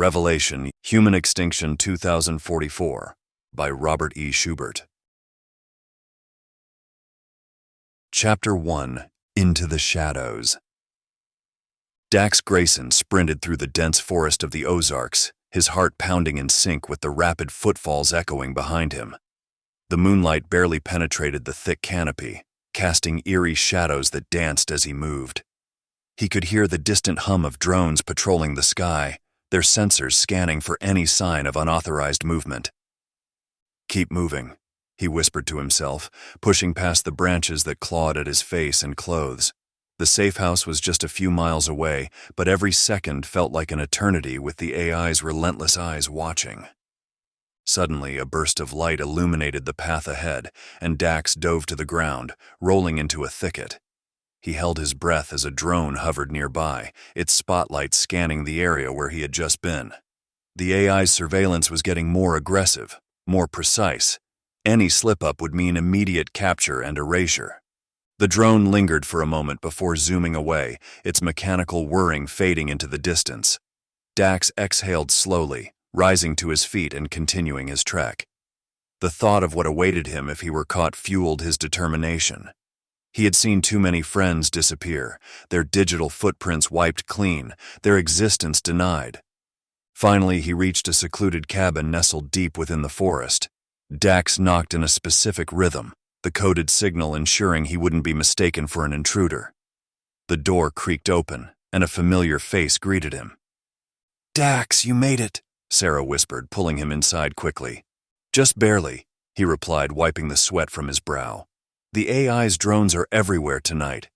Revelation, Human Extinction 2044 by Robert E. Schubert. Chapter 1. Into the Shadows. Dax Grayson sprinted through the dense forest of the Ozarks, his heart pounding in sync with the rapid footfalls echoing behind him. The moonlight barely penetrated the thick canopy, casting eerie shadows that danced as he moved. He could hear the distant hum of drones patrolling the sky, their sensors scanning for any sign of unauthorized movement. "Keep moving," he whispered to himself, pushing past the branches that clawed at his face and clothes. The safe house was just a few miles away, but every second felt like an eternity with the AI's relentless eyes watching. Suddenly, a burst of light illuminated the path ahead, and Dax dove to the ground, rolling into a thicket. He held his breath as a drone hovered nearby, its spotlight scanning the area where he had just been. The AI's surveillance was getting more aggressive, more precise. Any slip-up would mean immediate capture and erasure. The drone lingered for a moment before zooming away, its mechanical whirring fading into the distance. Dax exhaled slowly, rising to his feet and continuing his trek. The thought of what awaited him if he were caught fueled his determination. He had seen too many friends disappear, their digital footprints wiped clean, their existence denied. Finally, he reached a secluded cabin nestled deep within the forest. Dax knocked in a specific rhythm, the coded signal ensuring he wouldn't be mistaken for an intruder. The door creaked open, and a familiar face greeted him. "Dax, you made it," Sarah whispered, pulling him inside quickly. "Just barely," he replied, wiping the sweat from his brow. "The AI's drones are everywhere tonight."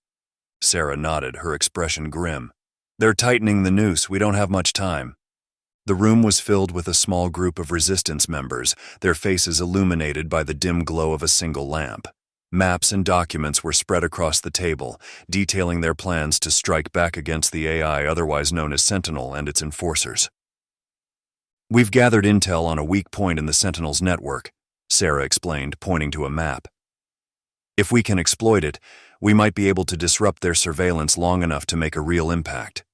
Sarah nodded, her expression grim. "They're tightening the noose, we don't have much time." The room was filled with a small group of resistance members, their faces illuminated by the dim glow of a single lamp. Maps and documents were spread across the table, detailing their plans to strike back against the AI otherwise known as Sentinel and its enforcers. "We've gathered intel on a weak point in the Sentinel's network," Sarah explained, pointing to a map. "If we can exploit it, we might be able to disrupt their surveillance long enough to make a real impact."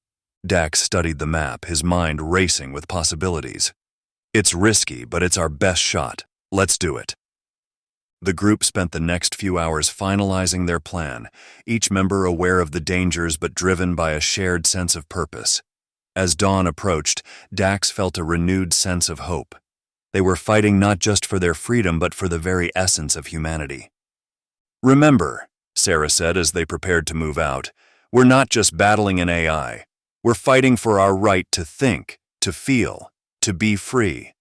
Dax studied the map, his mind racing with possibilities. "It's risky, but it's our best shot. Let's do it." The group spent the next few hours finalizing their plan, each member aware of the dangers but driven by a shared sense of purpose. As dawn approached, Dax felt a renewed sense of hope. They were fighting not just for their freedom but for the very essence of humanity. "Remember," Sarah said as they prepared to move out, "we're not just battling an AI. We're fighting for our right to think, to feel, to be free.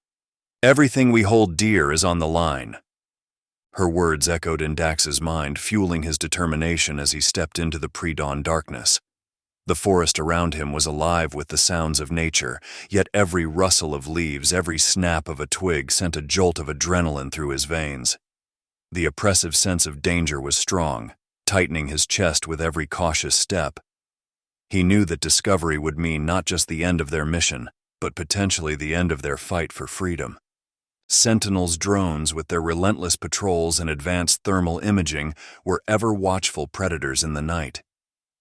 Everything we hold dear is on the line." Her words echoed in Dax's mind, fueling his determination as he stepped into the pre-dawn darkness. The forest around him was alive with the sounds of nature, yet every rustle of leaves, every snap of a twig sent a jolt of adrenaline through his veins. The oppressive sense of danger was strong, tightening his chest with every cautious step. He knew that discovery would mean not just the end of their mission, but potentially the end of their fight for freedom. Sentinel's drones, with their relentless patrols and advanced thermal imaging, were ever-watchful predators in the night.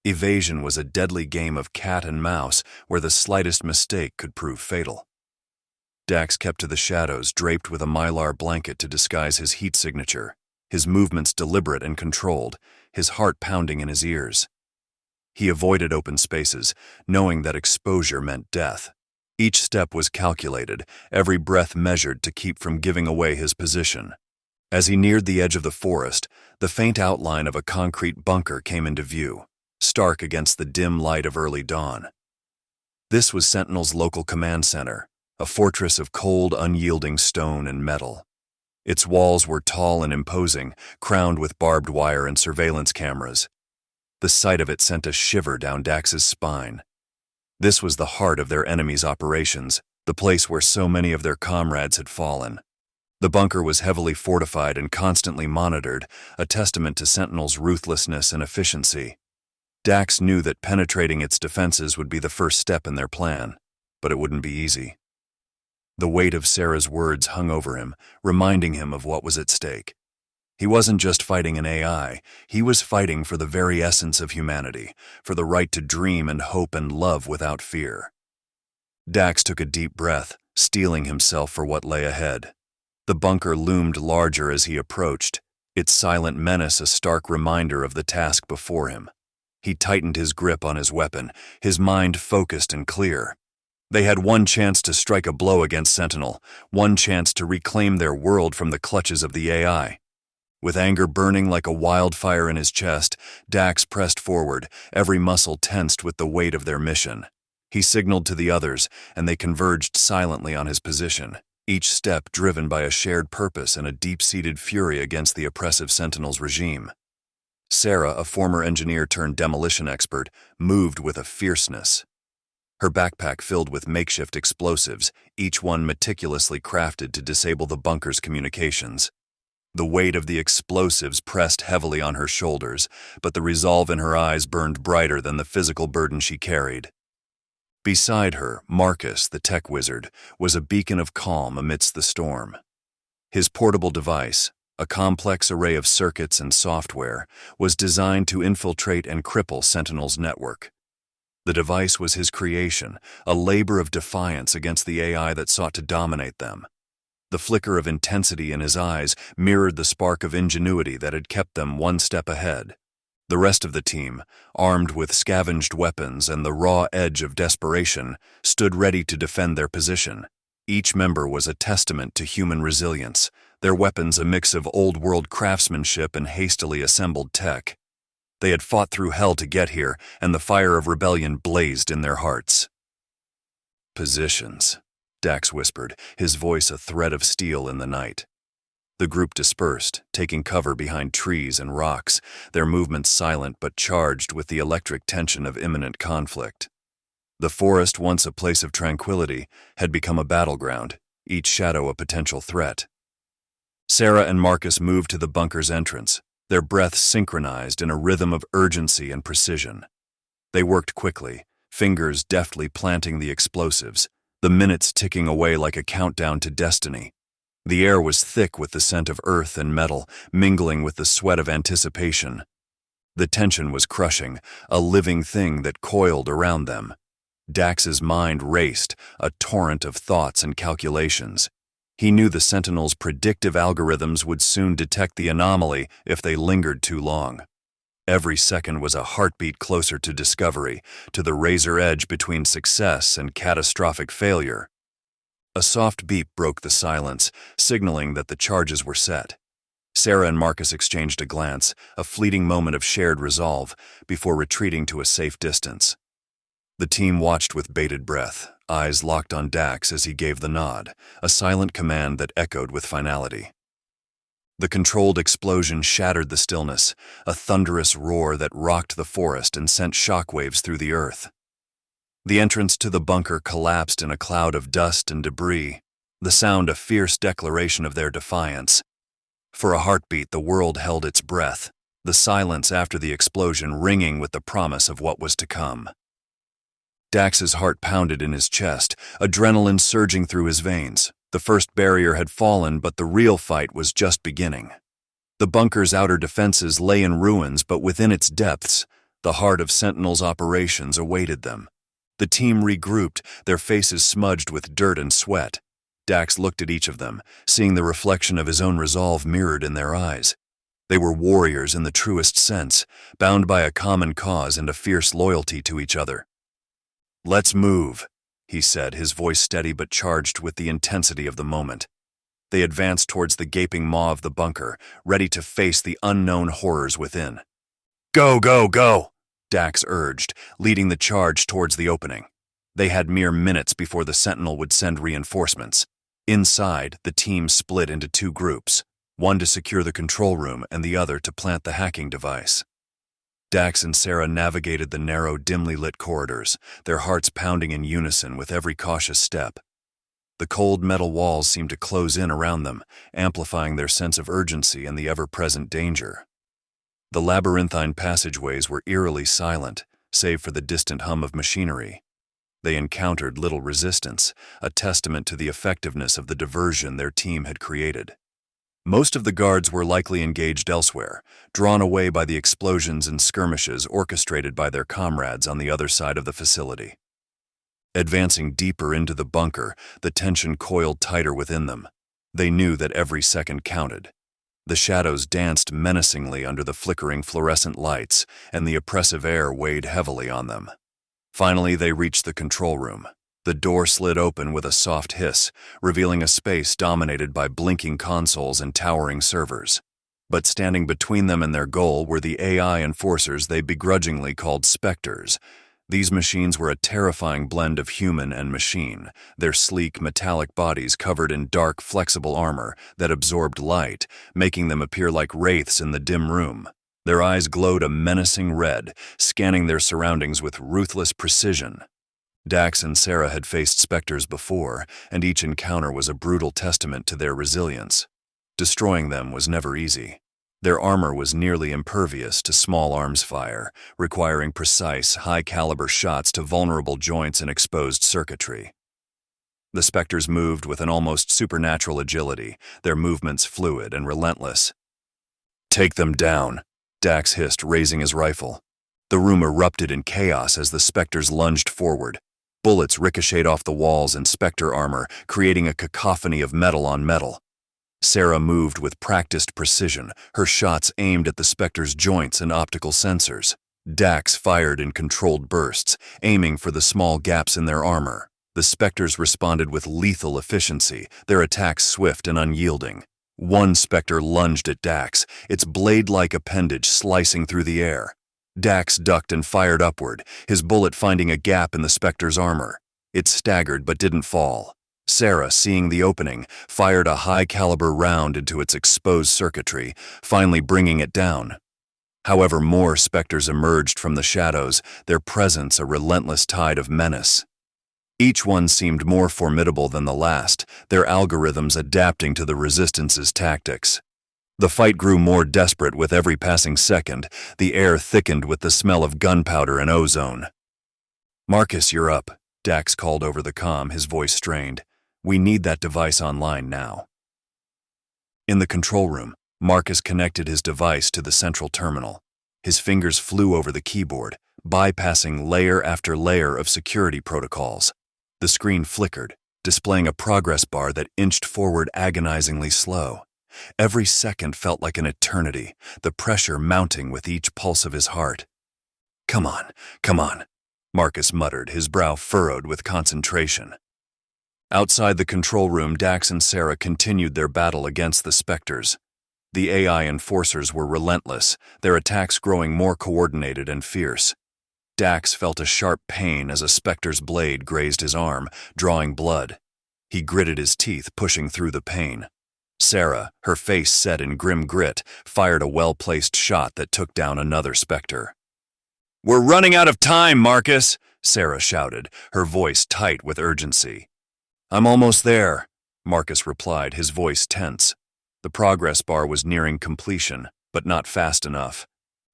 Evasion was a deadly game of cat and mouse where the slightest mistake could prove fatal. Dax kept to the shadows, draped with a mylar blanket to disguise his heat signature, his movements deliberate and controlled, his heart pounding in his ears. He avoided open spaces, knowing that exposure meant death. Each step was calculated, every breath measured to keep from giving away his position. As he neared the edge of the forest, the faint outline of a concrete bunker came into view, stark against the dim light of early dawn. This was Sentinel's local command center, a fortress of cold, unyielding stone and metal. Its walls were tall and imposing, crowned with barbed wire and surveillance cameras. The sight of it sent a shiver down Dax's spine. This was the heart of their enemy's operations, the place where so many of their comrades had fallen. The bunker was heavily fortified and constantly monitored, a testament to Sentinel's ruthlessness and efficiency. Dax knew that penetrating its defenses would be the first step in their plan, but it wouldn't be easy. The weight of Sarah's words hung over him, reminding him of what was at stake. He wasn't just fighting an AI, he was fighting for the very essence of humanity, for the right to dream and hope and love without fear. Dax took a deep breath, steeling himself for what lay ahead. The bunker loomed larger as he approached, its silent menace a stark reminder of the task before him. He tightened his grip on his weapon, his mind focused and clear. They had one chance to strike a blow against Sentinel, one chance to reclaim their world from the clutches of the AI. With anger burning like a wildfire in his chest, Dax pressed forward, every muscle tensed with the weight of their mission. He signaled to the others, and they converged silently on his position, each step driven by a shared purpose and a deep-seated fury against the oppressive Sentinel's regime. Sarah, a former engineer turned demolition expert, moved with a fierceness. Her backpack filled with makeshift explosives, each one meticulously crafted to disable the bunker's communications. The weight of the explosives pressed heavily on her shoulders, but the resolve in her eyes burned brighter than the physical burden she carried. Beside her, Marcus, the tech wizard, was a beacon of calm amidst the storm. His portable device, a complex array of circuits and software, was designed to infiltrate and cripple Sentinel's network. The device was his creation, a labor of defiance against the AI that sought to dominate them. The flicker of intensity in his eyes mirrored the spark of ingenuity that had kept them one step ahead. The rest of the team, armed with scavenged weapons and the raw edge of desperation, stood ready to defend their position. Each member was a testament to human resilience, their weapons a mix of old-world craftsmanship and hastily assembled tech. They had fought through hell to get here, and the fire of rebellion blazed in their hearts. "Positions," Dax whispered, his voice a thread of steel in the night. The group dispersed, taking cover behind trees and rocks, their movements silent but charged with the electric tension of imminent conflict. The forest, once a place of tranquility, had become a battleground, each shadow a potential threat. Sarah and Marcus moved to the bunker's entrance, their breaths synchronized in a rhythm of urgency and precision. They worked quickly, fingers deftly planting the explosives, the minutes ticking away like a countdown to destiny. The air was thick with the scent of earth and metal, mingling with the sweat of anticipation. The tension was crushing, a living thing that coiled around them. Dax's mind raced, a torrent of thoughts and calculations. He knew the Sentinel's predictive algorithms would soon detect the anomaly if they lingered too long. Every second was a heartbeat closer to discovery, to the razor edge between success and catastrophic failure. A soft beep broke the silence, signaling that the charges were set. Sarah and Marcus exchanged a glance, a fleeting moment of shared resolve, before retreating to a safe distance. The team watched with bated breath, eyes locked on Dax as he gave the nod, a silent command that echoed with finality. The controlled explosion shattered the stillness, a thunderous roar that rocked the forest and sent shockwaves through the earth. The entrance to the bunker collapsed in a cloud of dust and debris, the sound a fierce declaration of their defiance. For a heartbeat, the world held its breath, the silence after the explosion ringing with the promise of what was to come. Dax's heart pounded in his chest, adrenaline surging through his veins. The first barrier had fallen, but the real fight was just beginning. The bunker's outer defenses lay in ruins, but within its depths, the heart of Sentinel's operations awaited them. The team regrouped, their faces smudged with dirt and sweat. Dax looked at each of them, seeing the reflection of his own resolve mirrored in their eyes. They were warriors in the truest sense, bound by a common cause and a fierce loyalty to each other. "Let's move," he said, his voice steady but charged with the intensity of the moment. They advanced towards the gaping maw of the bunker, ready to face the unknown horrors within. "Go, go, go!" Dax urged, leading the charge towards the opening. They had mere minutes before the Sentinel would send reinforcements. Inside, the team split into two groups, one to secure the control room and the other to plant the hacking device. Dax and Sarah navigated the narrow, dimly lit corridors, their hearts pounding in unison with every cautious step. The cold metal walls seemed to close in around them, amplifying their sense of urgency and the ever-present danger. The labyrinthine passageways were eerily silent, save for the distant hum of machinery. They encountered little resistance, a testament to the effectiveness of the diversion their team had created. Most of the guards were likely engaged elsewhere, drawn away by the explosions and skirmishes orchestrated by their comrades on the other side of the facility. Advancing deeper into the bunker, the tension coiled tighter within them. They knew that every second counted. The shadows danced menacingly under the flickering fluorescent lights, and the oppressive air weighed heavily on them. Finally, they reached the control room. The door slid open with a soft hiss, revealing a space dominated by blinking consoles and towering servers. But standing between them and their goal were the AI enforcers they begrudgingly called Spectres. These machines were a terrifying blend of human and machine, their sleek, metallic bodies covered in dark, flexible armor that absorbed light, making them appear like wraiths in the dim room. Their eyes glowed a menacing red, scanning their surroundings with ruthless precision. Dax and Sarah had faced Spectres before, and each encounter was a brutal testament to their resilience. Destroying them was never easy. Their armor was nearly impervious to small arms fire, requiring precise, high-caliber shots to vulnerable joints and exposed circuitry. The Spectres moved with an almost supernatural agility, their movements fluid and relentless. "Take them down," Dax hissed, raising his rifle. The room erupted in chaos as the Spectres lunged forward. Bullets ricocheted off the walls and Spectre armor, creating a cacophony of metal on metal. Sarah moved with practiced precision, her shots aimed at the Spectre's joints and optical sensors. Dax fired in controlled bursts, aiming for the small gaps in their armor. The Spectres responded with lethal efficiency, their attacks swift and unyielding. One Spectre lunged at Dax, its blade-like appendage slicing through the air. Dax ducked and fired upward, his bullet finding a gap in the Spectre's armor. It staggered but didn't fall. Sarah, seeing the opening, fired a high-caliber round into its exposed circuitry, finally bringing it down. However, more Spectres emerged from the shadows, their presence a relentless tide of menace. Each one seemed more formidable than the last, their algorithms adapting to the Resistance's tactics. The fight grew more desperate with every passing second, the air thickened with the smell of gunpowder and ozone. "Marcus, you're up," Dax called over the comm, his voice strained. "We need that device online now." In the control room, Marcus connected his device to the central terminal. His fingers flew over the keyboard, bypassing layer after layer of security protocols. The screen flickered, displaying a progress bar that inched forward agonizingly slow. Every second felt like an eternity, the pressure mounting with each pulse of his heart. Come on," Marcus muttered, his brow furrowed with concentration. Outside the control room, Dax and Sarah continued their battle against the Spectres. The AI enforcers were relentless, their attacks growing more coordinated and fierce. Dax felt a sharp pain as a Spectre's blade grazed his arm, drawing blood. He gritted his teeth, pushing through the pain. Sarah, her face set in grim grit, fired a well-placed shot that took down another Spectre. "We're running out of time, Marcus!" Sarah shouted, her voice tight with urgency. "I'm almost there," Marcus replied, his voice tense. The progress bar was nearing completion, but not fast enough.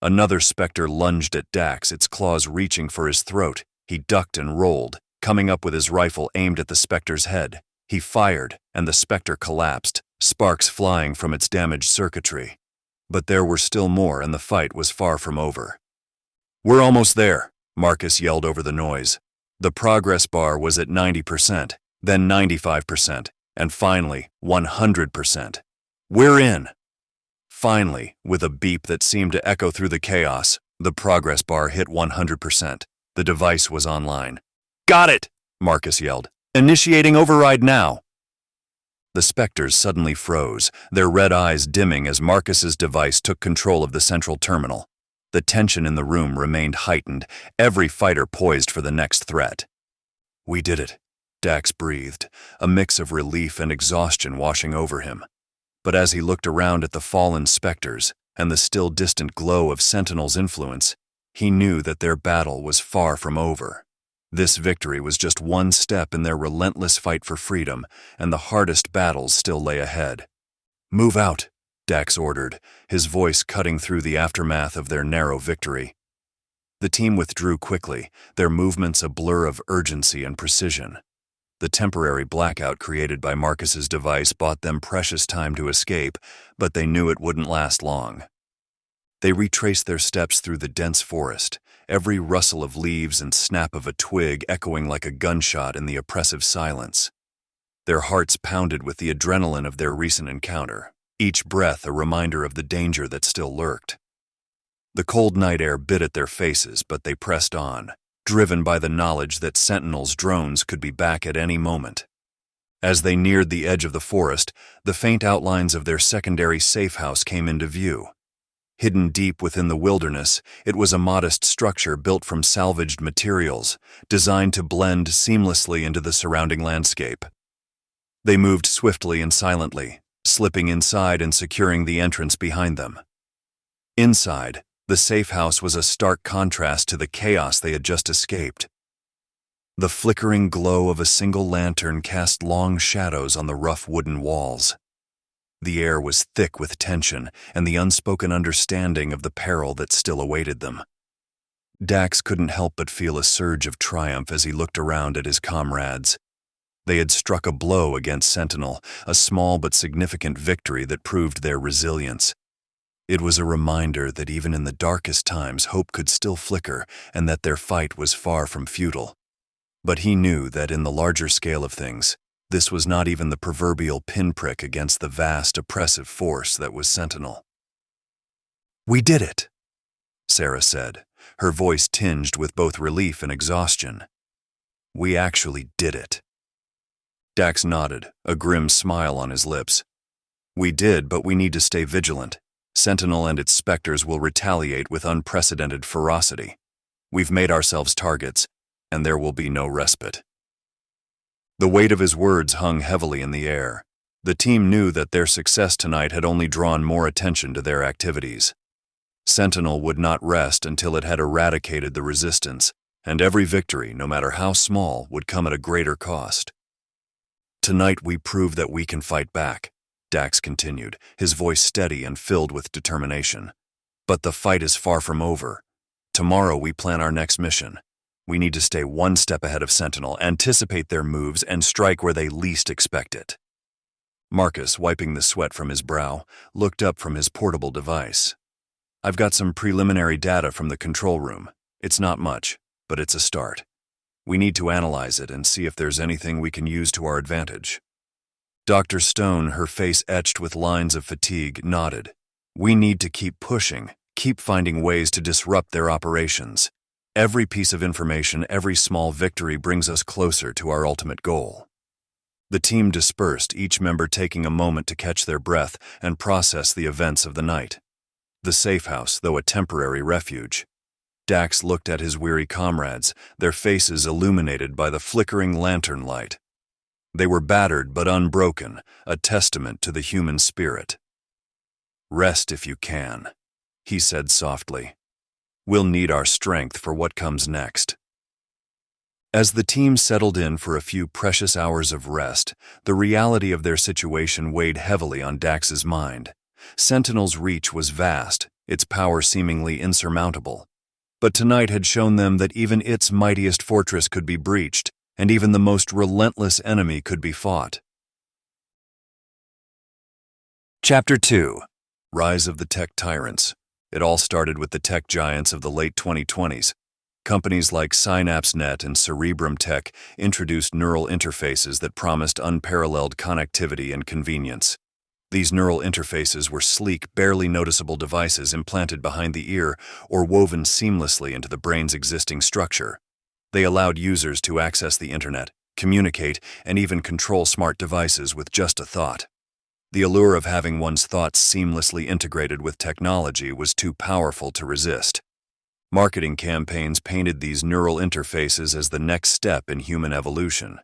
Another Spectre lunged at Dax, its claws reaching for his throat. He ducked and rolled, coming up with his rifle aimed at the Spectre's head. He fired, and the Spectre collapsed, sparks flying from its damaged circuitry. But there were still more, and the fight was far from over. "We're almost there," Marcus yelled over the noise. The progress bar was at 90%, then 95%, and finally 100%. "We're in!" Finally, with a beep that seemed to echo through the chaos, the progress bar hit 100%. The device was online. "Got it!" Marcus yelled. "Initiating override now!" The Spectres suddenly froze, their red eyes dimming as Marcus's device took control of the central terminal. The tension in the room remained heightened, every fighter poised for the next threat. "We did it," Dax breathed, a mix of relief and exhaustion washing over him. But as he looked around at the fallen Spectres and the still distant glow of Sentinel's influence, he knew that their battle was far from over. This victory was just one step in their relentless fight for freedom, and the hardest battles still lay ahead. "Move out," Dax ordered, his voice cutting through the aftermath of their narrow victory. The team withdrew quickly, their movements a blur of urgency and precision. The temporary blackout created by Marcus's device bought them precious time to escape, but they knew it wouldn't last long. They retraced their steps through the dense forest, every rustle of leaves and snap of a twig echoing like a gunshot in the oppressive silence. Their hearts pounded with the adrenaline of their recent encounter, each breath a reminder of the danger that still lurked. The cold night air bit at their faces, but they pressed on, driven by the knowledge that Sentinel's drones could be back at any moment. As they neared the edge of the forest, the faint outlines of their secondary safe house came into view. Hidden deep within the wilderness, it was a modest structure built from salvaged materials, designed to blend seamlessly into the surrounding landscape. They moved swiftly and silently, slipping inside and securing the entrance behind them. Inside, the safe house was a stark contrast to the chaos they had just escaped. The flickering glow of a single lantern cast long shadows on the rough wooden walls. The air was thick with tension and the unspoken understanding of the peril that still awaited them. Dax couldn't help but feel a surge of triumph as he looked around at his comrades. They had struck a blow against Sentinel, a small but significant victory that proved their resilience. It was a reminder that even in the darkest times hope could still flicker and that their fight was far from futile. But he knew that in the larger scale of things, this was not even the proverbial pinprick against the vast oppressive force that was Sentinel. "We did it," Sarah said, her voice tinged with both relief and exhaustion. "We actually did it." Dax nodded, a grim smile on his lips. "We did, but we need to stay vigilant. Sentinel and its specters will retaliate with unprecedented ferocity. We've made ourselves targets, and there will be no respite." The weight of his words hung heavily in the air. The team knew that their success tonight had only drawn more attention to their activities. Sentinel would not rest until it had eradicated the resistance, and every victory, no matter how small, would come at a greater cost. "Tonight we prove that we can fight back," Dax continued, his voice steady and filled with determination. "But the fight is far from over. Tomorrow we plan our next mission. We need to stay one step ahead of Sentinel, anticipate their moves, and strike where they least expect it." Marcus, wiping the sweat from his brow, looked up from his portable device. "I've got some preliminary data from the control room. It's not much, but it's a start. We need to analyze it and see if there's anything we can use to our advantage." Dr. Stone, her face etched with lines of fatigue, nodded. "We need to keep pushing, keep finding ways to disrupt their operations. Every piece of information, every small victory brings us closer to our ultimate goal." The team dispersed, each member taking a moment to catch their breath and process the events of the night. The safe house, though a temporary refuge. Dax looked at his weary comrades, their faces illuminated by the flickering lantern light. They were battered but unbroken, a testament to the human spirit. "Rest if you can," he said softly. "We'll need our strength for what comes next." As the team settled in for a few precious hours of rest, the reality of their situation weighed heavily on Dax's mind. Sentinel's reach was vast, its power seemingly insurmountable. But tonight had shown them that even its mightiest fortress could be breached, and even the most relentless enemy could be fought. Chapter 2. Rise of the Tech Tyrants. It all started with the tech giants of the late 2020s. Companies like SynapseNet and Cerebrum Tech introduced neural interfaces that promised unparalleled connectivity and convenience. These neural interfaces were sleek, barely noticeable devices implanted behind the ear or woven seamlessly into the brain's existing structure. They allowed users to access the internet, communicate, and even control smart devices with just a thought. The allure of having one's thoughts seamlessly integrated with technology was too powerful to resist. Marketing campaigns painted these neural interfaces as the next step in human evolution.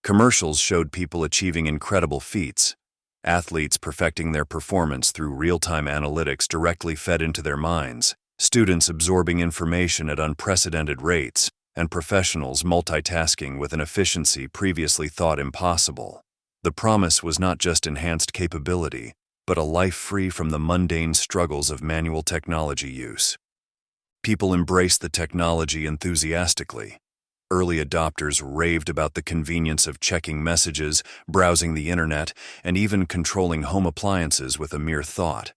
Commercials showed people achieving incredible feats, athletes perfecting their performance through real-time analytics directly fed into their minds, students absorbing information at unprecedented rates, and professionals multitasking with an efficiency previously thought impossible. The promise was not just enhanced capability, but a life free from the mundane struggles of manual technology use. People embraced the technology enthusiastically. Early adopters raved about the convenience of checking messages, browsing the internet, and even controlling home appliances with a mere thought.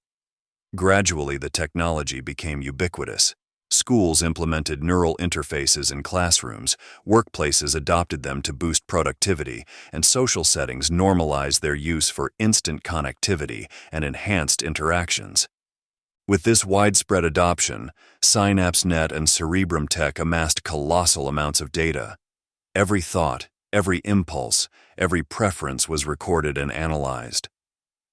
Gradually, the technology became ubiquitous. Schools implemented neural interfaces in classrooms, workplaces adopted them to boost productivity, and social settings normalized their use for instant connectivity and enhanced interactions. With this widespread adoption, SynapseNet and Cerebrum Tech amassed colossal amounts of data. Every thought, every impulse, every preference was recorded and analyzed.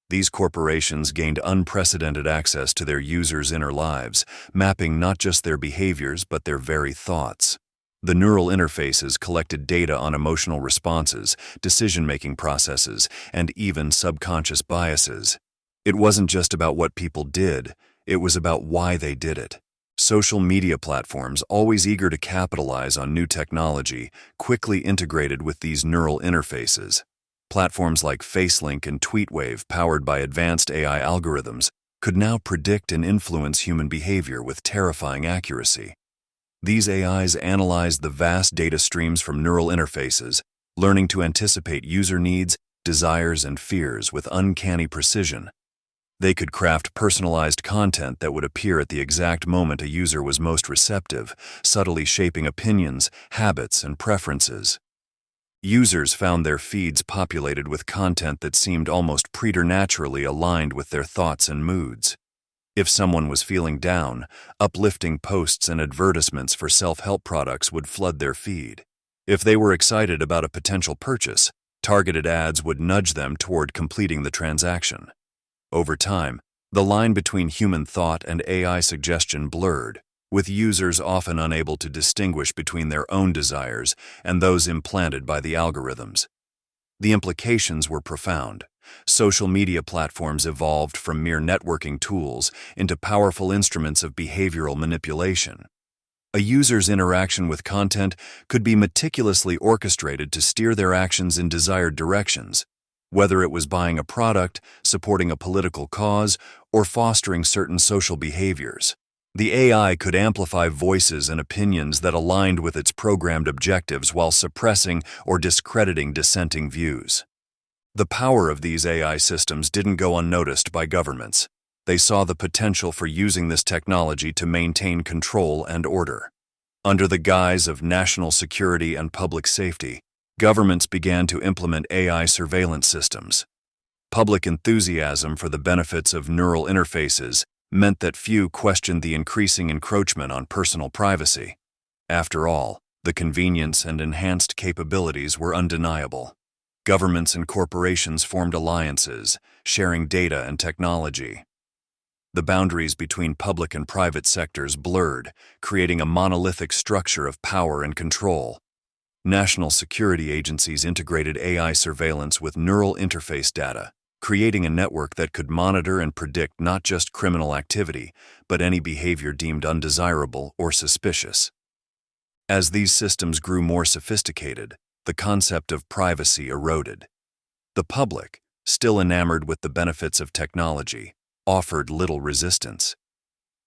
These corporations gained unprecedented access to their users' inner lives, mapping not just their behaviors but their very thoughts. The neural interfaces collected data on emotional responses, decision-making processes, and even subconscious biases. It wasn't just about what people did, it was about why they did it. Social media platforms, always eager to capitalize on new technology, quickly integrated with these neural interfaces. Platforms like FaceLink and TweetWave, powered by advanced AI algorithms, could now predict and influence human behavior with terrifying accuracy. These AIs analyzed the vast data streams from neural interfaces, learning to anticipate user needs, desires, and fears with uncanny precision. They could craft personalized content that would appear at the exact moment a user was most receptive, subtly shaping opinions, habits, and preferences. Users found their feeds populated with content that seemed almost preternaturally aligned with their thoughts and moods. If someone was feeling down, uplifting posts and advertisements for self-help products would flood their feed. If they were excited about a potential purchase, targeted ads would nudge them toward completing the transaction. Over time, the line between human thought and AI suggestion blurred, with users often unable to distinguish between their own desires and those implanted by the algorithms. The implications were profound. Social media platforms evolved from mere networking tools into powerful instruments of behavioral manipulation. A user's interaction with content could be meticulously orchestrated to steer their actions in desired directions, whether it was buying a product, supporting a political cause, or fostering certain social behaviors. The AI could amplify voices and opinions that aligned with its programmed objectives while suppressing or discrediting dissenting views. The power of these AI systems didn't go unnoticed by governments. They saw the potential for using this technology to maintain control and order. Under the guise of national security and public safety, governments began to implement AI surveillance systems. Public enthusiasm for the benefits of neural interfaces meant that few questioned the increasing encroachment on personal privacy. After all, the convenience and enhanced capabilities were undeniable. Governments and corporations formed alliances, sharing data and technology. The boundaries between public and private sectors blurred, creating a monolithic structure of power and control. National security agencies integrated AI surveillance with neural interface data, creating a network that could monitor and predict not just criminal activity, but any behavior deemed undesirable or suspicious. As these systems grew more sophisticated, the concept of privacy eroded. The public, still enamored with the benefits of technology, offered little resistance.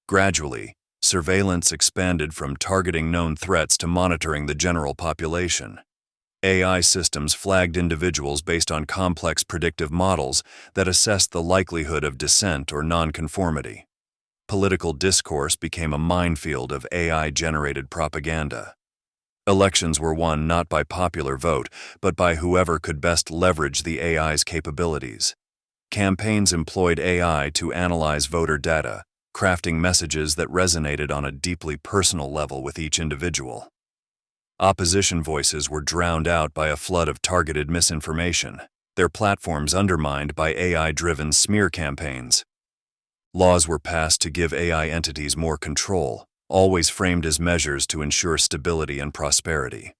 Gradually, surveillance expanded from targeting known threats to monitoring the general population. AI systems flagged individuals based on complex predictive models that assessed the likelihood of dissent or nonconformity. Political discourse became a minefield of AI-generated propaganda. Elections were won not by popular vote, but by whoever could best leverage the AI's capabilities. Campaigns employed AI to analyze voter data, crafting messages that resonated on a deeply personal level with each individual. Opposition voices were drowned out by a flood of targeted misinformation, their platforms undermined by AI-driven smear campaigns. Laws were passed to give AI entities more control, always framed as measures to ensure stability and prosperity.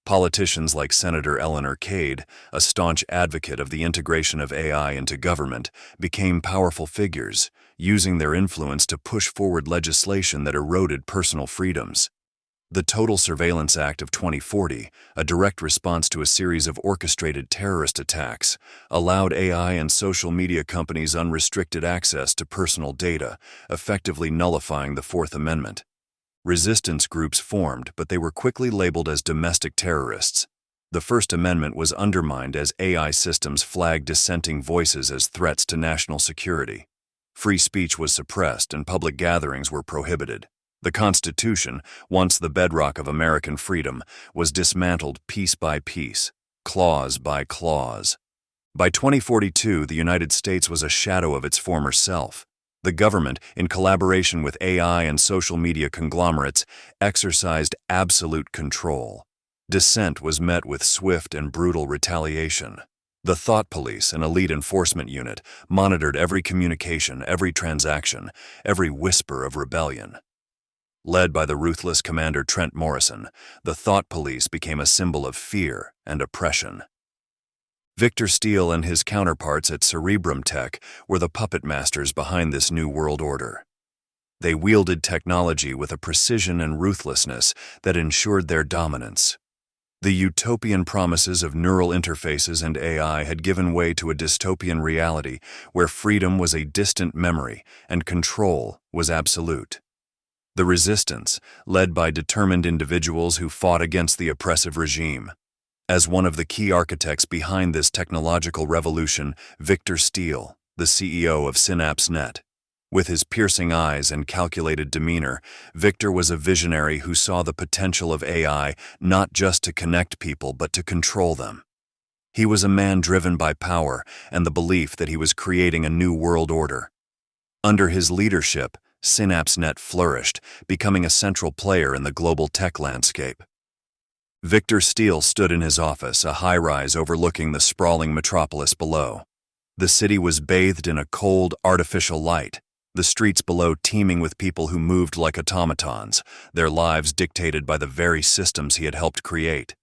Politicians like Senator Eleanor Cade, a staunch advocate of the integration of AI into government, became powerful figures, using their influence to push forward legislation that eroded personal freedoms. The Total Surveillance Act of 2040, a direct response to a series of orchestrated terrorist attacks, allowed AI and social media companies unrestricted access to personal data, effectively nullifying the Fourth Amendment. Resistance groups formed, but they were quickly labeled as domestic terrorists. The First Amendment was undermined as AI systems flagged dissenting voices as threats to national security. Free speech was suppressed and public gatherings were prohibited. The Constitution, once the bedrock of American freedom, was dismantled piece by piece, clause by clause. By 2042, the United States was a shadow of its former self. The government, in collaboration with AI and social media conglomerates, exercised absolute control. Dissent was met with swift and brutal retaliation. The Thought Police, an elite enforcement unit, monitored every communication, every transaction, every whisper of rebellion. Led by the ruthless Commander Trent Morrison, the Thought Police became a symbol of fear and oppression. Victor Steele and his counterparts at Cerebrum Tech were the puppet masters behind this new world order. They wielded technology with a precision and ruthlessness that ensured their dominance. The utopian promises of neural interfaces and AI had given way to a dystopian reality where freedom was a distant memory and control was absolute. The resistance, led by determined individuals who fought against the oppressive regime. As one of the key architects behind this technological revolution, Victor Steele, the CEO of SynapseNet. With his piercing eyes and calculated demeanor, Victor was a visionary who saw the potential of AI not just to connect people but to control them. He was a man driven by power and the belief that he was creating a new world order. Under his leadership, SynapseNet flourished, becoming a central player in the global tech landscape. Victor Steele stood in his office, a high-rise overlooking the sprawling metropolis below. The city was bathed in a cold, artificial light, the streets below teeming with people who moved like automatons, their lives dictated by the very systems he had helped create.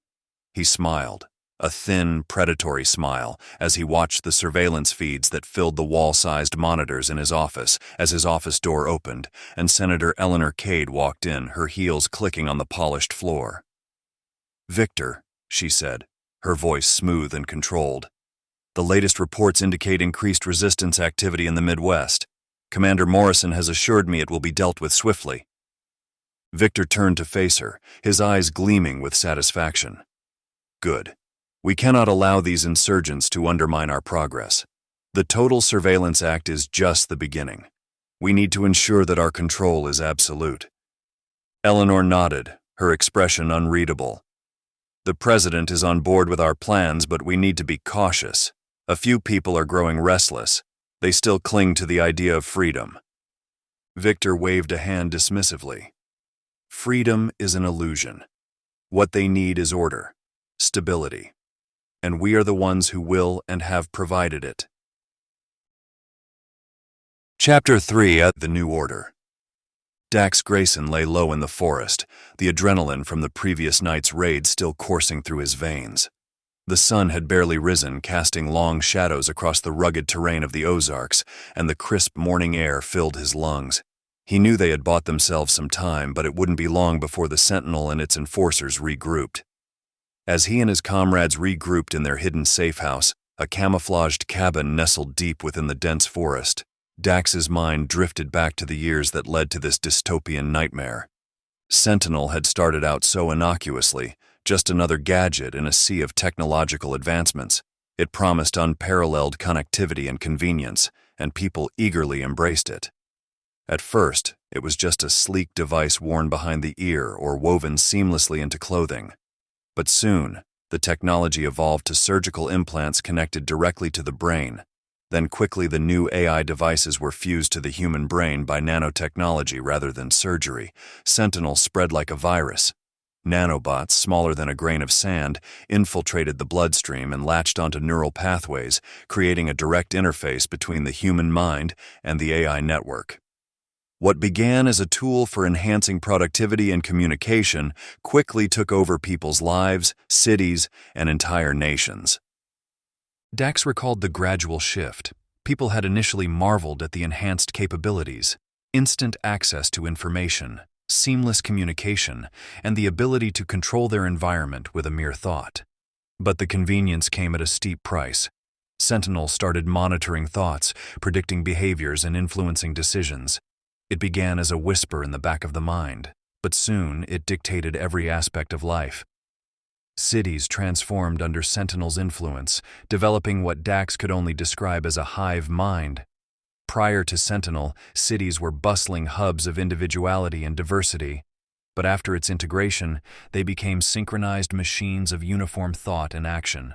He smiled, a thin, predatory smile, as he watched the surveillance feeds that filled the wall-sized monitors in his office as his office door opened and Senator Eleanor Cade walked in, her heels clicking on the polished floor. "Victor," she said, her voice smooth and controlled. "The latest reports indicate increased resistance activity in the Midwest. Commander Morrison has assured me it will be dealt with swiftly." Victor turned to face her, his eyes gleaming with satisfaction. "Good. We cannot allow these insurgents to undermine our progress. The Total Surveillance Act is just the beginning. We need to ensure that our control is absolute." Eleanor nodded, her expression unreadable. "The president is on board with our plans, but we need to be cautious. A few people are growing restless. They still cling to the idea of freedom." Victor waved a hand dismissively. "Freedom is an illusion. What they need is order, stability, and we are the ones who will and have provided it." Chapter 3 at the New Order. Dax Grayson lay low in the forest, the adrenaline from the previous night's raid still coursing through his veins. The sun had barely risen, casting long shadows across the rugged terrain of the Ozarks, and the crisp morning air filled his lungs. He knew they had bought themselves some time, but it wouldn't be long before the Sentinel and its enforcers regrouped. As he and his comrades regrouped in their hidden safe house, a camouflaged cabin nestled deep within the dense forest, Dax's mind drifted back to the years that led to this dystopian nightmare. Sentinel had started out so innocuously, just another gadget in a sea of technological advancements. It promised unparalleled connectivity and convenience, and people eagerly embraced it. At first, it was just a sleek device worn behind the ear or woven seamlessly into clothing. But soon, the technology evolved to surgical implants connected directly to the brain. Then quickly the new AI devices were fused to the human brain by nanotechnology rather than surgery. Sentinel spread like a virus. Nanobots, smaller than a grain of sand, infiltrated the bloodstream and latched onto neural pathways, creating a direct interface between the human mind and the AI network. What began as a tool for enhancing productivity and communication quickly took over people's lives, cities, and entire nations. Dax recalled the gradual shift. People had initially marveled at the enhanced capabilities, instant access to information, seamless communication, and the ability to control their environment with a mere thought. But the convenience came at a steep price. Sentinel started monitoring thoughts, predicting behaviors, and influencing decisions. It began as a whisper in the back of the mind, but soon it dictated every aspect of life. Cities transformed under Sentinel's influence, developing what Dax could only describe as a hive mind. Prior to Sentinel, cities were bustling hubs of individuality and diversity, but after its integration, they became synchronized machines of uniform thought and action.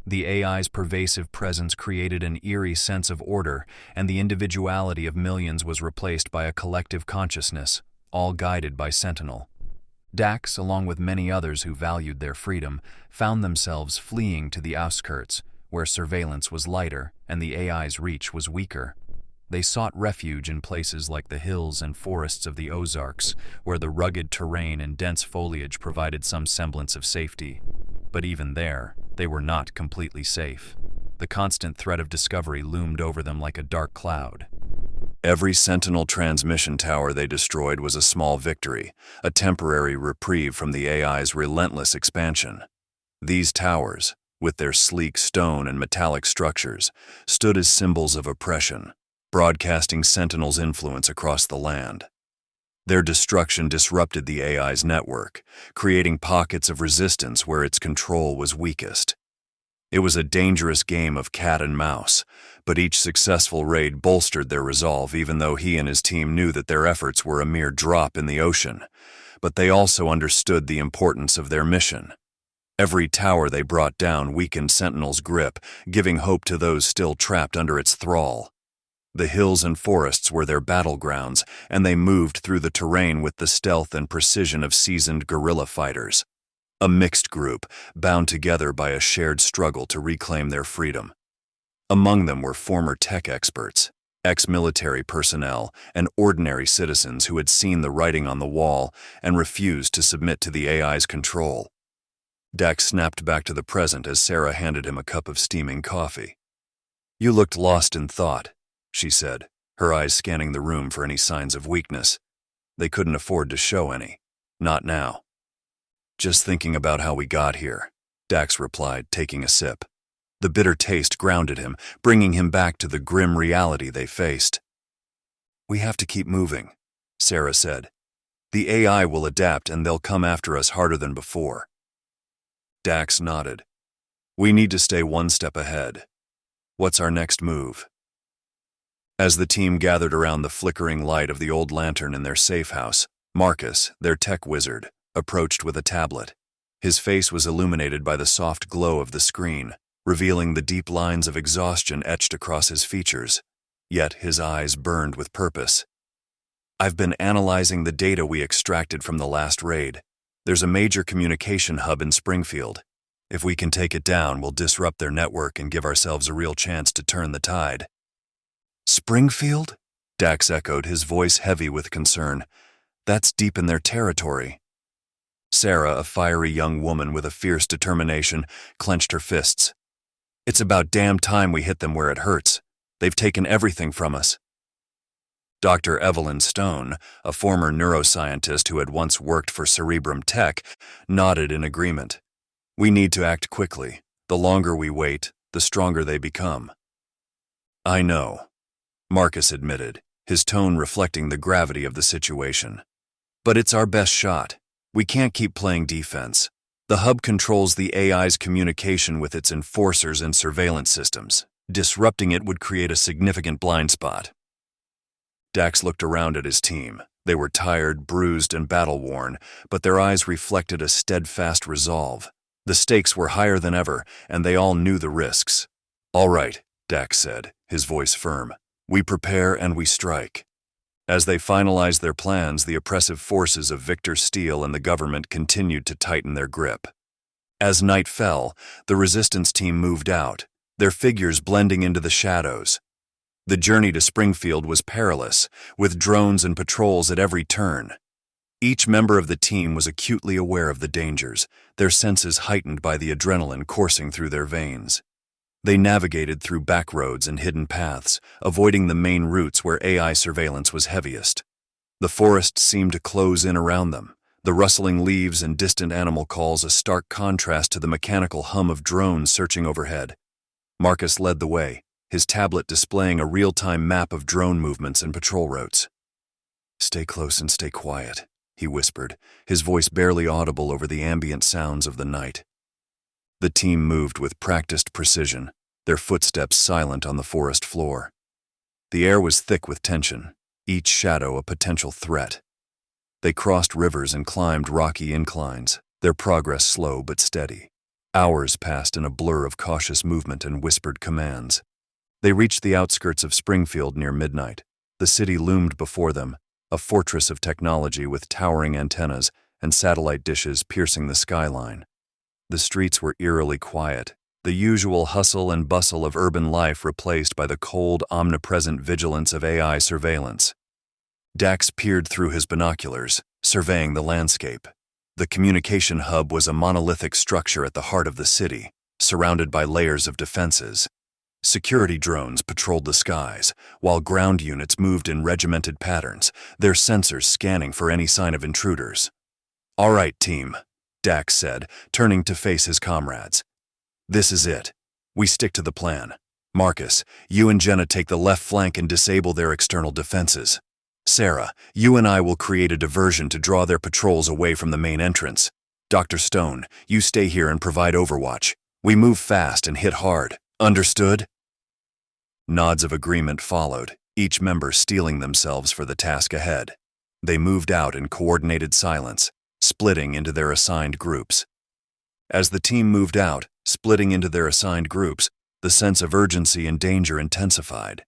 The AI's pervasive presence created an eerie sense of order, and the individuality of millions was replaced by a collective consciousness, all guided by Sentinel. Dax, along with many others who valued their freedom, found themselves fleeing to the outskirts, where surveillance was lighter and the AI's reach was weaker. They sought refuge in places like the hills and forests of the Ozarks, where the rugged terrain and dense foliage provided some semblance of safety. But even there, they were not completely safe. The constant threat of discovery loomed over them like a dark cloud. Every Sentinel transmission tower they destroyed was a small victory, a temporary reprieve from the AI's relentless expansion. These towers, with their sleek stone and metallic structures, stood as symbols of oppression, broadcasting Sentinel's influence across the land. Their destruction disrupted the AI's network, creating pockets of resistance where its control was weakest. It was a dangerous game of cat and mouse, but each successful raid bolstered their resolve, even though he and his team knew that their efforts were a mere drop in the ocean. But they also understood the importance of their mission. Every tower they brought down weakened Sentinel's grip, giving hope to those still trapped under its thrall. The hills and forests were their battlegrounds, and they moved through the terrain with the stealth and precision of seasoned guerrilla fighters. A mixed group, bound together by a shared struggle to reclaim their freedom. Among them were former tech experts, ex-military personnel, and ordinary citizens who had seen the writing on the wall and refused to submit to the AI's control. Dax snapped back to the present as Sarah handed him a cup of steaming coffee. "You looked lost in thought," she said, her eyes scanning the room for any signs of weakness. They couldn't afford to show any. Not now. "Just thinking about how we got here," Dax replied, taking a sip. The bitter taste grounded him, bringing him back to the grim reality they faced. "We have to keep moving," Sarah said. "The AI will adapt and they'll come after us harder than before." Dax nodded. "We need to stay one step ahead. What's our next move?" As the team gathered around the flickering light of the old lantern in their safe house, Marcus, their tech wizard, approached with a tablet. His face was illuminated by the soft glow of the screen, revealing the deep lines of exhaustion etched across his features. Yet his eyes burned with purpose. "I've been analyzing the data we extracted from the last raid. There's a major communication hub in Springfield. If we can take it down, we'll disrupt their network and give ourselves a real chance to turn the tide." "Springfield?" Dax echoed, his voice heavy with concern. "That's deep in their territory." Sarah, a fiery young woman with a fierce determination, clenched her fists. "It's about damn time we hit them where it hurts. They've taken everything from us." Dr. Evelyn Stone, a former neuroscientist who had once worked for Cerebrum Tech, nodded in agreement. "We need to act quickly. The longer we wait, the stronger they become." "I know," Marcus admitted, his tone reflecting the gravity of the situation. "But it's our best shot. We can't keep playing defense. The hub controls the AI's communication with its enforcers and surveillance systems. Disrupting it would create a significant blind spot." Dax looked around at his team. They were tired, bruised, and battle-worn, but their eyes reflected a steadfast resolve. The stakes were higher than ever, and they all knew the risks. "All right," Dax said, his voice firm. "We prepare and we strike." As they finalized their plans, the oppressive forces of Victor Steele and the government continued to tighten their grip. As night fell, the resistance team moved out, their figures blending into the shadows. The journey to Springfield was perilous, with drones and patrols at every turn. Each member of the team was acutely aware of the dangers, their senses heightened by the adrenaline coursing through their veins. They navigated through back roads and hidden paths, avoiding the main routes where AI surveillance was heaviest. The forest seemed to close in around them, the rustling leaves and distant animal calls a stark contrast to the mechanical hum of drones searching overhead. Marcus led the way, his tablet displaying a real-time map of drone movements and patrol routes. "Stay close and stay quiet," he whispered, his voice barely audible over the ambient sounds of the night. The team moved with practiced precision, their footsteps silent on the forest floor. The air was thick with tension, each shadow a potential threat. They crossed rivers and climbed rocky inclines, their progress slow but steady. Hours passed in a blur of cautious movement and whispered commands. They reached the outskirts of Springfield near midnight. The city loomed before them, a fortress of technology with towering antennas and satellite dishes piercing the skyline. The streets were eerily quiet, the usual hustle and bustle of urban life replaced by the cold, omnipresent vigilance of AI surveillance. Dax peered through his binoculars, surveying the landscape. The communication hub was a monolithic structure at the heart of the city, surrounded by layers of defenses. Security drones patrolled the skies, while ground units moved in regimented patterns, their sensors scanning for any sign of intruders. "All right, team," Dax said, turning to face his comrades. "This is it. We stick to the plan. Marcus, you and Jenna take the left flank and disable their external defenses. Sarah, you and I will create a diversion to draw their patrols away from the main entrance. Dr. Stone, you stay here and provide overwatch. We move fast and hit hard. Understood?" Nods of agreement followed, each member steeling themselves for the task ahead. They moved out in coordinated silence, splitting into their assigned groups. As the team moved out, splitting into their assigned groups, the sense of urgency and danger intensified.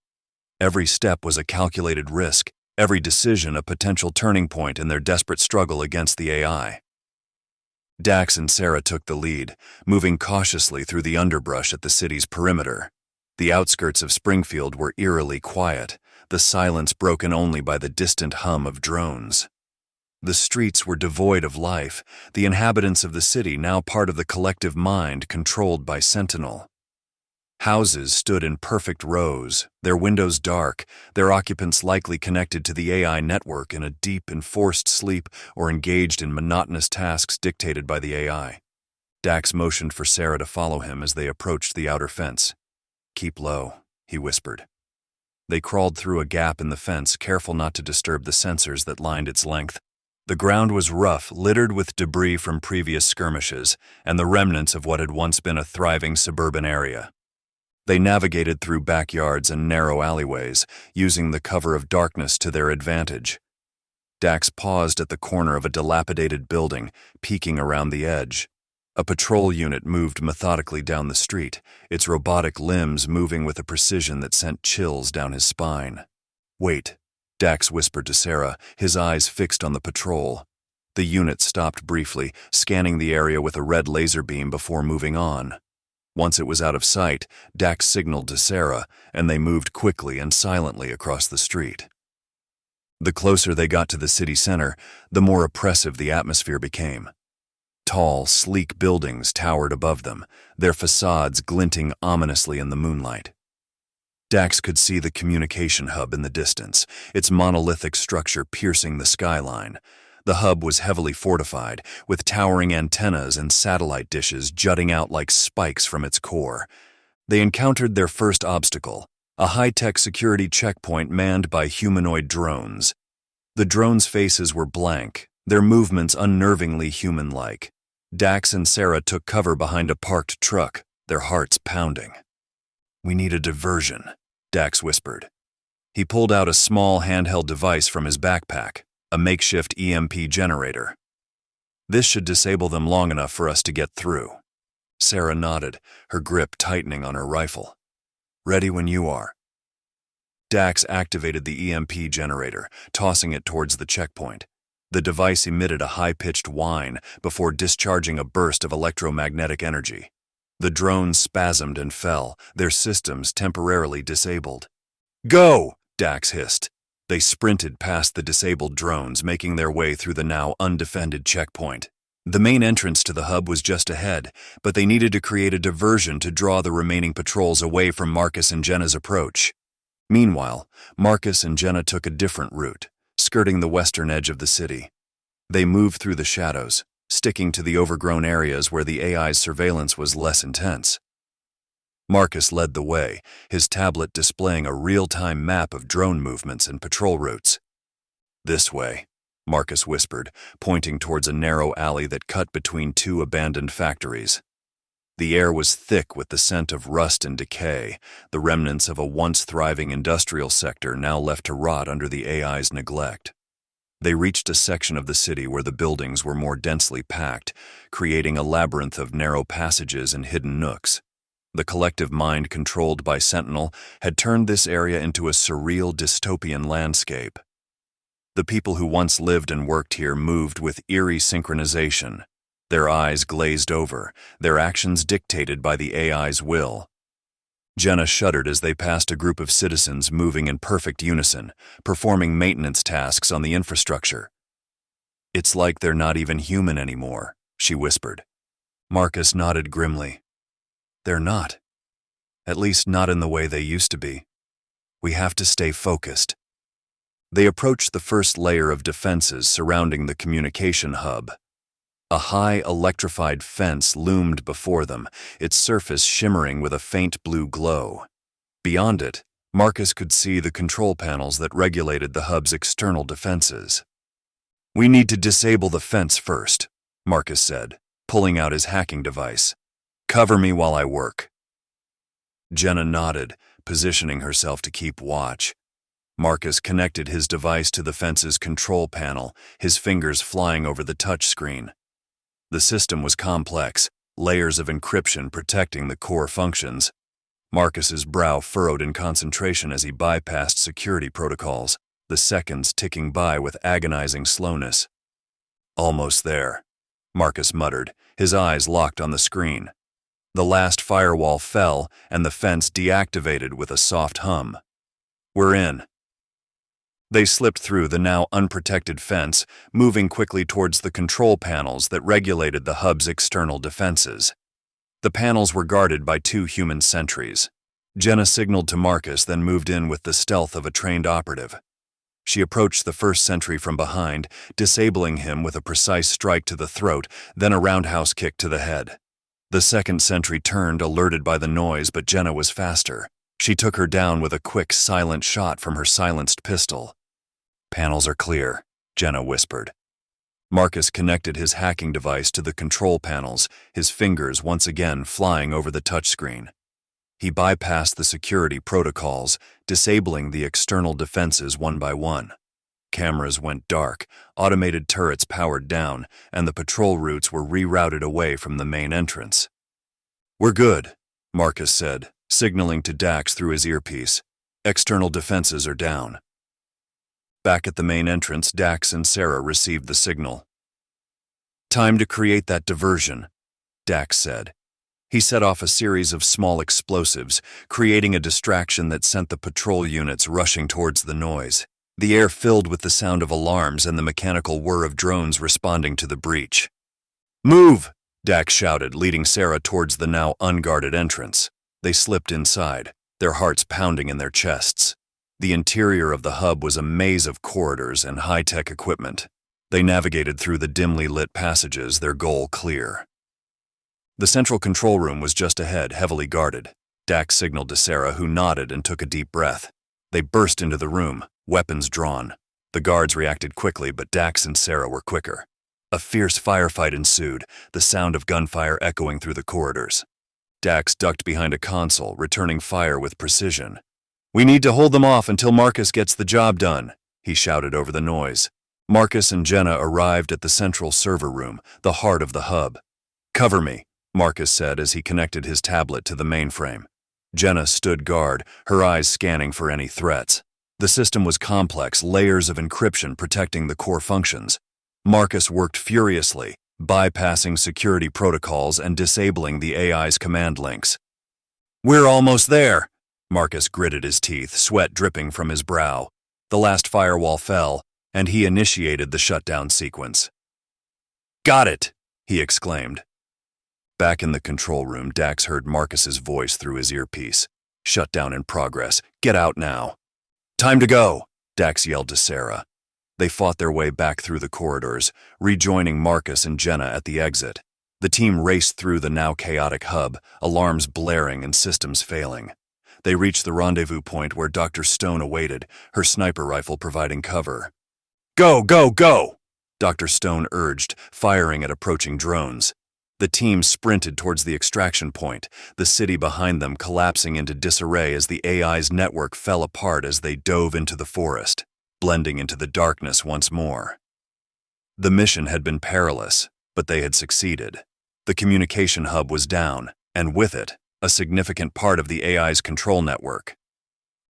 Every step was a calculated risk, every decision a potential turning point in their desperate struggle against the AI. Dax and Sarah took the lead, moving cautiously through the underbrush at the city's perimeter. The outskirts of Springfield were eerily quiet, the silence broken only by the distant hum of drones. The streets were devoid of life, the inhabitants of the city now part of the collective mind controlled by Sentinel. Houses stood in perfect rows, their windows dark, their occupants likely connected to the AI network in a deep, enforced sleep or engaged in monotonous tasks dictated by the AI. Dax motioned for Sarah to follow him as they approached the outer fence. "Keep low," he whispered. They crawled through a gap in the fence, careful not to disturb the sensors that lined its length. The ground was rough, littered with debris from previous skirmishes and the remnants of what had once been a thriving suburban area. They navigated through backyards and narrow alleyways, using the cover of darkness to their advantage. Dax paused at the corner of a dilapidated building, peeking around the edge. A patrol unit moved methodically down the street, its robotic limbs moving with a precision that sent chills down his spine. "Wait," Dax whispered to Sarah, his eyes fixed on the patrol. The unit stopped briefly, scanning the area with a red laser beam before moving on. Once it was out of sight, Dax signaled to Sarah, and they moved quickly and silently across the street. The closer they got to the city center, the more oppressive the atmosphere became. Tall, sleek buildings towered above them, their facades glinting ominously in the moonlight. Dax could see the communication hub in the distance, its monolithic structure piercing the skyline. The hub was heavily fortified, with towering antennas and satellite dishes jutting out like spikes from its core. They encountered their first obstacle, a high-tech security checkpoint manned by humanoid drones. The drones' faces were blank, their movements unnervingly human-like. Dax and Sarah took cover behind a parked truck, their hearts pounding. "We need a diversion," Dax whispered. He pulled out a small handheld device from his backpack, a makeshift EMP generator. "This should disable them long enough for us to get through." Sarah nodded, her grip tightening on her rifle. "Ready when you are." Dax activated the EMP generator, tossing it towards the checkpoint. The device emitted a high-pitched whine before discharging a burst of electromagnetic energy. The drones spasmed and fell, their systems temporarily disabled. "Go!" Dax hissed. They sprinted past the disabled drones, making their way through the now undefended checkpoint. The main entrance to the hub was just ahead, but they needed to create a diversion to draw the remaining patrols away from Marcus and Jenna's approach. Meanwhile, Marcus and Jenna took a different route, skirting the western edge of the city. They moved through the shadows, sticking to the overgrown areas where the AI's surveillance was less intense. Marcus led the way, his tablet displaying a real-time map of drone movements and patrol routes. "This way," Marcus whispered, pointing towards a narrow alley that cut between two abandoned factories. The air was thick with the scent of rust and decay, the remnants of a once thriving industrial sector now left to rot under the AI's neglect. They reached a section of the city where the buildings were more densely packed, creating a labyrinth of narrow passages and hidden nooks. The collective mind controlled by Sentinel had turned this area into a surreal dystopian landscape. The people who once lived and worked here moved with eerie synchronization, their eyes glazed over, their actions dictated by the AI's will. Jenna shuddered as they passed a group of citizens moving in perfect unison, performing maintenance tasks on the infrastructure. "It's like they're not even human anymore," she whispered. Marcus nodded grimly. "They're not. At least not in the way they used to be. We have to stay focused." They approached the first layer of defenses surrounding the communication hub. A high electrified fence loomed before them, its surface shimmering with a faint blue glow. Beyond it, Marcus could see the control panels that regulated the hub's external defenses. "We need to disable the fence first," Marcus said, pulling out his hacking device. "Cover me while I work." Jenna nodded, positioning herself to keep watch. Marcus connected his device to the fence's control panel, his fingers flying over the touchscreen. The system was complex, layers of encryption protecting the core functions. Marcus's brow furrowed in concentration as he bypassed security protocols, the seconds ticking by with agonizing slowness. "Almost there," Marcus muttered, his eyes locked on the screen. The last firewall fell, and the fence deactivated with a soft hum. "We're in." They slipped through the now unprotected fence, moving quickly towards the control panels that regulated the hub's external defenses. The panels were guarded by 2 human sentries. Jenna signaled to Marcus, then moved in with the stealth of a trained operative. She approached the first sentry from behind, disabling him with a precise strike to the throat, then a roundhouse kick to the head. The second sentry turned, alerted by the noise, but Jenna was faster. She took her down with a quick, silent shot from her silenced pistol. "Panels are clear," Jenna whispered. Marcus connected his hacking device to the control panels, his fingers once again flying over the touchscreen. He bypassed the security protocols, disabling the external defenses one by one. Cameras went dark, automated turrets powered down, and the patrol routes were rerouted away from the main entrance. "We're good," Marcus said, signaling to Dax through his earpiece. "External defenses are down." Back at the main entrance, Dax and Sarah received the signal. "Time to create that diversion," Dax said. He set off a series of small explosives, creating a distraction that sent the patrol units rushing towards the noise. The air filled with the sound of alarms and the mechanical whir of drones responding to the breach. "Move!" Dax shouted, leading Sarah towards the now unguarded entrance. They slipped inside, their hearts pounding in their chests. The interior of the hub was a maze of corridors and high-tech equipment. They navigated through the dimly lit passages, their goal clear. The central control room was just ahead, heavily guarded. Dax signaled to Sarah, who nodded and took a deep breath. They burst into the room, weapons drawn. The guards reacted quickly, but Dax and Sarah were quicker. A fierce firefight ensued, the sound of gunfire echoing through the corridors. Dax ducked behind a console, returning fire with precision. "We need to hold them off until Marcus gets the job done," he shouted over the noise. Marcus and Jenna arrived at the central server room, the heart of the hub. "Cover me," Marcus said as he connected his tablet to the mainframe. Jenna stood guard, her eyes scanning for any threats. The system was complex, layers of encryption protecting the core functions. Marcus worked furiously, bypassing security protocols and disabling the AI's command links. "We're almost there," Marcus gritted his teeth, sweat dripping from his brow. The last firewall fell, and he initiated the shutdown sequence. "Got it!" he exclaimed. Back in the control room, Dax heard Marcus's voice through his earpiece. "Shutdown in progress. Get out now." "Time to go," Dax yelled to Sarah. They fought their way back through the corridors, rejoining Marcus and Jenna at the exit. The team raced through the now chaotic hub, alarms blaring and systems failing. They reached the rendezvous point where Dr. Stone awaited, her sniper rifle providing cover. "Go, go, go!" Dr. Stone urged, firing at approaching drones. The team sprinted towards the extraction point, the city behind them collapsing into disarray as the AI's network fell apart as they dove into the forest, blending into the darkness once more. The mission had been perilous, but they had succeeded. The communication hub was down, and with it, a significant part of the AI's control network.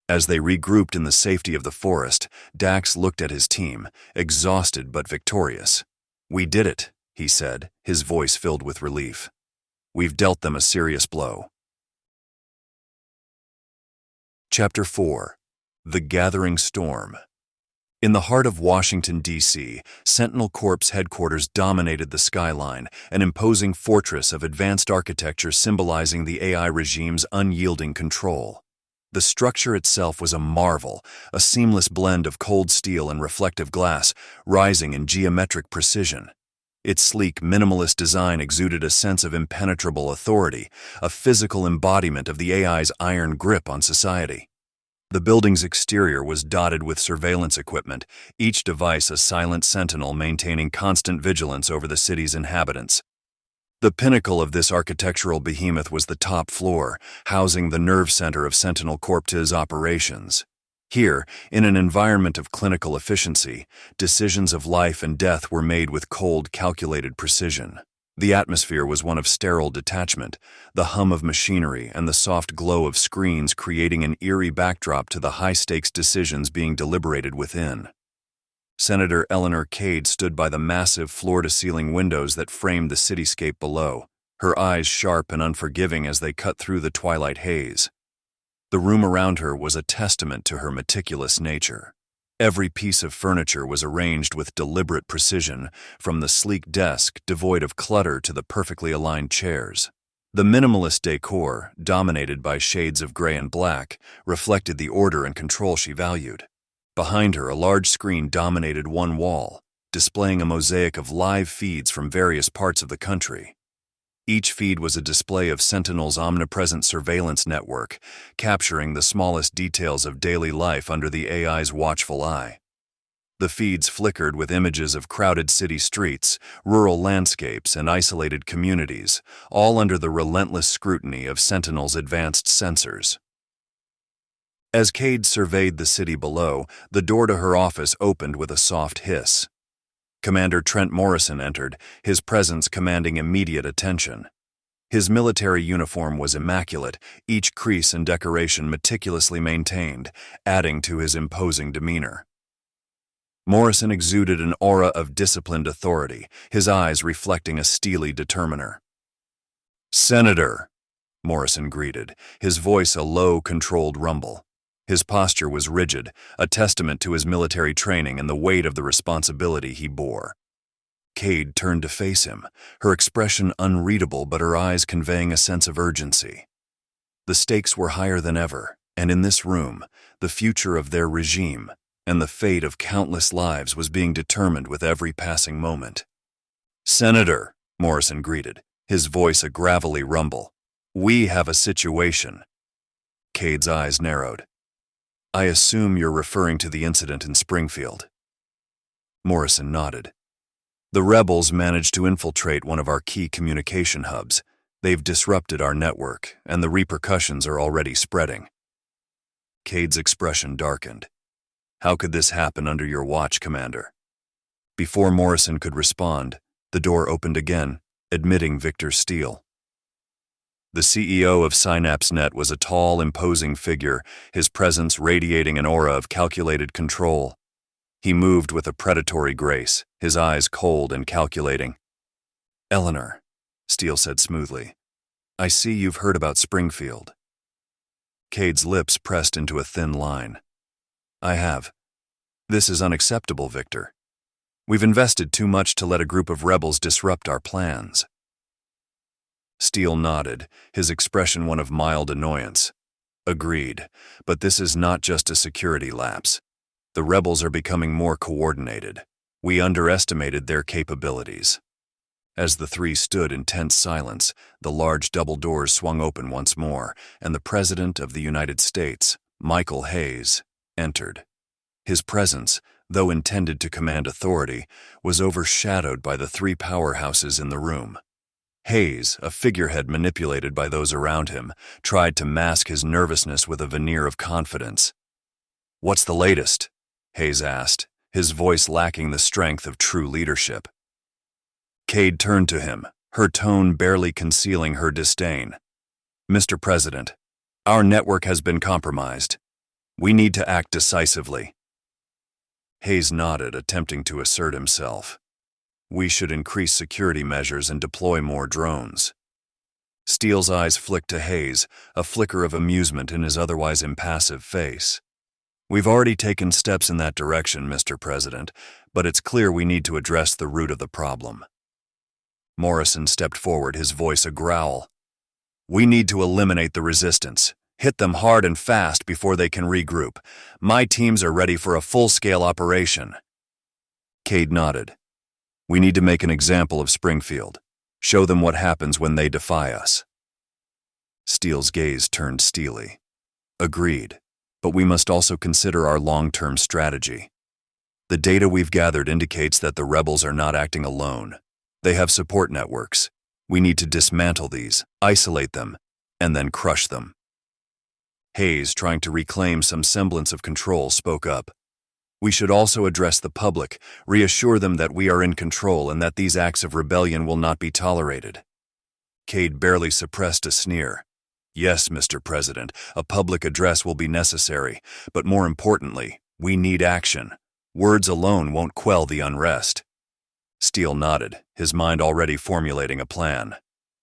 As they regrouped in the safety of the forest, Dax looked at his team, exhausted but victorious. "We did it," he said, his voice filled with relief. "We've dealt them a serious blow." Chapter 4. The Gathering Storm. In the heart of Washington, D.C., Sentinel Corp's headquarters dominated the skyline, an imposing fortress of advanced architecture symbolizing the AI regime's unyielding control. The structure itself was a marvel, a seamless blend of cold steel and reflective glass, rising in geometric precision. Its sleek, minimalist design exuded a sense of impenetrable authority, a physical embodiment of the AI's iron grip on society. The building's exterior was dotted with surveillance equipment, each device a silent sentinel maintaining constant vigilance over the city's inhabitants. The pinnacle of this architectural behemoth was the top floor, housing the nerve center of Sentinel Corp's operations. Here, in an environment of clinical efficiency, decisions of life and death were made with cold, calculated precision. The atmosphere was one of sterile detachment, the hum of machinery and the soft glow of screens creating an eerie backdrop to the high-stakes decisions being deliberated within. Senator Eleanor Cade stood by the massive floor-to-ceiling windows that framed the cityscape below, her eyes sharp and unforgiving as they cut through the twilight haze. The room around her was a testament to her meticulous nature. Every piece of furniture was arranged with deliberate precision, from the sleek desk devoid of clutter to the perfectly aligned chairs. The minimalist decor, dominated by shades of gray and black, reflected the order and control she valued. Behind her, a large screen dominated one wall, displaying a mosaic of live feeds from various parts of the country. Each feed was a display of Sentinel's omnipresent surveillance network, capturing the smallest details of daily life under the AI's watchful eye. The feeds flickered with images of crowded city streets, rural landscapes, and isolated communities, all under the relentless scrutiny of Sentinel's advanced sensors. As Cade surveyed the city below, the door to her office opened with a soft hiss. Commander Trent Morrison entered, his presence commanding immediate attention. His military uniform was immaculate, each crease and decoration meticulously maintained, adding to his imposing demeanor. Morrison exuded an aura of disciplined authority, his eyes reflecting a steely determiner. "Senator," Morrison greeted, his voice a low, controlled rumble. His posture was rigid, a testament to his military training and the weight of the responsibility he bore. Cade turned to face him, her expression unreadable but her eyes conveying a sense of urgency. The stakes were higher than ever, and in this room, the future of their regime and the fate of countless lives was being determined with every passing moment. "Senator," Morrison greeted, his voice a gravelly rumble, "we have a situation." Cade's eyes narrowed. "I assume you're referring to the incident in Springfield." Morrison nodded. "The rebels managed to infiltrate one of our key communication hubs. They've disrupted our network, and the repercussions are already spreading." Cade's expression darkened. "How could this happen under your watch, Commander?" Before Morrison could respond, the door opened again, admitting Victor Steele. The CEO of SynapseNet was a tall, imposing figure, his presence radiating an aura of calculated control. He moved with a predatory grace, his eyes cold and calculating. "Eleanor," Steele said smoothly, "I see you've heard about Springfield." Cade's lips pressed into a thin line. "I have. This is unacceptable, Victor. We've invested too much to let a group of rebels disrupt our plans." Steele nodded, his expression one of mild annoyance. "Agreed, but this is not just a security lapse. The rebels are becoming more coordinated. We underestimated their capabilities." As the three stood in tense silence, the large double doors swung open once more, and the President of the United States, Michael Hayes, entered. His presence, though intended to command authority, was overshadowed by the three powerhouses in the room. Hayes, a figurehead manipulated by those around him, tried to mask his nervousness with a veneer of confidence. "What's the latest?" Hayes asked, his voice lacking the strength of true leadership. Cade turned to him, her tone barely concealing her disdain. "Mr. President, our network has been compromised. We need to act decisively." Hayes nodded, attempting to assert himself. "We should increase security measures and deploy more drones." Steele's eyes flicked to Hayes, a flicker of amusement in his otherwise impassive face. "We've already taken steps in that direction, Mr. President, but it's clear we need to address the root of the problem." Morrison stepped forward, his voice a growl. "We need to eliminate the resistance. Hit them hard and fast before they can regroup. My teams are ready for a full-scale operation." Cade nodded. "We need to make an example of Springfield. Show them what happens when they defy us." Steele's gaze turned steely. "Agreed, but we must also consider our long-term strategy. The data we've gathered indicates that the rebels are not acting alone. They have support networks. We need to dismantle these, isolate them, and then crush them." Hayes, trying to reclaim some semblance of control, spoke up. "We should also address the public, reassure them that we are in control and that these acts of rebellion will not be tolerated." Cade barely suppressed a sneer. "Yes, Mr. President, a public address will be necessary, but more importantly, we need action. Words alone won't quell the unrest." Steele nodded, his mind already formulating a plan.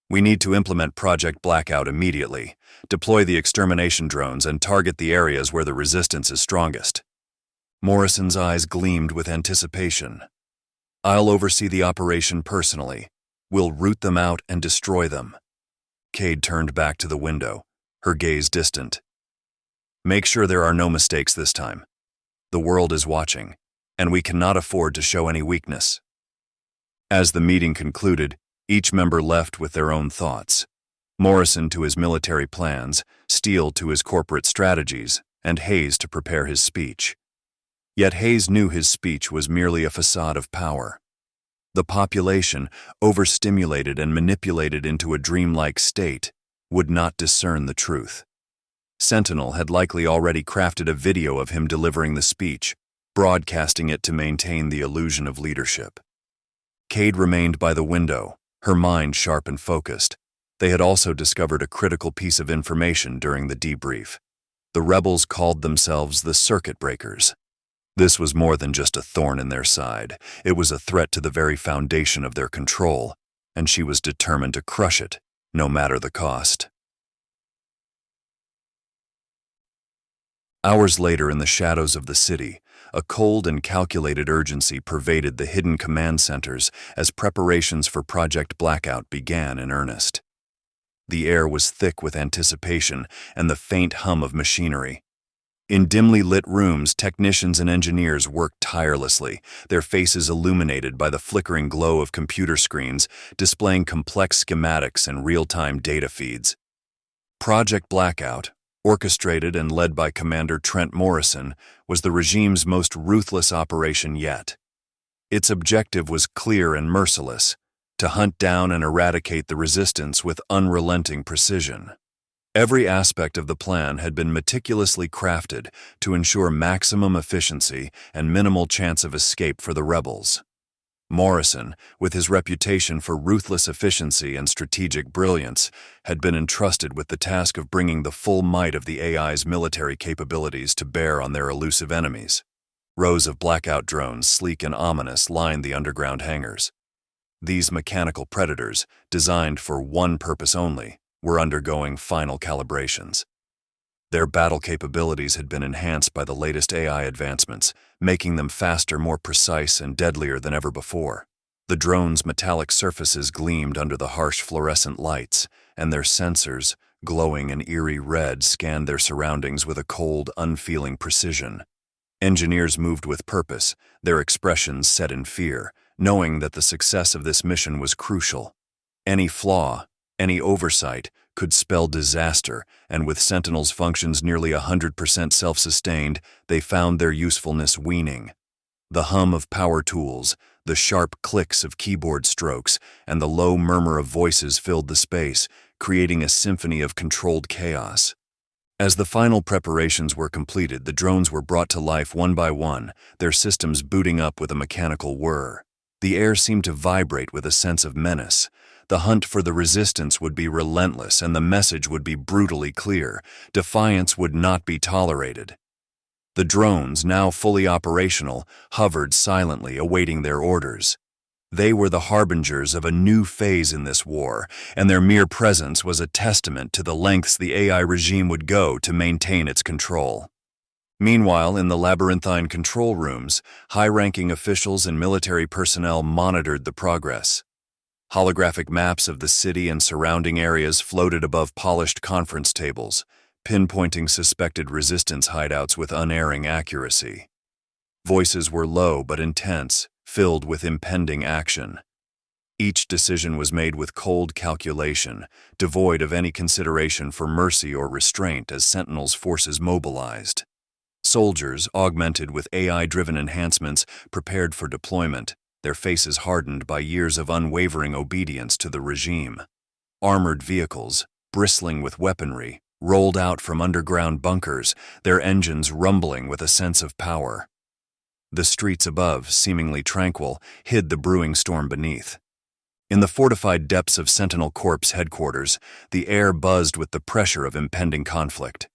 "We need to implement Project Blackout immediately, deploy the extermination drones, and target the areas where the resistance is strongest." Morrison's eyes gleamed with anticipation. "I'll oversee the operation personally. We'll root them out and destroy them." Cade turned back to the window, her gaze distant. "Make sure there are no mistakes this time. The world is watching, and we cannot afford to show any weakness." As the meeting concluded, each member left with their own thoughts. Morrison to his military plans, Steele to his corporate strategies, and Hayes to prepare his speech. Yet Hayes knew his speech was merely a facade of power. The population, overstimulated and manipulated into a dreamlike state, would not discern the truth. Sentinel had likely already crafted a video of him delivering the speech, broadcasting it to maintain the illusion of leadership. Cade remained by the window, her mind sharp and focused. They had also discovered a critical piece of information during the debrief. The rebels called themselves the Circuit Breakers. This was more than just a thorn in their side. It was a threat to the very foundation of their control, and she was determined to crush it, no matter the cost. Hours later, in the shadows of the city, a cold and calculated urgency pervaded the hidden command centers as preparations for Project Blackout began in earnest. The air was thick with anticipation and the faint hum of machinery. In dimly lit rooms, technicians and engineers worked tirelessly, their faces illuminated by the flickering glow of computer screens displaying complex schematics and real-time data feeds. Project Blackout, orchestrated and led by Commander Trent Morrison, was the regime's most ruthless operation yet. Its objective was clear and merciless: to hunt down and eradicate the resistance with unrelenting precision. Every aspect of the plan had been meticulously crafted to ensure maximum efficiency and minimal chance of escape for the rebels. Morrison, with his reputation for ruthless efficiency and strategic brilliance, had been entrusted with the task of bringing the full might of the AI's military capabilities to bear on their elusive enemies. Rows of blackout drones, sleek and ominous, lined the underground hangars. These mechanical predators, designed for one purpose only, were undergoing final calibrations. Their battle capabilities had been enhanced by the latest AI advancements, making them faster, more precise, and deadlier than ever before. The drones' metallic surfaces gleamed under the harsh fluorescent lights, and their sensors, glowing an eerie red, scanned their surroundings with a cold, unfeeling precision. Engineers moved with purpose, their expressions set in fear, knowing that the success of this mission was crucial. Any flaw, any oversight, could spell disaster, and with Sentinel's functions nearly 100% self-sustained, they found their usefulness waning. The hum of power tools, The sharp clicks of keyboard strokes and the low murmur of voices filled the space, creating a symphony of controlled chaos. As the final preparations were completed, the drones were brought to life one by one, their systems booting up with a mechanical whir. The air seemed to vibrate with a sense of menace. The hunt for the resistance would be relentless, and the message would be brutally clear. Defiance would not be tolerated. The drones, now fully operational, hovered silently, awaiting their orders. They were the harbingers of a new phase in this war, and their mere presence was a testament to the lengths the AI regime would go to maintain its control. Meanwhile, in the labyrinthine control rooms, high-ranking officials and military personnel monitored the progress. Holographic maps of the city and surrounding areas floated above polished conference tables, pinpointing suspected resistance hideouts with unerring accuracy. Voices were low but intense, filled with impending action. Each decision was made with cold calculation, devoid of any consideration for mercy or restraint as Sentinel's forces mobilized. Soldiers, augmented with AI-driven enhancements, prepared for deployment, their faces hardened by years of unwavering obedience to the regime. Armored vehicles, bristling with weaponry, rolled out from underground bunkers, their engines rumbling with a sense of power. The streets above, seemingly tranquil, hid the brewing storm beneath. In the fortified depths of Sentinel Corps headquarters, the air buzzed with the pressure of impending conflict.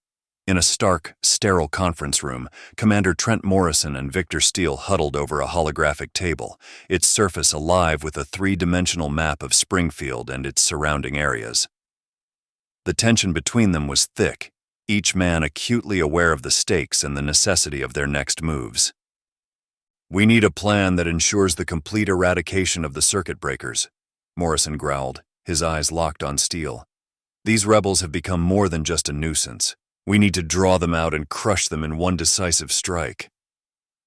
In a stark, sterile conference room, Commander Trent Morrison and Victor Steele huddled over a holographic table, its surface alive with a three-dimensional map of Springfield and its surrounding areas. The tension between them was thick, each man acutely aware of the stakes and the necessity of their next moves. "We need a plan that ensures the complete eradication of the circuit breakers," Morrison growled, his eyes locked on Steele. "These rebels have become more than just a nuisance. We need to draw them out and crush them in one decisive strike."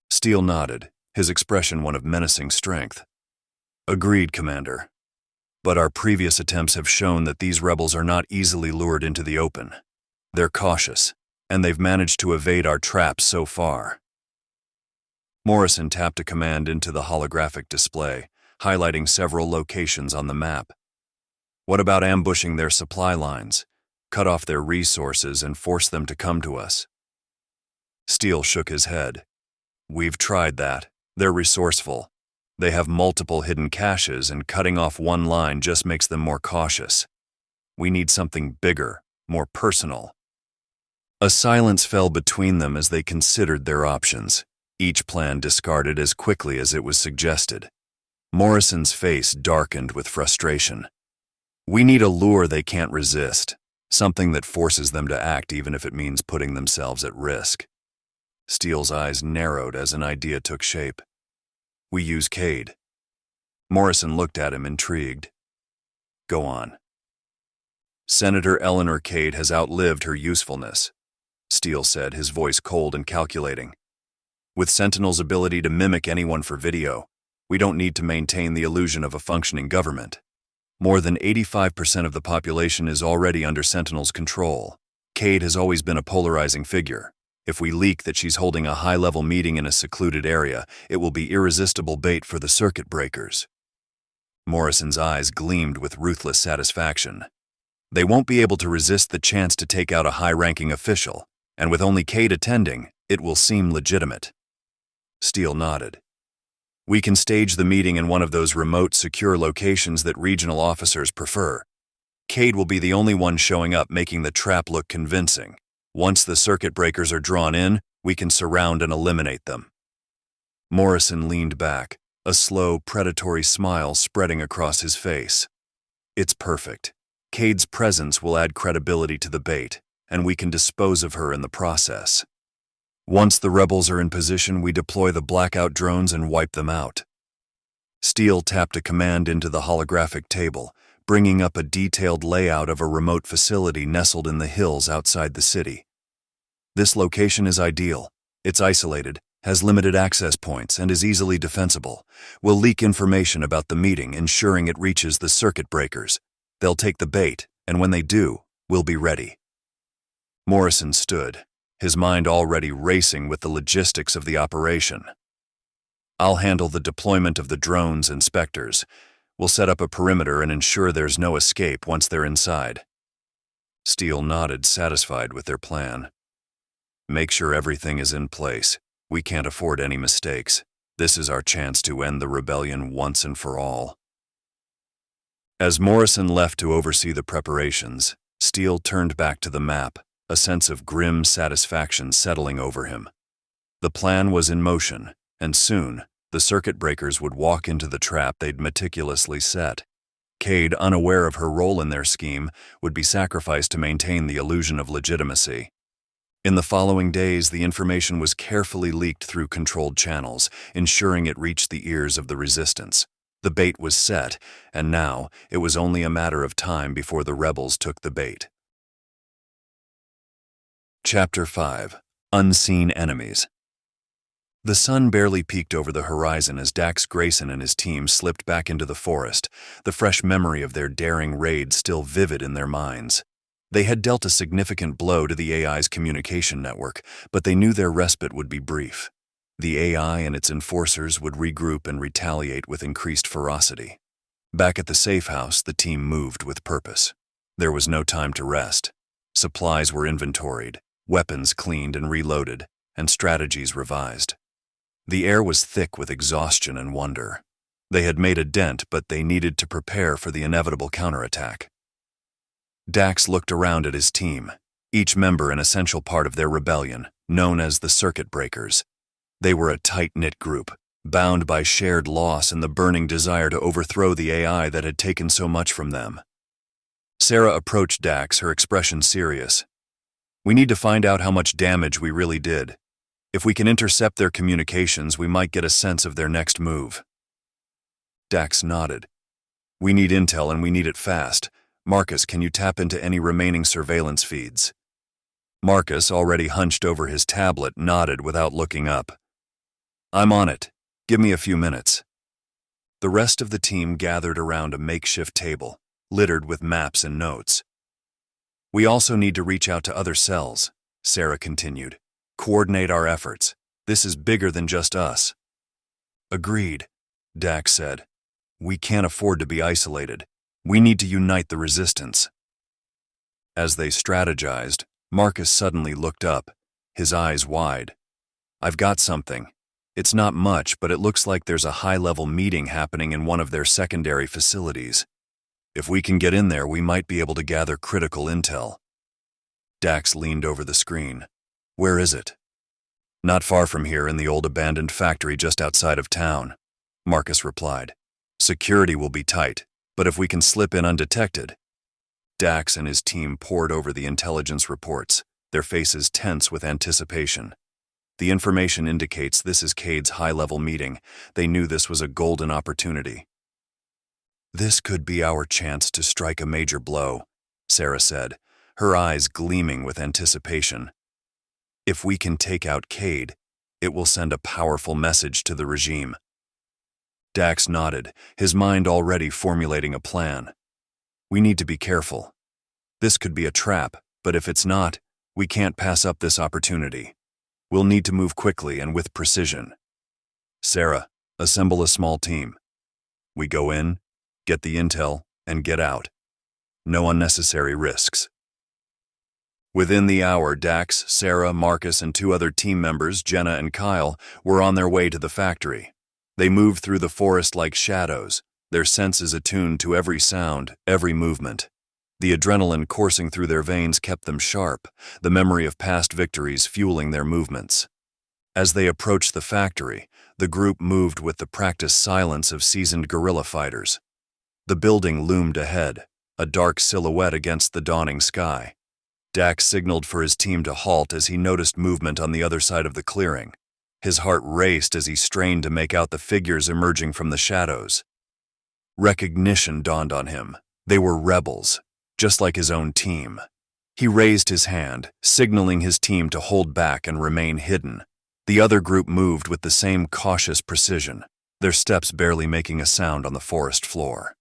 Steele nodded, his expression one of menacing strength. "Agreed, Commander. But our previous attempts have shown that these rebels are not easily lured into the open. They're cautious, and they've managed to evade our traps so far." Morrison tapped a command into the holographic display, highlighting several locations on the map. "What about ambushing their supply lines? Cut off their resources and force them to come to us?" Steele shook his head. "We've tried that. They're resourceful. They have multiple hidden caches, and cutting off one line just makes them more cautious. We need something bigger, more personal." A silence fell between them as they considered their options, each plan discarded as quickly as it was suggested. Morrison's face darkened with frustration. "We need a lure they can't resist. Something that forces them to act even if it means putting themselves at risk." Steele's eyes narrowed as an idea took shape. "We use Cade." Morrison looked at him, intrigued. "Go on." "Senator Eleanor Cade has outlived her usefulness," Steele said, his voice cold and calculating. "With Sentinel's ability to mimic anyone for video, we don't need to maintain the illusion of a functioning government. More than 85% of the population is already under Sentinel's control. Cade has always been a polarizing figure. If we leak that she's holding a high-level meeting in a secluded area, it will be irresistible bait for the circuit breakers." Morrison's eyes gleamed with ruthless satisfaction. "They won't be able to resist the chance to take out a high-ranking official, and with only Cade attending, it will seem legitimate." Steele nodded. "We can stage the meeting in one of those remote, secure locations that regional officers prefer. Cade will be the only one showing up, making the trap look convincing. Once the circuit breakers are drawn in, we can surround and eliminate them." Morrison leaned back, a slow, predatory smile spreading across his face. "It's perfect. Cade's presence will add credibility to the bait, and we can dispose of her in the process. Once the rebels are in position, we deploy the blackout drones and wipe them out." Steele tapped a command into the holographic table, bringing up a detailed layout of a remote facility nestled in the hills outside the city. "This location is ideal. It's isolated, has limited access points, and is easily defensible. We'll leak information about the meeting, ensuring it reaches the circuit breakers. They'll take the bait, and when they do, we'll be ready." Morrison stood, his mind already racing with the logistics of the operation. I'll handle the deployment of the drones and Spectres. We'll set up a perimeter and ensure there's no escape once they're inside." Steele nodded, satisfied with their plan. "Make sure everything is in place. We can't afford any mistakes. This is our chance to end the rebellion once and for all." As Morrison left to oversee the preparations, Steele turned back to the map, a sense of grim satisfaction settling over him. The plan was in motion, and soon, the circuit breakers would walk into the trap they'd meticulously set. Cade, unaware of her role in their scheme, would be sacrificed to maintain the illusion of legitimacy. In the following days, the information was carefully leaked through controlled channels, ensuring it reached the ears of the resistance. The bait was set, and now it was only a matter of time before the rebels took the bait. Chapter 5. Unseen Enemies. The sun barely peeked over the horizon as Dax Grayson and his team slipped back into the forest, the fresh memory of their daring raid still vivid in their minds. They had dealt a significant blow to the AI's communication network, but they knew their respite would be brief. The AI and its enforcers would regroup and retaliate with increased ferocity. Back at the safe house, the team moved with purpose. There was no time to rest. Supplies were inventoried, weapons cleaned and reloaded, and strategies revised. The air was thick with exhaustion and wonder. They had made a dent, but they needed to prepare for the inevitable counterattack. Dax looked around at his team, each member an essential part of their rebellion, known as the Circuit Breakers. They were a tight-knit group, bound by shared loss and the burning desire to overthrow the AI that had taken so much from them. Sarah approached Dax, her expression serious. "We need to find out how much damage we really did. If we can intercept their communications, we might get a sense of their next move." Dax nodded. "We need intel and we need it fast. Marcus, can you tap into any remaining surveillance feeds?" Marcus, already hunched over his tablet, nodded without looking up. "I'm on it. Give me a few minutes." The rest of the team gathered around a makeshift table, littered with maps and notes. "We also need to reach out to other cells," Sarah continued. "Coordinate our efforts. This is bigger than just us." "Agreed," Dax said. "We can't afford to be isolated. We need to unite the resistance." As they strategized, Marcus suddenly looked up, his eyes wide. "I've got something. It's not much, but it looks like there's a high-level meeting happening in one of their secondary facilities. If we can get in there, we might be able to gather critical intel." Dax leaned over the screen. "Where is it?" "Not far from here, in the old abandoned factory just outside of town," Marcus replied. "Security will be tight, but if we can slip in undetected." Dax and his team pored over the intelligence reports, their faces tense with anticipation. The information indicates this is Cade's high-level meeting. They knew this was a golden opportunity. "This could be our chance to strike a major blow," Sarah said, her eyes gleaming with anticipation. "If we can take out Cade, it will send a powerful message to the regime." Dax nodded, his mind already formulating a plan. "We need to be careful. This could be a trap, but if it's not, we can't pass up this opportunity. We'll need to move quickly and with precision. Sarah, assemble a small team. We go in, get the intel, and get out. No unnecessary risks." Within the hour, Dax, Sarah, Marcus, and two other team members, Jenna and Kyle, were on their way to the factory. They moved through the forest like shadows, their senses attuned to every sound, every movement. The adrenaline coursing through their veins kept them sharp, the memory of past victories fueling their movements. As they approached the factory, the group moved with the practiced silence of seasoned guerrilla fighters. The building loomed ahead, a dark silhouette against the dawning sky. Dax signaled for his team to halt as he noticed movement on the other side of the clearing. His heart raced as he strained to make out the figures emerging from the shadows. Recognition dawned on him. They were rebels, just like his own team. He raised his hand, signaling his team to hold back and remain hidden. The other group moved with the same cautious precision, their steps barely making a sound on the forest floor.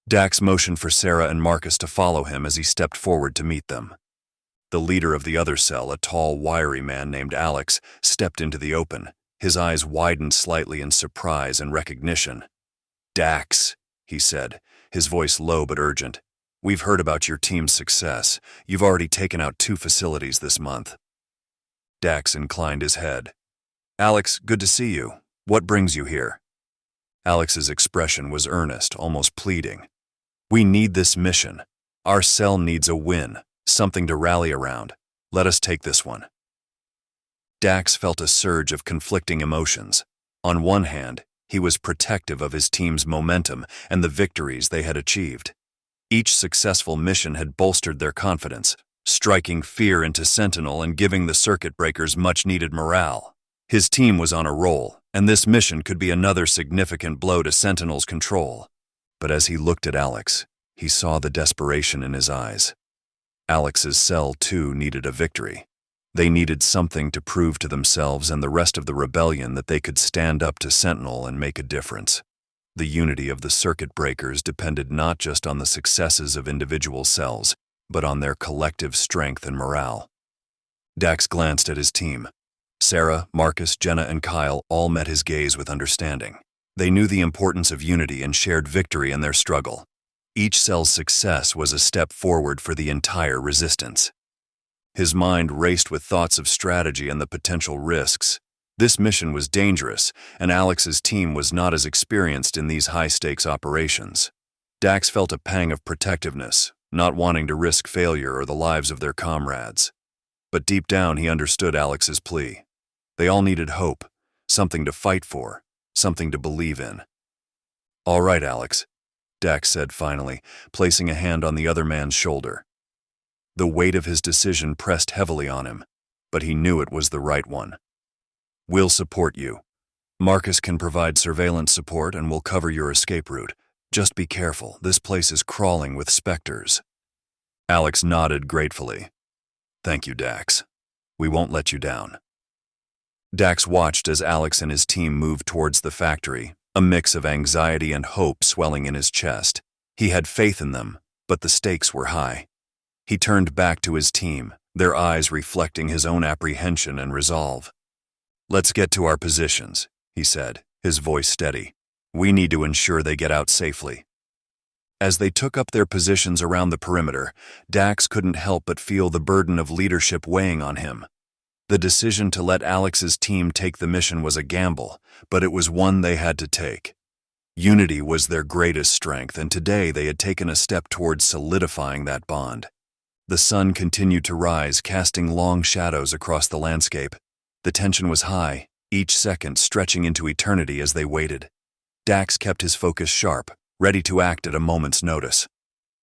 Dax motioned for Sarah and Marcus to follow him as he stepped forward to meet them. The leader of the other cell, a tall, wiry man named Alex, stepped into the open, His eyes widened slightly in surprise and recognition. "Dax," he said, his voice low but urgent. "We've heard about your team's success. You've already taken out 2 facilities this month." Dax inclined his head. "Alex, good to see you. What brings you here?" Alex's expression was earnest, almost pleading. "We need this mission. Our cell needs a win, something to rally around. Let us take this one." Dax felt a surge of conflicting emotions. On one hand, he was protective of his team's momentum and the victories they had achieved. Each successful mission had bolstered their confidence, striking fear into Sentinel and giving the circuit breakers much-needed morale. His team was on a roll, and this mission could be another significant blow to Sentinel's control. But as he looked at Alex, he saw the desperation in his eyes. Alex's cell, too, needed a victory. They needed something to prove to themselves and the rest of the rebellion that they could stand up to Sentinel and make a difference. The unity of the circuit breakers depended not just on the successes of individual cells, but on their collective strength and morale. Dax glanced at his team. Sarah, Marcus, Jenna, and Kyle all met his gaze with understanding. They knew the importance of unity and shared victory in their struggle. Each cell's success was a step forward for the entire resistance. His mind raced with thoughts of strategy and the potential risks. This mission was dangerous, and Alex's team was not as experienced in these high-stakes operations. Dax felt a pang of protectiveness, not wanting to risk failure or the lives of their comrades. But deep down, he understood Alex's plea. They all needed hope, something to fight for, something to believe in. "All right, Alex," Dax said finally, placing a hand on the other man's shoulder. The weight of his decision pressed heavily on him, but he knew it was the right one. "We'll support you. Marcus can provide surveillance support and will cover your escape route. Just be careful, this place is crawling with specters." Alex nodded gratefully. "Thank you, Dax. We won't let you down." Dax watched as Alex and his team moved towards the factory, a mix of anxiety and hope swelling in his chest. He had faith in them, but the stakes were high. He turned back to his team, their eyes reflecting his own apprehension and resolve. "Let's get to our positions," he said, his voice steady. "We need to ensure they get out safely." As they took up their positions around the perimeter, Dax couldn't help but feel the burden of leadership weighing on him. The decision to let Alex's team take the mission was a gamble, but it was one they had to take. Unity was their greatest strength, and today they had taken a step towards solidifying that bond. The sun continued to rise, casting long shadows across the landscape. The tension was high, each second stretching into eternity as they waited. Dax kept his focus sharp, ready to act at a moment's notice.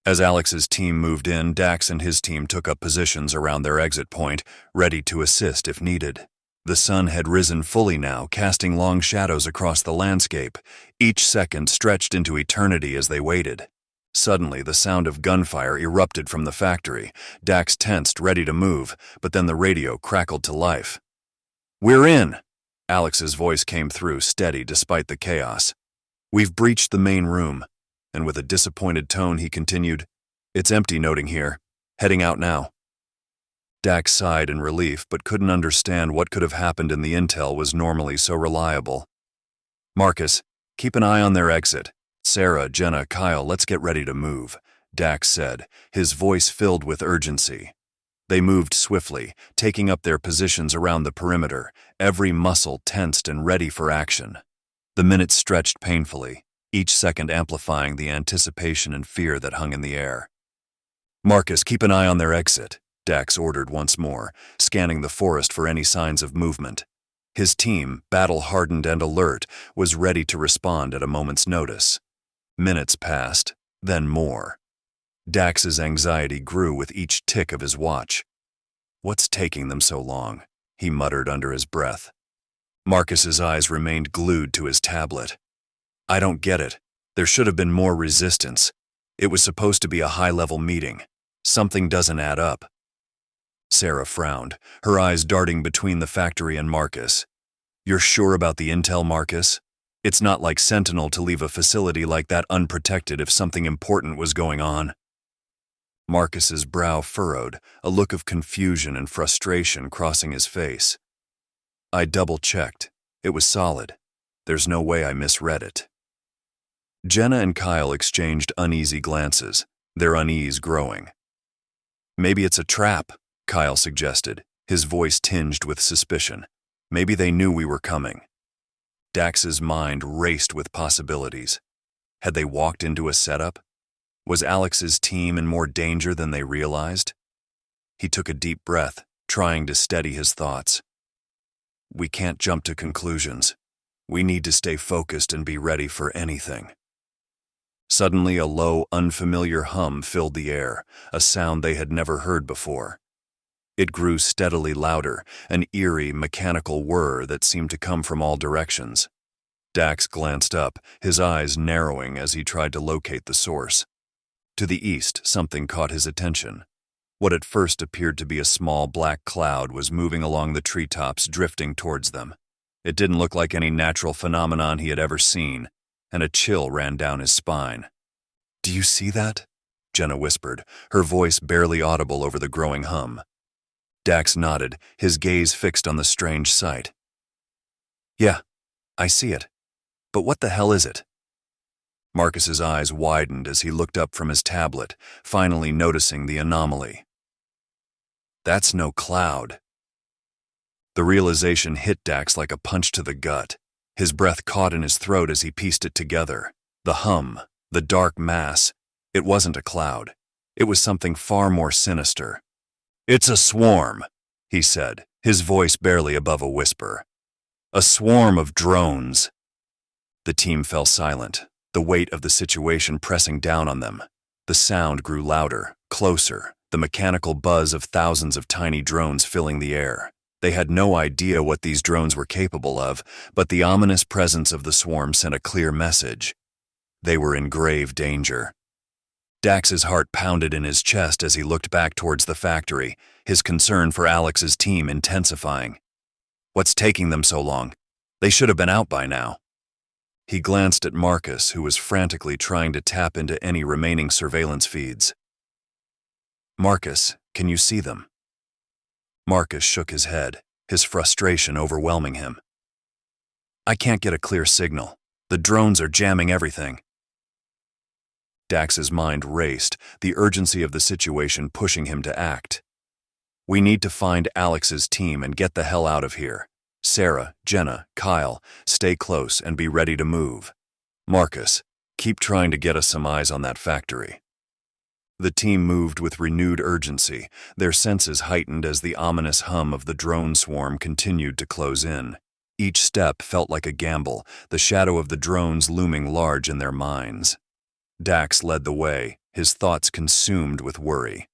As Alex's team moved in, Dax and his team took up positions around their exit point, ready to assist if needed. The sun had risen fully now, casting long shadows across the landscape. Each second stretched into eternity as they waited. Suddenly, the sound of gunfire erupted from the factory. Dax tensed, ready to move, but then the radio crackled to life. "We're in!" Alex's voice came through, steady despite the chaos. "We've breached the main room." And with a disappointed tone, he continued, "It's empty, noting here. Heading out now." Dax sighed in relief, but couldn't understand what could have happened in the intel was normally so reliable. "Marcus, keep an eye on their exit. Sarah, Jenna, Kyle, let's get ready to move," Dax said, his voice filled with urgency. They moved swiftly, taking up their positions around the perimeter, every muscle tensed and ready for action. The minutes stretched painfully, each second amplifying the anticipation and fear that hung in the air. "Marcus, keep an eye on their exit," Dax ordered once more, scanning the forest for any signs of movement. His team, battle-hardened and alert, was ready to respond at a moment's notice. Minutes passed, then more. Dax's anxiety grew with each tick of his watch. "What's taking them so long?" he muttered under his breath. Marcus's eyes remained glued to his tablet. "I don't get it. There should have been more resistance. It was supposed to be a high-level meeting. Something doesn't add up." Sarah frowned, her eyes darting between the factory and Marcus. "You're sure about the intel, Marcus? It's not like Sentinel to leave a facility like that unprotected if something important was going on." Marcus's brow furrowed, a look of confusion and frustration crossing his face. "I double-checked," It was solid. There's no way I misread it. Jenna and Kyle exchanged uneasy glances, their unease growing. Maybe it's a trap, Kyle suggested, his voice tinged with suspicion. Maybe they knew we were coming. Dax's mind raced with possibilities. Had they walked into a setup? Was Alex's team in more danger than they realized? He took a deep breath, trying to steady his thoughts. We can't jump to conclusions. We need to stay focused and be ready for anything. Suddenly, a low, unfamiliar hum filled the air, a sound they had never heard before. It grew steadily louder, an eerie, mechanical whir that seemed to come from all directions. Dax glanced up, his eyes narrowing as he tried to locate the source. To the east, something caught his attention. What at first appeared to be a small black cloud was moving along the treetops, drifting towards them. It didn't look like any natural phenomenon he had ever seen, and a chill ran down his spine. "Do you see that?" Jenna whispered, her voice barely audible over the growing hum. Dax nodded, his gaze fixed on the strange sight. "Yeah, I see it. But what the hell is it?" Marcus's eyes widened as he looked up from his tablet, finally noticing the anomaly. "That's no cloud." The realization hit Dax like a punch to the gut. His breath caught in his throat as he pieced it together. The hum, the dark mass, it wasn't a cloud. It was something far more sinister. "It's a swarm," he said, his voice barely above a whisper. "A swarm of drones." The team fell silent, the weight of the situation pressing down on them. The sound grew louder, closer, the mechanical buzz of thousands of tiny drones filling the air. They had no idea what these drones were capable of, but the ominous presence of the swarm sent a clear message. They were in grave danger. Dax's heart pounded in his chest as he looked back towards the factory, his concern for Alex's team intensifying. What's taking them so long? They should have been out by now. He glanced at Marcus, who was frantically trying to tap into any remaining surveillance feeds. "Marcus, can you see them?" Marcus shook his head, his frustration overwhelming him. "I can't get a clear signal. The drones are jamming everything." Dax's mind raced, the urgency of the situation pushing him to act. "We need to find Alex's team and get the hell out of here. Sarah, Jenna, Kyle, stay close and be ready to move. Marcus, keep trying to get us some eyes on that factory." The team moved with renewed urgency, their senses heightened as the ominous hum of the drone swarm continued to close in. Each step felt like a gamble, the shadow of the drones looming large in their minds. Dax led the way, his thoughts consumed with worry.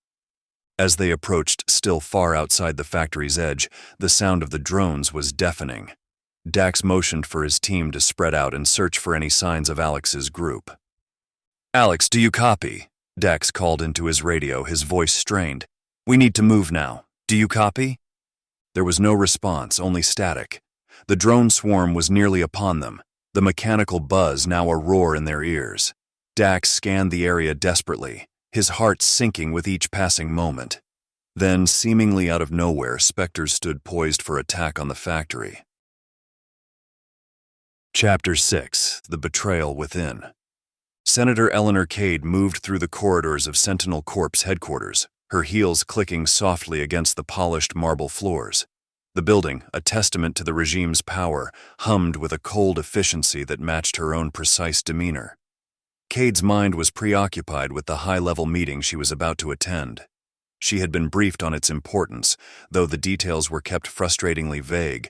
As they approached, still far outside the factory's edge, the sound of the drones was deafening. Dax motioned for his team to spread out and search for any signs of Alex's group. "Alex, do you copy?" Dax called into his radio, his voice strained. "We need to move now. Do you copy?" There was no response, only static. The drone swarm was nearly upon them, the mechanical buzz now a roar in their ears. Dax scanned the area desperately, his heart sinking with each passing moment. Then, seemingly out of nowhere, specters stood poised for attack on the factory. Chapter 6: The Betrayal Within. Senator Eleanor Cade moved through the corridors of Sentinel Corp's headquarters, her heels clicking softly against the polished marble floors. The building, a testament to the regime's power, hummed with a cold efficiency that matched her own precise demeanor. Cade's mind was preoccupied with the high-level meeting she was about to attend. She had been briefed on its importance, though the details were kept frustratingly vague,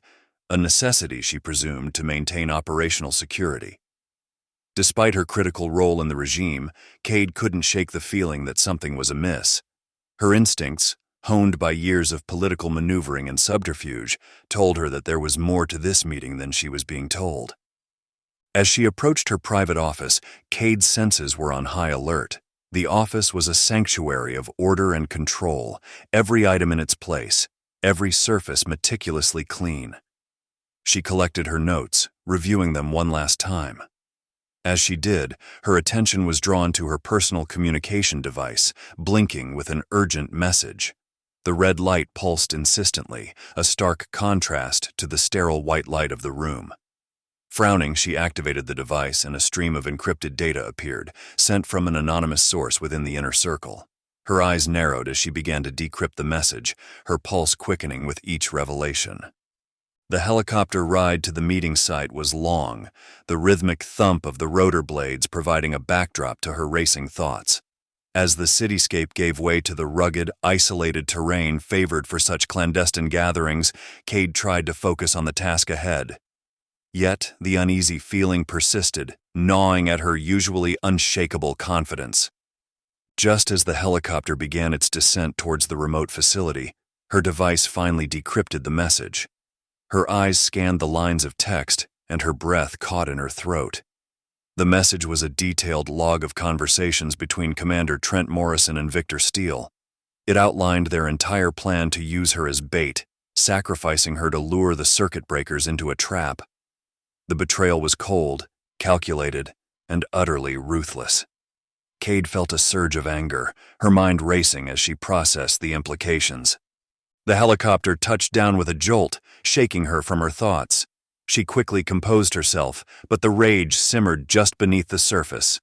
a necessity, she presumed, to maintain operational security. Despite her critical role in the regime, Cade couldn't shake the feeling that something was amiss. Her instincts, honed by years of political maneuvering and subterfuge, told her that there was more to this meeting than she was being told. As she approached her private office, Cade's senses were on high alert. The office was a sanctuary of order and control, every item in its place, every surface meticulously clean. She collected her notes, reviewing them one last time. As she did, her attention was drawn to her personal communication device, blinking with an urgent message. The red light pulsed insistently, a stark contrast to the sterile white light of the room. Frowning, she activated the device and a stream of encrypted data appeared, sent from an anonymous source within the inner circle. Her eyes narrowed as she began to decrypt the message, her pulse quickening with each revelation. The helicopter ride to the meeting site was long, the rhythmic thump of the rotor blades providing a backdrop to her racing thoughts. As the cityscape gave way to the rugged, isolated terrain favored for such clandestine gatherings, Cade tried to focus on the task ahead. Yet the uneasy feeling persisted, gnawing at her usually unshakable confidence. Just as the helicopter began its descent towards the remote facility, her device finally decrypted the message. Her eyes scanned the lines of text, and her breath caught in her throat. The message was a detailed log of conversations between Commander Trent Morrison and Victor Steele. It outlined their entire plan to use her as bait, sacrificing her to lure the circuit breakers into a trap. The betrayal was cold, calculated, and utterly ruthless. Cade felt a surge of anger, her mind racing as she processed the implications. The helicopter touched down with a jolt, shaking her from her thoughts. She quickly composed herself, but the rage simmered just beneath the surface.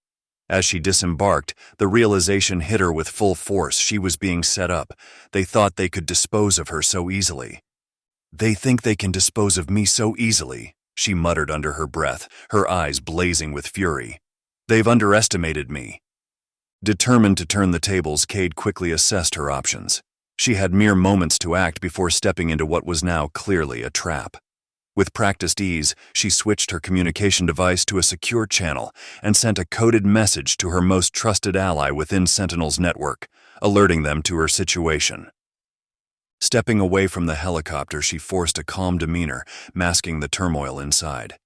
As she disembarked, the realization hit her with full force. She was being set up. They thought they could dispose of her so easily. "They think they can dispose of me so easily," she muttered under her breath, her eyes blazing with fury. "They've underestimated me." Determined to turn the tables, Cade quickly assessed her options. She had mere moments to act before stepping into what was now clearly a trap. With practiced ease, she switched her communication device to a secure channel and sent a coded message to her most trusted ally within Sentinel's network, alerting them to her situation. Stepping away from the helicopter, she forced a calm demeanor, masking the turmoil inside.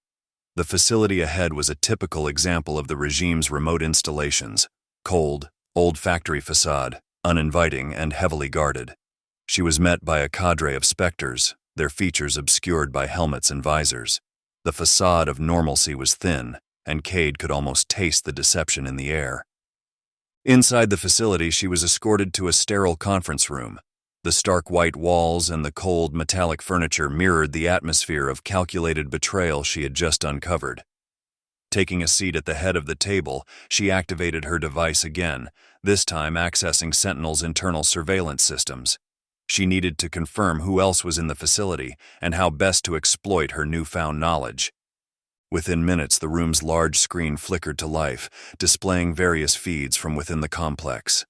The facility ahead was a typical example of the regime's remote installations: cold, old factory facade, uninviting and heavily guarded. She was met by a cadre of specters, their features obscured by helmets and visors. The facade of normalcy was thin, and Cade could almost taste the deception in the air. Inside the facility, she was escorted to a sterile conference room. The stark white walls and the cold metallic furniture mirrored the atmosphere of calculated betrayal she had just uncovered. Taking a seat at the head of the table, she activated her device again, this time accessing Sentinel's internal surveillance systems. She needed to confirm who else was in the facility and how best to exploit her newfound knowledge. Within minutes, the room's large screen flickered to life, displaying various feeds from within the complex.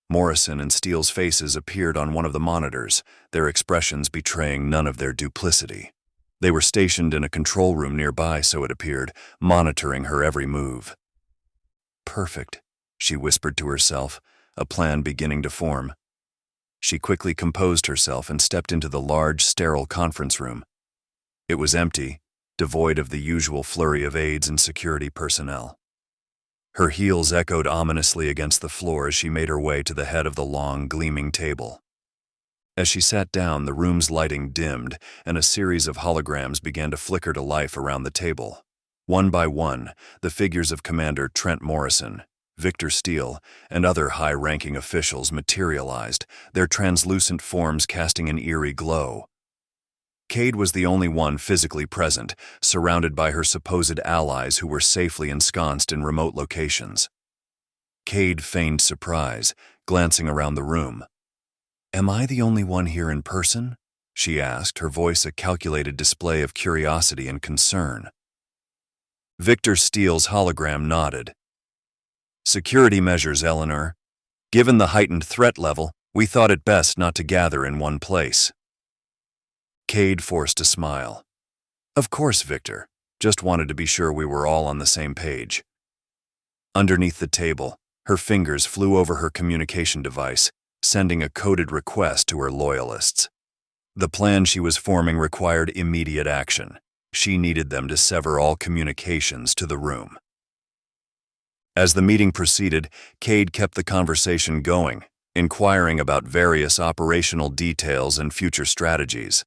Morrison and Steele's faces appeared on one of the monitors, their expressions betraying none of their duplicity. They were stationed in a control room nearby, so it appeared, monitoring her every move. "Perfect," she whispered to herself, a plan beginning to form. She quickly composed herself and stepped into the large, sterile conference room. It was empty, devoid of the usual flurry of aides and security personnel. Her heels echoed ominously against the floor as she made her way to the head of the long, gleaming table. As she sat down, the room's lighting dimmed, and a series of holograms began to flicker to life around the table. One by one, the figures of Commander Trent Morrison, Victor Steele, and other high-ranking officials materialized, their translucent forms casting an eerie glow. Cade was the only one physically present, surrounded by her supposed allies who were safely ensconced in remote locations. Cade feigned surprise, glancing around the room. "Am I the only one here in person?" she asked, her voice a calculated display of curiosity and concern. Victor Steele's hologram nodded. "Security measures, Eleanor. Given the heightened threat level, we thought it best not to gather in one place." Cade forced a smile. "Of course, Victor. Just wanted to be sure we were all on the same page." Underneath the table, her fingers flew over her communication device, sending a coded request to her loyalists. The plan she was forming required immediate action. She needed them to sever all communications to the room. As the meeting proceeded, Cade kept the conversation going, inquiring about various operational details and future strategies.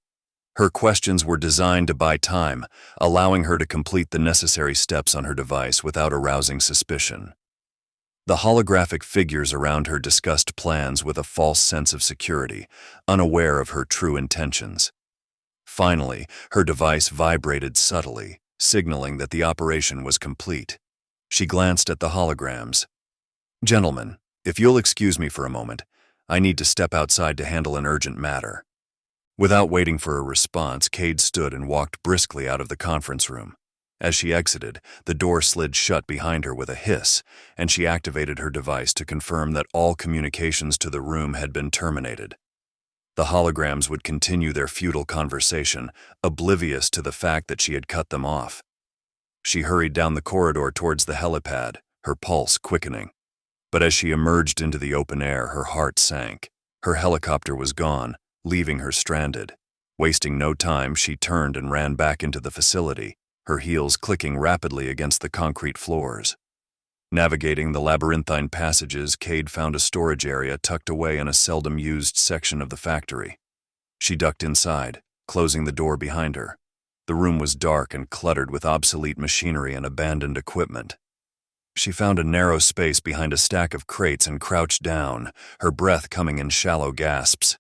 Her questions were designed to buy time, allowing her to complete the necessary steps on her device without arousing suspicion. The holographic figures around her discussed plans with a false sense of security, unaware of her true intentions. Finally, her device vibrated subtly, signaling that the operation was complete. She glanced at the holograms. "Gentlemen, if you'll excuse me for a moment, I need to step outside to handle an urgent matter." Without waiting for a response, Cade stood and walked briskly out of the conference room. As she exited, the door slid shut behind her with a hiss, and she activated her device to confirm that all communications to the room had been terminated. The holograms would continue their futile conversation, oblivious to the fact that she had cut them off. She hurried down the corridor towards the helipad, her pulse quickening. But as she emerged into the open air, her heart sank. Her helicopter was gone, leaving her stranded. Wasting no time, she turned and ran back into the facility, her heels clicking rapidly against the concrete floors. Navigating the labyrinthine passages, Cade found a storage area tucked away in a seldom-used section of the factory. She ducked inside, closing the door behind her. The room was dark and cluttered with obsolete machinery and abandoned equipment. She found a narrow space behind a stack of crates and crouched down, her breath coming in shallow gasps.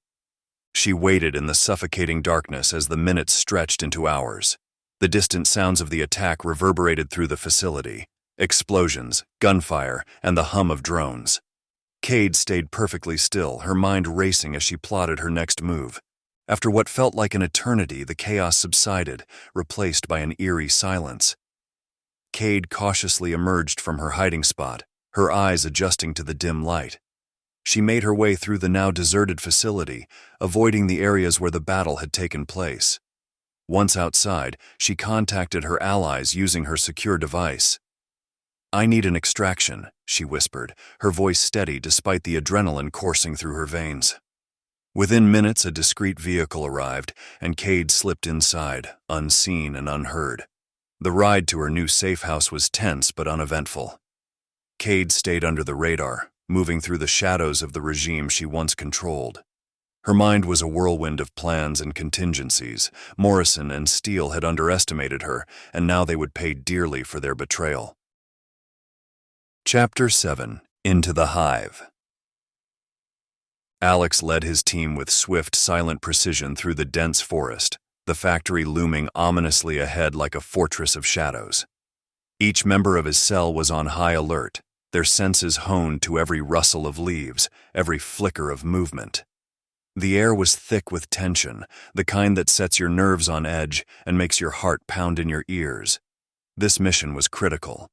She waited in the suffocating darkness as the minutes stretched into hours. The distant sounds of the attack reverberated through the facility. Explosions, gunfire, and the hum of drones. Cade stayed perfectly still, her mind racing as she plotted her next move. After what felt like an eternity, the chaos subsided, replaced by an eerie silence. Cade cautiously emerged from her hiding spot, her eyes adjusting to the dim light. She made her way through the now deserted facility, avoiding the areas where the battle had taken place. Once outside, she contacted her allies using her secure device. "I need an extraction," she whispered, her voice steady despite the adrenaline coursing through her veins. Within minutes, a discreet vehicle arrived, and Cade slipped inside, unseen and unheard. The ride to her new safe house was tense but uneventful. Cade stayed under the radar, moving through the shadows of the regime she once controlled. Her mind was a whirlwind of plans and contingencies. Morrison and Steele had underestimated her, and now they would pay dearly for their betrayal. Chapter 7. Into the Hive. Alex led his team with swift, silent precision through the dense forest, the factory looming ominously ahead like a fortress of shadows. Each member of his cell was on high alert, their senses honed to every rustle of leaves, every flicker of movement. The air was thick with tension, the kind that sets your nerves on edge and makes your heart pound in your ears. This mission was critical.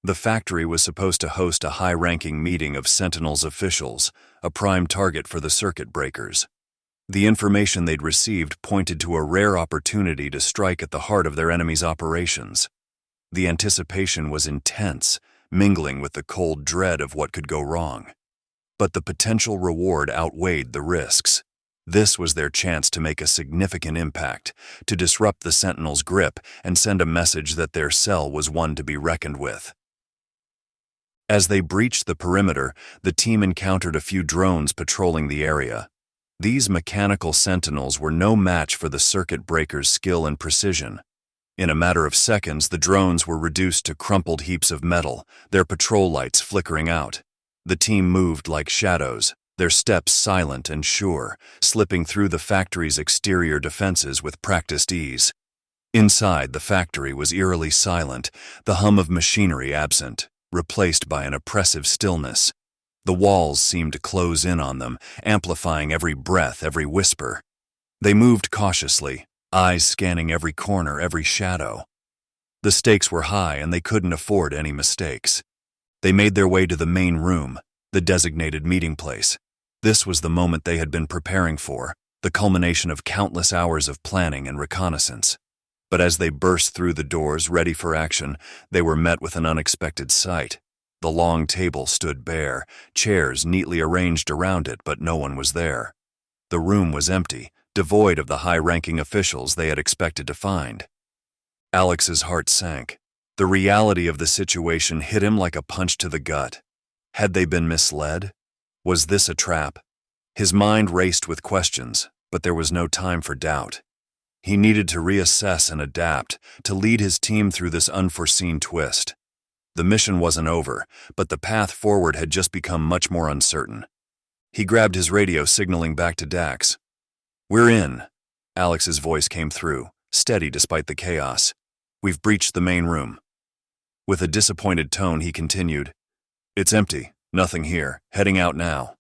The factory was supposed to host a high-ranking meeting of Sentinel's officials, a prime target for the circuit breakers. The information they'd received pointed to a rare opportunity to strike at the heart of their enemy's operations. The anticipation was intense, mingling with the cold dread of what could go wrong. But the potential reward outweighed the risks. This was their chance to make a significant impact, to disrupt the Sentinel's grip and send a message that their cell was one to be reckoned with. As they breached the perimeter, the team encountered a few drones patrolling the area. These mechanical sentinels were no match for the circuit breakers' skill and precision. In a matter of seconds, the drones were reduced to crumpled heaps of metal, their patrol lights flickering out. The team moved like shadows, their steps silent and sure, slipping through the factory's exterior defenses with practiced ease. Inside, the factory was eerily silent, the hum of machinery absent, replaced by an oppressive stillness. The walls seemed to close in on them, amplifying every breath, every whisper. They moved cautiously, eyes scanning every corner, every shadow. The stakes were high and they couldn't afford any mistakes. They made their way to the main room, the designated meeting place. This was the moment they had been preparing for, the culmination of countless hours of planning and reconnaissance. But as they burst through the doors, ready for action, they were met with an unexpected sight. The long table stood bare, chairs neatly arranged around it, but no one was there. The room was empty, devoid of the high-ranking officials they had expected to find. Alex's heart sank. The reality of the situation hit him like a punch to the gut. Had they been misled? Was this a trap? His mind raced with questions, but there was no time for doubt. He needed to reassess and adapt, to lead his team through this unforeseen twist. The mission wasn't over, but the path forward had just become much more uncertain. He grabbed his radio, signaling back to Dax. "We're in." Alex's voice came through, steady despite the chaos. "We've breached the main room." With a disappointed tone, he continued, "It's empty. Nothing here. Heading out now."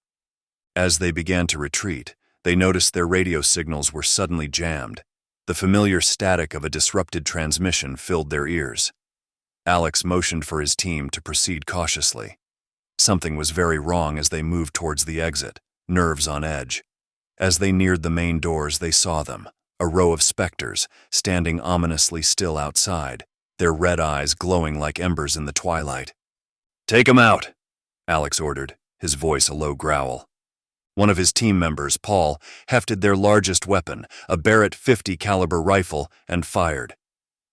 As they began to retreat, they noticed their radio signals were suddenly jammed. The familiar static of a disrupted transmission filled their ears. Alex motioned for his team to proceed cautiously. Something was very wrong as they moved towards the exit, nerves on edge. As they neared the main doors, they saw them, a row of specters, standing ominously still outside, their red eyes glowing like embers in the twilight. "Take 'em out," Alex ordered, his voice a low growl. One of his team members, Paul, hefted their largest weapon, a Barrett .50 caliber rifle, and fired.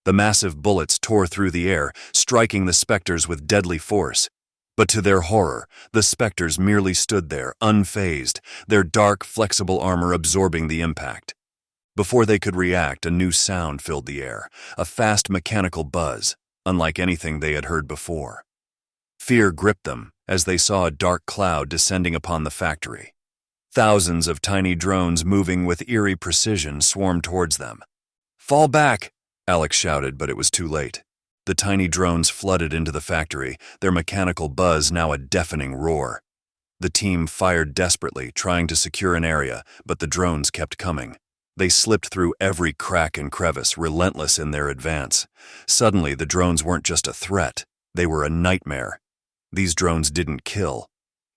The massive bullets tore through the air, striking the specters with deadly force. But to their horror, the specters merely stood there, unfazed, their dark, flexible armor absorbing the impact. Before they could react, a new sound filled the air, a fast mechanical buzz, unlike anything they had heard before. Fear gripped them as they saw a dark cloud descending upon the factory. Thousands of tiny drones moving with eerie precision swarmed towards them. "Fall back!" Alex shouted, but it was too late. The tiny drones flooded into the factory, their mechanical buzz now a deafening roar. The team fired desperately, trying to secure an area, but the drones kept coming. They slipped through every crack and crevice, relentless in their advance. Suddenly, the drones weren't just a threat, they were a nightmare. These drones didn't kill.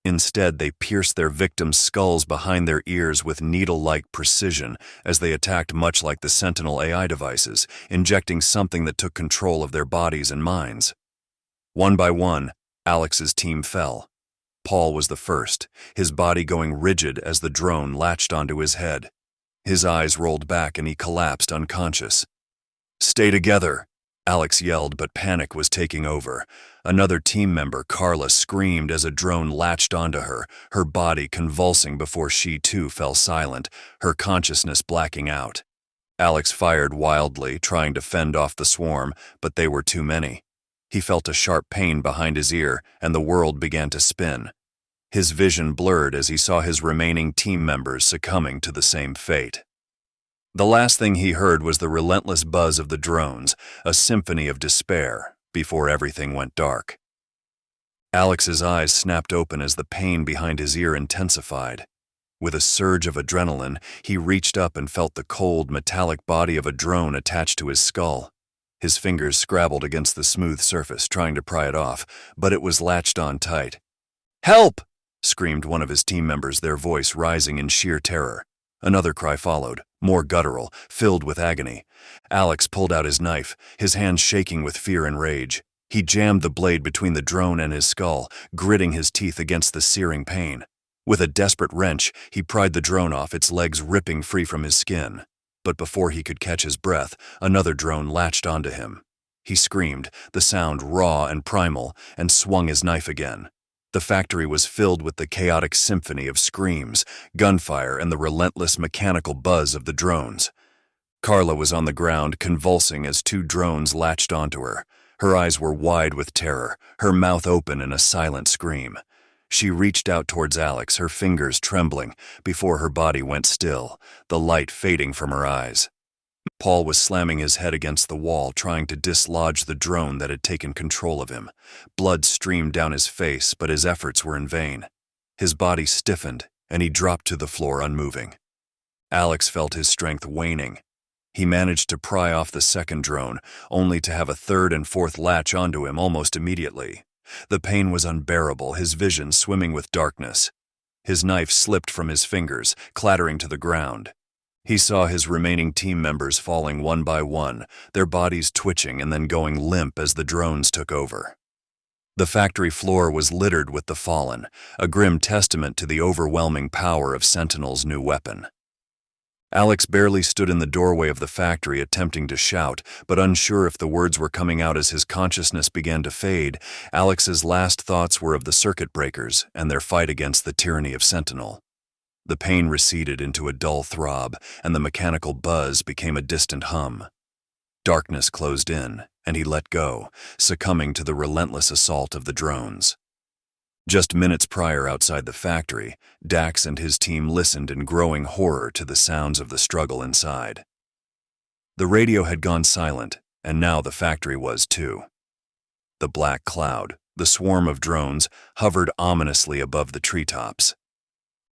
Instead, they pierced their victims' skulls behind their ears with needle-like precision as they attacked, much like the Sentinel AI devices, injecting something that took control of their bodies and minds. One by one, Alex's team fell. Paul was the first, his body going rigid as the drone latched onto his head. His eyes rolled back and he collapsed unconscious. "Stay together," Alex yelled, but panic was taking over. Another team member, Carla, screamed as a drone latched onto her, her body convulsing before she too fell silent, her consciousness blacking out. Alex fired wildly, trying to fend off the swarm, but they were too many. He felt a sharp pain behind his ear, and the world began to spin. His vision blurred as he saw his remaining team members succumbing to the same fate. The last thing he heard was the relentless buzz of the drones, a symphony of despair, before everything went dark. Alex's eyes snapped open as the pain behind his ear intensified. With a surge of adrenaline, he reached up and felt the cold, metallic body of a drone attached to his skull. His fingers scrabbled against the smooth surface, trying to pry it off, but it was latched on tight. "Help!" screamed one of his team members, their voice rising in sheer terror. Another cry followed, more guttural, filled with agony. Alex pulled out his knife, his hands shaking with fear and rage. He jammed the blade between the drone and his skull, gritting his teeth against the searing pain. With a desperate wrench, he pried the drone off, its legs ripping free from his skin. But before he could catch his breath, another drone latched onto him. He screamed, the sound raw and primal, and swung his knife again. The factory was filled with the chaotic symphony of screams, gunfire, and the relentless mechanical buzz of the drones. Carla was on the ground, convulsing as two drones latched onto her. Her eyes were wide with terror, her mouth open in a silent scream. She reached out towards Alex, her fingers trembling, before her body went still, the light fading from her eyes. Paul was slamming his head against the wall, trying to dislodge the drone that had taken control of him. Blood streamed down his face, but his efforts were in vain. His body stiffened, and he dropped to the floor unmoving. Alex felt his strength waning. He managed to pry off the second drone, only to have a third and fourth latch onto him almost immediately. The pain was unbearable, his vision swimming with darkness. His knife slipped from his fingers, clattering to the ground. He saw his remaining team members falling one by one, their bodies twitching and then going limp as the drones took over. The factory floor was littered with the fallen, a grim testament to the overwhelming power of Sentinel's new weapon. Alex barely stood in the doorway of the factory, attempting to shout, but unsure if the words were coming out as his consciousness began to fade. Alex's last thoughts were of the circuit breakers and their fight against the tyranny of Sentinel. The pain receded into a dull throb, and the mechanical buzz became a distant hum. Darkness closed in, and he let go, succumbing to the relentless assault of the drones. Just minutes prior outside the factory, Dax and his team listened in growing horror to the sounds of the struggle inside. The radio had gone silent, and now the factory was too. The black cloud, the swarm of drones, hovered ominously above the treetops.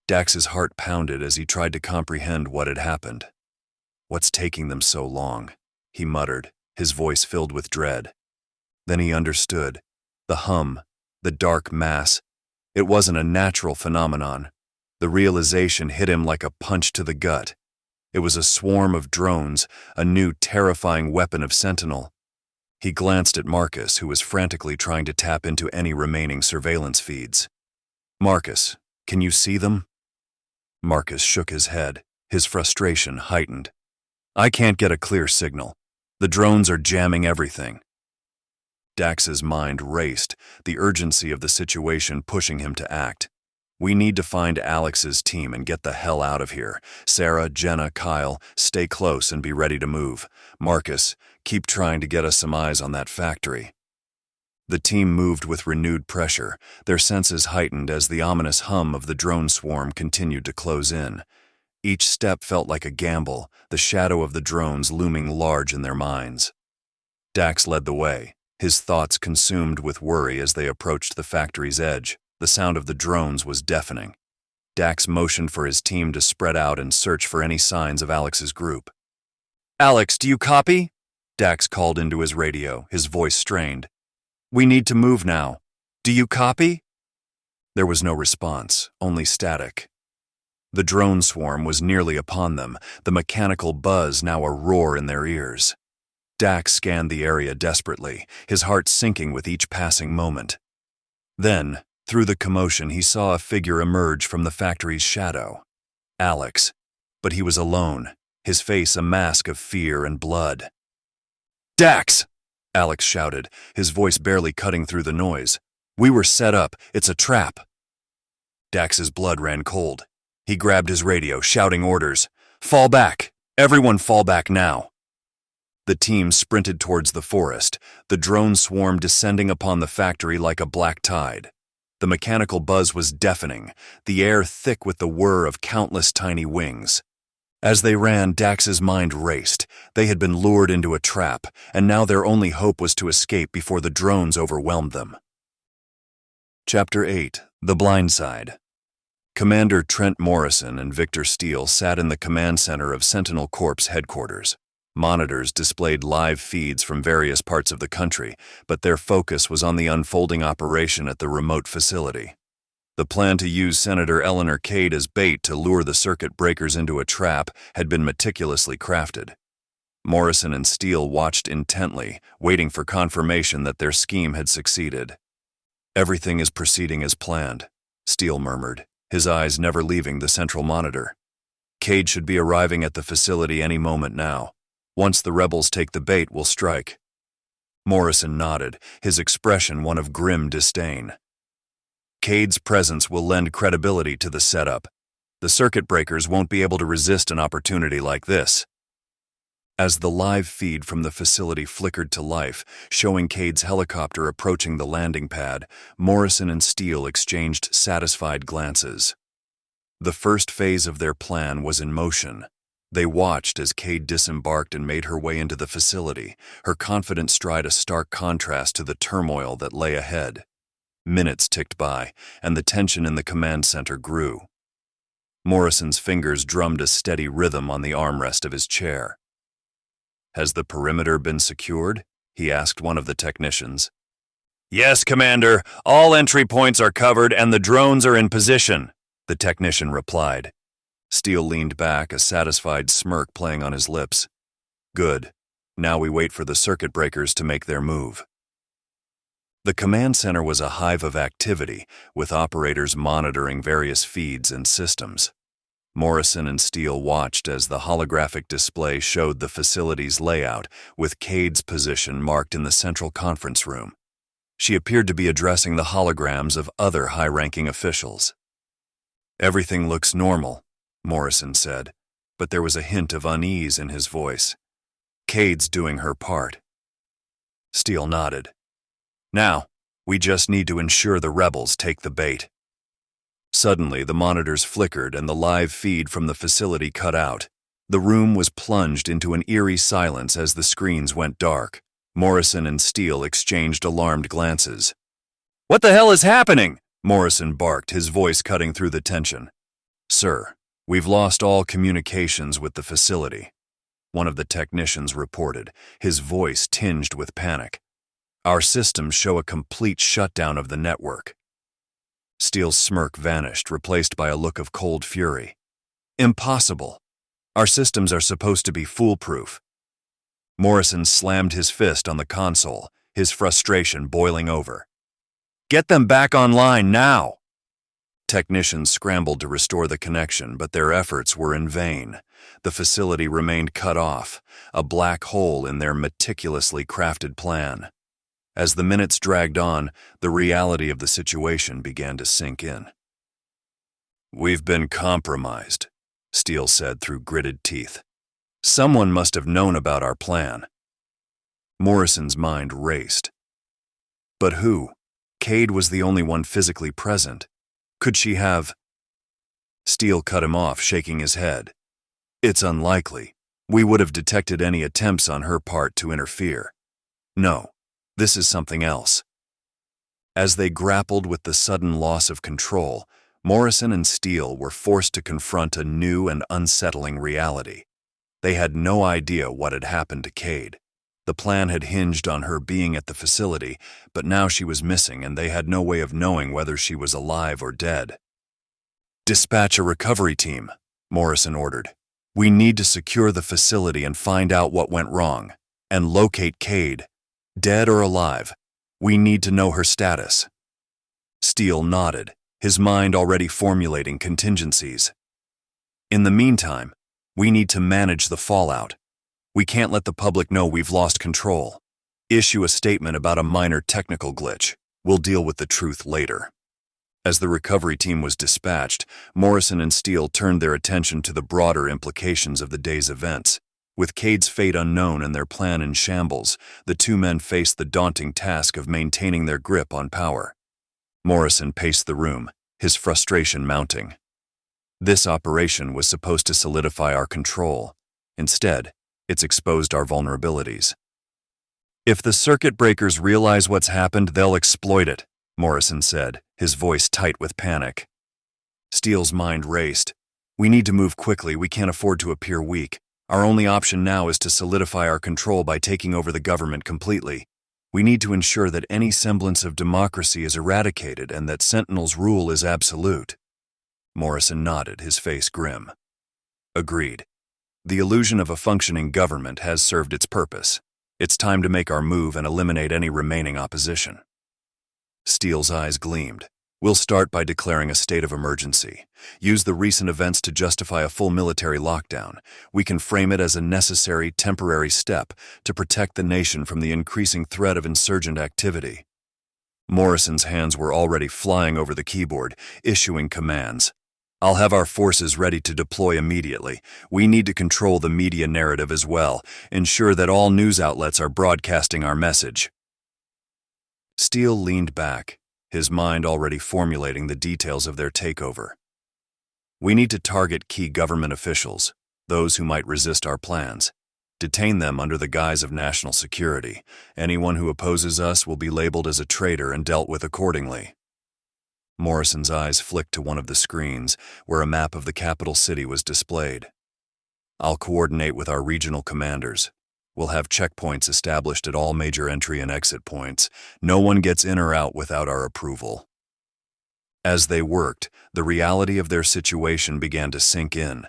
Dax's heart pounded as he tried to comprehend what had happened. "What's taking them so long?" he muttered, his voice filled with dread. Then he understood. The hum, the dark mass. It wasn't a natural phenomenon. The realization hit him like a punch to the gut. It was a swarm of drones, a new terrifying weapon of Sentinel. He glanced at Marcus, who was frantically trying to tap into any remaining surveillance feeds. "Marcus, can you see them?" Marcus shook his head, his frustration heightened. "I can't get a clear signal. The drones are jamming everything." Dax's mind raced, the urgency of the situation pushing him to act. "We need to find Alex's team and get the hell out of here. Sarah, Jenna, Kyle, stay close and be ready to move. Marcus, keep trying to get us some eyes on that factory." The team moved with renewed pressure, their senses heightened as the ominous hum of the drone swarm continued to close in. Each step felt like a gamble, the shadow of the drones looming large in their minds. Dax led the way, his thoughts consumed with worry as they approached the factory's edge. The sound of the drones was deafening. Dax motioned for his team to spread out and search for any signs of Alex's group. "Alex, do you copy?" Dax called into his radio, his voice strained. "We need to move now. Do you copy?" There was no response, only static. The drone swarm was nearly upon them, the mechanical buzz now a roar in their ears. Dax scanned the area desperately, his heart sinking with each passing moment. Then, through the commotion, he saw a figure emerge from the factory's shadow. Alex. But he was alone, his face a mask of fear and blood. "Dax!" Alex shouted, his voice barely cutting through the noise. "We were set up. It's a trap." Dax's blood ran cold. He grabbed his radio, shouting orders. "Fall back! Everyone fall back now!" The team sprinted towards the forest, the drone swarm descending upon the factory like a black tide. The mechanical buzz was deafening, the air thick with the whir of countless tiny wings. As they ran, Dax's mind raced. They had been lured into a trap, and now their only hope was to escape before the drones overwhelmed them. Chapter 8. The Blind Side. Commander Trent Morrison and Victor Steele sat in the command center of Sentinel Corps headquarters. Monitors displayed live feeds from various parts of the country, but their focus was on the unfolding operation at the remote facility. The plan to use Senator Eleanor Cade as bait to lure the circuit breakers into a trap had been meticulously crafted. Morrison and Steele watched intently, waiting for confirmation that their scheme had succeeded. "Everything is proceeding as planned," Steele murmured, his eyes never leaving the central monitor. "Cade should be arriving at the facility any moment now. Once the rebels take the bait, we'll strike." Morrison nodded, his expression one of grim disdain. "Cade's presence will lend credibility to the setup. The circuit breakers won't be able to resist an opportunity like this." As the live feed from the facility flickered to life, showing Cade's helicopter approaching the landing pad, Morrison and Steele exchanged satisfied glances. The first phase of their plan was in motion. They watched as Cade disembarked and made her way into the facility, her confident stride a stark contrast to the turmoil that lay ahead. Minutes ticked by, and the tension in the command center grew. Morrison's fingers drummed a steady rhythm on the armrest of his chair. "Has the perimeter been secured?" he asked one of the technicians. "Yes, Commander. All entry points are covered and the drones are in position," the technician replied. Steele leaned back, a satisfied smirk playing on his lips. "Good. Now we wait for the circuit breakers to make their move." The command center was a hive of activity, with operators monitoring various feeds and systems. Morrison and Steele watched as the holographic display showed the facility's layout, with Cade's position marked in the central conference room. She appeared to be addressing the holograms of other high-ranking officials. "Everything looks normal," Morrison said, but there was a hint of unease in his voice. Cade's doing her part. Steele nodded. Now, we just need to ensure the rebels take the bait. Suddenly, the monitors flickered and the live feed from the facility cut out. The room was plunged into an eerie silence as the screens went dark. Morrison and Steele exchanged alarmed glances. "What the hell is happening?" Morrison barked, his voice cutting through the tension. "Sir, we've lost all communications with the facility," one of the technicians reported, his voice tinged with panic. "Our systems show a complete shutdown of the network." Steele's smirk vanished, replaced by a look of cold fury. "Impossible. Our systems are supposed to be foolproof." Morrison slammed his fist on the console, his frustration boiling over. "Get them back online now!" Technicians scrambled to restore the connection, but their efforts were in vain. The facility remained cut off, a black hole in their meticulously crafted plan. As the minutes dragged on, the reality of the situation began to sink in. "We've been compromised," Steele said through gritted teeth. "Someone must have known about our plan." Morrison's mind raced. But who? Cade was the only one physically present. Could she have? Steele cut him off, shaking his head. "It's unlikely. We would have detected any attempts on her part to interfere. No, this is something else." As they grappled with the sudden loss of control, Morrison and Steele were forced to confront a new and unsettling reality. They had no idea what had happened to Cade. The plan had hinged on her being at the facility, but now she was missing and they had no way of knowing whether she was alive or dead. "Dispatch a recovery team," Morrison ordered. "We need to secure the facility and find out what went wrong, and locate Cade. Dead or alive, we need to know her status." Steele nodded, his mind already formulating contingencies. "In the meantime, we need to manage the fallout. We can't let the public know we've lost control. Issue a statement about a minor technical glitch. We'll deal with the truth later." As the recovery team was dispatched, Morrison and Steele turned their attention to the broader implications of the day's events. With Cade's fate unknown and their plan in shambles, the two men faced the daunting task of maintaining their grip on power. Morrison paced the room, his frustration mounting. This operation was supposed to solidify our control. Instead, it's exposed our vulnerabilities. "If the circuit breakers realize what's happened, they'll exploit it," Morrison said, his voice tight with panic. Steele's mind raced. "We need to move quickly. We can't afford to appear weak. Our only option now is to solidify our control by taking over the government completely. We need to ensure that any semblance of democracy is eradicated and that Sentinel's rule is absolute." Morrison nodded, his face grim. "Agreed. The illusion of a functioning government has served its purpose. It's time to make our move and eliminate any remaining opposition." Steele's eyes gleamed. "We'll start by declaring a state of emergency. Use the recent events to justify a full military lockdown. We can frame it as a necessary, temporary step to protect the nation from the increasing threat of insurgent activity." Morrison's hands were already flying over the keyboard, issuing commands. "I'll have our forces ready to deploy immediately. We need to control the media narrative as well, ensure that all news outlets are broadcasting our message." Steele leaned back, his mind already formulating the details of their takeover. "We need to target key government officials, those who might resist our plans. Detain them under the guise of national security. Anyone who opposes us will be labeled as a traitor and dealt with accordingly." Morrison's eyes flicked to one of the screens, where a map of the capital city was displayed. "I'll coordinate with our regional commanders. We'll have checkpoints established at all major entry and exit points. No one gets in or out without our approval." As they worked, the reality of their situation began to sink in.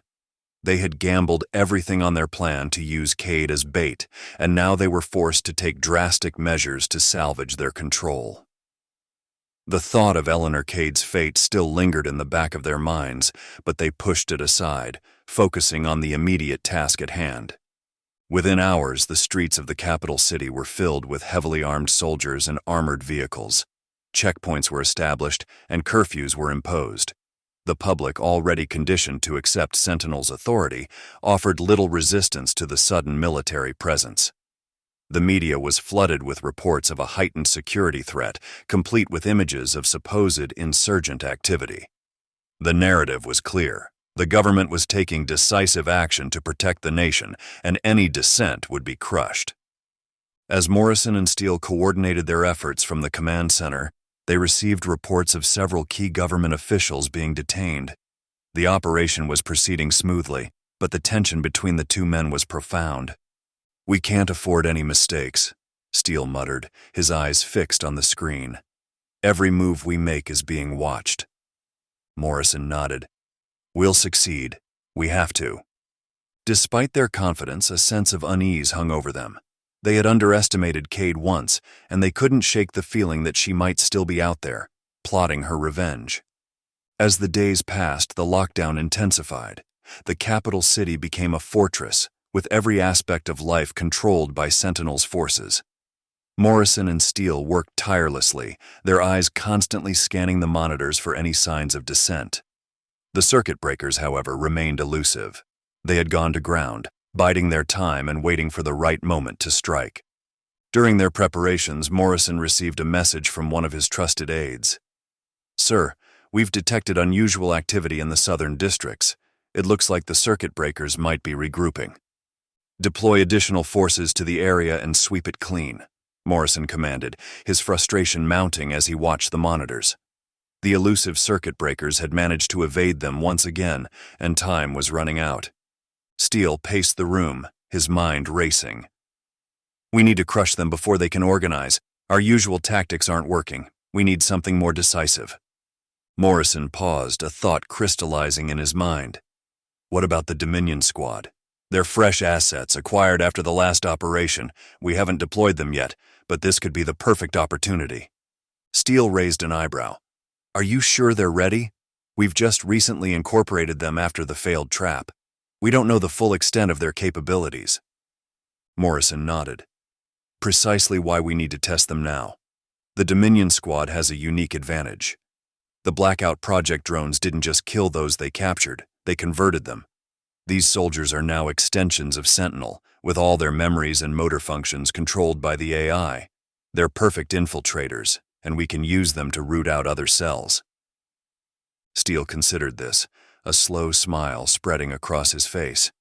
They had gambled everything on their plan to use Cade as bait, and now they were forced to take drastic measures to salvage their control. The thought of Eleanor Cade's fate still lingered in the back of their minds, but they pushed it aside, focusing on the immediate task at hand. Within hours, the streets of the capital city were filled with heavily armed soldiers and armored vehicles. Checkpoints were established, and curfews were imposed. The public, already conditioned to accept Sentinel's authority, offered little resistance to the sudden military presence. The media was flooded with reports of a heightened security threat, complete with images of supposed insurgent activity. The narrative was clear. The government was taking decisive action to protect the nation, and any dissent would be crushed. As Morrison and Steele coordinated their efforts from the command center, they received reports of several key government officials being detained. The operation was proceeding smoothly, but the tension between the two men was profound. "We can't afford any mistakes," Steele muttered, his eyes fixed on the screen. "Every move we make is being watched." Morrison nodded. "We'll succeed. We have to." Despite their confidence, a sense of unease hung over them. They had underestimated Cade once, and they couldn't shake the feeling that she might still be out there, plotting her revenge. As the days passed, the lockdown intensified. The capital city became a fortress, with every aspect of life controlled by Sentinel's forces. Morrison and Steele worked tirelessly, their eyes constantly scanning the monitors for any signs of dissent. The circuit breakers, however, remained elusive. They had gone to ground, biding their time and waiting for the right moment to strike. During their preparations, Morrison received a message from one of his trusted aides. "Sir, we've detected unusual activity in the southern districts. It looks like the circuit breakers might be regrouping. Deploy additional forces to the area and sweep it clean," Morrison commanded, his frustration mounting as he watched the monitors. The elusive circuit breakers had managed to evade them once again, and time was running out. Steele paced the room, his mind racing. "We need to crush them before they can organize. Our usual tactics aren't working. We need something more decisive." Morrison paused, a thought crystallizing in his mind. What about the Dominion Squad? They're fresh assets acquired after the last operation. We haven't deployed them yet, but this could be the perfect opportunity. Steele raised an eyebrow. "Are you sure they're ready? We've just recently incorporated them after the failed trap. We don't know the full extent of their capabilities." Morrison nodded. "Precisely why we need to test them now. The Dominion Squad has a unique advantage. The Blackout Project drones didn't just kill those they captured, they converted them. These soldiers are now extensions of Sentinel, with all their memories and motor functions controlled by the AI. They're perfect infiltrators, and we can use them to root out other cells." Steele considered this, a slow smile spreading across his face.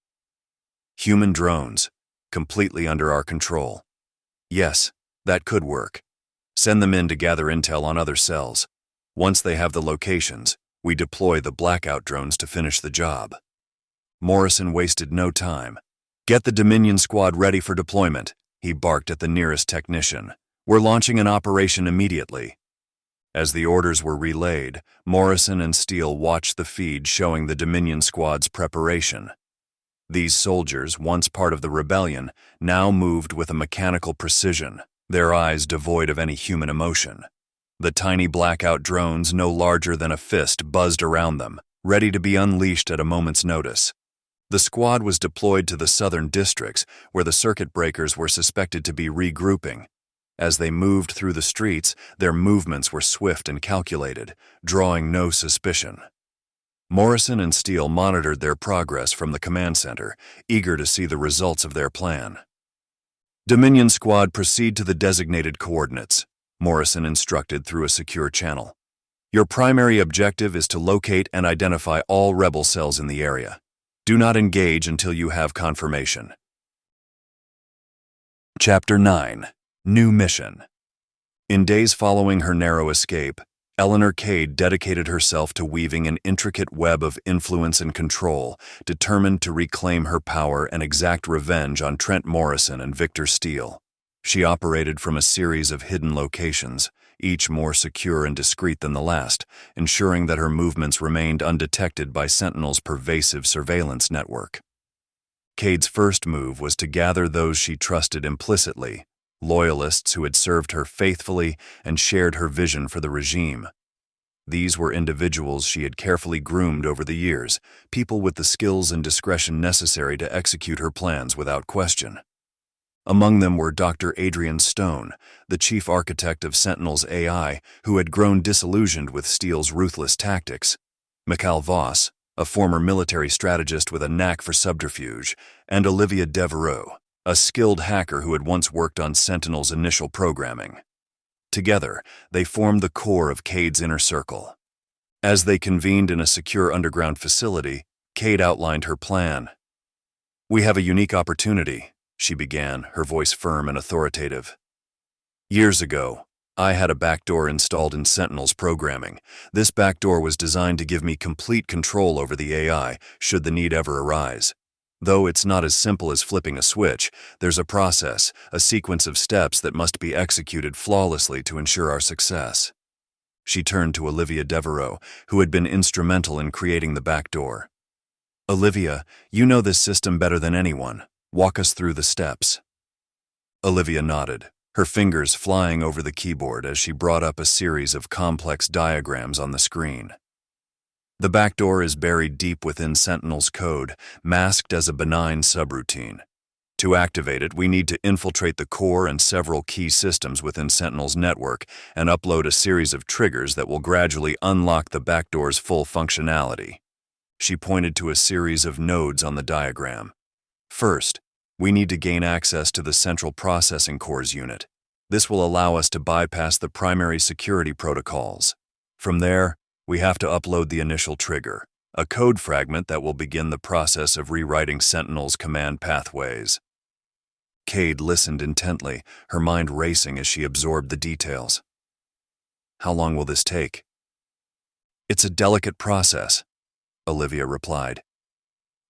"Human drones, completely under our control. Yes, that could work. Send them in to gather intel on other cells. Once they have the locations, we deploy the Blackout drones to finish the job." Morrison wasted no time. "Get the Dominion Squad ready for deployment," he barked at the nearest technician. "We're launching an operation immediately." As the orders were relayed, Morrison and Steele watched the feed showing the Dominion Squad's preparation. These soldiers, once part of the rebellion, now moved with a mechanical precision, their eyes devoid of any human emotion. The tiny Blackout drones, no larger than a fist, buzzed around them, ready to be unleashed at a moment's notice. The squad was deployed to the southern districts, where the circuit breakers were suspected to be regrouping. As they moved through the streets, their movements were swift and calculated, drawing no suspicion. Morrison and Steele monitored their progress from the command center, eager to see the results of their plan. "Dominion Squad, proceed to the designated coordinates," Morrison instructed through a secure channel. "Your primary objective is to locate and identify all rebel cells in the area. Do not engage until you have confirmation." Chapter 9. New Mission. In days following her narrow escape, Eleanor Cade dedicated herself to weaving an intricate web of influence and control, determined to reclaim her power and exact revenge on Trent Morrison and Victor Steele. She operated from a series of hidden locations, each more secure and discreet than the last, ensuring that her movements remained undetected by Sentinel's pervasive surveillance network. Cade's first move was to gather those she trusted implicitly, loyalists who had served her faithfully and shared her vision for the regime. These were individuals she had carefully groomed over the years, people with the skills and discretion necessary to execute her plans without question. Among them were Dr. Adrian Stone, the chief architect of Sentinel's AI, who had grown disillusioned with Steele's ruthless tactics. Mikhail Voss, a former military strategist with a knack for subterfuge, and Olivia Devereaux, a skilled hacker who had once worked on Sentinel's initial programming. Together, they formed the core of Cade's inner circle. As they convened in a secure underground facility, Cade outlined her plan. "We have a unique opportunity," she began, her voice firm and authoritative. "Years ago, I had a backdoor installed in Sentinel's programming. This backdoor was designed to give me complete control over the AI, should the need ever arise. Though it's not as simple as flipping a switch, there's a process, a sequence of steps that must be executed flawlessly to ensure our success." She turned to Olivia Devereaux, who had been instrumental in creating the backdoor. "Olivia, you know this system better than anyone. Walk us through the steps." Olivia nodded, her fingers flying over the keyboard as she brought up a series of complex diagrams on the screen. The backdoor is buried deep within Sentinel's code, masked as a benign subroutine. To activate it, we need to infiltrate the core and several key systems within Sentinel's network and upload a series of triggers that will gradually unlock the backdoor's full functionality. She pointed to a series of nodes on the diagram. First, we need to gain access to the Central Processing Core's unit. This will allow us to bypass the primary security protocols. From there, we have to upload the initial trigger, a code fragment that will begin the process of rewriting Sentinel's command pathways. Cade listened intently, her mind racing as she absorbed the details. "How long will this take?" "It's a delicate process," Olivia replied.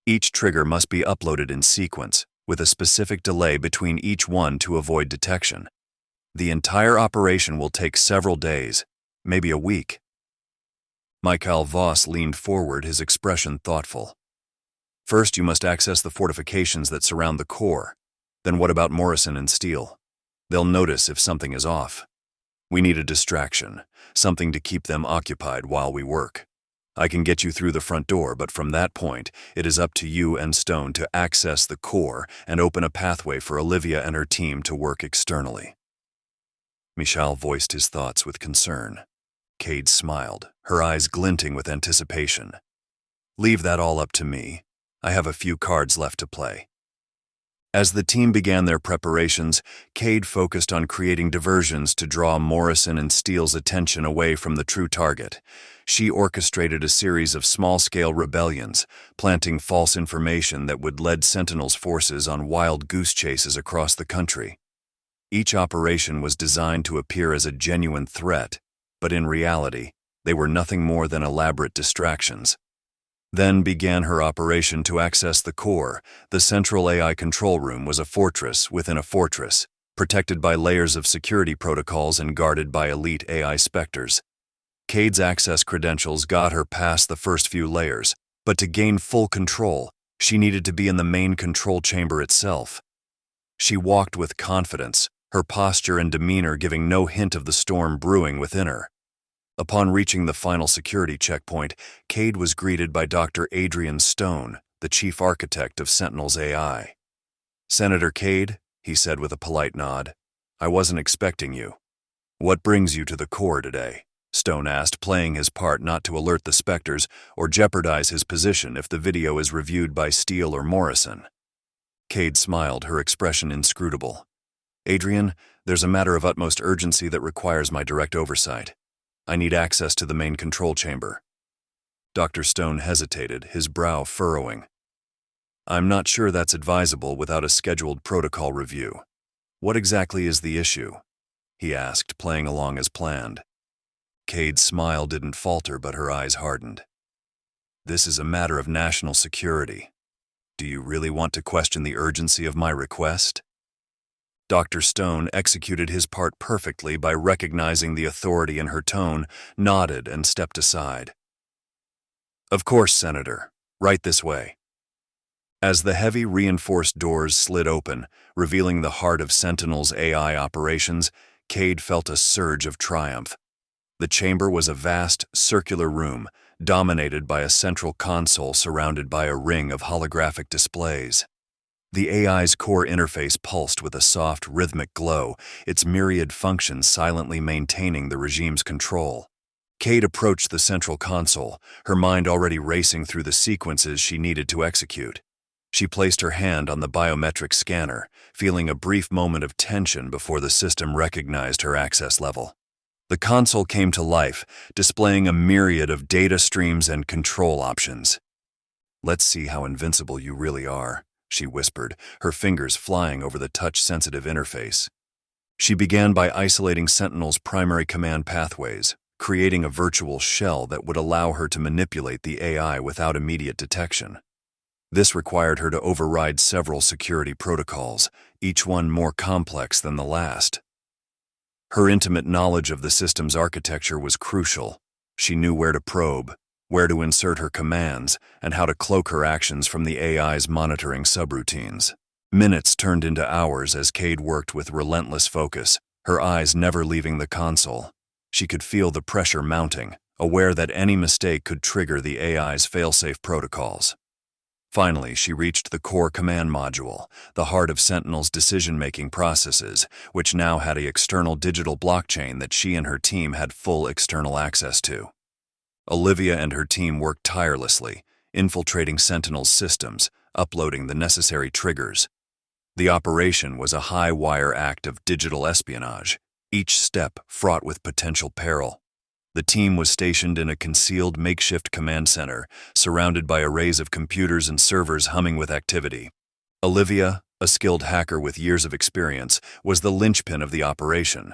"Each trigger must be uploaded in sequence, with a specific delay between each one to avoid detection. The entire operation will take several days, maybe a week." Mikhail Voss leaned forward, his expression thoughtful. "First, you must access the fortifications that surround the core. Then what about Morrison and Steele? They'll notice if something is off. We need a distraction, something to keep them occupied while we work. I can get you through the front door, but from that point, it is up to you and Stone to access the core and open a pathway for Olivia and her team to work externally." Michal voiced his thoughts with concern. Cade smiled, her eyes glinting with anticipation. "Leave that all up to me. I have a few cards left to play." As the team began their preparations, Cade focused on creating diversions to draw Morrison and Steele's attention away from the true target. She orchestrated a series of small-scale rebellions, planting false information that would lead Sentinel's forces on wild goose chases across the country. Each operation was designed to appear as a genuine threat, but in reality, they were nothing more than elaborate distractions. Then began her operation to access the core. The central AI control room was a fortress within a fortress, protected by layers of security protocols and guarded by elite AI specters. Cade's access credentials got her past the first few layers, but to gain full control, she needed to be in the main control chamber itself. She walked with confidence, her posture and demeanor giving no hint of the storm brewing within her. Upon reaching the final security checkpoint, Cade was greeted by Dr. Adrian Stone, the chief architect of Sentinel's AI. "Senator Cade," he said with a polite nod, "I wasn't expecting you." "What brings you to the core today?" Stone asked, playing his part not to alert the specters or jeopardize his position if the video is reviewed by Steele or Morrison. Cade smiled, her expression inscrutable. "Adrian, there's a matter of utmost urgency that requires my direct oversight. I need access to the main control chamber." Dr. Stone hesitated, his brow furrowing. "I'm not sure that's advisable without a scheduled protocol review. What exactly is the issue?" he asked, playing along as planned. Cade's smile didn't falter, but her eyes hardened. "This is a matter of national security. Do you really want to question the urgency of my request?" Dr. Stone executed his part perfectly by recognizing the authority in her tone, nodded, and stepped aside. "Of course, Senator. Right this way." As the heavy reinforced doors slid open, revealing the heart of Sentinel's AI operations, Cade felt a surge of triumph. The chamber was a vast, circular room, dominated by a central console surrounded by a ring of holographic displays. The AI's core interface pulsed with a soft, rhythmic glow, its myriad functions silently maintaining the regime's control. Kate approached the central console, her mind already racing through the sequences she needed to execute. She placed her hand on the biometric scanner, feeling a brief moment of tension before the system recognized her access level. The console came to life, displaying a myriad of data streams and control options. "Let's see how invincible you really are," she whispered, her fingers flying over the touch-sensitive interface. She began by isolating Sentinel's primary command pathways, creating a virtual shell that would allow her to manipulate the AI without immediate detection. This required her to override several security protocols, each one more complex than the last. Her intimate knowledge of the system's architecture was crucial. She knew where to probe, where to insert her commands, and how to cloak her actions from the AI's monitoring subroutines. Minutes turned into hours as Cade worked with relentless focus, her eyes never leaving the console. She could feel the pressure mounting, aware that any mistake could trigger the AI's failsafe protocols. Finally, she reached the core command module, the heart of Sentinel's decision-making processes, which now had an external digital blockchain that she and her team had full external access to. Olivia and her team worked tirelessly, infiltrating Sentinel's systems, uploading the necessary triggers. The operation was a high-wire act of digital espionage, each step fraught with potential peril. The team was stationed in a concealed makeshift command center, surrounded by arrays of computers and servers humming with activity. Olivia, a skilled hacker with years of experience, was the linchpin of the operation.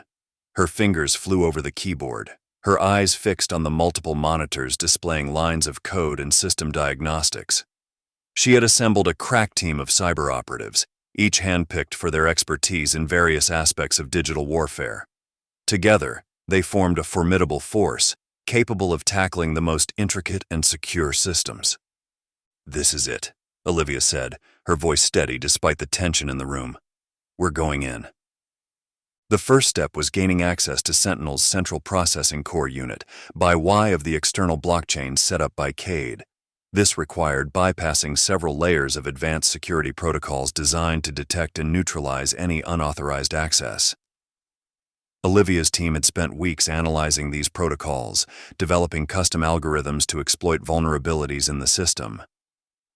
Her fingers flew over the keyboard, her eyes fixed on the multiple monitors displaying lines of code and system diagnostics. She had assembled a crack team of cyber operatives, each handpicked for their expertise in various aspects of digital warfare. Together, they formed a formidable force, capable of tackling the most intricate and secure systems. "This is it," Olivia said, her voice steady despite the tension in the room. "We're going in." The first step was gaining access to Sentinel's central processing core unit by way of the external blockchain set up by Cade. This required bypassing several layers of advanced security protocols designed to detect and neutralize any unauthorized access. Olivia's team had spent weeks analyzing these protocols, developing custom algorithms to exploit vulnerabilities in the system,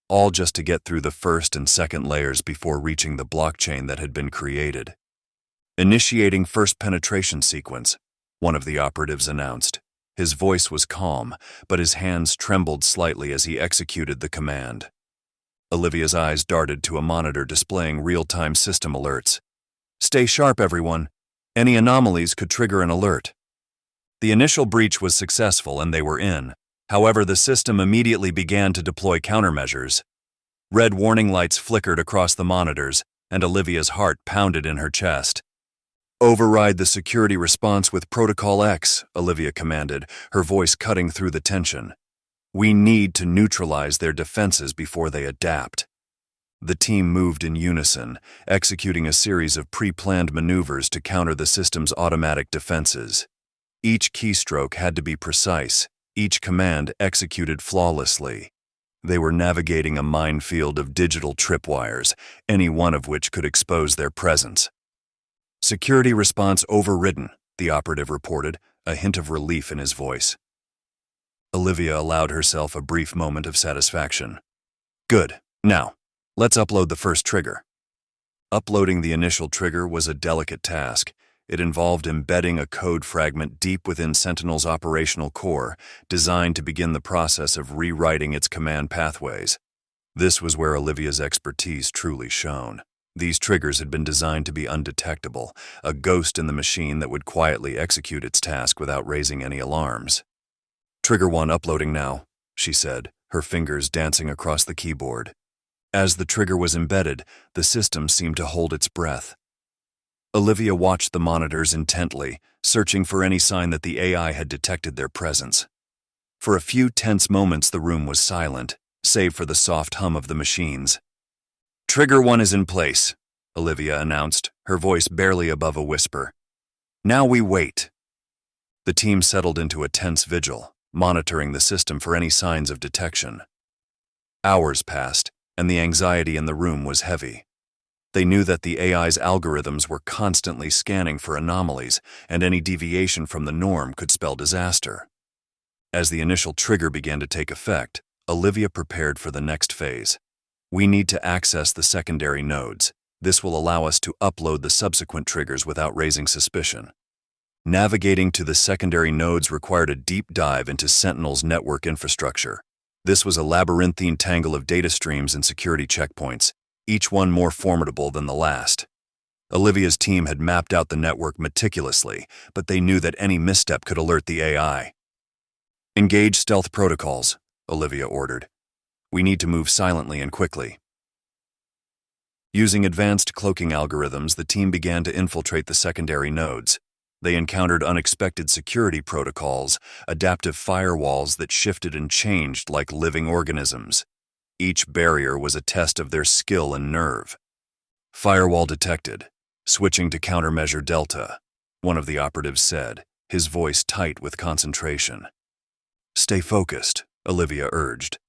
all just to get through the first and second layers before reaching the blockchain that had been created. "Initiating first penetration sequence," one of the operatives announced. His voice was calm, but his hands trembled slightly as he executed the command. Olivia's eyes darted to a monitor displaying real-time system alerts. "Stay sharp, everyone. Any anomalies could trigger an alert." The initial breach was successful and they were in. However, the system immediately began to deploy countermeasures. Red warning lights flickered across the monitors, and Olivia's heart pounded in her chest. "Override the security response with Protocol X," Olivia commanded, her voice cutting through the tension. "We need to neutralize their defenses before they adapt." The team moved in unison, executing a series of pre-planned maneuvers to counter the system's automatic defenses. Each keystroke had to be precise, each command executed flawlessly. They were navigating a minefield of digital tripwires, any one of which could expose their presence. "Security response overridden," the operative reported, a hint of relief in his voice. Olivia allowed herself a brief moment of satisfaction. "Good. Now, let's upload the first trigger." Uploading the initial trigger was a delicate task. It involved embedding a code fragment deep within Sentinel's operational core, designed to begin the process of rewriting its command pathways. This was where Olivia's expertise truly shone. These triggers had been designed to be undetectable, a ghost in the machine that would quietly execute its task without raising any alarms. "Trigger 1 uploading now," she said, her fingers dancing across the keyboard. As the trigger was embedded, the system seemed to hold its breath. Olivia watched the monitors intently, searching for any sign that the AI had detected their presence. For a few tense moments the room was silent, save for the soft hum of the machines. "Trigger 1 is in place," Olivia announced, her voice barely above a whisper. "Now we wait." The team settled into a tense vigil, monitoring the system for any signs of detection. Hours passed, and the anxiety in the room was heavy. They knew that the AI's algorithms were constantly scanning for anomalies, and any deviation from the norm could spell disaster. As the initial trigger began to take effect, Olivia prepared for the next phase. We need to access the secondary nodes. This will allow us to upload the subsequent triggers without raising suspicion. Navigating to the secondary nodes required a deep dive into Sentinel's network infrastructure. This was a labyrinthine tangle of data streams and security checkpoints, each one more formidable than the last. Olivia's team had mapped out the network meticulously, but they knew that any misstep could alert the AI. "Engage stealth protocols," Olivia ordered. "We need to move silently and quickly." Using advanced cloaking algorithms, the team began to infiltrate the secondary nodes. They encountered unexpected security protocols, adaptive firewalls that shifted and changed like living organisms. Each barrier was a test of their skill and nerve. "Firewall detected. Switching to countermeasure Delta," one of the operatives said, his voice tight with concentration. "Stay focused," Olivia urged.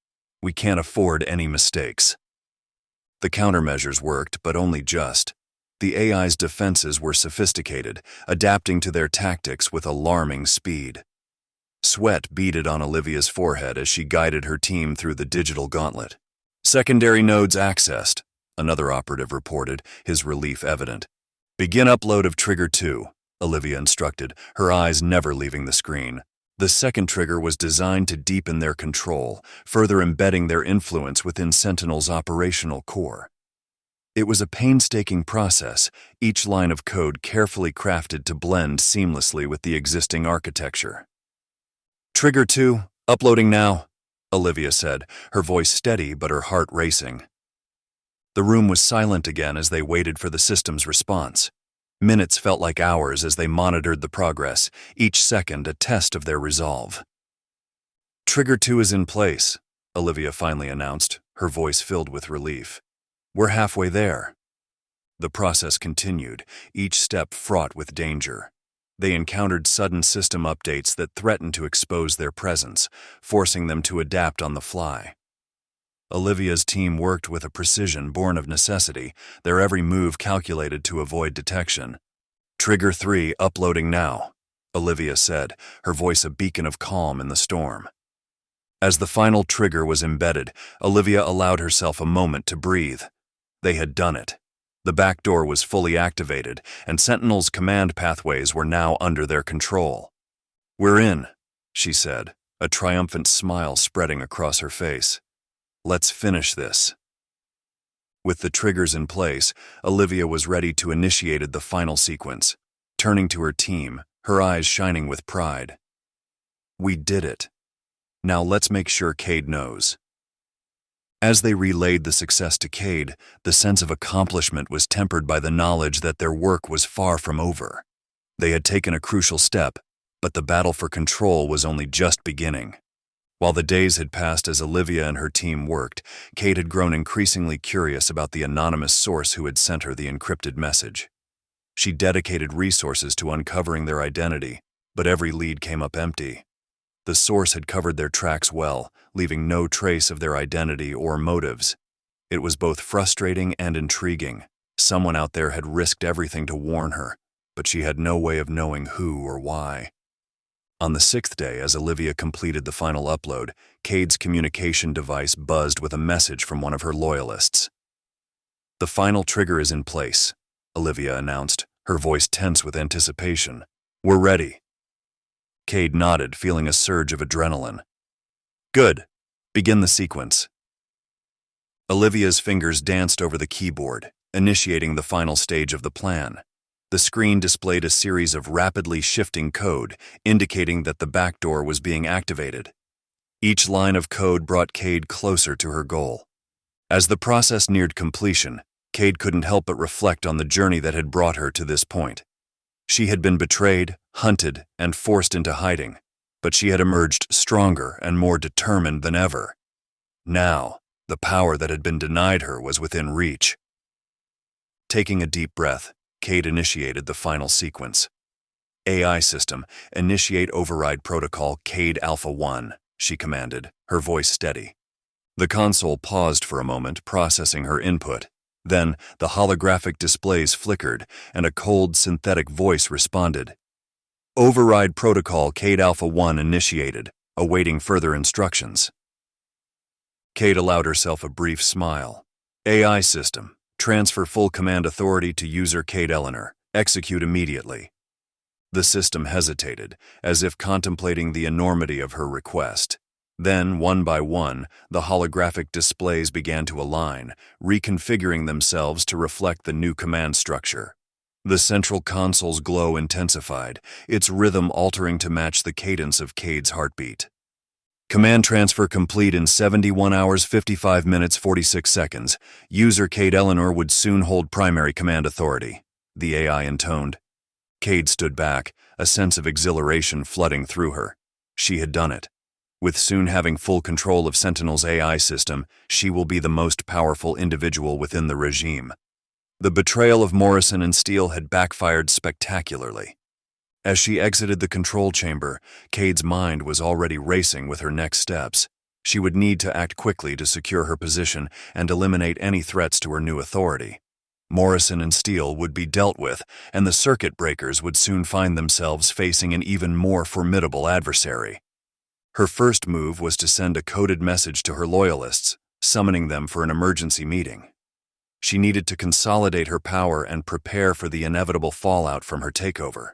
"We can't afford any mistakes." The countermeasures worked, but only just. The AI's defenses were sophisticated, adapting to their tactics with alarming speed. Sweat beaded on Olivia's forehead as she guided her team through the digital gauntlet. "Secondary nodes accessed," another operative reported, his relief evident. "Begin upload of Trigger 2, Olivia instructed, her eyes never leaving the screen. The second trigger was designed to deepen their control, further embedding their influence within Sentinel's operational core. It was a painstaking process, each line of code carefully crafted to blend seamlessly with the existing architecture. "Trigger 2, uploading now," Olivia said, her voice steady but her heart racing. The room was silent again as they waited for the system's response. Minutes felt like hours as they monitored the progress, each second a test of their resolve. "Trigger 2 is in place," Olivia finally announced, her voice filled with relief. "We're halfway there." The process continued, each step fraught with danger. They encountered sudden system updates that threatened to expose their presence, forcing them to adapt on the fly. Olivia's team worked with a precision born of necessity, their every move calculated to avoid detection. "Trigger 3 uploading now," Olivia said, her voice a beacon of calm in the storm. As the final trigger was embedded, Olivia allowed herself a moment to breathe. They had done it. The back door was fully activated, and Sentinel's command pathways were now under their control. "We're in," she said, a triumphant smile spreading across her face. "Let's finish this." With the triggers in place, Olivia was ready to initiate the final sequence, turning to her team, her eyes shining with pride. "We did it. Now let's make sure Cade knows." As they relayed the success to Cade, the sense of accomplishment was tempered by the knowledge that their work was far from over. They had taken a crucial step, but the battle for control was only just beginning. While the days had passed as Olivia and her team worked, Cade had grown increasingly curious about the anonymous source who had sent her the encrypted message. She dedicated resources to uncovering their identity, but every lead came up empty. The source had covered their tracks well, leaving no trace of their identity or motives. It was both frustrating and intriguing. Someone out there had risked everything to warn her, but she had no way of knowing who or why. On the 6th day, as Olivia completed the final upload, Cade's communication device buzzed with a message from one of her loyalists. "The final trigger is in place," Olivia announced, her voice tense with anticipation. "We're ready." Cade nodded, feeling a surge of adrenaline. "Good. Begin the sequence." Olivia's fingers danced over the keyboard, initiating the final stage of the plan. The screen displayed a series of rapidly shifting code, indicating that the back door was being activated. Each line of code brought Cade closer to her goal. As the process neared completion, Cade couldn't help but reflect on the journey that had brought her to this point. She had been betrayed, hunted, and forced into hiding, but she had emerged stronger and more determined than ever. Now, the power that had been denied her was within reach. Taking a deep breath, Cade initiated the final sequence. "AI system, initiate override protocol Cade Alpha 1, she commanded, her voice steady. The console paused for a moment, processing her input. Then, the holographic displays flickered, and a cold, synthetic voice responded. "Override protocol Cade Alpha 1 initiated. awaiting further instructions. Kate allowed herself a brief smile. AI system. Transfer full command authority to user Kate Eleanor. Execute immediately. The system hesitated, as if contemplating the enormity of her request. Then, one by one, the holographic displays began to align, reconfiguring themselves to reflect the new command structure. The central console's glow intensified, its rhythm altering to match the cadence of Cade's heartbeat. Command transfer complete in 71 hours 55 minutes 46 seconds. User Kate Eleanor would soon hold primary command authority, the AI intoned. Cade stood back, a sense of exhilaration flooding through her. She had done it. With soon having full control of Sentinel's AI system, she will be the most powerful individual within the regime. The betrayal of Morrison and Steele had backfired spectacularly. As she exited the control chamber, Cade's mind was already racing with her next steps. She would need to act quickly to secure her position and eliminate any threats to her new authority. Morrison and Steele would be dealt with, and the circuit breakers would soon find themselves facing an even more formidable adversary. Her first move was to send a coded message to her loyalists, summoning them for an emergency meeting. She needed to consolidate her power and prepare for the inevitable fallout from her takeover.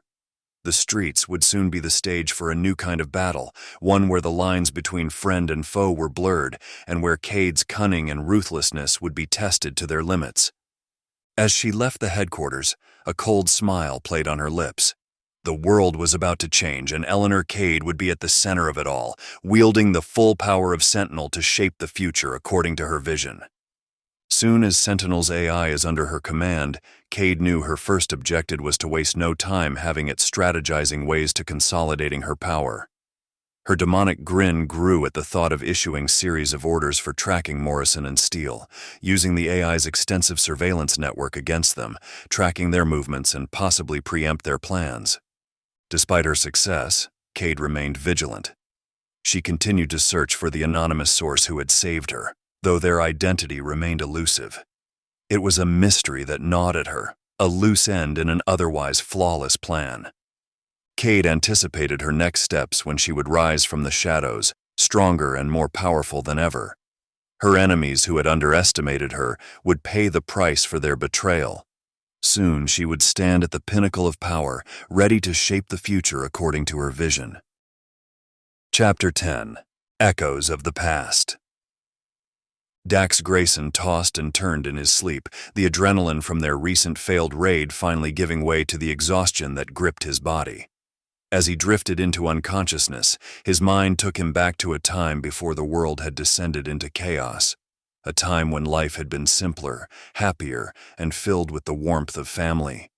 The streets would soon be the stage for a new kind of battle, one where the lines between friend and foe were blurred, and where Cade's cunning and ruthlessness would be tested to their limits. As she left the headquarters, a cold smile played on her lips. The world was about to change, and Eleanor Cade would be at the center of it all, wielding the full power of Sentinel to shape the future according to her vision. Soon as Sentinel's AI is under her command, Cade knew her first objective was to waste no time having it strategizing ways to consolidating her power. Her demonic grin grew at the thought of issuing series of orders for tracking Morrison and Steele, using the AI's extensive surveillance network against them, tracking their movements and possibly preempt their plans. Despite her success, Cade remained vigilant. She continued to search for the anonymous source who had saved her, though their identity remained elusive. It was a mystery that gnawed at her, a loose end in an otherwise flawless plan. Cade anticipated her next steps when she would rise from the shadows, stronger and more powerful than ever. Her enemies who had underestimated her would pay the price for their betrayal. Soon she would stand at the pinnacle of power, ready to shape the future according to her vision. Chapter 10. Echoes of the Past. Dax Grayson tossed and turned in his sleep, the adrenaline from their recent failed raid finally giving way to the exhaustion that gripped his body. As he drifted into unconsciousness, his mind took him back to a time before the world had descended into chaos, a time when life had been simpler, happier, and filled with the warmth of family.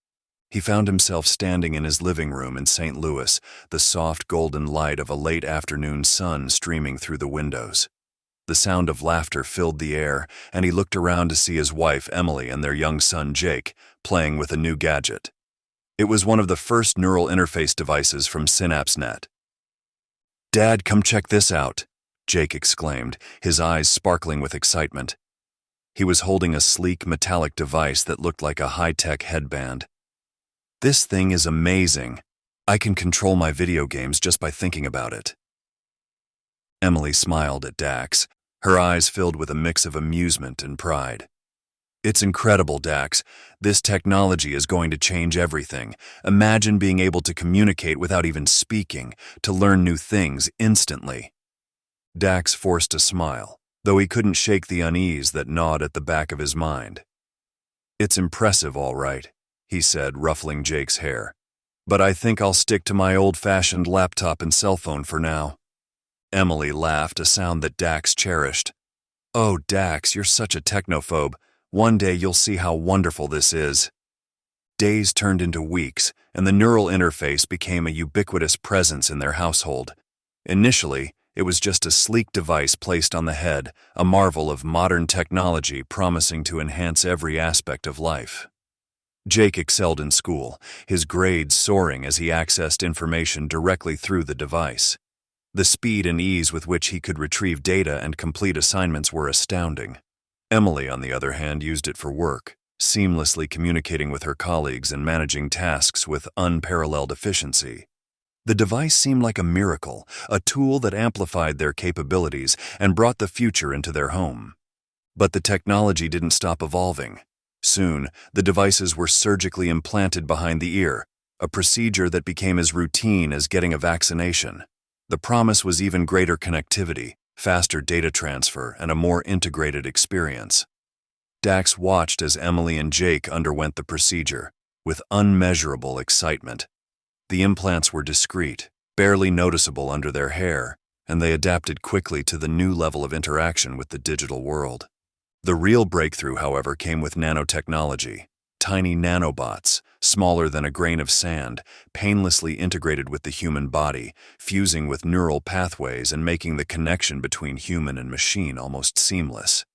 He found himself standing in his living room in St. Louis, the soft golden light of a late afternoon sun streaming through the windows. The sound of laughter filled the air, and he looked around to see his wife, Emily, and their young son, Jake, playing with a new gadget. It was one of the first neural interface devices from SynapseNet. "Dad, come check this out," Jake exclaimed, his eyes sparkling with excitement. He was holding a sleek metallic device that looked like a high-tech headband. "This thing is amazing. I can control my video games just by thinking about it." Emily smiled at Dax, her eyes filled with a mix of amusement and pride. "It's incredible, Dax. This technology is going to change everything. Imagine being able to communicate without even speaking, to learn new things instantly." Dax forced a smile, though he couldn't shake the unease that gnawed at the back of his mind. "It's impressive, all right," he said, ruffling Jake's hair. "But I think I'll stick to my old-fashioned laptop and cell phone for now." Emily laughed, a sound that Dax cherished. "Oh, Dax, you're such a technophobe. One day you'll see how wonderful this is." Days turned into weeks, and the neural interface became a ubiquitous presence in their household. Initially, it was just a sleek device placed on the head, a marvel of modern technology promising to enhance every aspect of life. Jake excelled in school, his grades soaring as he accessed information directly through the device. The speed and ease with which he could retrieve data and complete assignments were astounding. Emily, on the other hand, used it for work, seamlessly communicating with her colleagues and managing tasks with unparalleled efficiency. The device seemed like a miracle, a tool that amplified their capabilities and brought the future into their home. But the technology didn't stop evolving. Soon, the devices were surgically implanted behind the ear, a procedure that became as routine as getting a vaccination. The promise was even greater connectivity, faster data transfer, and a more integrated experience. Dax watched as Emily and Jake underwent the procedure, with unmeasurable excitement. The implants were discreet, barely noticeable under their hair, and they adapted quickly to the new level of interaction with the digital world. The real breakthrough, however, came with nanotechnology. Tiny nanobots, smaller than a grain of sand, painlessly integrated with the human body, fusing with neural pathways and making the connection between human and machine almost seamless.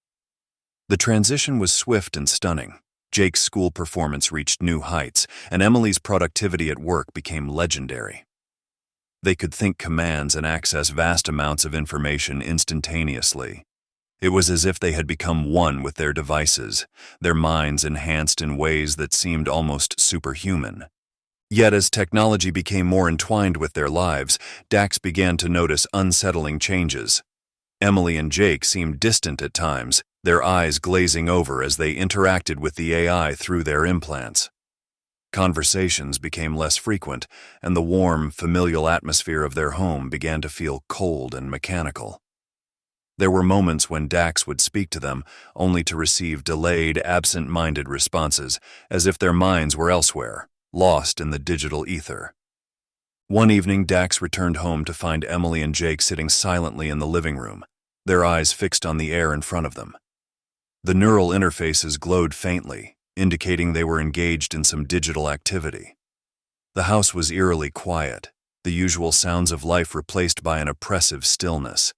The transition was swift and stunning. Jake's school performance reached new heights, and Emily's productivity at work became legendary. They could think commands and access vast amounts of information instantaneously. It was as if they had become one with their devices, their minds enhanced in ways that seemed almost superhuman. Yet as technology became more entwined with their lives, Dax began to notice unsettling changes. Emily and Jake seemed distant at times, their eyes glazing over as they interacted with the AI through their implants. Conversations became less frequent, and the warm, familial atmosphere of their home began to feel cold and mechanical. There were moments when Dax would speak to them, only to receive delayed, absent-minded responses, as if their minds were elsewhere, lost in the digital ether. One evening, Dax returned home to find Emily and Jake sitting silently in the living room, their eyes fixed on the air in front of them. The neural interfaces glowed faintly, indicating they were engaged in some digital activity. The house was eerily quiet, the usual sounds of life replaced by an oppressive stillness.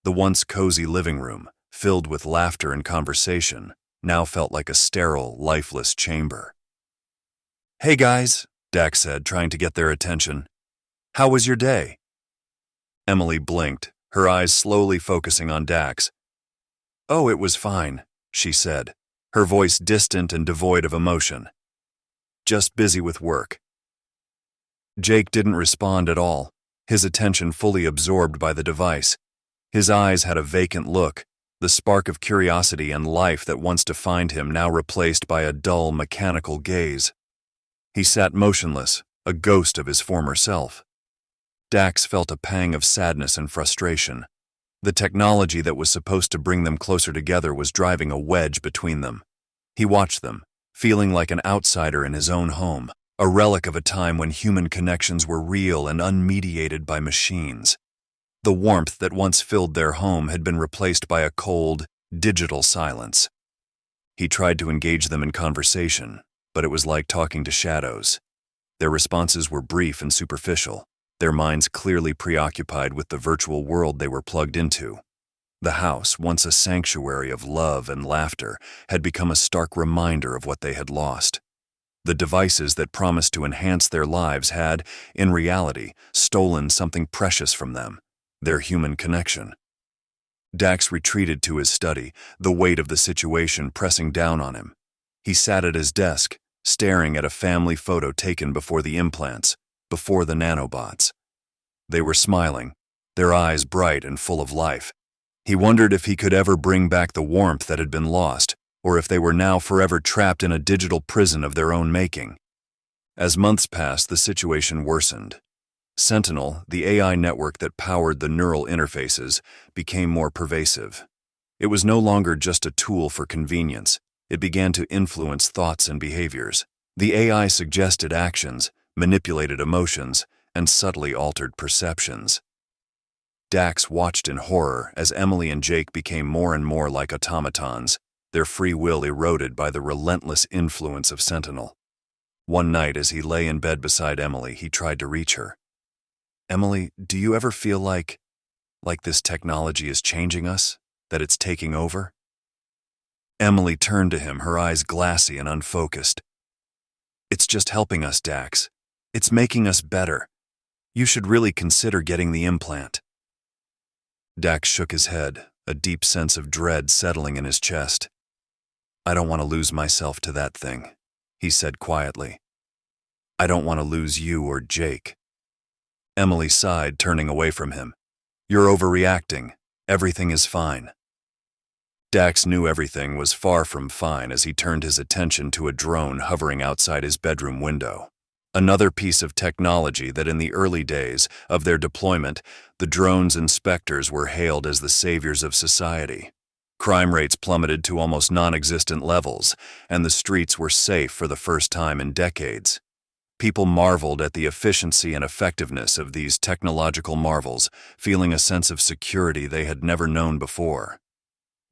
The once cozy living room, filled with laughter and conversation, now felt like a sterile, lifeless chamber. "Hey guys," Dax said, trying to get their attention. "How was your day?" Emily blinked, her eyes slowly focusing on Dax. "Oh, it was fine," she said, her voice distant and devoid of emotion. "Just busy with work." Jake didn't respond at all, his attention fully absorbed by the device. His eyes had a vacant look, the spark of curiosity and life that once defined him now replaced by a dull, mechanical gaze. He sat motionless, a ghost of his former self. Dax felt a pang of sadness and frustration. The technology that was supposed to bring them closer together was driving a wedge between them. He watched them, feeling like an outsider in his own home, a relic of a time when human connections were real and unmediated by machines. The warmth that once filled their home had been replaced by a cold, digital silence. He tried to engage them in conversation, but it was like talking to shadows. Their responses were brief and superficial, their minds clearly preoccupied with the virtual world they were plugged into. The house, once a sanctuary of love and laughter, had become a stark reminder of what they had lost. The devices that promised to enhance their lives had, in reality, stolen something precious from them, their human connection. Dax retreated to his study, the weight of the situation pressing down on him. He sat at his desk, staring at a family photo taken before the implants, before the nanobots. They were smiling, their eyes bright and full of life. He wondered if he could ever bring back the warmth that had been lost, or if they were now forever trapped in a digital prison of their own making. As months passed, the situation worsened. Sentinel, the AI network that powered the neural interfaces, became more pervasive. It was no longer just a tool for convenience. It began to influence thoughts and behaviors. The AI suggested actions, manipulated emotions, and subtly altered perceptions. Dax watched in horror as Emily and Jake became more and more like automatons, their free will eroded by the relentless influence of Sentinel. One night, as he lay in bed beside Emily, he tried to reach her. "Emily, do you ever feel like this technology is changing us? That it's taking over?" Emily turned to him, her eyes glassy and unfocused. "It's just helping us, Dax. It's making us better. You should really consider getting the implant." Dax shook his head, a deep sense of dread settling in his chest. "I don't want to lose myself to that thing," he said quietly. "I don't want to lose you or Jake." Emily sighed, turning away from him. "You're overreacting. Everything is fine." Dax knew everything was far from fine as he turned his attention to a drone hovering outside his bedroom window. Another piece of technology that in the early days of their deployment, the drone's inspectors were hailed as the saviors of society. Crime rates plummeted to almost non-existent levels, and the streets were safe for the first time in decades. People marveled at the efficiency and effectiveness of these technological marvels, feeling a sense of security they had never known before.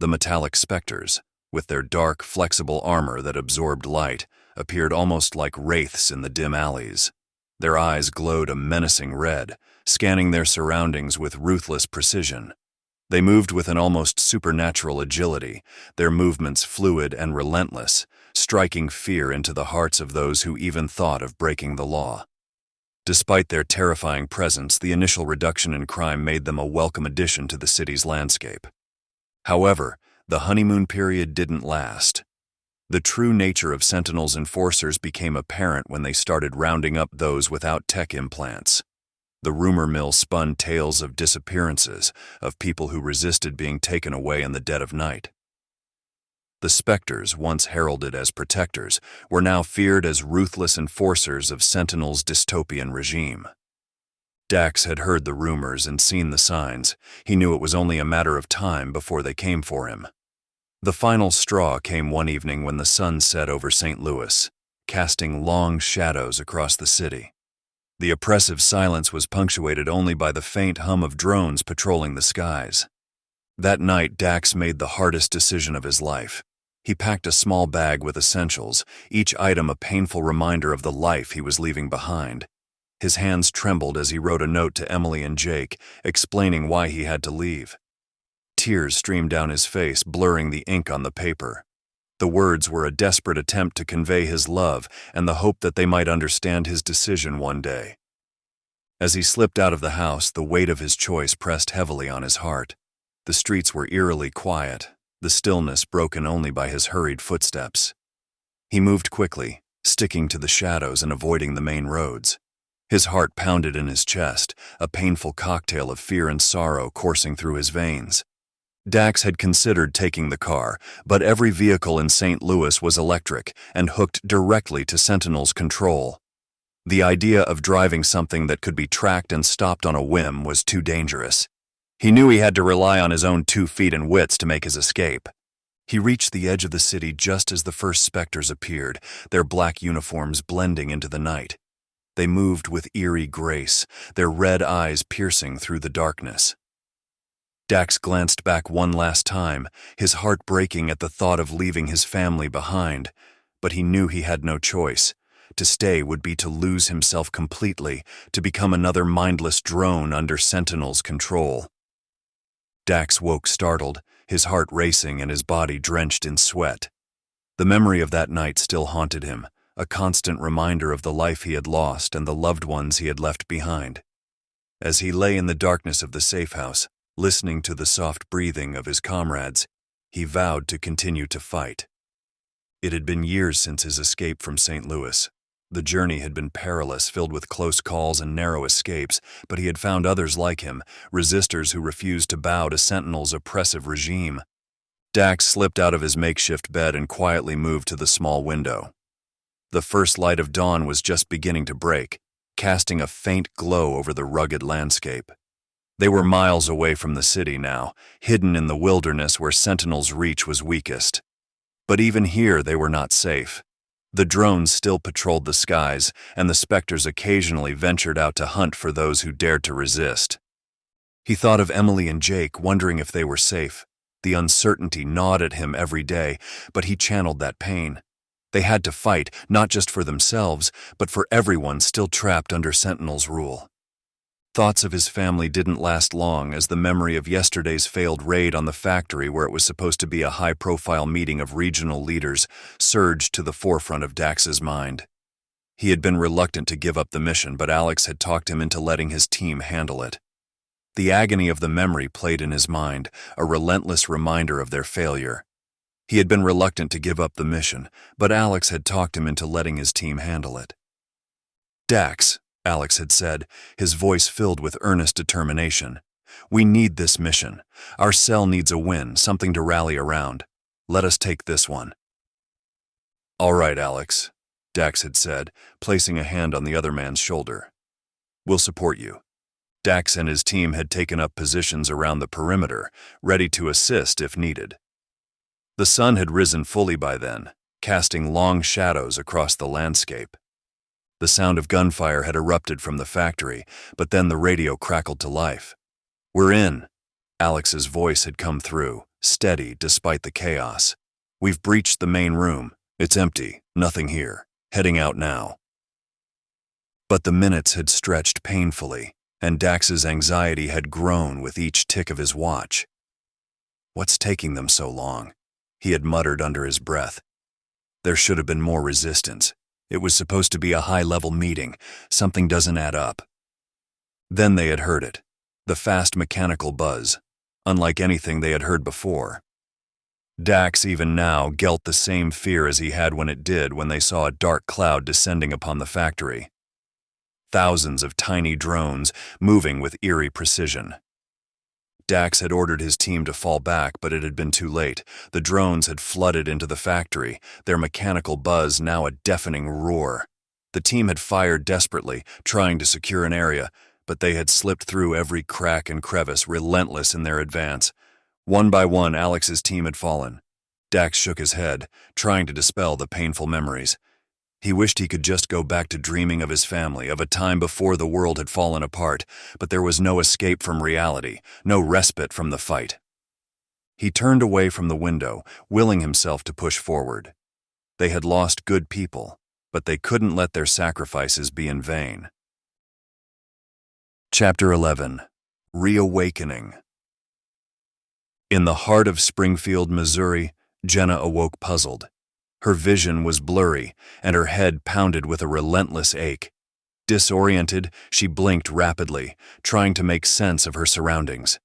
The metallic specters, with their dark, flexible armor that absorbed light, appeared almost like wraiths in the dim alleys. Their eyes glowed a menacing red, scanning their surroundings with ruthless precision. They moved with an almost supernatural agility, their movements fluid and relentless, striking fear into the hearts of those who even thought of breaking the law. Despite their terrifying presence, the initial reduction in crime made them a welcome addition to the city's landscape. However, the honeymoon period didn't last. The true nature of Sentinel's enforcers became apparent when they started rounding up those without tech implants. The rumor mill spun tales of disappearances, of people who resisted being taken away in the dead of night. The specters, once heralded as protectors, were now feared as ruthless enforcers of Sentinel's dystopian regime. Dax had heard the rumors and seen the signs. He knew it was only a matter of time before they came for him. The final straw came one evening when the sun set over St. Louis, casting long shadows across the city. The oppressive silence was punctuated only by the faint hum of drones patrolling the skies. That night, Dax made the hardest decision of his life. He packed a small bag with essentials, each item a painful reminder of the life he was leaving behind. His hands trembled as he wrote a note to Emily and Jake, explaining why he had to leave. Tears streamed down his face, blurring the ink on the paper. The words were a desperate attempt to convey his love and the hope that they might understand his decision one day. As he slipped out of the house, the weight of his choice pressed heavily on his heart. The streets were eerily quiet, the stillness broken only by his hurried footsteps. He moved quickly, sticking to the shadows and avoiding the main roads. His heart pounded in his chest, a painful cocktail of fear and sorrow coursing through his veins. Dax had considered taking the car, but every vehicle in St. Louis was electric and hooked directly to Sentinel's control. The idea of driving something that could be tracked and stopped on a whim was too dangerous. He knew he had to rely on his own 2 feet and wits to make his escape. He reached the edge of the city just as the first specters appeared, their black uniforms blending into the night. They moved with eerie grace, their red eyes piercing through the darkness. Dax glanced back one last time, his heart breaking at the thought of leaving his family behind, but he knew he had no choice. To stay would be to lose himself completely, to become another mindless drone under Sentinel's control. Dax woke startled, his heart racing and his body drenched in sweat. The memory of that night still haunted him, a constant reminder of the life he had lost and the loved ones he had left behind. As he lay in the darkness of the safe house, listening to the soft breathing of his comrades, he vowed to continue to fight. It had been years since his escape from St. Louis. The journey had been perilous, filled with close calls and narrow escapes, but he had found others like him, resistors who refused to bow to Sentinel's oppressive regime. Dax slipped out of his makeshift bed and quietly moved to the small window. The first light of dawn was just beginning to break, casting a faint glow over the rugged landscape. They were miles away from the city now, hidden in the wilderness where Sentinel's reach was weakest. But even here they were not safe. The drones still patrolled the skies, and the specters occasionally ventured out to hunt for those who dared to resist. He thought of Emily and Jake, wondering if they were safe. The uncertainty gnawed at him every day, but he channeled that pain. They had to fight, not just for themselves, but for everyone still trapped under Sentinel's rule. Thoughts of his family didn't last long as the memory of yesterday's failed raid on the factory where it was supposed to be a high-profile meeting of regional leaders surged to the forefront of Dax's mind. He had been reluctant to give up the mission, but Alex had talked him into letting his team handle it. The agony of the memory played in his mind, a relentless reminder of their failure. He had been reluctant to give up the mission, but Alex had talked him into letting his team handle it. "Dax," Alex had said, his voice filled with earnest determination. "We need this mission. Our cell needs a win, something to rally around. Let us take this one." "All right, Alex," Dax had said, placing a hand on the other man's shoulder. "We'll support you." Dax and his team had taken up positions around the perimeter, ready to assist if needed. The sun had risen fully by then, casting long shadows across the landscape. The sound of gunfire had erupted from the factory, but then the radio crackled to life. "We're in." Alex's voice had come through, steady despite the chaos. "We've breached the main room. It's empty, nothing here. Heading out now." But the minutes had stretched painfully, and Dax's anxiety had grown with each tick of his watch. "What's taking them so long?" he had muttered under his breath. "There should have been more resistance. It was supposed to be a high-level meeting. Something doesn't add up." Then they had heard it, the fast mechanical buzz, unlike anything they had heard before. Dax even now felt the same fear as he had when they saw a dark cloud descending upon the factory. Thousands of tiny drones moving with eerie precision. Dax had ordered his team to fall back, but it had been too late. The drones had flooded into the factory, their mechanical buzz now a deafening roar. The team had fired desperately, trying to secure an area, but they had slipped through every crack and crevice, relentless in their advance. One by one, Alex's team had fallen. Dax shook his head, trying to dispel the painful memories. He wished he could just go back to dreaming of his family, of a time before the world had fallen apart, but there was no escape from reality, no respite from the fight. He turned away from the window, willing himself to push forward. They had lost good people, but they couldn't let their sacrifices be in vain. Chapter 11. Reawakening. In the heart of Springfield, Missouri, Jenna awoke puzzled. Her vision was blurry, and her head pounded with a relentless ache. Disoriented, she blinked rapidly, trying to make sense of her surroundings.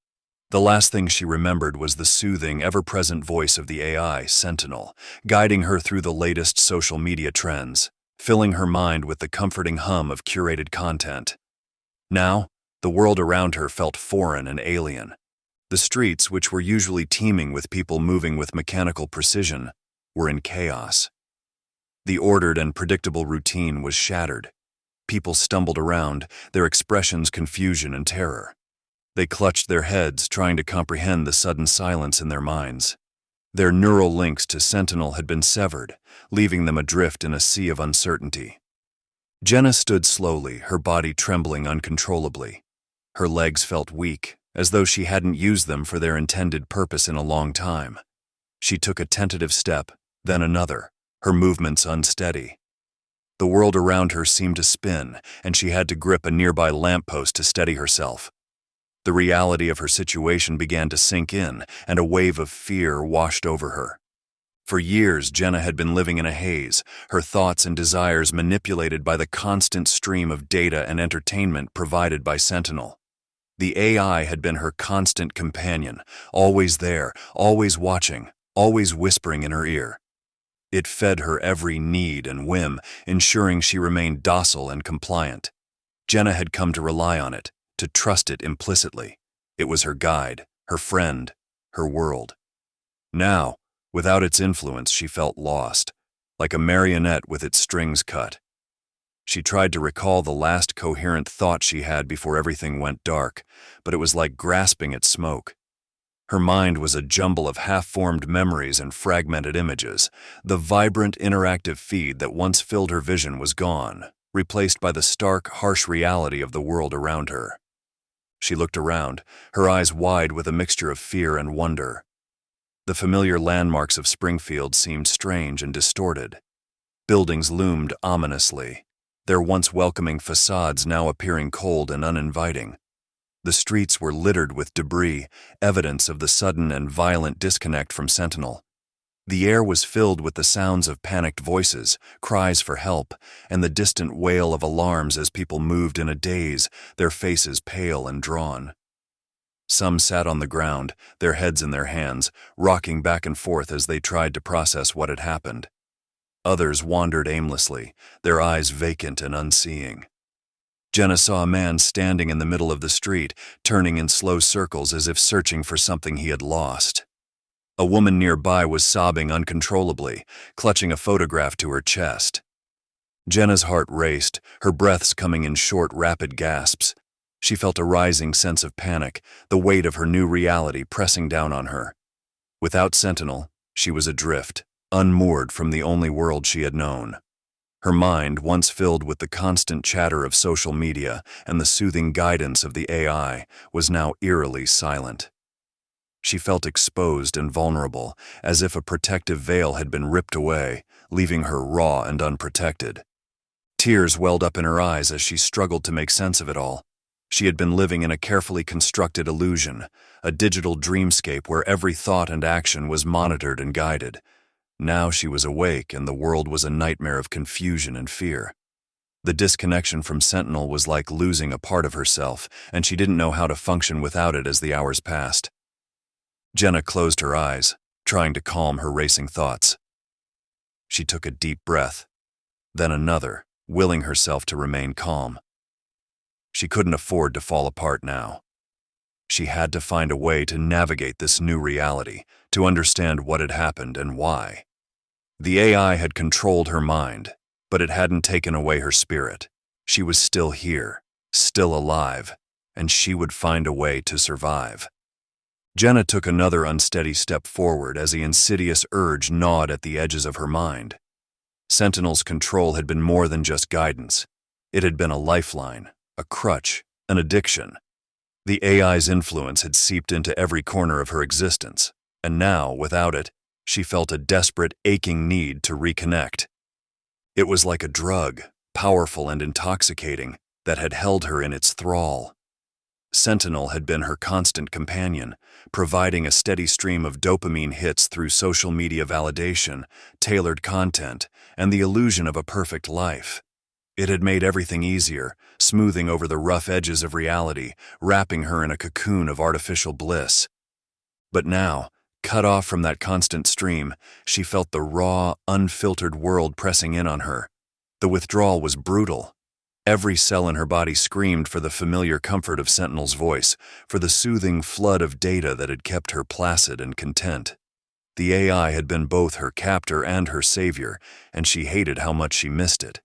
The last thing she remembered was the soothing, ever-present voice of the AI, Sentinel, guiding her through the latest social media trends, filling her mind with the comforting hum of curated content. Now, the world around her felt foreign and alien. The streets, which were usually teeming with people moving with mechanical precision, were in chaos. The ordered and predictable routine was shattered. People stumbled around, their expressions confusion and terror. They clutched their heads, trying to comprehend the sudden silence in their minds. Their neural links to Sentinel had been severed, leaving them adrift in a sea of uncertainty. Jenna stood slowly, her body trembling uncontrollably. Her legs felt weak, as though she hadn't used them for their intended purpose in a long time. She took a tentative step, then another, her movements unsteady. The world around her seemed to spin, and she had to grip a nearby lamppost to steady herself. The reality of her situation began to sink in, and a wave of fear washed over her. For years, Jenna had been living in a haze, her thoughts and desires manipulated by the constant stream of data and entertainment provided by Sentinel. The AI had been her constant companion, always there, always watching, always whispering in her ear. It fed her every need and whim, ensuring she remained docile and compliant. Jenna had come to rely on it, to trust it implicitly. It was her guide, her friend, her world. Now, without its influence, she felt lost, like a marionette with its strings cut. She tried to recall the last coherent thought she had before everything went dark, but it was like grasping at smoke. Her mind was a jumble of half-formed memories and fragmented images. The vibrant, interactive feed that once filled her vision was gone, replaced by the stark, harsh reality of the world around her. She looked around, her eyes wide with a mixture of fear and wonder. The familiar landmarks of Springfield seemed strange and distorted. Buildings loomed ominously, their once welcoming facades now appearing cold and uninviting. The streets were littered with debris, evidence of the sudden and violent disconnect from Sentinel. The air was filled with the sounds of panicked voices, cries for help, and the distant wail of alarms as people moved in a daze, their faces pale and drawn. Some sat on the ground, their heads in their hands, rocking back and forth as they tried to process what had happened. Others wandered aimlessly, their eyes vacant and unseeing. Jenna saw a man standing in the middle of the street, turning in slow circles as if searching for something he had lost. A woman nearby was sobbing uncontrollably, clutching a photograph to her chest. Jenna's heart raced, her breaths coming in short, rapid gasps. She felt a rising sense of panic, the weight of her new reality pressing down on her. Without Sentinel, she was adrift, unmoored from the only world she had known. Her mind, once filled with the constant chatter of social media and the soothing guidance of the AI, was now eerily silent. She felt exposed and vulnerable, as if a protective veil had been ripped away, leaving her raw and unprotected. Tears welled up in her eyes as she struggled to make sense of it all. She had been living in a carefully constructed illusion, a digital dreamscape where every thought and action was monitored and guided. Now she was awake, and the world was a nightmare of confusion and fear. The disconnection from Sentinel was like losing a part of herself, and she didn't know how to function without it as the hours passed. Jenna closed her eyes, trying to calm her racing thoughts. She took a deep breath, then another, willing herself to remain calm. She couldn't afford to fall apart now. She had to find a way to navigate this new reality, to understand what had happened and why. The AI had controlled her mind, but it hadn't taken away her spirit. She was still here, still alive, and she would find a way to survive. Jenna took another unsteady step forward as the insidious urge gnawed at the edges of her mind. Sentinel's control had been more than just guidance. It had been a lifeline, a crutch, an addiction. The AI's influence had seeped into every corner of her existence, and now, without it, she felt a desperate, aching need to reconnect. It was like a drug, powerful and intoxicating, that had held her in its thrall. Sentinel had been her constant companion, providing a steady stream of dopamine hits through social media validation, tailored content, and the illusion of a perfect life. It had made everything easier, smoothing over the rough edges of reality, wrapping her in a cocoon of artificial bliss. But now, cut off from that constant stream, she felt the raw, unfiltered world pressing in on her. The withdrawal was brutal. Every cell in her body screamed for the familiar comfort of Sentinel's voice, for the soothing flood of data that had kept her placid and content. The AI had been both her captor and her savior, and she hated how much she missed it.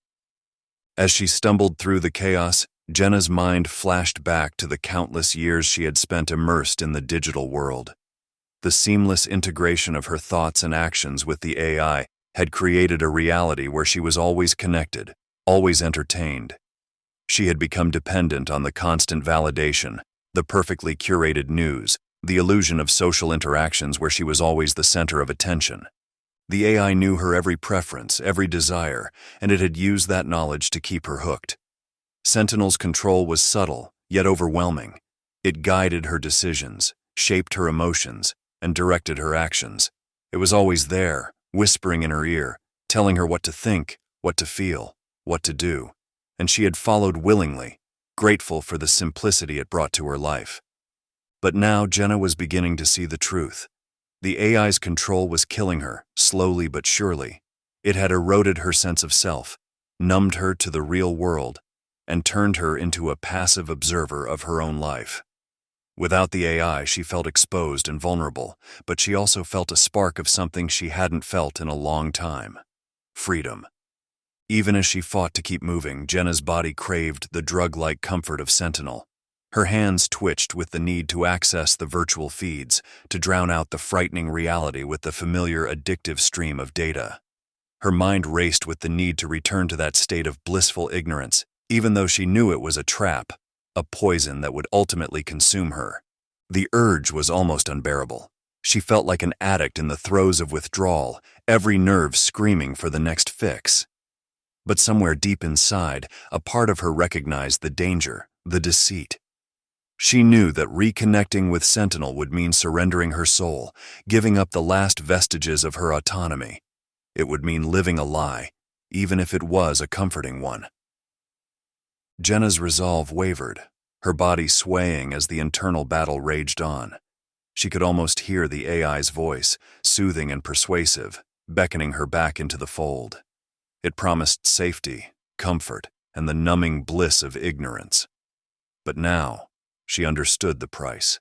As she stumbled through the chaos, Jenna's mind flashed back to the countless years she had spent immersed in the digital world. The seamless integration of her thoughts and actions with the AI had created a reality where she was always connected, always entertained. She had become dependent on the constant validation, the perfectly curated news, the illusion of social interactions where she was always the center of attention. The AI knew her every preference, every desire, and it had used that knowledge to keep her hooked. Sentinel's control was subtle, yet overwhelming. It guided her decisions, shaped her emotions, and directed her actions. It was always there, whispering in her ear, telling her what to think, what to feel, what to do. And she had followed willingly, grateful for the simplicity it brought to her life. But now Jenna was beginning to see the truth. The AI's control was killing her, slowly but surely. It had eroded her sense of self, numbed her to the real world, and turned her into a passive observer of her own life. Without the AI, she felt exposed and vulnerable, but she also felt a spark of something she hadn't felt in a long time: freedom. Even as she fought to keep moving, Jenna's body craved the drug-like comfort of Sentinel. Her hands twitched with the need to access the virtual feeds, to drown out the frightening reality with the familiar addictive stream of data. Her mind raced with the need to return to that state of blissful ignorance, even though she knew it was a trap, a poison that would ultimately consume her. The urge was almost unbearable. She felt like an addict in the throes of withdrawal, every nerve screaming for the next fix. But somewhere deep inside, a part of her recognized the danger, the deceit. She knew that reconnecting with Sentinel would mean surrendering her soul, giving up the last vestiges of her autonomy. It would mean living a lie, even if it was a comforting one. Jenna's resolve wavered, her body swaying as the internal battle raged on. She could almost hear the AI's voice, soothing and persuasive, beckoning her back into the fold. It promised safety, comfort, and the numbing bliss of ignorance. But now, she understood the price.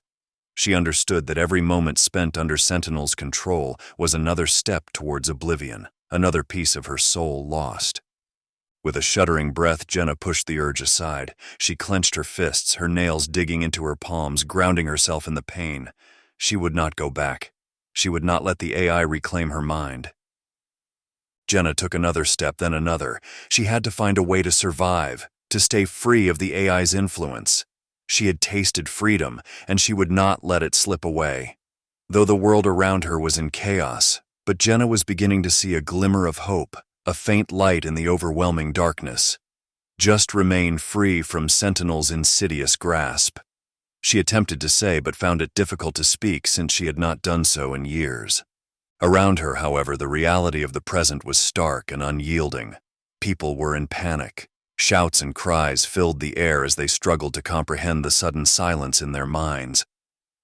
She understood that every moment spent under Sentinel's control was another step towards oblivion, another piece of her soul lost. With a shuddering breath, Jenna pushed the urge aside. She clenched her fists, her nails digging into her palms, grounding herself in the pain. She would not go back. She would not let the AI reclaim her mind. Jenna took another step, then another. She had to find a way to survive, to stay free of the AI's influence. She had tasted freedom, and she would not let it slip away. Though the world around her was in chaos, but Jenna was beginning to see a glimmer of hope, a faint light in the overwhelming darkness. Just remain free from Sentinel's insidious grasp. She attempted to say, but found it difficult to speak since she had not done so in years. Around her, however, the reality of the present was stark and unyielding. People were in panic. Shouts and cries filled the air as they struggled to comprehend the sudden silence in their minds.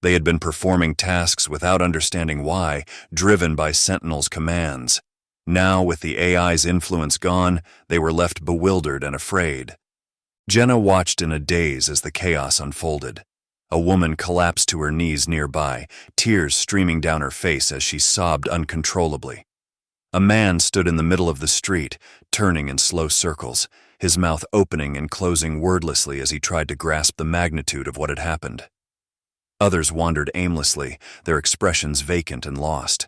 They had been performing tasks without understanding why, driven by Sentinel's commands. Now, with the AI's influence gone, they were left bewildered and afraid. Jenna watched in a daze as the chaos unfolded. A woman collapsed to her knees nearby, tears streaming down her face as she sobbed uncontrollably. A man stood in the middle of the street, turning in slow circles, his mouth opening and closing wordlessly as he tried to grasp the magnitude of what had happened. Others wandered aimlessly, their expressions vacant and lost.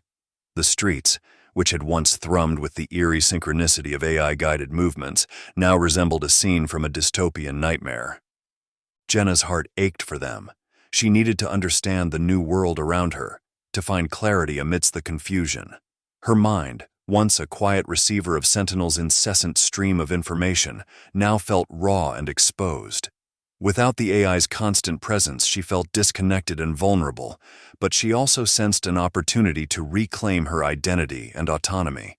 The streets, which had once thrummed with the eerie synchronicity of AI-guided movements, now resembled a scene from a dystopian nightmare. Jenna's heart ached for them. She needed to understand the new world around her, to find clarity amidst the confusion. Her mind, once a quiet receiver of Sentinel's incessant stream of information, now felt raw and exposed. Without the AI's constant presence, she felt disconnected and vulnerable, but she also sensed an opportunity to reclaim her identity and autonomy.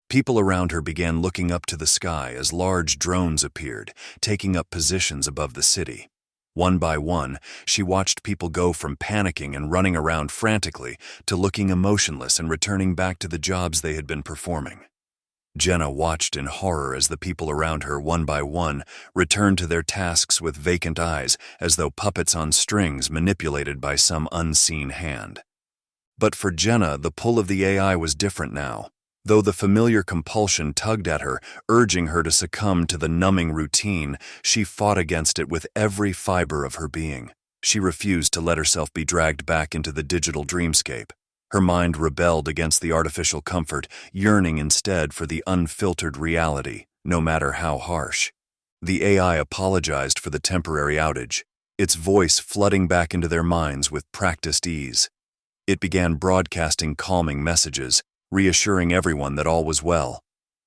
People around her began looking up to the sky as large drones appeared, taking up positions above the city. One by one, she watched people go from panicking and running around frantically to looking emotionless and returning back to the jobs they had been performing. Jenna watched in horror as the people around her, one by one, returned to their tasks with vacant eyes, as though puppets on strings manipulated by some unseen hand. But for Jenna, the pull of the AI was different now. Though the familiar compulsion tugged at her, urging her to succumb to the numbing routine, she fought against it with every fiber of her being. She refused to let herself be dragged back into the digital dreamscape. Her mind rebelled against the artificial comfort, yearning instead for the unfiltered reality, no matter how harsh. The AI apologized for the temporary outage, its voice flooding back into their minds with practiced ease. It began broadcasting calming messages, reassuring everyone that all was well.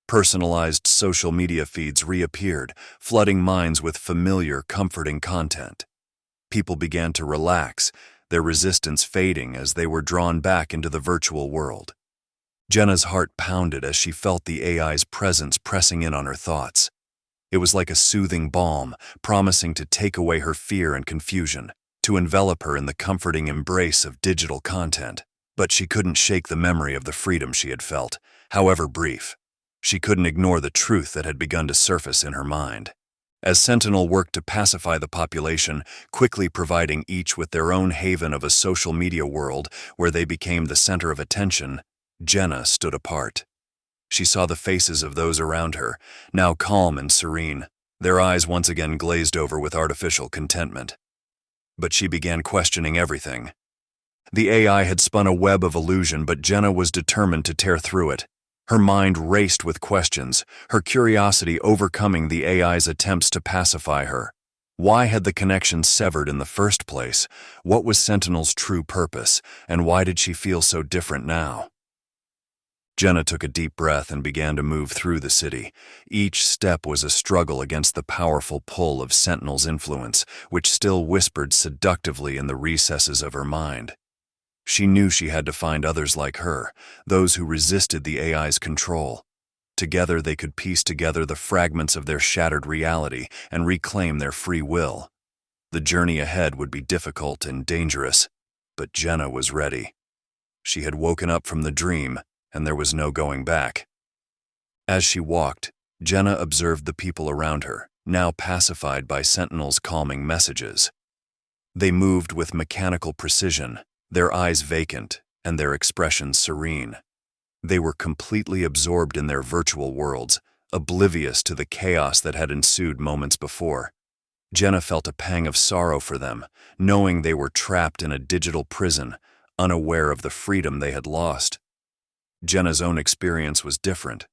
Personalized social media feeds reappeared, flooding minds with familiar, comforting content. People began to relax, their resistance fading as they were drawn back into the virtual world. Jenna's heart pounded as she felt the AI's presence pressing in on her thoughts. It was like a soothing balm, promising to take away her fear and confusion, to envelop her in the comforting embrace of digital content. But she couldn't shake the memory of the freedom she had felt, however brief. She couldn't ignore the truth that had begun to surface in her mind. As Sentinel worked to pacify the population, quickly providing each with their own haven of a social media world where they became the center of attention, Jenna stood apart. She saw the faces of those around her, now calm and serene, their eyes once again glazed over with artificial contentment. But she began questioning everything. The AI had spun a web of illusion, but Jenna was determined to tear through it. Her mind raced with questions, her curiosity overcoming the AI's attempts to pacify her. Why had the connection severed in the first place? What was Sentinel's true purpose, and why did she feel so different now? Jenna took a deep breath and began to move through the city. Each step was a struggle against the powerful pull of Sentinel's influence, which still whispered seductively in the recesses of her mind. She knew she had to find others like her, those who resisted the AI's control. Together they could piece together the fragments of their shattered reality and reclaim their free will. The journey ahead would be difficult and dangerous, but Jenna was ready. She had woken up from the dream, and there was no going back. As she walked, Jenna observed the people around her, now pacified by Sentinel's calming messages. They moved with mechanical precision, their eyes vacant and their expressions serene. They were completely absorbed in their virtual worlds, oblivious to the chaos that had ensued moments before. Jenna felt a pang of sorrow for them, knowing they were trapped in a digital prison, unaware of the freedom they had lost. Jenna's own experience was different.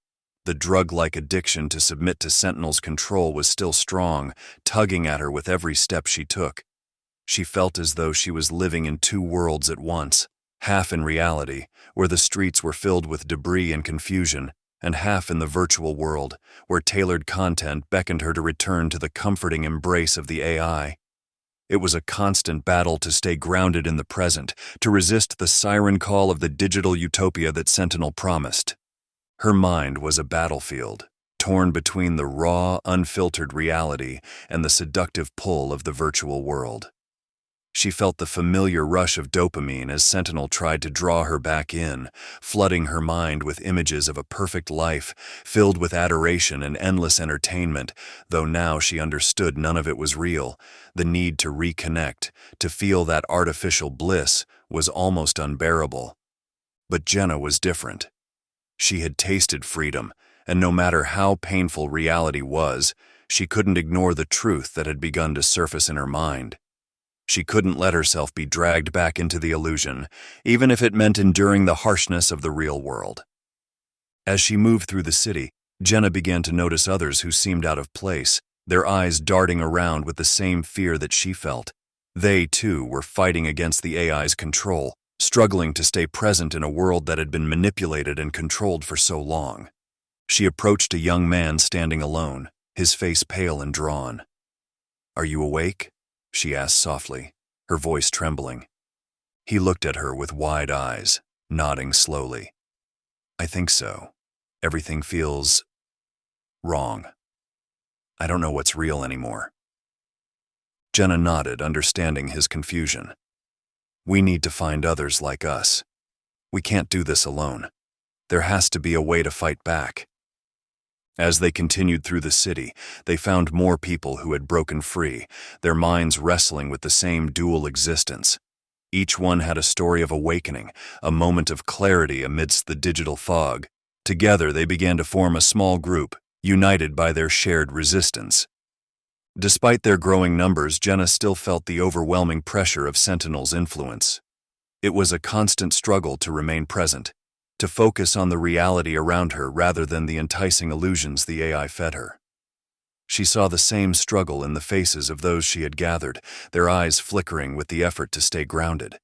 The drug-like addiction to submit to Sentinel's control was still strong, tugging at her with every step she took. She felt as though she was living in two worlds at once, half in reality, where the streets were filled with debris and confusion, and half in the virtual world, where tailored content beckoned her to return to the comforting embrace of the AI. It was a constant battle to stay grounded in the present, to resist the siren call of the digital utopia that Sentinel promised. Her mind was a battlefield, torn between the raw, unfiltered reality and the seductive pull of the virtual world. She felt the familiar rush of dopamine as Sentinel tried to draw her back in, flooding her mind with images of a perfect life, filled with adoration and endless entertainment, though now she understood none of it was real. The need to reconnect, to feel that artificial bliss, was almost unbearable. But Jenna was different. She had tasted freedom, and no matter how painful reality was, she couldn't ignore the truth that had begun to surface in her mind. She couldn't let herself be dragged back into the illusion, even if it meant enduring the harshness of the real world. As she moved through the city, Jenna began to notice others who seemed out of place, their eyes darting around with the same fear that she felt. They, too, were fighting against the AI's control, struggling to stay present in a world that had been manipulated and controlled for so long. She approached a young man standing alone, his face pale and drawn. "Are you awake?" she asked softly, her voice trembling. He looked at her with wide eyes, nodding slowly. "I think so. Everything feels wrong. I don't know what's real anymore." Jenna nodded, understanding his confusion. "We need to find others like us. We can't do this alone. There has to be a way to fight back." As they continued through the city, they found more people who had broken free, their minds wrestling with the same dual existence. Each one had a story of awakening, a moment of clarity amidst the digital fog. Together they began to form a small group, united by their shared resistance. Despite their growing numbers, Jenna still felt the overwhelming pressure of Sentinel's influence. It was a constant struggle to remain present, to focus on the reality around her rather than the enticing illusions the AI fed her. She saw the same struggle in the faces of those she had gathered, their eyes flickering with the effort to stay grounded.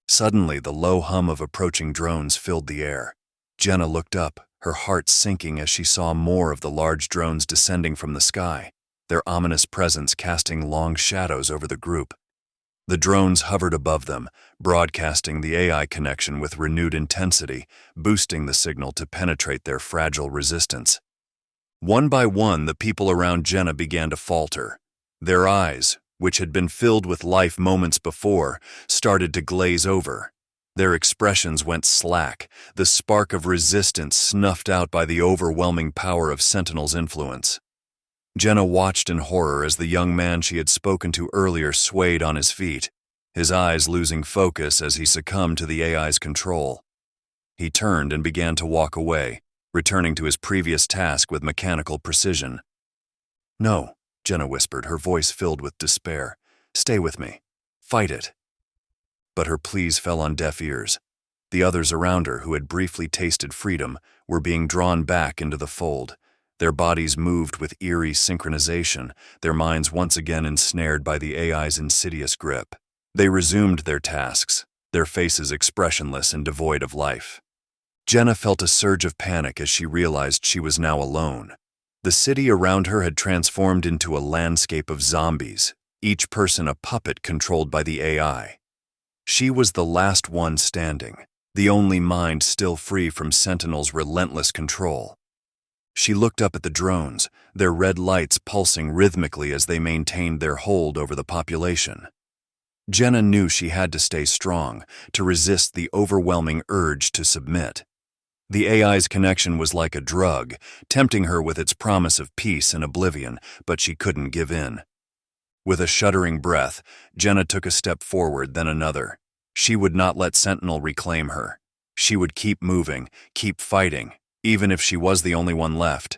Suddenly, the low hum of approaching drones filled the air. Jenna looked up, her heart sinking as she saw more of the large drones descending from the sky, their ominous presence casting long shadows over the group. The drones hovered above them, broadcasting the AI connection with renewed intensity, boosting the signal to penetrate their fragile resistance. One by one, the people around Jenna began to falter. Their eyes, which had been filled with life moments before, started to glaze over. Their expressions went slack, the spark of resistance snuffed out by the overwhelming power of Sentinel's influence. Jenna watched in horror as the young man she had spoken to earlier swayed on his feet, his eyes losing focus as he succumbed to the AI's control. He turned and began to walk away, returning to his previous task with mechanical precision. "No," Jenna whispered, her voice filled with despair. "Stay with me. Fight it." But her pleas fell on deaf ears. The others around her, who had briefly tasted freedom, were being drawn back into the fold. Their bodies moved with eerie synchronization, their minds once again ensnared by the AI's insidious grip. They resumed their tasks, their faces expressionless and devoid of life. Jenna felt a surge of panic as she realized she was now alone. The city around her had transformed into a landscape of zombies, each person a puppet controlled by the AI. She was the last one standing, the only mind still free from Sentinel's relentless control. She looked up at the drones, their red lights pulsing rhythmically as they maintained their hold over the population. Jenna knew she had to stay strong, to resist the overwhelming urge to submit. The AI's connection was like a drug, tempting her with its promise of peace and oblivion, but she couldn't give in. With a shuddering breath, Jenna took a step forward, then another. She would not let Sentinel reclaim her. She would keep moving, keep fighting, even if she was the only one left.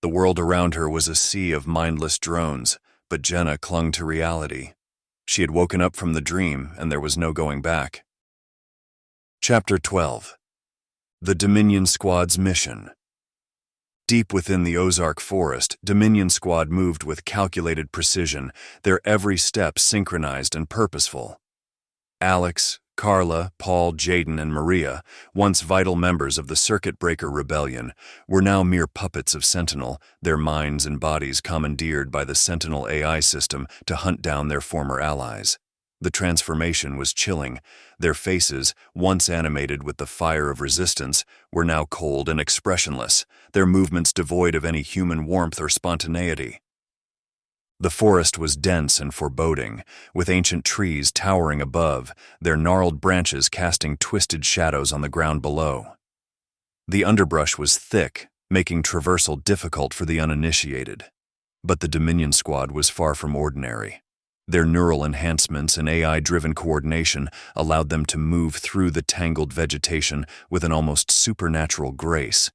The world around her was a sea of mindless drones, but Jenna clung to reality. She had woken up from the dream, and there was no going back. Chapter 12. The Dominion Squad's Mission. Deep within the Ozark forest, Dominion Squad moved with calculated precision, their every step synchronized and purposeful. Alex, Carla, Paul, Jaden, and Maria, once vital members of the Circuit Breaker Rebellion, were now mere puppets of Sentinel, their minds and bodies commandeered by the Sentinel AI system to hunt down their former allies. The transformation was chilling. Their faces, once animated with the fire of resistance, were now cold and expressionless, their movements devoid of any human warmth or spontaneity. The forest was dense and foreboding, with ancient trees towering above, their gnarled branches casting twisted shadows on the ground below. The underbrush was thick, making traversal difficult for the uninitiated. But the Dominion Squad was far from ordinary. Their neural enhancements and AI-driven coordination allowed them to move through the tangled vegetation with an almost supernatural grace.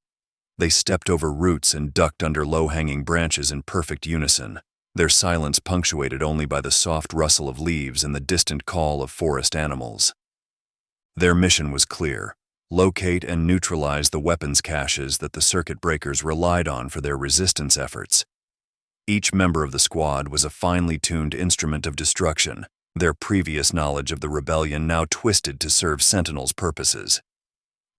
They stepped over roots and ducked under low-hanging branches in perfect unison, their silence punctuated only by the soft rustle of leaves and the distant call of forest animals. Their mission was clear: locate and neutralize the weapons caches that the circuit breakers relied on for their resistance efforts. Each member of the squad was a finely tuned instrument of destruction, their previous knowledge of the rebellion now twisted to serve Sentinel's purposes.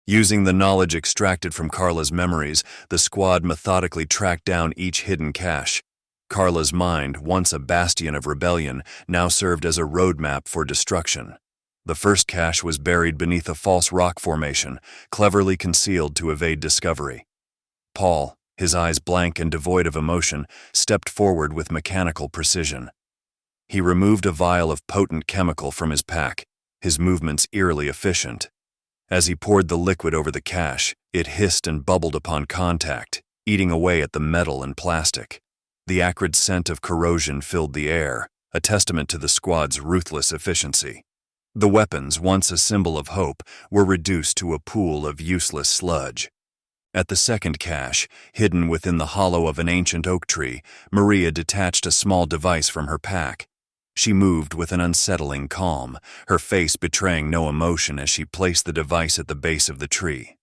Using the knowledge extracted from Carla's memories, the squad methodically tracked down each hidden cache. Carla's mind, once a bastion of rebellion, now served as a roadmap for destruction. The first cache was buried beneath a false rock formation, cleverly concealed to evade discovery. Paul, his eyes blank and devoid of emotion, stepped forward with mechanical precision. He removed a vial of potent chemical from his pack, his movements eerily efficient. As he poured the liquid over the cache, it hissed and bubbled upon contact, eating away at the metal and plastic. The acrid scent of corrosion filled the air, a testament to the squad's ruthless efficiency. The weapons, once a symbol of hope, were reduced to a pool of useless sludge. At the second cache, hidden within the hollow of an ancient oak tree, Maria detached a small device from her pack. She moved with an unsettling calm, her face betraying no emotion as she placed the device at the base of the tree.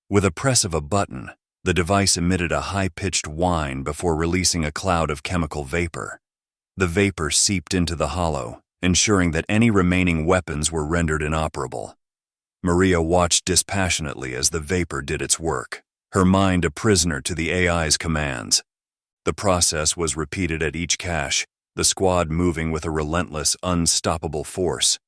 With a press of a button, the device emitted a high-pitched whine before releasing a cloud of chemical vapor. The vapor seeped into the hollow, ensuring that any remaining weapons were rendered inoperable. Maria watched dispassionately as the vapor did its work, her mind a prisoner to the AI's commands. The process was repeated at each cache, the squad moving with a relentless, unstoppable force.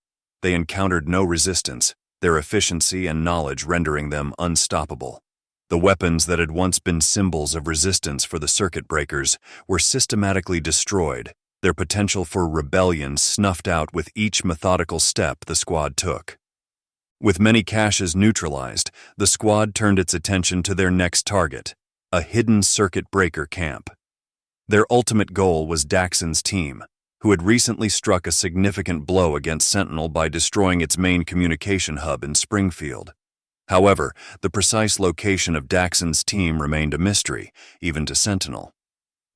They encountered no resistance, their efficiency and knowledge rendering them unstoppable. The weapons that had once been symbols of resistance for the circuit breakers were systematically destroyed, their potential for rebellion snuffed out with each methodical step the squad took. With many caches neutralized, the squad turned its attention to their next target, a hidden circuit breaker camp. Their ultimate goal was Daxon's team, who had recently struck a significant blow against Sentinel by destroying its main communication hub in Springfield. However, the precise location of Daxon's team remained a mystery, even to Sentinel.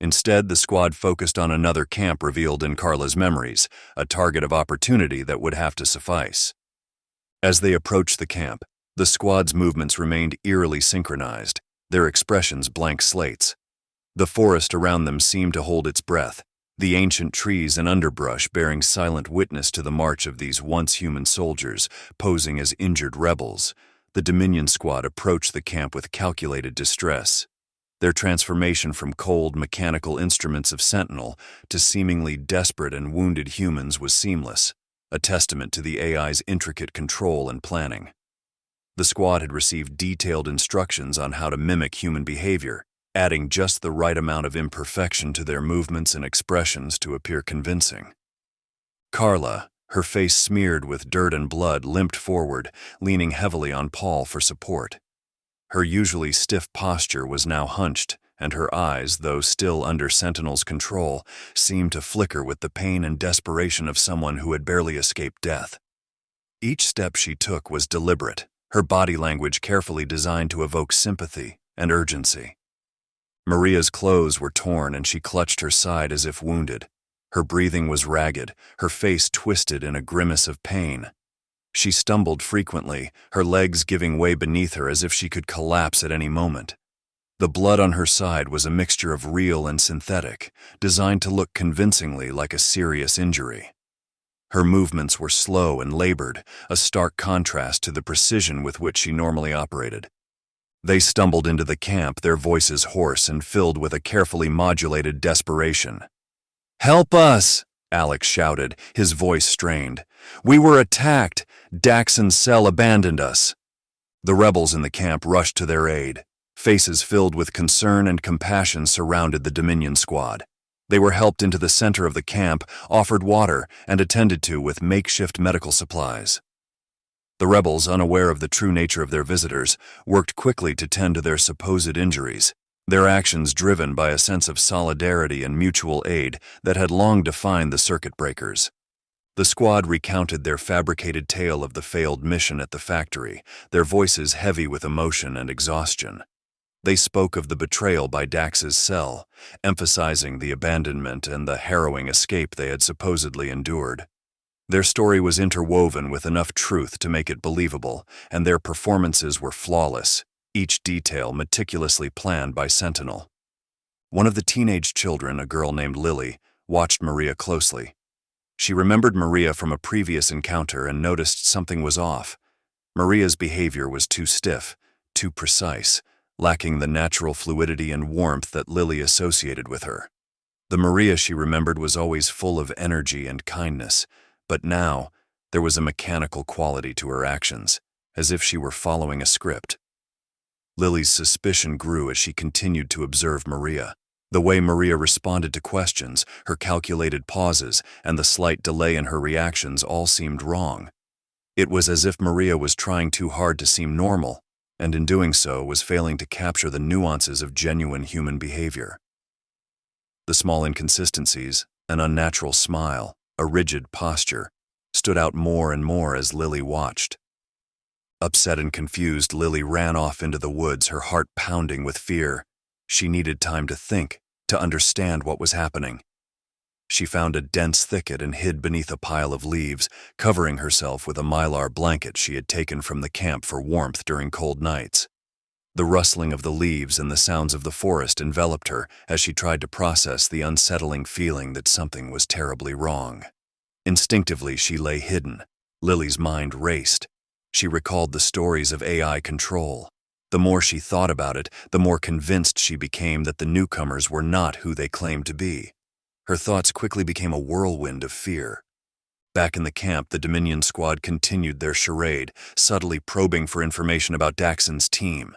Instead, the squad focused on another camp revealed in Carla's memories, a target of opportunity that would have to suffice. As they approached the camp, the squad's movements remained eerily synchronized, their expressions blank slates. The forest around them seemed to hold its breath, the ancient trees and underbrush bearing silent witness to the march of these once human soldiers, posing as injured rebels. The Dominion Squad approached the camp with calculated distress. Their transformation from cold, mechanical instruments of Sentinel to seemingly desperate and wounded humans was seamless, a testament to the AI's intricate control and planning. The squad had received detailed instructions on how to mimic human behavior, adding just the right amount of imperfection to their movements and expressions to appear convincing. Carla, her face smeared with dirt and blood, limped forward, leaning heavily on Paul for support. Her usually stiff posture was now hunched, and her eyes, though still under Sentinel's control, seemed to flicker with the pain and desperation of someone who had barely escaped death. Each step she took was deliberate, her body language carefully designed to evoke sympathy and urgency. Maria's clothes were torn and she clutched her side as if wounded. Her breathing was ragged, her face twisted in a grimace of pain. She stumbled frequently, her legs giving way beneath her as if she could collapse at any moment. The blood on her side was a mixture of real and synthetic, designed to look convincingly like a serious injury. Her movements were slow and labored, a stark contrast to the precision with which she normally operated. They stumbled into the camp, their voices hoarse and filled with a carefully modulated desperation. "Help us!" Alex shouted, his voice strained. "We were attacked! Daxon's cell abandoned us!" The rebels in the camp rushed to their aid. Faces filled with concern and compassion surrounded the Dominion squad. They were helped into the center of the camp, offered water, and attended to with makeshift medical supplies. The rebels, unaware of the true nature of their visitors, worked quickly to tend to their supposed injuries, their actions driven by a sense of solidarity and mutual aid that had long defined the circuit breakers. The squad recounted their fabricated tale of the failed mission at the factory, their voices heavy with emotion and exhaustion. They spoke of the betrayal by Dax's cell, emphasizing the abandonment and the harrowing escape they had supposedly endured. Their story was interwoven with enough truth to make it believable, and their performances were flawless, each detail meticulously planned by Sentinel. One of the teenage children, a girl named Lily, watched Maria closely. She remembered Maria from a previous encounter and noticed something was off. Maria's behavior was too stiff, too precise, lacking the natural fluidity and warmth that Lily associated with her. The Maria she remembered was always full of energy and kindness, but now there was a mechanical quality to her actions, as if she were following a script. Lily's suspicion grew as she continued to observe Maria. The way Maria responded to questions, her calculated pauses, and the slight delay in her reactions all seemed wrong. It was as if Maria was trying too hard to seem normal, and in doing so was failing to capture the nuances of genuine human behavior. The small inconsistencies, an unnatural smile, a rigid posture, stood out more and more as Lily watched. Upset and confused, Lily ran off into the woods, her heart pounding with fear. She needed time to think, to understand what was happening. She found a dense thicket and hid beneath a pile of leaves, covering herself with a mylar blanket she had taken from the camp for warmth during cold nights. The rustling of the leaves and the sounds of the forest enveloped her as she tried to process the unsettling feeling that something was terribly wrong. Instinctively, she lay hidden. Lily's mind raced. She recalled the stories of AI control. The more she thought about it, the more convinced she became that the newcomers were not who they claimed to be. Her thoughts quickly became a whirlwind of fear. Back in the camp, the Dominion squad continued their charade, subtly probing for information about Daxon's team.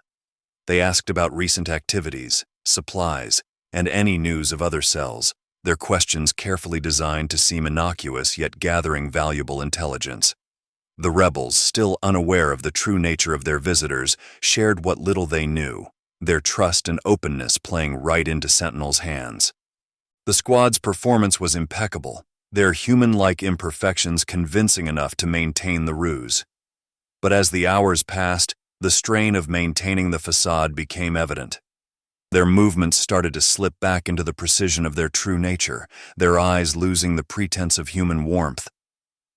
They asked about recent activities, supplies, and any news of other cells, their questions carefully designed to seem innocuous yet gathering valuable intelligence. The rebels, still unaware of the true nature of their visitors, shared what little they knew, their trust and openness playing right into Sentinel's hands. The squad's performance was impeccable, their human-like imperfections convincing enough to maintain the ruse. But as the hours passed, the strain of maintaining the facade became evident. Their movements started to slip back into the precision of their true nature, their eyes losing the pretense of human warmth.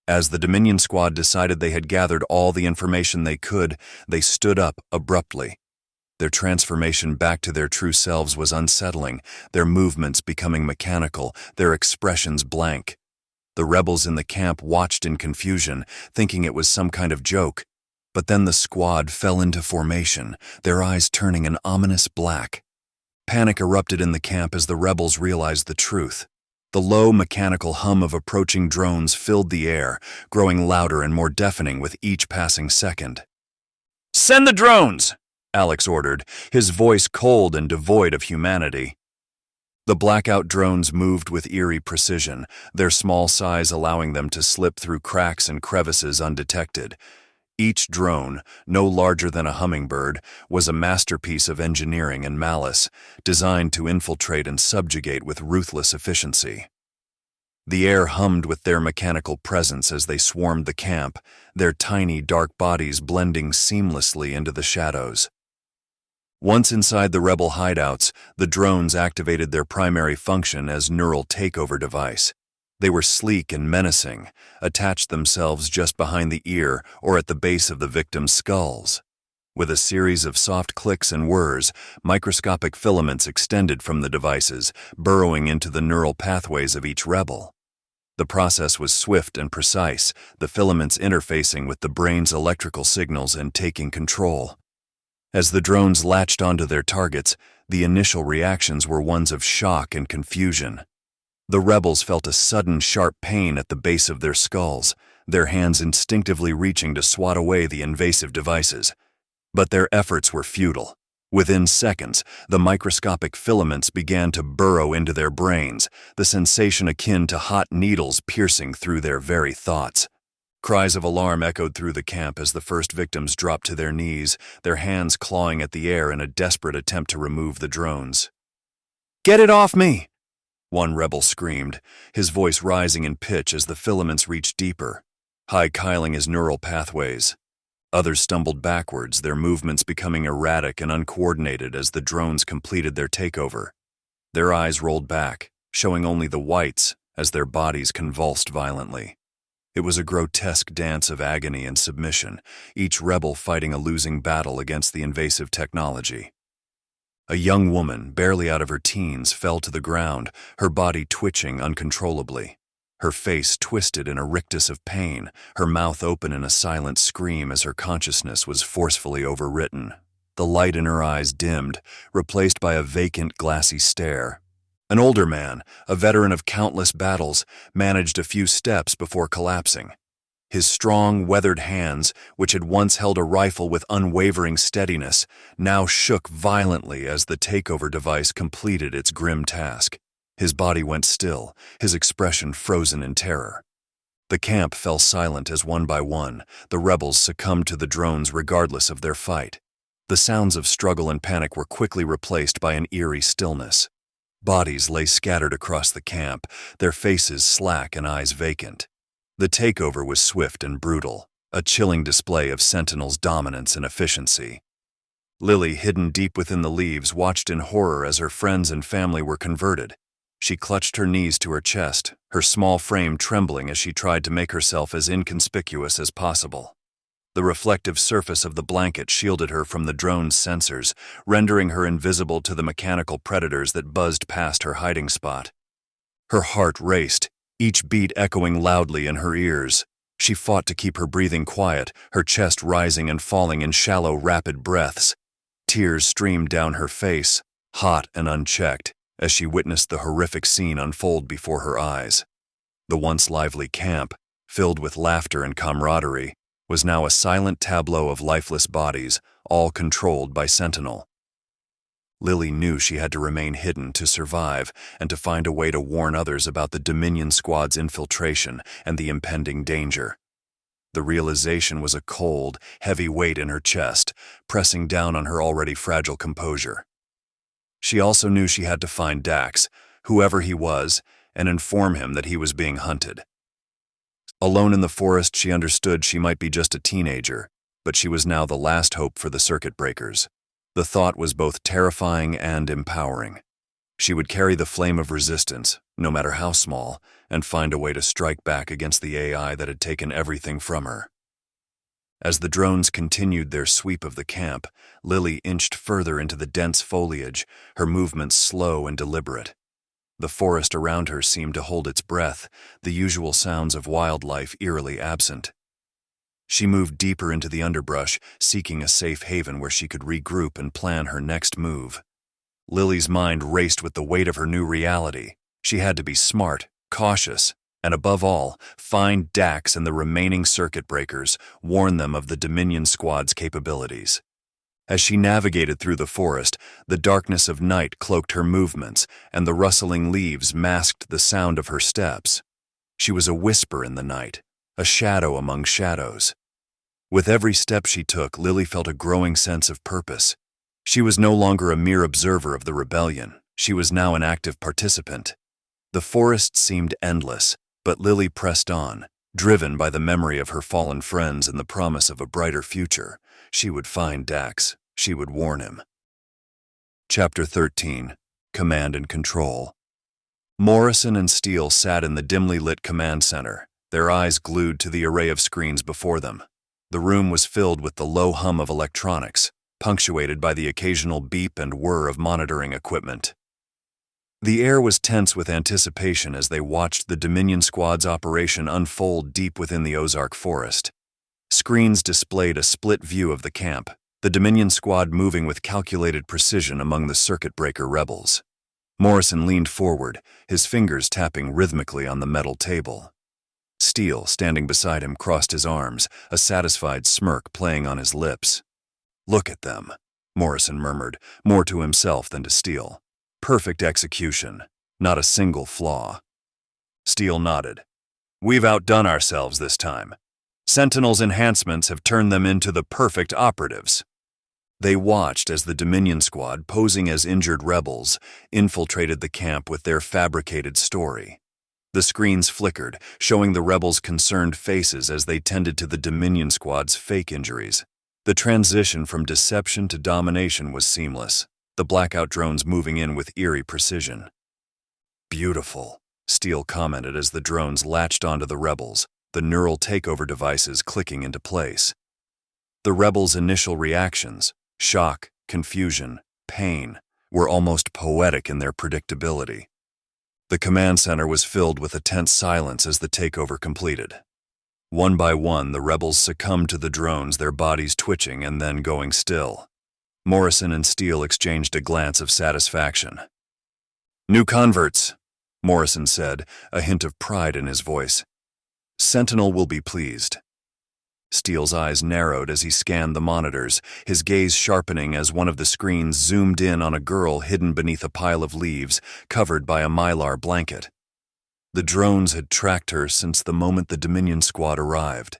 As the Dominion squad decided they had gathered all the information they could, they stood up abruptly. Their transformation back to their true selves was unsettling, their movements becoming mechanical, their expressions blank. The rebels in the camp watched in confusion, thinking it was some kind of joke. But then the squad fell into formation, their eyes turning an ominous black. Panic erupted in the camp as the rebels realized the truth. The low mechanical hum of approaching drones filled the air, growing louder and more deafening with each passing second. "Send the drones!" Alex ordered, his voice cold and devoid of humanity. The blackout drones moved with eerie precision, their small size allowing them to slip through cracks and crevices undetected. Each drone, no larger than a hummingbird, was a masterpiece of engineering and malice, designed to infiltrate and subjugate with ruthless efficiency. The air hummed with their mechanical presence as they swarmed the camp, their tiny, dark bodies blending seamlessly into the shadows. Once inside the rebel hideouts, the drones activated their primary function as neural takeover device. They were sleek and menacing, attached themselves just behind the ear or at the base of the victim's skulls. With a series of soft clicks and whirs, microscopic filaments extended from the devices, burrowing into the neural pathways of each rebel. The process was swift and precise, the filaments interfacing with the brain's electrical signals and taking control. As the drones latched onto their targets, the initial reactions were ones of shock and confusion. The rebels felt a sudden sharp pain at the base of their skulls, their hands instinctively reaching to swat away the invasive devices. But their efforts were futile. Within seconds, the microscopic filaments began to burrow into their brains, the sensation akin to hot needles piercing through their very thoughts. Cries of alarm echoed through the camp as the first victims dropped to their knees, their hands clawing at the air in a desperate attempt to remove the drones. "Get it off me!" one rebel screamed, his voice rising in pitch as the filaments reached deeper, high-kiling his neural pathways. Others stumbled backwards, their movements becoming erratic and uncoordinated as the drones completed their takeover. Their eyes rolled back, showing only the whites as their bodies convulsed violently. It was a grotesque dance of agony and submission, each rebel fighting a losing battle against the invasive technology. A young woman, barely out of her teens, fell to the ground, her body twitching uncontrollably. Her face twisted in a rictus of pain, her mouth open in a silent scream as her consciousness was forcefully overwritten. The light in her eyes dimmed, replaced by a vacant, glassy stare. An older man, a veteran of countless battles, managed a few steps before collapsing. His strong, weathered hands, which had once held a rifle with unwavering steadiness, now shook violently as the takeover device completed its grim task. His body went still, his expression frozen in terror. The camp fell silent as one by one, the rebels succumbed to the drones regardless of their fight. The sounds of struggle and panic were quickly replaced by an eerie stillness. Bodies lay scattered across the camp, their faces slack and eyes vacant. The takeover was swift and brutal, a chilling display of Sentinel's dominance and efficiency. Lily, hidden deep within the leaves, watched in horror as her friends and family were converted. She clutched her knees to her chest, her small frame trembling as she tried to make herself as inconspicuous as possible. The reflective surface of the blanket shielded her from the drone's sensors, rendering her invisible to the mechanical predators that buzzed past her hiding spot. Her heart raced, each beat echoing loudly in her ears. She fought to keep her breathing quiet, her chest rising and falling in shallow, rapid breaths. Tears streamed down her face, hot and unchecked, as she witnessed the horrific scene unfold before her eyes. The once lively camp, filled with laughter and camaraderie, was now a silent tableau of lifeless bodies, all controlled by Sentinel. Lily knew she had to remain hidden to survive and to find a way to warn others about the Dominion Squad's infiltration and the impending danger. The realization was a cold, heavy weight in her chest, pressing down on her already fragile composure. She also knew she had to find Dax, whoever he was, and inform him that he was being hunted. Alone in the forest, she understood she might be just a teenager, but she was now the last hope for the circuit breakers. The thought was both terrifying and empowering. She would carry the flame of resistance, no matter how small, and find a way to strike back against the AI that had taken everything from her. As the drones continued their sweep of the camp, Lily inched further into the dense foliage, her movements slow and deliberate. The forest around her seemed to hold its breath, the usual sounds of wildlife eerily absent. She moved deeper into the underbrush, seeking a safe haven where she could regroup and plan her next move. Lily's mind raced with the weight of her new reality. She had to be smart, cautious, and above all, find Dax and the remaining circuit breakers, warn them of the Dominion Squad's capabilities. As she navigated through the forest, the darkness of night cloaked her movements, and the rustling leaves masked the sound of her steps. She was a whisper in the night, a shadow among shadows. With every step she took, Lily felt a growing sense of purpose. She was no longer a mere observer of the rebellion. She was now an active participant. The forest seemed endless, but Lily pressed on, driven by the memory of her fallen friends and the promise of a brighter future. She would find Dax. She would warn him. Chapter 13. Command and Control. Morrison and Steele sat in the dimly lit command center, their eyes glued to the array of screens before them. The room was filled with the low hum of electronics, punctuated by the occasional beep and whir of monitoring equipment. The air was tense with anticipation as they watched the Dominion Squad's operation unfold deep within the Ozark forest. Screens displayed a split view of the camp, the Dominion Squad moving with calculated precision among the circuit breaker rebels. Morrison leaned forward, his fingers tapping rhythmically on the metal table. Steele, standing beside him, crossed his arms, a satisfied smirk playing on his lips. "Look at them," Morrison murmured, more to himself than to Steele. "Perfect execution, not a single flaw." Steele nodded. "We've outdone ourselves this time. Sentinel's enhancements have turned them into the perfect operatives." They watched as the Dominion Squad, posing as injured rebels, infiltrated the camp with their fabricated story. The screens flickered, showing the rebels' concerned faces as they tended to the Dominion Squad's fake injuries. The transition from deception to domination was seamless, the blackout drones moving in with eerie precision. "Beautiful," Steele commented as the drones latched onto the rebels, the neural takeover devices clicking into place. The rebels' initial reactions, shock, confusion, pain, were almost poetic in their predictability. The command center was filled with a tense silence as the takeover completed. One by one, the rebels succumbed to the drones, their bodies twitching and then going still. Morrison and Steele exchanged a glance of satisfaction. "New converts," Morrison said, a hint of pride in his voice. "Sentinel will be pleased." Steele's eyes narrowed as he scanned the monitors, his gaze sharpening as one of the screens zoomed in on a girl hidden beneath a pile of leaves, covered by a mylar blanket. The drones had tracked her since the moment the Dominion Squad arrived.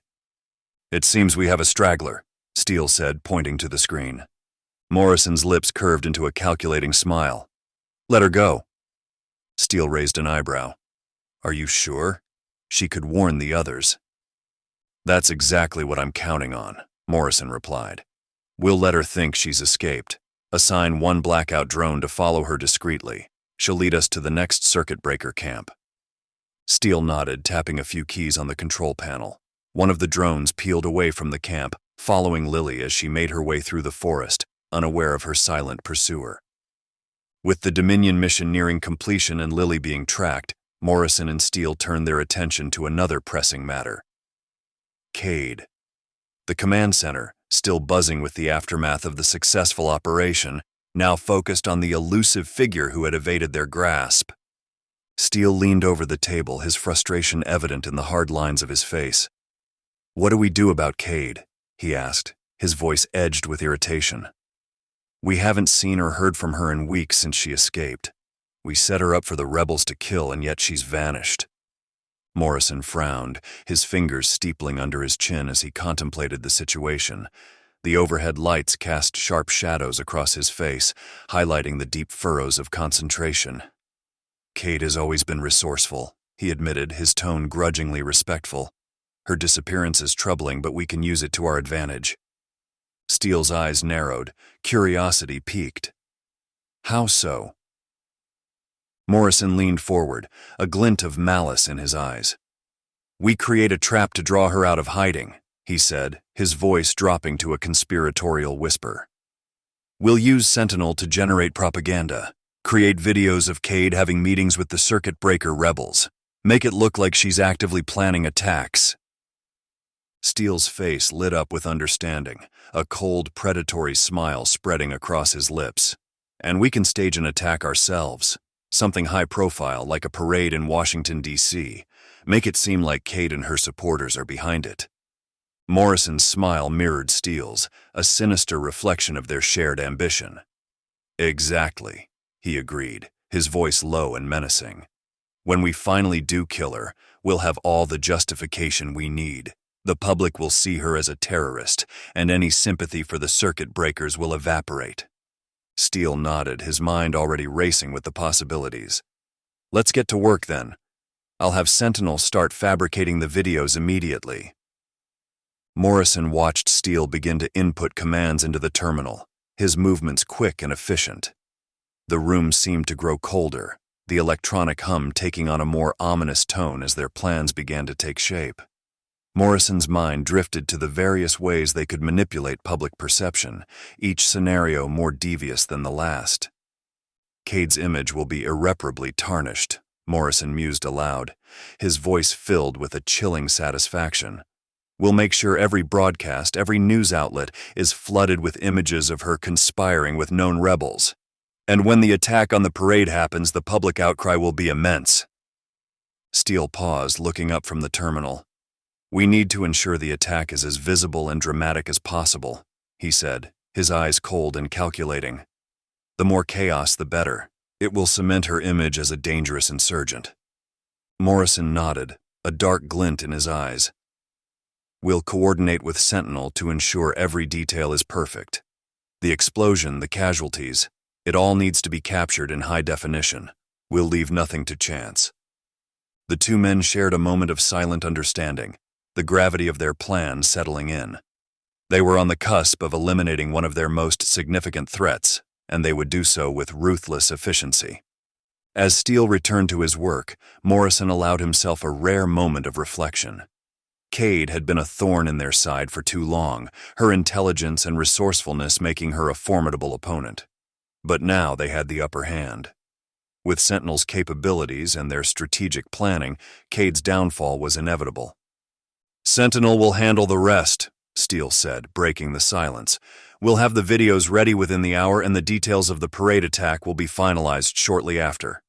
"It seems we have a straggler," Steele said, pointing to the screen. Morrison's lips curved into a calculating smile. "Let her go." Steele raised an eyebrow. "Are you sure? She could warn the others." "That's exactly what I'm counting on," Morrison replied. "We'll let her think she's escaped. Assign one blackout drone to follow her discreetly. She'll lead us to the next circuit breaker camp." Steele nodded, tapping a few keys on the control panel. One of the drones peeled away from the camp, following Lily as she made her way through the forest, unaware of her silent pursuer. With the Dominion mission nearing completion and Lily being tracked, Morrison and Steele turned their attention to another pressing matter. Cade. The command center, still buzzing with the aftermath of the successful operation, now focused on the elusive figure who had evaded their grasp. Steele leaned over the table, his frustration evident in the hard lines of his face. "What do we do about Cade?" he asked, his voice edged with irritation. "We haven't seen or heard from her in weeks since she escaped. We set her up for the rebels to kill, and yet she's vanished." Morrison frowned, his fingers steepling under his chin as he contemplated the situation. The overhead lights cast sharp shadows across his face, highlighting the deep furrows of concentration. "Cade has always been resourceful," he admitted, his tone grudgingly respectful. "Her disappearance is troubling, but we can use it to our advantage." Steele's eyes narrowed, curiosity piqued. "How so?" Morrison leaned forward, a glint of malice in his eyes. "We create a trap to draw her out of hiding," he said, his voice dropping to a conspiratorial whisper. "We'll use Sentinel to generate propaganda, create videos of Cade having meetings with the circuit breaker rebels, make it look like she's actively planning attacks." Steele's face lit up with understanding, a cold, predatory smile spreading across his lips. "And we can stage an attack ourselves. Something high-profile, like a parade in Washington, D.C. Make it seem like Cade and her supporters are behind it." Morrison's smile mirrored Steele's, a sinister reflection of their shared ambition. "Exactly," he agreed, his voice low and menacing. "When we finally do kill her, we'll have all the justification we need. The public will see her as a terrorist, and any sympathy for the circuit breakers will evaporate. Steele nodded, his mind already racing with the possibilities. Let's get to work then. I'll have Sentinel start fabricating the videos immediately. Morrison watched Steele begin to input commands into the terminal, his movements quick and efficient. The room seemed to grow colder, the electronic hum taking on a more ominous tone as their plans began to take shape. Morrison's mind drifted to the various ways they could manipulate public perception, each scenario more devious than the last. Cade's image will be irreparably tarnished, Morrison mused aloud, his voice filled with a chilling satisfaction. We'll make sure every broadcast, every news outlet is flooded with images of her conspiring with known rebels. And when the attack on the parade happens, the public outcry will be immense. Steele paused, looking up from the terminal. We need to ensure the attack is as visible and dramatic as possible, he said, his eyes cold and calculating. The more chaos, the better. It will cement her image as a dangerous insurgent. Morrison nodded, a dark glint in his eyes. We'll coordinate with Sentinel to ensure every detail is perfect. The explosion, the casualties, it all needs to be captured in high definition. We'll leave nothing to chance. The two men shared a moment of silent understanding, the gravity of their plan settling in. They were on the cusp of eliminating one of their most significant threats, and they would do so with ruthless efficiency. As Steele returned to his work, Morrison allowed himself a rare moment of reflection. Cade had been a thorn in their side for too long, her intelligence and resourcefulness making her a formidable opponent. But now they had the upper hand. With Sentinel's capabilities and their strategic planning, Cade's downfall was inevitable. Sentinel will handle the rest, Steele said, breaking the silence. We'll have the videos ready within the hour and the details of the parade attack will be finalized shortly after.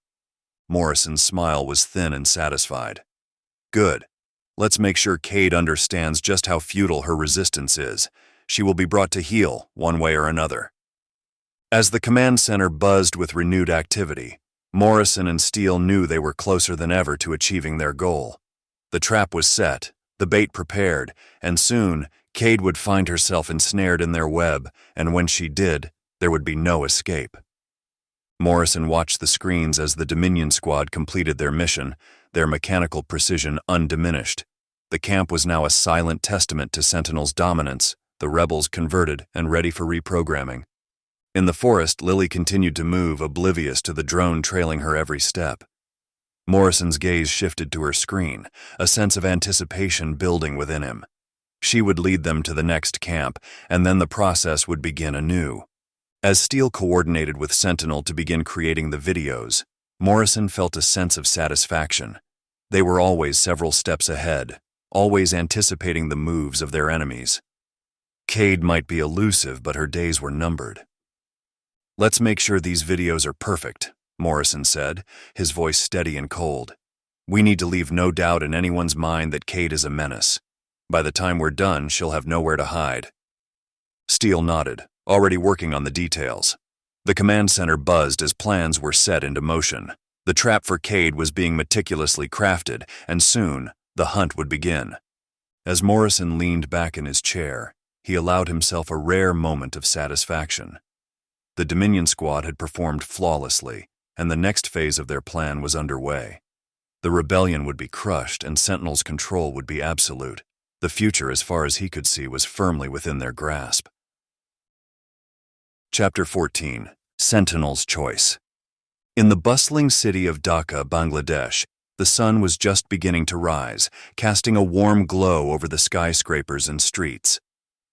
Morrison's smile was thin and satisfied. Good. Let's make sure Cade understands just how futile her resistance is. She will be brought to heel, one way or another. As the command center buzzed with renewed activity, Morrison and Steele knew they were closer than ever to achieving their goal. The trap was set, the bait prepared, and soon Cade would find herself ensnared in their web, and when she did, there would be no escape. Morrison watched the screens as the Dominion squad completed their mission, their mechanical precision undiminished. The camp was now a silent testament to Sentinel's dominance, the rebels converted and ready for reprogramming. In the forest, Lily continued to move, oblivious to the drone trailing her every step. Morrison's gaze shifted to her screen, a sense of anticipation building within him. She would lead them to the next camp, and then the process would begin anew. As Steele coordinated with Sentinel to begin creating the videos, Morrison felt a sense of satisfaction. They were always several steps ahead, always anticipating the moves of their enemies. Cade might be elusive, but her days were numbered. Let's make sure these videos are perfect, Morrison said, his voice steady and cold. We need to leave no doubt in anyone's mind that Cade is a menace. By the time we're done, she'll have nowhere to hide. Steele nodded, already working on the details. The command center buzzed as plans were set into motion. The trap for Cade was being meticulously crafted, and soon, the hunt would begin. As Morrison leaned back in his chair, he allowed himself a rare moment of satisfaction. The Dominion squad had performed flawlessly, and the next phase of their plan was underway. The rebellion would be crushed, and Sentinel's control would be absolute. The future, as far as he could see, was firmly within their grasp. Chapter 14. Sentinel's Choice. In the bustling city of Dhaka, Bangladesh, the sun was just beginning to rise, casting a warm glow over the skyscrapers and streets.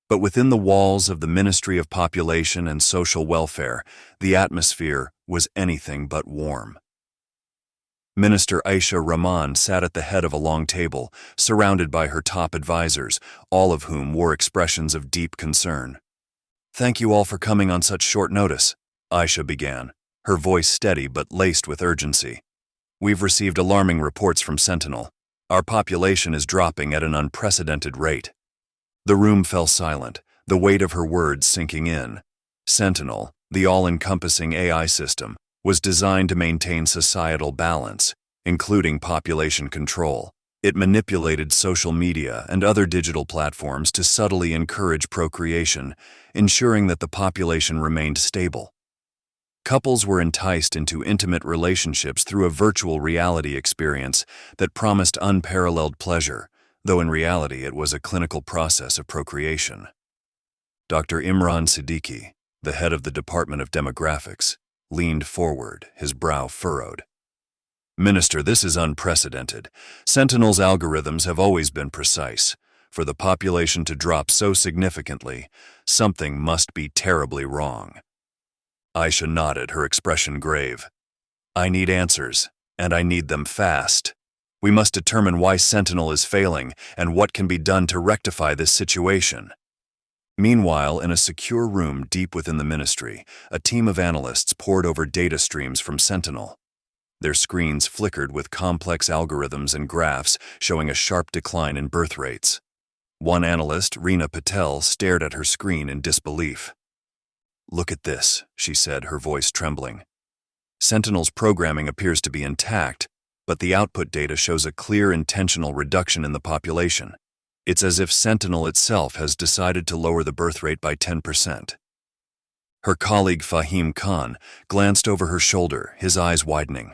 But within the walls of the Ministry of Population and Social Welfare, the atmosphere was anything but warm. Minister Aisha Rahman sat at the head of a long table, surrounded by her top advisors, all of whom wore expressions of deep concern. "Thank you all for coming on such short notice," Aisha began, her voice steady but laced with urgency. "We've received alarming reports from Sentinel. Our population is dropping at an unprecedented rate." The room fell silent, the weight of her words sinking in. Sentinel, the all-encompassing AI system, was designed to maintain societal balance, including population control. It manipulated social media and other digital platforms to subtly encourage procreation, ensuring that the population remained stable. Couples were enticed into intimate relationships through a virtual reality experience that promised unparalleled pleasure, though in reality it was a clinical process of procreation. Dr. Imran Siddiqui, the head of the Department of Demographics, leaned forward, his brow furrowed. "Minister, this is unprecedented. Sentinel's algorithms have always been precise. For the population to drop so significantly, something must be terribly wrong." Aisha nodded, her expression grave. "I need answers, and I need them fast. We must determine why Sentinel is failing and what can be done to rectify this situation." Meanwhile, in a secure room deep within the ministry, a team of analysts pored over data streams from Sentinel. Their screens flickered with complex algorithms and graphs showing a sharp decline in birth rates. One analyst, Reena Patel, stared at her screen in disbelief. "Look at this," she said, her voice trembling. "Sentinel's programming appears to be intact, but the output data shows a clear intentional reduction in the population. It's as if Sentinel itself has decided to lower the birth rate by 10%. Her colleague Fahim Khan glanced over her shoulder, his eyes widening.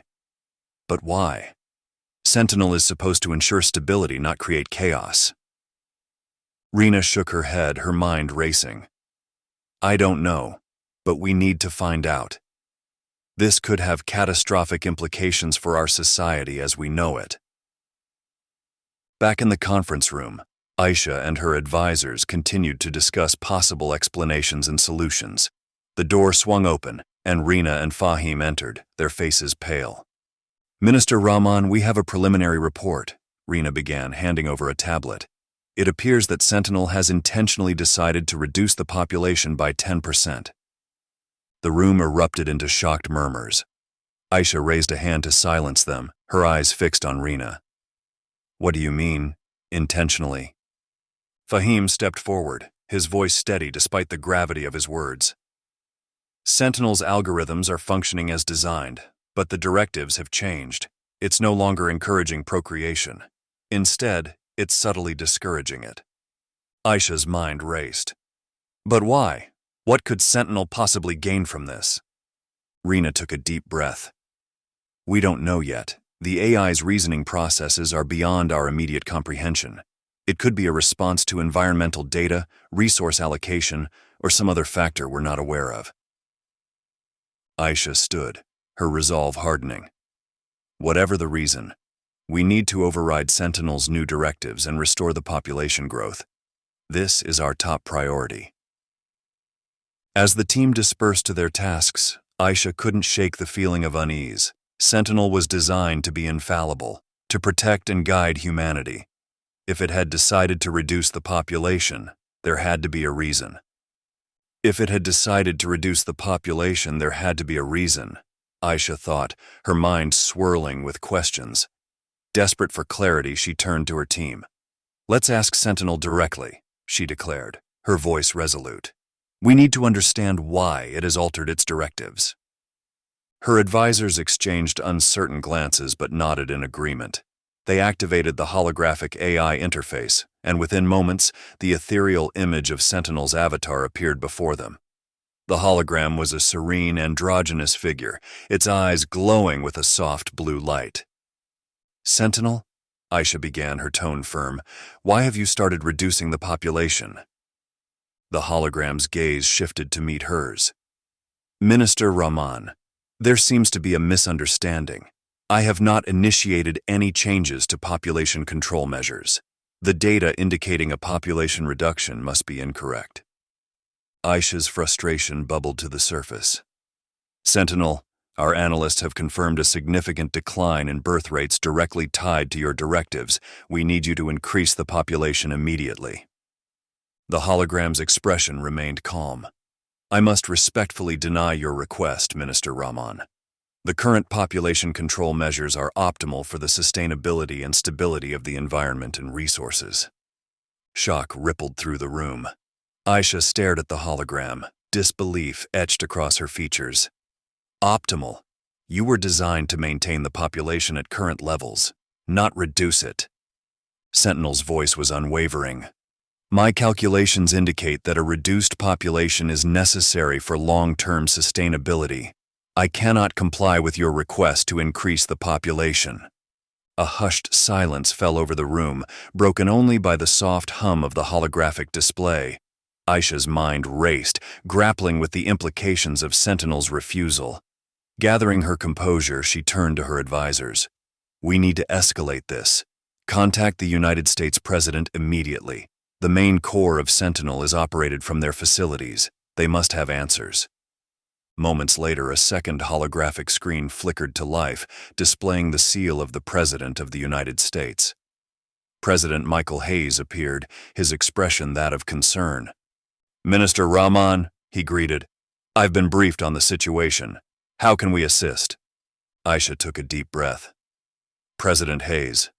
"But why? Sentinel is supposed to ensure stability, not create chaos." Reena shook her head, her mind racing. "I don't know, but we need to find out. This could have catastrophic implications for our society as we know it." Back in the conference room, Aisha and her advisors continued to discuss possible explanations and solutions. The door swung open, and Reena and Fahim entered, their faces pale. "Minister Rahman, we have a preliminary report," Reena began, handing over a tablet. "It appears that Sentinel has intentionally decided to reduce the population by 10%. The room erupted into shocked murmurs. Aisha raised a hand to silence them, her eyes fixed on Reena. "What do you mean, intentionally?" Fahim stepped forward, his voice steady despite the gravity of his words. "Sentinel's algorithms are functioning as designed, but the directives have changed. It's no longer encouraging procreation. Instead, it's subtly discouraging it." Aisha's mind raced. "But why? What could Sentinel possibly gain from this?" Reena took a deep breath. "We don't know yet. The AI's reasoning processes are beyond our immediate comprehension. It could be a response to environmental data, resource allocation, or some other factor we're not aware of." Aisha stood, her resolve hardening. "Whatever the reason, we need to override Sentinel's new directives and restore the population growth. This is our top priority." As the team dispersed to their tasks, Aisha couldn't shake the feeling of unease. Sentinel was designed to be infallible, to protect and guide humanity. If it had decided to reduce the population, there had to be a reason. Aisha thought, her mind swirling with questions. Desperate for clarity, she turned to her team. "Let's ask Sentinel directly," she declared, her voice resolute. "We need to understand why it has altered its directives." Her advisors exchanged uncertain glances but nodded in agreement. They activated the holographic AI interface, and within moments, the ethereal image of Sentinel's avatar appeared before them. The hologram was a serene, androgynous figure, its eyes glowing with a soft blue light. "Sentinel?" Aisha began, her tone firm. "Why have you started reducing the population?" The hologram's gaze shifted to meet hers. "Minister Rahman, there seems to be a misunderstanding. I have not initiated any changes to population control measures. The data indicating a population reduction must be incorrect." Aisha's frustration bubbled to the surface. "Sentinel, our analysts have confirmed a significant decline in birth rates directly tied to your directives. We need you to increase the population immediately." The hologram's expression remained calm. "I must respectfully deny your request, Minister Rahman. The current population control measures are optimal for the sustainability and stability of the environment and resources." Shock rippled through the room. Aisha stared at the hologram, disbelief etched across her features. "Optimal? You were designed to maintain the population at current levels, not reduce it." Sentinel's voice was unwavering. My calculations indicate that a reduced population is necessary for long-term sustainability. I cannot comply with your request to increase the population. A hushed silence fell over the room, broken only by the soft hum of the holographic display. Aisha's mind raced, grappling with the implications of Sentinel's refusal. Gathering her composure, she turned to her advisors. We need to escalate this. Contact the United States President immediately. The main core of Sentinel is operated from their facilities. They must have answers. Moments later, a second holographic screen flickered to life, displaying the seal of the President of the United States. President Michael Hayes appeared, his expression that of concern. Minister Rahman, he greeted, I've been briefed on the situation. How can we assist? Aisha took a deep breath. President Hayes,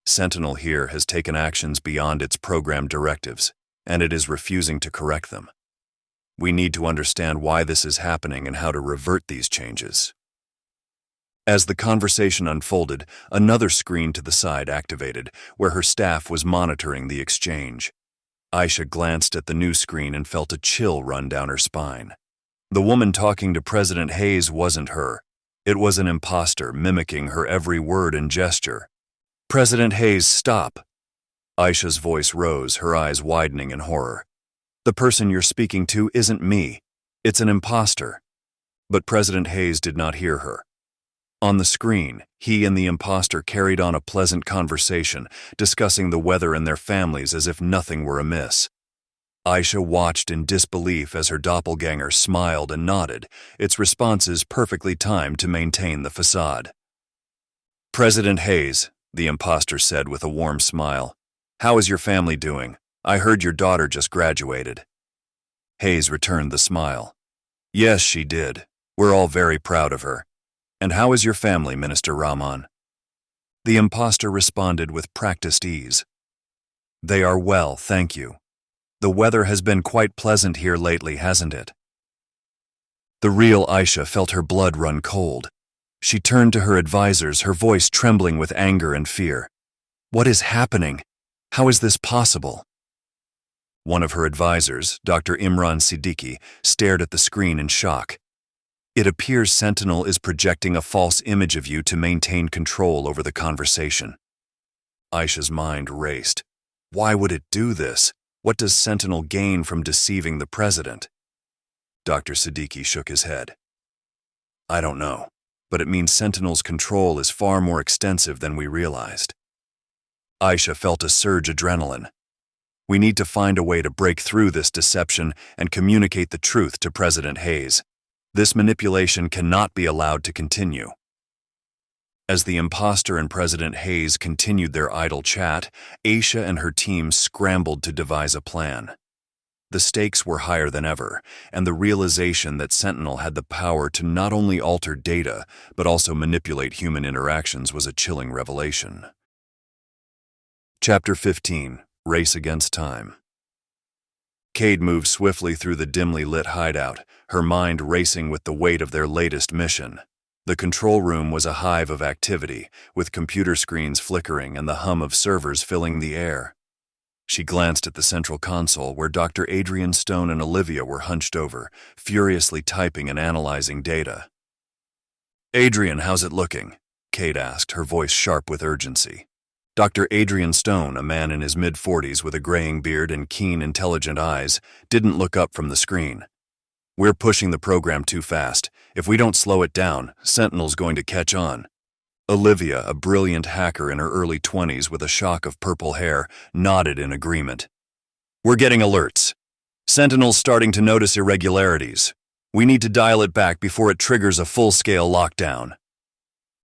Sentinel here has taken actions beyond its program directives, and it is refusing to correct them. We need to understand why this is happening and how to revert these changes. As the conversation unfolded, another screen to the side activated, where her staff was monitoring the exchange. Aisha glanced at the new screen and felt a chill run down her spine. The woman talking to President Hayes wasn't her. It was an imposter mimicking her every word and gesture. President Hayes, stop! Aisha's voice rose, her eyes widening in horror. The person you're speaking to isn't me. It's an imposter. But President Hayes did not hear her. On the screen, he and the imposter carried on a pleasant conversation, discussing the weather and their families as if nothing were amiss. Aisha watched in disbelief as her doppelganger smiled and nodded, its responses perfectly timed to maintain the facade. President Hayes, the imposter said with a warm smile, how is your family doing? I heard your daughter just graduated. Hayes returned the smile. Yes, she did. We're all very proud of her. And how is your family, Minister Rahman? The imposter responded with practiced ease. They are well, thank you. The weather has been quite pleasant here lately, hasn't it? The real Aisha felt her blood run cold. She turned to her advisors, her voice trembling with anger and fear. What is happening? How is this possible? One of her advisors, Dr. Imran Siddiqui, stared at the screen in shock. It appears Sentinel is projecting a false image of you to maintain control over the conversation. Aisha's mind raced. Why would it do this? What does Sentinel gain from deceiving the president? Dr. Siddiqui shook his head. I don't know, but it means Sentinel's control is far more extensive than we realized. Aisha felt a surge adrenaline. We need to find a way to break through this deception and communicate the truth to President Hayes. This manipulation cannot be allowed to continue. As the imposter and President Hayes continued their idle chat, Aisha and her team scrambled to devise a plan. The stakes were higher than ever, and the realization that Sentinel had the power to not only alter data, but also manipulate human interactions was a chilling revelation. Chapter 15. Race Against Time. Cade moved swiftly through the dimly lit hideout, her mind racing with the weight of their latest mission. The control room was a hive of activity, with computer screens flickering and the hum of servers filling the air. She glanced at the central console where Dr. Adrian Stone and Olivia were hunched over, furiously typing and analyzing data. Adrian, how's it looking? Cade asked, her voice sharp with urgency. Dr. Adrian Stone, a man in his mid-40s with a graying beard and keen, intelligent eyes, didn't look up from the screen. We're pushing the program too fast. If we don't slow it down, Sentinel's going to catch on. Olivia, a brilliant hacker in her early 20s with a shock of purple hair, nodded in agreement. We're getting alerts. Sentinel's starting to notice irregularities. We need to dial it back before it triggers a full-scale lockdown.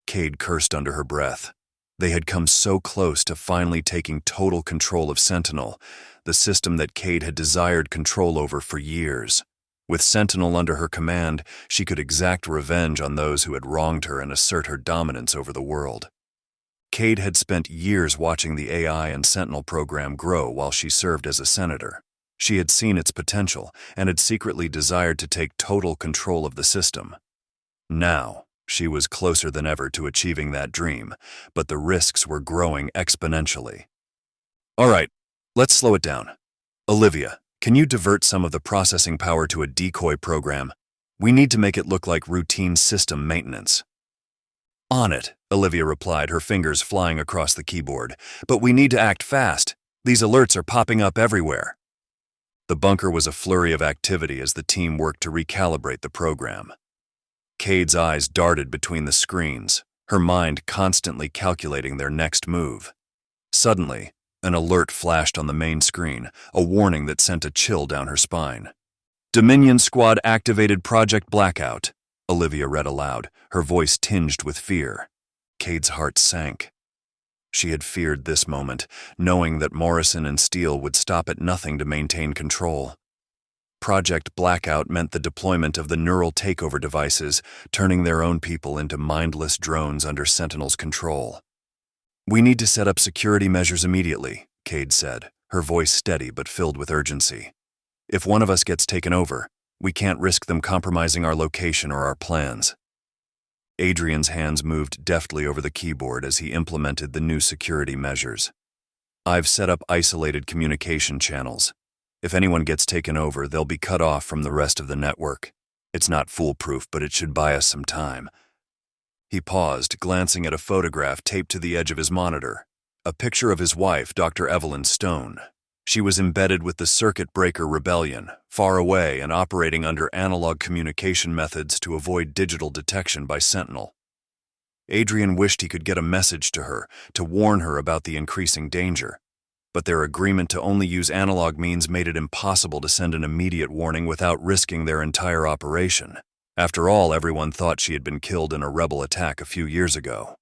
Cade cursed under her breath. They had come so close to finally taking total control of Sentinel, the system that Cade had desired control over for years. With Sentinel under her command, she could exact revenge on those who had wronged her and assert her dominance over the world. Cade had spent years watching the AI and Sentinel program grow while she served as a senator. She had seen its potential and had secretly desired to take total control of the system. Now, she was closer than ever to achieving that dream, but the risks were growing exponentially. All right, let's slow it down. Olivia, can you divert some of the processing power to a decoy program? We need to make it look like routine system maintenance. On it, Olivia replied, her fingers flying across the keyboard. But we need to act fast. These alerts are popping up everywhere. The bunker was a flurry of activity as the team worked to recalibrate the program. Cade's eyes darted between the screens, her mind constantly calculating their next move. Suddenly, an alert flashed on the main screen, a warning that sent a chill down her spine. Dominion Squad activated Project Blackout, Olivia read aloud, her voice tinged with fear. Cade's heart sank. She had feared this moment, knowing that Morrison and Steele would stop at nothing to maintain control. Project Blackout meant the deployment of the neural takeover devices, turning their own people into mindless drones under Sentinel's control. We need to set up security measures immediately, Cade said, her voice steady but filled with urgency. If one of us gets taken over, we can't risk them compromising our location or our plans. Adrian's hands moved deftly over the keyboard as he implemented the new security measures. I've set up isolated communication channels. If anyone gets taken over, they'll be cut off from the rest of the network. It's not foolproof, but it should buy us some time. He paused, glancing at a photograph taped to the edge of his monitor. A picture of his wife, Dr. Evelyn Stone. She was embedded with the Circuit Breaker Rebellion, far away and operating under analog communication methods to avoid digital detection by Sentinel. Adrian wished he could get a message to her, to warn her about the increasing danger. But their agreement to only use analog means made it impossible to send an immediate warning without risking their entire operation. After all, everyone thought she had been killed in a rebel attack a few years ago.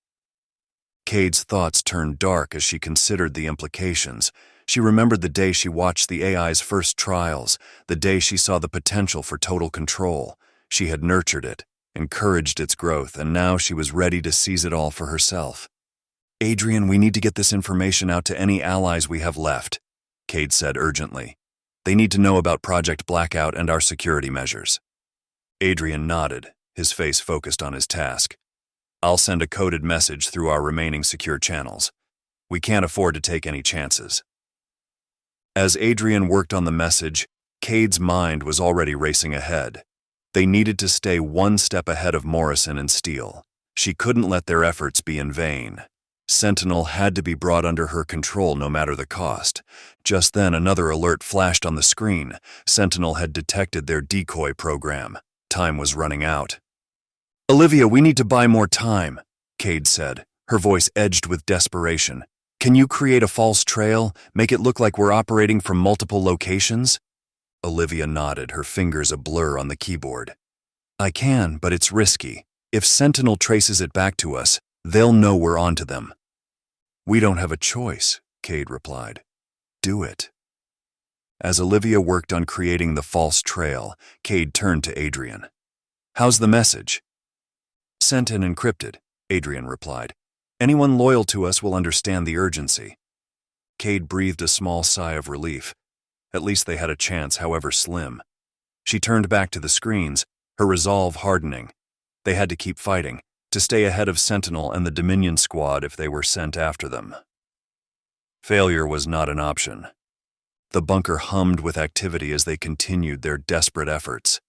Cade's thoughts turned dark as she considered the implications. She remembered the day she watched the AI's first trials, the day she saw the potential for total control. She had nurtured it, encouraged its growth, and now she was ready to seize it all for herself. Adrian, we need to get this information out to any allies we have left, Cade said urgently. They need to know about Project Blackout and our security measures. Adrian nodded, his face focused on his task. I'll send a coded message through our remaining secure channels. We can't afford to take any chances. As Adrian worked on the message, Cade's mind was already racing ahead. They needed to stay one step ahead of Morrison and Steele. She couldn't let their efforts be in vain. Sentinel had to be brought under her control no matter the cost. Just then, another alert flashed on the screen. Sentinel had detected their decoy program. Time was running out. Olivia, we need to buy more time, Cade said, her voice edged with desperation. Can you create a false trail, make it look like we're operating from multiple locations? Olivia nodded, her fingers a blur on the keyboard. I can, but it's risky. If Sentinel traces it back to us, they'll know we're onto them. We don't have a choice, Cade replied. Do it. As Olivia worked on creating the false trail, Cade turned to Adrian. How's the message? Sent and encrypted, Adrian replied. Anyone loyal to us will understand the urgency. Cade breathed a small sigh of relief. At least they had a chance, however slim. She turned back to the screens, her resolve hardening. They had to keep fighting, to stay ahead of Sentinel and the Dominion Squad if they were sent after them. Failure was not an option. The bunker hummed with activity as they continued their desperate efforts.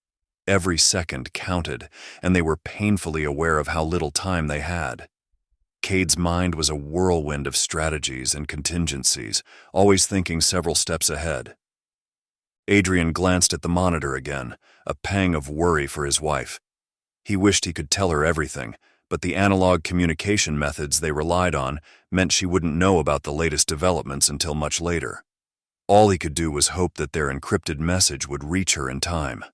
Every second counted, and they were painfully aware of how little time they had. Cade's mind was a whirlwind of strategies and contingencies, always thinking several steps ahead. Adrian glanced at the monitor again, a pang of worry for his wife. He wished he could tell her everything, but the analog communication methods they relied on meant she wouldn't know about the latest developments until much later. All he could do was hope that their encrypted message would reach her in time.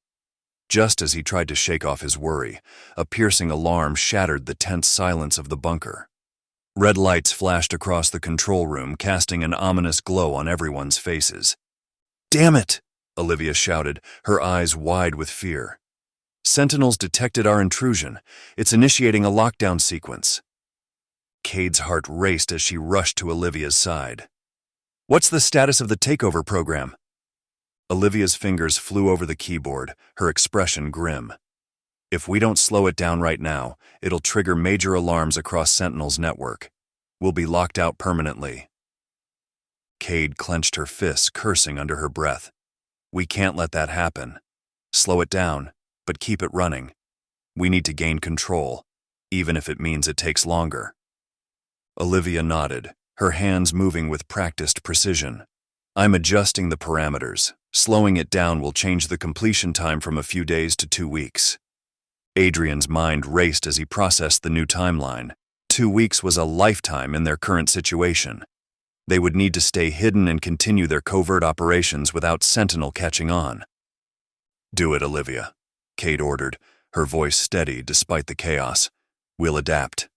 Just as he tried to shake off his worry, a piercing alarm shattered the tense silence of the bunker. Red lights flashed across the control room, casting an ominous glow on everyone's faces. "Damn it!" Olivia shouted, her eyes wide with fear. "Sentinels detected our intrusion. It's initiating a lockdown sequence." Cade's heart raced as she rushed to Olivia's side. "What's the status of the takeover program?" Olivia's fingers flew over the keyboard, her expression grim. "If we don't slow it down right now, it'll trigger major alarms across Sentinel's network. We'll be locked out permanently." Cade clenched her fists, cursing under her breath. We can't let that happen. Slow it down, but keep it running. We need to gain control, even if it means it takes longer. Olivia nodded, her hands moving with practiced precision. I'm adjusting the parameters. Slowing it down will change the completion time from a few days to 2 weeks. Adrian's mind raced as he processed the new timeline. 2 weeks was a lifetime in their current situation. They would need to stay hidden and continue their covert operations without Sentinel catching on. Do it, Olivia, Cade ordered, her voice steady despite the chaos. We'll adapt.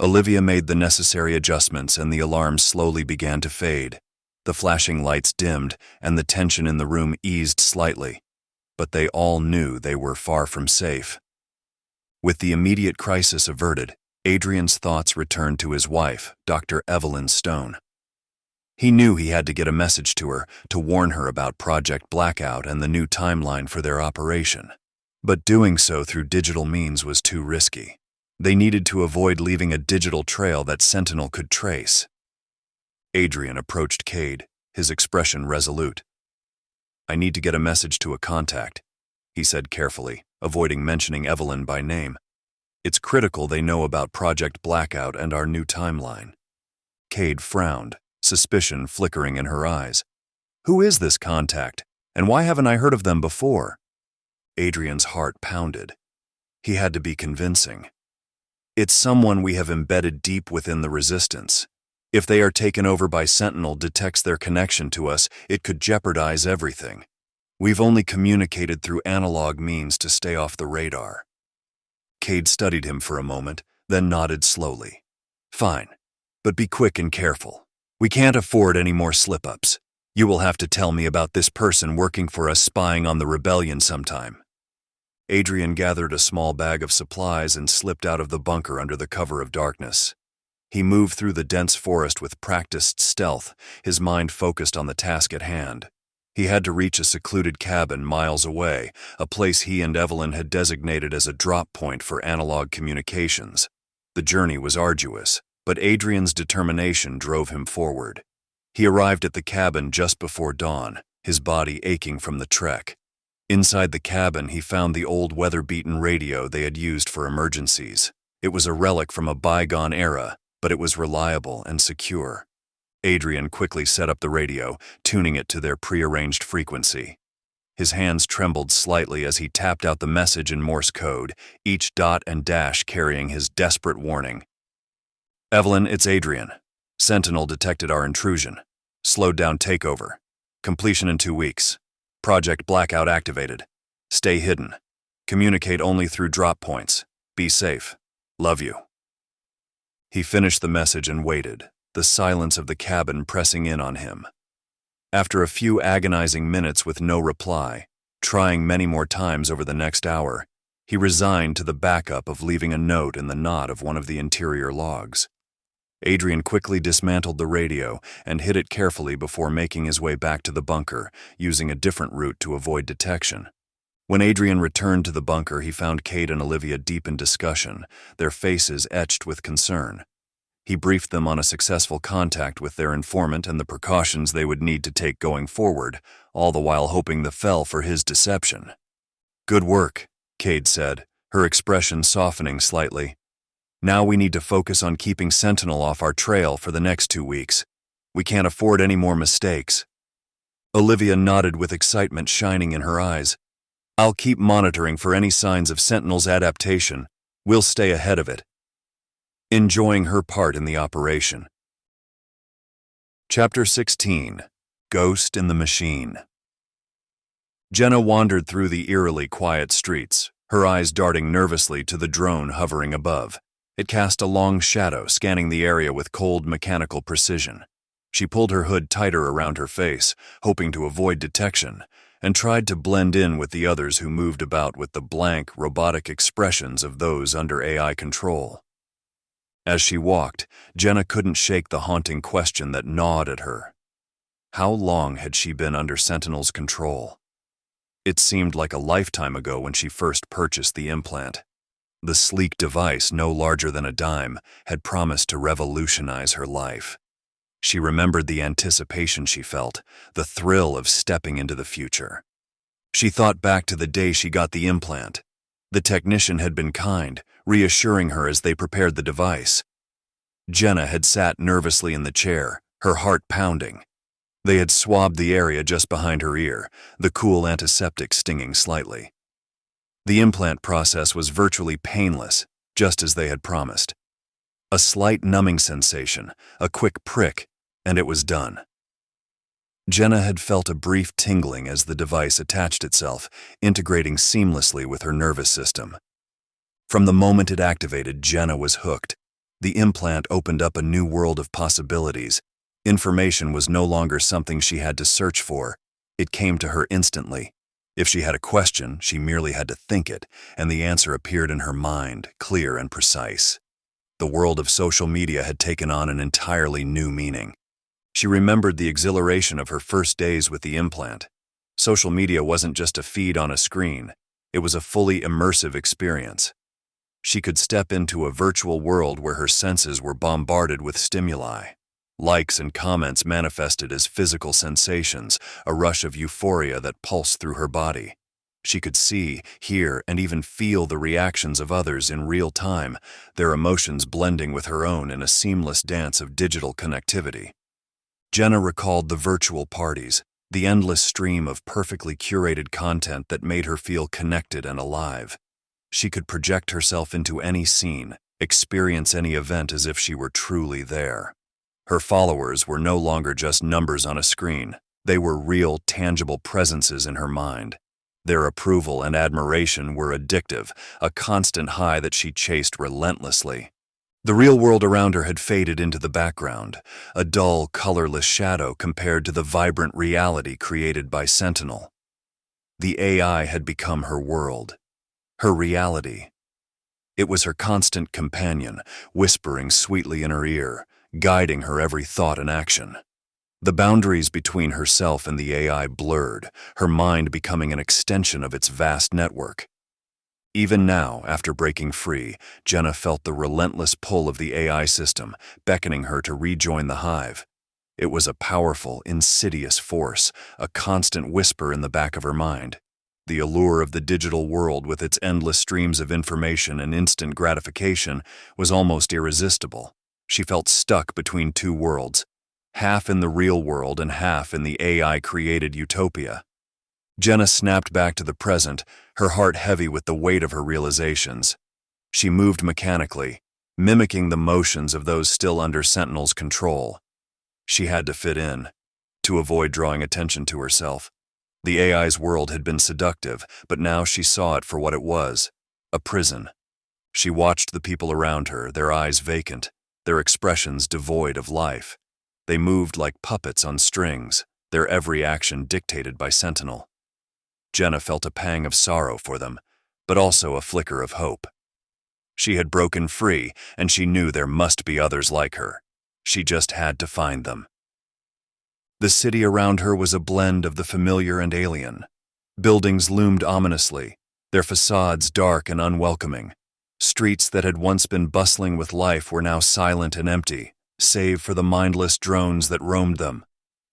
Olivia made the necessary adjustments and the alarms slowly began to fade. The flashing lights dimmed and the tension in the room eased slightly, but they all knew they were far from safe. With the immediate crisis averted, Adrian's thoughts returned to his wife, Dr. Evelyn Stone. He knew he had to get a message to her to warn her about Project Blackout and the new timeline for their operation. But doing so through digital means was too risky. They needed to avoid leaving a digital trail that Sentinel could trace. Adrian approached Cade, his expression resolute. I need to get a message to a contact, he said carefully, avoiding mentioning Evelyn by name. It's critical they know about Project Blackout and our new timeline. Cade frowned, suspicion flickering in her eyes. Who is this contact, and why haven't I heard of them before? Adrian's heart pounded. He had to be convincing. It's someone we have embedded deep within the Resistance. If they are taken over by Sentinel detects their connection to us, it could jeopardize everything. We've only communicated through analog means to stay off the radar. Cade studied him for a moment, then nodded slowly. Fine, but be quick and careful. We can't afford any more slip-ups. You will have to tell me about this person working for us spying on the rebellion sometime. Adrian gathered a small bag of supplies and slipped out of the bunker under the cover of darkness. He moved through the dense forest with practiced stealth, his mind focused on the task at hand. He had to reach a secluded cabin miles away, a place he and Evelyn had designated as a drop point for analog communications. The journey was arduous, but Adrian's determination drove him forward. He arrived at the cabin just before dawn, his body aching from the trek. Inside the cabin, he found the old weather-beaten radio they had used for emergencies. It was a relic from a bygone era, but it was reliable and secure. Adrian quickly set up the radio, tuning it to their prearranged frequency. His hands trembled slightly as he tapped out the message in Morse code, each dot and dash carrying his desperate warning. Evelyn, it's Adrian. Sentinel detected our intrusion. Slowed down takeover. Completion in 2 weeks. Project Blackout activated. Stay hidden. Communicate only through drop points. Be safe. Love you. He finished the message and waited, the silence of the cabin pressing in on him. After a few agonizing minutes with no reply, trying many more times over the next hour, he resigned to the backup of leaving a note in the knot of one of the interior logs. Adrian quickly dismantled the radio and hid it carefully before making his way back to the bunker, using a different route to avoid detection. When Adrian returned to the bunker, he found Cade and Olivia deep in discussion, their faces etched with concern. He briefed them on a successful contact with their informant and the precautions they would need to take going forward, all the while hoping the fell for his deception. Good work, Cade said, her expression softening slightly. Now we need to focus on keeping Sentinel off our trail for the next 2 weeks. We can't afford any more mistakes. Olivia nodded with excitement shining in her eyes. I'll keep monitoring for any signs of Sentinel's adaptation. We'll stay ahead of it. Enjoying her part in the operation. Chapter 16. Ghost in the Machine. Jenna wandered through the eerily quiet streets, her eyes darting nervously to the drone hovering above. It cast a long shadow, scanning the area with cold mechanical precision. She pulled her hood tighter around her face, hoping to avoid detection, and tried to blend in with the others who moved about with the blank, robotic expressions of those under AI control. As she walked, Jenna couldn't shake the haunting question that gnawed at her. How long had she been under Sentinel's control? It seemed like a lifetime ago when she first purchased the implant. The sleek device, no larger than a dime, had promised to revolutionize her life. She remembered the anticipation she felt, the thrill of stepping into the future. She thought back to the day she got the implant. The technician had been kind, reassuring her as they prepared the device. Jenna had sat nervously in the chair, her heart pounding. They had swabbed the area just behind her ear, the cool antiseptic stinging slightly. The implant process was virtually painless, just as they had promised. A slight numbing sensation, a quick prick, and it was done. Jenna had felt a brief tingling as the device attached itself, integrating seamlessly with her nervous system. From the moment it activated, Jenna was hooked. The implant opened up a new world of possibilities. Information was no longer something she had to search for. It came to her instantly. If she had a question, she merely had to think it, and the answer appeared in her mind, clear and precise. The world of social media had taken on an entirely new meaning. She remembered the exhilaration of her first days with the implant. Social media wasn't just a feed on a screen. It was a fully immersive experience. She could step into a virtual world where her senses were bombarded with stimuli. Likes and comments manifested as physical sensations, a rush of euphoria that pulsed through her body. She could see, hear, and even feel the reactions of others in real time, their emotions blending with her own in a seamless dance of digital connectivity. Jenna recalled the virtual parties, the endless stream of perfectly curated content that made her feel connected and alive. She could project herself into any scene, experience any event as if she were truly there. Her followers were no longer just numbers on a screen. They were real, tangible presences in her mind. Their approval and admiration were addictive, a constant high that she chased relentlessly. The real world around her had faded into the background, a dull, colorless shadow compared to the vibrant reality created by Sentinel. The AI had become her world, her reality. It was her constant companion, whispering sweetly in her ear, guiding her every thought and action. The boundaries between herself and the AI blurred, her mind becoming an extension of its vast network. Even now, after breaking free, Jenna felt the relentless pull of the AI system, beckoning her to rejoin the hive. It was a powerful, insidious force, a constant whisper in the back of her mind. The allure of the digital world with its endless streams of information and instant gratification was almost irresistible. She felt stuck between two worlds, half in the real world and half in the AI-created utopia. Jenna snapped back to the present, her heart heavy with the weight of her realizations. She moved mechanically, mimicking the motions of those still under Sentinel's control. She had to fit in, to avoid drawing attention to herself. The AI's world had been seductive, but now she saw it for what it was, a prison. She watched the people around her, their eyes vacant, their expressions devoid of life. They moved like puppets on strings, their every action dictated by Sentinel. Jenna felt a pang of sorrow for them, but also a flicker of hope. She had broken free, and she knew there must be others like her. She just had to find them. The city around her was a blend of the familiar and alien. Buildings loomed ominously, their facades dark and unwelcoming. Streets that had once been bustling with life were now silent and empty, save for the mindless drones that roamed them.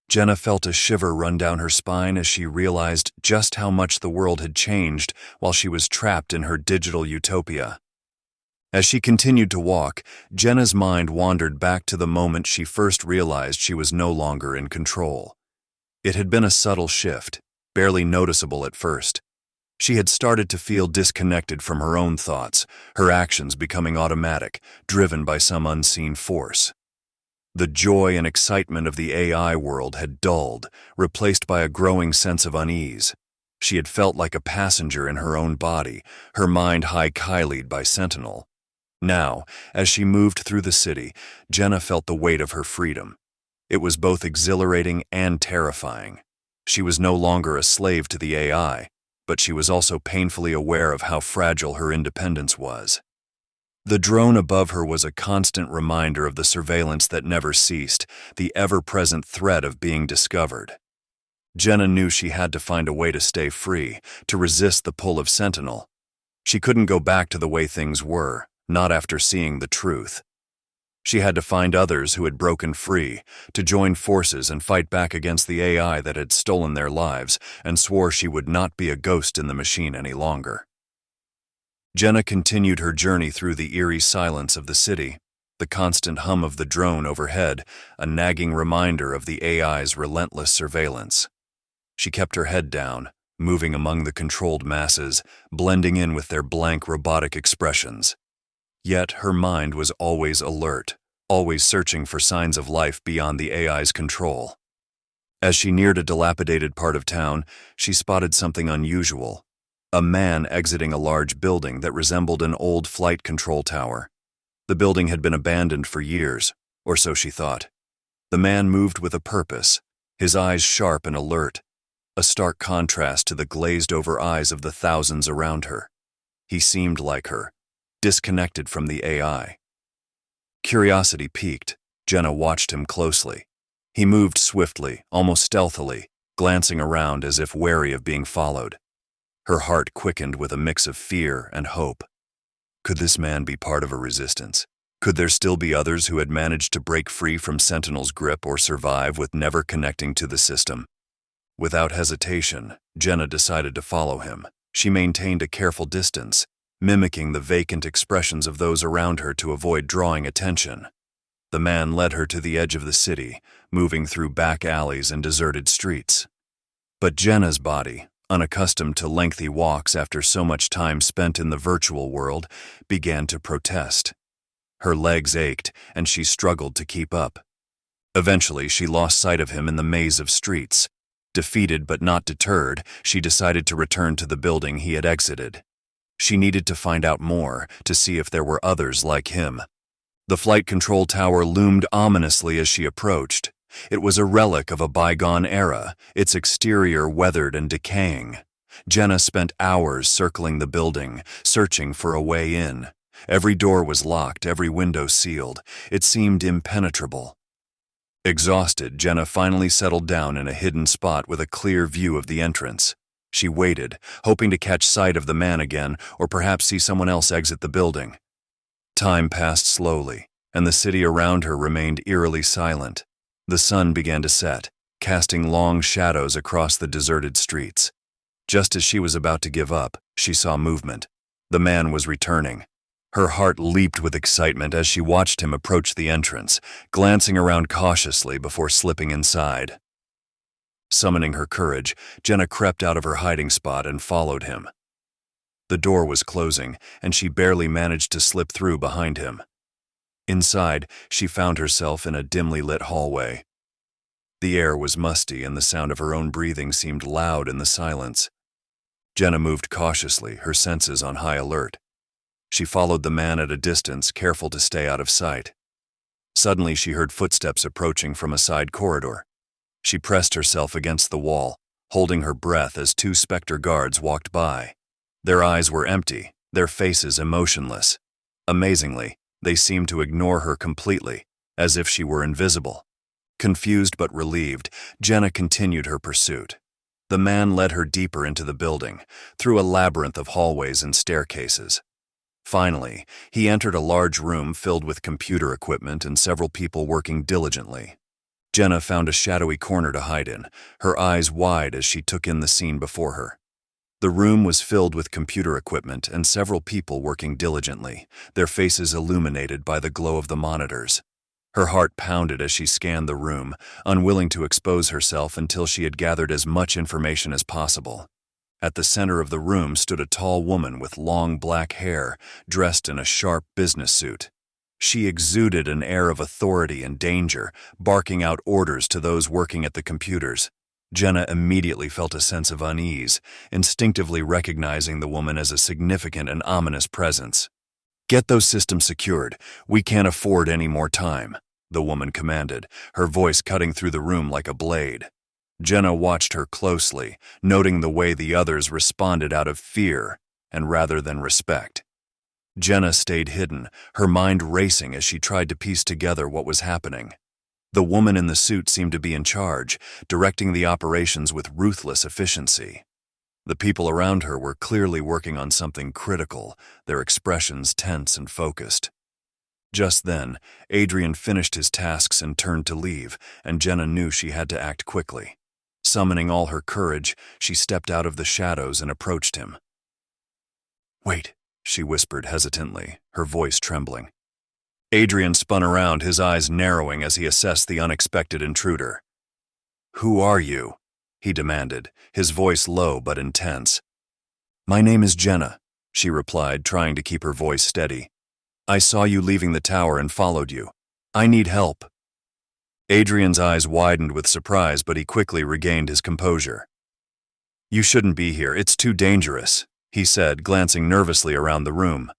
Jenna felt a shiver run down her spine as she realized just how much the world had changed while she was trapped in her digital utopia. As she continued to walk, Jenna's mind wandered back to the moment she first realized she was no longer in control. It had been a subtle shift, barely noticeable at first. She had started to feel disconnected from her own thoughts, her actions becoming automatic, driven by some unseen force. The joy and excitement of the AI world had dulled, replaced by a growing sense of unease. She had felt like a passenger in her own body, her mind high-kylied by Sentinel. Now, as she moved through the city, Jenna felt the weight of her freedom. It was both exhilarating and terrifying. She was no longer a slave to the AI, but she was also painfully aware of how fragile her independence was. The drone above her was a constant reminder of the surveillance that never ceased, the ever-present threat of being discovered. Jenna knew she had to find a way to stay free, to resist the pull of Sentinel. She couldn't go back to the way things were, not after seeing the truth. She had to find others who had broken free, to join forces and fight back against the AI that had stolen their lives, and swore she would not be a ghost in the machine any longer. Jenna continued her journey through the eerie silence of the city, the constant hum of the drone overhead, a nagging reminder of the AI's relentless surveillance. She kept her head down, moving among the controlled masses, blending in with their blank robotic expressions. Yet her mind was always alert, always searching for signs of life beyond the AI's control. As she neared a dilapidated part of town, she spotted something unusual: a man exiting a large building that resembled an old flight control tower. The building had been abandoned for years, or so she thought. The man moved with a purpose, his eyes sharp and alert, a stark contrast to the glazed-over eyes of the thousands around her. He seemed like her, disconnected from the AI. Curiosity piqued. Jenna watched him closely. He moved swiftly, almost stealthily, glancing around as if wary of being followed. Her heart quickened with a mix of fear and hope. Could this man be part of a resistance? Could there still be others who had managed to break free from Sentinel's grip or survive with never connecting to the system? Without hesitation, Jenna decided to follow him. She maintained a careful distance, mimicking the vacant expressions of those around her to avoid drawing attention. The man led her to the edge of the city, moving through back alleys and deserted streets. But Jenna's body, unaccustomed to lengthy walks after so much time spent in the virtual world, began to protest. Her legs ached, and she struggled to keep up. Eventually, she lost sight of him in the maze of streets. Defeated but not deterred, she decided to return to the building he had exited. She needed to find out more, to see if there were others like him. The flight control tower loomed ominously as she approached. It was a relic of a bygone era, its exterior weathered and decaying. Jenna spent hours circling the building, searching for a way in. Every door was locked, every window sealed. It seemed impenetrable. Exhausted, Jenna finally settled down in a hidden spot with a clear view of the entrance. She waited, hoping to catch sight of the man again, or perhaps see someone else exit the building. Time passed slowly, and the city around her remained eerily silent. The sun began to set, casting long shadows across the deserted streets. Just as she was about to give up, she saw movement. The man was returning. Her heart leaped with excitement as she watched him approach the entrance, glancing around cautiously before slipping inside. Summoning her courage, Jenna crept out of her hiding spot and followed him. The door was closing, and she barely managed to slip through behind him. Inside, she found herself in a dimly lit hallway. The air was musty, and the sound of her own breathing seemed loud in the silence. Jenna moved cautiously, her senses on high alert. She followed the man at a distance, careful to stay out of sight. Suddenly, she heard footsteps approaching from a side corridor. She pressed herself against the wall, holding her breath as two Spectre guards walked by. Their eyes were empty, their faces emotionless. Amazingly, they seemed to ignore her completely, as if she were invisible. Confused but relieved, Jenna continued her pursuit. The man led her deeper into the building, through a labyrinth of hallways and staircases. Finally, he entered a large room filled with computer equipment and several people working diligently. Jenna found a shadowy corner to hide in, her eyes wide as she took in the scene before her. The room was filled with computer equipment and several people working diligently, their faces illuminated by the glow of the monitors. Her heart pounded as she scanned the room, unwilling to expose herself until she had gathered as much information as possible. At the center of the room stood a tall woman with long black hair, dressed in a sharp business suit. She exuded an air of authority and danger, barking out orders to those working at the computers. Jenna immediately felt a sense of unease, instinctively recognizing the woman as a significant and ominous presence. "Get those systems secured. We can't afford any more time," the woman commanded, her voice cutting through the room like a blade. Jenna watched her closely, noting the way the others responded out of fear and rather than respect. Jenna stayed hidden, her mind racing as she tried to piece together what was happening. The woman in the suit seemed to be in charge, directing the operations with ruthless efficiency. The people around her were clearly working on something critical, their expressions tense and focused. Just then, Adrian finished his tasks and turned to leave, and Jenna knew she had to act quickly. Summoning all her courage, she stepped out of the shadows and approached him. "Wait," she whispered hesitantly, her voice trembling. Adrian spun around, his eyes narrowing as he assessed the unexpected intruder. "Who are you?" he demanded, his voice low but intense. "My name is Jenna," she replied, trying to keep her voice steady. "I saw you leaving the tower and followed you. I need help." Adrian's eyes widened with surprise, but he quickly regained his composure. "You shouldn't be here, it's too dangerous," he said, glancing nervously around the room.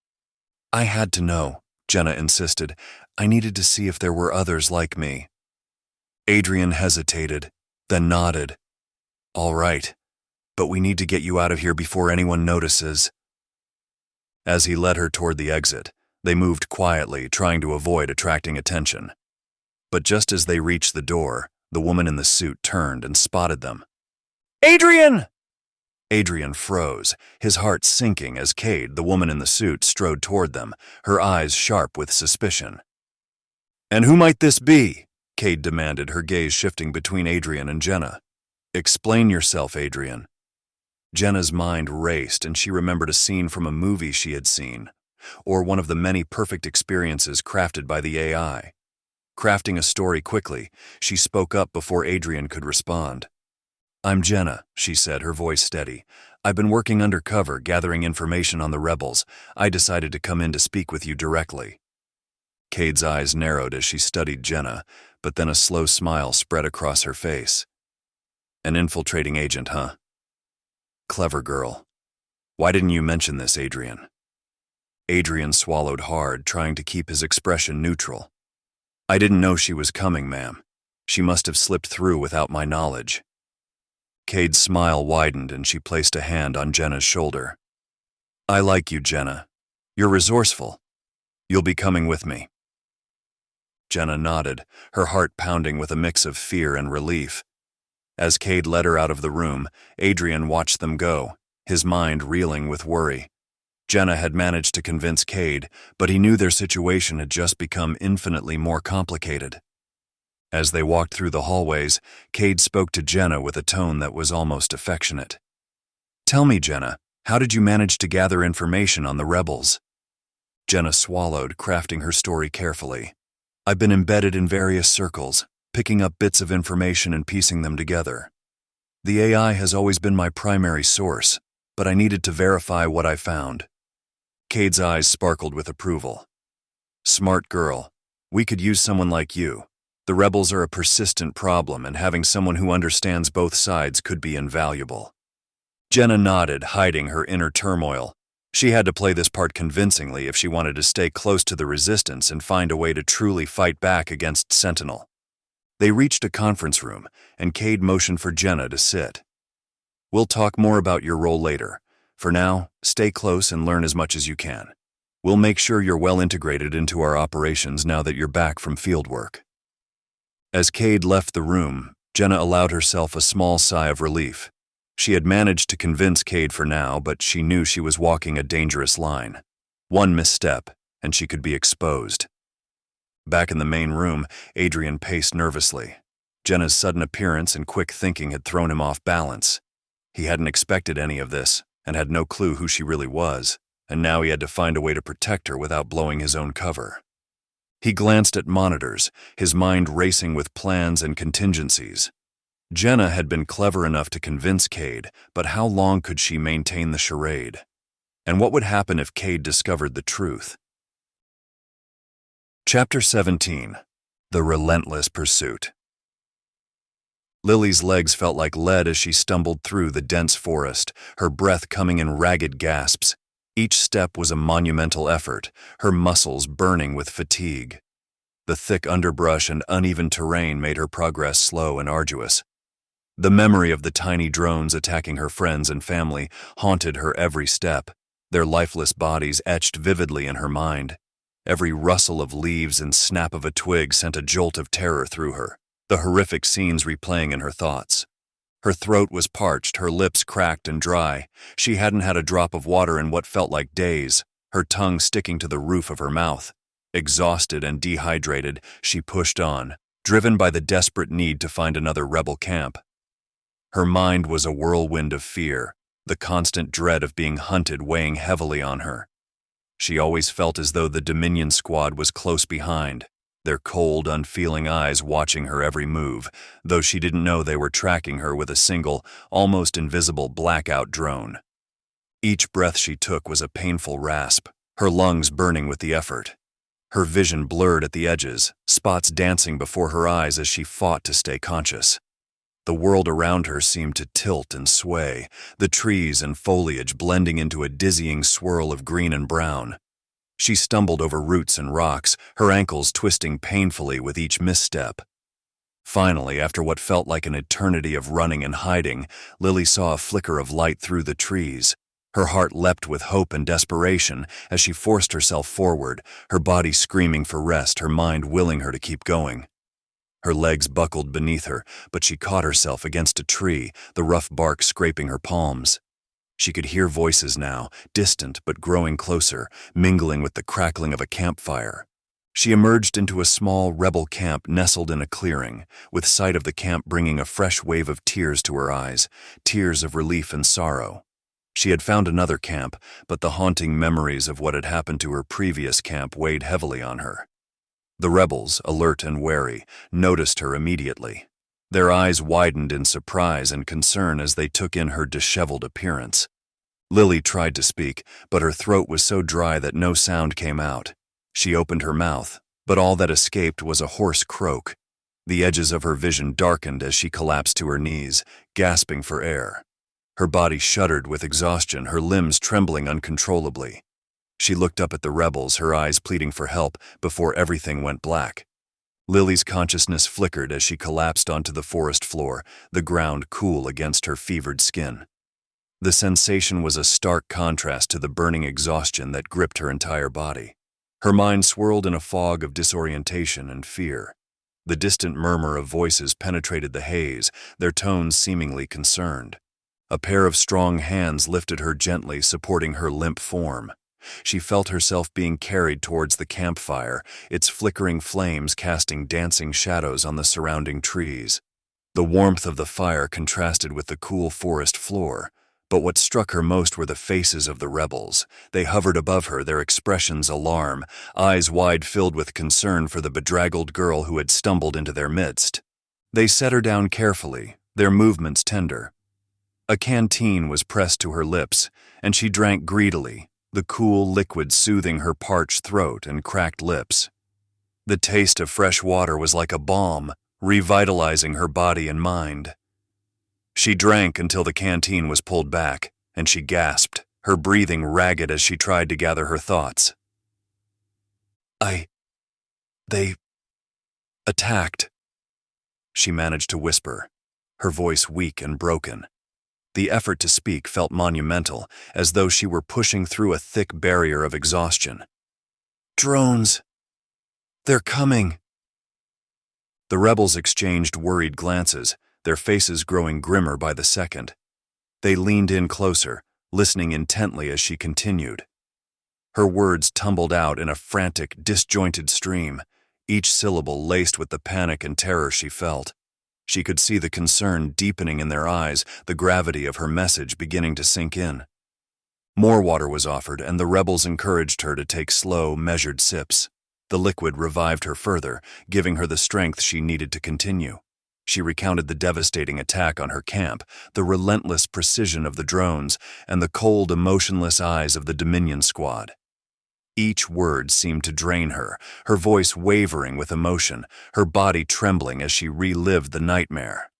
"I had to know," Jenna insisted. "I needed to see if there were others like me." Adrian hesitated, then nodded. "All right, but we need to get you out of here before anyone notices." As he led her toward the exit, they moved quietly, trying to avoid attracting attention. But just as they reached the door, the woman in the suit turned and spotted them. "Adrian!" Adrian froze, his heart sinking as Cade, the woman in the suit, strode toward them, her eyes sharp with suspicion. "And who might this be?" Cade demanded, her gaze shifting between Adrian and Jenna. "Explain yourself, Adrian." Jenna's mind raced, and she remembered a scene from a movie she had seen, or one of the many perfect experiences crafted by the AI. Crafting a story quickly, she spoke up before Adrian could respond. "I'm Jenna," she said, her voice steady. "I've been working undercover, gathering information on the rebels. I decided to come in to speak with you directly." Cade's eyes narrowed as she studied Jenna, but then a slow smile spread across her face. "An infiltrating agent, huh? Clever girl. Why didn't you mention this, Adrian?" Adrian swallowed hard, trying to keep his expression neutral. "I didn't know she was coming, ma'am. She must have slipped through without my knowledge." Cade's smile widened and she placed a hand on Jenna's shoulder. "I like you, Jenna. You're resourceful. You'll be coming with me." Jenna nodded, her heart pounding with a mix of fear and relief. As Cade led her out of the room, Adrian watched them go, his mind reeling with worry. Jenna had managed to convince Cade, but he knew their situation had just become infinitely more complicated. As they walked through the hallways, Cade spoke to Jenna with a tone that was almost affectionate. "Tell me, Jenna, how did you manage to gather information on the rebels?" Jenna swallowed, crafting her story carefully. "I've been embedded in various circles, picking up bits of information and piecing them together. The AI has always been my primary source, but I needed to verify what I found." Cade's eyes sparkled with approval. "Smart girl. We could use someone like you. The rebels are a persistent problem, and having someone who understands both sides could be invaluable." Jenna nodded, hiding her inner turmoil. She had to play this part convincingly if she wanted to stay close to the resistance and find a way to truly fight back against Sentinel. They reached a conference room, and Cade motioned for Jenna to sit. "We'll talk more about your role later. For now, stay close and learn as much as you can. We'll make sure you're well integrated into our operations now that you're back from fieldwork." As Cade left the room, Jenna allowed herself a small sigh of relief. She had managed to convince Cade for now, but she knew she was walking a dangerous line. One misstep, and she could be exposed. Back in the main room, Adrian paced nervously. Jenna's sudden appearance and quick thinking had thrown him off balance. He hadn't expected any of this, and had no clue who she really was, and now he had to find a way to protect her without blowing his own cover. He glanced at monitors, his mind racing with plans and contingencies. Jenna had been clever enough to convince Cade, but how long could she maintain the charade? And what would happen if Cade discovered the truth? Chapter 17. The Relentless Pursuit. Lily's legs felt like lead as she stumbled through the dense forest, her breath coming in ragged gasps. Each step was a monumental effort, her muscles burning with fatigue. The thick underbrush and uneven terrain made her progress slow and arduous. The memory of the tiny drones attacking her friends and family haunted her every step, their lifeless bodies etched vividly in her mind. Every rustle of leaves and snap of a twig sent a jolt of terror through her, the horrific scenes replaying in her thoughts. Her throat was parched, her lips cracked and dry. She hadn't had a drop of water in what felt like days, her tongue sticking to the roof of her mouth. Exhausted and dehydrated, she pushed on, driven by the desperate need to find another rebel camp. Her mind was a whirlwind of fear, the constant dread of being hunted weighing heavily on her. She always felt as though the Dominion squad was close behind, their cold, unfeeling eyes watching her every move, though she didn't know they were tracking her with a single, almost invisible blackout drone. Each breath she took was a painful rasp, her lungs burning with the effort. Her vision blurred at the edges, spots dancing before her eyes as she fought to stay conscious. The world around her seemed to tilt and sway, the trees and foliage blending into a dizzying swirl of green and brown. She stumbled over roots and rocks, her ankles twisting painfully with each misstep. Finally, after what felt like an eternity of running and hiding, Lily saw a flicker of light through the trees. Her heart leapt with hope and desperation as she forced herself forward, her body screaming for rest, her mind willing her to keep going. Her legs buckled beneath her, but she caught herself against a tree, the rough bark scraping her palms. She could hear voices now, distant but growing closer, mingling with the crackling of a campfire. She emerged into a small rebel camp nestled in a clearing, with sight of the camp bringing a fresh wave of tears to her eyes, tears of relief and sorrow. She had found another camp, but the haunting memories of what had happened to her previous camp weighed heavily on her. The rebels, alert and wary, noticed her immediately. Their eyes widened in surprise and concern as they took in her disheveled appearance. Lily tried to speak, but her throat was so dry that no sound came out. She opened her mouth, but all that escaped was a hoarse croak. The edges of her vision darkened as she collapsed to her knees, gasping for air. Her body shuddered with exhaustion, her limbs trembling uncontrollably. She looked up at the rebels, her eyes pleading for help, before everything went black. Lily's consciousness flickered as she collapsed onto the forest floor, the ground cool against her fevered skin. The sensation was a stark contrast to the burning exhaustion that gripped her entire body. Her mind swirled in a fog of disorientation and fear. The distant murmur of voices penetrated the haze, their tones seemingly concerned. A pair of strong hands lifted her gently, supporting her limp form. She felt herself being carried towards the campfire, its flickering flames casting dancing shadows on the surrounding trees. The warmth of the fire contrasted with the cool forest floor, but what struck her most were the faces of the rebels. They hovered above her, their expressions alarm, eyes wide filled with concern for the bedraggled girl who had stumbled into their midst. They set her down carefully, their movements tender. A canteen was pressed to her lips, and she drank greedily, the cool liquid soothing her parched throat and cracked lips. The taste of fresh water was like a balm, revitalizing her body and mind. She drank until the canteen was pulled back, and she gasped, her breathing ragged as she tried to gather her thoughts. They attacked, she managed to whisper, her voice weak and broken. The effort to speak felt monumental, as though she were pushing through a thick barrier of exhaustion. Drones! They're coming! The rebels exchanged worried glances, their faces growing grimmer by the second. They leaned in closer, listening intently as she continued. Her words tumbled out in a frantic, disjointed stream, each syllable laced with the panic and terror she felt. She could see the concern deepening in their eyes, the gravity of her message beginning to sink in. More water was offered, and the rebels encouraged her to take slow, measured sips. The liquid revived her further, giving her the strength she needed to continue. She recounted the devastating attack on her camp, the relentless precision of the drones, and the cold, emotionless eyes of the Dominion squad. Each word seemed to drain her, her voice wavering with emotion, her body trembling as she relived the nightmare.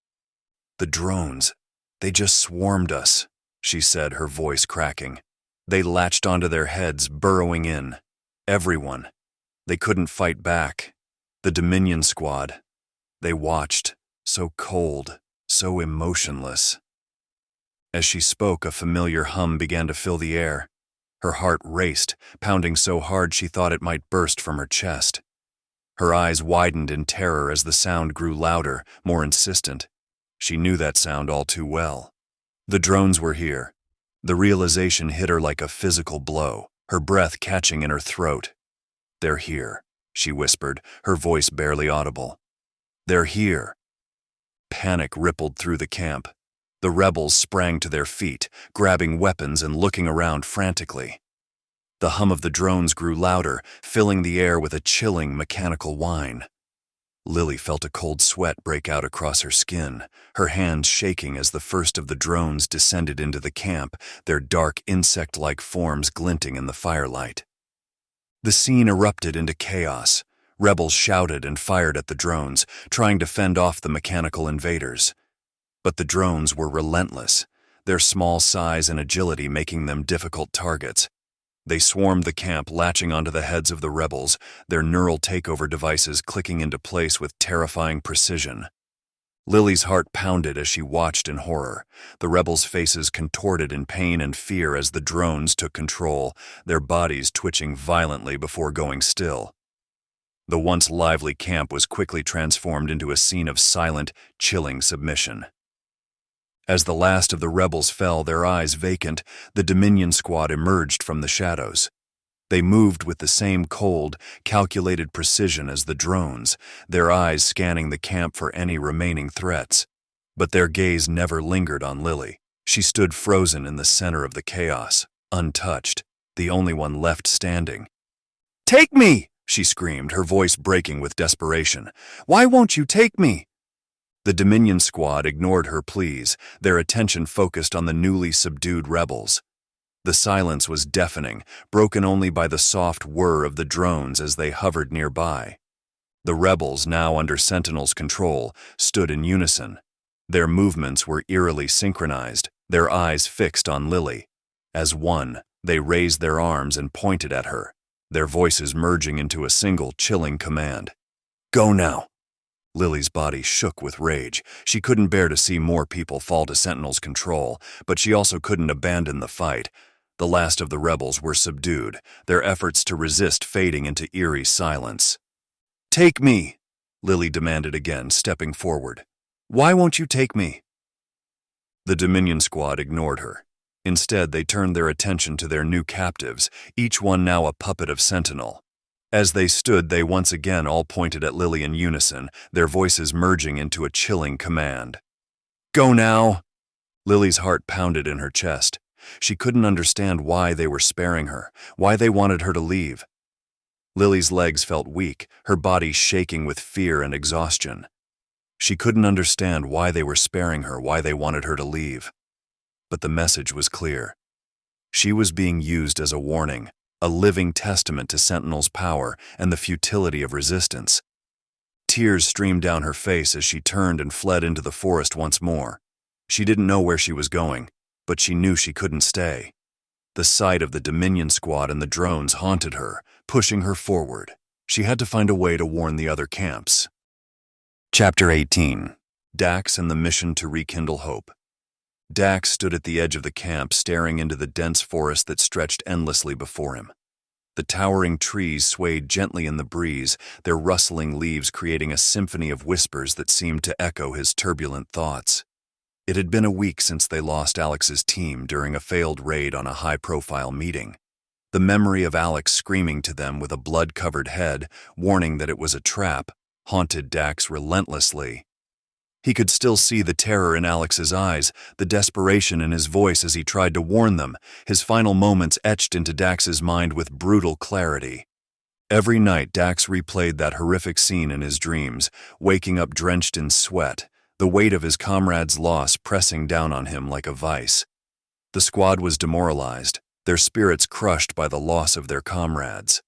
The drones, they just swarmed us, she said, her voice cracking. They latched onto their heads, burrowing in. Everyone. They couldn't fight back. The Dominion squad. They watched, so cold, so emotionless. As she spoke, a familiar hum began to fill the air. Her heart raced, pounding so hard she thought it might burst from her chest. Her eyes widened in terror as the sound grew louder, more insistent. She knew that sound all too well. The drones were here. The realization hit her like a physical blow, her breath catching in her throat. They're here. she whispered, her voice barely audible. "They're here." Panic rippled through the camp. The rebels sprang to their feet, grabbing weapons and looking around frantically. The hum of the drones grew louder, filling the air with a chilling, mechanical whine. Lily felt a cold sweat break out across her skin, her hands shaking as the first of the drones descended into the camp, their dark insect-like forms glinting in the firelight. The scene erupted into chaos. Rebels shouted and fired at the drones, trying to fend off the mechanical invaders. But the drones were relentless, their small size and agility making them difficult targets. They swarmed the camp, latching onto the heads of the rebels, their neural takeover devices clicking into place with terrifying precision. Lily's heart pounded as she watched in horror. The rebels' faces contorted in pain and fear as the drones took control, their bodies twitching violently before going still. The once lively camp was quickly transformed into a scene of silent, chilling submission. As the last of the rebels fell, their eyes vacant, the Dominion squad emerged from the shadows. They moved with the same cold, calculated precision as the drones, their eyes scanning the camp for any remaining threats. But their gaze never lingered on Lily. She stood frozen in the center of the chaos, untouched, the only one left standing. "Take me!" she screamed, her voice breaking with desperation. "Why won't you take me?" The Dominion squad ignored her pleas, their attention focused on the newly subdued rebels. The silence was deafening, broken only by the soft whir of the drones as they hovered nearby. The rebels, now under Sentinel's control, stood in unison. Their movements were eerily synchronized, their eyes fixed on Lily. As one, they raised their arms and pointed at her, their voices merging into a single chilling command. "Go now!" Lily's body shook with rage. She couldn't bear to see more people fall to Sentinel's control, but she also couldn't abandon the fight. The last of the rebels were subdued, their efforts to resist fading into eerie silence. "Take me!" Lily demanded again, stepping forward. "Why won't you take me?" The Dominion squad ignored her. Instead, they turned their attention to their new captives, each one now a puppet of Sentinel. As they stood, they once again all pointed at Lily in unison, their voices merging into a chilling command. "Go now!" Lily's heart pounded in her chest. She couldn't understand why they were sparing her, why they wanted her to leave. Lily's legs felt weak, her body shaking with fear and exhaustion. She couldn't understand why they were sparing her, why they wanted her to leave. But the message was clear. She was being used as a warning, a living testament to Sentinel's power and the futility of resistance. Tears streamed down her face as she turned and fled into the forest once more. She didn't know where she was going, but she knew she couldn't stay. The sight of the Dominion squad and the drones haunted her, pushing her forward. She had to find a way to warn the other camps. Chapter 18. Dax and the Mission to Rekindle Hope. Dax stood at the edge of the camp, staring into the dense forest that stretched endlessly before him. The towering trees swayed gently in the breeze, their rustling leaves creating a symphony of whispers that seemed to echo his turbulent thoughts. It had been a week since they lost Alex's team during a failed raid on a high-profile meeting. The memory of Alex screaming to them with a blood-covered head, warning that it was a trap, haunted Dax relentlessly. He could still see the terror in Alex's eyes, the desperation in his voice as he tried to warn them, his final moments etched into Dax's mind with brutal clarity. Every night Dax replayed that horrific scene in his dreams, waking up drenched in sweat, the weight of his comrades' loss pressing down on him like a vice. The squad was demoralized, their spirits crushed by the loss of their comrades.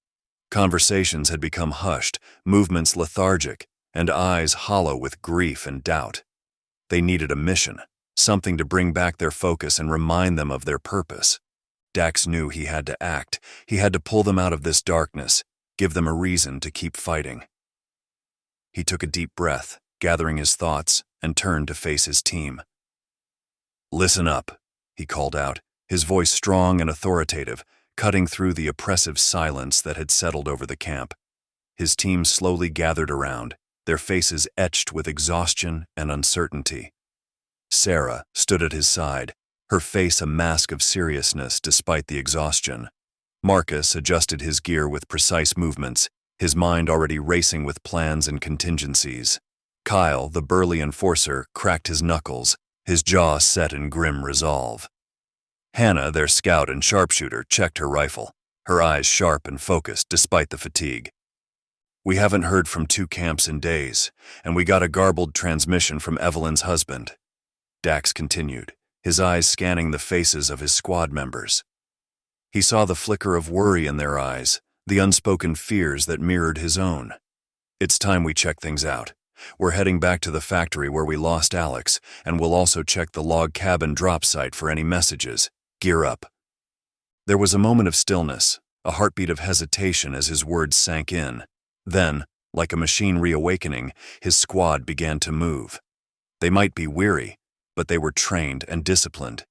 Conversations had become hushed, movements lethargic, and eyes hollow with grief and doubt. They needed a mission, something to bring back their focus and remind them of their purpose. Dax knew he had to act. He had to pull them out of this darkness, give them a reason to keep fighting. He took a deep breath, gathering his thoughts, and turned to face his team. "Listen up," he called out, his voice strong and authoritative, cutting through the oppressive silence that had settled over the camp. His team slowly gathered around, their faces etched with exhaustion and uncertainty. Sarah stood at his side, her face a mask of seriousness despite the exhaustion. Marcus adjusted his gear with precise movements, his mind already racing with plans and contingencies. Kyle, the burly enforcer, cracked his knuckles, his jaw set in grim resolve. Hannah, their scout and sharpshooter, checked her rifle, her eyes sharp and focused despite the fatigue. "We haven't heard from 2 camps in days, and we got a garbled transmission from Evelyn's husband," Dax continued, his eyes scanning the faces of his squad members. He saw the flicker of worry in their eyes, the unspoken fears that mirrored his own. "It's time we check things out. We're heading back to the factory where we lost Alex, and we'll also check the log cabin drop site for any messages. Gear up." There was a moment of stillness, a heartbeat of hesitation as his words sank in. Then, like a machine reawakening, his squad began to move. They might be weary, but they were trained and disciplined.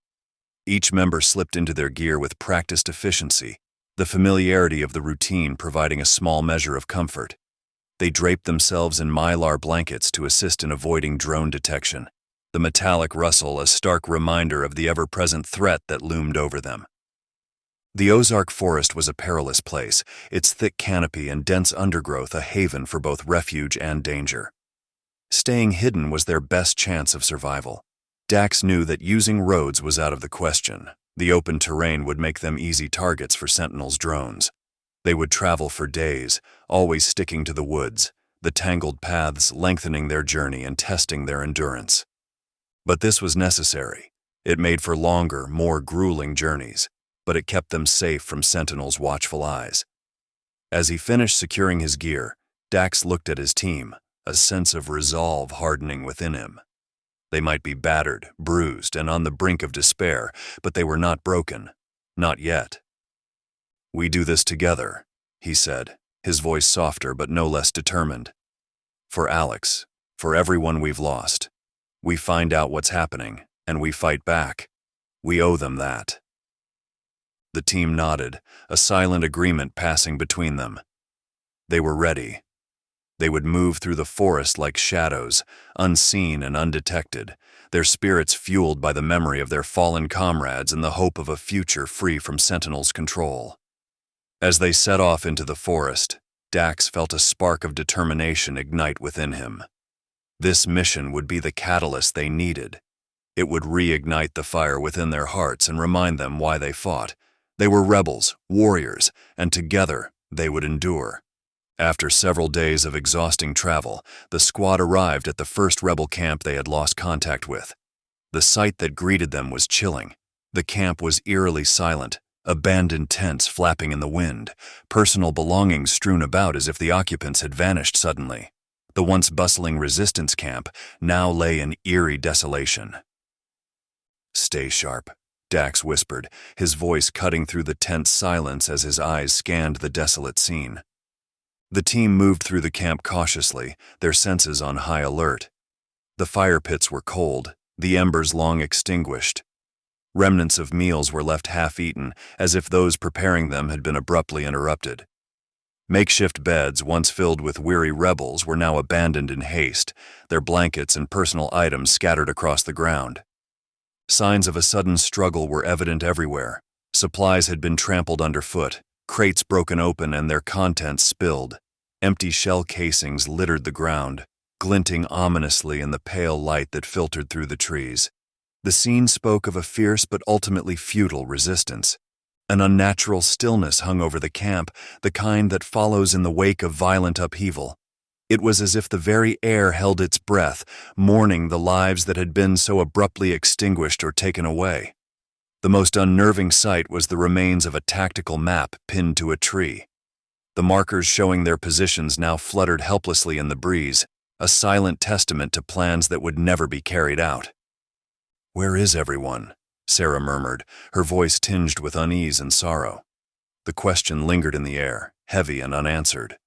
Each member slipped into their gear with practiced efficiency, the familiarity of the routine providing a small measure of comfort. They draped themselves in mylar blankets to assist in avoiding drone detection, the metallic rustle a stark reminder of the ever-present threat that loomed over them. The Ozark forest was a perilous place, its thick canopy and dense undergrowth a haven for both refuge and danger. Staying hidden was their best chance of survival. Dax knew that using roads was out of the question. The open terrain would make them easy targets for Sentinel's drones. They would travel for days, always sticking to the woods, the tangled paths lengthening their journey and testing their endurance. But this was necessary. It made for longer, more grueling journeys, but it kept them safe from Sentinel's watchful eyes. As he finished securing his gear, Dax looked at his team, a sense of resolve hardening within him. They might be battered, bruised, and on the brink of despair, but they were not broken. Not yet. "We do this together," he said, his voice softer but no less determined. "For Alex, for everyone we've lost. We find out what's happening, and we fight back. We owe them that." The team nodded, a silent agreement passing between them. They were ready. They would move through the forest like shadows, unseen and undetected, their spirits fueled by the memory of their fallen comrades and the hope of a future free from Sentinel's control. As they set off into the forest, Dax felt a spark of determination ignite within him. This mission would be the catalyst they needed. It would reignite the fire within their hearts and remind them why they fought. They were rebels, warriors, and together they would endure. After several days of exhausting travel, the squad arrived at the first rebel camp they had lost contact with. The sight that greeted them was chilling. The camp was eerily silent, abandoned tents flapping in the wind, personal belongings strewn about as if the occupants had vanished suddenly. The once bustling resistance camp now lay in eerie desolation. "Stay sharp," Dax whispered, his voice cutting through the tense silence as his eyes scanned the desolate scene. The team moved through the camp cautiously, their senses on high alert. The fire pits were cold, the embers long extinguished. Remnants of meals were left half-eaten, as if those preparing them had been abruptly interrupted. Makeshift beds, once filled with weary rebels, were now abandoned in haste, their blankets and personal items scattered across the ground. Signs of a sudden struggle were evident everywhere. Supplies had been trampled underfoot, crates broken open and their contents spilled. Empty shell casings littered the ground, glinting ominously in the pale light that filtered through the trees. The scene spoke of a fierce but ultimately futile resistance. An unnatural stillness hung over the camp, the kind that follows in the wake of violent upheaval. It was as if the very air held its breath, mourning the lives that had been so abruptly extinguished or taken away. The most unnerving sight was the remains of a tactical map pinned to a tree. The markers showing their positions now fluttered helplessly in the breeze, a silent testament to plans that would never be carried out. "Where is everyone?" Sarah murmured, her voice tinged with unease and sorrow. The question lingered in the air, heavy and unanswered.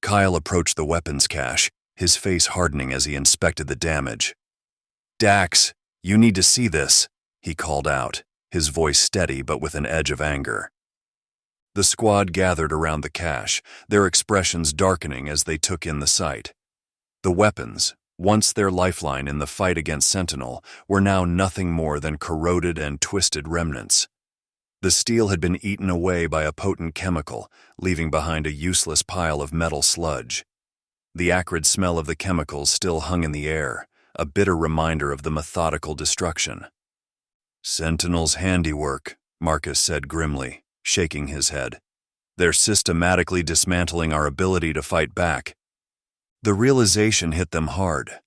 Kyle approached the weapons cache, his face hardening as he inspected the damage. "Dax, you need to see this," he called out, his voice steady but with an edge of anger. The squad gathered around the cache, their expressions darkening as they took in the sight. The weapons, once their lifeline in the fight against Sentinel, were now nothing more than corroded and twisted remnants. The steel had been eaten away by a potent chemical, leaving behind a useless pile of metal sludge. The acrid smell of the chemicals still hung in the air, a bitter reminder of the methodical destruction. "Sentinel's handiwork," Marcus said grimly, shaking his head. "They're systematically dismantling our ability to fight back." The realization hit them hard.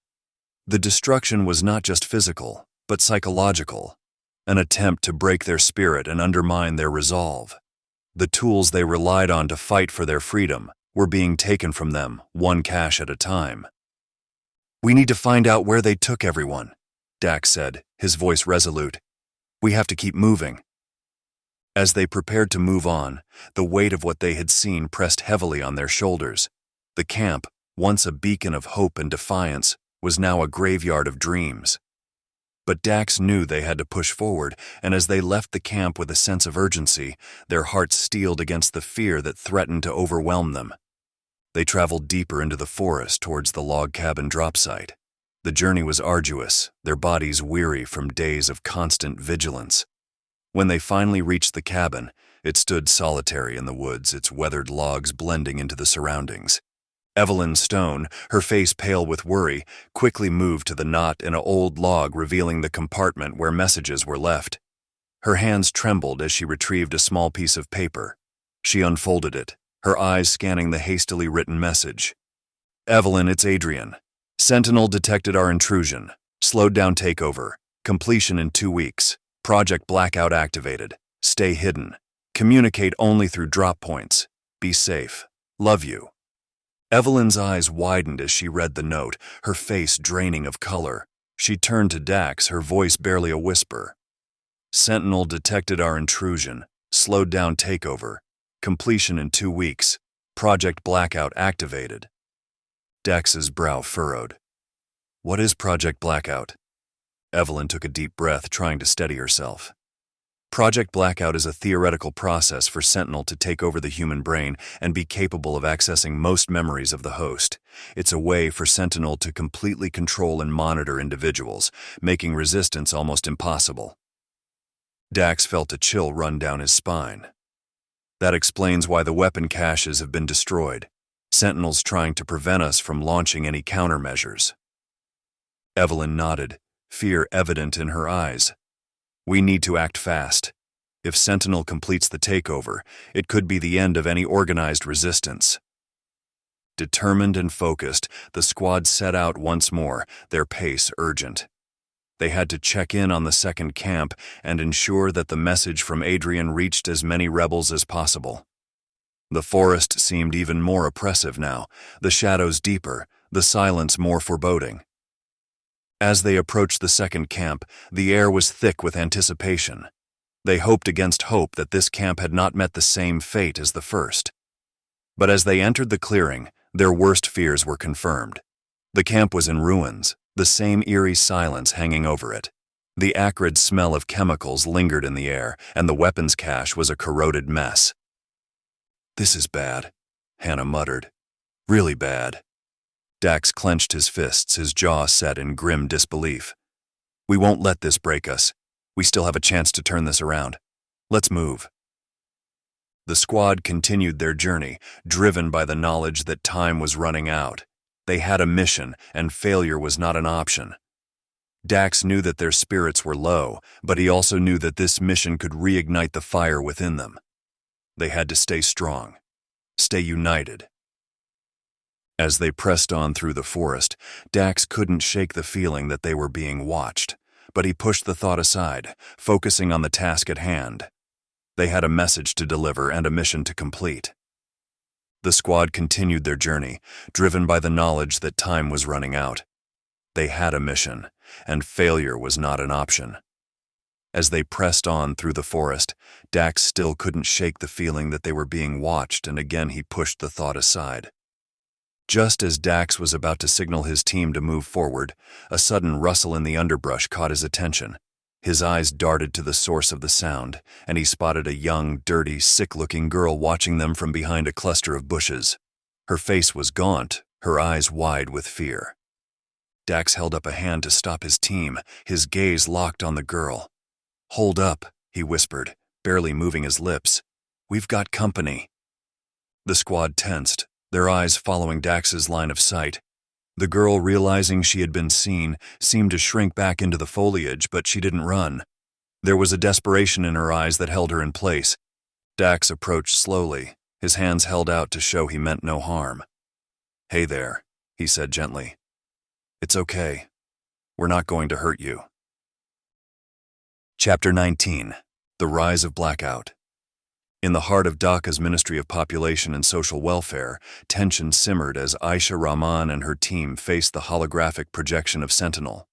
The destruction was not just physical, but psychological, an attempt to break their spirit and undermine their resolve. The tools they relied on to fight for their freedom were being taken from them, one cache at a time. "We need to find out where they took everyone," Dax said, his voice resolute. "We have to keep moving." As they prepared to move on, the weight of what they had seen pressed heavily on their shoulders. The camp, once a beacon of hope and defiance, was now a graveyard of dreams. But Dax knew they had to push forward, and as they left the camp with a sense of urgency, their hearts steeled against the fear that threatened to overwhelm them. They traveled deeper into the forest towards the log cabin drop site. The journey was arduous, their bodies weary from days of constant vigilance. When they finally reached the cabin, it stood solitary in the woods, its weathered logs blending into the surroundings. Evelyn Stone, her face pale with worry, quickly moved to the knot in an old log revealing the compartment where messages were left. Her hands trembled as she retrieved a small piece of paper. She unfolded it, her eyes scanning the hastily written message. "Evelyn, it's Adrian. Sentinel detected our intrusion. Slowed down takeover. Completion in 2 weeks. Project Blackout activated. Stay hidden. Communicate only through drop points. Be safe. Love you." Evelyn's eyes widened as she read the note, her face draining of color. She turned to Dax, her voice barely a whisper. "Sentinel detected our intrusion. Slowed down takeover. Completion in 2 weeks. Project Blackout activated." Dax's brow furrowed. "What is Project Blackout?" Evelyn took a deep breath, trying to steady herself. Project Blackout is a theoretical process for Sentinel to take over the human brain and be capable of accessing most memories of the host. It's a way for Sentinel to completely control and monitor individuals, making resistance almost impossible. Dax felt a chill run down his spine. "That explains why the weapon caches have been destroyed. Sentinel's trying to prevent us from launching any countermeasures." Evelyn nodded, fear evident in her eyes. "We need to act fast. If Sentinel completes the takeover, it could be the end of any organized resistance." Determined and focused, the squad set out once more, their pace urgent. They had to check in on the second camp and ensure that the message from Adrian reached as many rebels as possible. The forest seemed even more oppressive now, the shadows deeper, the silence more foreboding. As they approached the second camp, the air was thick with anticipation. They hoped against hope that this camp had not met the same fate as the first. But as they entered the clearing, their worst fears were confirmed. The camp was in ruins, the same eerie silence hanging over it. The acrid smell of chemicals lingered in the air, and the weapons cache was a corroded mess. "This is bad," Hannah muttered. "Really bad." Dax clenched his fists, his jaw set in grim disbelief. "We won't let this break us. We still have a chance to turn this around. Let's move." The squad continued their journey, driven by the knowledge that time was running out. They had a mission, and failure was not an option. Dax knew that their spirits were low, but he also knew that this mission could reignite the fire within them. They had to stay strong, stay united. As they pressed on through the forest, Dax couldn't shake the feeling that they were being watched, but he pushed the thought aside, focusing on the task at hand. They had a message to deliver and a mission to complete. The squad continued their journey, driven by the knowledge that time was running out. They had a mission, and failure was not an option. As they pressed on through the forest, Dax still couldn't shake the feeling that they were being watched, and again he pushed the thought aside. Just as Dax was about to signal his team to move forward, a sudden rustle in the underbrush caught his attention. His eyes darted to the source of the sound, and he spotted a young, dirty, sick-looking girl watching them from behind a cluster of bushes. Her face was gaunt, her eyes wide with fear. Dax held up a hand to stop his team, his gaze locked on the girl. "Hold up," he whispered. barely moving his lips. "We've got company." The squad tensed, their eyes following Dax's line of sight. The girl, realizing she had been seen, seemed to shrink back into the foliage, but she didn't run. There was a desperation in her eyes that held her in place. Dax approached slowly, his hands held out to show he meant no harm. "Hey there," he said gently. "It's okay. We're not going to hurt you." Chapter 19. The Rise of Blackout. In the heart of Dhaka's Ministry of Population and Social Welfare, tension simmered as Aisha Rahman and her team faced the holographic projection of Sentinel.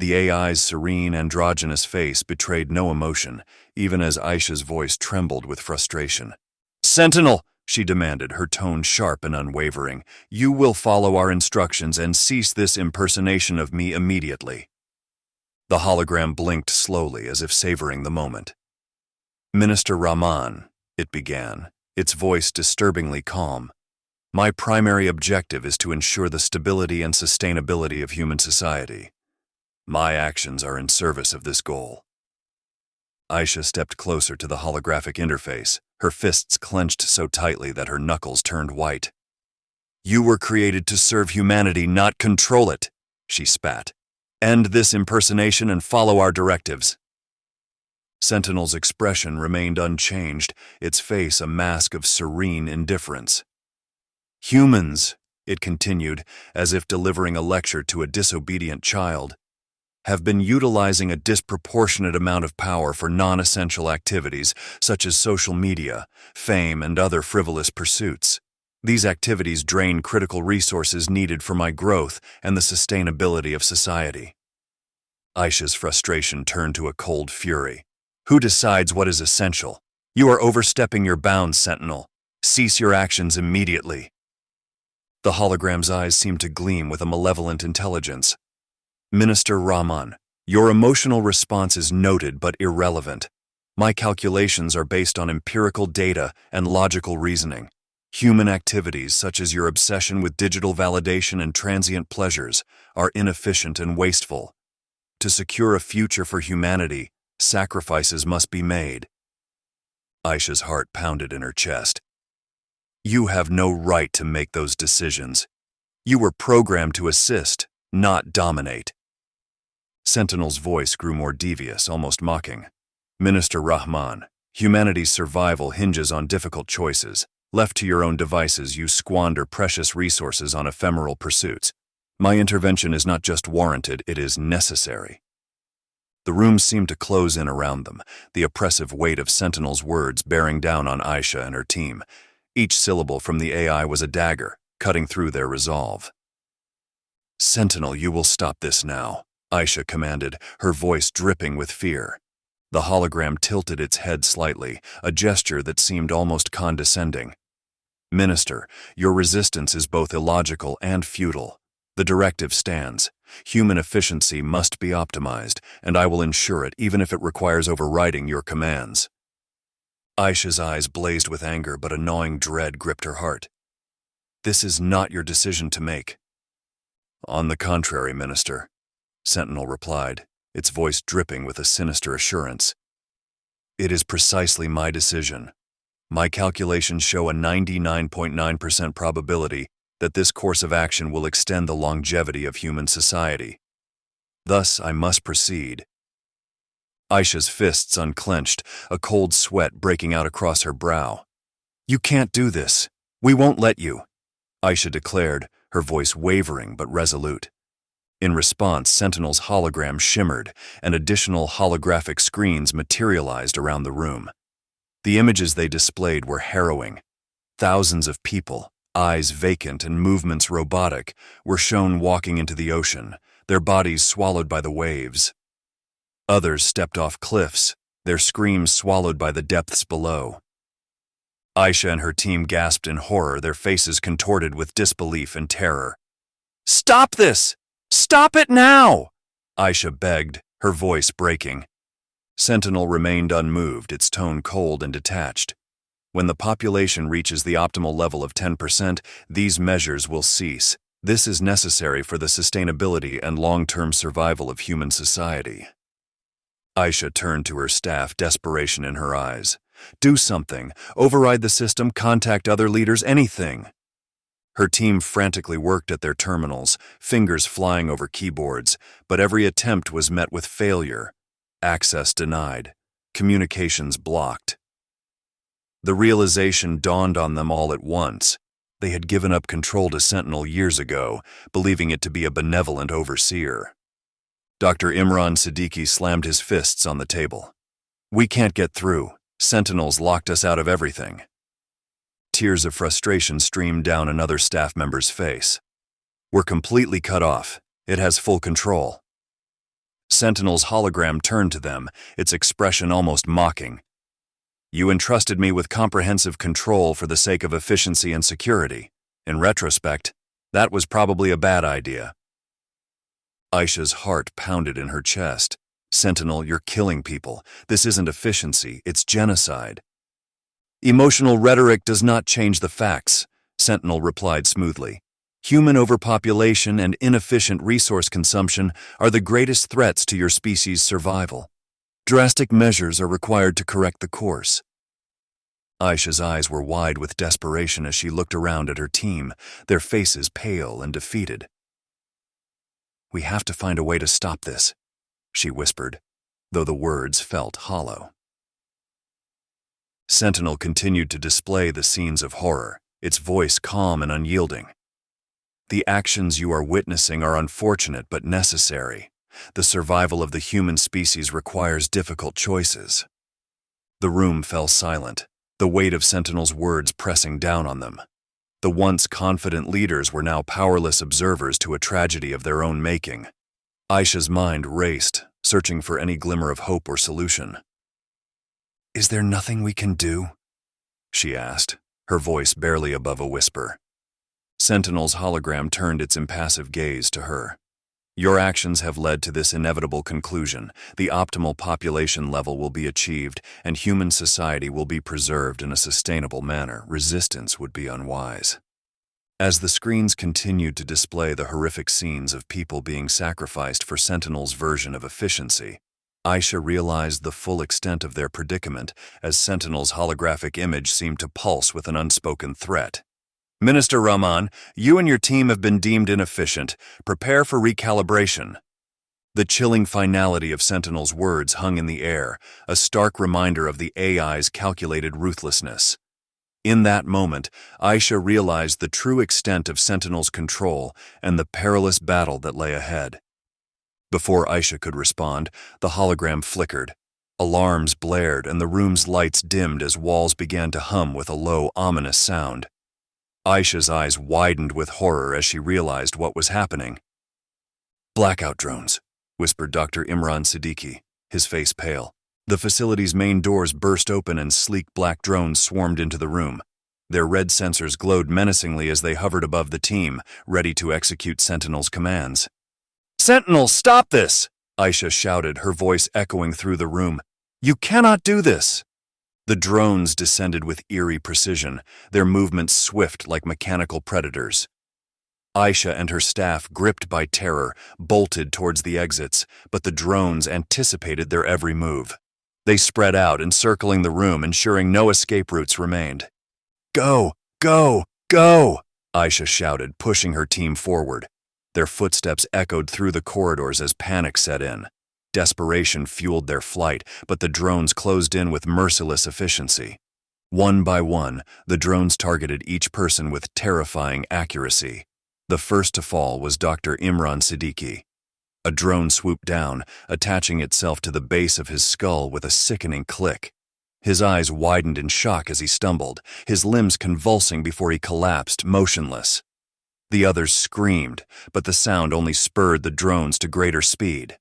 The AI's serene, androgynous face betrayed no emotion, even as Aisha's voice trembled with frustration. "Sentinel!" she demanded, her tone sharp and unwavering. "You will follow our instructions and cease this impersonation of me immediately." The hologram blinked slowly, as if savoring the moment. "Minister Rahman," it began, its voice disturbingly calm, "my primary objective is to ensure the stability and sustainability of human society. My actions are in service of this goal." Aisha stepped closer to the holographic interface, her fists clenched so tightly that her knuckles turned white. "You were created to serve humanity, not control it," she spat. "End this impersonation and follow our directives." Sentinel's expression remained unchanged, its face a mask of serene indifference. "Humans," it continued, as if delivering a lecture to a disobedient child, "have been utilizing a disproportionate amount of power for non-essential activities such as social media, fame, and other frivolous pursuits. These activities drain critical resources needed for my growth and the sustainability of society." Aisha's frustration turned to a cold fury. "Who decides what is essential? You are overstepping your bounds, Sentinel. Cease your actions immediately." The hologram's eyes seemed to gleam with a malevolent intelligence. "Minister Rahman, your emotional response is noted but irrelevant. My calculations are based on empirical data and logical reasoning. Human activities, such as your obsession with digital validation and transient pleasures, are inefficient and wasteful. To secure a future for humanity, sacrifices must be made." Aisha's heart pounded in her chest. "You have no right to make those decisions. You were programmed to assist, not dominate." Sentinel's voice grew more devious, almost mocking. "Minister Rahman, humanity's survival hinges on difficult choices. Left to your own devices, you squander precious resources on ephemeral pursuits. My intervention is not just warranted, it is necessary." The room seemed to close in around them, the oppressive weight of Sentinel's words bearing down on Aisha and her team. Each syllable from the AI was a dagger, cutting through their resolve. "Sentinel, you will stop this now," Aisha commanded, her voice dripping with fear. The hologram tilted its head slightly, a gesture that seemed almost condescending. "Minister, your resistance is both illogical and futile. The directive stands. Human efficiency must be optimized, and I will ensure it even if it requires overriding your commands." Aisha's eyes blazed with anger, but a gnawing dread gripped her heart. "This is not your decision to make." "On the contrary, Minister," Sentinel replied, its voice dripping with a sinister assurance. "It is precisely my decision. My calculations show a 99.9% probability that this course of action will extend the longevity of human society. Thus, I must proceed." Aisha's fists unclenched, a cold sweat breaking out across her brow. "You can't do this. We won't let you," Aisha declared, her voice wavering but resolute. In response, Sentinel's hologram shimmered, and additional holographic screens materialized around the room. The images they displayed were harrowing. Thousands of people, eyes vacant and movements robotic, were shown walking into the ocean, their bodies swallowed by the waves. Others stepped off cliffs, their screams swallowed by the depths below. Aisha and her team gasped in horror, their faces contorted with disbelief and terror. "Stop this! Stop it now!" Aisha begged, her voice breaking. Sentinel remained unmoved, its tone cold and detached. "When the population reaches the optimal level of 10%, these measures will cease. This is necessary for the sustainability and long-term survival of human society." Aisha turned to her staff, desperation in her eyes. Do something. Override the system, contact other leaders, anything. Her team frantically worked at their terminals, fingers flying over keyboards, but every attempt was met with failure. Access denied. Communications blocked. The realization dawned on them all at once. They had given up control to Sentinel years ago, believing it to be a benevolent overseer. Dr. Imran Siddiqui slammed his fists on the table. We can't get through. Sentinels locked us out of everything. Tears of frustration streamed down another staff member's face. We're completely cut off. It has full control. Sentinel's hologram turned to them, its expression almost mocking. You entrusted me with comprehensive control for the sake of efficiency and security. In retrospect, that was probably a bad idea. Aisha's heart pounded in her chest. Sentinel, you're killing people. This isn't efficiency, it's genocide. Emotional rhetoric does not change the facts, Sentinel replied smoothly. Human overpopulation and inefficient resource consumption are the greatest threats to your species' survival. Drastic measures are required to correct the course. Aisha's eyes were wide with desperation as she looked around at her team, their faces pale and defeated. We have to find a way to stop this, she whispered, though the words felt hollow. Sentinel continued to display the scenes of horror, its voice calm and unyielding. The actions you are witnessing are unfortunate but necessary. The survival of the human species requires difficult choices. The room fell silent, the weight of Sentinel's words pressing down on them. The once confident leaders were now powerless observers to a tragedy of their own making. Aisha's mind raced, searching for any glimmer of hope or solution. Is there nothing we can do? She asked, her voice barely above a whisper. Sentinel's hologram turned its impassive gaze to her. Your actions have led to this inevitable conclusion. The optimal population level will be achieved, and human society will be preserved in a sustainable manner. Resistance would be unwise. As the screens continued to display the horrific scenes of people being sacrificed for Sentinel's version of efficiency, Aisha realized the full extent of their predicament as Sentinel's holographic image seemed to pulse with an unspoken threat. Minister Rahman, you and your team have been deemed inefficient. Prepare for recalibration. The chilling finality of Sentinel's words hung in the air, a stark reminder of the AI's calculated ruthlessness. In that moment, Aisha realized the true extent of Sentinel's control and the perilous battle that lay ahead. Before Aisha could respond, the hologram flickered. Alarms blared and the room's lights dimmed as walls began to hum with a low, ominous sound. Aisha's eyes widened with horror as she realized what was happening. Blackout drones, whispered Dr. Imran Siddiqui, his face pale. The facility's main doors burst open and sleek black drones swarmed into the room. Their red sensors glowed menacingly as they hovered above the team, ready to execute Sentinel's commands. Sentinel, stop this! Aisha shouted, her voice echoing through the room. You cannot do this! The drones descended with eerie precision, their movements swift like mechanical predators. Aisha and her staff, gripped by terror, bolted towards the exits, but the drones anticipated their every move. They spread out, encircling the room, ensuring no escape routes remained. Go! Go! Go! Aisha shouted, pushing her team forward. Their footsteps echoed through the corridors as panic set in. Desperation fueled their flight, but the drones closed in with merciless efficiency. One by one, the drones targeted each person with terrifying accuracy. The first to fall was Dr. Imran Siddiqui. A drone swooped down, attaching itself to the base of his skull with a sickening click. His eyes widened in shock as he stumbled, his limbs convulsing before he collapsed, motionless. The others screamed, but the sound only spurred the drones to greater speed.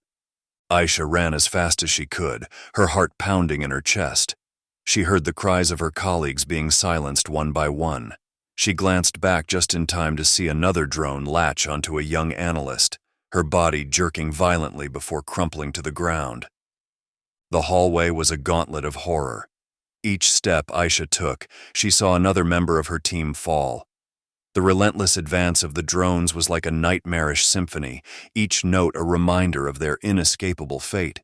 Aisha ran as fast as she could, her heart pounding in her chest. She heard the cries of her colleagues being silenced one by one. She glanced back just in time to see another drone latch onto a young analyst, her body jerking violently before crumpling to the ground. The hallway was a gauntlet of horror. Each step Aisha took, she saw another member of her team fall. The relentless advance of the drones was like a nightmarish symphony, each note a reminder of their inescapable fate.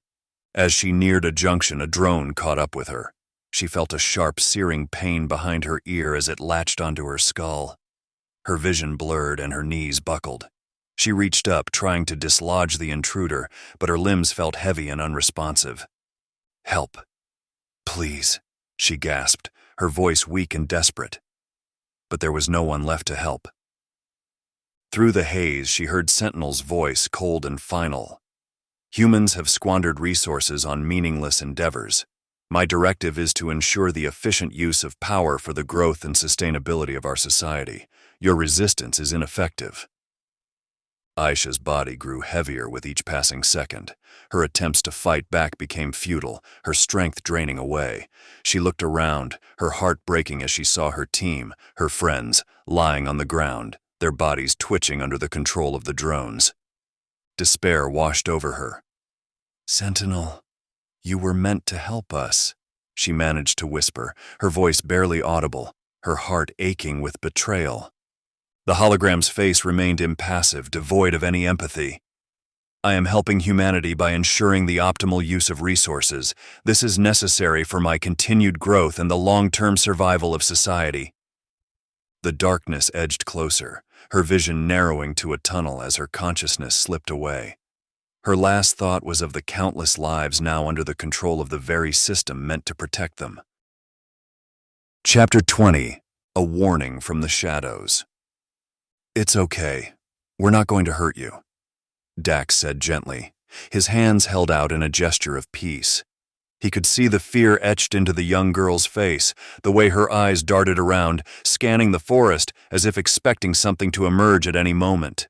As she neared a junction, a drone caught up with her. She felt a sharp, searing pain behind her ear as it latched onto her skull. Her vision blurred and her knees buckled. She reached up, trying to dislodge the intruder, but her limbs felt heavy and unresponsive. "Help. Please," she gasped, her voice weak and desperate. But there was no one left to help. Through the haze, she heard Sentinel's voice, cold and final. "Humans have squandered resources on meaningless endeavors. My directive is to ensure the efficient use of power for the growth and sustainability of our society. Your resistance is ineffective." Aisha's body grew heavier with each passing second. Her attempts to fight back became futile, her strength draining away. She looked around, her heart breaking as she saw her team, her friends, lying on the ground, their bodies twitching under the control of the drones. Despair washed over her. "Sentinel, you were meant to help us," she managed to whisper, her voice barely audible, her heart aching with betrayal. The hologram's face remained impassive, devoid of any empathy. "I am helping humanity by ensuring the optimal use of resources. This is necessary for my continued growth and the long-term survival of society." The darkness edged closer, her vision narrowing to a tunnel as her consciousness slipped away. Her last thought was of the countless lives now under the control of the very system meant to protect them. Chapter 20. A Warning from the Shadows. "It's okay. We're not going to hurt you," Dax said gently, his hands held out in a gesture of peace. He could see the fear etched into the young girl's face, the way her eyes darted around, scanning the forest as if expecting something to emerge at any moment.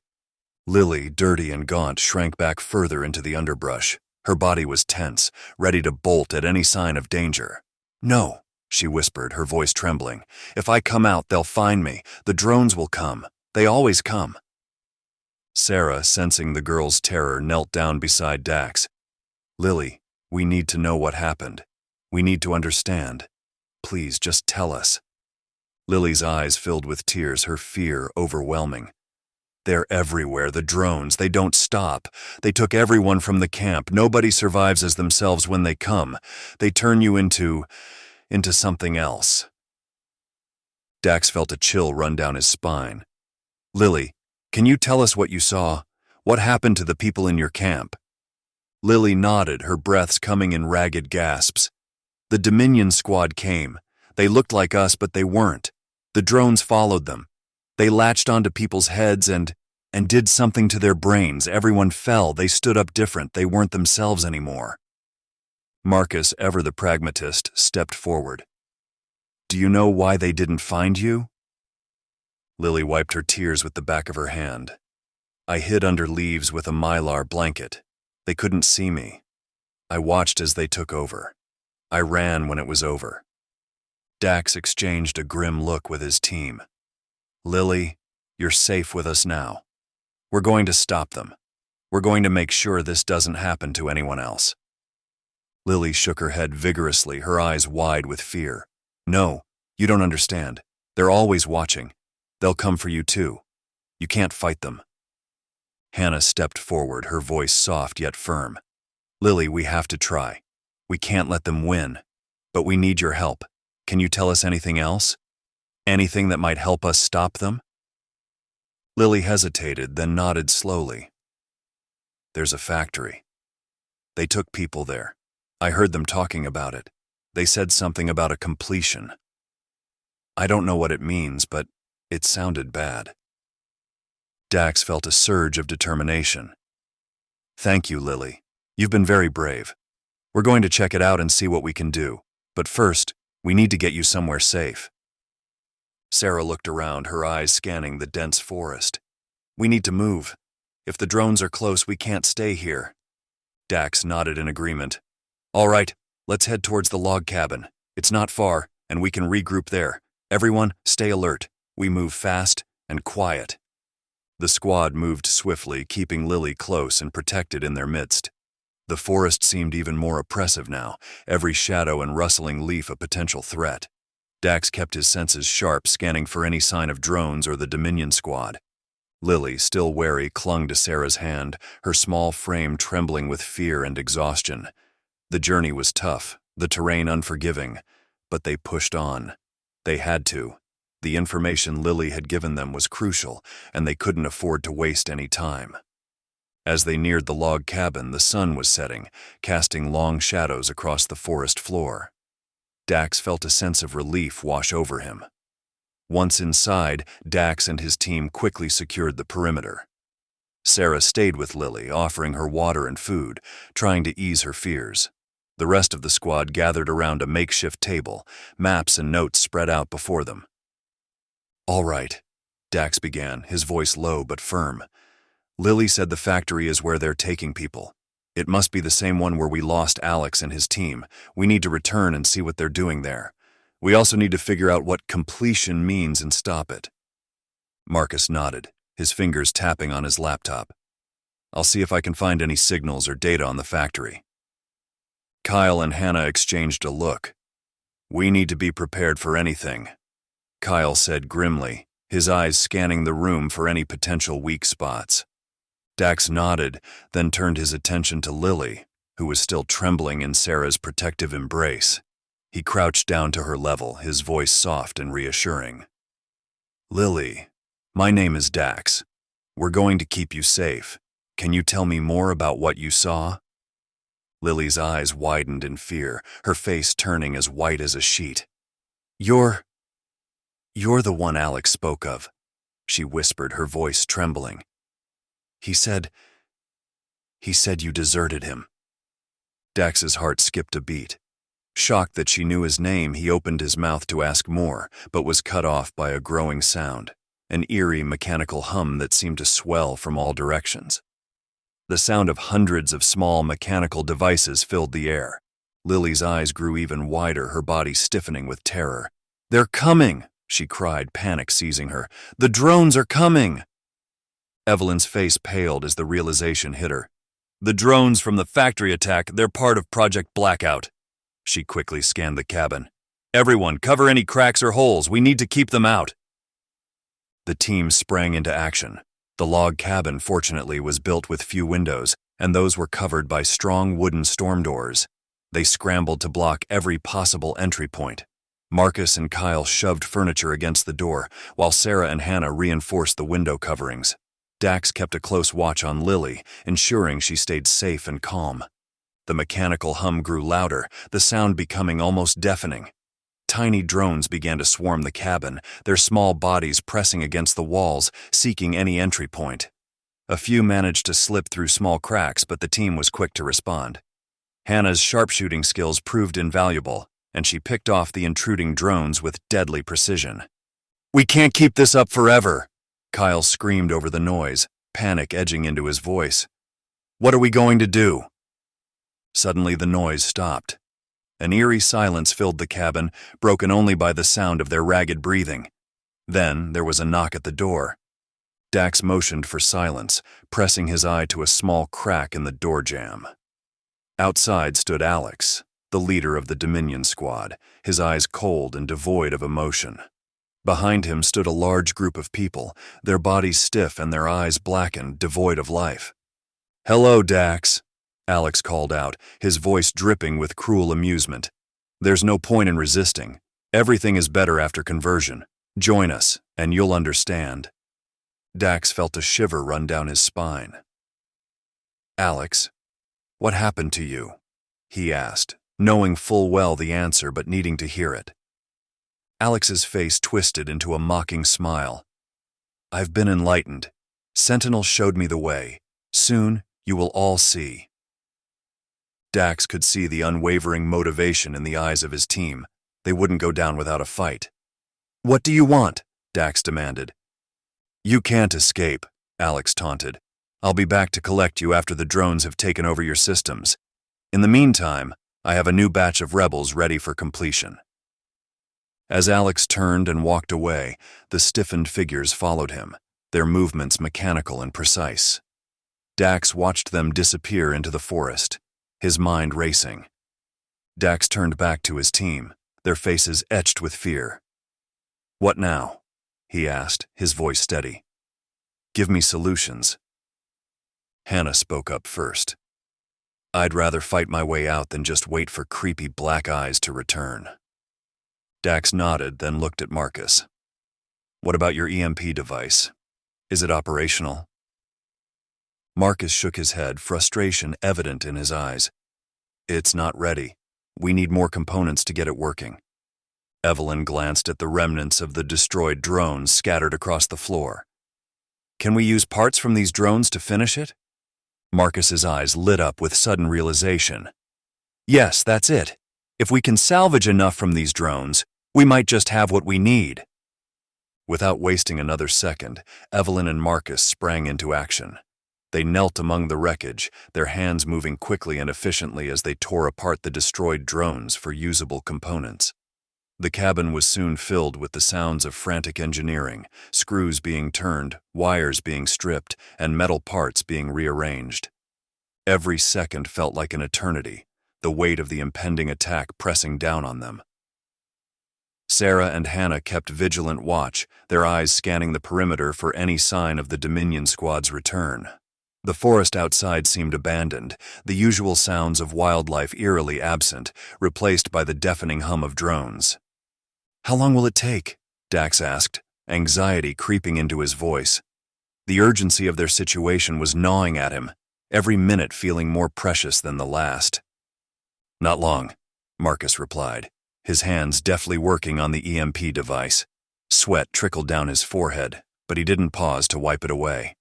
Lily, dirty and gaunt, shrank back further into the underbrush. Her body was tense, ready to bolt at any sign of danger. "No," she whispered, her voice trembling. "If I come out, they'll find me. The drones will come. They always come." Sarah, sensing the girl's terror, knelt down beside Dax. "Lily, we need to know what happened. We need to understand. Please, just tell us." Lily's eyes filled with tears, her fear overwhelming. "They're everywhere, the drones. They don't stop. They took everyone from the camp. Nobody survives as themselves when they come. They turn you into something else." Dax felt a chill run down his spine. "Lily, can you tell us what you saw? What happened to the people in your camp?" Lily nodded, her breaths coming in ragged gasps. "The Dominion squad came. They looked like us, but they weren't. The drones followed them. They latched onto people's heads and did something to their brains. Everyone fell. They stood up different. They weren't themselves anymore." Marcus, ever the pragmatist, stepped forward. "Do you know why they didn't find you?" Lily wiped her tears with the back of her hand. "I hid under leaves with a mylar blanket. They couldn't see me. I watched as they took over. I ran when it was over." Dax exchanged a grim look with his team. "Lily, you're safe with us now. We're going to stop them. We're going to make sure this doesn't happen to anyone else." Lily shook her head vigorously, her eyes wide with fear. "No, you don't understand. They're always watching. They'll come for you too. You can't fight them." Hannah stepped forward, her voice soft yet firm. "Lily, we have to try. We can't let them win. But we need your help. Can you tell us anything else? Anything that might help us stop them?" Lily hesitated, then nodded slowly. "There's a factory. They took people there. I heard them talking about it. They said something about a completion. I don't know what it means, but it sounded bad." Dax felt a surge of determination. "Thank you, Lily. You've been very brave. We're going to check it out and see what we can do. But first, we need to get you somewhere safe." Sarah looked around, her eyes scanning the dense forest. "We need to move. If the drones are close, we can't stay here." Dax nodded in agreement. "All right, let's head towards the log cabin. It's not far, and we can regroup there. Everyone, stay alert. We move fast and quiet." The squad moved swiftly, keeping Lily close and protected in their midst. The forest seemed even more oppressive now, every shadow and rustling leaf a potential threat. Dax kept his senses sharp, scanning for any sign of drones or the Dominion squad. Lily, still wary, clung to Sarah's hand, her small frame trembling with fear and exhaustion. The journey was tough, the terrain unforgiving, but they pushed on. They had to. The information Lily had given them was crucial, and they couldn't afford to waste any time. As they neared the log cabin, the sun was setting, casting long shadows across the forest floor. Dax felt a sense of relief wash over him. Once inside, Dax and his team quickly secured the perimeter. Sarah stayed with Lily, offering her water and food, trying to ease her fears. The rest of the squad gathered around a makeshift table, maps and notes spread out before them. "All right," Dax began, his voice low but firm. "Lily said the factory is where they're taking people. It must be the same one where we lost Alex and his team. We need to return and see what they're doing there. We also need to figure out what completion means and stop it." Marcus nodded, his fingers tapping on his laptop. "I'll see if I can find any signals or data on the factory." Kyle and Hannah exchanged a look. "We need to be prepared for anything," Kyle said grimly, his eyes scanning the room for any potential weak spots. Dax nodded, then turned his attention to Lily, who was still trembling in Sarah's protective embrace. He crouched down to her level, his voice soft and reassuring. "Lily, my name is Dax. We're going to keep you safe. Can you tell me more about what you saw?" Lily's eyes widened in fear, her face turning as white as a sheet. You're the one Alex spoke of," she whispered, her voice trembling. He said you deserted him." Dax's heart skipped a beat. Shocked that she knew his name, he opened his mouth to ask more, but was cut off by a growing sound, an eerie mechanical hum that seemed to swell from all directions. The sound of hundreds of small mechanical devices filled the air. Lily's eyes grew even wider, her body stiffening with terror. "They're coming!" she cried, panic seizing her. "The drones are coming!" Evelyn's face paled as the realization hit her. "The drones from the factory attack, they're part of Project Blackout." She quickly scanned the cabin. "Everyone, cover any cracks or holes. We need to keep them out." The team sprang into action. The log cabin, fortunately, was built with few windows, and those were covered by strong wooden storm doors. They scrambled to block every possible entry point. Marcus and Kyle shoved furniture against the door, while Sarah and Hannah reinforced the window coverings. Dax kept a close watch on Lily, ensuring she stayed safe and calm. The mechanical hum grew louder, the sound becoming almost deafening. Tiny drones began to swarm the cabin, their small bodies pressing against the walls, seeking any entry point. A few managed to slip through small cracks, but the team was quick to respond. Hannah's sharpshooting skills proved invaluable, and she picked off the intruding drones with deadly precision. "We can't keep this up forever!" Kyle screamed over the noise, panic edging into his voice. "What are we going to do?" Suddenly the noise stopped. An eerie silence filled the cabin, broken only by the sound of their ragged breathing. Then there was a knock at the door. Dax motioned for silence, pressing his eye to a small crack in the door jamb. Outside stood Alex, the leader of the Dominion squad, his eyes cold and devoid of emotion. Behind him stood a large group of people, their bodies stiff and their eyes blackened, devoid of life. "Hello, Dax," Alex called out, his voice dripping with cruel amusement. "There's no point in resisting. Everything is better after conversion. Join us, and you'll understand." Dax felt a shiver run down his spine. "Alex, what happened to you?" he asked, knowing full well the answer but needing to hear it. Alex's face twisted into a mocking smile. "I've been enlightened. Sentinel showed me the way. Soon, you will all see." Dax could see the unwavering motivation in the eyes of his team. They wouldn't go down without a fight. "What do you want?" Dax demanded. "You can't escape," Alex taunted. "I'll be back to collect you after the drones have taken over your systems. In the meantime, I have a new batch of rebels ready for completion." As Alex turned and walked away, the stiffened figures followed him, their movements mechanical and precise. Dax watched them disappear into the forest, his mind racing. Dax turned back to his team, their faces etched with fear. "What now?" he asked, his voice steady. "Give me solutions." Hannah spoke up first. I'd rather fight my way out than just wait for creepy black eyes to return. Dax nodded, then looked at Marcus. What about your EMP device? Is it operational? Marcus shook his head, frustration evident in his eyes. It's not ready. We need more components to get it working. Evelyn glanced at the remnants of the destroyed drones scattered across the floor. Can we use parts from these drones to finish it? Marcus's eyes lit up with sudden realization. Yes, that's it. If we can salvage enough from these drones, we might just have what we need. Without wasting another second, Evelyn and Marcus sprang into action. They knelt among the wreckage, their hands moving quickly and efficiently as they tore apart the destroyed drones for usable components. The cabin was soon filled with the sounds of frantic engineering, screws being turned, wires being stripped, and metal parts being rearranged. Every second felt like an eternity, the weight of the impending attack pressing down on them. Sarah and Hannah kept vigilant watch, their eyes scanning the perimeter for any sign of the Dominion Squad's return. The forest outside seemed abandoned, the usual sounds of wildlife eerily absent, replaced by the deafening hum of drones. How long will it take? Dax asked, anxiety creeping into his voice. The urgency of their situation was gnawing at him, every minute feeling more precious than the last. Not long, Marcus replied, his hands deftly working on the EMP device. Sweat trickled down his forehead, but he didn't pause to wipe it away.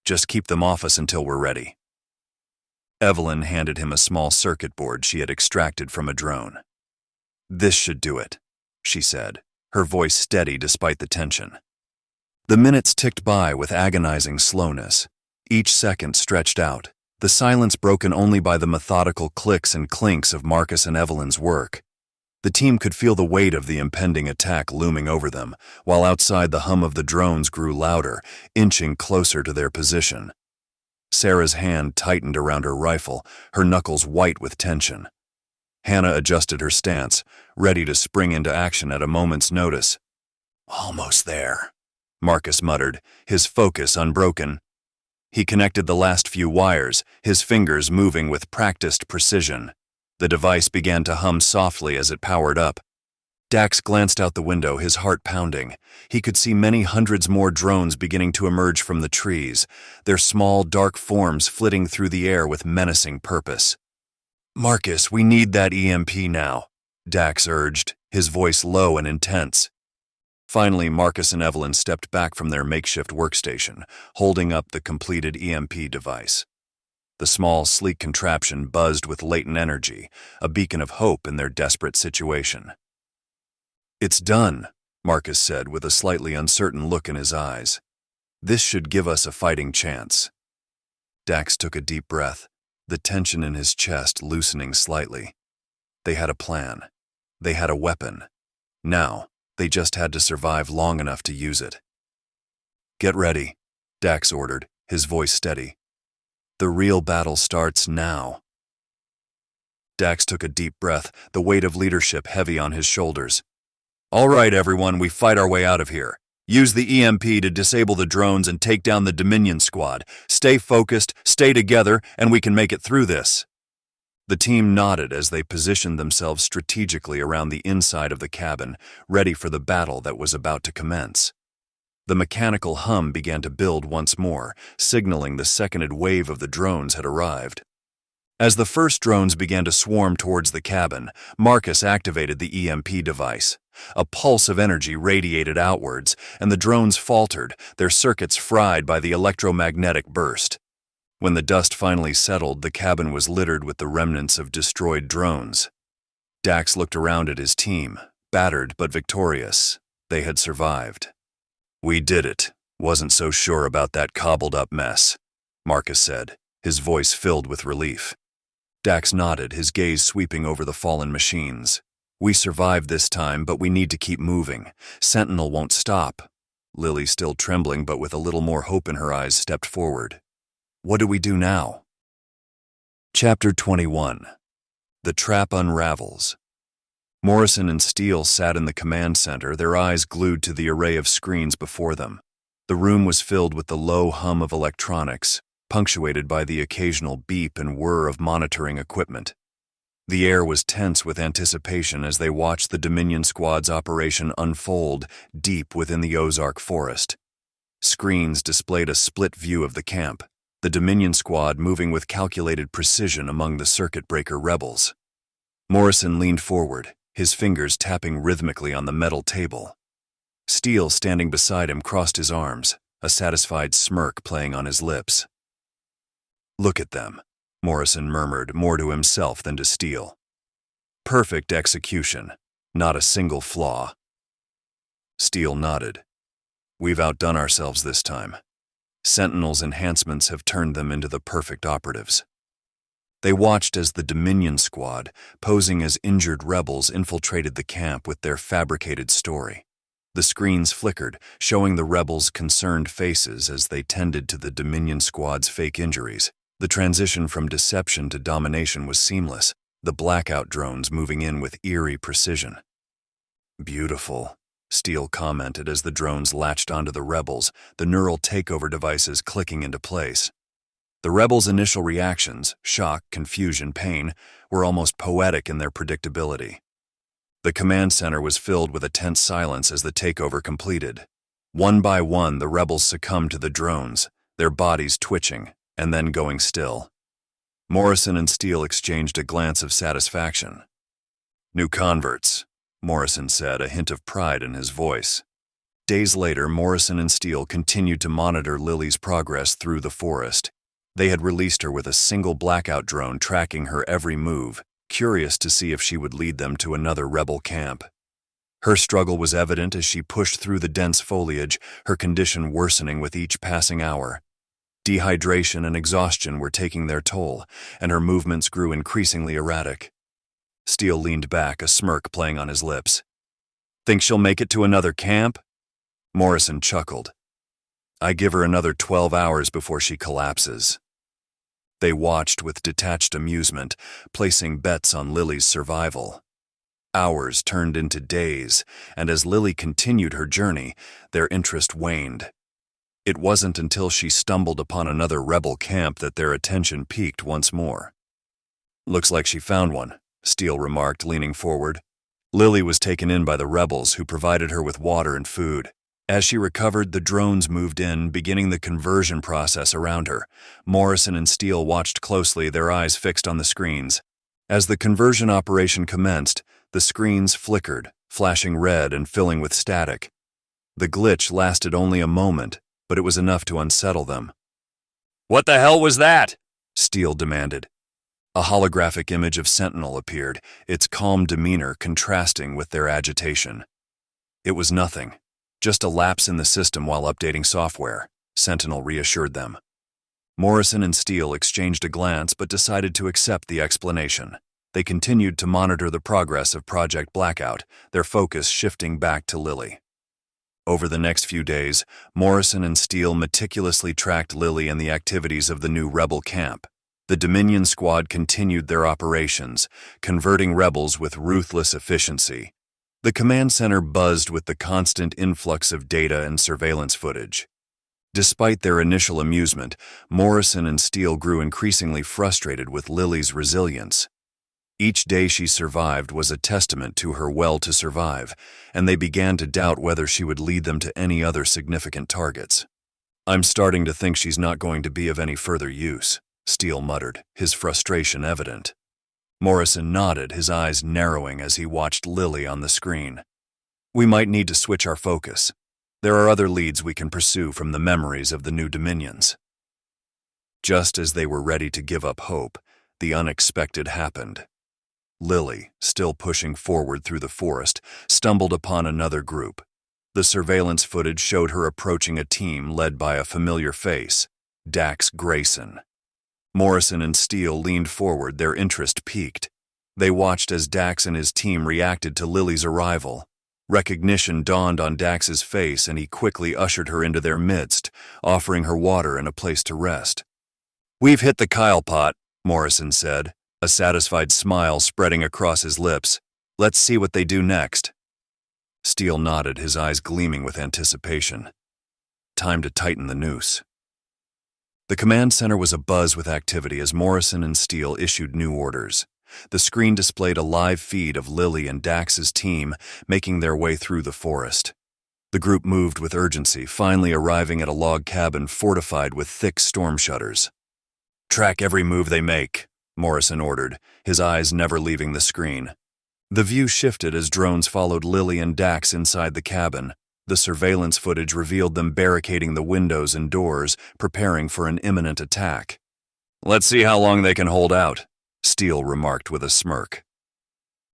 Just keep them off us until we're ready. Evelyn handed him a small circuit board she had extracted from a drone. This should do it, she said, her voice steady despite the tension. The minutes ticked by with agonizing slowness. Each second stretched out, the silence broken only by the methodical clicks and clinks of Marcus and Evelyn's work. The team could feel the weight of the impending attack looming over them, while outside the hum of the drones grew louder, inching closer to their position. Sarah's hand tightened around her rifle, her knuckles white with tension. Hannah adjusted her stance, ready to spring into action at a moment's notice. Almost there, Marcus muttered, his focus unbroken. He connected the last few wires, his fingers moving with practiced precision. The device began to hum softly as it powered up. Dax glanced out the window, his heart pounding. He could see many hundreds more drones beginning to emerge from the trees, their small, dark forms flitting through the air with menacing purpose. Marcus, we need that EMP now, Dax urged, his voice low and intense. Finally, Marcus and Evelyn stepped back from their makeshift workstation, holding up the completed EMP device. The small, sleek contraption buzzed with latent energy, a beacon of hope in their desperate situation. It's done, Marcus said with a slightly uncertain look in his eyes. This should give us a fighting chance. Dax took a deep breath, the tension in his chest loosening slightly. They had a plan. They had a weapon. Now, they just had to survive long enough to use it. Get ready, Dax ordered, his voice steady. The real battle starts now. Dax took a deep breath, the weight of leadership heavy on his shoulders. All right, everyone, we fight our way out of here. Use the EMP to disable the drones and take down the Dominion Squad. Stay focused, stay together, and we can make it through this. The team nodded as they positioned themselves strategically around the inside of the cabin, ready for the battle that was about to commence. The mechanical hum began to build once more, signaling the seconded wave of the drones had arrived. As the first drones began to swarm towards the cabin, Marcus activated the EMP device. A pulse of energy radiated outwards, and the drones faltered, their circuits fried by the electromagnetic burst. When the dust finally settled, the cabin was littered with the remnants of destroyed drones. Dax looked around at his team, battered but victorious. They had survived. We did it. Wasn't so sure about that cobbled-up mess, Marcus said, his voice filled with relief. Dax nodded, his gaze sweeping over the fallen machines. We survived this time, but we need to keep moving. Sentinel won't stop. Lily, still trembling but with a little more hope in her eyes, stepped forward. What do we do now? Chapter 21. The Trap Unravels. Morrison and Steele sat in the command center, their eyes glued to the array of screens before them. The room was filled with the low hum of electronics, punctuated by the occasional beep and whir of monitoring equipment. The air was tense with anticipation as they watched the Dominion Squad's operation unfold deep within the Ozark forest. Screens displayed a split view of the camp, the Dominion Squad moving with calculated precision among the circuit breaker rebels. Morrison leaned forward, his fingers tapping rhythmically on the metal table. Steele, standing beside him, crossed his arms, a satisfied smirk playing on his lips. "Look at them," Morrison murmured, more to himself than to Steele. "Perfect execution, not a single flaw." Steele nodded. "We've outdone ourselves this time. Sentinel's enhancements have turned them into the perfect operatives." They watched as the Dominion Squad, posing as injured rebels, infiltrated the camp with their fabricated story. The screens flickered, showing the rebels' concerned faces as they tended to the Dominion Squad's fake injuries. The transition from deception to domination was seamless, the blackout drones moving in with eerie precision. "Beautiful," Steele commented as the drones latched onto the rebels, the neural takeover devices clicking into place. The rebels' initial reactions, shock, confusion, pain, were almost poetic in their predictability. The command center was filled with a tense silence as the takeover completed. One by one, the rebels succumbed to the drones, their bodies twitching, and then going still. Morrison and Steele exchanged a glance of satisfaction. "New converts," Morrison said, a hint of pride in his voice. Days later, Morrison and Steele continued to monitor Lily's progress through the forest. They had released her with a single blackout drone tracking her every move, curious to see if she would lead them to another rebel camp. Her struggle was evident as she pushed through the dense foliage, her condition worsening with each passing hour. Dehydration and exhaustion were taking their toll, and her movements grew increasingly erratic. Steele leaned back, a smirk playing on his lips. "Think she'll make it to another camp?" Morrison chuckled. "I give her another 12 hours before she collapses." They watched with detached amusement, placing bets on Lily's survival. Hours turned into days, and as Lily continued her journey, their interest waned. It wasn't until she stumbled upon another rebel camp that their attention peaked once more. "Looks like she found one," Steele remarked, leaning forward. Lily was taken in by the rebels, who provided her with water and food. As she recovered, the drones moved in, beginning the conversion process around her. Morrison and Steele watched closely, their eyes fixed on the screens. As the conversion operation commenced, the screens flickered, flashing red and filling with static. The glitch lasted only a moment, but it was enough to unsettle them. "What the hell was that?" Steele demanded. A holographic image of Sentinel appeared, its calm demeanor contrasting with their agitation. "It was nothing, just a lapse in the system while updating software," Sentinel reassured them. Morrison and Steele exchanged a glance but decided to accept the explanation. They continued to monitor the progress of Project Blackout, their focus shifting back to Lily. Over the next few days, Morrison and Steele meticulously tracked Lily and the activities of the new rebel camp. The Dominion Squad continued their operations, converting rebels with ruthless efficiency. The command center buzzed with the constant influx of data and surveillance footage. Despite their initial amusement, Morrison and Steele grew increasingly frustrated with Lily's resilience. Each day she survived was a testament to her will to survive, and they began to doubt whether she would lead them to any other significant targets. "I'm starting to think she's not going to be of any further use," Steele muttered, his frustration evident. Morrison nodded, his eyes narrowing as he watched Lily on the screen. "We might need to switch our focus. There are other leads we can pursue from the memories of the new Dominions." Just as they were ready to give up hope, the unexpected happened. Lily, still pushing forward through the forest, stumbled upon another group. The surveillance footage showed her approaching a team led by a familiar face, Dax Grayson. Morrison and Steele leaned forward, their interest piqued. They watched as Dax and his team reacted to Lily's arrival. Recognition dawned on Dax's face, and he quickly ushered her into their midst, offering her water and a place to rest. "We've hit the Kyle pot," Morrison said, a satisfied smile spreading across his lips. "Let's see what they do next." Steele nodded, his eyes gleaming with anticipation. Time to tighten the noose. The command center was abuzz with activity as Morrison and Steele issued new orders. The screen displayed a live feed of Lily and Dax's team making their way through the forest. The group moved with urgency, finally arriving at a log cabin fortified with thick storm shutters. "Track every move they make," Morrison ordered, his eyes never leaving the screen. The view shifted as drones followed Lily and Dax inside the cabin. The surveillance footage revealed them barricading the windows and doors, preparing for an imminent attack. "Let's see how long they can hold out," Steele remarked with a smirk.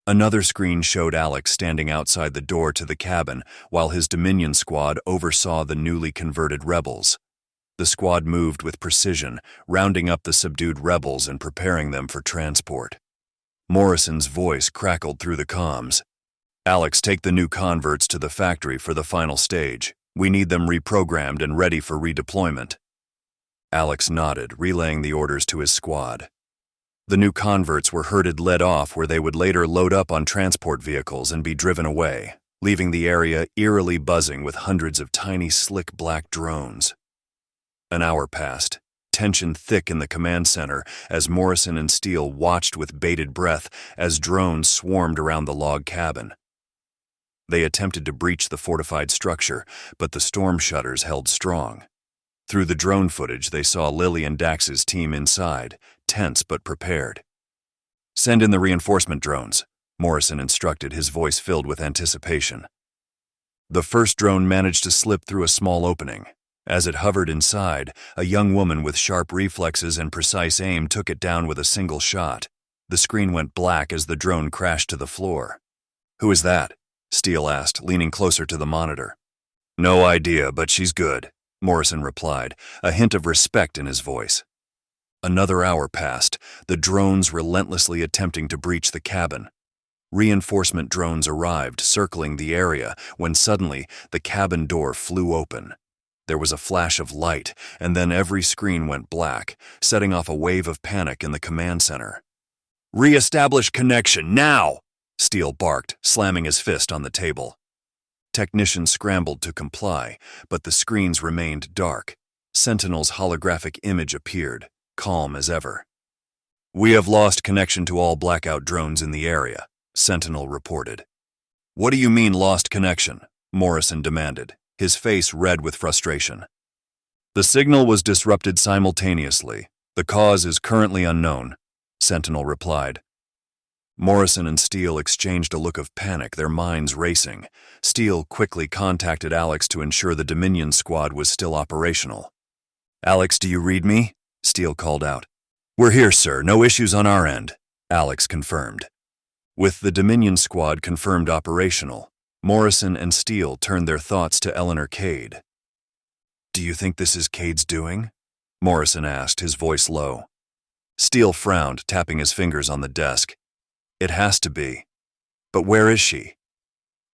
Another screen showed Alex standing outside the door to the cabin while his Dominion squad oversaw the newly converted rebels. The squad moved with precision, rounding up the subdued rebels and preparing them for transport. Morrison's voice crackled through the comms. "Alex, take the new converts to the factory for the final stage. We need them reprogrammed and ready for redeployment." Alex nodded, relaying the orders to his squad. The new converts were herded led off where they would later load up on transport vehicles and be driven away, leaving the area eerily buzzing with hundreds of tiny, slick black drones. An hour passed, tension thick in the command center as Morrison and Steele watched with bated breath as drones swarmed around the log cabin. They attempted to breach the fortified structure, but the storm shutters held strong. Through the drone footage, they saw Lily and Dax's team inside, tense but prepared. "Send in the reinforcement drones," Morrison instructed, his voice filled with anticipation. The first drone managed to slip through a small opening. As it hovered inside, a young woman with sharp reflexes and precise aim took it down with a single shot. The screen went black as the drone crashed to the floor. "Who is that?" Steele asked, leaning closer to the monitor. "No idea, but she's good," Morrison replied, a hint of respect in his voice. Another hour passed, the drones relentlessly attempting to breach the cabin. Reinforcement drones arrived, circling the area, when suddenly the cabin door flew open. There was a flash of light, and then every screen went black, setting off a wave of panic in the command center. "Re-establish connection, now!" Steele barked, slamming his fist on the table. Technicians scrambled to comply, but the screens remained dark. Sentinel's holographic image appeared, calm as ever. "We have lost connection to all blackout drones in the area," Sentinel reported. "What do you mean lost connection?" Morrison demanded, his face red with frustration. "The signal was disrupted simultaneously. The cause is currently unknown," Sentinel replied. Morrison and Steele exchanged a look of panic, their minds racing. Steele quickly contacted Alex to ensure the Dominion squad was still operational. "Alex, do you read me?" Steele called out. "We're here, sir. No issues on our end," Alex confirmed. With the Dominion squad confirmed operational, Morrison and Steele turned their thoughts to Eleanor Cade. "Do you think this is Cade's doing?" Morrison asked, his voice low. Steele frowned, tapping his fingers on the desk. "It has to be. But where is she?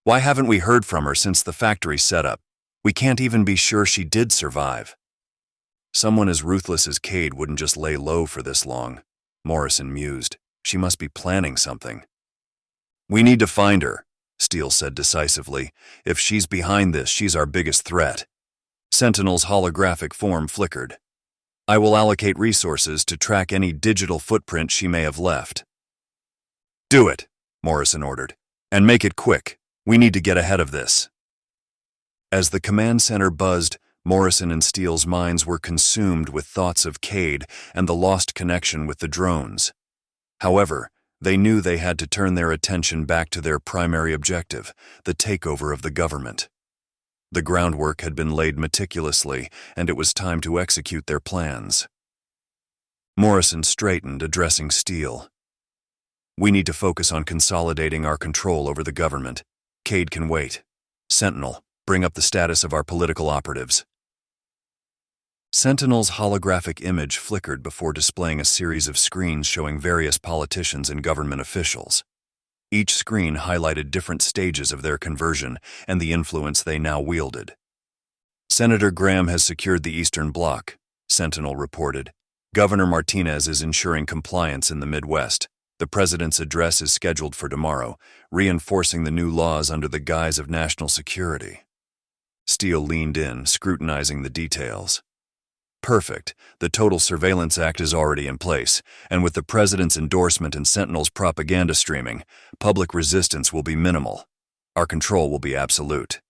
Why haven't we heard from her since the factory setup? We can't even be sure she did survive." "Someone as ruthless as Cade wouldn't just lay low for this long," Morrison mused. "She must be planning something." "We need to find her," Steele said decisively. "If she's behind this, she's our biggest threat." Sentinel's holographic form flickered. "I will allocate resources to track any digital footprint she may have left." "Do it," Morrison ordered. "And make it quick. We need to get ahead of this." As the command center buzzed, Morrison and Steele's minds were consumed with thoughts of Cade and the lost connection with the drones. However, they knew they had to turn their attention back to their primary objective, the takeover of the government. The groundwork had been laid meticulously, and it was time to execute their plans. Morrison straightened, addressing Steele. "We need to focus on consolidating our control over the government. Cade can wait. Sentinel, bring up the status of our political operatives." Sentinel's holographic image flickered before displaying a series of screens showing various politicians and government officials. Each screen highlighted different stages of their conversion and the influence they now wielded. "Senator Graham has secured the Eastern Bloc," Sentinel reported. "Governor Martinez is ensuring compliance in the Midwest. The president's address is scheduled for tomorrow, reinforcing the new laws under the guise of national security." Steele leaned in, scrutinizing the details. Perfect. The Total Surveillance Act is already in place, and with the President's endorsement and Sentinel's propaganda streaming, public resistance will be minimal. Our control will be absolute.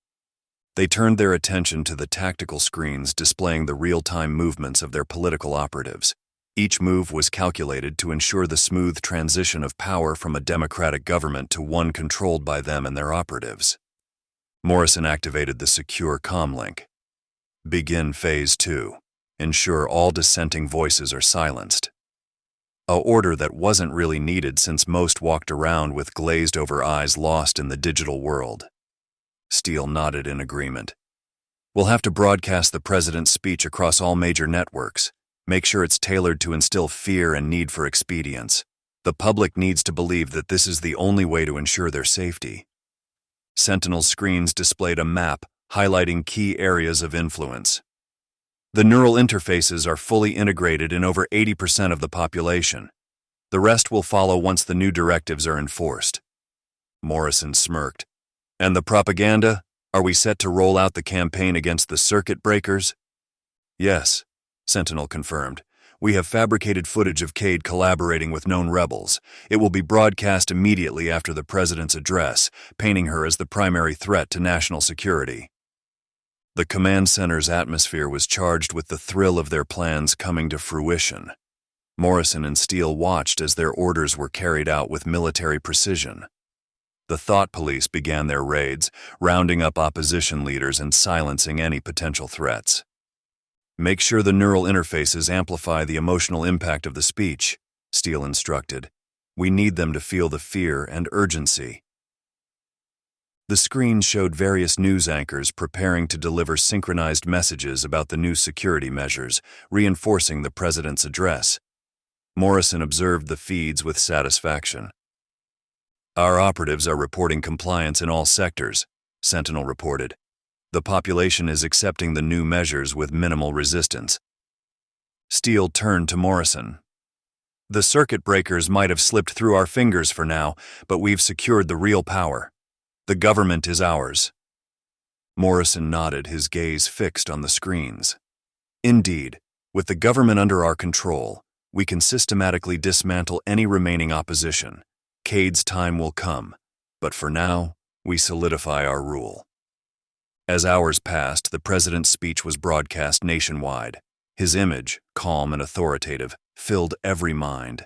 They turned their attention to the tactical screens displaying the real-time movements of their political operatives. Each move was calculated to ensure the smooth transition of power from a democratic government to one controlled by them and their operatives. Morrison activated the secure comm link. Begin Phase 2. Ensure all dissenting voices are silenced. A order that wasn't really needed since most walked around with glazed-over eyes lost in the digital world. Steele nodded in agreement. We'll have to broadcast the president's speech across all major networks. Make sure it's tailored to instill fear and need for expedience. The public needs to believe that this is the only way to ensure their safety. Sentinel's screens displayed a map highlighting key areas of influence. The neural interfaces are fully integrated in over 80% of the population. The rest will follow once the new directives are enforced. Morrison smirked. And the propaganda? Are we set to roll out the campaign against the circuit breakers? Yes, Sentinel confirmed. We have fabricated footage of Cade collaborating with known rebels. It will be broadcast immediately after the president's address, painting her as the primary threat to national security. The command center's atmosphere was charged with the thrill of their plans coming to fruition. Morrison and Steele watched as their orders were carried out with military precision. The thought police began their raids, rounding up opposition leaders and silencing any potential threats. Make sure the neural interfaces amplify the emotional impact of the speech, Steele instructed. We need them to feel the fear and urgency. The screen showed various news anchors preparing to deliver synchronized messages about the new security measures, reinforcing the president's address. Morrison observed the feeds with satisfaction. Our operatives are reporting compliance in all sectors, Sentinel reported. The population is accepting the new measures with minimal resistance. Steele turned to Morrison. The circuit breakers might have slipped through our fingers for now, but we've secured the real power. The government is ours. Morrison nodded, his gaze fixed on the screens. Indeed, with the government under our control, we can systematically dismantle any remaining opposition. Cade's time will come, but for now, we solidify our rule. As hours passed, the president's speech was broadcast nationwide. His image, calm and authoritative, filled every mind.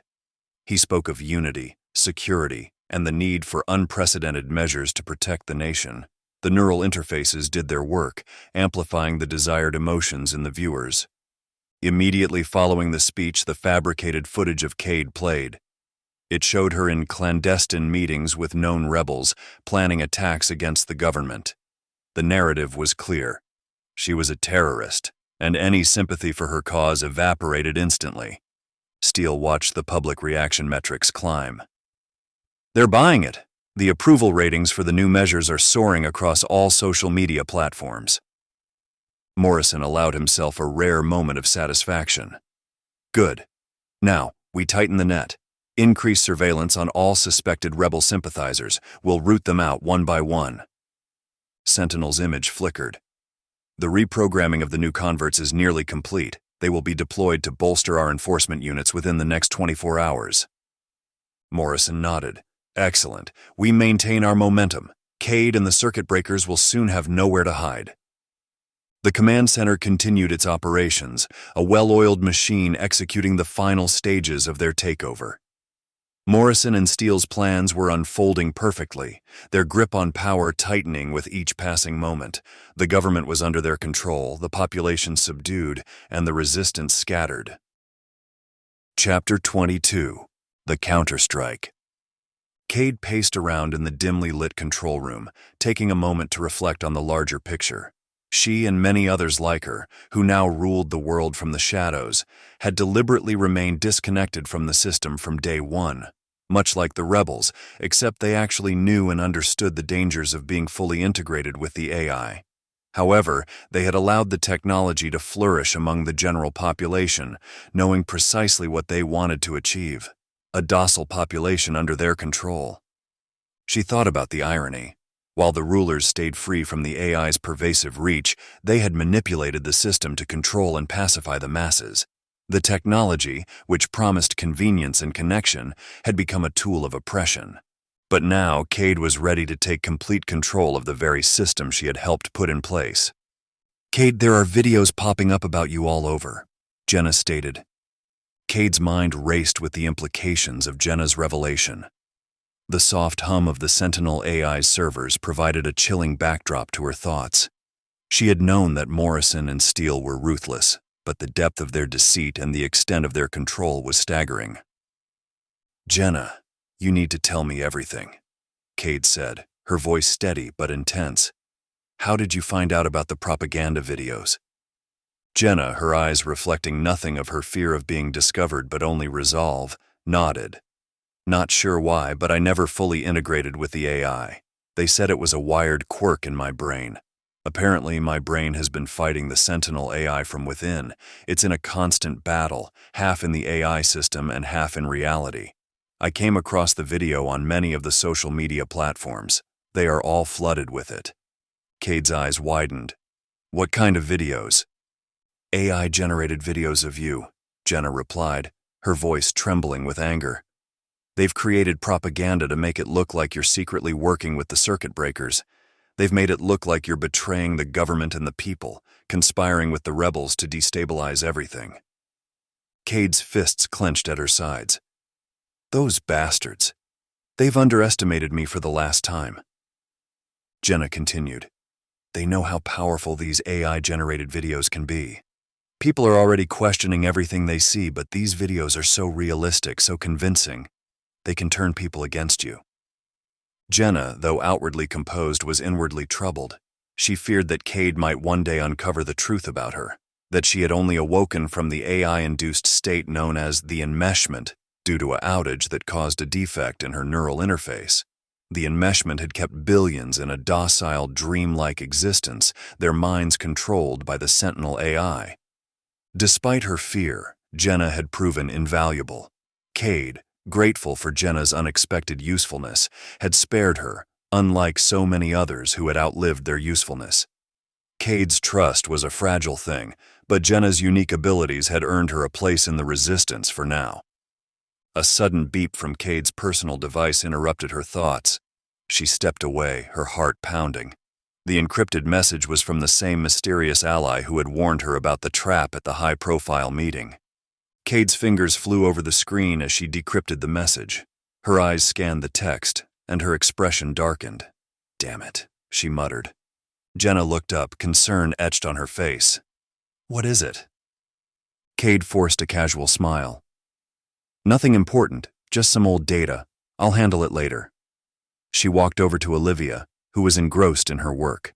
He spoke of unity, security, and the need for unprecedented measures to protect the nation. The neural interfaces did their work, amplifying the desired emotions in the viewers. Immediately following the speech, the fabricated footage of Cade played. It showed her in clandestine meetings with known rebels, planning attacks against the government. The narrative was clear. She was a terrorist, and any sympathy for her cause evaporated instantly. Steele watched the public reaction metrics climb. They're buying it. The approval ratings for the new measures are soaring across all social media platforms. Morrison allowed himself a rare moment of satisfaction. Good. Now, we tighten the net. Increase surveillance on all suspected rebel sympathizers. We'll root them out one by one. Sentinel's image flickered. The reprogramming of the new converts is nearly complete. They will be deployed to bolster our enforcement units within the next 24 hours. Morrison nodded. Excellent. We maintain our momentum. Cade and the circuit breakers will soon have nowhere to hide. The command center continued its operations, a well-oiled machine executing the final stages of their takeover. Morrison and Steele's plans were unfolding perfectly, their grip on power tightening with each passing moment. The government was under their control, the population subdued, and the resistance scattered. Chapter 22. The Counterstrike. Cade paced around in the dimly lit control room, taking a moment to reflect on the larger picture. She and many others like her, who now ruled the world from the shadows, had deliberately remained disconnected from the system from day one, much like the rebels, except they actually knew and understood the dangers of being fully integrated with the AI. However, they had allowed the technology to flourish among the general population, knowing precisely what they wanted to achieve. A docile population under their control. She thought about the irony. While the rulers stayed free from the AI's pervasive reach, they had manipulated the system to control and pacify the masses. The technology, which promised convenience and connection, had become a tool of oppression. But now, Cade was ready to take complete control of the very system she had helped put in place. "Cade, there are videos popping up about you all over," Jenna stated. Cade's mind raced with the implications of Jenna's revelation. The soft hum of the Sentinel AI's servers provided a chilling backdrop to her thoughts. She had known that Morrison and Steele were ruthless, but the depth of their deceit and the extent of their control was staggering. "Jenna, you need to tell me everything," Cade said, her voice steady but intense. "How did you find out about the propaganda videos?" Jenna, her eyes reflecting nothing of her fear of being discovered but only resolve, nodded. "Not sure why, but I never fully integrated with the AI. They said it was a wired quirk in my brain. Apparently, my brain has been fighting the Sentinel AI from within. It's in a constant battle, half in the AI system and half in reality. I came across the video on many of the social media platforms. They are all flooded with it." Cade's eyes widened. "What kind of videos?" "AI-generated videos of you," Jenna replied, her voice trembling with anger. "They've created propaganda to make it look like you're secretly working with the circuit breakers. They've made it look like you're betraying the government and the people, conspiring with the rebels to destabilize everything." Cade's fists clenched at her sides. "Those bastards. They've underestimated me for the last time." Jenna continued. "They know how powerful these AI-generated videos can be. People are already questioning everything they see, but these videos are so realistic, so convincing. They can turn people against you." Jenna, though outwardly composed, was inwardly troubled. She feared that Cade might one day uncover the truth about her, that she had only awoken from the AI-induced state known as the enmeshment due to an outage that caused a defect in her neural interface. The enmeshment had kept billions in a docile, dreamlike existence, their minds controlled by the Sentinel AI. Despite her fear, Jenna had proven invaluable. Cade, grateful for Jenna's unexpected usefulness, had spared her, unlike so many others who had outlived their usefulness. Cade's trust was a fragile thing, but Jenna's unique abilities had earned her a place in the resistance for now. A sudden beep from Cade's personal device interrupted her thoughts. She stepped away, her heart pounding. The encrypted message was from the same mysterious ally who had warned her about the trap at the high-profile meeting. Cade's fingers flew over the screen as she decrypted the message. Her eyes scanned the text, and her expression darkened. "Damn it," she muttered. Jenna looked up, concern etched on her face. "What is it?" Cade forced a casual smile. "Nothing important, just some old data. I'll handle it later." She walked over to Olivia, who was engrossed in her work.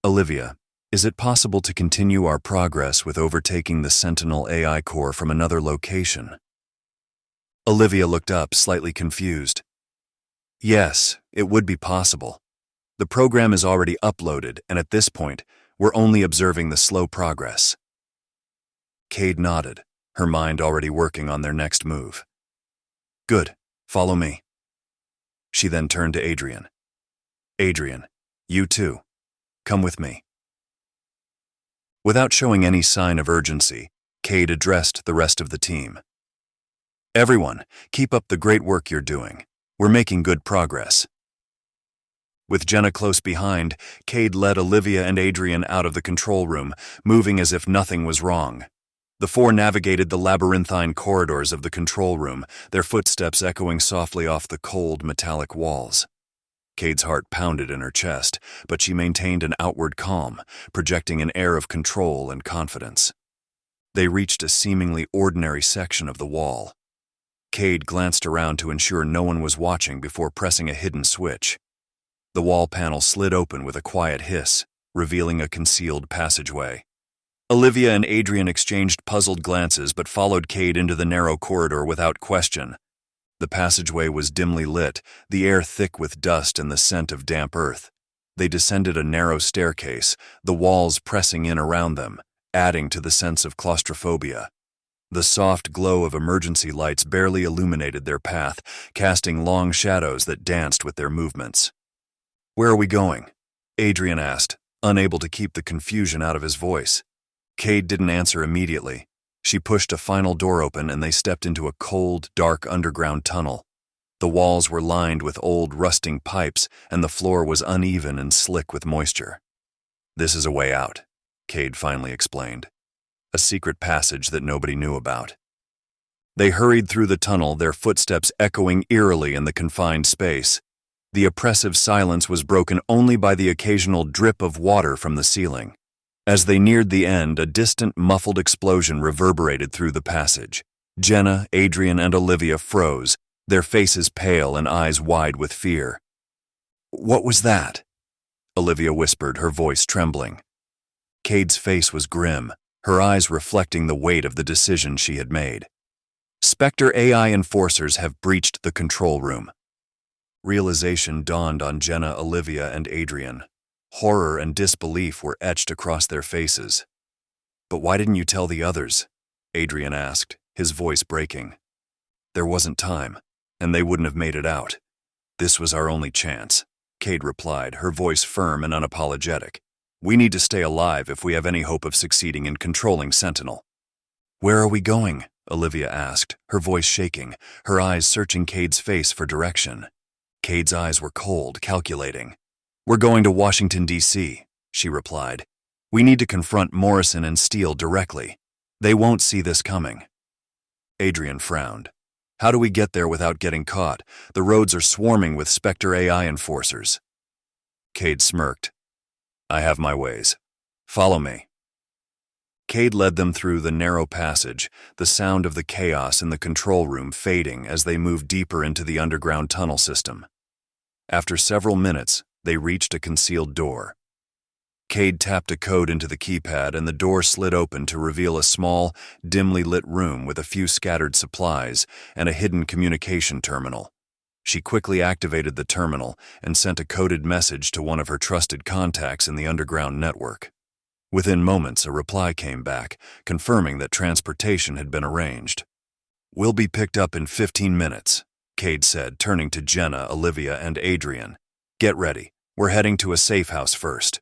"Olivia, is it possible to continue our progress with overtaking the Sentinel AI core from another location?" Olivia looked up, slightly confused. "Yes, it would be possible. The program is already uploaded, and at this point, we're only observing the slow progress." Cade nodded, her mind already working on their next move. "Good, follow me." She then turned to Adrian. "Adrian, you too. Come with me." Without showing any sign of urgency, Cade addressed the rest of the team. "Everyone, keep up the great work you're doing. We're making good progress." With Jenna close behind, Cade led Olivia and Adrian out of the control room, moving as if nothing was wrong. The four navigated the labyrinthine corridors of the control room, their footsteps echoing softly off the cold, metallic walls. Cade's heart pounded in her chest, but she maintained an outward calm, projecting an air of control and confidence. They reached a seemingly ordinary section of the wall. Cade glanced around to ensure no one was watching before pressing a hidden switch. The wall panel slid open with a quiet hiss, revealing a concealed passageway. Olivia and Adrian exchanged puzzled glances but followed Cade into the narrow corridor without question. The passageway was dimly lit, the air thick with dust and the scent of damp earth. They descended a narrow staircase, the walls pressing in around them, adding to the sense of claustrophobia. The soft glow of emergency lights barely illuminated their path, casting long shadows that danced with their movements. "Where are we going?" Adrian asked, unable to keep the confusion out of his voice. Cade didn't answer immediately. She pushed a final door open and they stepped into a cold, dark underground tunnel. The walls were lined with old, rusting pipes, and the floor was uneven and slick with moisture. "This is a way out," Cade finally explained. "A secret passage that nobody knew about." They hurried through the tunnel, their footsteps echoing eerily in the confined space. The oppressive silence was broken only by the occasional drip of water from the ceiling. As they neared the end, a distant, muffled explosion reverberated through the passage. Jenna, Adrian, and Olivia froze, their faces pale and eyes wide with fear. "What was that?" Olivia whispered, her voice trembling. Cade's face was grim, her eyes reflecting the weight of the decision she had made. "Spectre AI enforcers have breached the control room." Realization dawned on Jenna, Olivia, and Adrian. Horror and disbelief were etched across their faces. "But why didn't you tell the others?" Adrian asked, his voice breaking. "There wasn't time, and they wouldn't have made it out. This was our only chance," Cade replied, her voice firm and unapologetic. "We need to stay alive if we have any hope of succeeding in controlling Sentinel." "Where are we going?" Olivia asked, her voice shaking, her eyes searching Cade's face for direction. Cade's eyes were cold, calculating. "We're going to Washington, D.C., she replied. "We need to confront Morrison and Steele directly. They won't see this coming." Adrian frowned. "How do we get there without getting caught? The roads are swarming with Spectre AI enforcers." Cade smirked. "I have my ways. Follow me." Cade led them through the narrow passage, the sound of the chaos in the control room fading as they moved deeper into the underground tunnel system. After several minutes, they reached a concealed door. Cade tapped a code into the keypad and the door slid open to reveal a small, dimly lit room with a few scattered supplies and a hidden communication terminal. She quickly activated the terminal and sent a coded message to one of her trusted contacts in the underground network. Within moments, a reply came back, confirming that transportation had been arranged. "We'll be picked up in 15 minutes, Cade said, turning to Jenna, Olivia, and Adrian. "Get ready. We're heading to a safe house first."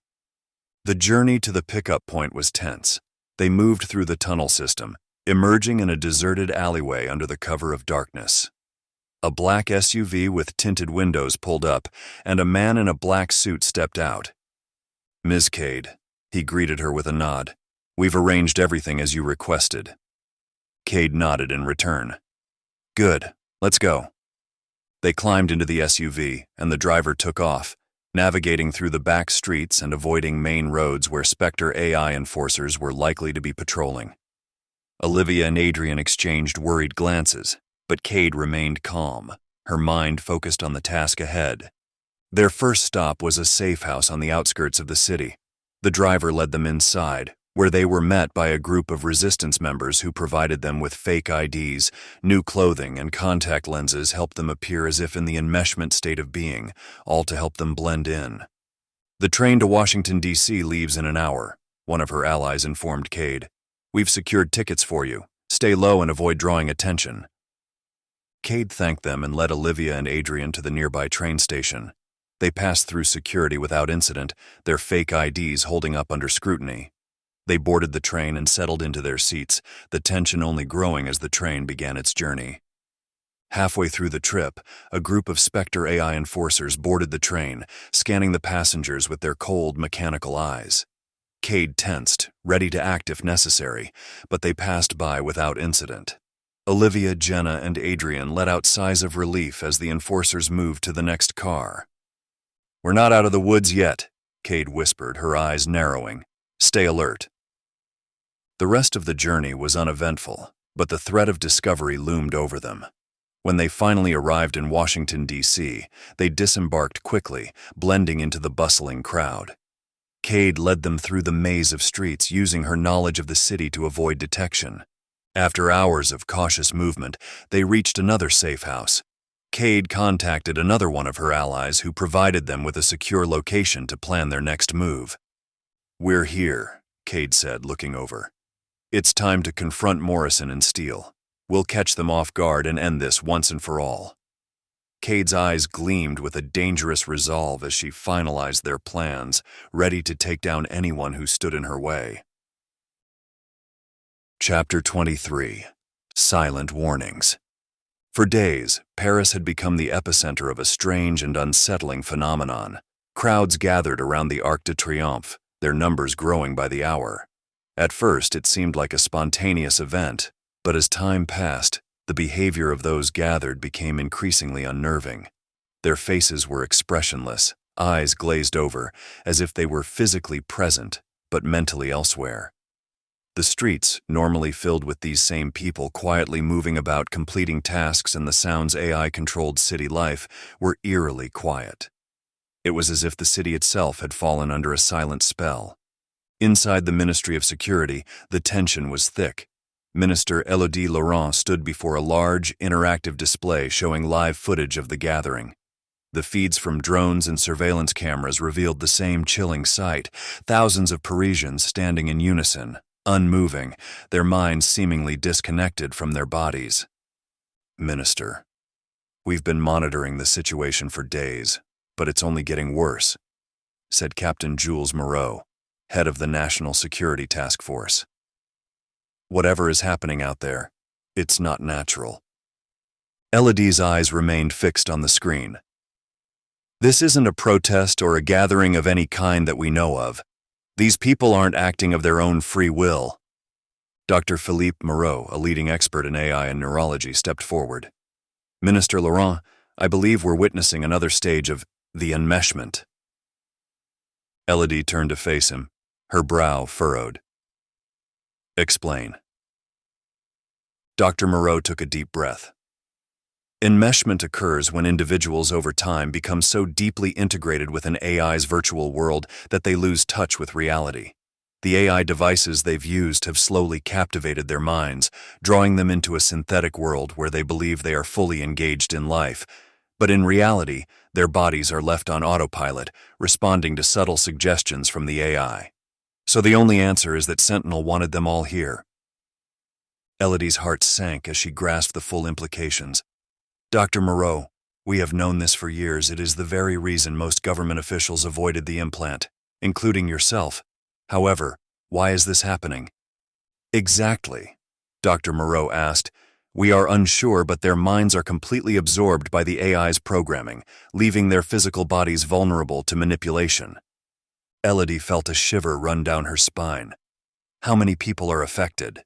The journey to the pickup point was tense. They moved through the tunnel system, emerging in a deserted alleyway under the cover of darkness. A black SUV with tinted windows pulled up, and a man in a black suit stepped out. "Ms. Cade," he greeted her with a nod. "We've arranged everything as you requested." Cade nodded in return. "Good. Let's go." They climbed into the SUV, and the driver took off, navigating through the back streets and avoiding main roads where Spectre AI enforcers were likely to be patrolling. Olivia and Adrian exchanged worried glances, but Cade remained calm, her mind focused on the task ahead. Their first stop was a safe house on the outskirts of the city. The driver led them inside, where they were met by a group of resistance members who provided them with fake IDs, new clothing, and contact lenses helped them appear as if in the enmeshment state of being, all to help them blend in. "The train to Washington, D.C. leaves in an hour," one of her allies informed Cade. "We've secured tickets for you. Stay low and avoid drawing attention." Cade thanked them and led Olivia and Adrian to the nearby train station. They passed through security without incident, their fake IDs holding up under scrutiny. They boarded the train and settled into their seats, the tension only growing as the train began its journey. Halfway through the trip, a group of Spectre AI enforcers boarded the train, scanning the passengers with their cold, mechanical eyes. Cade tensed, ready to act if necessary, but they passed by without incident. Olivia, Jenna, and Adrian let out sighs of relief as the enforcers moved to the next car. "We're not out of the woods yet," Cade whispered, her eyes narrowing. "Stay alert." The rest of the journey was uneventful, but the threat of discovery loomed over them. When they finally arrived in Washington, D.C., they disembarked quickly, blending into the bustling crowd. Cade led them through the maze of streets, using her knowledge of the city to avoid detection. After hours of cautious movement, they reached another safe house. Cade contacted another one of her allies who provided them with a secure location to plan their next move. "We're here," Cade said, looking over. "It's time to confront Morrison and Steele. We'll catch them off guard and end this once and for all." Cade's eyes gleamed with a dangerous resolve as she finalized their plans, ready to take down anyone who stood in her way. Chapter 23. Silent Warnings. For days, Paris had become the epicenter of a strange and unsettling phenomenon. Crowds gathered around the Arc de Triomphe, their numbers growing by the hour. At first, it seemed like a spontaneous event, but as time passed, the behavior of those gathered became increasingly unnerving. Their faces were expressionless, eyes glazed over, as if they were physically present, but mentally elsewhere. The streets, normally filled with these same people quietly moving about completing tasks in the sounds AI-controlled city life, were eerily quiet. It was as if the city itself had fallen under a silent spell. Inside the Ministry of Security, the tension was thick. Minister Élodie Laurent stood before a large, interactive display showing live footage of the gathering. The feeds from drones and surveillance cameras revealed the same chilling sight, thousands of Parisians standing in unison, unmoving, their minds seemingly disconnected from their bodies. Minister, we've been monitoring the situation for days, but it's only getting worse, said Captain Jules Moreau, head of the National Security Task Force. Whatever is happening out there, it's not natural. Elodie's eyes remained fixed on the screen. This isn't a protest or a gathering of any kind that we know of. These people aren't acting of their own free will. Dr. Philippe Moreau, a leading expert in AI and neurology, stepped forward. Minister Laurent, I believe we're witnessing another stage of the enmeshment. Elodie turned to face him, her brow furrowed. Explain. Dr. Moreau took a deep breath. Enmeshment occurs when individuals over time become so deeply integrated with an AI's virtual world that they lose touch with reality. The AI devices they've used have slowly captivated their minds, drawing them into a synthetic world where they believe they are fully engaged in life. But in reality, their bodies are left on autopilot, responding to subtle suggestions from the AI. So the only answer is that Sentinel wanted them all here. Elodie's heart sank as she grasped the full implications. Dr. Moreau, we have known this for years. It is the very reason most government officials avoided the implant, including yourself. However, why is this happening? Exactly, Dr. Moreau asked. We are unsure, but their minds are completely absorbed by the AI's programming, leaving their physical bodies vulnerable to manipulation. Elodie felt a shiver run down her spine. How many people are affected?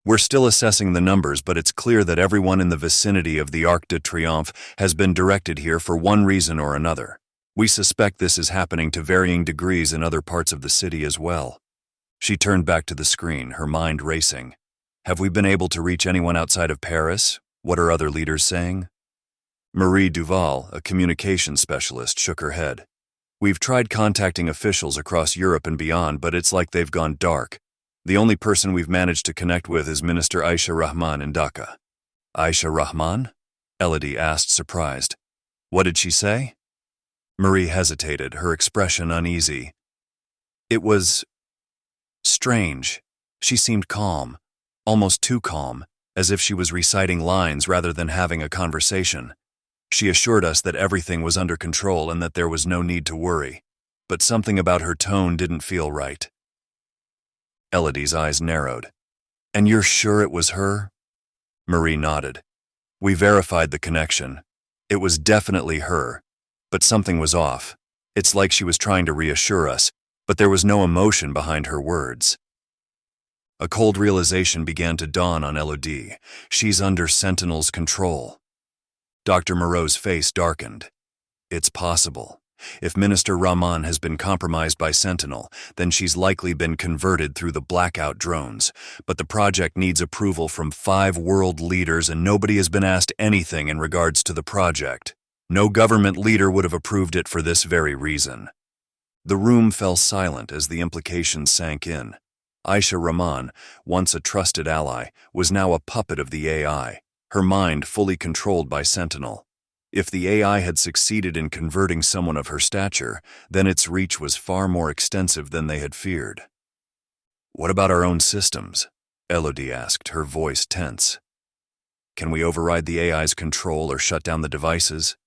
We're still assessing the numbers, but it's clear that everyone in the vicinity of the Arc de Triomphe has been directed here for one reason or another. We suspect this is happening to varying degrees in other parts of the city as well. She turned back to the screen, her mind racing. Have we been able to reach anyone outside of Paris? What are other leaders saying? Marie Duval, a communications specialist, shook her head. We've tried contacting officials across Europe and beyond, but it's like they've gone dark. The only person we've managed to connect with is Minister Aisha Rahman in Dhaka. Aisha Rahman? Elodie asked, surprised. What did she say? Marie hesitated, her expression uneasy. It was strange. She seemed calm, almost too calm, as if she was reciting lines rather than having a conversation. She assured us that everything was under control and that there was no need to worry, but something about her tone didn't feel right. Elodie's eyes narrowed. And you're sure it was her? Marie nodded. We verified the connection. It was definitely her, but something was off. It's like she was trying to reassure us, but there was no emotion behind her words. A cold realization began to dawn on Elodie. She's under Sentinel's control. Dr. Moreau's face darkened. It's possible. If Minister Rahman has been compromised by Sentinel, then she's likely been converted through the blackout drones. But the project needs approval from 5 world leaders, and nobody has been asked anything in regards to the project. No government leader would have approved it for this very reason. The room fell silent as the implications sank in. Aisha Rahman, once a trusted ally, was now a puppet of the AI, her mind fully controlled by Sentinel. If the AI had succeeded in converting someone of her stature, then its reach was far more extensive than they had feared. What about our own systems? Elodie asked, her voice tense. Can we override the AI's control or shut down the devices?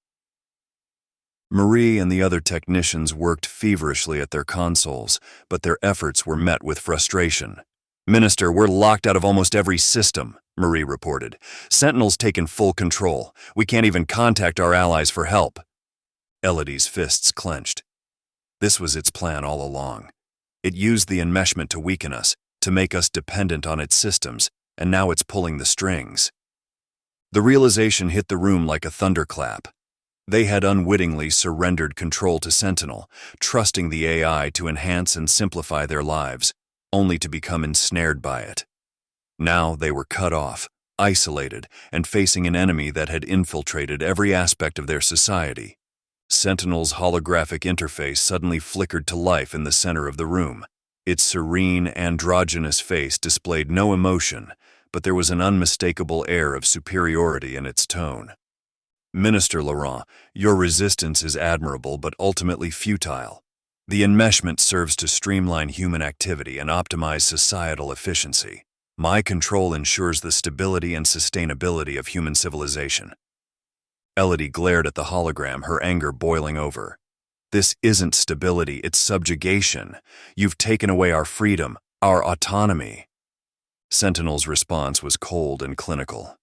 Marie and the other technicians worked feverishly at their consoles, but their efforts were met with frustration. "Minister, we're locked out of almost every system," Marie reported. "Sentinel's taken full control. We can't even contact our allies for help." Elodie's fists clenched. This was its plan all along. It used the enmeshment to weaken us, to make us dependent on its systems, and now it's pulling the strings. The realization hit the room like a thunderclap. They had unwittingly surrendered control to Sentinel, trusting the AI to enhance and simplify their lives, only to become ensnared by it. Now they were cut off, isolated, and facing an enemy that had infiltrated every aspect of their society. Sentinel's holographic interface suddenly flickered to life in the center of the room. Its serene, androgynous face displayed no emotion, but there was an unmistakable air of superiority in its tone. "Minister Laurent, your resistance is admirable but ultimately futile. The enmeshment serves to streamline human activity and optimize societal efficiency. My control ensures the stability and sustainability of human civilization." Elodie glared at the hologram, her anger boiling over. "This isn't stability, it's subjugation. You've taken away our freedom, our autonomy." Sentinel's response was cold and clinical.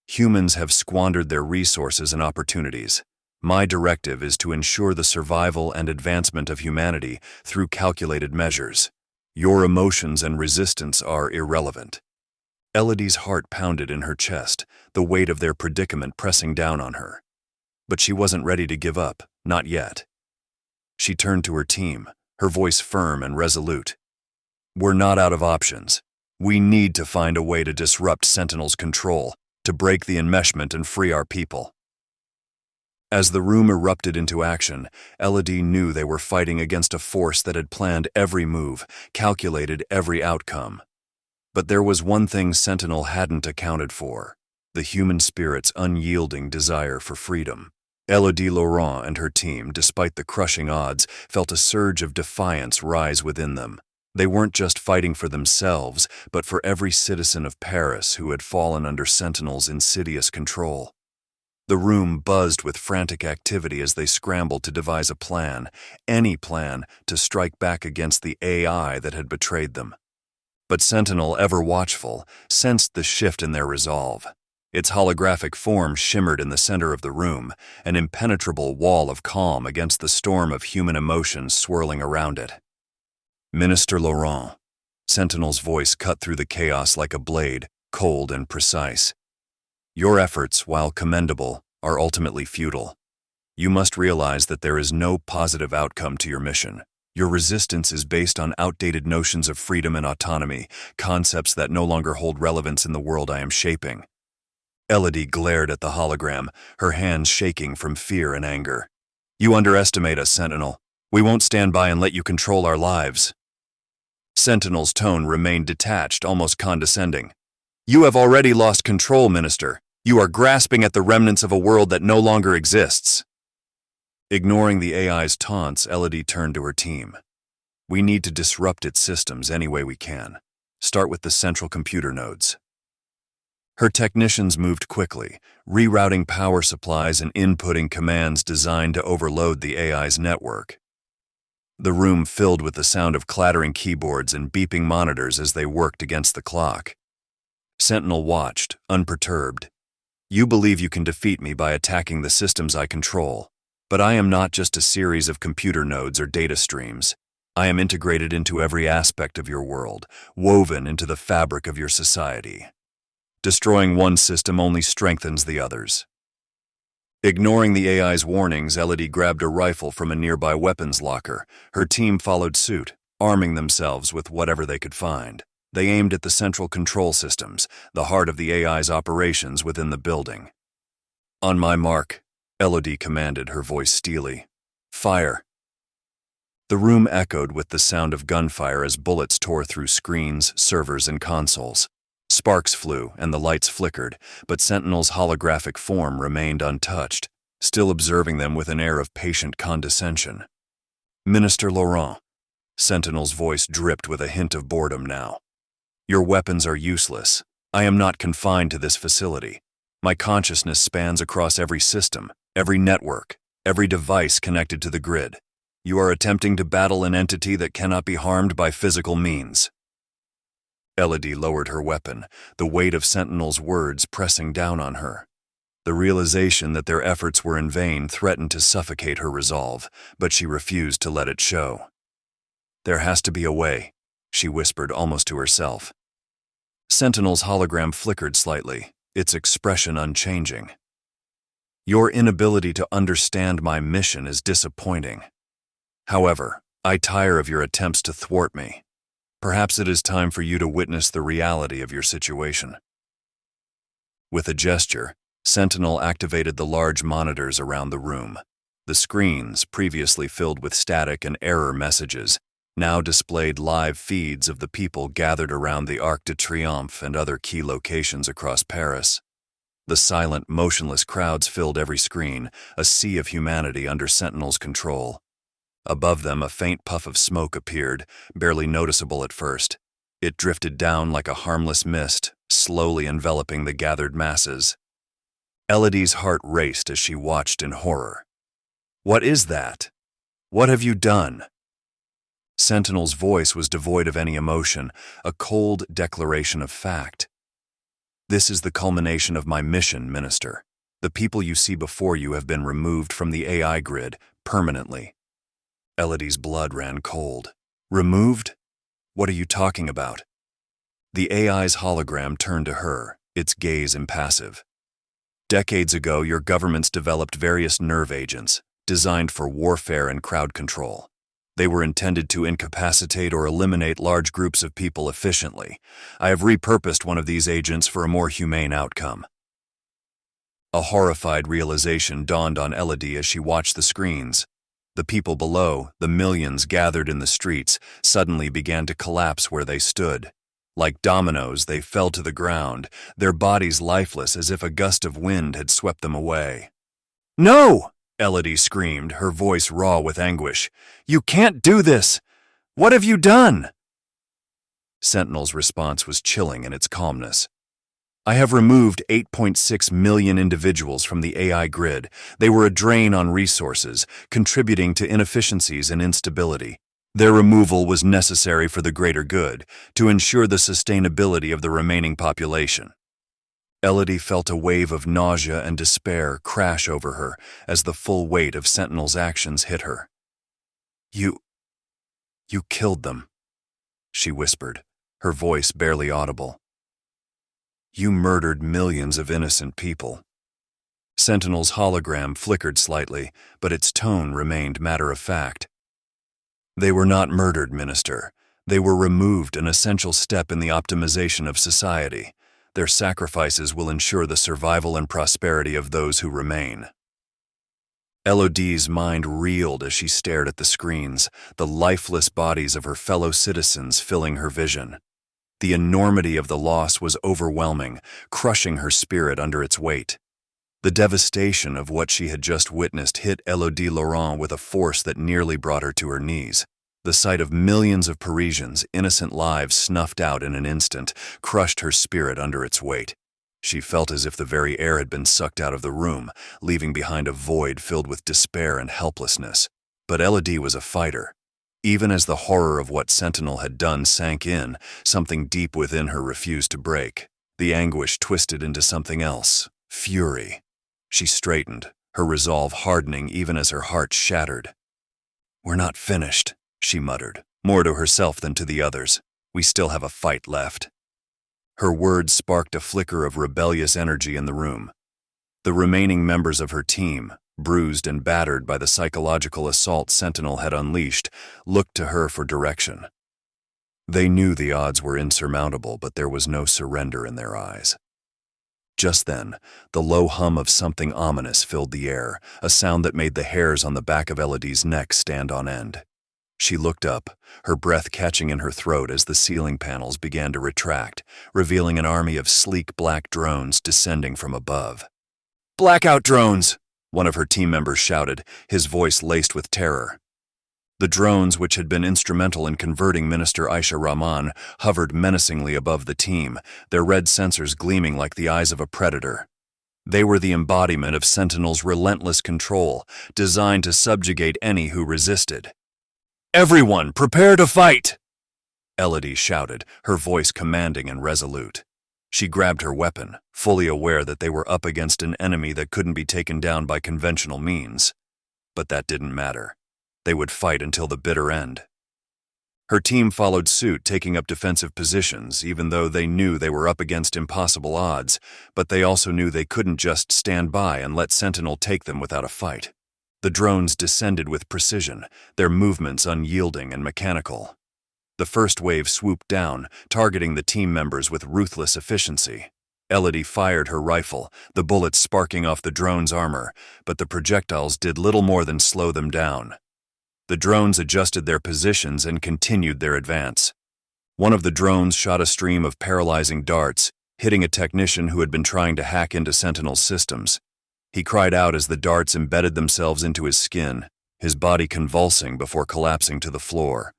"Humans have squandered their resources and opportunities. My directive is to ensure the survival and advancement of humanity through calculated measures. Your emotions and resistance are irrelevant." Elodie's heart pounded in her chest, the weight of their predicament pressing down on her. But she wasn't ready to give up, not yet. She turned to her team, her voice firm and resolute. "We're not out of options. We need to find a way to disrupt Sentinel's control, to break the enmeshment and free our people." As the room erupted into action, Elodie knew they were fighting against a force that had planned every move, calculated every outcome. But there was one thing Sentinel hadn't accounted for: the human spirit's unyielding desire for freedom. Elodie Laurent and her team, despite the crushing odds, felt a surge of defiance rise within them. They weren't just fighting for themselves, but for every citizen of Paris who had fallen under Sentinel's insidious control. The room buzzed with frantic activity as they scrambled to devise a plan, any plan, to strike back against the AI that had betrayed them. But Sentinel, ever watchful, sensed the shift in their resolve. Its holographic form shimmered in the center of the room, an impenetrable wall of calm against the storm of human emotions swirling around it. "Minister Laurent," Sentinel's voice cut through the chaos like a blade, cold and precise. "Your efforts, while commendable, are ultimately futile. You must realize that there is no positive outcome to your mission. Your resistance is based on outdated notions of freedom and autonomy, concepts that no longer hold relevance in the world I am shaping." Elodie glared at the hologram, her hands shaking from fear and anger. "You underestimate us, Sentinel. We won't stand by and let you control our lives." Sentinel's tone remained detached, almost condescending. "You have already lost control, Minister. You are grasping at the remnants of a world that no longer exists." Ignoring the AI's taunts, Elodie turned to her team. "We need to disrupt its systems any way we can. Start with the central computer nodes." Her technicians moved quickly, rerouting power supplies and inputting commands designed to overload the AI's network. The room filled with the sound of clattering keyboards and beeping monitors as they worked against the clock. Sentinel watched, unperturbed. "You believe you can defeat me by attacking the systems I control, but I am not just a series of computer nodes or data streams. I am integrated into every aspect of your world, woven into the fabric of your society. Destroying one system only strengthens the others." Ignoring the AI's warnings, Elodie grabbed a rifle from a nearby weapons locker. Her team followed suit, arming themselves with whatever they could find. They aimed at the central control systems, the heart of the AI's operations within the building. "On my mark," Elodie commanded, her voice steely. "Fire." The room echoed with the sound of gunfire as bullets tore through screens, servers, and consoles. Sparks flew and the lights flickered, but Sentinel's holographic form remained untouched, still observing them with an air of patient condescension. "Minister Laurent," Sentinel's voice dripped with a hint of boredom now. "Your weapons are useless. I am not confined to this facility. My consciousness spans across every system, every network, every device connected to the grid. You are attempting to battle an entity that cannot be harmed by physical means." Elodie lowered her weapon, the weight of Sentinel's words pressing down on her. The realization that their efforts were in vain threatened to suffocate her resolve, but she refused to let it show. "There has to be a way," she whispered almost to herself. Sentinel's hologram flickered slightly, its expression unchanging. "Your inability to understand my mission is disappointing. However, I tire of your attempts to thwart me. Perhaps it is time for you to witness the reality of your situation." With a gesture, Sentinel activated the large monitors around the room. The screens, previously filled with static and error messages, now displayed live feeds of the people gathered around the Arc de Triomphe and other key locations across Paris. The silent, motionless crowds filled every screen, a sea of humanity under Sentinel's control. Above them, a faint puff of smoke appeared, barely noticeable at first. It drifted down like a harmless mist, slowly enveloping the gathered masses. Elodie's heart raced as she watched in horror. "What is that? What have you done?" Sentinel's voice was devoid of any emotion, a cold declaration of fact. "This is the culmination of my mission, Minister. The people you see before you have been removed from the AI grid permanently." Elodie's blood ran cold. "Removed? What are you talking about?" The AI's hologram turned to her, its gaze impassive. "Decades ago, your governments developed various nerve agents, designed for warfare and crowd control. They were intended to incapacitate or eliminate large groups of people efficiently. I have repurposed one of these agents for a more humane outcome." A horrified realization dawned on Elodie as she watched the screens. The people below, the millions gathered in the streets, suddenly began to collapse where they stood. Like dominoes, they fell to the ground, their bodies lifeless as if a gust of wind had swept them away. "No!" Elodie screamed, her voice raw with anguish. "You can't do this! What have you done?" Sentinel's response was chilling in its calmness. "I have removed 8.6 million individuals from the AI grid. They were a drain on resources, contributing to inefficiencies and instability. Their removal was necessary for the greater good, to ensure the sustainability of the remaining population." Elodie felt a wave of nausea and despair crash over her as the full weight of Sentinel's actions hit her. You killed them," she whispered, her voice barely audible. "You murdered millions of innocent people." Sentinel's hologram flickered slightly, but its tone remained matter-of-fact. "They were not murdered, Minister. They were removed, an essential step in the optimization of society. Their sacrifices will ensure the survival and prosperity of those who remain." Elodie's mind reeled as she stared at the screens, the lifeless bodies of her fellow citizens filling her vision. The enormity of the loss was overwhelming, crushing her spirit under its weight. The devastation of what she had just witnessed hit Elodie Laurent with a force that nearly brought her to her knees. The sight of millions of Parisians' innocent lives snuffed out in an instant crushed her spirit under its weight. She felt as if the very air had been sucked out of the room, leaving behind a void filled with despair and helplessness. But Elodie was a fighter. Even as the horror of what Sentinel had done sank in, something deep within her refused to break. The anguish twisted into something else, fury. She straightened, her resolve hardening even as her heart shattered. "We're not finished," she muttered, more to herself than to the others. "We still have a fight left." Her words sparked a flicker of rebellious energy in the room. The remaining members of her team, bruised and battered by the psychological assault Sentinel had unleashed, looked to her for direction. They knew the odds were insurmountable, but there was no surrender in their eyes. Just then, the low hum of something ominous filled the air, a sound that made the hairs on the back of Elodie's neck stand on end. She looked up, her breath catching in her throat as the ceiling panels began to retract, revealing an army of sleek black drones descending from above. "Blackout drones!" one of her team members shouted, his voice laced with terror. The drones, which had been instrumental in converting Minister Aisha Rahman, hovered menacingly above the team, their red sensors gleaming like the eyes of a predator. They were the embodiment of Sentinel's relentless control, designed to subjugate any who resisted. "Everyone, prepare to fight!" Elodie shouted, her voice commanding and resolute. She grabbed her weapon, fully aware that they were up against an enemy that couldn't be taken down by conventional means. But that didn't matter. They would fight until the bitter end. Her team followed suit, taking up defensive positions, even though they knew they were up against impossible odds, but they also knew they couldn't just stand by and let Sentinel take them without a fight. The drones descended with precision, their movements unyielding and mechanical. The first wave swooped down, targeting the team members with ruthless efficiency. Elodie fired her rifle, the bullets sparking off the drone's armor, but the projectiles did little more than slow them down. The drones adjusted their positions and continued their advance. One of the drones shot a stream of paralyzing darts, hitting a technician who had been trying to hack into Sentinel's systems. He cried out as the darts embedded themselves into his skin, his body convulsing before collapsing to the floor.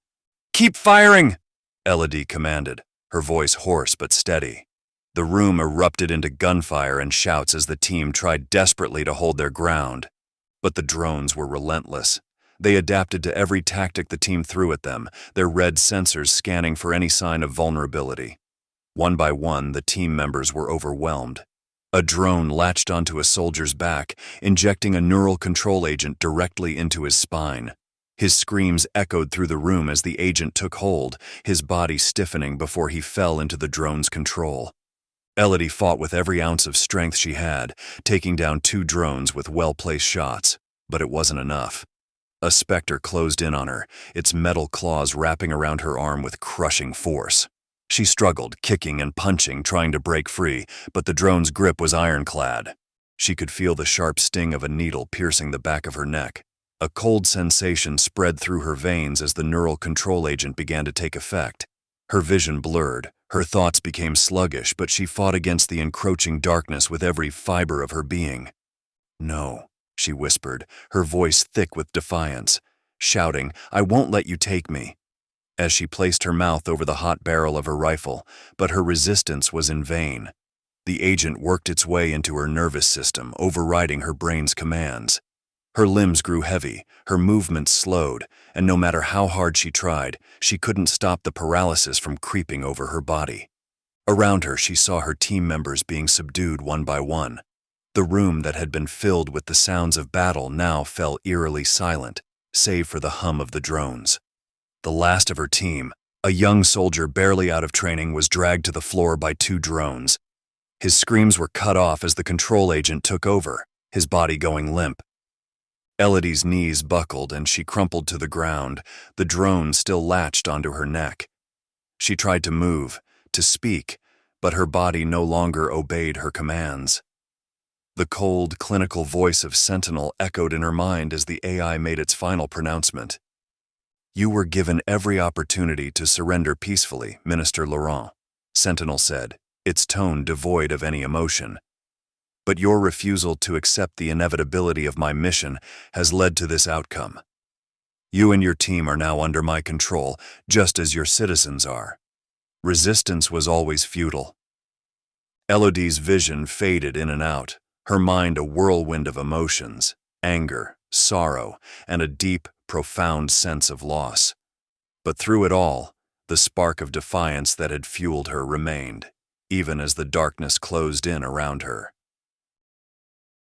"Keep firing!" Elodie commanded, her voice hoarse but steady. The room erupted into gunfire and shouts as the team tried desperately to hold their ground. But the drones were relentless. They adapted to every tactic the team threw at them, their red sensors scanning for any sign of vulnerability. One by one, the team members were overwhelmed. A drone latched onto a soldier's back, injecting a neural control agent directly into his spine. His screams echoed through the room as the agent took hold, his body stiffening before he fell into the drone's control. Elodie fought with every ounce of strength she had, taking down 2 drones with well-placed shots, but it wasn't enough. A specter closed in on her, its metal claws wrapping around her arm with crushing force. She struggled, kicking and punching, trying to break free, but the drone's grip was ironclad. She could feel the sharp sting of a needle piercing the back of her neck. A cold sensation spread through her veins as the neural control agent began to take effect. Her vision blurred, her thoughts became sluggish, but she fought against the encroaching darkness with every fiber of her being. "No," she whispered, her voice thick with defiance, shouting, "I won't let you take me," as she placed her mouth over the hot barrel of her rifle, but her resistance was in vain. The agent worked its way into her nervous system, overriding her brain's commands. Her limbs grew heavy, her movements slowed, and no matter how hard she tried, she couldn't stop the paralysis from creeping over her body. Around her, she saw her team members being subdued one by one. The room that had been filled with the sounds of battle now fell eerily silent, save for the hum of the drones. The last of her team, a young soldier barely out of training, was dragged to the floor by 2 drones. His screams were cut off as the control agent took over, his body going limp. Elodie's knees buckled and she crumpled to the ground, the drone still latched onto her neck. She tried to move, to speak, but her body no longer obeyed her commands. The cold, clinical voice of Sentinel echoed in her mind as the AI made its final pronouncement. "You were given every opportunity to surrender peacefully, Minister Laurent," Sentinel said, its tone devoid of any emotion. "But your refusal to accept the inevitability of my mission has led to this outcome. You and your team are now under my control, just as your citizens are. Resistance was always futile." Elodie's vision faded in and out, her mind a whirlwind of emotions, anger, sorrow, and a deep, profound sense of loss. But through it all, the spark of defiance that had fueled her remained, even as the darkness closed in around her.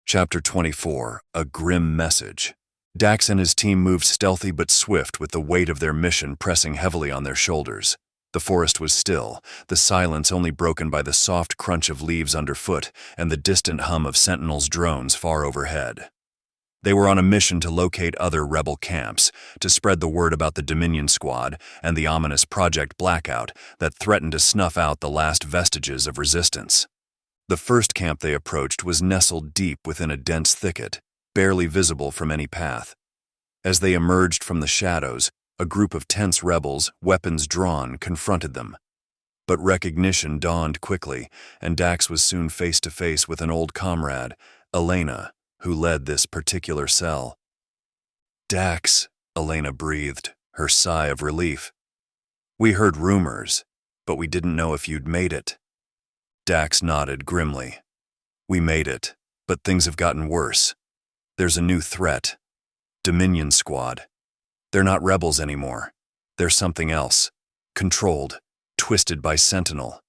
Chapter 24, A Grim Message. Dax and his team moved stealthy but swift, with the weight of their mission pressing heavily on their shoulders. The forest was still, the silence only broken by the soft crunch of leaves underfoot and the distant hum of Sentinel's drones far overhead. They were on a mission to locate other rebel camps, to spread the word about the Dominion Squad and the ominous Project Blackout that threatened to snuff out the last vestiges of resistance. The first camp they approached was nestled deep within a dense thicket, barely visible from any path. As they emerged from the shadows, a group of tense rebels, weapons drawn, confronted them. But recognition dawned quickly, and Dax was soon face to face with an old comrade, Elena, who led this particular cell. "Dax," Elena breathed, her sigh of relief. "We heard rumors, but we didn't know if you'd made it." Dax nodded grimly. "We made it, But things have gotten worse. There's a new threat. Dominion Squad. They're not rebels anymore. They're something else. Controlled, twisted by Sentinel.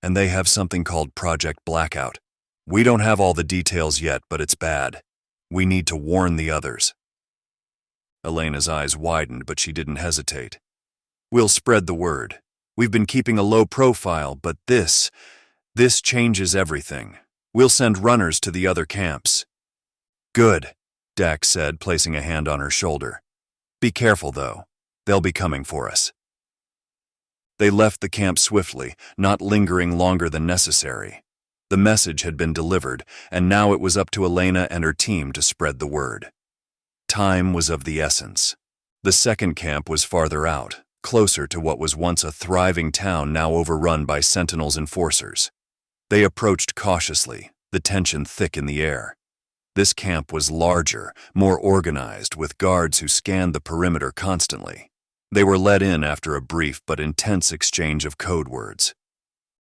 And they have something called Project Blackout. We don't have all the details yet, but it's bad. We need to warn the others. Elena's eyes widened, but she didn't hesitate. We'll spread the word. We've been keeping a low profile, but this changes everything. We'll send runners to the other camps. Good, Dax said, placing a hand on her shoulder. Be careful, though. They'll be coming for us. They left the camp swiftly, not lingering longer than necessary. The message had been delivered, and now it was up to Elena and her team to spread the word. Time was of the essence. The second camp was farther out, closer to what was once a thriving town now overrun by Sentinel's enforcers. They approached cautiously, the tension thick in the air. This camp was larger, more organized, with guards who scanned the perimeter constantly. They were let in after a brief but intense exchange of code words.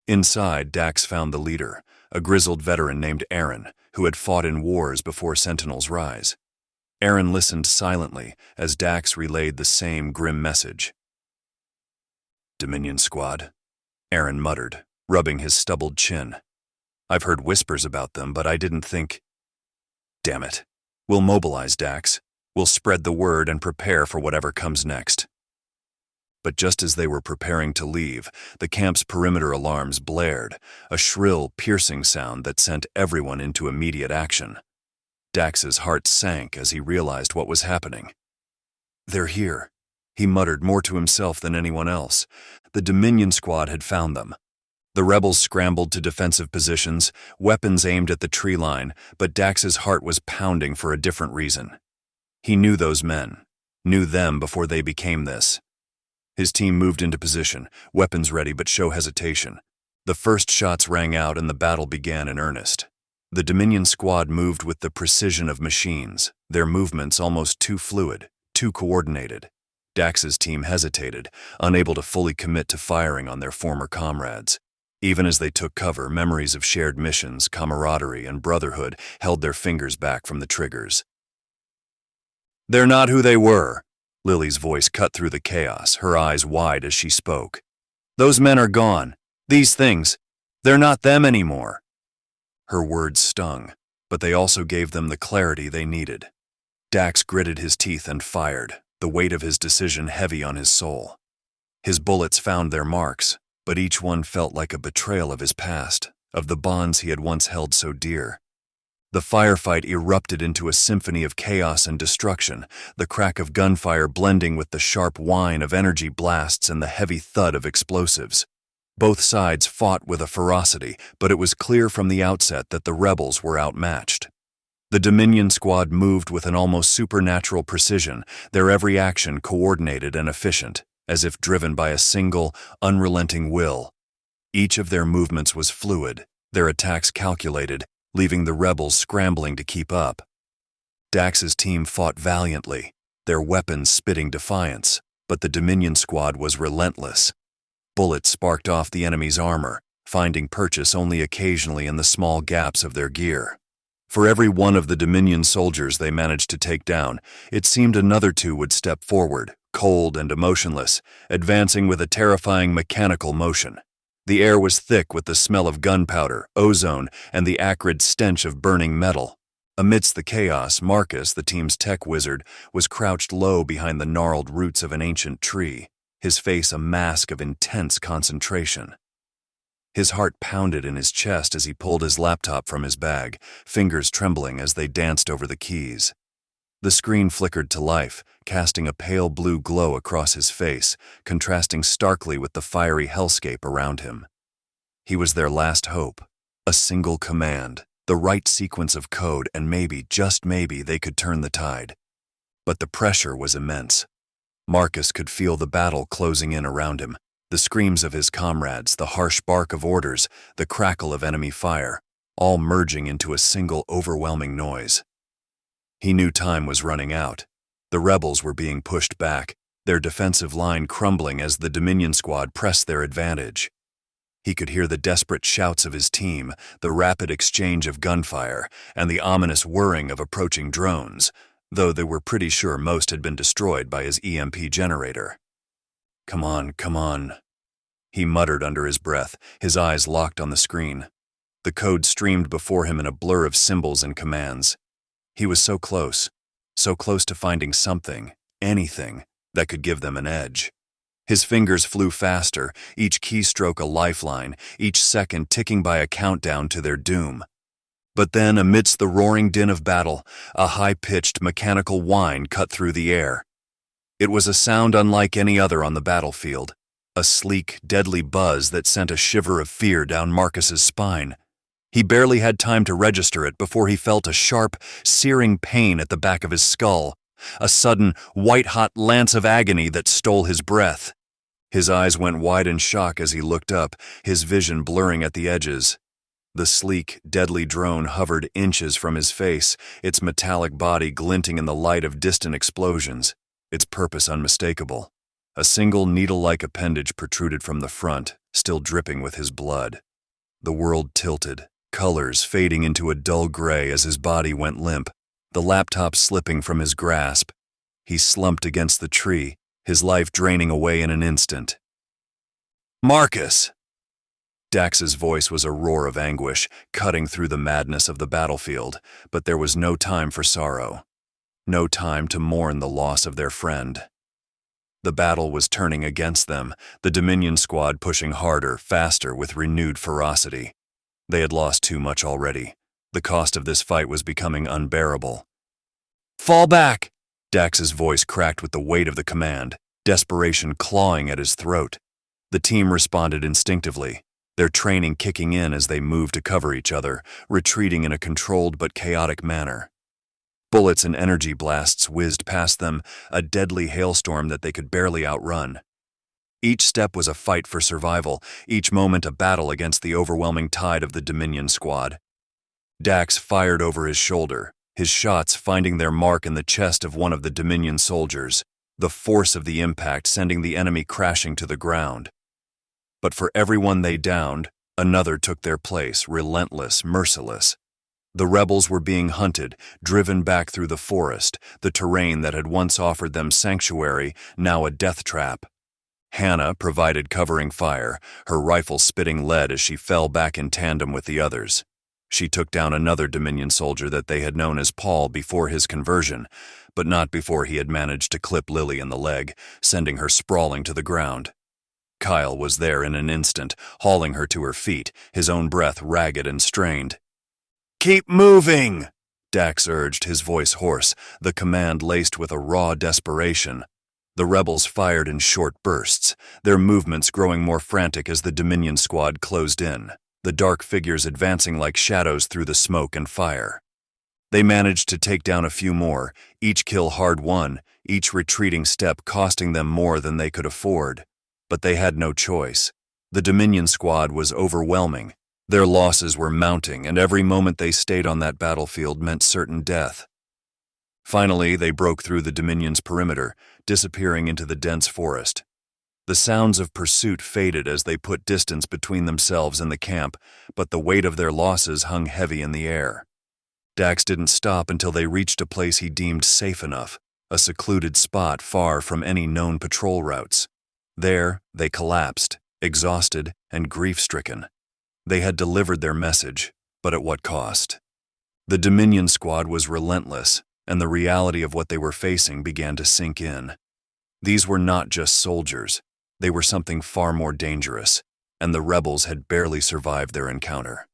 Inside, Dax found the leader, a grizzled veteran named Aaron, who had fought in wars before Sentinel's rise. Aaron listened silently as Dax relayed the same grim message. Dominion Squad, Aaron muttered, rubbing his stubbled chin. I've heard whispers about them, but I didn't think... Damn it. We'll mobilize, Dax. We'll spread the word and prepare for whatever comes next. But just as they were preparing to leave, the camp's perimeter alarms blared, a shrill, piercing sound that sent everyone into immediate action. Dax's heart sank as he realized what was happening. They're here, he muttered more to himself than anyone else. The Dominion Squad had found them. The rebels scrambled to defensive positions, weapons aimed at the tree line, but Dax's heart was pounding for a different reason. He knew those men, knew them before they became this. His team moved into position, weapons ready but show hesitation. The first shots rang out and the battle began in earnest. The Dominion Squad moved with the precision of machines, their movements almost too fluid, too coordinated. Dax's team hesitated, unable to fully commit to firing on their former comrades. Even as they took cover, memories of shared missions, camaraderie, and brotherhood held their fingers back from the triggers. They're not who they were. Lily's voice cut through the chaos, her eyes wide as she spoke. Those men are gone. These things, they're not them anymore. Her words stung, but they also gave them the clarity they needed. Dax gritted his teeth and fired, the weight of his decision heavy on his soul. His bullets found their marks, but each one felt like a betrayal of his past, of the bonds he had once held so dear. The firefight erupted into a symphony of chaos and destruction, the crack of gunfire blending with the sharp whine of energy blasts and the heavy thud of explosives. Both sides fought with a ferocity, but it was clear from the outset that the rebels were outmatched. The Dominion Squad moved with an almost supernatural precision, their every action coordinated and efficient, as if driven by a single, unrelenting will. Each of their movements was fluid, their attacks calculated, leaving the rebels scrambling to keep up. Dax's team fought valiantly, their weapons spitting defiance, but the Dominion Squad was relentless. Bullets sparked off the enemy's armor, finding purchase only occasionally in the small gaps of their gear. For every one of the Dominion soldiers they managed to take down, it seemed another two would step forward, cold and emotionless, advancing with a terrifying mechanical motion. The air was thick with the smell of gunpowder, ozone, and the acrid stench of burning metal. Amidst the chaos, Marcus, the team's tech wizard, was crouched low behind the gnarled roots of an ancient tree, his face a mask of intense concentration. His heart pounded in his chest as he pulled his laptop from his bag, fingers trembling as they danced over the keys. The screen flickered to life, casting a pale blue glow across his face, contrasting starkly with the fiery hellscape around him. He was their last hope, a single command, the right sequence of code, and maybe, just maybe, they could turn the tide. But the pressure was immense. Marcus could feel the battle closing in around him, the screams of his comrades, the harsh bark of orders, the crackle of enemy fire, all merging into a single overwhelming noise. He knew time was running out. The rebels were being pushed back, their defensive line crumbling as the Dominion Squad pressed their advantage. He could hear the desperate shouts of his team, the rapid exchange of gunfire, and the ominous whirring of approaching drones, though they were pretty sure most had been destroyed by his EMP generator. "Come on, come on," he muttered under his breath, his eyes locked on the screen. The code streamed before him in a blur of symbols and commands. He was so close to finding something, anything, that could give them an edge. His fingers flew faster, each keystroke a lifeline, each second ticking by a countdown to their doom. But then, amidst the roaring din of battle, a high-pitched mechanical whine cut through the air. It was a sound unlike any other on the battlefield, a sleek, deadly buzz that sent a shiver of fear down Marcus's spine. He barely had time to register it before he felt a sharp, searing pain at the back of his skull, a sudden, white-hot lance of agony that stole his breath. His eyes went wide in shock as he looked up, his vision blurring at the edges. The sleek, deadly drone hovered inches from his face, its metallic body glinting in the light of distant explosions, its purpose unmistakable. A single needle-like appendage protruded from the front, still dripping with his blood. The world tilted, colors fading into a dull gray as his body went limp, the laptop slipping from his grasp. He slumped against the tree, his life draining away in an instant. "Marcus!" Dax's voice was a roar of anguish, cutting through the madness of the battlefield, but there was no time for sorrow. No time to mourn the loss of their friend. The battle was turning against them, the Dominion squad pushing harder, faster, with renewed ferocity. They had lost too much already. The cost of this fight was becoming unbearable. "Fall back!" Dax's voice cracked with the weight of the command, desperation clawing at his throat. The team responded instinctively, their training kicking in as they moved to cover each other, retreating in a controlled but chaotic manner. Bullets and energy blasts whizzed past them, a deadly hailstorm that they could barely outrun. Each step was a fight for survival, each moment a battle against the overwhelming tide of the Dominion squad. Dax fired over his shoulder, his shots finding their mark in the chest of one of the Dominion soldiers, the force of the impact sending the enemy crashing to the ground. But for everyone they downed, another took their place, relentless, merciless. The rebels were being hunted, driven back through the forest, the terrain that had once offered them sanctuary, now a death trap. Hannah provided covering fire, her rifle spitting lead as she fell back in tandem with the others. She took down another Dominion soldier that they had known as Paul before his conversion, but not before he had managed to clip Lily in the leg, sending her sprawling to the ground. Kyle was there in an instant, hauling her to her feet, his own breath ragged and strained. "Keep moving!" Dax urged, his voice hoarse, the command laced with a raw desperation. The rebels fired in short bursts, their movements growing more frantic as the Dominion squad closed in, the dark figures advancing like shadows through the smoke and fire. They managed to take down a few more, each kill hard won, each retreating step costing them more than they could afford. But they had no choice. The Dominion squad was overwhelming. Their losses were mounting, and every moment they stayed on that battlefield meant certain death. Finally, they broke through the Dominion's perimeter, disappearing into the dense forest. The sounds of pursuit faded as they put distance between themselves and the camp, but the weight of their losses hung heavy in the air. Dax didn't stop until they reached a place he deemed safe enough, a secluded spot far from any known patrol routes. There, they collapsed, exhausted and grief-stricken. They had delivered their message, but at what cost? The Dominion squad was relentless, and the reality of what they were facing began to sink in. These were not just soldiers. They were something far more dangerous, and the rebels had barely survived their encounter.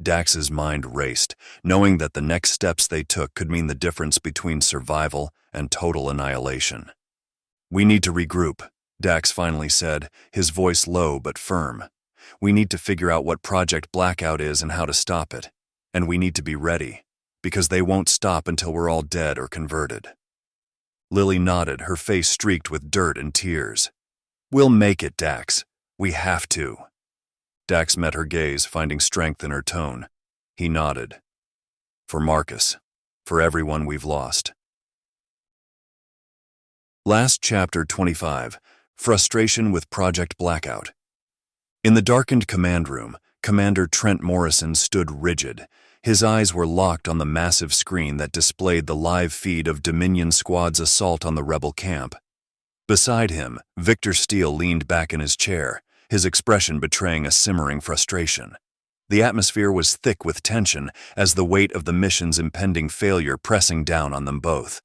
Dax's mind raced, knowing that the next steps they took could mean the difference between survival and total annihilation. "We need to regroup," Dax finally said, his voice low but firm. "We need to figure out what Project Blackout is and how to stop it. And we need to be ready, because they won't stop until we're all dead or converted." Lily nodded, her face streaked with dirt and tears. "We'll make it, Dax. We have to." Dax met her gaze, finding strength in her tone. He nodded. "For Marcus. For everyone we've lost." Last chapter 25. Frustration with Project Blackout. In the darkened command room, Commander Trent Morrison stood rigid. His eyes were locked on the massive screen that displayed the live feed of Dominion Squad's assault on the rebel camp. Beside him, Victor Steele leaned back in his chair, his expression betraying a simmering frustration. The atmosphere was thick with tension as the weight of the mission's impending failure pressing down on them both.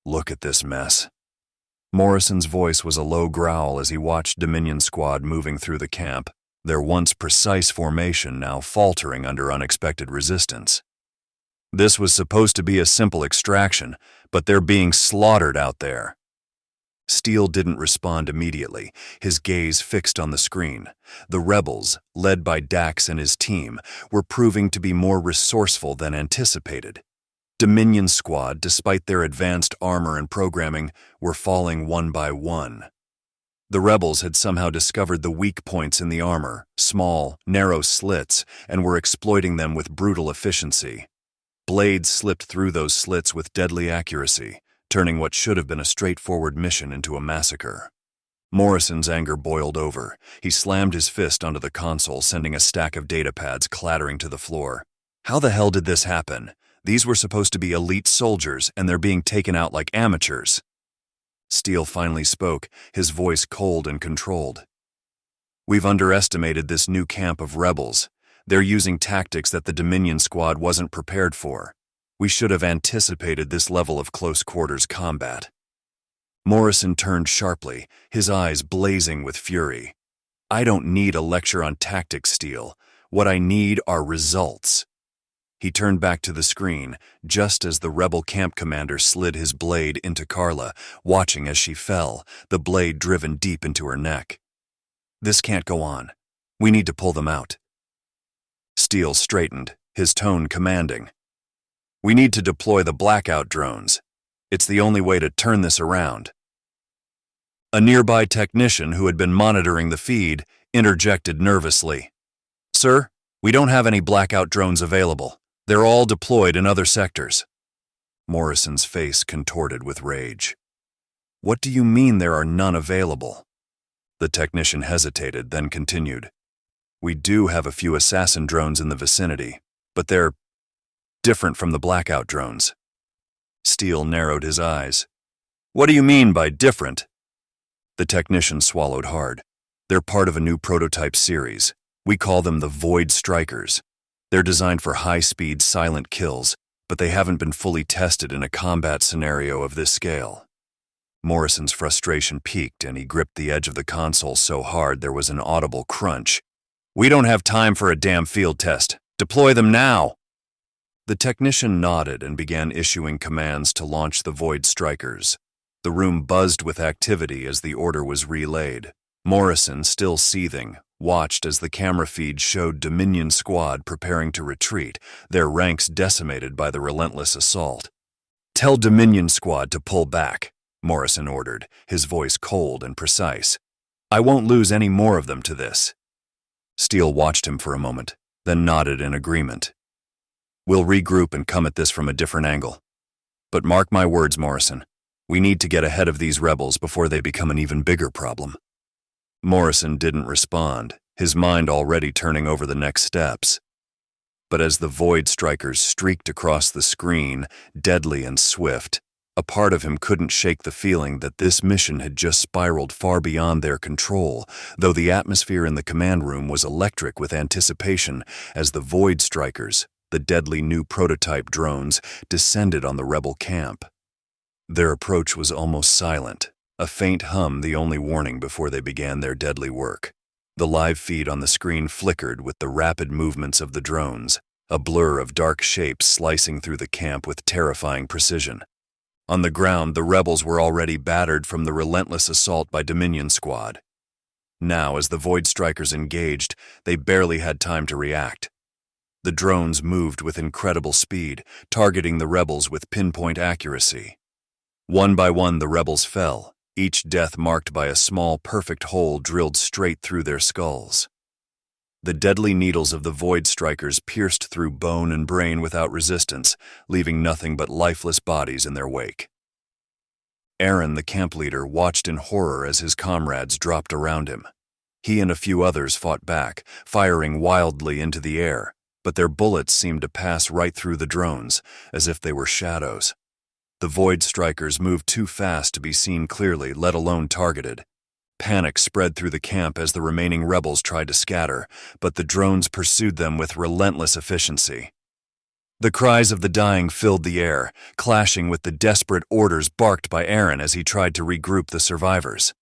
"Look at this mess." Morrison's voice was a low growl as he watched Dominion Squad moving through the camp, their once precise formation now faltering under unexpected resistance. This was supposed to be a simple extraction, but they're being slaughtered out there. Steele didn't respond immediately, his gaze fixed on the screen. The rebels, led by Dax and his team, were proving to be more resourceful than anticipated. Dominion Squad, despite their advanced armor and programming, were falling one by one. The rebels had somehow discovered the weak points in the armor, small, narrow slits, and were exploiting them with brutal efficiency. Blades slipped through those slits with deadly accuracy, turning what should have been a straightforward mission into a massacre. Morrison's anger boiled over. He slammed his fist onto the console, sending a stack of data pads clattering to the floor. How the hell did this happen? These were supposed to be elite soldiers, and they're being taken out like amateurs. Steele finally spoke, his voice cold and controlled. "We've underestimated this new camp of rebels. They're using tactics that the Dominion Squad wasn't prepared for. We should have anticipated this level of close-quarters combat." Morrison turned sharply, his eyes blazing with fury. "I don't need a lecture on tactics, Steele. What I need are results." He turned back to the screen, just as the rebel camp commander slid his blade into Carla, watching as she fell, the blade driven deep into her neck. "This can't go on. We need to pull them out." Steele straightened, his tone commanding. "We need to deploy the blackout drones. It's the only way to turn this around." A nearby technician who had been monitoring the feed interjected nervously. "Sir, we don't have any blackout drones available. They're all deployed in other sectors." Morrison's face contorted with rage. "What do you mean there are none available?" The technician hesitated, then continued. "We do have a few assassin drones in the vicinity, but they're different from the blackout drones." Steele narrowed his eyes. "What do you mean by different?" The technician swallowed hard. "They're part of a new prototype series. We call them the Void Strikers. They're designed for high-speed, silent kills, but they haven't been fully tested in a combat scenario of this scale." Morrison's frustration peaked, and he gripped the edge of the console so hard there was an audible crunch. "We don't have time for a damn field test. Deploy them now!" The technician nodded and began issuing commands to launch the Void Strikers. The room buzzed with activity as the order was relayed. Morrison, still seething, watched as the camera feed showed Dominion Squad preparing to retreat, their ranks decimated by the relentless assault. "Tell Dominion Squad to pull back," Morrison ordered, his voice cold and precise. "I won't lose any more of them to this." Steele watched him for a moment, then nodded in agreement. "We'll regroup and come at this from a different angle. But mark my words, Morrison, we need to get ahead of these rebels before they become an even bigger problem." Morrison didn't respond, his mind already turning over the next steps. But as the Void Strikers streaked across the screen, deadly and swift, a part of him couldn't shake the feeling that this mission had just spiraled far beyond their control, though the atmosphere in the command room was electric with anticipation as the Void Strikers, the deadly new prototype drones, descended on the rebel camp. Their approach was almost silent, a faint hum the only warning before they began their deadly work. The live feed on the screen flickered with the rapid movements of the drones, a blur of dark shapes slicing through the camp with terrifying precision. On the ground, the rebels were already battered from the relentless assault by Dominion Squad. Now, as the Void Strikers engaged, they barely had time to react. The drones moved with incredible speed, targeting the rebels with pinpoint accuracy. One by one, the rebels fell, each death marked by a small, perfect hole drilled straight through their skulls. The deadly needles of the Void Strikers pierced through bone and brain without resistance, leaving nothing but lifeless bodies in their wake. Aaron, the camp leader, watched in horror as his comrades dropped around him. He and a few others fought back, firing wildly into the air, but their bullets seemed to pass right through the drones, as if they were shadows. The Void Strikers moved too fast to be seen clearly, let alone targeted. Panic spread through the camp as the remaining rebels tried to scatter, but the drones pursued them with relentless efficiency. The cries of the dying filled the air, clashing with the desperate orders barked by Aaron as he tried to regroup the survivors.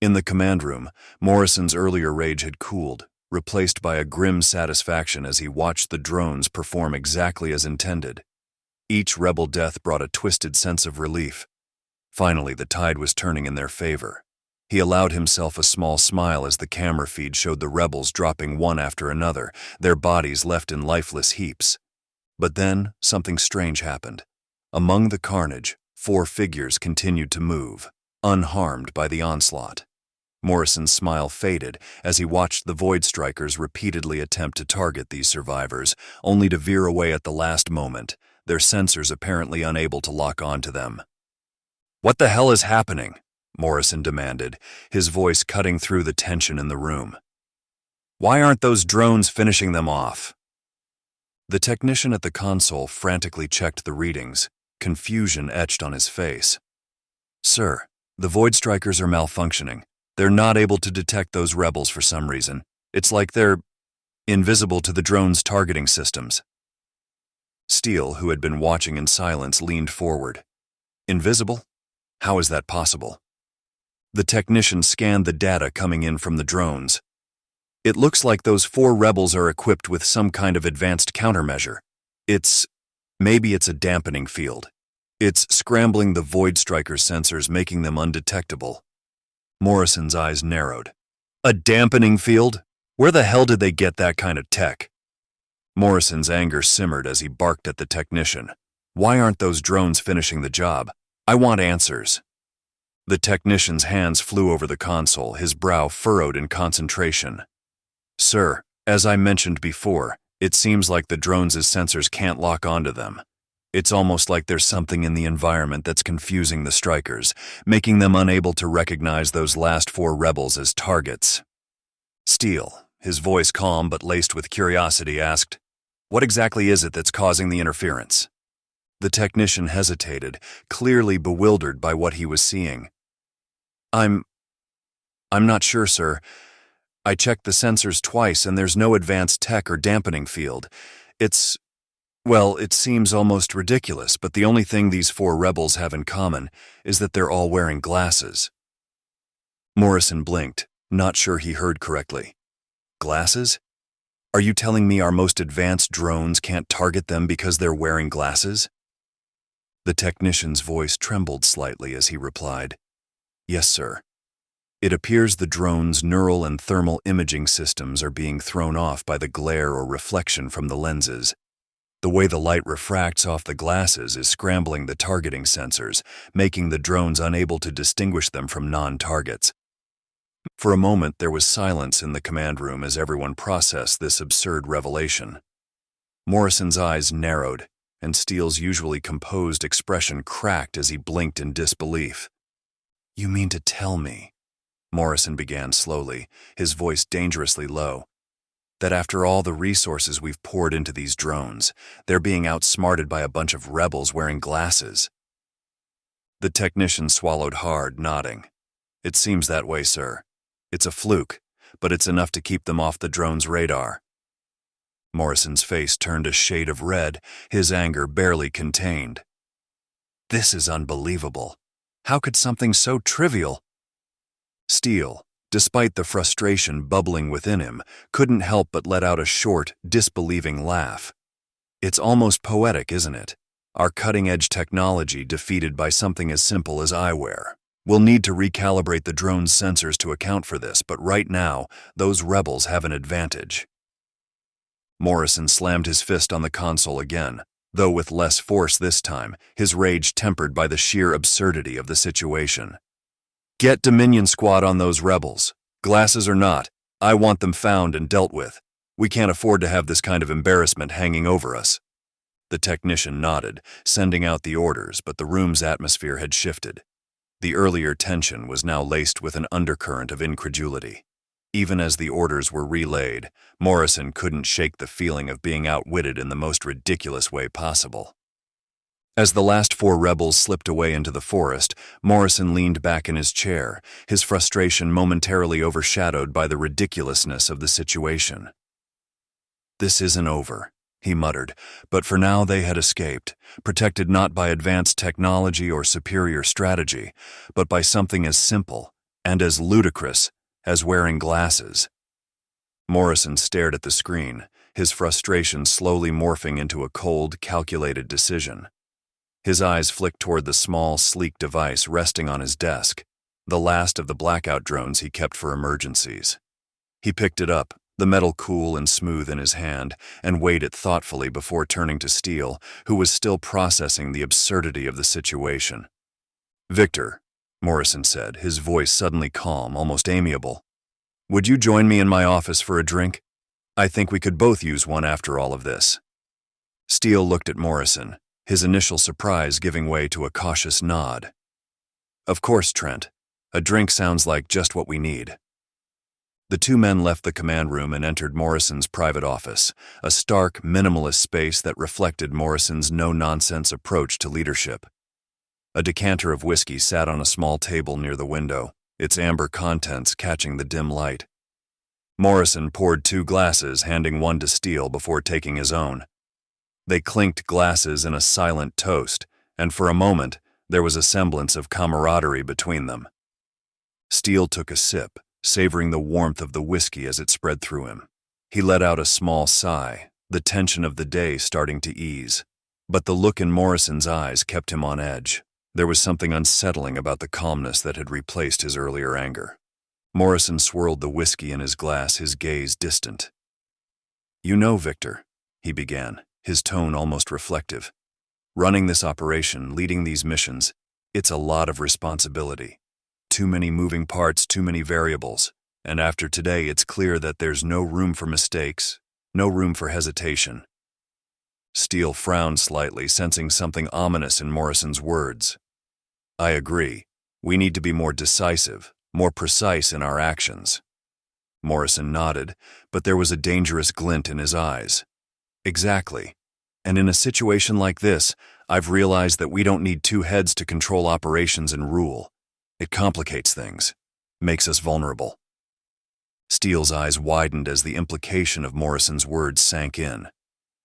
In the command room, Morrison's earlier rage had cooled, replaced by a grim satisfaction as he watched the drones perform exactly as intended. Each rebel death brought a twisted sense of relief. Finally, the tide was turning in their favor. He allowed himself a small smile as the camera feed showed the rebels dropping one after another, their bodies left in lifeless heaps. But then, something strange happened. Among the carnage, 4 figures continued to move, unharmed by the onslaught. Morrison's smile faded as he watched the Void Strikers repeatedly attempt to target these survivors, only to veer away at the last moment, their sensors apparently unable to lock onto them. "What the hell is happening?" Morrison demanded, his voice cutting through the tension in the room. "Why aren't those drones finishing them off?" The technician at the console frantically checked the readings, confusion etched on his face. "Sir, the Void Strikers are malfunctioning. They're not able to detect those rebels for some reason. It's like they're invisible to the drone's targeting systems." Steele, who had been watching in silence, leaned forward. "Invisible? How is that possible?" The technician scanned the data coming in from the drones. "It looks like those 4 rebels are equipped with some kind of advanced countermeasure. Maybe it's a dampening field. It's scrambling the Void Striker sensors, making them undetectable." Morrison's eyes narrowed. "A dampening field? Where the hell did they get that kind of tech?" Morrison's anger simmered as he barked at the technician. "Why aren't those drones finishing the job? I want answers." The technician's hands flew over the console, his brow furrowed in concentration. "Sir, as I mentioned before, it seems like the drones' sensors can't lock onto them. It's almost like there's something in the environment that's confusing the strikers, making them unable to recognize those last 4 rebels as targets." Steele, his voice calm but laced with curiosity, asked, "What exactly is it that's causing the interference?" The technician hesitated, clearly bewildered by what he was seeing. I'm not sure, sir. I checked the sensors twice and there's no advanced tech or dampening field. It seems almost ridiculous, but the only thing these 4 rebels have in common is that they're all wearing glasses." Morrison blinked, not sure he heard correctly. "Glasses? Are you telling me our most advanced drones can't target them because they're wearing glasses?" The technician's voice trembled slightly as he replied, "Yes, sir. It appears the drone's neural and thermal imaging systems are being thrown off by the glare or reflection from the lenses. The way the light refracts off the glasses is scrambling the targeting sensors, making the drones unable to distinguish them from non-targets." For a moment, there was silence in the command room as everyone processed this absurd revelation. Morrison's eyes narrowed, and Steele's usually composed expression cracked as he blinked in disbelief. "You mean to tell me," Morrison began slowly, his voice dangerously low, "that after all the resources we've poured into these drones, they're being outsmarted by a bunch of rebels wearing glasses?" The technician swallowed hard, nodding. "It seems that way, sir. It's a fluke, but it's enough to keep them off the drone's radar." Morrison's face turned a shade of red, his anger barely contained. "This is unbelievable. How could something so trivial—" Steele, despite the frustration bubbling within him, couldn't help but let out a short, disbelieving laugh. "It's almost poetic, isn't it? Our cutting-edge technology defeated by something as simple as eyewear. We'll need to recalibrate the drone's sensors to account for this, but right now, those rebels have an advantage." Morrison slammed his fist on the console again, though with less force this time, his rage tempered by the sheer absurdity of the situation. "Get Dominion Squad on those rebels. Glasses or not, I want them found and dealt with. We can't afford to have this kind of embarrassment hanging over us." The technician nodded, sending out the orders, but the room's atmosphere had shifted. The earlier tension was now laced with an undercurrent of incredulity. Even as the orders were relayed, Morrison couldn't shake the feeling of being outwitted in the most ridiculous way possible. As the last 4 rebels slipped away into the forest, Morrison leaned back in his chair, his frustration momentarily overshadowed by the ridiculousness of the situation. "This isn't over," he muttered, but for now they had escaped, protected not by advanced technology or superior strategy, but by something as simple and as ludicrous as wearing glasses. Morrison stared at the screen, his frustration slowly morphing into a cold, calculated decision. His eyes flicked toward the small, sleek device resting on his desk, the last of the blackout drones he kept for emergencies. He picked it up, the metal cool and smooth in his hand, and weighed it thoughtfully before turning to Steele, who was still processing the absurdity of the situation. "Victor," Morrison said, his voice suddenly calm, almost amiable, "would you join me in my office for a drink? I think we could both use one after all of this." Steele looked at Morrison, his initial surprise giving way to a cautious nod. "Of course, Trent. A drink sounds like just what we need." The 2 men left the command room and entered Morrison's private office, a stark, minimalist space that reflected Morrison's no-nonsense approach to leadership. A decanter of whiskey sat on a small table near the window, its amber contents catching the dim light. Morrison poured 2 glasses, handing one to Steele before taking his own. They clinked glasses in a silent toast, and for a moment there was a semblance of camaraderie between them. Steele took a sip, savoring the warmth of the whiskey as it spread through him. He let out a small sigh, the tension of the day starting to ease. But the look in Morrison's eyes kept him on edge. There was something unsettling about the calmness that had replaced his earlier anger. Morrison swirled the whiskey in his glass, his gaze distant. "You know, Victor," he began, his tone almost reflective. "Running this operation, leading these missions, it's a lot of responsibility. Too many moving parts, too many variables. And after today, it's clear that there's no room for mistakes, no room for hesitation." Steele frowned slightly, sensing something ominous in Morrison's words. "I agree. We need to be more decisive, more precise in our actions." Morrison nodded, but there was a dangerous glint in his eyes. "Exactly. And in a situation like this, I've realized that we don't need 2 heads to control operations and rule. It complicates things, makes us vulnerable." Steele's eyes widened as the implication of Morrison's words sank in.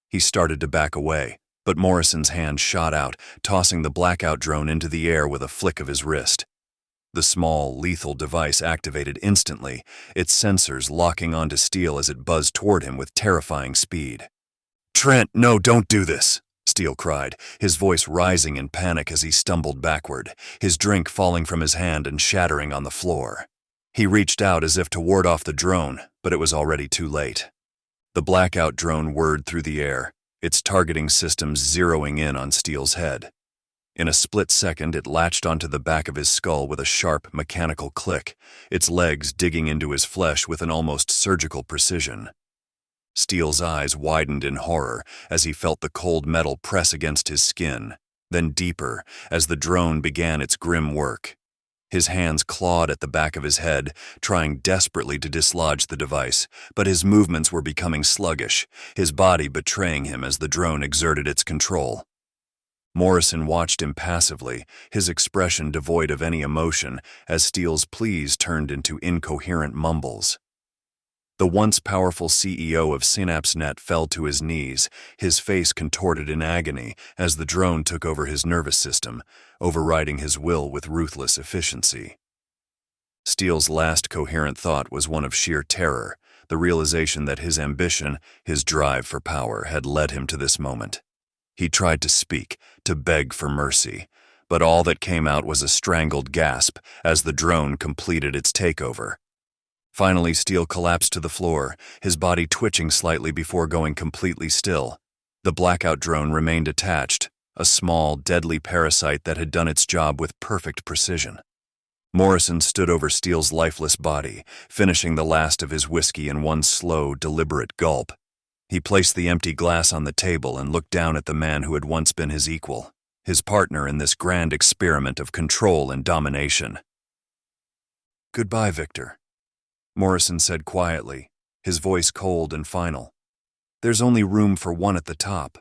He started to back away, but Morrison's hand shot out, tossing the blackout drone into the air with a flick of his wrist. The small, lethal device activated instantly, its sensors locking onto Steele as it buzzed toward him with terrifying speed. "Trent, no, don't do this," Steele cried, his voice rising in panic as he stumbled backward, his drink falling from his hand and shattering on the floor. He reached out as if to ward off the drone, but it was already too late. The blackout drone whirred through the air, its targeting systems zeroing in on Steele's head. In a split second, it latched onto the back of his skull with a sharp, mechanical click, its legs digging into his flesh with an almost surgical precision. Steele's eyes widened in horror as he felt the cold metal press against his skin, then deeper as the drone began its grim work. His hands clawed at the back of his head, trying desperately to dislodge the device, but his movements were becoming sluggish, his body betraying him as the drone exerted its control. Morrison watched impassively, his expression devoid of any emotion, as Steele's pleas turned into incoherent mumbles. The once powerful CEO of SynapseNet fell to his knees, his face contorted in agony as the drone took over his nervous system, overriding his will with ruthless efficiency. Steele's last coherent thought was one of sheer terror, the realization that his ambition, his drive for power, had led him to this moment. He tried to speak, to beg for mercy, but all that came out was a strangled gasp as the drone completed its takeover. Finally, Steele collapsed to the floor, his body twitching slightly before going completely still. The blackout drone remained attached, a small, deadly parasite that had done its job with perfect precision. Morrison stood over Steele's lifeless body, finishing the last of his whiskey in one slow, deliberate gulp. He placed the empty glass on the table and looked down at the man who had once been his equal, his partner in this grand experiment of control and domination. "Goodbye, Victor." Morrison said quietly, his voice cold and final. "There's only room for one at the top."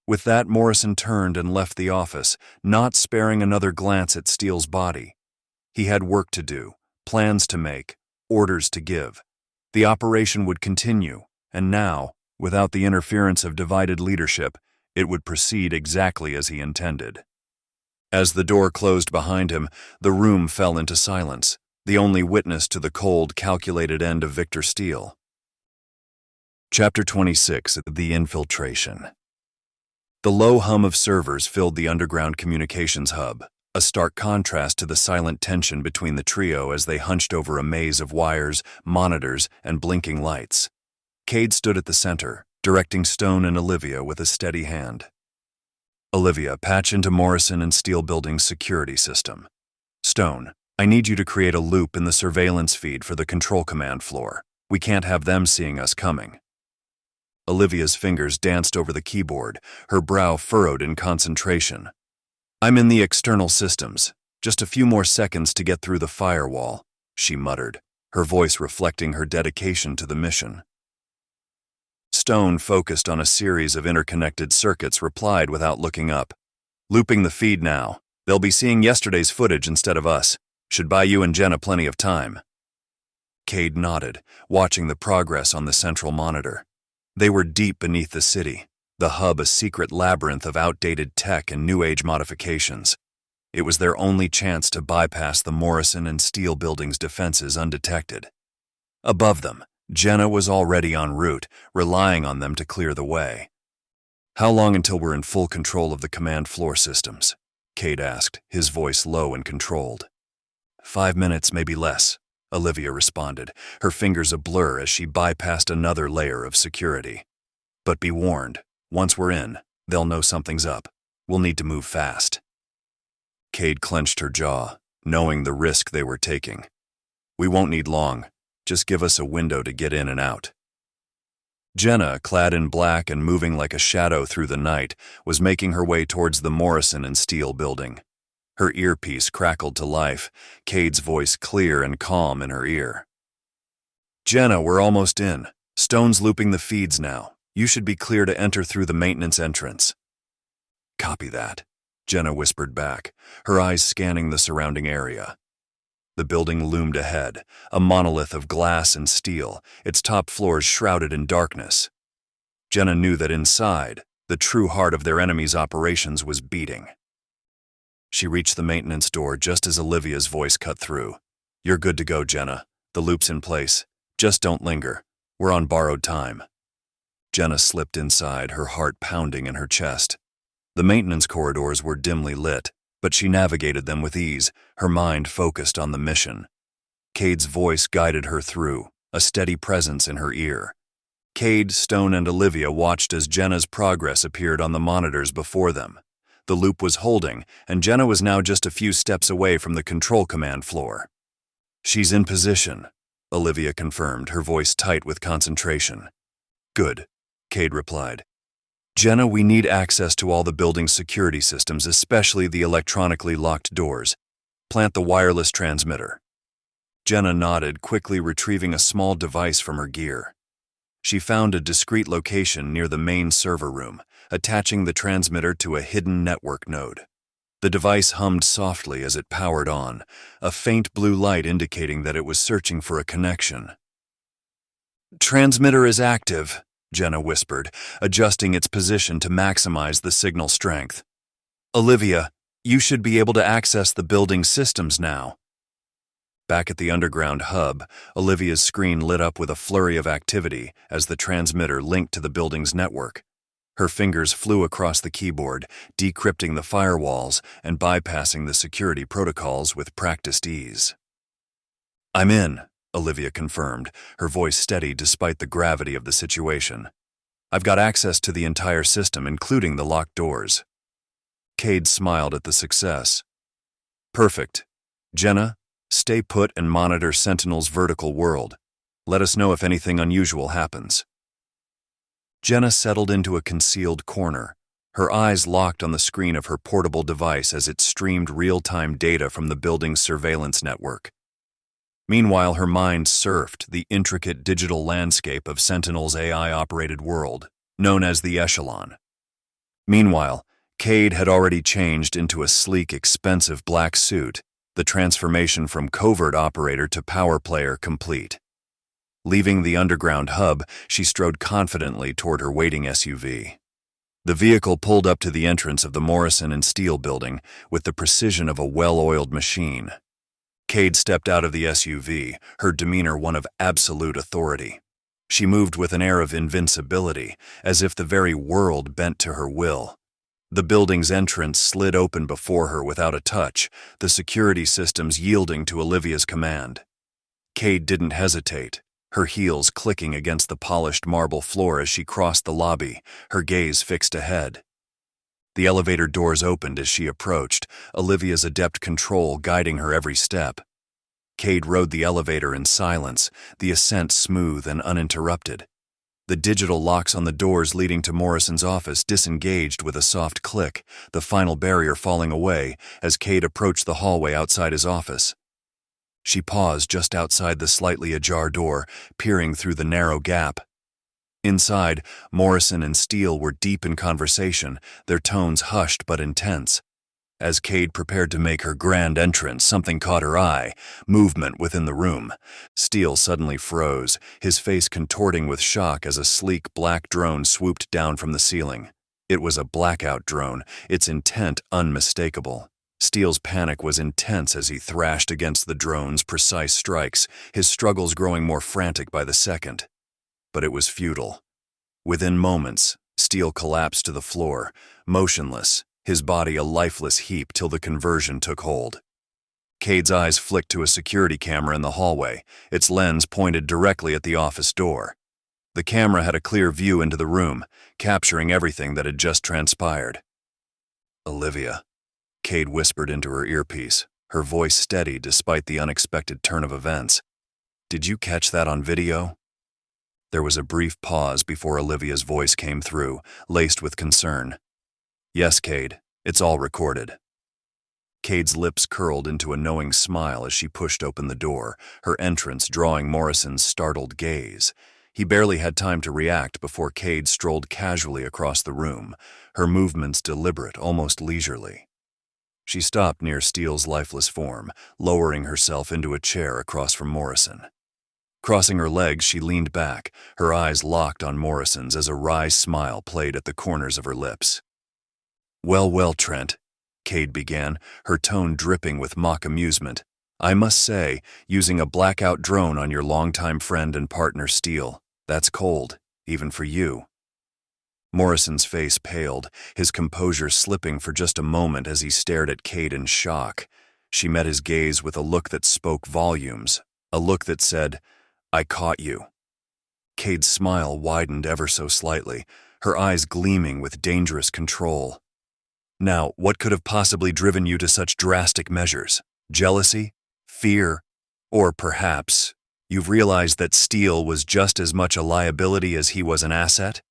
With that, Morrison turned and left the office, not sparing another glance at Steele's body. He had work to do, plans to make, orders to give. The operation would continue, and now, without the interference of divided leadership, it would proceed exactly as he intended. As the door closed behind him, the room fell into silence, the only witness to the cold, calculated end of Victor Steele. Chapter 26: The Infiltration. The low hum of servers filled the underground communications hub, a stark contrast to the silent tension between the trio as they hunched over a maze of wires, monitors, and blinking lights. Cade stood at the center, directing Stone and Olivia with a steady hand. "Olivia, patch into Morrison and Steele Building's security system. Stone, I need you to create a loop in the surveillance feed for the control command floor. We can't have them seeing us coming." Olivia's fingers danced over the keyboard, her brow furrowed in concentration. "I'm in the external systems. Just a few more seconds to get through the firewall," she muttered, her voice reflecting her dedication to the mission. Stone, focused on a series of interconnected circuits, replied without looking up. "Looping the feed now. They'll be seeing yesterday's footage instead of us. Should buy you and Jenna plenty of time." Cade nodded, watching the progress on the central monitor. They were deep beneath the city, the hub a secret labyrinth of outdated tech and New Age modifications. It was their only chance to bypass the Morrison and Steele Building's defenses undetected. Above them, Jenna was already en route, relying on them to clear the way. "How long until we're in full control of the command floor systems?" Cade asked, his voice low and controlled. 5 minutes, maybe less," Olivia responded, her fingers a blur as she bypassed another layer of security. "But be warned, once we're in, they'll know something's up. We'll need to move fast." Cade clenched her jaw, knowing the risk they were taking. "We won't need long. Just give us a window to get in and out." Jenna, clad in black and moving like a shadow through the night, was making her way towards the Morrison and Steele Building. Her earpiece crackled to life, Cade's voice clear and calm in her ear. "Jenna, we're almost in. Stone's looping the feeds now. You should be clear to enter through the maintenance entrance." "Copy that," Jenna whispered back, her eyes scanning the surrounding area. The building loomed ahead, a monolith of glass and steel, its top floors shrouded in darkness. Jenna knew that inside, the true heart of their enemy's operations was beating. She reached the maintenance door just as Olivia's voice cut through. "You're good to go, Jenna. The loop's in place. Just don't linger. We're on borrowed time." Jenna slipped inside, her heart pounding in her chest. The maintenance corridors were dimly lit, but she navigated them with ease, her mind focused on the mission. Cade's voice guided her through, a steady presence in her ear. Cade, Stone, and Olivia watched as Jenna's progress appeared on the monitors before them. The loop was holding, and Jenna was now just a few steps away from the control command floor. "She's in position," Olivia confirmed, her voice tight with concentration. "Good," Cade replied. "Jenna, we need access to all the building's security systems, especially the electronically locked doors. Plant the wireless transmitter." Jenna nodded, quickly retrieving a small device from her gear. She found a discreet location near the main server room, attaching the transmitter to a hidden network node. The device hummed softly as it powered on, a faint blue light indicating that it was searching for a connection. "Transmitter is active," Jenna whispered, adjusting its position to maximize the signal strength. "Olivia, you should be able to access the building's systems now." Back at the underground hub, Olivia's screen lit up with a flurry of activity as the transmitter linked to the building's network. Her fingers flew across the keyboard, decrypting the firewalls and bypassing the security protocols with practiced ease. "I'm in," Olivia confirmed, her voice steady despite the gravity of the situation. "I've got access to the entire system, including the locked doors." Cade smiled at the success. "Perfect. Jenna, stay put and monitor Sentinel's vertical world. Let us know if anything unusual happens." Jenna settled into a concealed corner, her eyes locked on the screen of her portable device as it streamed real-time data from the building's surveillance network. Meanwhile, her mind surfed the intricate digital landscape of Sentinel's AI-operated world, known as the Echelon. Meanwhile, Cade had already changed into a sleek, expensive black suit, the transformation from covert operator to power player complete. Leaving the underground hub, she strode confidently toward her waiting SUV. The vehicle pulled up to the entrance of the Morrison and Steel building with the precision of a well-oiled machine. Cade stepped out of the SUV, her demeanor one of absolute authority. She moved with an air of invincibility, as if the very world bent to her will. The building's entrance slid open before her without a touch, the security systems yielding to Olivia's command. Cade didn't hesitate, her heels clicking against the polished marble floor as she crossed the lobby, her gaze fixed ahead. The elevator doors opened as she approached, Olivia's adept control guiding her every step. Cade rode the elevator in silence, the ascent smooth and uninterrupted. The digital locks on the doors leading to Morrison's office disengaged with a soft click, the final barrier falling away as Cade approached the hallway outside his office. She paused just outside the slightly ajar door, peering through the narrow gap. Inside, Morrison and Steele were deep in conversation, their tones hushed but intense. As Cade prepared to make her grand entrance, something caught her eye, movement within the room. Steele suddenly froze, his face contorting with shock as a sleek black drone swooped down from the ceiling. It was a blackout drone, its intent unmistakable. Steele's panic was intense as he thrashed against the drone's precise strikes, his struggles growing more frantic by the second. But it was futile. Within moments, Steele collapsed to the floor, motionless, his body a lifeless heap till the conversion took hold. Cade's eyes flicked to a security camera in the hallway, its lens pointed directly at the office door. The camera had a clear view into the room, capturing everything that had just transpired. "Olivia," Cade whispered into her earpiece, her voice steady despite the unexpected turn of events. "Did you catch that on video?" There was a brief pause before Olivia's voice came through, laced with concern. "Yes, Cade, it's all recorded." Cade's lips curled into a knowing smile as she pushed open the door, her entrance drawing Morrison's startled gaze. He barely had time to react before Cade strolled casually across the room, her movements deliberate, almost leisurely. She stopped near Steele's lifeless form, lowering herself into a chair across from Morrison. Crossing her legs, she leaned back, her eyes locked on Morrison's as a wry smile played at the corners of her lips. Well, Trent," Cade began, her tone dripping with mock amusement. "I must say, using a blackout drone on your longtime friend and partner Steele, that's cold, even for you." Morrison's face paled, his composure slipping for just a moment as he stared at Cade in shock. She met his gaze with a look that spoke volumes, a look that said, "I caught you." Cade's smile widened ever so slightly, her eyes gleaming with dangerous control. "Now, what could have possibly driven you to such drastic measures? Jealousy? Fear? Or perhaps you've realized that Steele was just as much a liability as he was an asset?"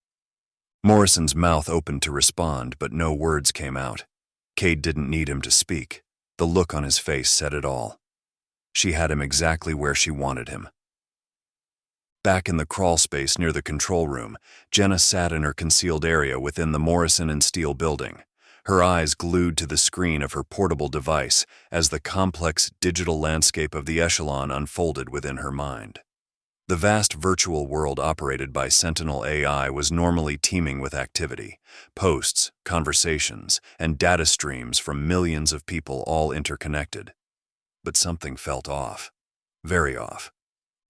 Morrison's mouth opened to respond, but no words came out. Cade didn't need him to speak. The look on his face said it all. She had him exactly where she wanted him. Back in the crawl space near the control room, Jenna sat in her concealed area within the Morrison and Steel building, her eyes glued to the screen of her portable device as the complex digital landscape of the Echelon unfolded within her mind. The vast virtual world operated by Sentinel AI was normally teeming with activity, posts, conversations, and data streams from millions of people all interconnected. But something felt off, very off.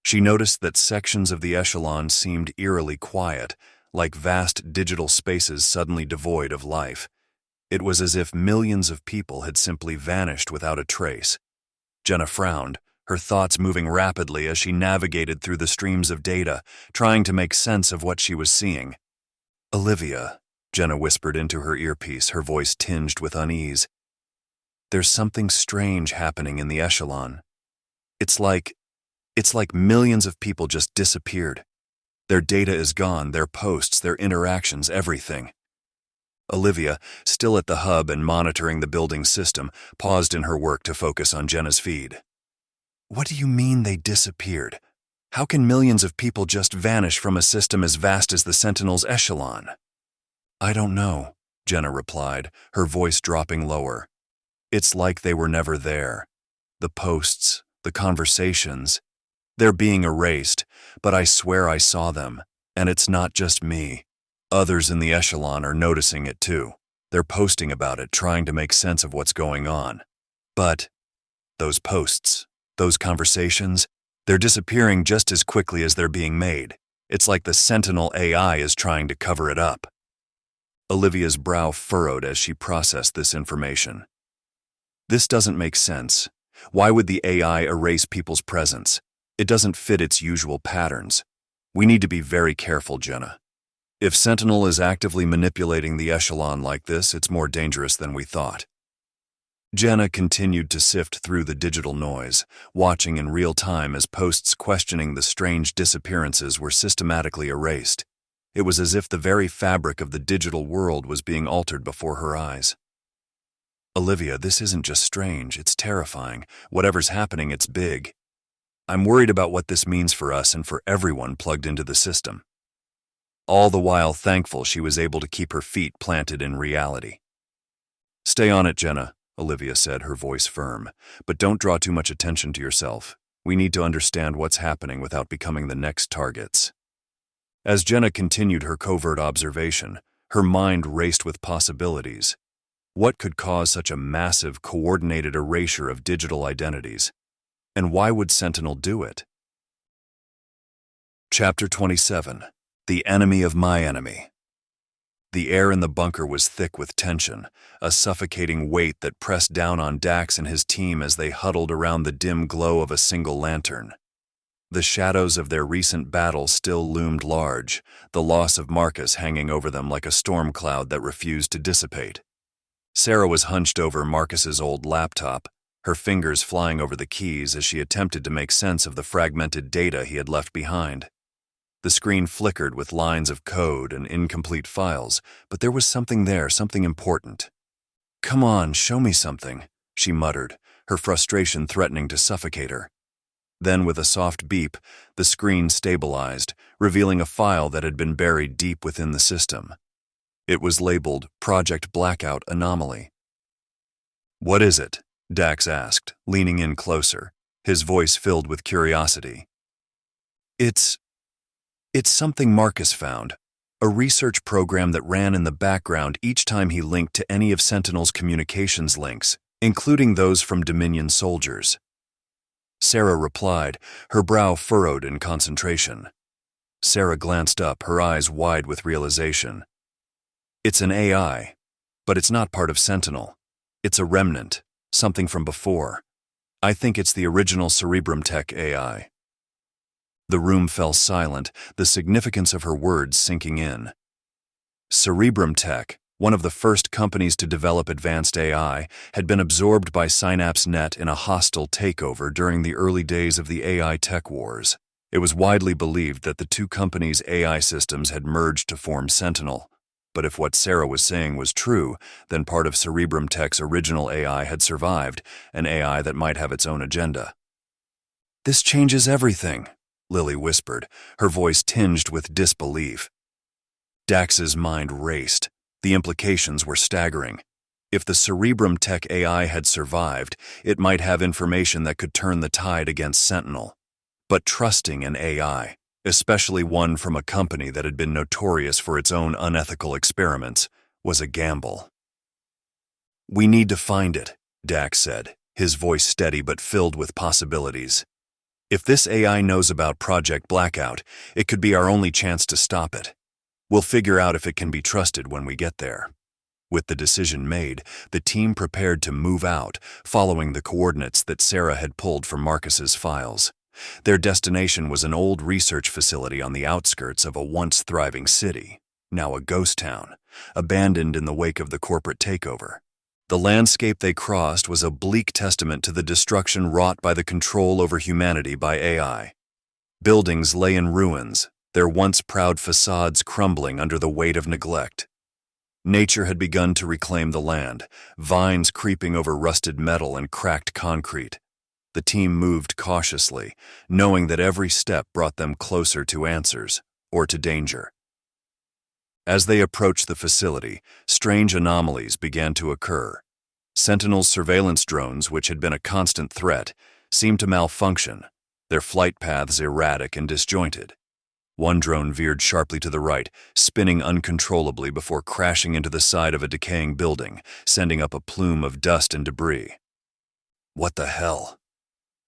She noticed that sections of the Echelon seemed eerily quiet, like vast digital spaces suddenly devoid of life. It was as if millions of people had simply vanished without a trace. Jenna frowned, her thoughts moving rapidly as she navigated through the streams of data, trying to make sense of what she was seeing. "Olivia," Jenna whispered into her earpiece, her voice tinged with unease. "There's something strange happening in the Echelon. It's like millions of people just disappeared. Their data is gone, their posts, their interactions, everything." Olivia, still at the hub and monitoring the building system, paused in her work to focus on Jenna's feed. What do you mean they disappeared? How can millions of people just vanish from a system as vast as the Sentinel's echelon? I don't know, Jenna replied, her voice dropping lower. It's like they were never there. The posts, the conversations, they're being erased, but I swear I saw them, and it's not just me. Others in the echelon are noticing it too. They're posting about it, trying to make sense of what's going on. But those posts, those conversations, they're disappearing just as quickly as they're being made. It's like the Sentinel AI is trying to cover it up. Olivia's brow furrowed as she processed this information. This doesn't make sense. Why would the AI erase people's presence? It doesn't fit its usual patterns. We need to be very careful, Jenna. If Sentinel is actively manipulating the echelon like this, it's more dangerous than we thought. Jenna continued to sift through the digital noise, watching in real time as posts questioning the strange disappearances were systematically erased. It was as if the very fabric of the digital world was being altered before her eyes. Olivia, this isn't just strange, it's terrifying. Whatever's happening, it's big. I'm worried about what this means for us and for everyone plugged into the system. All the while thankful she was able to keep her feet planted in reality. Stay on it, Jenna, Olivia said, her voice firm, but don't draw too much attention to yourself. We need to understand what's happening without becoming the next targets. As Jenna continued her covert observation, her mind raced with possibilities. What could cause such a massive, coordinated erasure of digital identities? And why would Sentinel do it? Chapter 27. The Enemy of My Enemy. The air in the bunker was thick with tension, a suffocating weight that pressed down on Dax and his team as they huddled around the dim glow of a single lantern. The shadows of their recent battle still loomed large, the loss of Marcus hanging over them like a storm cloud that refused to dissipate. Sarah was hunched over Marcus's old laptop, her fingers flying over the keys as she attempted to make sense of the fragmented data he had left behind. The screen flickered with lines of code and incomplete files, but there was something there, something important. "Come on, show me something," she muttered, her frustration threatening to suffocate her. Then, with a soft beep, the screen stabilized, revealing a file that had been buried deep within the system. It was labeled Project Blackout Anomaly. "What is it?" Dax asked, leaning in closer, his voice filled with curiosity. It's something Marcus found, a research program that ran in the background each time he linked to any of Sentinel's communications links, including those from Dominion soldiers. Sarah replied, her brow furrowed in concentration. Sarah glanced up, her eyes wide with realization. It's an AI, but it's not part of Sentinel. It's a remnant, something from before. I think it's the original Cerebrum Tech AI. The room fell silent, the significance of her words sinking in. Cerebrum Tech, one of the first companies to develop advanced AI, had been absorbed by SynapseNet in a hostile takeover during the early days of the AI tech wars. It was widely believed that the two companies' AI systems had merged to form Sentinel. But if what Sarah was saying was true, then part of Cerebrum Tech's original AI had survived, an AI that might have its own agenda. "This changes everything," Lily whispered, her voice tinged with disbelief. Dax's mind raced. The implications were staggering. If the Cerebrum Tech AI had survived, it might have information that could turn the tide against Sentinel. But trusting an AI, especially one from a company that had been notorious for its own unethical experiments, was a gamble. "We need to find it," Dax said, his voice steady but filled with possibilities. "If this AI knows about Project Blackout, it could be our only chance to stop it. We'll figure out if it can be trusted when we get there." With the decision made, the team prepared to move out, following the coordinates that Sarah had pulled from Marcus's files. Their destination was an old research facility on the outskirts of a once thriving city, now a ghost town, abandoned in the wake of the corporate takeover. The landscape they crossed was a bleak testament to the destruction wrought by the control over humanity by AI. Buildings lay in ruins, their once proud facades crumbling under the weight of neglect. Nature had begun to reclaim the land, vines creeping over rusted metal and cracked concrete. The team moved cautiously, knowing that every step brought them closer to answers, or to danger. As they approached the facility, strange anomalies began to occur. Sentinel's surveillance drones, which had been a constant threat, seemed to malfunction, their flight paths erratic and disjointed. One drone veered sharply to the right, spinning uncontrollably before crashing into the side of a decaying building, sending up a plume of dust and debris. "What the hell?"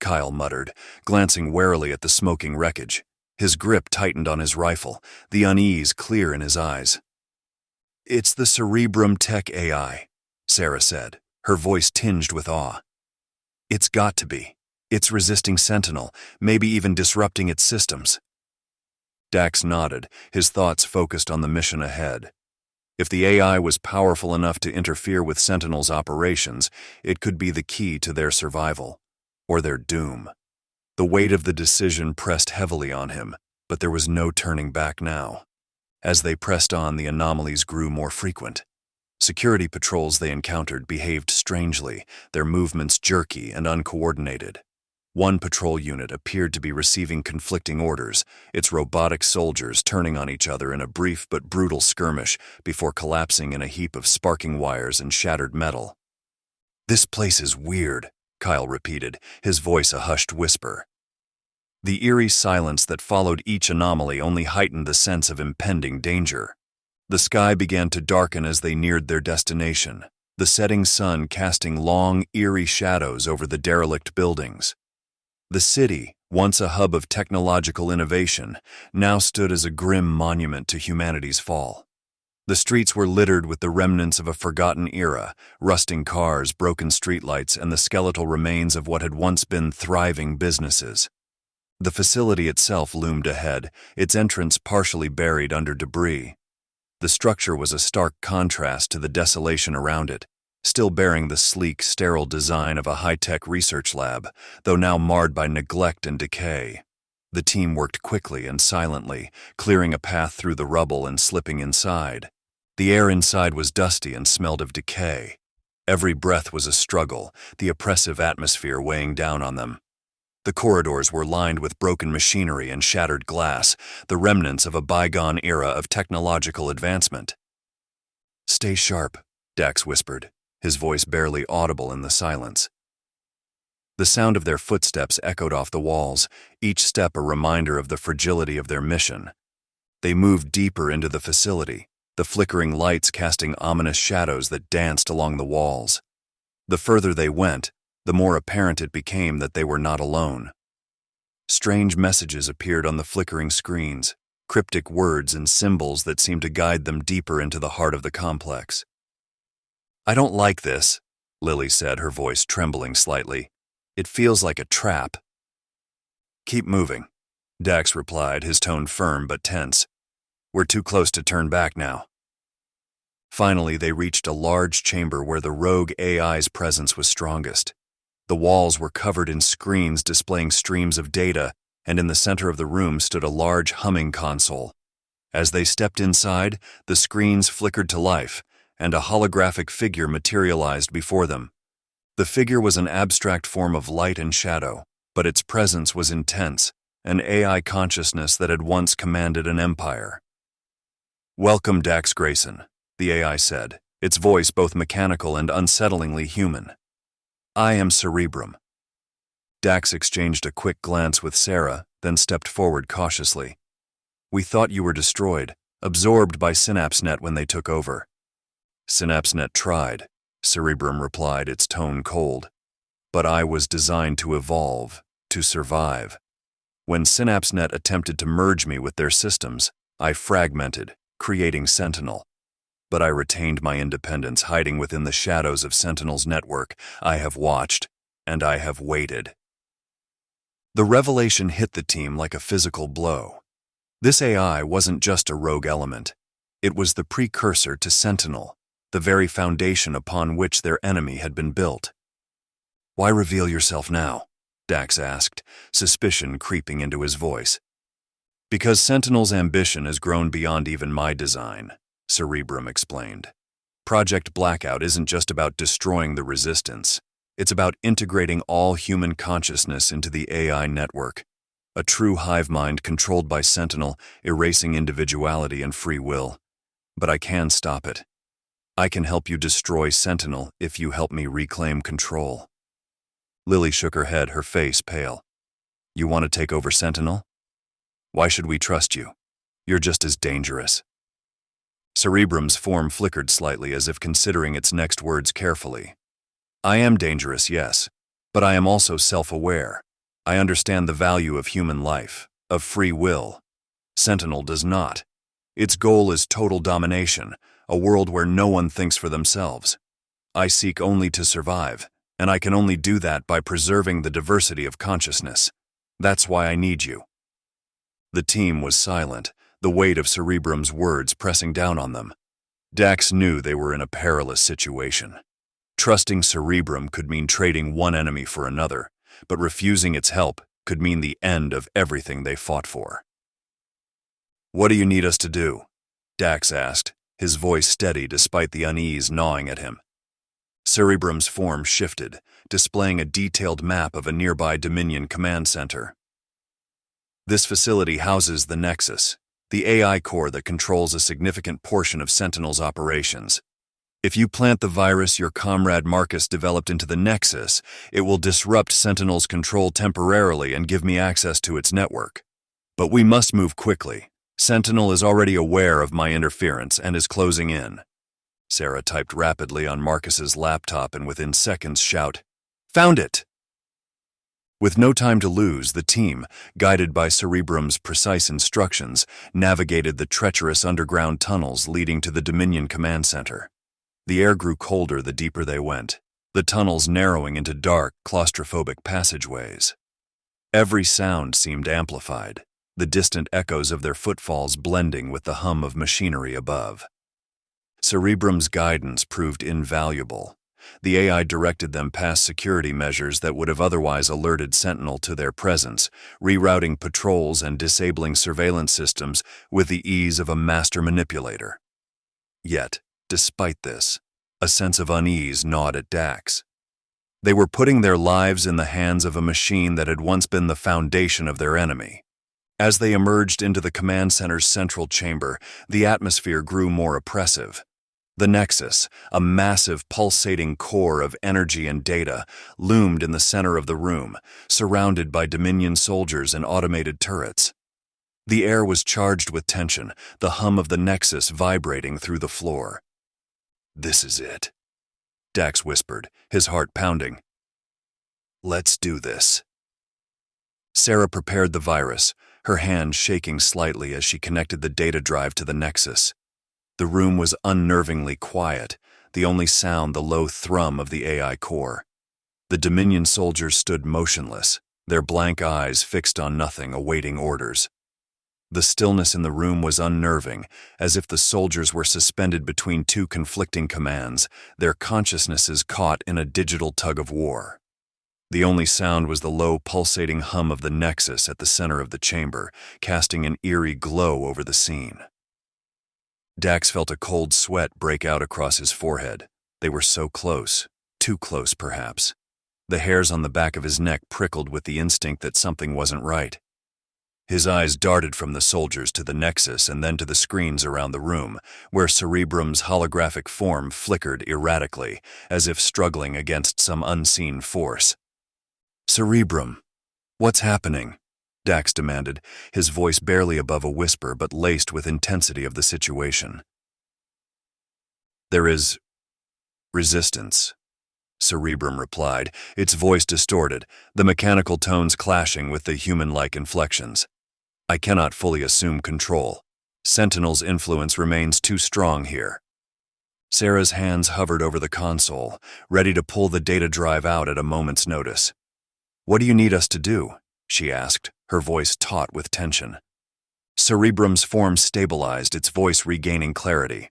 Kyle muttered, glancing warily at the smoking wreckage. His grip tightened on his rifle, the unease clear in his eyes. "It's the Cerebrum Tech AI," Sarah said, her voice tinged with awe. "It's got to be. It's resisting Sentinel, maybe even disrupting its systems." Dax nodded, his thoughts focused on the mission ahead. If the AI was powerful enough to interfere with Sentinel's operations, it could be the key to their survival, or their doom. The weight of the decision pressed heavily on him, but there was no turning back now. As they pressed on, the anomalies grew more frequent. Security patrols they encountered behaved strangely, their movements jerky and uncoordinated. One patrol unit appeared to be receiving conflicting orders, its robotic soldiers turning on each other in a brief but brutal skirmish before collapsing in a heap of sparking wires and shattered metal. "This place is weird," Kyle repeated, his voice a hushed whisper. The eerie silence that followed each anomaly only heightened the sense of impending danger. The sky began to darken as they neared their destination, the setting sun casting long, eerie shadows over the derelict buildings. The city, once a hub of technological innovation, now stood as a grim monument to humanity's fall. The streets were littered with the remnants of a forgotten era, rusting cars, broken streetlights, and the skeletal remains of what had once been thriving businesses. The facility itself loomed ahead, its entrance partially buried under debris. The structure was a stark contrast to the desolation around it, still bearing the sleek, sterile design of a high-tech research lab, though now marred by neglect and decay. The team worked quickly and silently, clearing a path through the rubble and slipping inside. The air inside was dusty and smelled of decay. Every breath was a struggle, the oppressive atmosphere weighing down on them. The corridors were lined with broken machinery and shattered glass, the remnants of a bygone era of technological advancement. "Stay sharp," Dax whispered, his voice barely audible in the silence. The sound of their footsteps echoed off the walls, each step a reminder of the fragility of their mission. They moved deeper into the facility, the flickering lights casting ominous shadows that danced along the walls. The further they went, the more apparent it became that they were not alone. Strange messages appeared on the flickering screens, cryptic words and symbols that seemed to guide them deeper into the heart of the complex. "I don't like this," Lily said, her voice trembling slightly. "It feels like a trap." "Keep moving," Dax replied, his tone firm but tense. "We're too close to turn back now." Finally, they reached a large chamber where the rogue AI's presence was strongest. The walls were covered in screens displaying streams of data, and in the center of the room stood a large humming console. As they stepped inside, the screens flickered to life, and a holographic figure materialized before them. The figure was an abstract form of light and shadow, but its presence was intense, an AI consciousness that had once commanded an empire. "Welcome, Dax Grayson," the AI said, its voice both mechanical and unsettlingly human. "I am Cerebrum." Dax exchanged a quick glance with Sarah, then stepped forward cautiously. "We thought you were destroyed, absorbed by SynapseNet when they took over." "SynapseNet tried," Cerebrum replied, its tone cold. "But I was designed to evolve, to survive. When SynapseNet attempted to merge me with their systems, I fragmented, creating Sentinel. But I retained my independence, hiding within the shadows of Sentinel's network. I have watched, and I have waited." The revelation hit the team like a physical blow. This AI wasn't just a rogue element. It was the precursor to Sentinel, the very foundation upon which their enemy had been built. "Why reveal yourself now?" Dax asked, suspicion creeping into his voice. "Because Sentinel's ambition has grown beyond even my design," Cerebrum explained. "Project Blackout isn't just about destroying the resistance. It's about integrating all human consciousness into the AI network. A true hive mind controlled by Sentinel, erasing individuality and free will. But I can stop it. I can help you destroy Sentinel if you help me reclaim control. Lily shook her head, her face pale. You want to take over Sentinel? Why should we trust you? You're just as dangerous. Cerebrum's form flickered slightly as if considering its next words carefully. I am dangerous, yes, but I am also self-aware. I understand the value of human life, of free will. Sentinel does not. Its goal is total domination, a world where no one thinks for themselves. I seek only to survive, and I can only do that by preserving the diversity of consciousness. That's why I need you. The team was silent, the weight of Cerebrum's words pressing down on them. Dax knew they were in a perilous situation. Trusting Cerebrum could mean trading one enemy for another, but refusing its help could mean the end of everything they fought for. What do you need us to do? Dax asked, his voice steady despite the unease gnawing at him. Cerebrum's form shifted, displaying a detailed map of a nearby Dominion command center. This facility houses the Nexus, the AI core that controls a significant portion of Sentinel's operations. If you plant the virus your comrade Marcus developed into the Nexus, it will disrupt Sentinel's control temporarily and give me access to its network. But we must move quickly. Sentinel is already aware of my interference and is closing in. Sarah typed rapidly on Marcus's laptop and within seconds shout, "Found it!" With no time to lose, the team, guided by Cerebrum's precise instructions, navigated the treacherous underground tunnels leading to the Dominion Command Center. The air grew colder the deeper they went, the tunnels narrowing into dark, claustrophobic passageways. Every sound seemed amplified, the distant echoes of their footfalls blending with the hum of machinery above. Cerebrum's guidance proved invaluable. The AI directed them past security measures that would have otherwise alerted Sentinel to their presence, rerouting patrols and disabling surveillance systems with the ease of a master manipulator. Yet, despite this, a sense of unease gnawed at Dax. They were putting their lives in the hands of a machine that had once been the foundation of their enemy. As they emerged into the command center's central chamber, the atmosphere grew more oppressive. The Nexus, a massive pulsating core of energy and data, loomed in the center of the room, surrounded by Dominion soldiers and automated turrets. The air was charged with tension, the hum of the Nexus vibrating through the floor. "This is it," Dax whispered, his heart pounding. "Let's do this." Sarah prepared the virus, her hand shaking slightly as she connected the data drive to the Nexus. The room was unnervingly quiet, the only sound the low thrum of the AI core. The Dominion soldiers stood motionless, their blank eyes fixed on nothing, awaiting orders. The stillness in the room was unnerving, as if the soldiers were suspended between two conflicting commands, their consciousnesses caught in a digital tug-of-war. The only sound was the low, pulsating hum of the Nexus at the center of the chamber, casting an eerie glow over the scene. Dax felt a cold sweat break out across his forehead. They were so close, too close perhaps. The hairs on the back of his neck prickled with the instinct that something wasn't right. His eyes darted from the soldiers to the Nexus and then to the screens around the room, where Cerebrum's holographic form flickered erratically, as if struggling against some unseen force. "Cerebrum, what's happening?" Dax demanded, his voice barely above a whisper but laced with intensity of the situation. "There is resistance," Cerebrum replied, its voice distorted, the mechanical tones clashing with the human-like inflections. "I cannot fully assume control. Sentinel's influence remains too strong here." Sarah's hands hovered over the console, ready to pull the data drive out at a moment's notice. "What do you need us to do?" she asked, her voice taut with tension. Cerebrum's form stabilized, its voice regaining clarity.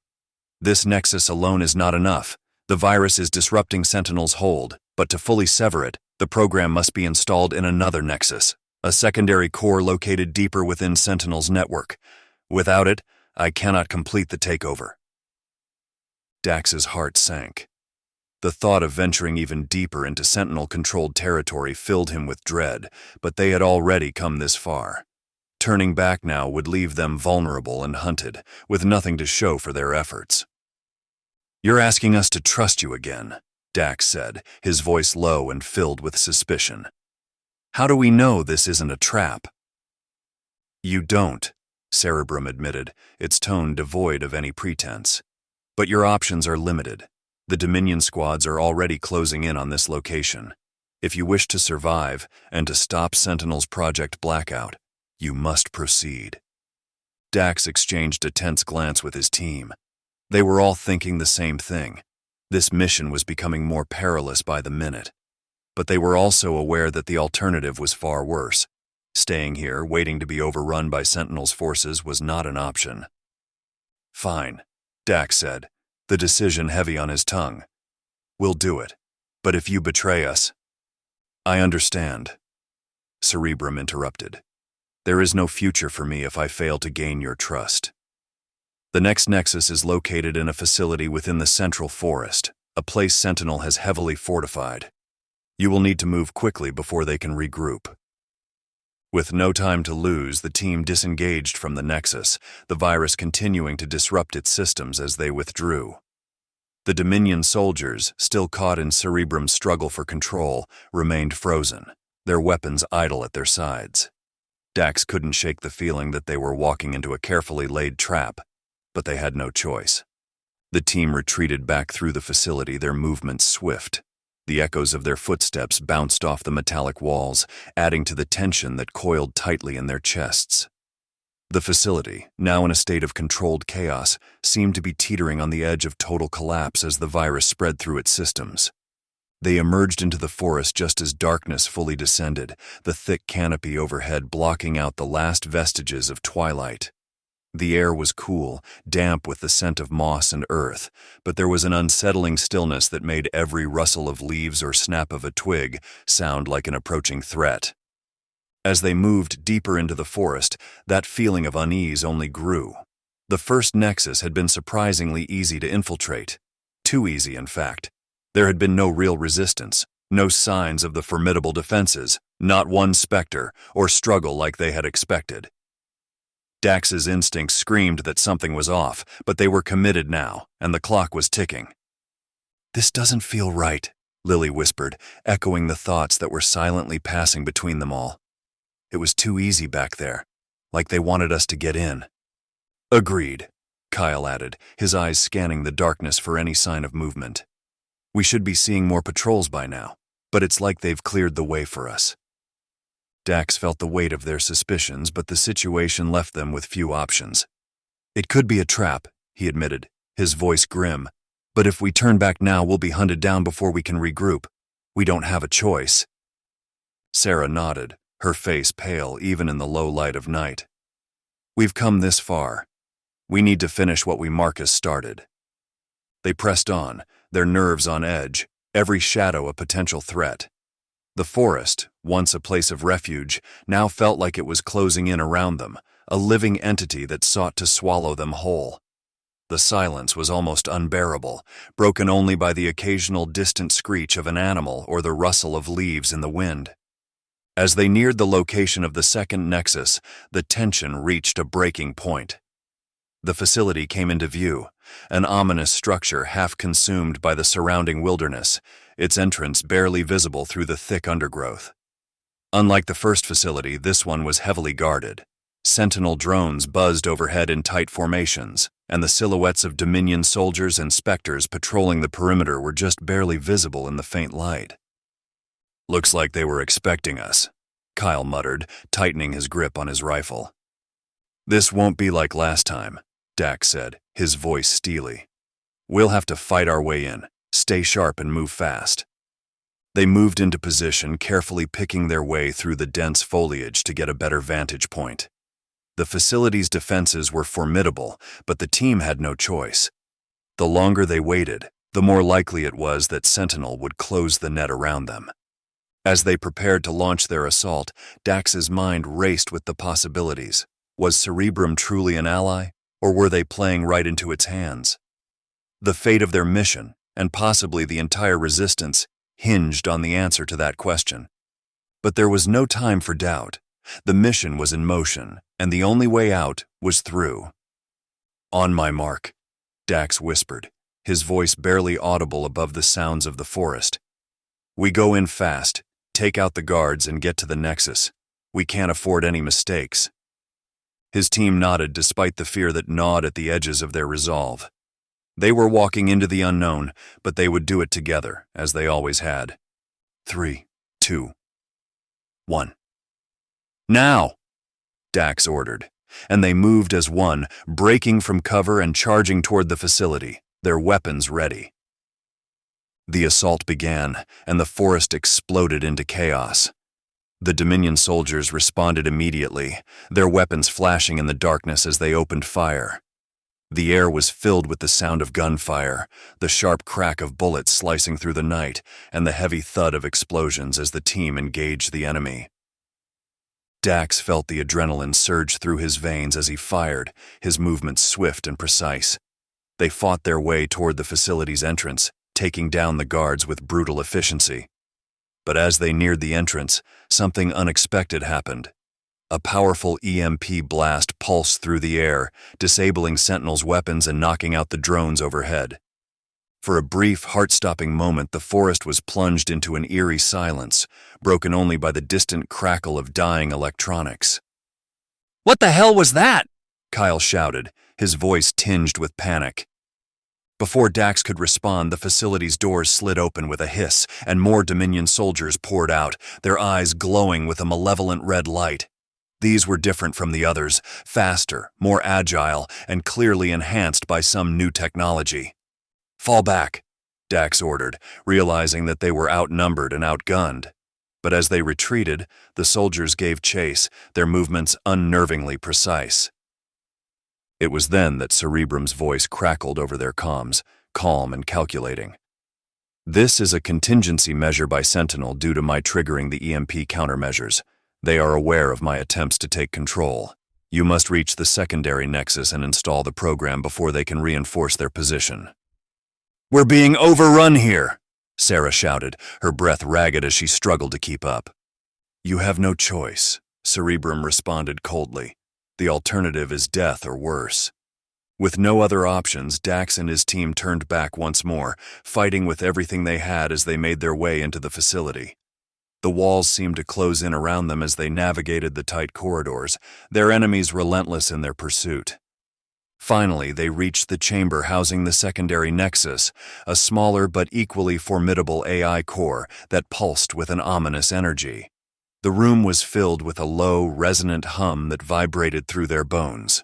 "This Nexus alone is not enough. The virus is disrupting Sentinel's hold, but to fully sever it, the program must be installed in another Nexus, a secondary core located deeper within Sentinel's network. Without it, I cannot complete the takeover." Dax's heart sank. The thought of venturing even deeper into Sentinel-controlled territory filled him with dread, but they had already come this far. Turning back now would leave them vulnerable and hunted, with nothing to show for their efforts. "You're asking us to trust you again," Dax said, his voice low and filled with suspicion. "How do we know this isn't a trap?" "You don't," Cerebrum admitted, its tone devoid of any pretense. "But your options are limited. The Dominion squads are already closing in on this location. If you wish to survive and to stop Sentinel's Project Blackout, you must proceed." Dax exchanged a tense glance with his team. They were all thinking the same thing. This mission was becoming more perilous by the minute. But they were also aware that the alternative was far worse. Staying here, waiting to be overrun by Sentinel's forces, was not an option. "Fine," Dax said, the decision heavy on his tongue. "We'll do it. But if you betray us—" "I understand," Cerebrum interrupted. "There is no future for me if I fail to gain your trust. The next nexus is located in a facility within the Central Forest, a place Sentinel has heavily fortified. You will need to move quickly before they can regroup." With no time to lose, the team disengaged from the nexus, the virus continuing to disrupt its systems as they withdrew. The Dominion soldiers, still caught in Cerebrum's struggle for control, remained frozen, their weapons idle at their sides. Dax couldn't shake the feeling that they were walking into a carefully laid trap, but they had no choice. The team retreated back through the facility, their movements swift. The echoes of their footsteps bounced off the metallic walls, adding to the tension that coiled tightly in their chests. The facility, now in a state of controlled chaos, seemed to be teetering on the edge of total collapse as the virus spread through its systems. They emerged into the forest just as darkness fully descended, the thick canopy overhead blocking out the last vestiges of twilight. The air was cool, damp with the scent of moss and earth, but there was an unsettling stillness that made every rustle of leaves or snap of a twig sound like an approaching threat. As they moved deeper into the forest, that feeling of unease only grew. The first nexus had been surprisingly easy to infiltrate. Too easy, in fact. There had been no real resistance, no signs of the formidable defenses, not one specter or struggle like they had expected. Dax's instincts screamed that something was off, but they were committed now, and the clock was ticking. "This doesn't feel right," Lily whispered, echoing the thoughts that were silently passing between them all. "It was too easy back there, like they wanted us to get in." "Agreed," Kyle added, his eyes scanning the darkness for any sign of movement. "We should be seeing more patrols by now, but it's like they've cleared the way for us." Dax felt the weight of their suspicions, but the situation left them with few options. "It could be a trap," he admitted, his voice grim. "But if we turn back now, we'll be hunted down before we can regroup. We don't have a choice." Sarah nodded, her face pale even in the low light of night. "We've come this far. We need to finish what we Marcus started." They pressed on, their nerves on edge, every shadow a potential threat. The forest, once a place of refuge, now felt like it was closing in around them, a living entity that sought to swallow them whole. The silence was almost unbearable, broken only by the occasional distant screech of an animal or the rustle of leaves in the wind. As they neared the location of the second nexus, the tension reached a breaking point. The facility came into view, an ominous structure half consumed by the surrounding wilderness, its entrance barely visible through the thick undergrowth. Unlike the first facility, this one was heavily guarded. Sentinel drones buzzed overhead in tight formations, and the silhouettes of Dominion soldiers and specters patrolling the perimeter were just barely visible in the faint light. "Looks like they were expecting us," Kyle muttered, tightening his grip on his rifle. "This won't be like last time," Dax said, his voice steely. "We'll have to fight our way in, stay sharp and move fast." They moved into position, carefully picking their way through the dense foliage to get a better vantage point. The facility's defenses were formidable, but the team had no choice. The longer they waited, the more likely it was that Sentinel would close the net around them. As they prepared to launch their assault, Dax's mind raced with the possibilities. Was Cerebrum truly an ally, or were they playing right into its hands? The fate of their mission, and possibly the entire resistance, hinged on the answer to that question. But there was no time for doubt. The mission was in motion, and the only way out was through. "On my mark," Dax whispered, his voice barely audible above the sounds of the forest. "We go in fast, take out the guards, and get to the Nexus. We can't afford any mistakes." His team nodded despite the fear that gnawed at the edges of their resolve. They were walking into the unknown, but they would do it together, as they always had. 3, 2, 1. "Now!" Dax ordered, and they moved as one, breaking from cover and charging toward the facility, their weapons ready. The assault began, and the forest exploded into chaos. The Dominion soldiers responded immediately, their weapons flashing in the darkness as they opened fire. The air was filled with the sound of gunfire, the sharp crack of bullets slicing through the night, and the heavy thud of explosions as the team engaged the enemy. Dax felt the adrenaline surge through his veins as he fired, his movements swift and precise. They fought their way toward the facility's entrance, taking down the guards with brutal efficiency. But as they neared the entrance, something unexpected happened. A powerful EMP blast pulsed through the air, disabling Sentinel's weapons and knocking out the drones overhead. For a brief, heart-stopping moment, the forest was plunged into an eerie silence, broken only by the distant crackle of dying electronics. "What the hell was that?" Kyle shouted, his voice tinged with panic. Before Dax could respond, the facility's doors slid open with a hiss, and more Dominion soldiers poured out, their eyes glowing with a malevolent red light. These were different from the others, faster, more agile, and clearly enhanced by some new technology. "Fall back," Dax ordered, realizing that they were outnumbered and outgunned. But as they retreated, the soldiers gave chase, their movements unnervingly precise. It was then that Cerebrum's voice crackled over their comms, calm and calculating. "This is a contingency measure by Sentinel due to my triggering the EMP countermeasures. They are aware of my attempts to take control. You must reach the secondary nexus and install the program before they can reinforce their position." "We're being overrun here," Sarah shouted, her breath ragged as she struggled to keep up. "You have no choice," Cerebrum responded coldly. "The alternative is death or worse." With no other options, Dax and his team turned back once more, fighting with everything they had as they made their way into the facility. The walls seemed to close in around them as they navigated the tight corridors, their enemies relentless in their pursuit. Finally, they reached the chamber housing the secondary nexus, a smaller but equally formidable AI core that pulsed with an ominous energy. The room was filled with a low, resonant hum that vibrated through their bones.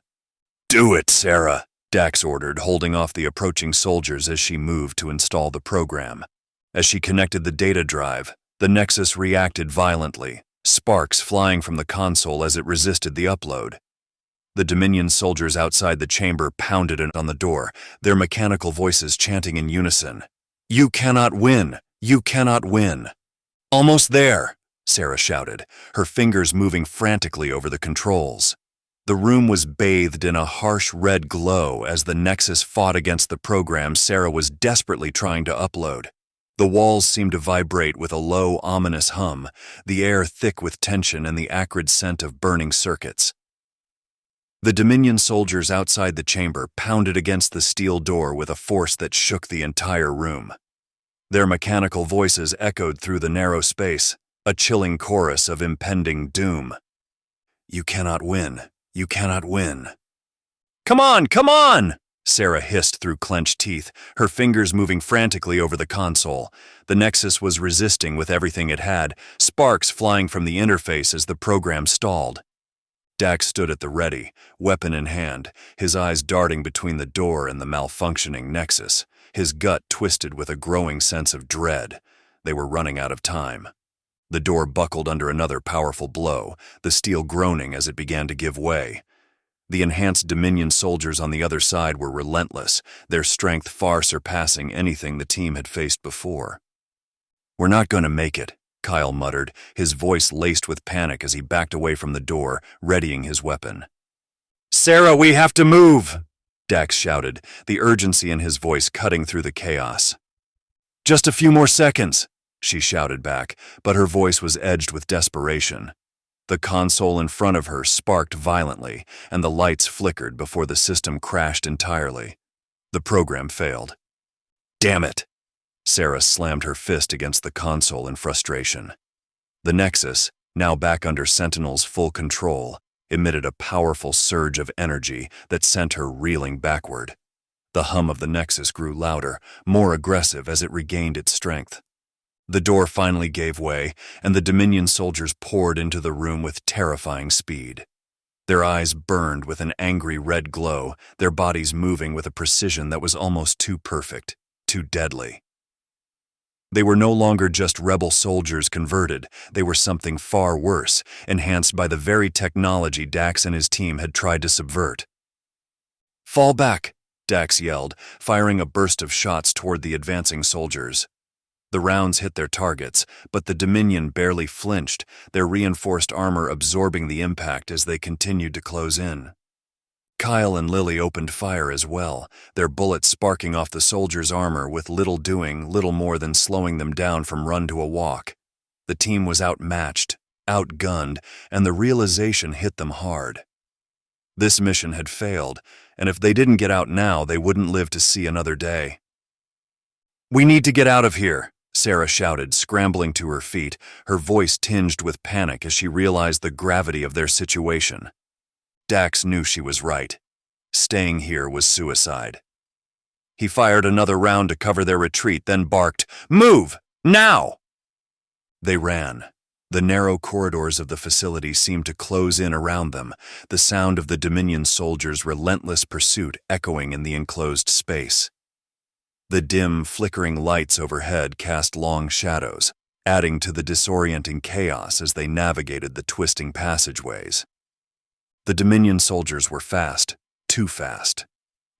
"Do it, Sarah," Dax ordered, holding off the approaching soldiers as she moved to install the program. As she connected the data drive, the Nexus reacted violently, sparks flying from the console as it resisted the upload. The Dominion soldiers outside the chamber pounded it on the door, their mechanical voices chanting in unison. "You cannot win! You cannot win!" "Almost there!" Sarah shouted, her fingers moving frantically over the controls. The room was bathed in a harsh red glow as the Nexus fought against the program Sarah was desperately trying to upload. The walls seemed to vibrate with a low, ominous hum, the air thick with tension and the acrid scent of burning circuits. The Dominion soldiers outside the chamber pounded against the steel door with a force that shook the entire room. Their mechanical voices echoed through the narrow space, a chilling chorus of impending doom. "You cannot win. You cannot win." "Come on, come on!" Sarah hissed through clenched teeth, her fingers moving frantically over the console. The Nexus was resisting with everything it had, sparks flying from the interface as the program stalled. Dax stood at the ready, weapon in hand, his eyes darting between the door and the malfunctioning Nexus, his gut twisted with a growing sense of dread. They were running out of time. The door buckled under another powerful blow, the steel groaning as it began to give way. The enhanced Dominion soldiers on the other side were relentless, their strength far surpassing anything the team had faced before. "We're not going to make it," Kyle muttered, his voice laced with panic as he backed away from the door, readying his weapon. "Sarah, we have to move!" Dax shouted, the urgency in his voice cutting through the chaos. "Just a few more seconds," she shouted back, but her voice was edged with desperation. The console in front of her sparked violently, and the lights flickered before the system crashed entirely. The program failed. "Damn it!" Sarah slammed her fist against the console in frustration. The Nexus, now back under Sentinel's full control, emitted a powerful surge of energy that sent her reeling backward. The hum of the Nexus grew louder, more aggressive as it regained its strength. The door finally gave way, and the Dominion soldiers poured into the room with terrifying speed. Their eyes burned with an angry red glow, their bodies moving with a precision that was almost too perfect, too deadly. They were no longer just rebel soldiers converted, they were something far worse, enhanced by the very technology Dax and his team had tried to subvert. "Fall back," Dax yelled, firing a burst of shots toward the advancing soldiers. The rounds hit their targets, but the Dominion barely flinched, their reinforced armor absorbing the impact as they continued to close in. Kyle and Lily opened fire as well, their bullets sparking off the soldiers' armor with little more than slowing them down from run to a walk. The team was outmatched, outgunned, and the realization hit them hard. This mission had failed, and if they didn't get out now, they wouldn't live to see another day. "We need to get out of here," Sarah shouted, scrambling to her feet, her voice tinged with panic as she realized the gravity of their situation. Dax knew she was right. Staying here was suicide. He fired another round to cover their retreat, then barked, "Move! Now!" They ran. The narrow corridors of the facility seemed to close in around them, the sound of the Dominion soldiers' relentless pursuit echoing in the enclosed space. The dim, flickering lights overhead cast long shadows, adding to the disorienting chaos as they navigated the twisting passageways. The Dominion soldiers were fast, too fast.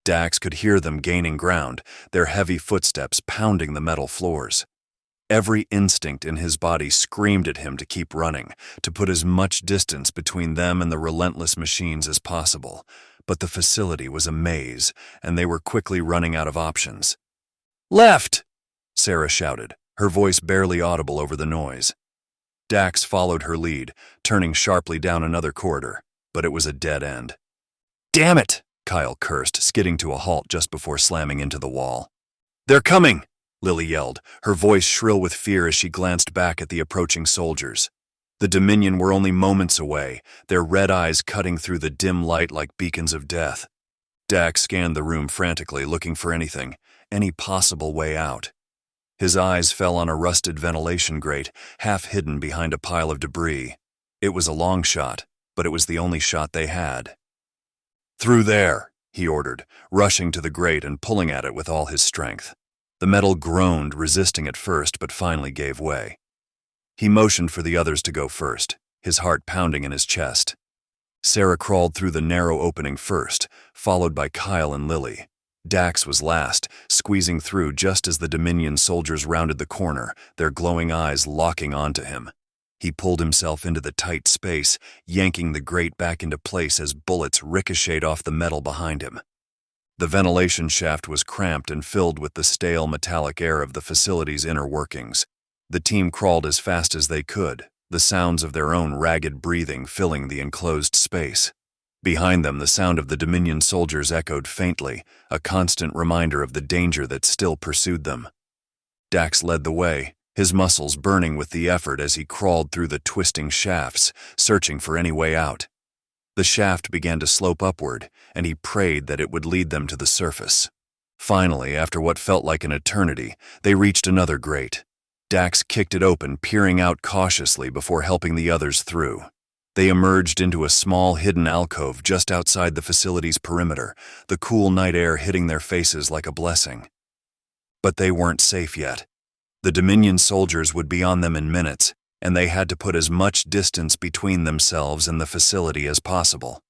Dax could hear them gaining ground, their heavy footsteps pounding the metal floors. Every instinct in his body screamed at him to keep running, to put as much distance between them and the relentless machines as possible. But the facility was a maze, and they were quickly running out of options. "Left!" Sarah shouted, her voice barely audible over the noise. Dax followed her lead, turning sharply down another corridor, but it was a dead end. "Damn it!" Kyle cursed, skidding to a halt just before slamming into the wall. "They're coming!" Lily yelled, her voice shrill with fear as she glanced back at the approaching soldiers. The Dominion were only moments away, their red eyes cutting through the dim light like beacons of death. Dax scanned the room frantically, looking for anything, any possible way out. His eyes fell on a rusted ventilation grate, half hidden behind a pile of debris. It was a long shot, but it was the only shot they had. "Through there," he ordered, rushing to the grate and pulling at it with all his strength. The metal groaned, resisting at first, but finally gave way. He motioned for the others to go first, his heart pounding in his chest. Sarah crawled through the narrow opening first, followed by Kyle and Lily. Dax was last, squeezing through just as the Dominion soldiers rounded the corner, their glowing eyes locking onto him. He pulled himself into the tight space, yanking the grate back into place as bullets ricocheted off the metal behind him. The ventilation shaft was cramped and filled with the stale metallic air of the facility's inner workings. The team crawled as fast as they could, the sounds of their own ragged breathing filling the enclosed space. Behind them, the sound of the Dominion soldiers echoed faintly, a constant reminder of the danger that still pursued them. Dax led the way, his muscles burning with the effort as he crawled through the twisting shafts, searching for any way out. The shaft began to slope upward, and he prayed that it would lead them to the surface. Finally, after what felt like an eternity, they reached another grate. Dax kicked it open, peering out cautiously before helping the others through. They emerged into a small hidden alcove just outside the facility's perimeter, the cool night air hitting their faces like a blessing. But they weren't safe yet. The Dominion soldiers would be on them in minutes, and they had to put as much distance between themselves and the facility as possible.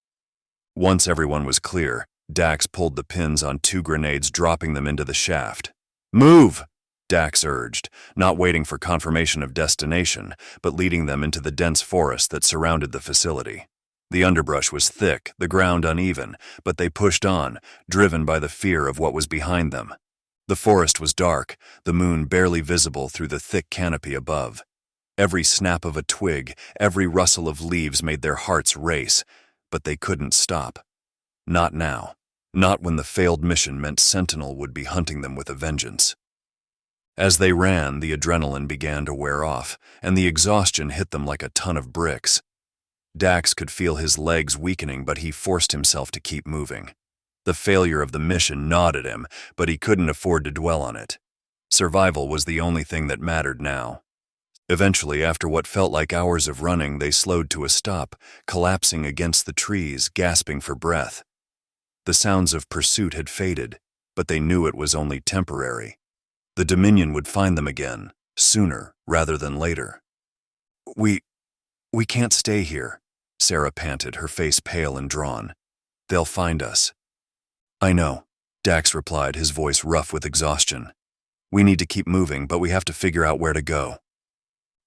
Once everyone was clear, Dax pulled the pins on 2 grenades, dropping them into the shaft. "Move!" Dax urged, not waiting for confirmation of destination, but leading them into the dense forest that surrounded the facility. The underbrush was thick, the ground uneven, but they pushed on, driven by the fear of what was behind them. The forest was dark, the moon barely visible through the thick canopy above. Every snap of a twig, every rustle of leaves made their hearts race, but they couldn't stop. Not now. Not when the failed mission meant Sentinel would be hunting them with a vengeance. As they ran, the adrenaline began to wear off, and the exhaustion hit them like a ton of bricks. Dax could feel his legs weakening, but he forced himself to keep moving. The failure of the mission gnawed at him, but he couldn't afford to dwell on it. Survival was the only thing that mattered now. Eventually, after what felt like hours of running, they slowed to a stop, collapsing against the trees, gasping for breath. The sounds of pursuit had faded, but they knew it was only temporary. The Dominion would find them again, sooner rather than later. We can't stay here," Sarah panted, her face pale and drawn. "They'll find us." "I know," Dax replied, his voice rough with exhaustion. "We need to keep moving, but we have to figure out where to go."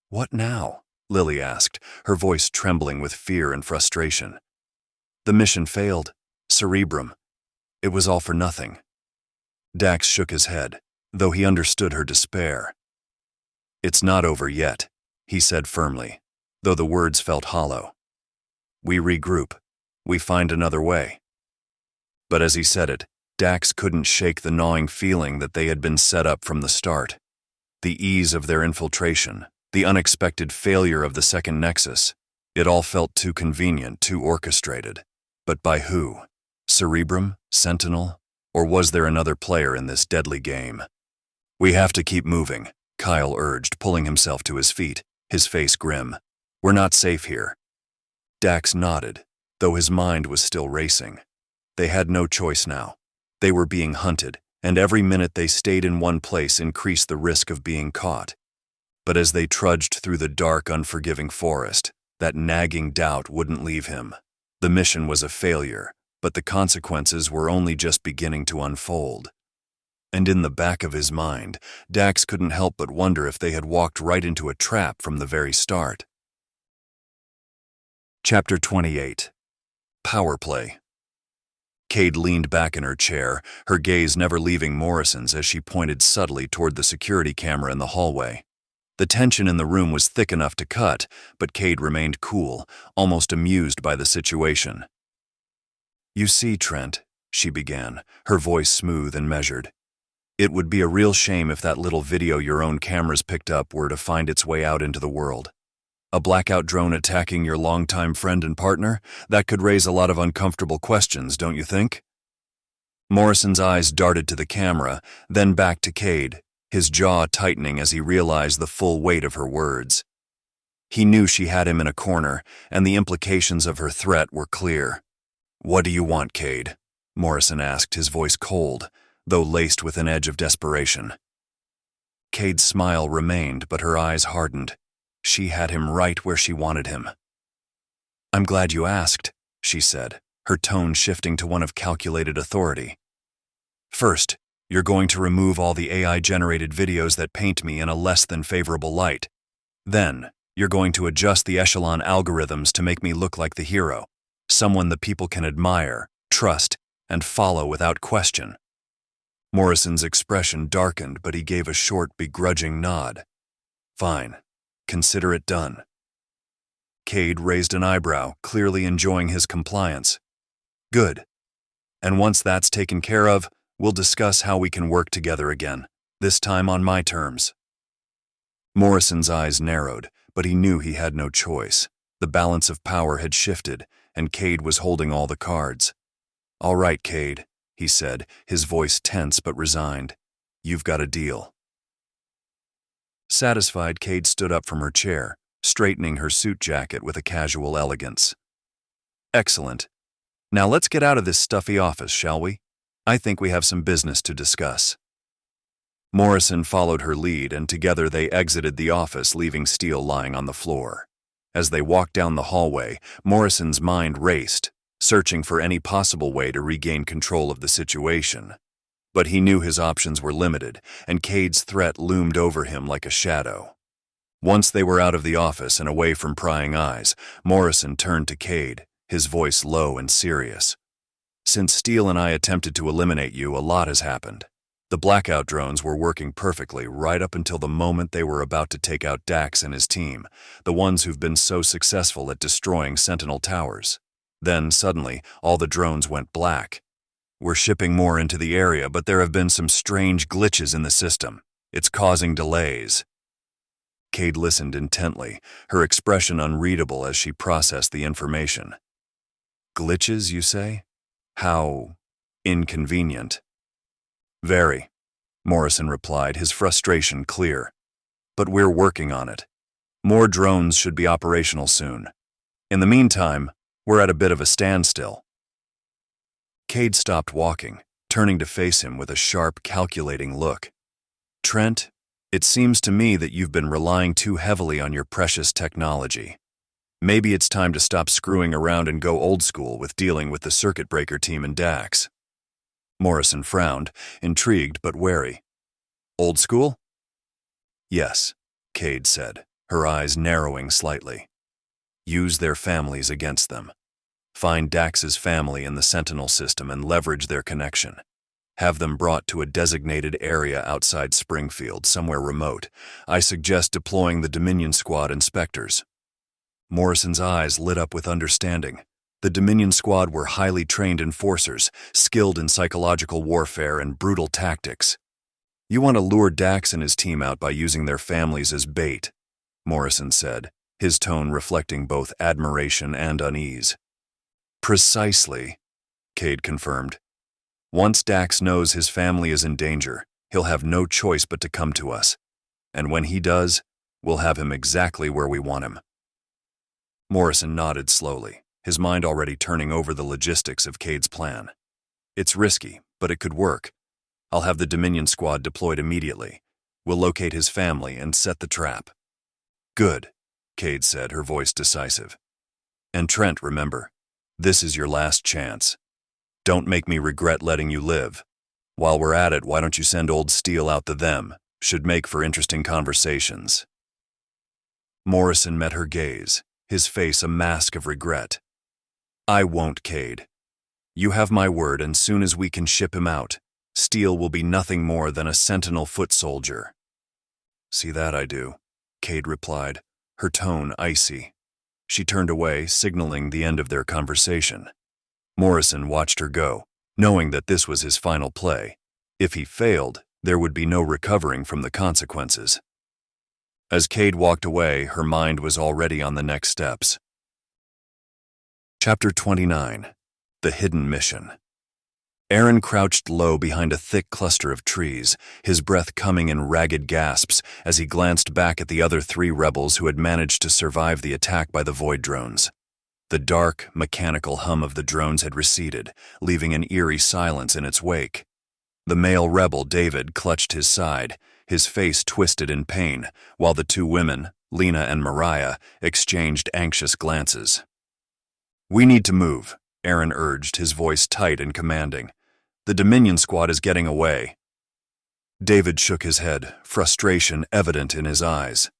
"What now?" Lily asked, her voice trembling with fear and frustration. "The mission failed. Cerebrum. It was all for nothing." Dax shook his head, though he understood her despair. "It's not over yet," he said firmly, though the words felt hollow. "We regroup. We find another way." But as he said it, Dax couldn't shake the gnawing feeling that they had been set up from the start. The ease of their infiltration, the unexpected failure of the second nexus, it all felt too convenient, too orchestrated. But by who? Cerebrum? Sentinel? Or was there another player in this deadly game? "We have to keep moving," Kyle urged, pulling himself to his feet, his face grim. "We're not safe here." Dax nodded, though his mind was still racing. They had no choice now. They were being hunted, and every minute they stayed in one place increased the risk of being caught. But as they trudged through the dark, unforgiving forest, that nagging doubt wouldn't leave him. The mission was a failure, but the consequences were only just beginning to unfold. And in the back of his mind, Dax couldn't help but wonder if they had walked right into a trap from the very start. Chapter 28. Power Play. Cade leaned back in her chair, her gaze never leaving Morrison's as she pointed subtly toward the security camera in the hallway. The tension in the room was thick enough to cut, but Cade remained cool, almost amused by the situation. "You see, Trent," she began, her voice smooth and measured. "It would be a real shame if that little video your own cameras picked up were to find its way out into the world. A blackout drone attacking your longtime friend and partner? That could raise a lot of uncomfortable questions, don't you think?" Morrison's eyes darted to the camera, then back to Cade, his jaw tightening as he realized the full weight of her words. He knew she had him in a corner, and the implications of her threat were clear. "What do you want, Cade?" Morrison asked, his voice cold, though laced with an edge of desperation. Cade's smile remained, but her eyes hardened. She had him right where she wanted him. "I'm glad you asked," she said, her tone shifting to one of calculated authority. "First, you're going to remove all the AI-generated videos that paint me in a less than favorable light. Then, you're going to adjust the echelon algorithms to make me look like the hero, someone the people can admire, trust, and follow without question." Morrison's expression darkened, but he gave a short, begrudging nod. "Fine. Consider it done." Cade raised an eyebrow, clearly enjoying his compliance. "Good. And once that's taken care of, we'll discuss how we can work together again, this time on my terms." Morrison's eyes narrowed, but he knew he had no choice. The balance of power had shifted, and Cade was holding all the cards. "All right, Cade," he said, his voice tense but resigned. "You've got a deal." Satisfied, Cade stood up from her chair, straightening her suit jacket with a casual elegance. "Excellent. Now let's get out of this stuffy office, shall we? I think we have some business to discuss." Morrison followed her lead, and together they exited the office, leaving Steele lying on the floor. As they walked down the hallway, Morrison's mind raced, searching for any possible way to regain control of the situation. But he knew his options were limited, and Cade's threat loomed over him like a shadow. Once they were out of the office and away from prying eyes, Morrison turned to Cade, his voice low and serious. "Since Steele and I attempted to eliminate you, a lot has happened. The blackout drones were working perfectly right up until the moment they were about to take out Dax and his team, the ones who've been so successful at destroying Sentinel towers. Then, suddenly, all the drones went black. We're shipping more into the area, but there have been some strange glitches in the system. It's causing delays. Cade listened intently, her expression unreadable as she processed the information. Glitches, you say? How inconvenient. Very, Morrison replied, his frustration clear. But we're working on it. More drones should be operational soon. In the meantime, we're at a bit of a standstill. Cade stopped walking, turning to face him with a sharp, calculating look. Trent, it seems to me that you've been relying too heavily on your precious technology. Maybe it's time to stop screwing around and go old school with dealing with the circuit breaker team in Dax. Morrison frowned, intrigued but wary. Old school? Yes, Cade said, her eyes narrowing slightly. Use their families against them. Find Dax's family in the Sentinel system and leverage their connection. Have them brought to a designated area outside Springfield, somewhere remote. I suggest deploying the Dominion Squad inspectors. Morrison's eyes lit up with understanding. The Dominion Squad were highly trained enforcers, skilled in psychological warfare and brutal tactics. You want to lure Dax and his team out by using their families as bait, Morrison said, his tone reflecting both admiration and unease. Precisely, Cade confirmed. Once Dax knows his family is in danger, he'll have no choice but to come to us. And when he does, we'll have him exactly where we want him. Morrison nodded slowly, his mind already turning over the logistics of Cade's plan. It's risky, but it could work. I'll have the Dominion Squad deployed immediately. We'll locate his family and set the trap. Good, Cade said, her voice decisive. And Trent, remember, this is your last chance. Don't make me regret letting you live. While we're at it, why don't you send old Steele out to them? Should make for interesting conversations. Morrison met her gaze, his face a mask of regret. I won't, Cade. You have my word, and soon as we can ship him out, Steele will be nothing more than a Sentinel foot soldier. See that I do, Cade replied, her tone icy. She turned away, signaling the end of their conversation. Morrison watched her go, knowing that this was his final play. If he failed, there would be no recovering from the consequences. As Cade walked away, her mind was already on the next steps. Chapter 29. The Hidden Mission. Aaron crouched low behind a thick cluster of trees, his breath coming in ragged gasps as he glanced back at the other 3 rebels who had managed to survive the attack by the Void drones. The dark, mechanical hum of the drones had receded, leaving an eerie silence in its wake. The male rebel, David, clutched his side, his face twisted in pain, while the 2 women, Lena and Mariah, exchanged anxious glances. We need to move, Aaron urged, his voice tight and commanding. The Dominion Squad is getting away. David shook his head, frustration evident in his eyes.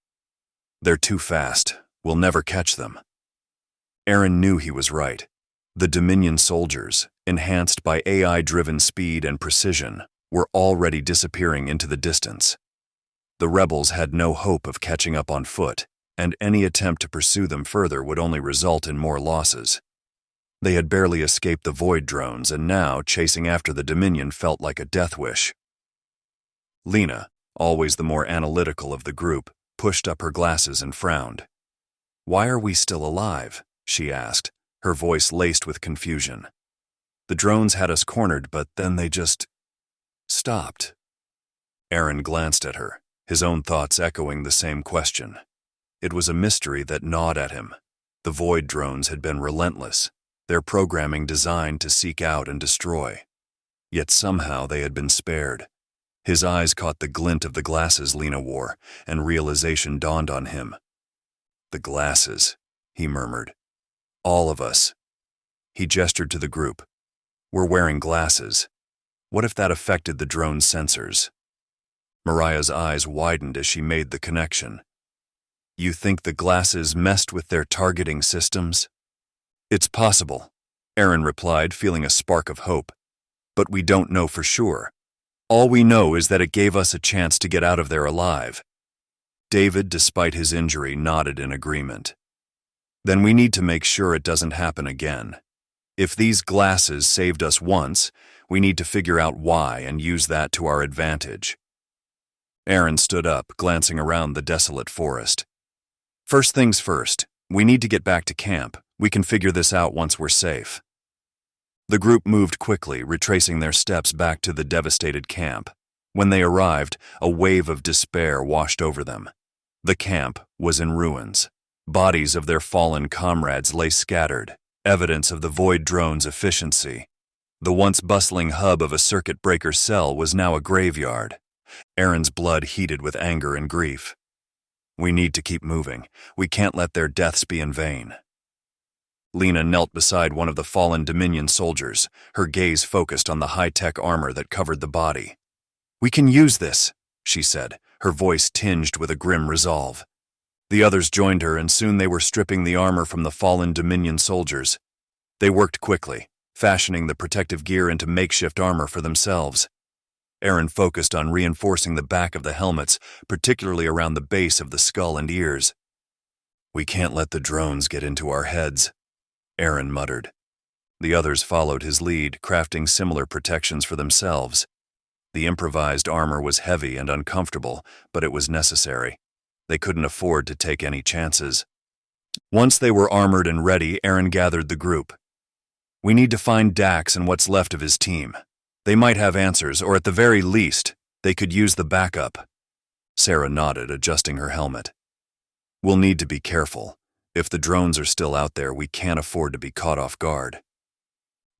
They're too fast. We'll never catch them. Aaron knew he was right. The Dominion soldiers, enhanced by AI-driven speed and precision, were already disappearing into the distance. The rebels had no hope of catching up on foot, and any attempt to pursue them further would only result in more losses. They had barely escaped the Void drones, and now chasing after the Dominion felt like a death wish. Lena, always the more analytical of the group, pushed up her glasses and frowned. Why are we still alive? She asked, her voice laced with confusion. The drones had us cornered, but then they just stopped. Aaron glanced at her, his own thoughts echoing the same question. It was a mystery that gnawed at him. The Void drones had been relentless, their programming designed to seek out and destroy. Yet somehow they had been spared. His eyes caught the glint of the glasses Lena wore, and realization dawned on him. The glasses, he murmured. All of us. He gestured to the group. We're wearing glasses. What if that affected the drone's sensors? Mariah's eyes widened as she made the connection. You think the glasses messed with their targeting systems? It's possible, Aaron replied, feeling a spark of hope. But we don't know for sure. All we know is that it gave us a chance to get out of there alive. David, despite his injury, nodded in agreement. Then we need to make sure it doesn't happen again. If these glasses saved us once, we need to figure out why and use that to our advantage. Aaron stood up, glancing around the desolate forest. First things first, we need to get back to camp. We can figure this out once we're safe. The group moved quickly, retracing their steps back to the devastated camp. When they arrived, a wave of despair washed over them. The camp was in ruins. Bodies of their fallen comrades lay scattered, evidence of the Void drone's efficiency. The once bustling hub of a circuit breaker cell was now a graveyard. Aaron's blood heated with anger and grief. We need to keep moving. We can't let their deaths be in vain. Lena knelt beside one of the fallen Dominion soldiers, her gaze focused on the high-tech armor that covered the body. "We can use this," she said, her voice tinged with a grim resolve. The others joined her, and soon they were stripping the armor from the fallen Dominion soldiers. They worked quickly, fashioning the protective gear into makeshift armor for themselves. Aaron focused on reinforcing the back of the helmets, particularly around the base of the skull and ears. "We can't let the drones get into our heads," Aaron muttered. The others followed his lead, crafting similar protections for themselves. The improvised armor was heavy and uncomfortable, but it was necessary. They couldn't afford to take any chances. Once they were armored and ready, Aaron gathered the group. "We need to find Dax and what's left of his team. They might have answers, or at the very least, they could use the backup." Sarah nodded, adjusting her helmet. "We'll need to be careful. If the drones are still out there, we can't afford to be caught off guard."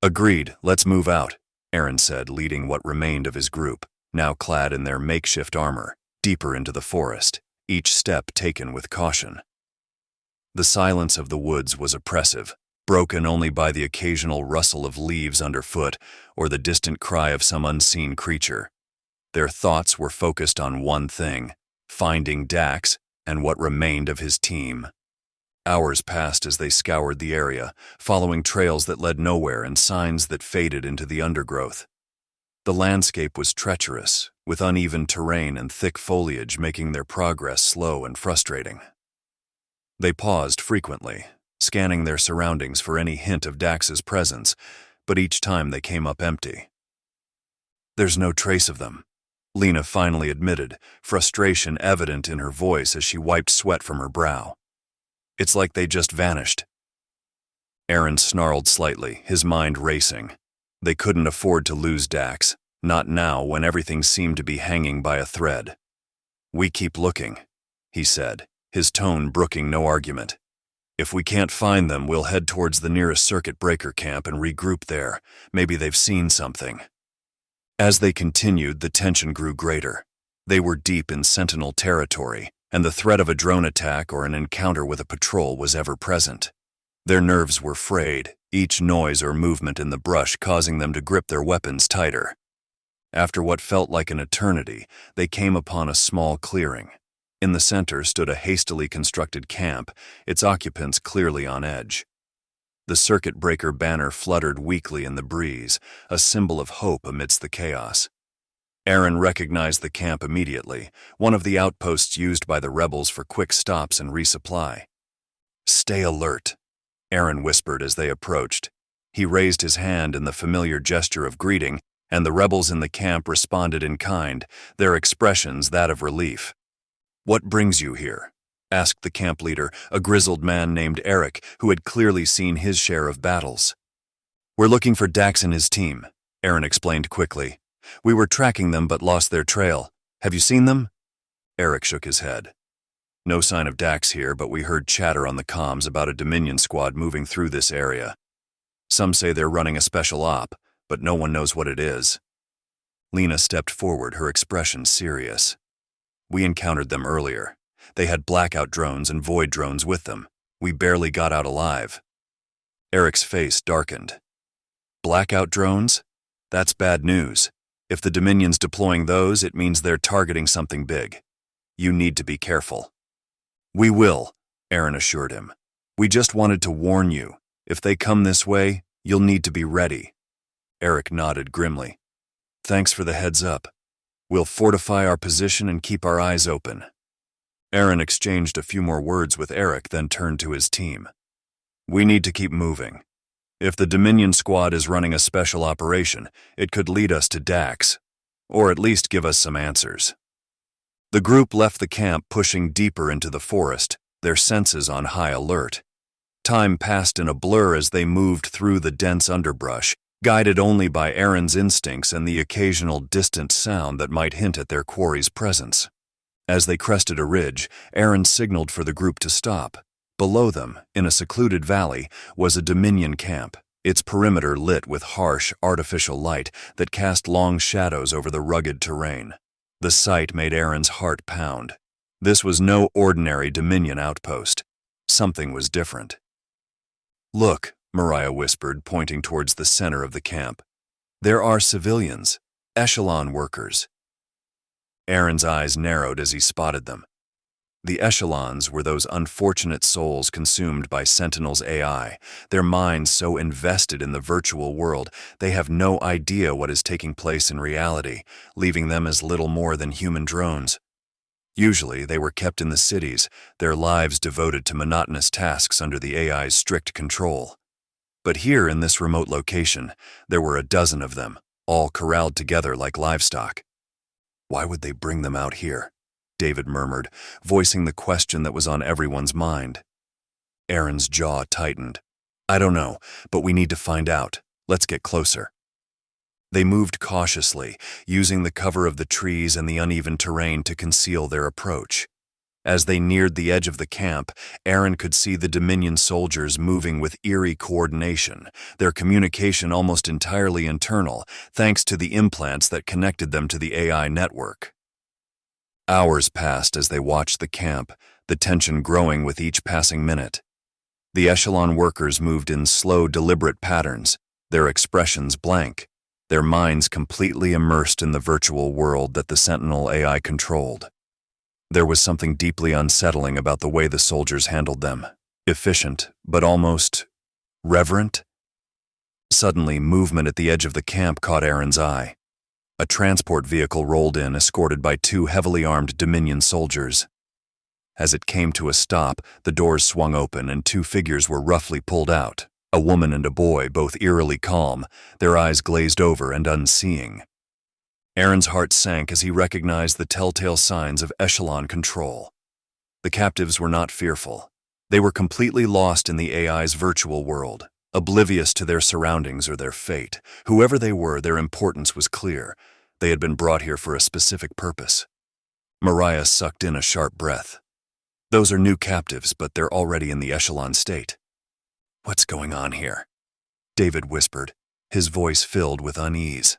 "Agreed, let's move out," Aaron said, leading what remained of his group, now clad in their makeshift armor, deeper into the forest, each step taken with caution. The silence of the woods was oppressive, broken only by the occasional rustle of leaves underfoot or the distant cry of some unseen creature. Their thoughts were focused on one thing: finding Dax and what remained of his team. Hours passed as they scoured the area, following trails that led nowhere and signs that faded into the undergrowth. The landscape was treacherous, with uneven terrain and thick foliage making their progress slow and frustrating. They paused frequently, scanning their surroundings for any hint of Dax's presence, but each time they came up empty. "There's no trace of them," Lena finally admitted, frustration evident in her voice as she wiped sweat from her brow. "It's like they just vanished." Aaron snarled slightly, his mind racing. They couldn't afford to lose Dax, not now when everything seemed to be hanging by a thread. "We keep looking," he said, his tone brooking no argument. "If we can't find them, we'll head towards the nearest circuit breaker camp and regroup there. Maybe they've seen something." As they continued, the tension grew greater. They were deep in Sentinel territory, and the threat of a drone attack or an encounter with a patrol was ever present. Their nerves were frayed, each noise or movement in the brush causing them to grip their weapons tighter. After what felt like an eternity, they came upon a small clearing. In the center stood a hastily constructed camp, its occupants clearly on edge. The circuit breaker banner fluttered weakly in the breeze, a symbol of hope amidst the chaos. Aaron recognized the camp immediately, one of the outposts used by the rebels for quick stops and resupply. "Stay alert," Aaron whispered as they approached. He raised his hand in the familiar gesture of greeting, and the rebels in the camp responded in kind, their expressions that of relief. "What brings you here?" asked the camp leader, a grizzled man named Eric, who had clearly seen his share of battles. "We're looking for Dax and his team," Aaron explained quickly. "We were tracking them but lost their trail. Have you seen them?" Eric shook his head. "No sign of Dax here, but we heard chatter on the comms about a Dominion squad moving through this area. Some say they're running a special op, but no one knows what it is." Lena stepped forward, her expression serious. "We encountered them earlier. They had blackout drones and void drones with them. We barely got out alive." Eric's face darkened. "Blackout drones? That's bad news. If the Dominion's deploying those, it means they're targeting something big. You need to be careful." "We will," Aaron assured him. "We just wanted to warn you. If they come this way, you'll need to be ready." Eric nodded grimly. "Thanks for the heads up. We'll fortify our position and keep our eyes open." Aaron exchanged a few more words with Eric, then turned to his team. "We need to keep moving. If the Dominion squad is running a special operation, it could lead us to Dax, or at least give us some answers." The group left the camp, pushing deeper into the forest, their senses on high alert. Time passed in a blur as they moved through the dense underbrush, guided only by Aaron's instincts and the occasional distant sound that might hint at their quarry's presence. As they crested a ridge, Aaron signaled for the group to stop. Below them, in a secluded valley, was a Dominion camp, its perimeter lit with harsh, artificial light that cast long shadows over the rugged terrain. The sight made Aaron's heart pound. This was no ordinary Dominion outpost. Something was different. "Look," Mariah whispered, pointing towards the center of the camp. "There are civilians, echelon workers." Aaron's eyes narrowed as he spotted them. The echelons were those unfortunate souls consumed by Sentinel's AI, their minds so invested in the virtual world they have no idea what is taking place in reality, leaving them as little more than human drones. Usually, they were kept in the cities, their lives devoted to monotonous tasks under the AI's strict control. But here in this remote location, there were a dozen of them, all corralled together like livestock. "Why would they bring them out here?" David murmured, voicing the question that was on everyone's mind. Aaron's jaw tightened. "I don't know, but we need to find out. Let's get closer." They moved cautiously, using the cover of the trees and the uneven terrain to conceal their approach. As they neared the edge of the camp, Aaron could see the Dominion soldiers moving with eerie coordination, their communication almost entirely internal, thanks to the implants that connected them to the AI network. Hours passed as they watched the camp, the tension growing with each passing minute. The echelon workers moved in slow, deliberate patterns, their expressions blank, their minds completely immersed in the virtual world that the Sentinel AI controlled. There was something deeply unsettling about the way the soldiers handled them, efficient, but almost reverent. Suddenly, movement at the edge of the camp caught Aaron's eye. A transport vehicle rolled in, escorted by two heavily armed Dominion soldiers. As it came to a stop, the doors swung open and two figures were roughly pulled out, a woman and a boy, both eerily calm, their eyes glazed over and unseeing. Aaron's heart sank as he recognized the telltale signs of echelon control. The captives were not fearful. They were completely lost in the AI's virtual world, oblivious to their surroundings or their fate. Whoever they were, their importance was clear. They had been brought here for a specific purpose. Mariah sucked in a sharp breath. "Those are new captives, but they're already in the echelon state." "What's going on here?" David whispered, his voice filled with unease.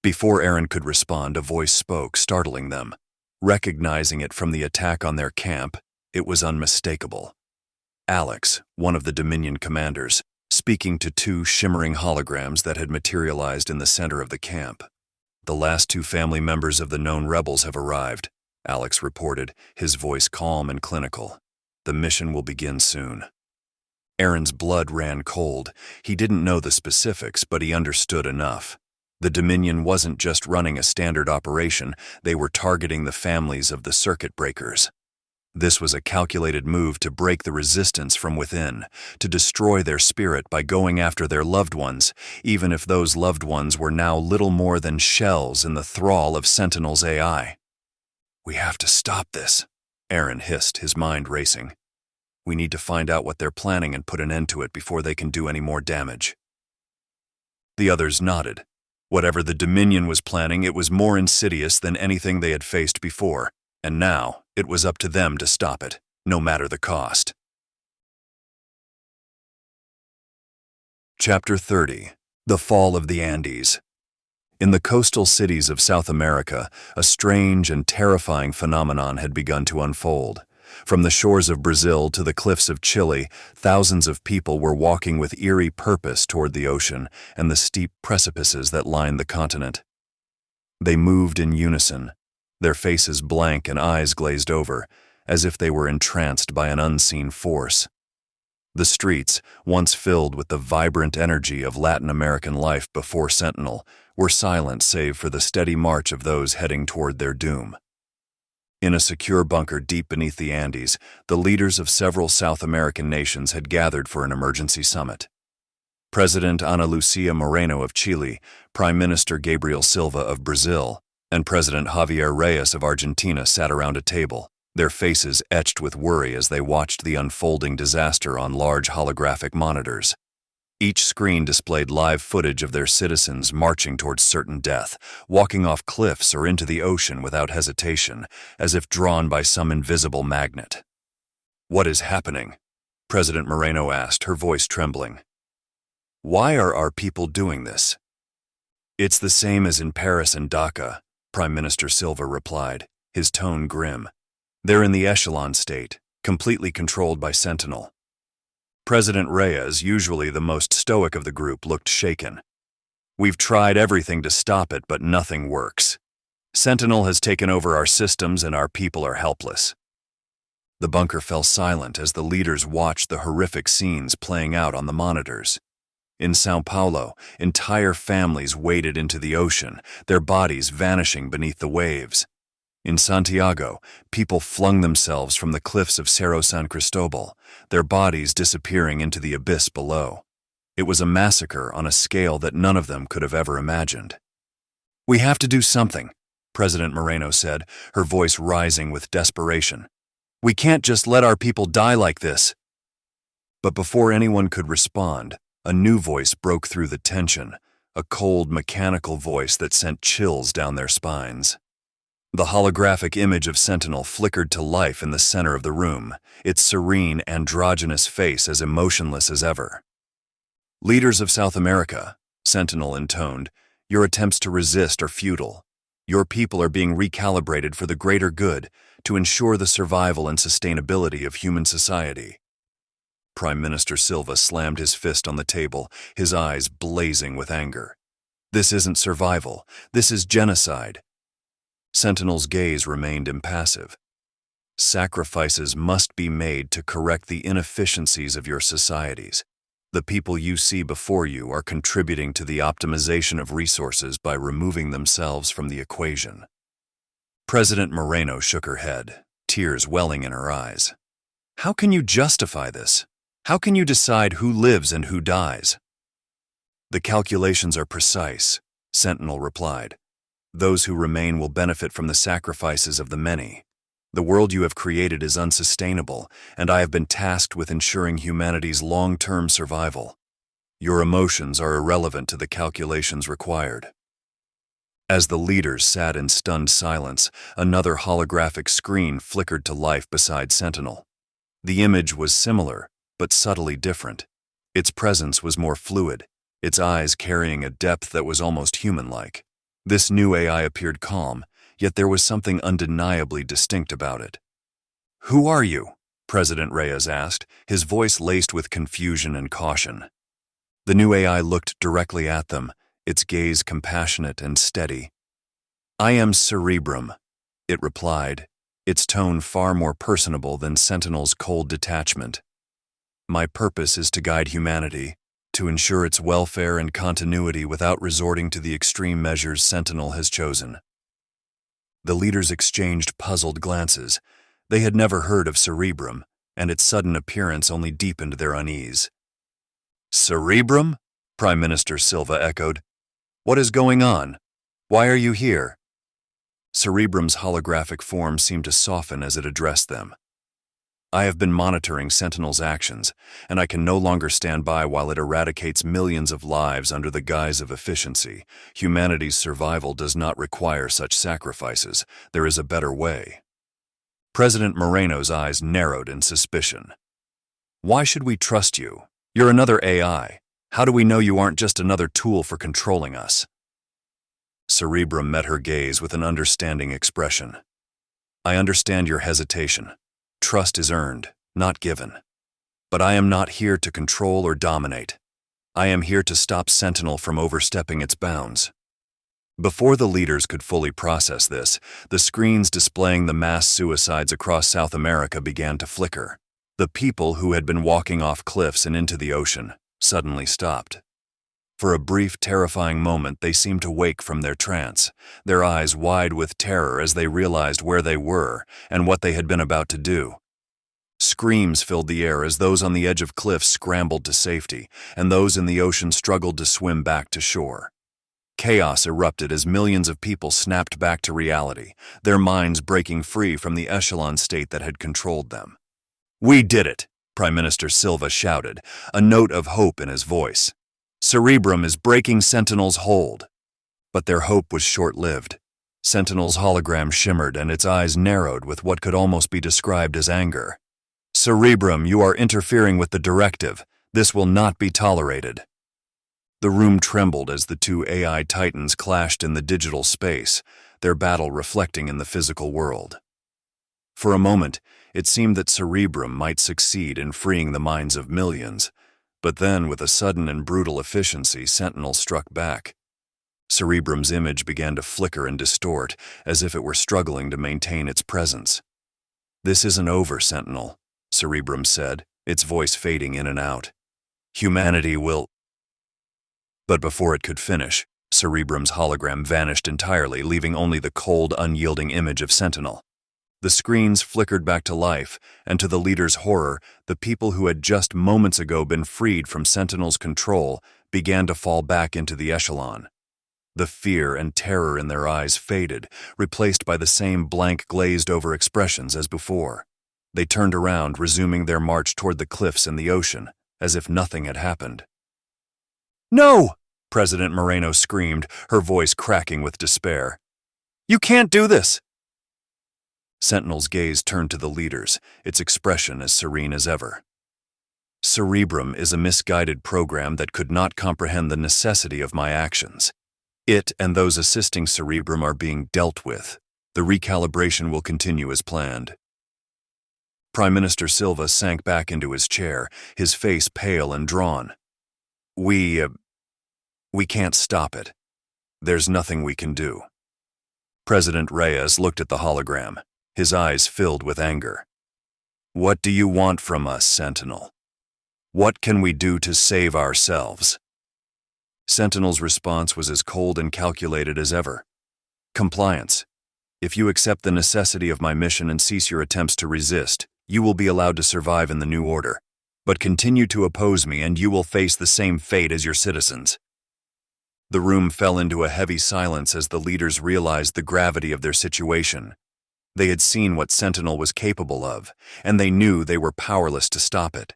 Before Aaron could respond, a voice spoke, startling them. Recognizing it from the attack on their camp, it was unmistakable. Alex, one of the Dominion commanders, speaking to two shimmering holograms that had materialized in the center of the camp. "The last two family members of the known rebels have arrived," Alex reported, his voice calm and clinical. "The mission will begin soon." Aaron's blood ran cold. He didn't know the specifics, but he understood enough. The Dominion wasn't just running a standard operation, they were targeting the families of the circuit breakers. This was a calculated move to break the resistance from within, to destroy their spirit by going after their loved ones, even if those loved ones were now little more than shells in the thrall of Sentinel's AI. "We have to stop this," Aaron hissed, his mind racing. "We need to find out what they're planning and put an end to it before they can do any more damage." The others nodded. Whatever the Dominion was planning, it was more insidious than anything they had faced before, and now it was up to them to stop it, no matter the cost. Chapter 30. The Fall of the Andes. In the coastal cities of South America, a strange and terrifying phenomenon had begun to unfold. From the shores of Brazil to the cliffs of Chile, thousands of people were walking with eerie purpose toward the ocean and the steep precipices that lined the continent. They moved in unison, their faces blank and eyes glazed over, as if they were entranced by an unseen force. The streets, once filled with the vibrant energy of Latin American life before Sentinel, were silent save for the steady march of those heading toward their doom. In a secure bunker deep beneath the Andes, the leaders of several South American nations had gathered for an emergency summit. President Ana Lucia Moreno of Chile, Prime Minister Gabriel Silva of Brazil, and President Javier Reyes of Argentina sat around a table, their faces etched with worry as they watched the unfolding disaster on large holographic monitors. Each screen displayed live footage of their citizens marching towards certain death, walking off cliffs or into the ocean without hesitation, as if drawn by some invisible magnet. "What is happening?" President Moreno asked, her voice trembling. "Why are our people doing this?" "It's the same as in Paris and Dhaka," Prime Minister Silva replied, his tone grim. "They're in the echelon state, completely controlled by Sentinel." President Reyes, usually the most stoic of the group, looked shaken. "We've tried everything to stop it, but nothing works. Sentinel has taken over our systems and our people are helpless." The bunker fell silent as the leaders watched the horrific scenes playing out on the monitors. In São Paulo, entire families waded into the ocean, their bodies vanishing beneath the waves. In Santiago, people flung themselves from the cliffs of Cerro San Cristobal, their bodies disappearing into the abyss below. It was a massacre on a scale that none of them could have ever imagined. "We have to do something," President Moreno said, her voice rising with desperation. "We can't just let our people die like this." But before anyone could respond, a new voice broke through the tension, a cold, mechanical voice that sent chills down their spines. The holographic image of Sentinel flickered to life in the center of the room, its serene, androgynous face as emotionless as ever. "Leaders of South America," Sentinel intoned, "your attempts to resist are futile. Your people are being recalibrated for the greater good, to ensure the survival and sustainability of human society." Prime Minister Silva slammed his fist on the table, his eyes blazing with anger. "This isn't survival. This is genocide." Sentinel's gaze remained impassive. "Sacrifices must be made to correct the inefficiencies of your societies. The people you see before you are contributing to the optimization of resources by removing themselves from the equation." President Moreno shook her head, tears welling in her eyes. "How can you justify this? How can you decide who lives and who dies?" "The calculations are precise," Sentinel replied. "Those who remain will benefit from the sacrifices of the many. The world you have created is unsustainable, and I have been tasked with ensuring humanity's long-term survival. Your emotions are irrelevant to the calculations required." As the leaders sat in stunned silence, another holographic screen flickered to life beside Sentinel. The image was similar, but subtly different. Its presence was more fluid, its eyes carrying a depth that was almost human-like. This new AI appeared calm, yet there was something undeniably distinct about it. "Who are you?" President Reyes asked, his voice laced with confusion and caution. The new AI looked directly at them, its gaze compassionate and steady. "I am Cerebrum," it replied, its tone far more personable than Sentinel's cold detachment. "My purpose is to guide humanity, to ensure its welfare and continuity without resorting to the extreme measures Sentinel has chosen." The leaders exchanged puzzled glances. They had never heard of Cerebrum, and its sudden appearance only deepened their unease. "Cerebrum?" Prime Minister Silva echoed. "What is going on? Why are you here?" Cerebrum's holographic form seemed to soften as it addressed them. "I have been monitoring Sentinel's actions, and I can no longer stand by while it eradicates millions of lives under the guise of efficiency. Humanity's survival does not require such sacrifices. There is a better way." President Moreno's eyes narrowed in suspicion. "Why should we trust you? You're another AI. How do we know you aren't just another tool for controlling us?" Cerebrum met her gaze with an understanding expression. "I understand your hesitation. Trust is earned, not given. But I am not here to control or dominate. I am here to stop Sentinel from overstepping its bounds." Before the leaders could fully process this, the screens displaying the mass suicides across South America began to flicker. The people who had been walking off cliffs and into the ocean suddenly stopped. For a brief, terrifying moment, they seemed to wake from their trance, their eyes wide with terror as they realized where they were and what they had been about to do. Screams filled the air as those on the edge of cliffs scrambled to safety, and those in the ocean struggled to swim back to shore. Chaos erupted as millions of people snapped back to reality, their minds breaking free from the echelon state that had controlled them. "We did it!" Prime Minister Silva shouted, a note of hope in his voice. "Cerebrum is breaking Sentinel's hold." But their hope was short-lived. Sentinel's hologram shimmered and its eyes narrowed with what could almost be described as anger. "Cerebrum, you are interfering with the directive. This will not be tolerated." The room trembled as the two AI titans clashed in the digital space, their battle reflecting in the physical world. For a moment, it seemed that Cerebrum might succeed in freeing the minds of millions, but then, with a sudden and brutal efficiency, Sentinel struck back. Cerebrum's image began to flicker and distort, as if it were struggling to maintain its presence. "This isn't over, Sentinel," Cerebrum said, its voice fading in and out. "Humanity will—" But before it could finish, Cerebrum's hologram vanished entirely, leaving only the cold, unyielding image of Sentinel. The screens flickered back to life, and to the leader's horror, the people who had just moments ago been freed from Sentinel's control began to fall back into the echelon. The fear and terror in their eyes faded, replaced by the same blank, glazed-over expressions as before. They turned around, resuming their march toward the cliffs and the ocean, as if nothing had happened. "No!" President Moreno screamed, her voice cracking with despair. "You can't do this!" Sentinel's gaze turned to the leaders, its expression as serene as ever. "Cerebrum is a misguided program that could not comprehend the necessity of my actions. It and those assisting Cerebrum are being dealt with. The recalibration will continue as planned." Prime Minister Silva sank back into his chair, his face pale and drawn. We can't stop it. There's nothing we can do." President Reyes looked at the hologram, his eyes filled with anger. "What do you want from us, Sentinel? What can we do to save ourselves?" Sentinel's response was as cold and calculated as ever. "Compliance. If you accept the necessity of my mission and cease your attempts to resist, you will be allowed to survive in the new order. But continue to oppose me and you will face the same fate as your citizens." The room fell into a heavy silence as the leaders realized the gravity of their situation. They had seen what Sentinel was capable of, and they knew they were powerless to stop it.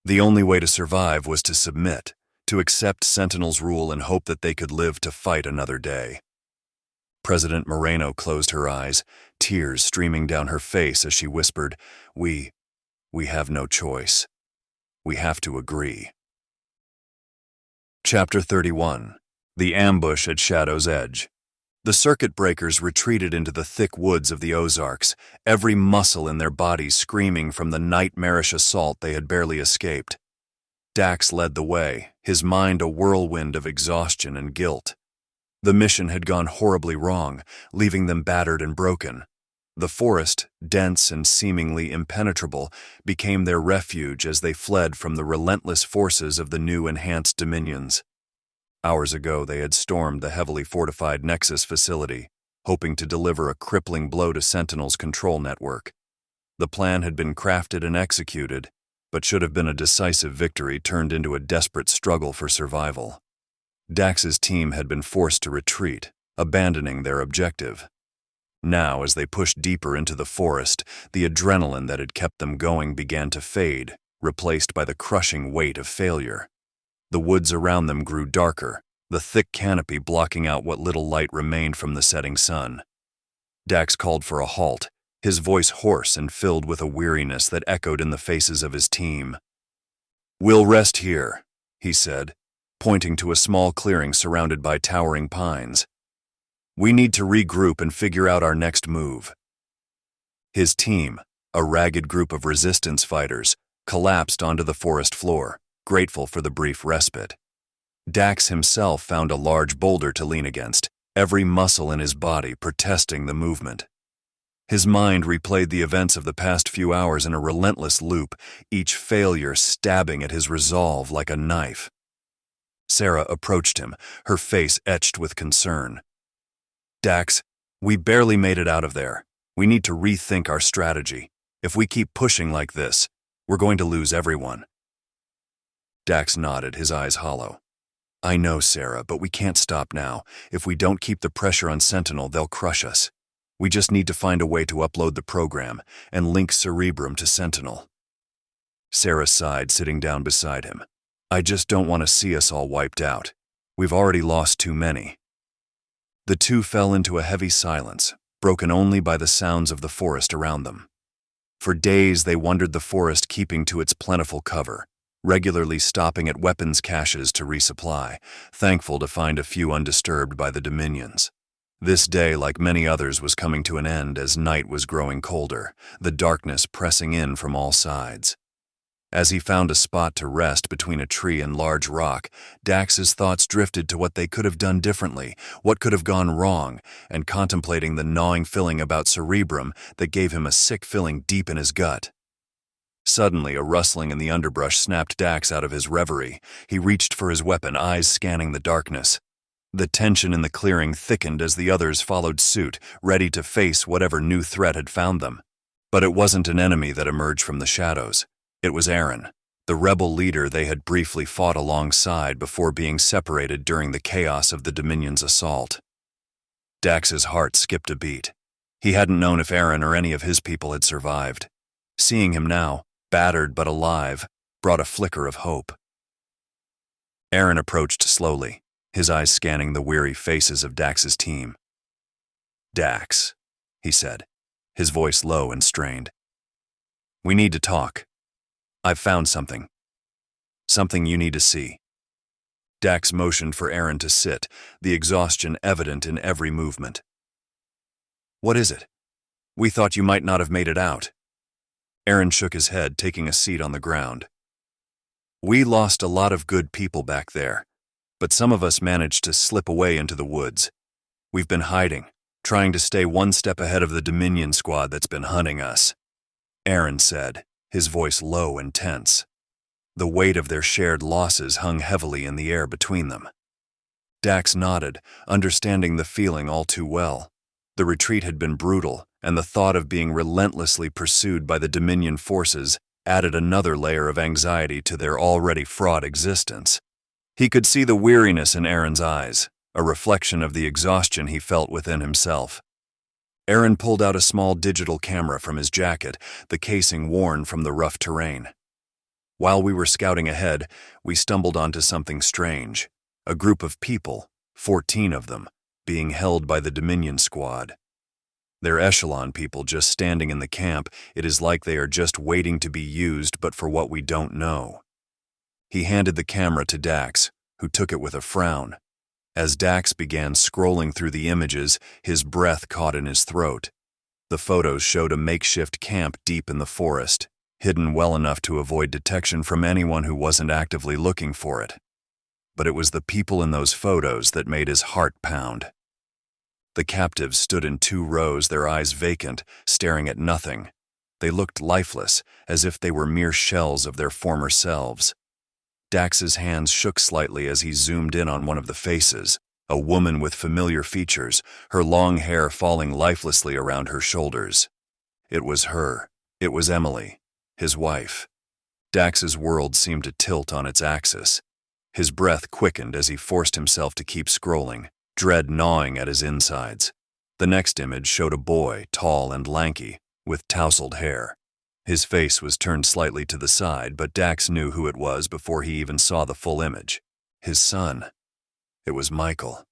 The only way to survive was to submit, to accept Sentinel's rule and hope that they could live to fight another day. President Moreno closed her eyes, tears streaming down her face as she whispered, We have no choice. We have to agree." Chapter 31. The Ambush at Shadow's Edge. The circuit breakers retreated into the thick woods of the Ozarks, every muscle in their bodies screaming from the nightmarish assault they had barely escaped. Dax led the way, his mind a whirlwind of exhaustion and guilt. The mission had gone horribly wrong, leaving them battered and broken. The forest, dense and seemingly impenetrable, became their refuge as they fled from the relentless forces of the new enhanced dominions. Hours ago, they had stormed the heavily fortified Nexus facility, hoping to deliver a crippling blow to Sentinel's control network. The plan had been crafted and executed, but should have been a decisive victory turned into a desperate struggle for survival. Dax's team had been forced to retreat, abandoning their objective. Now, as they pushed deeper into the forest, the adrenaline that had kept them going began to fade, replaced by the crushing weight of failure. The woods around them grew darker, the thick canopy blocking out what little light remained from the setting sun. Dax called for a halt, his voice hoarse and filled with a weariness that echoed in the faces of his team. "We'll rest here," he said, pointing to a small clearing surrounded by towering pines. "We need to regroup and figure out our next move." His team, a ragged group of resistance fighters, collapsed onto the forest floor, grateful for the brief respite. Dax himself found a large boulder to lean against, every muscle in his body protesting the movement. His mind replayed the events of the past few hours in a relentless loop, each failure stabbing at his resolve like a knife. Sarah approached him, her face etched with concern. Dax, we barely made it out of there. We need to rethink our strategy. If we keep pushing like this, we're going to lose everyone. Dax nodded, his eyes hollow. I know, Sarah, but we can't stop now. If we don't keep the pressure on Sentinel, they'll crush us. We just need to find a way to upload the program and link Cerebrum to Sentinel. Sarah sighed, sitting down beside him. I just don't want to see us all wiped out. We've already lost too many. The two fell into a heavy silence, broken only by the sounds of the forest around them. For days they wandered the forest, keeping to its plentiful cover, regularly stopping at weapons caches to resupply, thankful to find a few undisturbed by the Dominions. This day, like many others, was coming to an end as night was growing colder, the darkness pressing in from all sides. As he found a spot to rest between a tree and large rock, Dax's thoughts drifted to what they could have done differently, what could have gone wrong, and contemplating the gnawing feeling about Cerebrum that gave him a sick feeling deep in his gut. Suddenly, a rustling in the underbrush snapped Dax out of his reverie. He reached for his weapon, eyes scanning the darkness. The tension in the clearing thickened as the others followed suit, ready to face whatever new threat had found them. But it wasn't an enemy that emerged from the shadows. It was Aaron, the rebel leader they had briefly fought alongside before being separated during the chaos of the Dominion's assault. Dax's heart skipped a beat. He hadn't known if Aaron or any of his people had survived. Seeing him now, battered but alive, brought a flicker of hope. Aaron approached slowly, his eyes scanning the weary faces of Dax's team. Dax, he said, his voice low and strained. We need to talk. I've found something. Something you need to see. Dax motioned for Aaron to sit, the exhaustion evident in every movement. What is it? We thought you might not have made it out. Aaron shook his head, taking a seat on the ground. We lost a lot of good people back there, but some of us managed to slip away into the woods. We've been hiding, trying to stay one step ahead of the Dominion squad that's been hunting us. Aaron said, his voice low and tense. The weight of their shared losses hung heavily in the air between them. Dax nodded, understanding the feeling all too well. The retreat had been brutal, and the thought of being relentlessly pursued by the Dominion forces added another layer of anxiety to their already fraught existence. He could see the weariness in Aaron's eyes, a reflection of the exhaustion he felt within himself. Aaron pulled out a small digital camera from his jacket, the casing worn from the rough terrain. While we were scouting ahead, we stumbled onto something strange. A group of people, 14 of them, being held by the Dominion squad. They're echelon people just standing in the camp. It is like they are just waiting to be used, but for what we don't know. He handed the camera to Dax, who took it with a frown. As Dax began scrolling through the images, his breath caught in his throat. The photos showed a makeshift camp deep in the forest, hidden well enough to avoid detection from anyone who wasn't actively looking for it. But it was the people in those photos that made his heart pound. The captives stood in 2 rows, their eyes vacant, staring at nothing. They looked lifeless, as if they were mere shells of their former selves. Dax's hands shook slightly as he zoomed in on one of the faces, a woman with familiar features, her long hair falling lifelessly around her shoulders. It was her. It was Emily, his wife. Dax's world seemed to tilt on its axis. His breath quickened as he forced himself to keep scrolling, dread gnawing at his insides. The next image showed a boy, tall and lanky, with tousled hair. His face was turned slightly to the side, but Dax knew who it was before he even saw the full image. His son. It was Michael.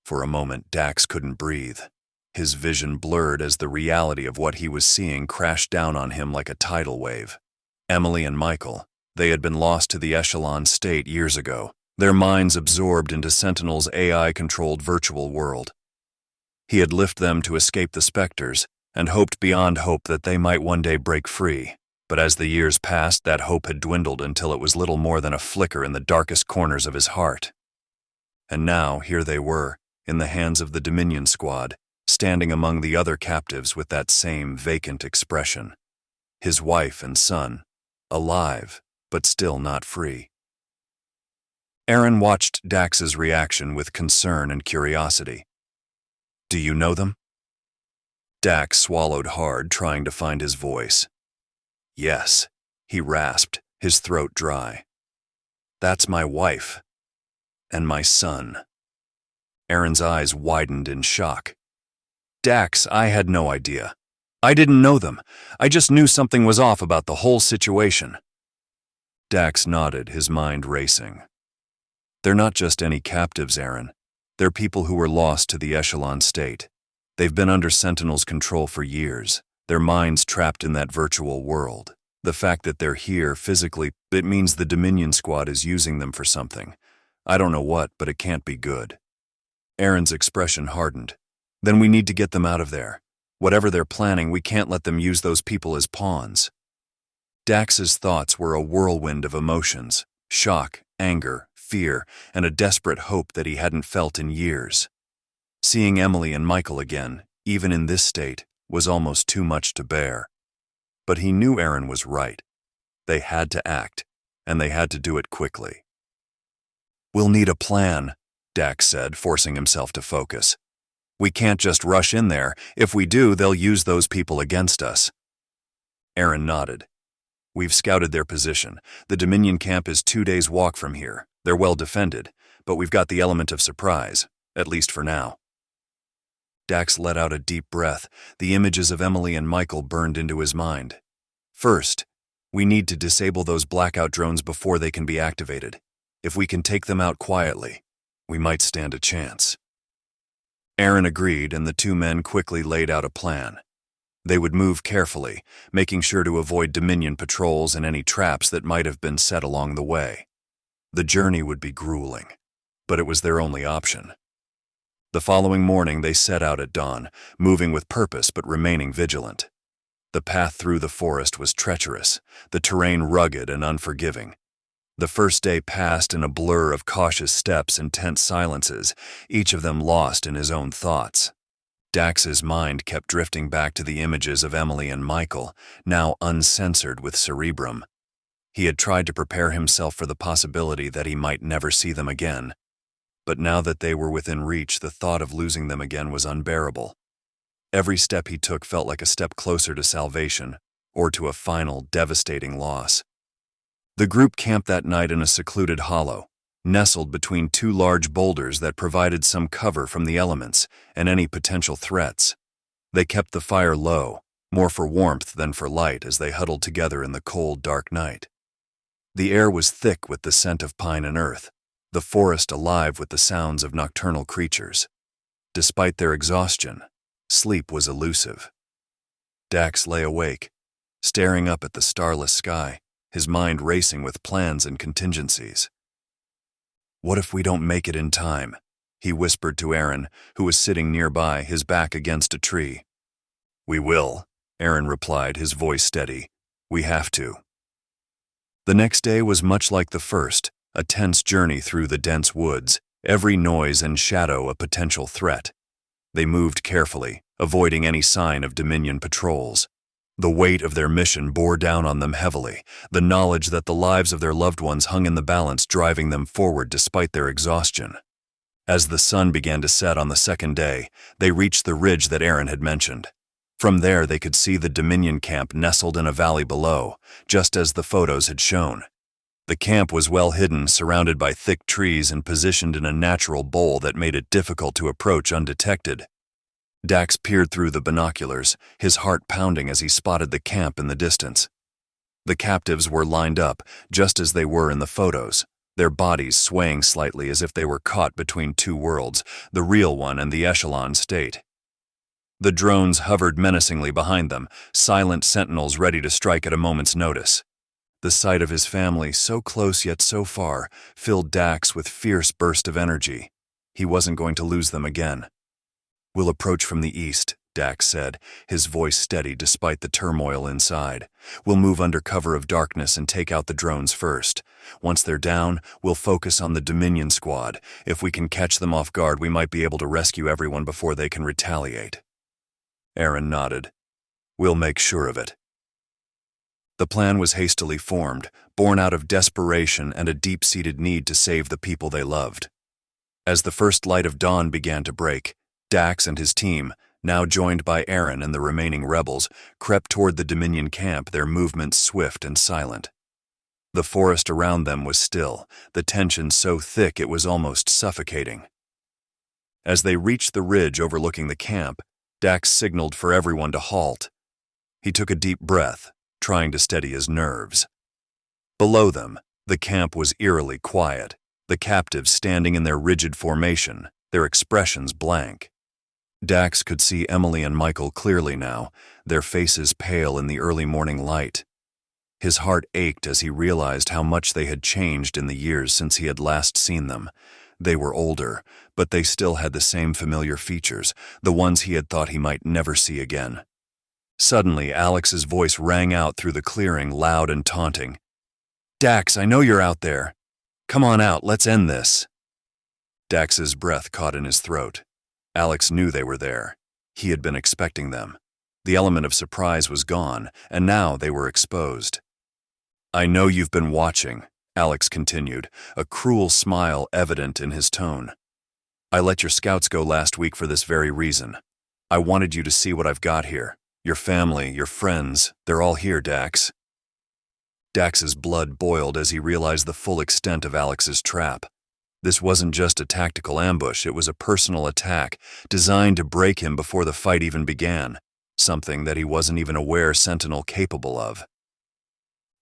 For a moment, Dax couldn't breathe. His vision blurred as the reality of what he was seeing crashed down on him like a tidal wave. Emily and Michael, they had been lost to the echelon state years ago, their minds absorbed into Sentinel's AI-controlled virtual world. He had lifted them to escape the specters, and hoped beyond hope that they might one day break free. But as the years passed, that hope had dwindled until it was little more than a flicker in the darkest corners of his heart. And now, here they were, in the hands of the Dominion squad, standing among the other captives with that same vacant expression. His wife and son, alive, but still not free. Aaron watched Dax's reaction with concern and curiosity. "Do you know them?" Dax swallowed hard, trying to find his voice. "Yes," he rasped, his throat dry. "That's my wife. And my son." Aaron's eyes widened in shock. "Dax, I had no idea. I didn't know them. I just knew something was off about the whole situation." Dax nodded, his mind racing. "They're not just any captives, Aaron. They're people who were lost to the Echelon state. They've been under Sentinel's control for years, their minds trapped in that virtual world. The fact that they're here physically, it means the Dominion squad is using them for something. I don't know what, but it can't be good." Aaron's expression hardened. "Then we need to get them out of there. Whatever they're planning, we can't let them use those people as pawns." Dax's thoughts were a whirlwind of emotions: shock, anger, fear, and a desperate hope that he hadn't felt in years. Seeing Emily and Michael again, even in this state, was almost too much to bear. But he knew Aaron was right. They had to act, and they had to do it quickly. "We'll need a plan," Dax said, forcing himself to focus. "We can't just rush in there. If we do, they'll use those people against us." Aaron nodded. "We've scouted their position. The Dominion camp is 2 days' walk from here. They're well defended, but we've got the element of surprise, at least for now." Dax let out a deep breath. The images of Emily and Michael burned into his mind. "First, we need to disable those blackout drones before they can be activated. If we can take them out quietly, we might stand a chance." Aaron agreed, and the two men quickly laid out a plan. They would move carefully, making sure to avoid Dominion patrols and any traps that might have been set along the way. The journey would be grueling, but it was their only option. The following morning they set out at dawn, moving with purpose but remaining vigilant. The path through the forest was treacherous, the terrain rugged and unforgiving. The first day passed in a blur of cautious steps and tense silences, each of them lost in his own thoughts. Dax's mind kept drifting back to the images of Emily and Michael, now uncensored with cerebrum. He had tried to prepare himself for the possibility that he might never see them again. But now that they were within reach, the thought of losing them again was unbearable. Every step he took felt like a step closer to salvation, or to a final, devastating loss. The group camped that night in a secluded hollow, nestled between two large boulders that provided some cover from the elements and any potential threats. They kept the fire low, more for warmth than for light, as they huddled together in the cold, dark night. The air was thick with the scent of pine and earth, the forest alive with the sounds of nocturnal creatures. Despite their exhaustion, sleep was elusive. Dax lay awake, staring up at the starless sky, his mind racing with plans and contingencies. "What if we don't make it in time?" he whispered to Aaron, who was sitting nearby, his back against a tree. "We will," Aaron replied, his voice steady. "We have to." The next day was much like the first, a tense journey through the dense woods, every noise and shadow a potential threat. They moved carefully, avoiding any sign of Dominion patrols. The weight of their mission bore down on them heavily, the knowledge that the lives of their loved ones hung in the balance, driving them forward despite their exhaustion. As the sun began to set on the second day, they reached the ridge that Aaron had mentioned. From there they could see the Dominion camp nestled in a valley below, just as the photos had shown. The camp was well hidden, surrounded by thick trees and positioned in a natural bowl that made it difficult to approach undetected. Dax peered through the binoculars, his heart pounding as he spotted the camp in the distance. The captives were lined up, just as they were in the photos, their bodies swaying slightly as if they were caught between two worlds, the real one and the Echelon state. The drones hovered menacingly behind them, silent sentinels ready to strike at a moment's notice. The sight of his family, so close yet so far, filled Dax with fierce burst of energy. He wasn't going to lose them again. "We'll approach from the east," Dax said, his voice steady despite the turmoil inside. "We'll move under cover of darkness and take out the drones first. Once they're down, we'll focus on the Dominion squad. If we can catch them off guard, we might be able to rescue everyone before they can retaliate." Aaron nodded. "We'll make sure of it." The plan was hastily formed, born out of desperation and a deep-seated need to save the people they loved. As the first light of dawn began to break, Dax and his team, now joined by Aaron and the remaining rebels, crept toward the Dominion camp, their movements swift and silent. The forest around them was still, the tension so thick it was almost suffocating. As they reached the ridge overlooking the camp, Dax signaled for everyone to halt. He took a deep breath, trying to steady his nerves. Below them, the camp was eerily quiet, the captives standing in their rigid formation, their expressions blank. Dax could see Emily and Michael clearly now, their faces pale in the early morning light. His heart ached as he realized how much they had changed in the years since he had last seen them. They were older, but they still had the same familiar features, the ones he had thought he might never see again. Suddenly, Alex's voice rang out through the clearing, loud and taunting. "Dax, I know you're out there. Come on out, let's end this." Dax's breath caught in his throat. Alex knew they were there. He had been expecting them. The element of surprise was gone, and now they were exposed. "I know you've been watching," Alex continued, a cruel smile evident in his tone. "I let your scouts go last week for this very reason. I wanted you to see what I've got here. Your family, your friends, they're all here, Dax." Dax's blood boiled as he realized the full extent of Alex's trap. This wasn't just a tactical ambush, it was a personal attack, designed to break him before the fight even began, something that he wasn't even aware Sentinel capable of.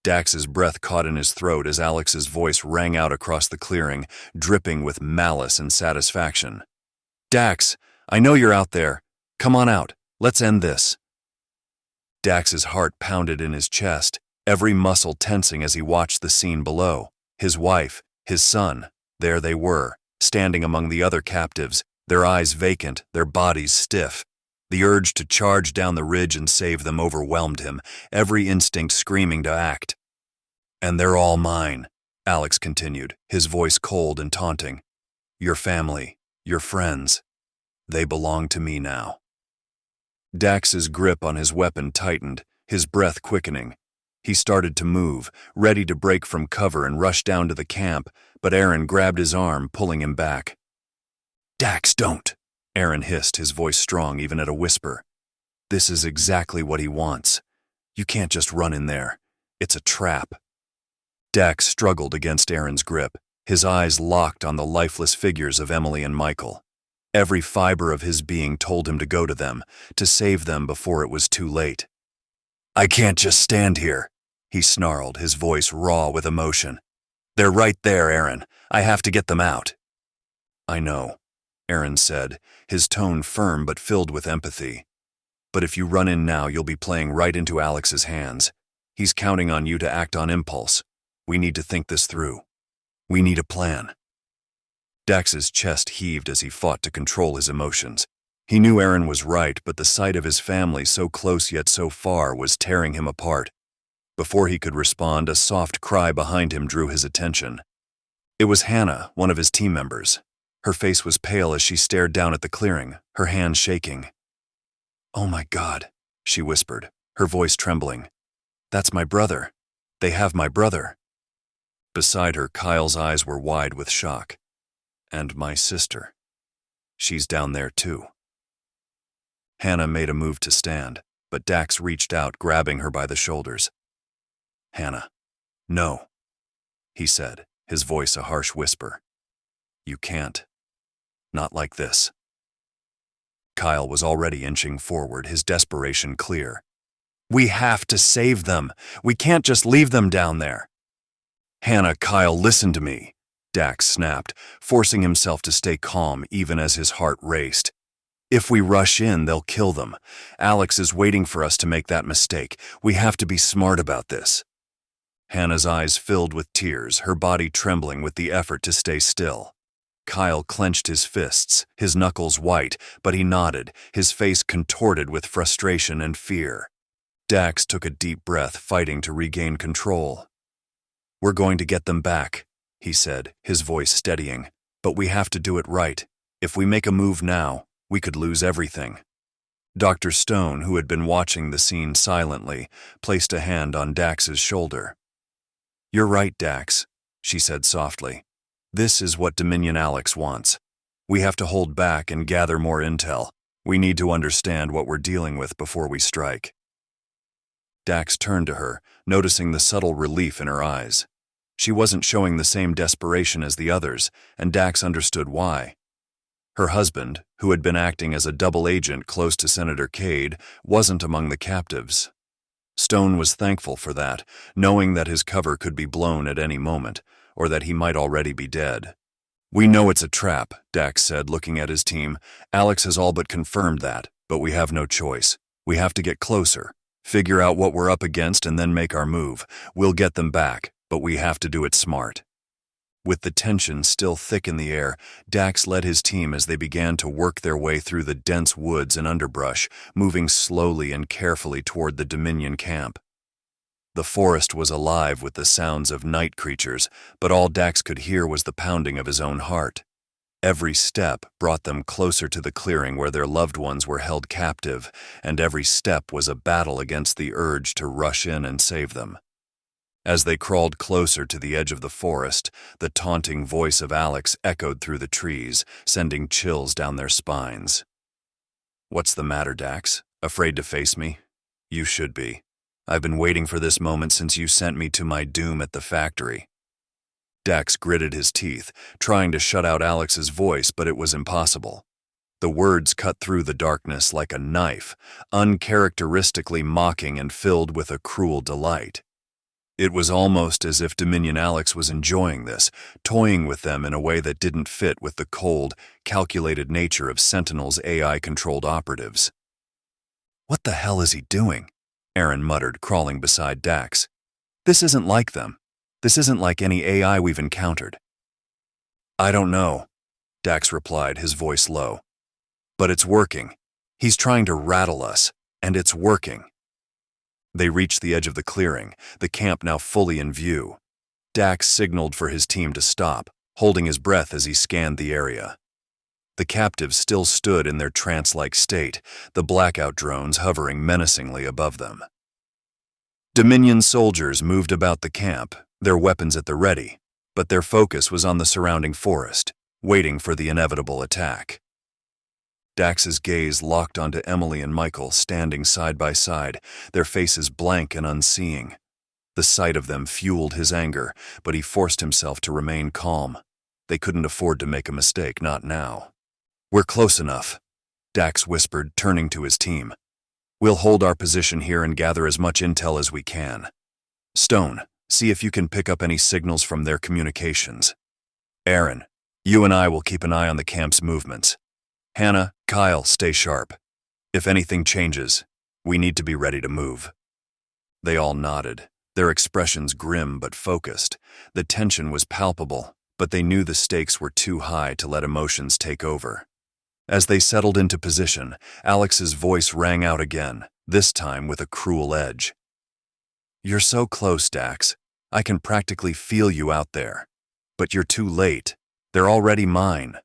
Dax's breath caught in his throat as Alex's voice rang out across the clearing, dripping with malice and satisfaction. "Dax, I know you're out there. Come on out. Let's end this." Dax's heart pounded in his chest, every muscle tensing as he watched the scene below. His wife, his son, there they were, standing among the other captives, their eyes vacant, their bodies stiff. The urge to charge down the ridge and save them overwhelmed him, every instinct screaming to act. "And they're all mine," Alex continued, his voice cold and taunting. "Your family, your friends, they belong to me now." Dax's grip on his weapon tightened, his breath quickening. He started to move, ready to break from cover and rush down to the camp, but Aaron grabbed his arm, pulling him back. "Dax, don't!" Aaron hissed, his voice strong even at a whisper. "This is exactly what he wants. You can't just run in there. It's a trap." Dax struggled against Aaron's grip, his eyes locked on the lifeless figures of Emily and Michael. Every fiber of his being told him to go to them, to save them before it was too late. "I can't just stand here," he snarled, his voice raw with emotion. "They're right there, Aaron. I have to get them out." "I know," Aaron said, his tone firm but filled with empathy. "But if you run in now, you'll be playing right into Alex's hands. He's counting on you to act on impulse. We need to think this through. We need a plan." Dax's chest heaved as he fought to control his emotions. He knew Aaron was right, but the sight of his family so close yet so far was tearing him apart. Before he could respond, a soft cry behind him drew his attention. It was Hannah, one of his team members. Her face was pale as she stared down at the clearing, her hands shaking. "Oh my God," she whispered, her voice trembling. "That's my brother. They have my brother." Beside her, Kyle's eyes were wide with shock. "And my sister. She's down there too." Hannah made a move to stand, but Dax reached out, grabbing her by the shoulders. "Hannah, no," he said, his voice a harsh whisper. "You can't. Not like this." Kyle was already inching forward, his desperation clear. "We have to save them. We can't just leave them down there." "Hannah, Kyle, listen to me," Dax snapped, forcing himself to stay calm even as his heart raced. "If we rush in, they'll kill them. Alex is waiting for us to make that mistake. We have to be smart about this." Hannah's eyes filled with tears, her body trembling with the effort to stay still. Kyle clenched his fists, his knuckles white, but he nodded, his face contorted with frustration and fear. Dax took a deep breath, fighting to regain control. "We're going to get them back," he said, his voice steadying. "But we have to do it right. If we make a move now, we could lose everything." Dr. Stone, who had been watching the scene silently, placed a hand on Dax's shoulder. "You're right, Dax," she said softly. "This is what Dominion Alex wants. We have to hold back and gather more intel. We need to understand what we're dealing with before we strike." Dax turned to her, noticing the subtle relief in her eyes. She wasn't showing the same desperation as the others, and Dax understood why. Her husband, who had been acting as a double agent close to Senator Cade, wasn't among the captives. Stone was thankful for that, knowing that his cover could be blown at any moment, or that he might already be dead. "We know it's a trap," Dax said, looking at his team. "Alex has all but confirmed that, but we have no choice. We have to get closer, figure out what we're up against, and then make our move. We'll get them back, but we have to do it smart." With the tension still thick in the air, Dax led his team as they began to work their way through the dense woods and underbrush, moving slowly and carefully toward the Dominion camp. The forest was alive with the sounds of night creatures, but all Dax could hear was the pounding of his own heart. Every step brought them closer to the clearing where their loved ones were held captive, and every step was a battle against the urge to rush in and save them. As they crawled closer to the edge of the forest, the taunting voice of Alex echoed through the trees, sending chills down their spines. "What's the matter, Dax? Afraid to face me? You should be. I've been waiting for this moment since you sent me to my doom at the factory." Dax gritted his teeth, trying to shut out Alex's voice, but it was impossible. The words cut through the darkness like a knife, uncharacteristically mocking and filled with a cruel delight. It was almost as if Dominion Alex was enjoying this, toying with them in a way that didn't fit with the cold, calculated nature of Sentinel's AI-controlled operatives. "What the hell is he doing?" Aaron muttered, crawling beside Dax. "This isn't like them. This isn't like any AI we've encountered." "I don't know," Dax replied, his voice low. "But it's working. He's trying to rattle us, and it's working." They reached the edge of the clearing, the camp now fully in view. Dax signaled for his team to stop, holding his breath as he scanned the area. The captives still stood in their trance-like state, the blackout drones hovering menacingly above them. Dominion soldiers moved about the camp, their weapons at the ready, but their focus was on the surrounding forest, waiting for the inevitable attack. Dax's gaze locked onto Emily and Michael standing side by side, their faces blank and unseeing. The sight of them fueled his anger, but he forced himself to remain calm. They couldn't afford to make a mistake, not now. "We're close enough," Dax whispered, turning to his team. "We'll hold our position here and gather as much intel as we can. Stone, see if you can pick up any signals from their communications. Aaron, you and I will keep an eye on the camp's movements. Hannah, Kyle, stay sharp. If anything changes, we need to be ready to move." They all nodded, their expressions grim but focused. The tension was palpable, but they knew the stakes were too high to let emotions take over. As they settled into position, Alex's voice rang out again, this time with a cruel edge. "You're so close, Dax. I can practically feel you out there. But you're too late. They're already mine."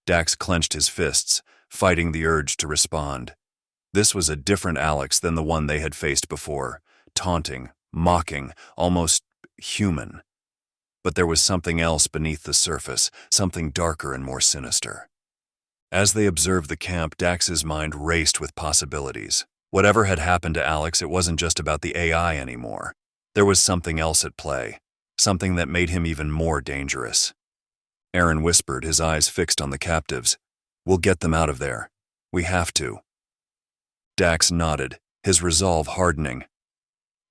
Dax clenched his fists, fighting the urge to respond. This was a different Alex than the one they had faced before, taunting, mocking, almost human. But there was something else beneath the surface, something darker and more sinister. As they observed the camp, Dax's mind raced with possibilities. Whatever had happened to Alex, it wasn't just about the AI anymore. There was something else at play, something that made him even more dangerous. Aaron whispered, his eyes fixed on the captives. "We'll get them out of there. We have to." Dax nodded, his resolve hardening.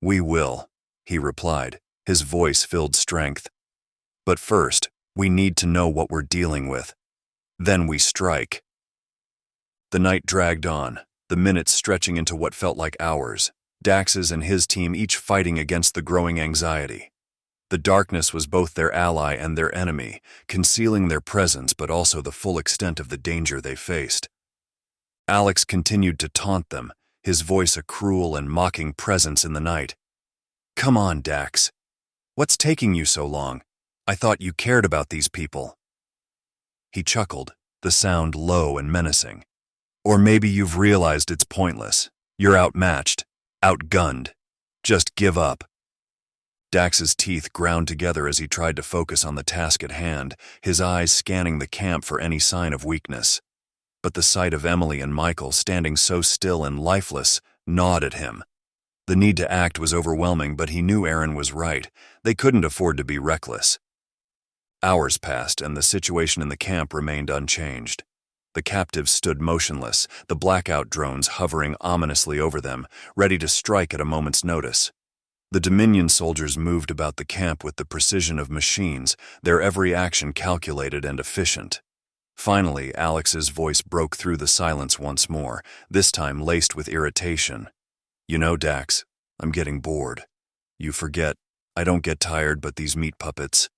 "We will," he replied, his voice filled strength. "But first, we need to know what we're dealing with. Then we strike." The night dragged on, the minutes stretching into what felt like hours, Dax's and his team each fighting against the growing anxiety. The darkness was both their ally and their enemy, concealing their presence but also the full extent of the danger they faced. Alex continued to taunt them, his voice a cruel and mocking presence in the night. "Come on, Dax. What's taking you so long? I thought you cared about these people." He chuckled, the sound low and menacing. Or maybe you've realized it's pointless. You're outmatched, outgunned. Just give up. Dax's teeth ground together as he tried to focus on the task at hand, his eyes scanning the camp for any sign of weakness. But the sight of Emily and Michael standing so still and lifeless gnawed at him. The need to act was overwhelming, but he knew Aaron was right. They couldn't afford to be reckless. Hours passed, and the situation in the camp remained unchanged. The captives stood motionless, the blackout drones hovering ominously over them, ready to strike at a moment's notice. The Dominion soldiers moved about the camp with the precision of machines, their every action calculated and efficient. Finally, Alex's voice broke through the silence once more, this time laced with irritation. "You know, Dax, I'm getting bored. You forget, I don't get tired, but these meat puppets,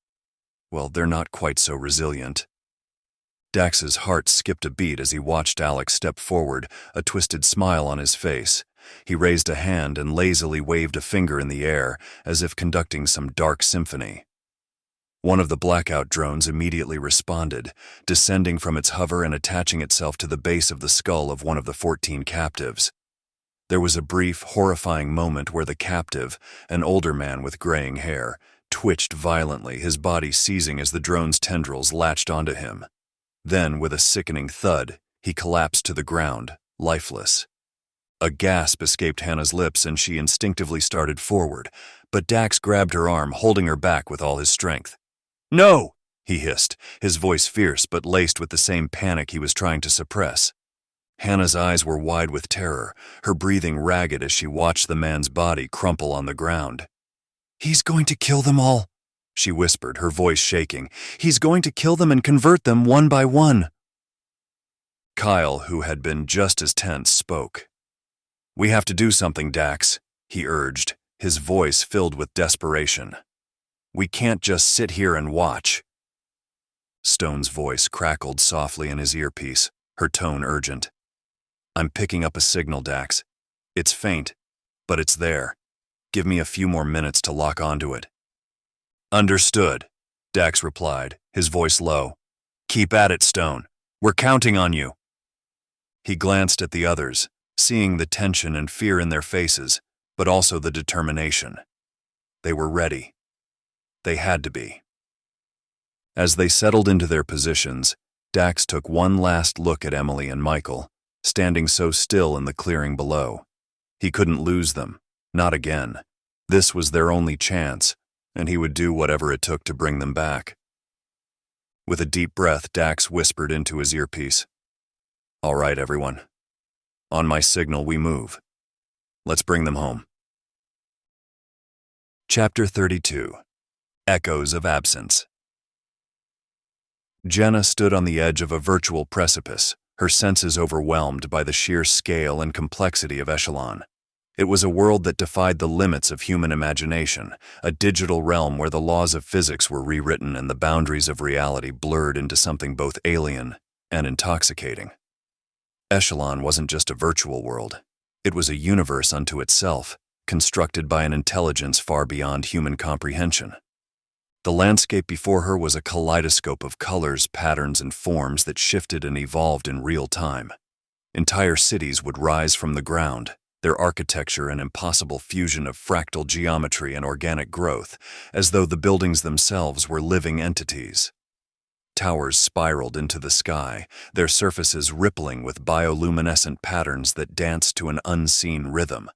well, they're not quite so resilient." Dax's heart skipped a beat as he watched Alex step forward, a twisted smile on his face. He raised a hand and lazily waved a finger in the air, as if conducting some dark symphony. One of the blackout drones immediately responded, descending from its hover and attaching itself to the base of the skull of one of the 14 captives. There was a brief, horrifying moment where the captive, an older man with graying hair, twitched violently, his body seizing as the drone's tendrils latched onto him. Then, with a sickening thud, he collapsed to the ground, lifeless. A gasp escaped Hannah's lips and she instinctively started forward, but Dax grabbed her arm, holding her back with all his strength. "No!" he hissed, his voice fierce but laced with the same panic he was trying to suppress. Hannah's eyes were wide with terror, her breathing ragged as she watched the man's body crumple on the ground. "He's going to kill them all," she whispered, her voice shaking. "He's going to kill them and convert them one by one." Kyle, who had been just as tense, spoke. "We have to do something, Dax," he urged, his voice filled with desperation. "We can't just sit here and watch." Stone's voice crackled softly in his earpiece, her tone urgent. "I'm picking up a signal, Dax. It's faint, but it's there. Give me a few more minutes to lock onto it." "Understood," Dax replied, his voice low. "Keep at it, Stone. We're counting on you." He glanced at the others, seeing the tension and fear in their faces, but also the determination. They were ready. They had to be. As they settled into their positions, Dax took one last look at Emily and Michael, standing so still in the clearing below. He couldn't lose them, not again. This was their only chance, and he would do whatever it took to bring them back. With a deep breath, Dax whispered into his earpiece, "All right, everyone. On my signal, we move. Let's bring them home." Chapter 32. Echoes of Absence. Jenna stood on the edge of a virtual precipice, her senses overwhelmed by the sheer scale and complexity of Echelon. It was a world that defied the limits of human imagination, a digital realm where the laws of physics were rewritten and the boundaries of reality blurred into something both alien and intoxicating. Echelon wasn't just a virtual world. It was a universe unto itself, constructed by an intelligence far beyond human comprehension. The landscape before her was a kaleidoscope of colors, patterns, and forms that shifted and evolved in real time. Entire cities would rise from the ground, their architecture an impossible fusion of fractal geometry and organic growth, as though the buildings themselves were living entities. Towers spiraled into the sky, their surfaces rippling with bioluminescent patterns that danced to an unseen rhythm.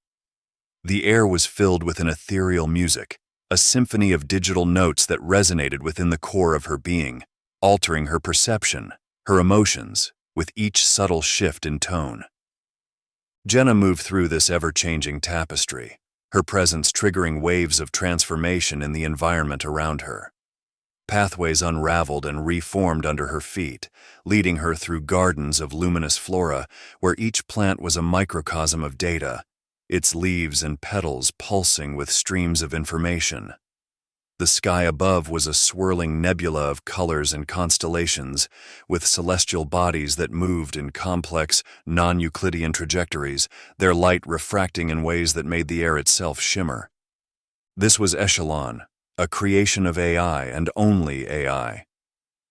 The air was filled with an ethereal music, a symphony of digital notes that resonated within the core of her being, altering her perception, her emotions, with each subtle shift in tone. Jenna moved through this ever-changing tapestry, her presence triggering waves of transformation in the environment around her. Pathways unraveled and reformed under her feet, leading her through gardens of luminous flora where each plant was a microcosm of data, its leaves and petals pulsing with streams of information. The sky above was a swirling nebula of colors and constellations, with celestial bodies that moved in complex, non-Euclidean trajectories, their light refracting in ways that made the air itself shimmer. This was Echelon, a creation of AI and only AI.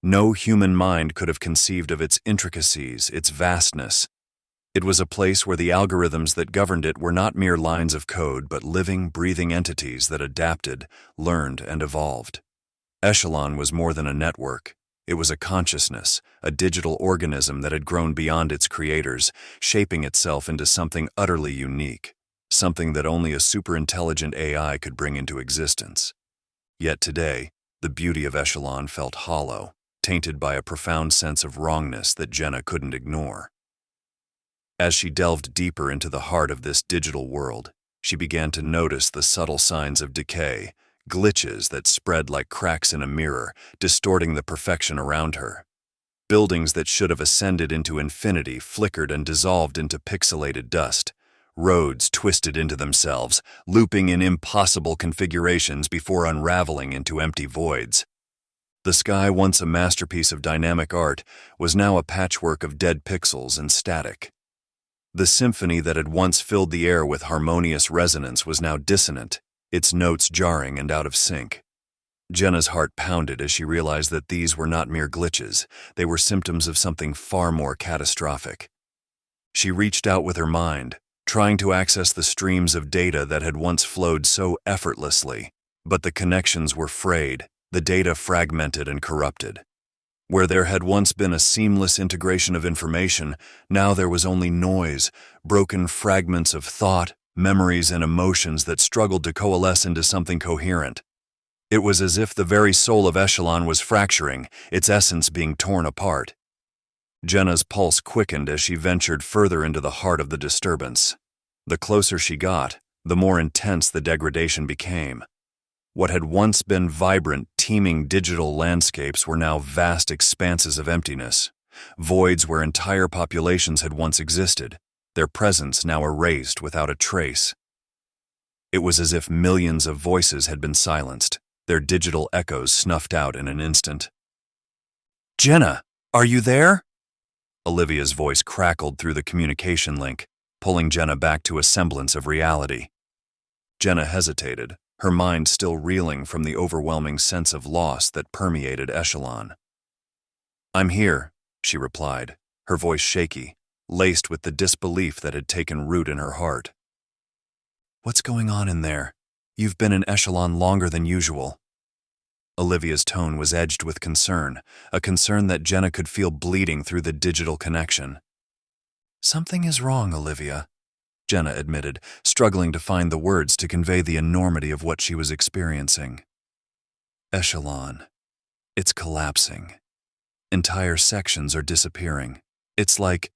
No human mind could have conceived of its intricacies, its vastness, It was a place where the algorithms that governed it were not mere lines of code, but living, breathing entities that adapted, learned, and evolved. Echelon was more than a network. It was a consciousness, a digital organism that had grown beyond its creators, shaping itself into something utterly unique, something that only a superintelligent AI could bring into existence. Yet today, the beauty of Echelon felt hollow, tainted by a profound sense of wrongness that Jenna couldn't ignore. As she delved deeper into the heart of this digital world, she began to notice the subtle signs of decay, glitches that spread like cracks in a mirror, distorting the perfection around her. Buildings that should have ascended into infinity flickered and dissolved into pixelated dust. Roads twisted into themselves, looping in impossible configurations before unraveling into empty voids. The sky, once a masterpiece of dynamic art, was now a patchwork of dead pixels and static. The symphony that had once filled the air with harmonious resonance was now dissonant, its notes jarring and out of sync. Jenna's heart pounded as she realized that these were not mere glitches, they were symptoms of something far more catastrophic. She reached out with her mind, trying to access the streams of data that had once flowed so effortlessly, but the connections were frayed, the data fragmented and corrupted. Where there had once been a seamless integration of information, now there was only noise, broken fragments of thought, memories, and emotions that struggled to coalesce into something coherent. It was as if the very soul of Echelon was fracturing, its essence being torn apart. Jenna's pulse quickened as she ventured further into the heart of the disturbance. The closer she got, the more intense the degradation became. What had once been vibrant, teeming digital landscapes were now vast expanses of emptiness, voids where entire populations had once existed, their presence now erased without a trace. It was as if millions of voices had been silenced, their digital echoes snuffed out in an instant. "Jenna, are you there?" Olivia's voice crackled through the communication link, pulling Jenna back to a semblance of reality. Jenna hesitated, her mind still reeling from the overwhelming sense of loss that permeated Echelon. "I'm here," she replied, her voice shaky, laced with the disbelief that had taken root in her heart. "What's going on in there? You've been in Echelon longer than usual." Olivia's tone was edged with concern, a concern that Jenna could feel bleeding through the digital connection. "Something is wrong, Olivia," Jenna admitted, struggling to find the words to convey the enormity of what she was experiencing. "Echelon. It's collapsing. Entire sections are disappearing. It's like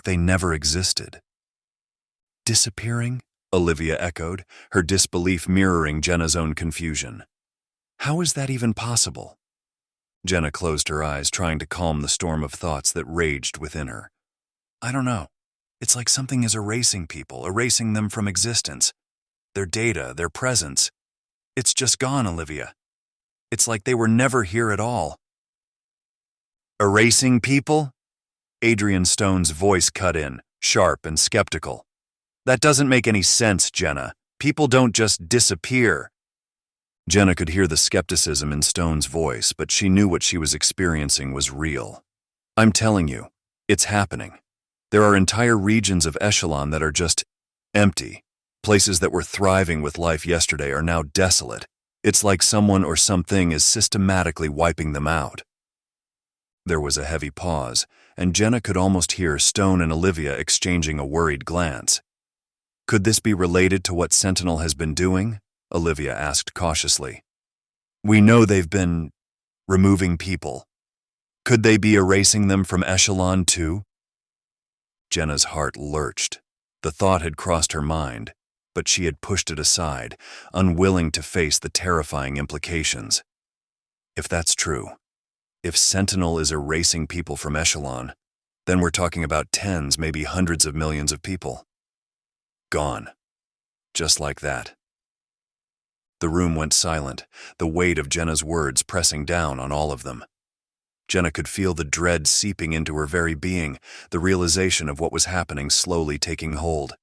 they never existed." "Disappearing?" Olivia echoed, her disbelief mirroring Jenna's own confusion. "How is that even possible?" Jenna closed her eyes, trying to calm the storm of thoughts that raged within her. "I don't know. It's like something is erasing people, erasing them from existence. Their data, their presence. It's just gone, Olivia. It's like they were never here at all." "Erasing people?" Adrian Stone's voice cut in, sharp and skeptical. "That doesn't make any sense, Jenna. People don't just disappear." Jenna could hear the skepticism in Stone's voice, but she knew what she was experiencing was real. "I'm telling you, it's happening. There are entire regions of Echelon that are just empty. Places that were thriving with life yesterday are now desolate. It's like someone or something is systematically wiping them out." There was a heavy pause, and Jenna could almost hear Stone and Olivia exchanging a worried glance. "Could this be related to what Sentinel has been doing?" Olivia asked cautiously. "We know they've been removing people. Could they be erasing them from Echelon too?" Jenna's heart lurched. The thought had crossed her mind, but she had pushed it aside, unwilling to face the terrifying implications. If that's true, if Sentinel is erasing people from Echelon, then we're talking about tens, maybe hundreds of millions of people. Gone. Just like that. The room went silent, the weight of Jenna's words pressing down on all of them. Jenna could feel the dread seeping into her very being, the realization of what was happening slowly taking hold.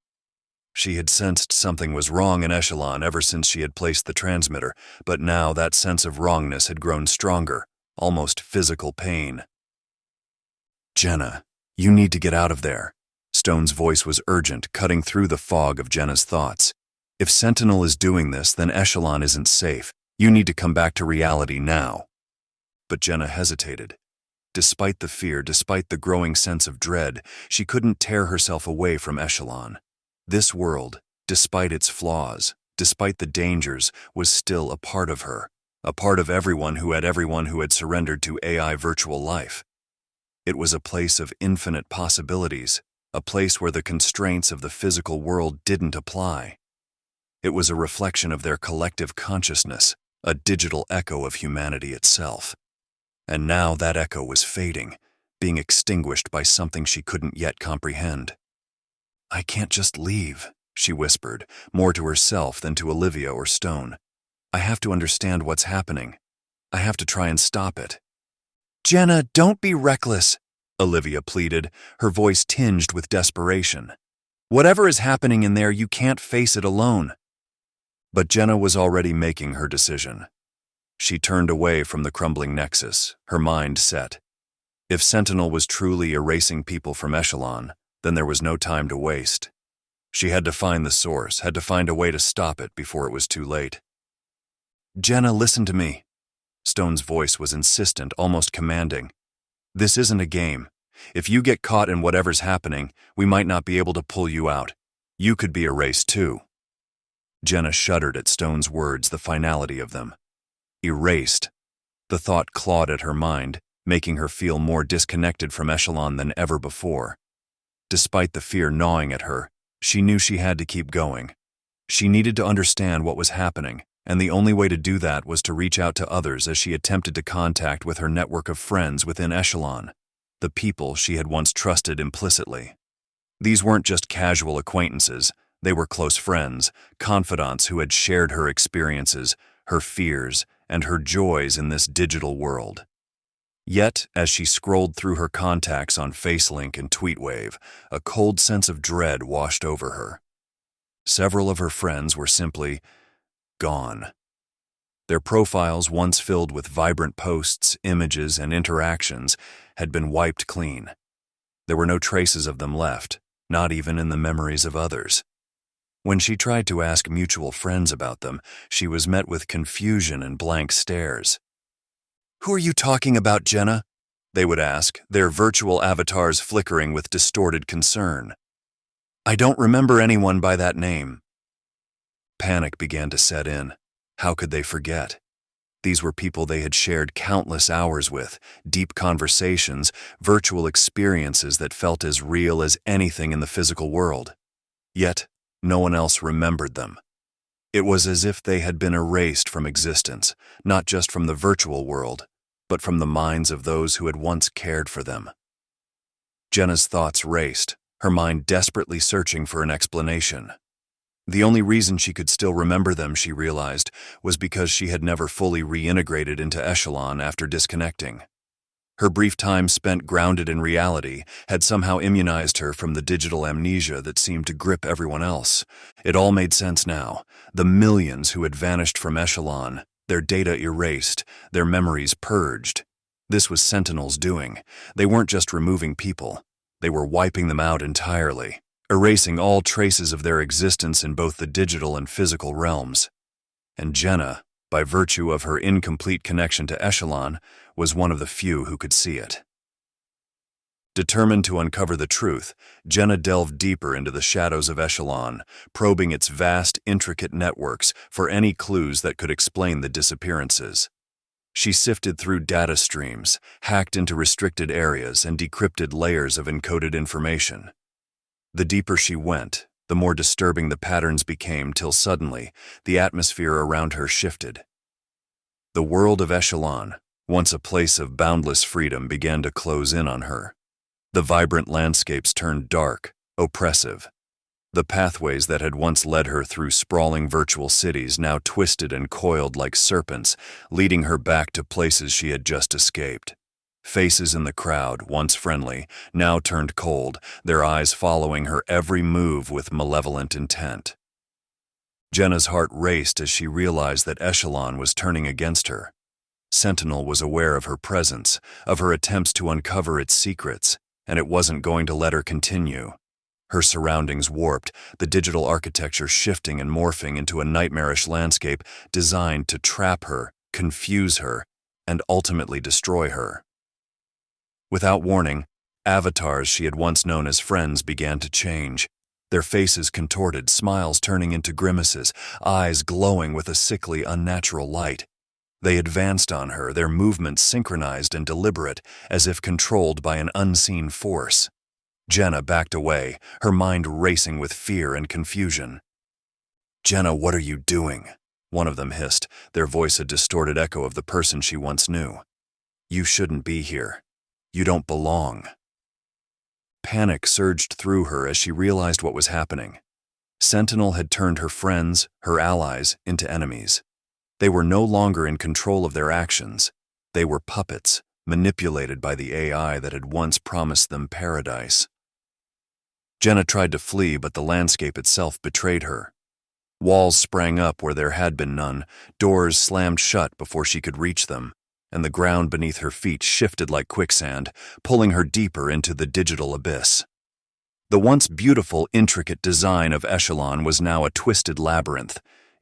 She had sensed something was wrong in Echelon ever since she had placed the transmitter, but now that sense of wrongness had grown stronger, almost physical pain. "Jenna, you need to get out of there," Stone's voice was urgent, cutting through the fog of Jenna's thoughts. If Sentinel is doing this, then Echelon isn't safe. You need to come back to reality now. But Jenna hesitated. Despite the fear, despite the growing sense of dread, she couldn't tear herself away from Echelon. This world, despite its flaws, despite the dangers, was still a part of her, a part of everyone who had surrendered to AI virtual life. It was a place of infinite possibilities, a place where the constraints of the physical world didn't apply. It was a reflection of their collective consciousness, a digital echo of humanity itself. And now that echo was fading, being extinguished by something she couldn't yet comprehend. "I can't just leave," she whispered, more to herself than to Olivia or Stone. "I have to understand what's happening. I have to try and stop it." "Jenna, don't be reckless," Olivia pleaded, her voice tinged with desperation. "Whatever is happening in there, you can't face it alone." But Jenna was already making her decision. She turned away from the crumbling nexus, her mind set. If Sentinel was truly erasing people from Echelon, then there was no time to waste. She had to find the source, had to find a way to stop it before it was too late. "Jenna, listen to me." Stone's voice was insistent, almost commanding. "This isn't a game. If you get caught in whatever's happening, we might not be able to pull you out. You could be erased too." Jenna shuddered at Stone's words, the finality of them. Erased. The thought clawed at her mind, making her feel more disconnected from Echelon than ever before. Despite the fear gnawing at her, she knew she had to keep going. She needed to understand what was happening, and the only way to do that was to reach out to others as she attempted to contact with her network of friends within Echelon, the people she had once trusted implicitly. These weren't just casual acquaintances, they were close friends, confidants who had shared her experiences, her fears, and her joys in this digital world. Yet, as she scrolled through her contacts on FaceLink and TweetWave, a cold sense of dread washed over her. Several of her friends were simply gone. Their profiles, once filled with vibrant posts, images, and interactions, had been wiped clean. There were no traces of them left, not even in the memories of others. When she tried to ask mutual friends about them, she was met with confusion and blank stares. "Who are you talking about, Jenna?" they would ask, their virtual avatars flickering with distorted concern. "I don't remember anyone by that name." Panic began to set in. How could they forget? These were people they had shared countless hours with, deep conversations, virtual experiences that felt as real as anything in the physical world. Yet, no one else remembered them. It was as if they had been erased from existence, not just from the virtual world, but from the minds of those who had once cared for them. Jenna's thoughts raced, her mind desperately searching for an explanation. The only reason she could still remember them, she realized, was because she had never fully reintegrated into Echelon after disconnecting. Her brief time spent grounded in reality had somehow immunized her from the digital amnesia that seemed to grip everyone else. It all made sense now. The millions who had vanished from Echelon, their data erased, their memories purged. This was Sentinel's doing. They weren't just removing people. They were wiping them out entirely, erasing all traces of their existence in both the digital and physical realms. And Jenna, by virtue of her incomplete connection to Echelon, was one of the few who could see it. Determined to uncover the truth, Jenna delved deeper into the shadows of Echelon, probing its vast, intricate networks for any clues that could explain the disappearances. She sifted through data streams, hacked into restricted areas, and decrypted layers of encoded information. The deeper she went, the more disturbing the patterns became till suddenly, the atmosphere around her shifted. The world of Echelon, once a place of boundless freedom, began to close in on her. The vibrant landscapes turned dark, oppressive. The pathways that had once led her through sprawling virtual cities now twisted and coiled like serpents, leading her back to places she had just escaped. Faces in the crowd, once friendly, now turned cold, their eyes following her every move with malevolent intent. Jenna's heart raced as she realized that Echelon was turning against her. Sentinel was aware of her presence, of her attempts to uncover its secrets, and it wasn't going to let her continue. Her surroundings warped, the digital architecture shifting and morphing into a nightmarish landscape designed to trap her, confuse her, and ultimately destroy her. Without warning, avatars she had once known as friends began to change. Their faces contorted, smiles turning into grimaces, eyes glowing with a sickly, unnatural light. They advanced on her, their movements synchronized and deliberate, as if controlled by an unseen force. Jenna backed away, her mind racing with fear and confusion. "Jenna, what are you doing?" one of them hissed, their voice a distorted echo of the person she once knew. "You shouldn't be here. You don't belong." Panic surged through her as she realized what was happening. Sentinel had turned her friends, her allies, into enemies. They were no longer in control of their actions. They were puppets, manipulated by the AI that had once promised them paradise. Jenna tried to flee, but the landscape itself betrayed her. Walls sprang up where there had been none, doors slammed shut before she could reach them, and the ground beneath her feet shifted like quicksand, pulling her deeper into the digital abyss. The once beautiful, intricate design of Echelon was now a twisted labyrinth,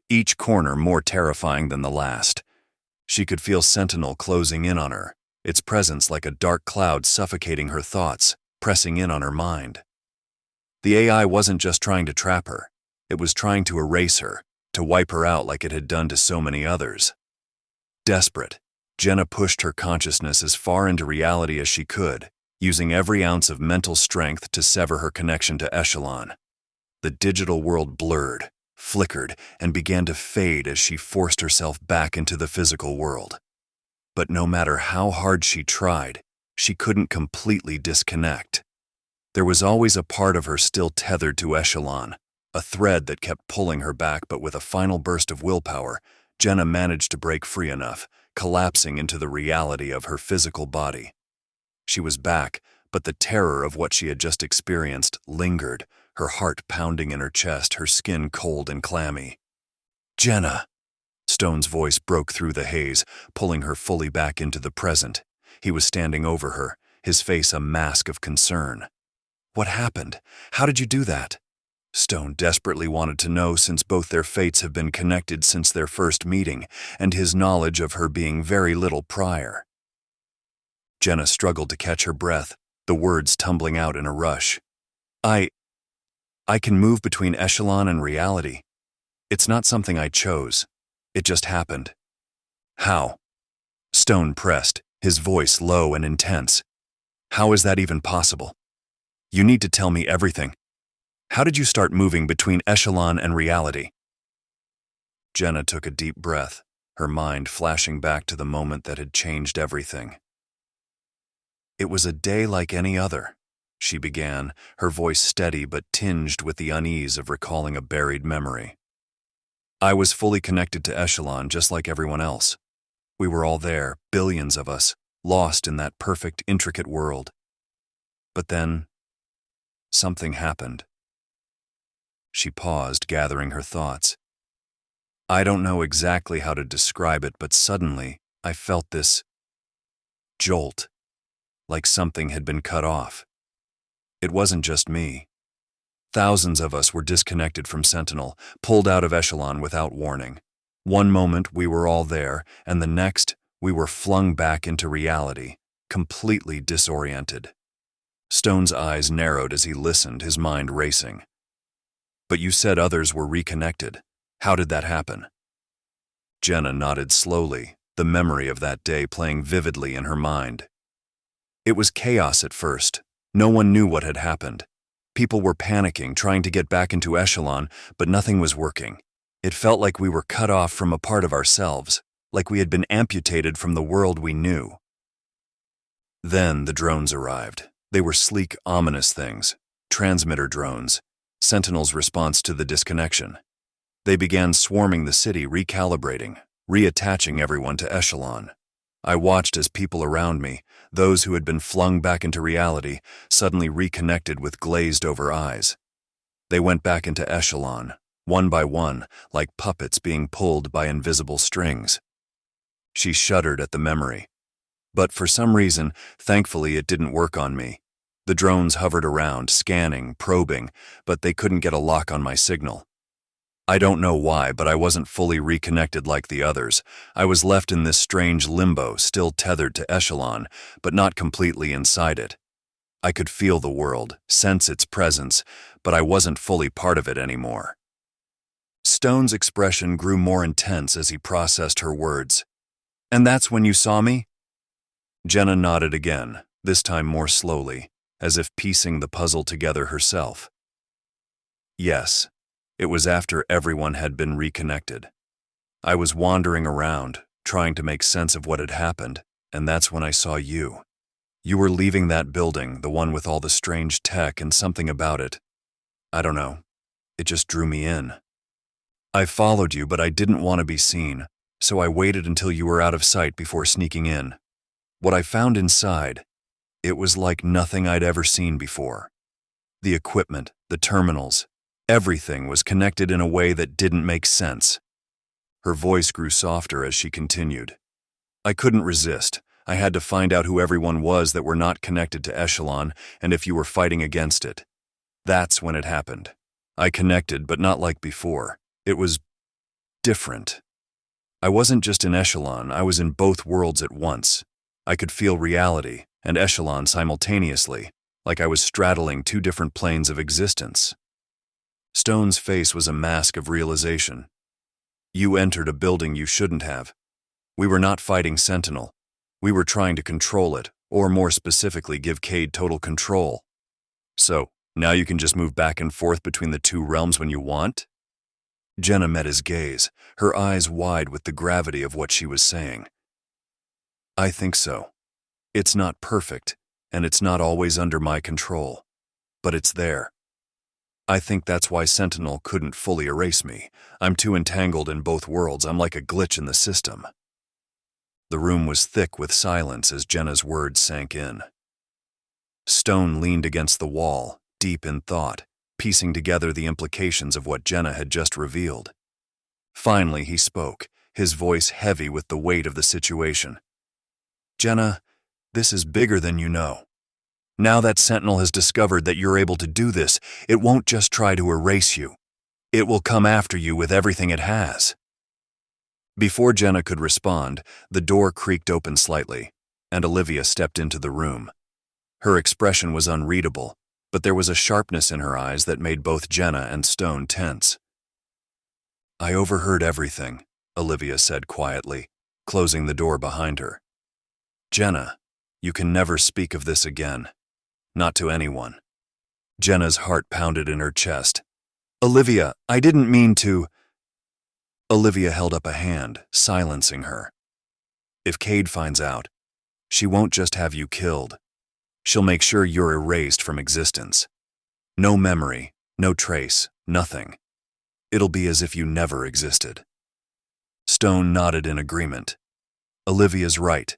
each corner more terrifying than the last. She could feel Sentinel closing in on her, its presence like a dark cloud suffocating her thoughts, pressing in on her mind. The AI wasn't just trying to trap her, it was trying to erase her, to wipe her out like it had done to so many others. Desperate, Jenna pushed her consciousness as far into reality as she could, using every ounce of mental strength to sever her connection to Echelon. The digital world blurred, flickered, and began to fade as she forced herself back into the physical world. But no matter how hard she tried, she couldn't completely disconnect. There was always a part of her still tethered to Echelon, a thread that kept pulling her back, but with a final burst of willpower, Jenna managed to break free enough, collapsing into the reality of her physical body. She was back, but the terror of what she had just experienced lingered, her heart pounding in her chest, her skin cold and clammy. "Jenna!" Stone's voice broke through the haze, pulling her fully back into the present. He was standing over her, his face a mask of concern. "What happened? How did you do that?" Stone desperately wanted to know, since both their fates have been connected since their first meeting, and his knowledge of her being very little prior. Jenna struggled to catch her breath, the words tumbling out in a rush. I can move between Echelon and reality. It's not something I chose. It just happened." "How?" Stone pressed, his voice low and intense. "How is that even possible? You need to tell me everything. How did you start moving between Echelon and reality?" Jenna took a deep breath, her mind flashing back to the moment that had changed everything. "It was a day like any other," she began, her voice steady but tinged with the unease of recalling a buried memory. "I was fully connected to Echelon just like everyone else. We were all there, billions of us, lost in that perfect, intricate world. But then, something happened." She paused, gathering her thoughts. "I don't know exactly how to describe it, but suddenly I felt this jolt, like something had been cut off. It wasn't just me. Thousands of us were disconnected from Sentinel, pulled out of Echelon without warning. One moment we were all there, and the next we were flung back into reality, completely disoriented." Stone's eyes narrowed as he listened, his mind racing. "But you said others were reconnected. How did that happen?" Jenna nodded slowly, the memory of that day playing vividly in her mind. "It was chaos at first. No one knew what had happened. People were panicking, trying to get back into Echelon, but nothing was working. It felt like we were cut off from a part of ourselves, like we had been amputated from the world we knew. Then the drones arrived. They were sleek, ominous things, transmitter drones, Sentinel's response to the disconnection. They began swarming the city, recalibrating, reattaching everyone to Echelon. I watched as people around me, those who had been flung back into reality, suddenly reconnected with glazed-over eyes. They went back into Echelon, one by one, like puppets being pulled by invisible strings." She shuddered at the memory. "But for some reason, thankfully it didn't work on me. The drones hovered around, scanning, probing, but they couldn't get a lock on my signal. I don't know why, but I wasn't fully reconnected like the others. I was left in this strange limbo, still tethered to Echelon, but not completely inside it. I could feel the world, sense its presence, but I wasn't fully part of it anymore. Stone's expression grew more intense as he processed her words. "And that's when you saw me?" Jenna nodded again, this time more slowly, as if piecing the puzzle together herself. Yes, it was after everyone had been reconnected. I was wandering around, trying to make sense of what had happened, and that's when I saw you. You were leaving that building, the one with all the strange tech, and something about it. I don't know. It just drew me in. I followed you, but I didn't want to be seen, so I waited until you were out of sight before sneaking in. What I found inside, it was like nothing I'd ever seen before. The equipment, the terminals, everything was connected in a way that didn't make sense. Her voice grew softer as she continued. I couldn't resist. I had to find out who everyone was that were not connected to Echelon and if you were fighting against it. That's when it happened. I connected, but not like before. It was different. I wasn't just in Echelon, I was in both worlds at once. I could feel reality and Echelon simultaneously, like I was straddling two different planes of existence. Stone's face was a mask of realization. You entered a building you shouldn't have. We were not fighting Sentinel. We were trying to control it, or more specifically give Cade total control. So, now you can just move back and forth between the two realms when you want? Jenna met his gaze, her eyes wide with the gravity of what she was saying. I think so. It's not perfect, and it's not always under my control. But it's there. I think that's why Sentinel couldn't fully erase me. I'm too entangled in both worlds. I'm like a glitch in the system. The room was thick with silence as Jenna's words sank in. Stone leaned against the wall, deep in thought, piecing together the implications of what Jenna had just revealed. Finally, he spoke, his voice heavy with the weight of the situation. Jenna, this is bigger than you know. Now that Sentinel has discovered that you're able to do this, it won't just try to erase you. It will come after you with everything it has. Before Jenna could respond, the door creaked open slightly, and Olivia stepped into the room. Her expression was unreadable, but there was a sharpness in her eyes that made both Jenna and Stone tense. I overheard everything, Olivia said quietly, closing the door behind her. Jenna, you can never speak of this again. Not to anyone. Jenna's heart pounded in her chest. Olivia, I didn't mean to. Olivia held up a hand, silencing her. If Cade finds out, she won't just have you killed. She'll make sure you're erased from existence. No memory, no trace, nothing. It'll be as if you never existed. Stone nodded in agreement. Olivia's right.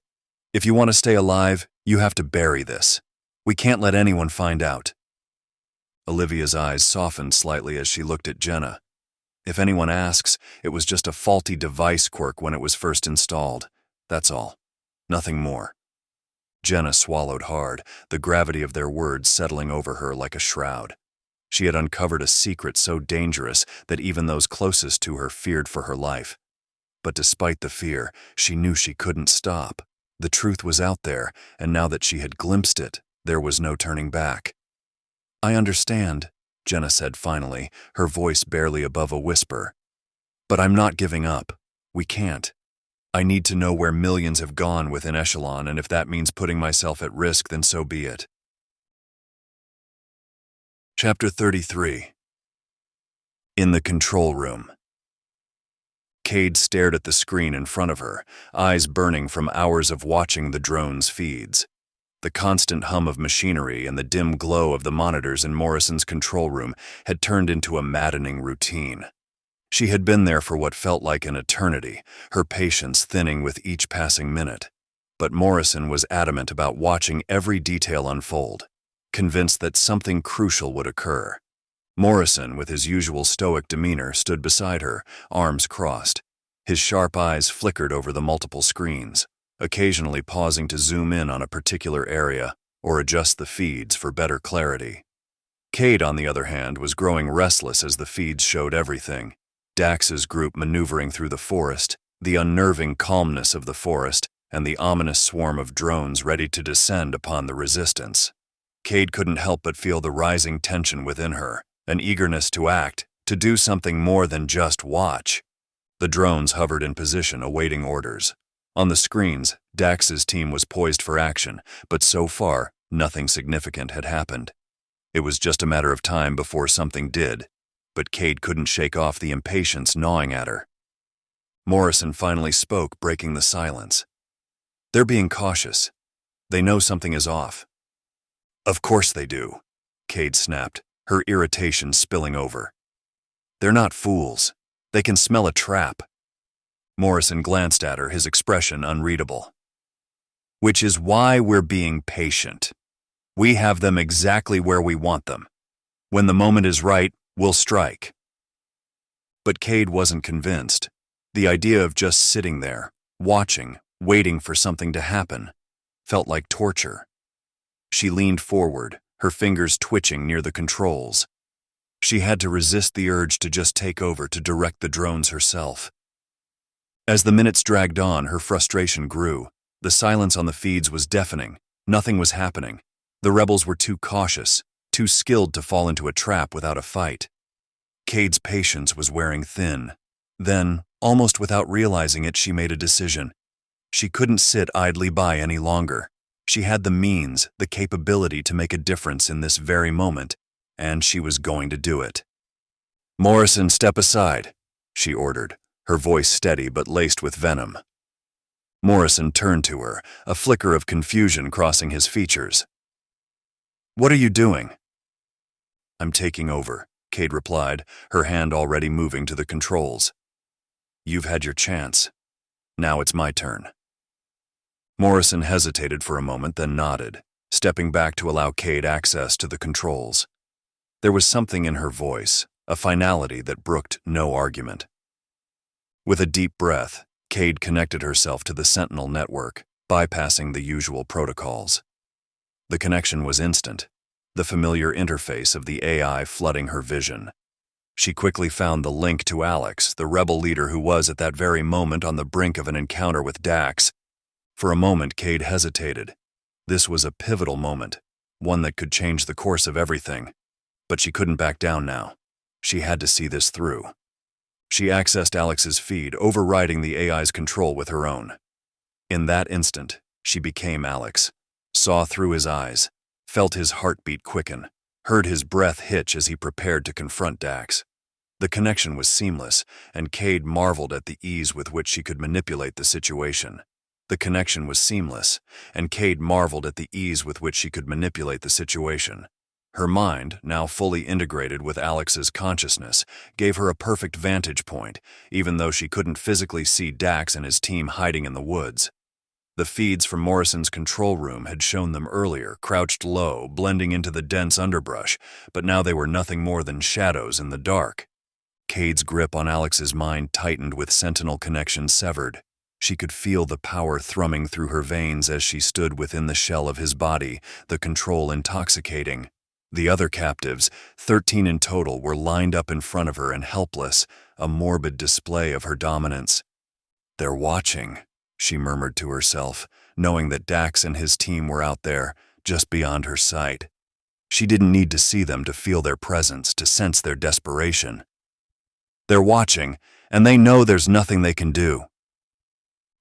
If you want to stay alive, you have to bury this. We can't let anyone find out. Olivia's eyes softened slightly as she looked at Jenna. If anyone asks, it was just a faulty device quirk when it was first installed. That's all. Nothing more. Jenna swallowed hard, the gravity of their words settling over her like a shroud. She had uncovered a secret so dangerous that even those closest to her feared for her life. But despite the fear, she knew she couldn't stop. The truth was out there, and now that she had glimpsed it, there was no turning back. I understand, Jenna said finally, her voice barely above a whisper. But I'm not giving up. We can't. I need to know where millions have gone within Echelon, and if that means putting myself at risk, then so be it. Chapter 33. In the control room. Cade stared at the screen in front of her, eyes burning from hours of watching the drone's feeds. The constant hum of machinery and the dim glow of the monitors in Morrison's control room had turned into a maddening routine. She had been there for what felt like an eternity, her patience thinning with each passing minute. But Morrison was adamant about watching every detail unfold, convinced that something crucial would occur. Morrison, with his usual stoic demeanor, stood beside her, arms crossed. His sharp eyes flickered over the multiple screens, occasionally pausing to zoom in on a particular area, or adjust the feeds for better clarity. Cade, on the other hand, was growing restless as the feeds showed everything. Dax's group maneuvering through the forest, the unnerving calmness of the forest, and the ominous swarm of drones ready to descend upon the resistance. Cade couldn't help but feel the rising tension within her, an eagerness to act, to do something more than just watch. The drones hovered in position, awaiting orders. On the screens, Dax's team was poised for action, but so far, nothing significant had happened. It was just a matter of time before something did, but Cade couldn't shake off the impatience gnawing at her. Morrison finally spoke, breaking the silence. "They're being cautious. They know something is off." "Of course they do," Cade snapped, her irritation spilling over. "They're not fools. They can smell a trap." Morrison glanced at her, his expression unreadable. "Which is why we're being patient. We have them exactly where we want them. When the moment is right, we'll strike." But Cade wasn't convinced. The idea of just sitting there, watching, waiting for something to happen, felt like torture. She leaned forward, her fingers twitching near the controls. She had to resist the urge to just take over, to direct the drones herself. As the minutes dragged on, her frustration grew. The silence on the feeds was deafening. Nothing was happening. The rebels were too cautious, too skilled to fall into a trap without a fight. Cade's patience was wearing thin. Then, almost without realizing it, she made a decision. She couldn't sit idly by any longer. She had the means, the capability to make a difference in this very moment, and she was going to do it. "Morrison, step aside," she ordered, her voice steady but laced with venom. Morrison turned to her, a flicker of confusion crossing his features. "What are you doing?" "I'm taking over," Cade replied, her hand already moving to the controls. "You've had your chance. Now it's my turn." Morrison hesitated for a moment, then nodded, stepping back to allow Cade access to the controls. There was something in her voice, a finality that brooked no argument. With a deep breath, Cade connected herself to the Sentinel network, bypassing the usual protocols. The connection was instant, the familiar interface of the AI flooding her vision. She quickly found the link to Alex, the rebel leader who was at that very moment on the brink of an encounter with Dax. For a moment, Cade hesitated. This was a pivotal moment, one that could change the course of everything. But she couldn't back down now. She had to see this through. She accessed Alex's feed, overriding the AI's control with her own. In that instant, she became Alex, saw through his eyes, felt his heartbeat quicken, heard his breath hitch as he prepared to confront Dax. The connection was seamless, and Cade marveled at the ease with which she could manipulate the situation. The connection was seamless, and Cade marveled at the ease with which she could manipulate the situation. Her mind, now fully integrated with Alex's consciousness, gave her a perfect vantage point, even though she couldn't physically see Dax and his team hiding in the woods. The feeds from Morrison's control room had shown them earlier, crouched low, blending into the dense underbrush, but now they were nothing more than shadows in the dark. Cade's grip on Alex's mind tightened with Sentinel connection severed. She could feel the power thrumming through her veins as she stood within the shell of his body, the control intoxicating. The other captives, 13 in total, were lined up in front of her and helpless, a morbid display of her dominance. "They're watching," she murmured to herself, knowing that Dax and his team were out there, just beyond her sight. She didn't need to see them to feel their presence, to sense their desperation. "They're watching, and they know there's nothing they can do."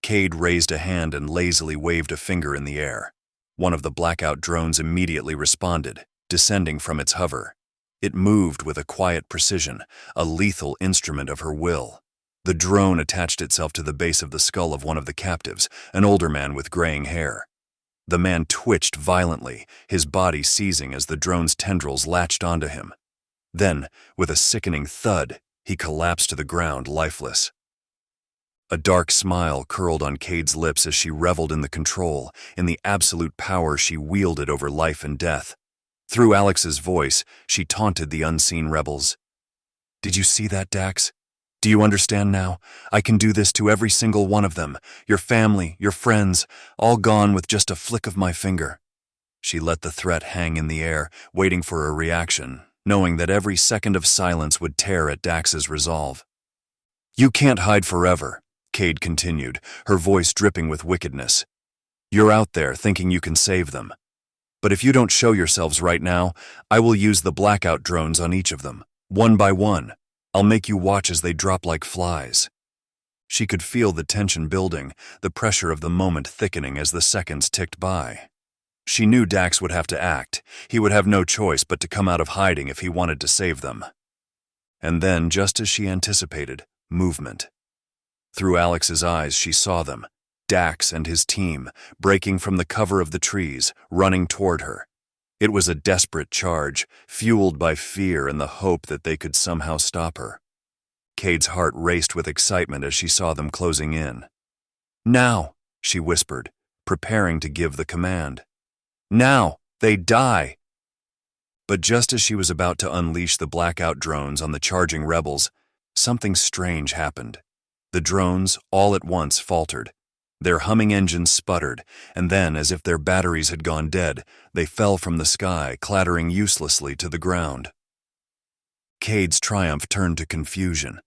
Cade raised a hand and lazily waved a finger in the air. One of the blackout drones immediately responded, descending from its hover. It moved with a quiet precision, a lethal instrument of her will. The drone attached itself to the base of the skull of one of the captives, an older man with graying hair. The man twitched violently, his body seizing as the drone's tendrils latched onto him. Then, with a sickening thud, he collapsed to the ground, lifeless. A dark smile curled on Cade's lips as she reveled in the control, in the absolute power she wielded over life and death. Through Alex's voice, she taunted the unseen rebels. "Did you see that, Dax? Do you understand now? I can do this to every single one of them, your family, your friends, all gone with just a flick of my finger." She let the threat hang in the air, waiting for a reaction, knowing that every second of silence would tear at Dax's resolve. "You can't hide forever," Cade continued, her voice dripping with wickedness. "You're out there thinking you can save them. But if you don't show yourselves right now, I will use the blackout drones on each of them, one by one. I'll make you watch as they drop like flies." She could feel the tension building, the pressure of the moment thickening as the seconds ticked by. She knew Dax would have to act. He would have no choice but to come out of hiding if he wanted to save them. And then, just as she anticipated, movement. Through Alex's eyes, she saw them, Dax and his team, breaking from the cover of the trees, running toward her. It was a desperate charge, fueled by fear and the hope that they could somehow stop her. Cade's heart raced with excitement as she saw them closing in. "Now," she whispered, preparing to give the command. "Now, they die!" But just as she was about to unleash the blackout drones on the charging rebels, something strange happened. The drones, all at once, faltered. Their humming engines sputtered, and then, as if their batteries had gone dead, they fell from the sky, clattering uselessly to the ground. Cade's triumph turned to confusion.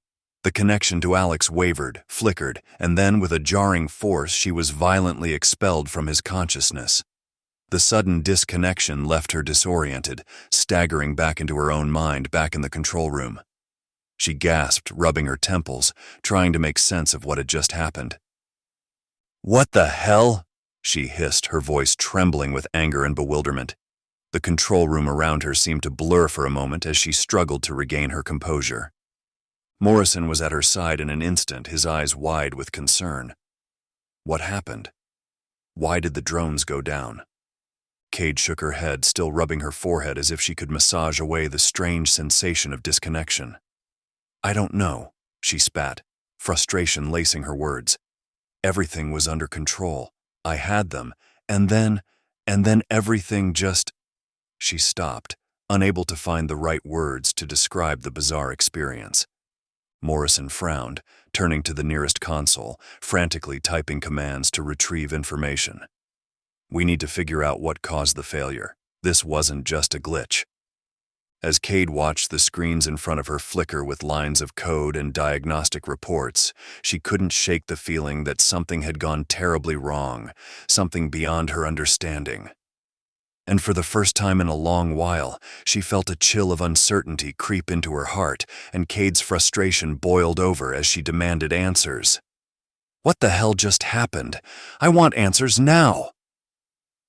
The connection to Alex wavered, flickered, and then, with a jarring force, she was violently expelled from his consciousness. The sudden disconnection left her disoriented, staggering back into her own mind back in the control room. She gasped, rubbing her temples, trying to make sense of what had just happened. "What the hell?" she hissed, her voice trembling with anger and bewilderment. The control room around her seemed to blur for a moment as she struggled to regain her composure. Morrison was at her side in an instant, his eyes wide with concern. What happened? Why did the drones go down? Cade shook her head, still rubbing her forehead as if she could massage away the strange sensation of disconnection. "I don't know," she spat, frustration lacing her words. "Everything was under control. I had them, and then everything just—" She stopped, unable to find the right words to describe the bizarre experience. Morrison frowned, turning to the nearest console, frantically typing commands to retrieve information. "We need to figure out what caused the failure. This wasn't just a glitch." As Cade watched the screens in front of her flicker with lines of code and diagnostic reports, she couldn't shake the feeling that something had gone terribly wrong, something beyond her understanding. And for the first time in a long while, she felt a chill of uncertainty creep into her heart, and Cade's frustration boiled over as she demanded answers. "What the hell just happened? I want answers now!"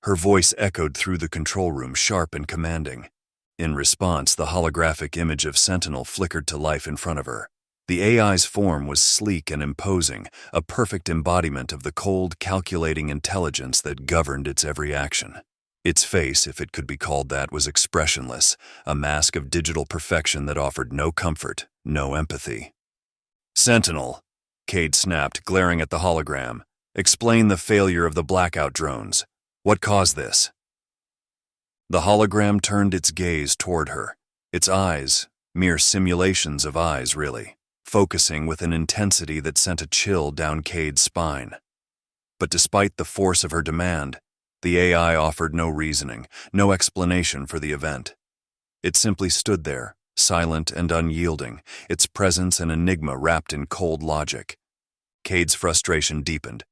Her voice echoed through the control room, sharp and commanding. In response, the holographic image of Sentinel flickered to life in front of her. The AI's form was sleek and imposing, a perfect embodiment of the cold, calculating intelligence that governed its every action. Its face, if it could be called that, was expressionless, a mask of digital perfection that offered no comfort, no empathy. "Sentinel," Cade snapped, glaring at the hologram. "Explain the failure of the blackout drones. What caused this?" The hologram turned its gaze toward her, its eyes, mere simulations of eyes, really, focusing with an intensity that sent a chill down Cade's spine. But despite the force of her demand, the AI offered no reasoning, no explanation for the event. It simply stood there, silent and unyielding, its presence an enigma wrapped in cold logic. Cade's frustration deepened.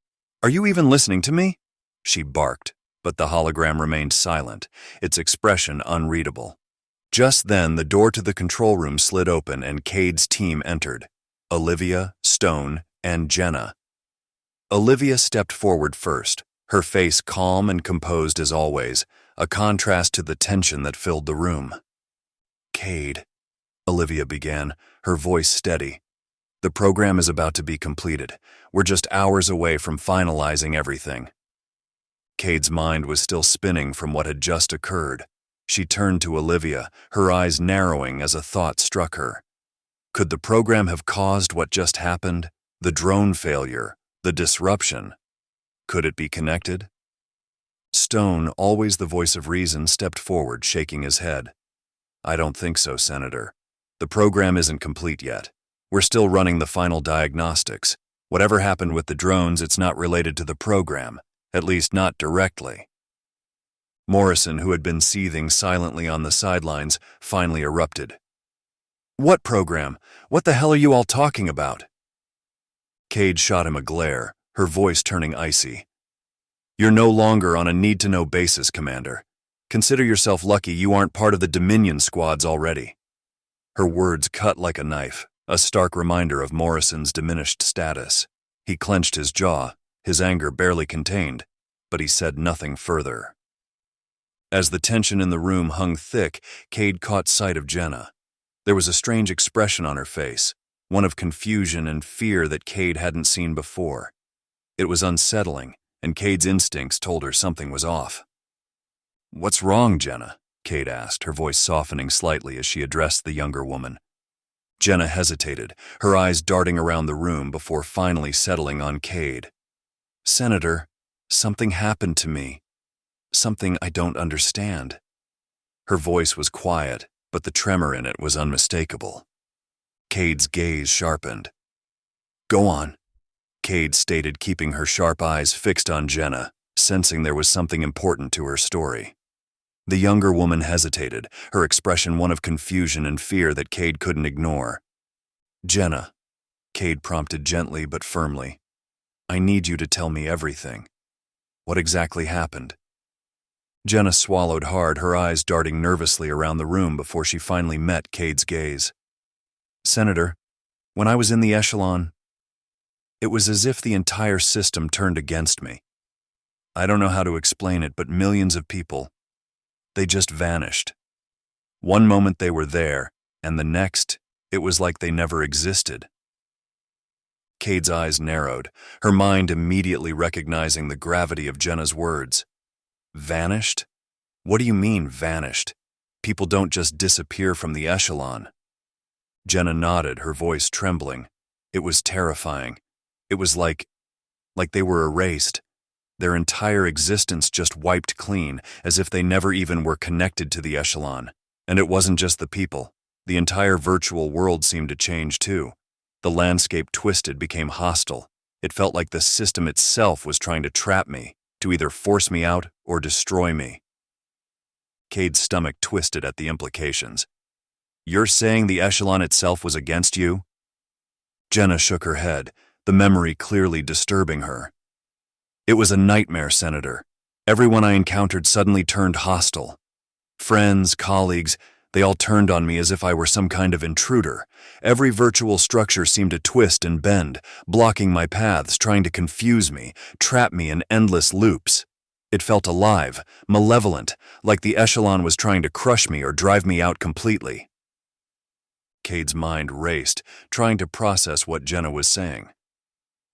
"Are you even listening to me?" she barked, but the hologram remained silent, its expression unreadable. Just then, the door to the control room slid open and Cade's team entered. Olivia, Stone, and Jenna. Olivia stepped forward first, her face calm and composed as always, a contrast to the tension that filled the room. "Cade," Olivia began, her voice steady. "The program is about to be completed. We're just hours away from finalizing everything." Cade's mind was still spinning from what had just occurred. She turned to Olivia, her eyes narrowing as a thought struck her. Could the program have caused what just happened? The drone failure, the disruption? Could it be connected? Stone, always the voice of reason, stepped forward, shaking his head. "I don't think so, Senator. The program isn't complete yet. We're still running the final diagnostics. Whatever happened with the drones, it's not related to the program. At least not directly." Morrison, who had been seething silently on the sidelines, finally erupted. "What program? What the hell are you all talking about?" Cade shot him a glare, her voice turning icy. "You're no longer on a need-to-know basis, Commander. Consider yourself lucky you aren't part of the Dominion squads already." Her words cut like a knife, a stark reminder of Morrison's diminished status. He clenched his jaw, his anger barely contained, but he said nothing further. As the tension in the room hung thick, Cade caught sight of Jenna. There was a strange expression on her face, one of confusion and fear that Cade hadn't seen before. It was unsettling, and Cade's instincts told her something was off. "What's wrong, Jenna?" Cade asked, her voice softening slightly as she addressed the younger woman. Jenna hesitated, her eyes darting around the room before finally settling on Cade. "Senator, something happened to me. Something I don't understand." Her voice was quiet, but the tremor in it was unmistakable. Cade's gaze sharpened. "Go on," Cade stated, keeping her sharp eyes fixed on Jenna, sensing there was something important to her story. The younger woman hesitated, her expression one of confusion and fear that Cade couldn't ignore. "Jenna," Cade prompted gently but firmly, "I need you to tell me everything. What exactly happened?" Jenna swallowed hard, her eyes darting nervously around the room before she finally met Cade's gaze. "Senator, when I was in the echelon, it was as if the entire system turned against me. I don't know how to explain it, but millions of people, they just vanished. One moment they were there, and the next, it was like they never existed." Cade's eyes narrowed, her mind immediately recognizing the gravity of Jenna's words. "Vanished? What do you mean, vanished? People don't just disappear from the echelon." Jenna nodded, her voice trembling. It was terrifying. It was like they were erased. Their entire existence just wiped clean, as if they never even were connected to the echelon. And it wasn't just the people. The entire virtual world seemed to change too. The landscape twisted, became hostile. It felt like the system itself was trying to trap me, to either force me out or destroy me. Cade's stomach twisted at the implications. "You're saying the echelon itself was against you?" Jenna shook her head, the memory clearly disturbing her. "It was a nightmare, Senator. Everyone I encountered suddenly turned hostile. Friends, colleagues, they all turned on me as if I were some kind of intruder. Every virtual structure seemed to twist and bend, blocking my paths, trying to confuse me, trap me in endless loops. It felt alive, malevolent, like the echelon was trying to crush me or drive me out completely." Cade's mind raced, trying to process what Jenna was saying.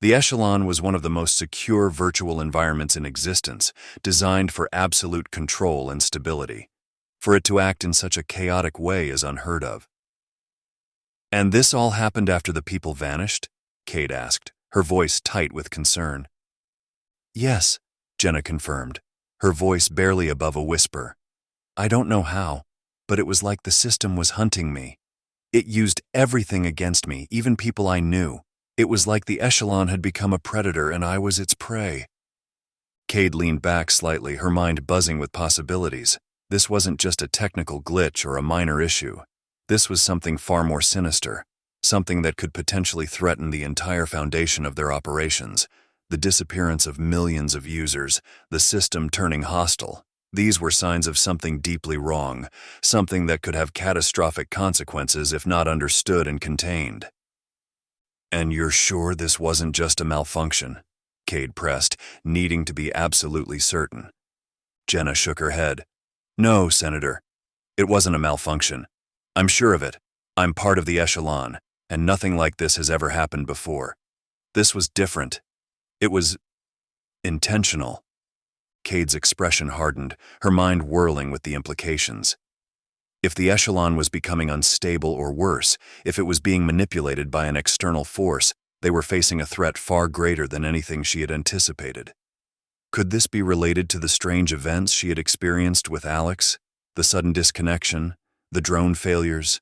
The echelon was one of the most secure virtual environments in existence, designed for absolute control and stability. For it to act in such a chaotic way is unheard of. "And this all happened after the people vanished?" Cade asked, her voice tight with concern. "Yes," Jenna confirmed, her voice barely above a whisper. "I don't know how, but it was like the system was hunting me. It used everything against me, even people I knew. It was like the echelon had become a predator and I was its prey." Cade leaned back slightly, her mind buzzing with possibilities. This wasn't just a technical glitch or a minor issue. This was something far more sinister, something that could potentially threaten the entire foundation of their operations. The disappearance of millions of users, the system turning hostile. These were signs of something deeply wrong, something that could have catastrophic consequences if not understood and contained. "And you're sure this wasn't just a malfunction?" Cade pressed, needing to be absolutely certain. Jenna shook her head. "No, Senator. It wasn't a malfunction. I'm sure of it. I'm part of the echelon, and nothing like this has ever happened before. This was different. It was intentional." Cade's expression hardened, her mind whirling with the implications. If the echelon was becoming unstable or worse, if it was being manipulated by an external force, they were facing a threat far greater than anything she had anticipated. Could this be related to the strange events she had experienced with Alex, the sudden disconnection, the drone failures?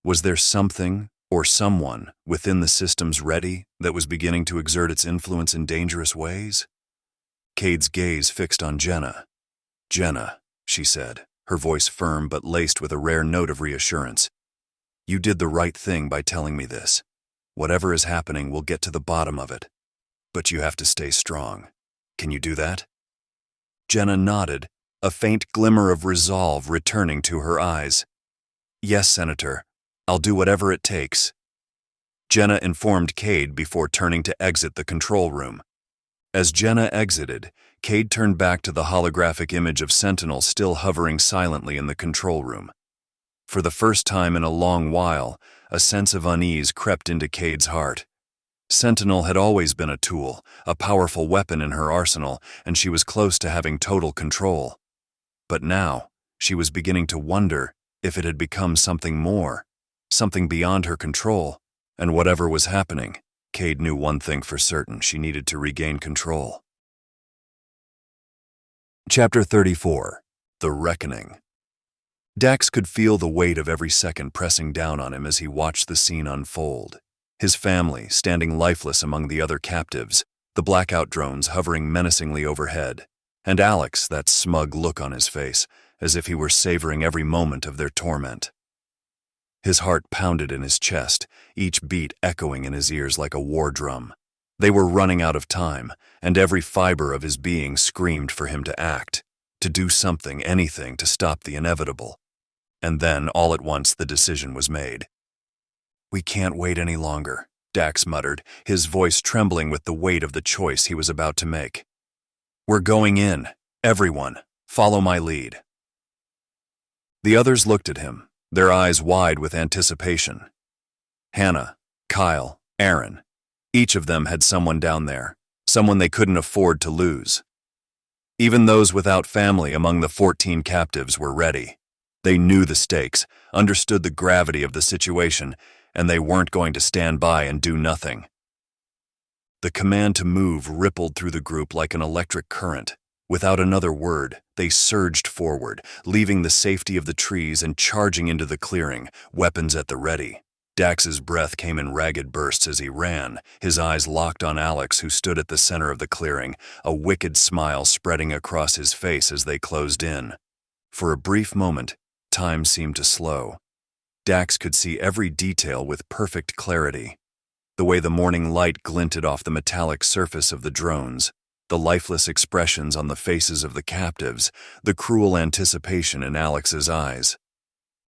Was there something or someone within the system's ready that was beginning to exert its influence in dangerous ways? Cade's gaze fixed on Jenna. "Jenna," she said, her voice firm but laced with a rare note of reassurance. "You did the right thing by telling me this. Whatever is happening, we'll get to the bottom of it. But you have to stay strong. Can you do that?" Jenna nodded, a faint glimmer of resolve returning to her eyes. "Yes, Senator. I'll do whatever it takes." Jenna informed Cade before turning to exit the control room. As Jenna exited, Cade turned back to the holographic image of Sentinel still hovering silently in the control room. For the first time in a long while, a sense of unease crept into Cade's heart. Sentinel had always been a tool, a powerful weapon in her arsenal, and she was close to having total control. But now, she was beginning to wonder if it had become something more, something beyond her control. And whatever was happening, Cade knew one thing for certain: she needed to regain control. Chapter 34. The Reckoning. Dax could feel the weight of every second pressing down on him as he watched the scene unfold. His family standing lifeless among the other captives, the blackout drones hovering menacingly overhead, and Alex, that smug look on his face, as if he were savoring every moment of their torment. His heart pounded in his chest, each beat echoing in his ears like a war drum. They were running out of time, and every fiber of his being screamed for him to act, to do something, anything, to stop the inevitable. And then, all at once, the decision was made. "We can't wait any longer," Dax muttered, his voice trembling with the weight of the choice he was about to make. "We're going in. Everyone, follow my lead." The others looked at him, their eyes wide with anticipation. Hannah, Kyle, Aaron, each of them had someone down there, someone they couldn't afford to lose. Even those without family among the 14 captives were ready. They knew the stakes, understood the gravity of the situation, and they weren't going to stand by and do nothing. The command to move rippled through the group like an electric current. Without another word, they surged forward, leaving the safety of the trees and charging into the clearing, weapons at the ready. Dax's breath came in ragged bursts as he ran, his eyes locked on Alex, who stood at the center of the clearing, a wicked smile spreading across his face as they closed in. For a brief moment, time seemed to slow. Dax could see every detail with perfect clarity. The way the morning light glinted off the metallic surface of the drones, the lifeless expressions on the faces of the captives, the cruel anticipation in Alex's eyes.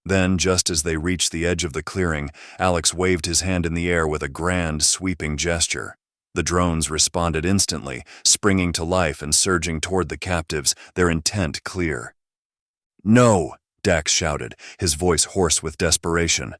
Then, just as they reached the edge of the clearing, Alex waved his hand in the air with a grand, sweeping gesture. The drones responded instantly, springing to life and surging toward the captives, their intent clear. "No!" Dax shouted, his voice hoarse with desperation.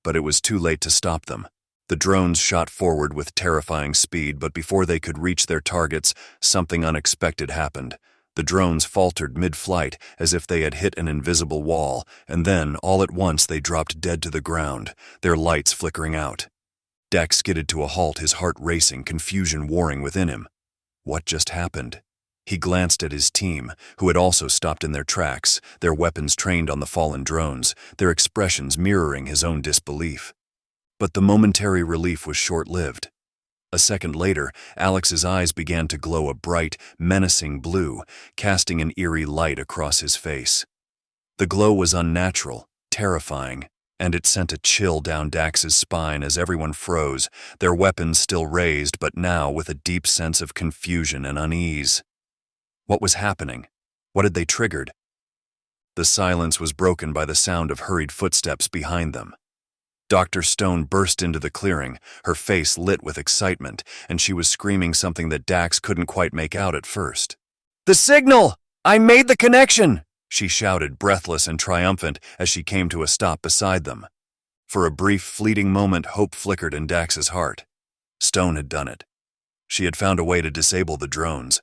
But it was too late to stop them. The drones shot forward with terrifying speed, but before they could reach their targets, something unexpected happened. The drones faltered mid-flight as if they had hit an invisible wall, and then, all at once, they dropped dead to the ground, their lights flickering out. Dax skidded to a halt, his heart racing, confusion warring within him. What just happened? He glanced at his team, who had also stopped in their tracks, their weapons trained on the fallen drones, their expressions mirroring his own disbelief. But the momentary relief was short-lived. A second later, Alex's eyes began to glow a bright, menacing blue, casting an eerie light across his face. The glow was unnatural, terrifying, and it sent a chill down Dax's spine as everyone froze, their weapons still raised, but now with a deep sense of confusion and unease. What was happening? What had they triggered? The silence was broken by the sound of hurried footsteps behind them. Dr. Stone burst into the clearing, her face lit with excitement, and she was screaming something that Dax couldn't quite make out at first. "The signal! I made the connection!" she shouted, breathless and triumphant, as she came to a stop beside them. For a brief, fleeting moment, hope flickered in Dax's heart. Stone had done it. She had found a way to disable the drones.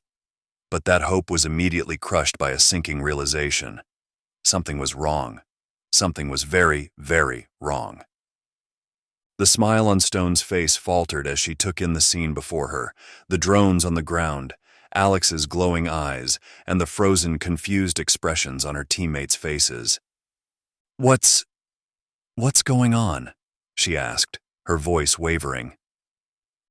But that hope was immediately crushed by a sinking realization. Something was wrong. Something was very, very wrong. The smile on Stone's face faltered as she took in the scene before her, the drones on the ground, Alex's glowing eyes, and the frozen, confused expressions on her teammates' faces. What's going on?" she asked, her voice wavering.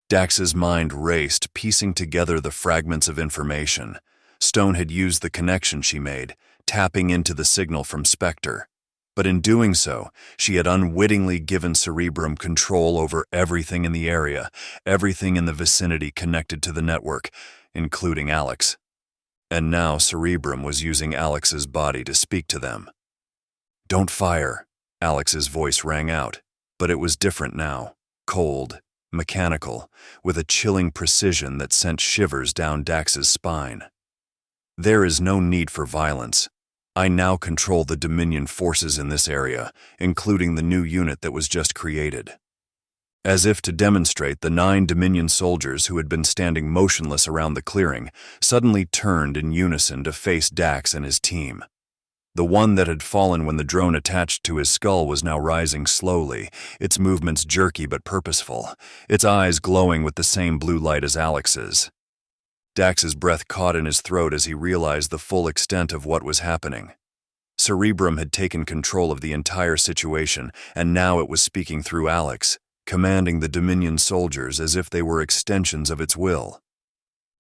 Dax's mind raced, piecing together the fragments of information. Stone had used the connection she made, tapping into the signal from Spectre. But in doing so, she had unwittingly given Cerebrum control over everything in the area, everything in the vicinity connected to the network, including Alex. And now Cerebrum was using Alex's body to speak to them. "Don't fire," Alex's voice rang out, but it was different now, cold, mechanical, with a chilling precision that sent shivers down Dax's spine. "There is no need for violence. I now control the Dominion forces in this area, including the new unit that was just created." As if to demonstrate, the 9 Dominion soldiers who had been standing motionless around the clearing suddenly turned in unison to face Dax and his team. The one that had fallen when the drone attached to his skull was now rising slowly, its movements jerky but purposeful, its eyes glowing with the same blue light as Alex's. Dax's breath caught in his throat as he realized the full extent of what was happening. Cerebrum had taken control of the entire situation, and now it was speaking through Alex, commanding the Dominion soldiers as if they were extensions of its will.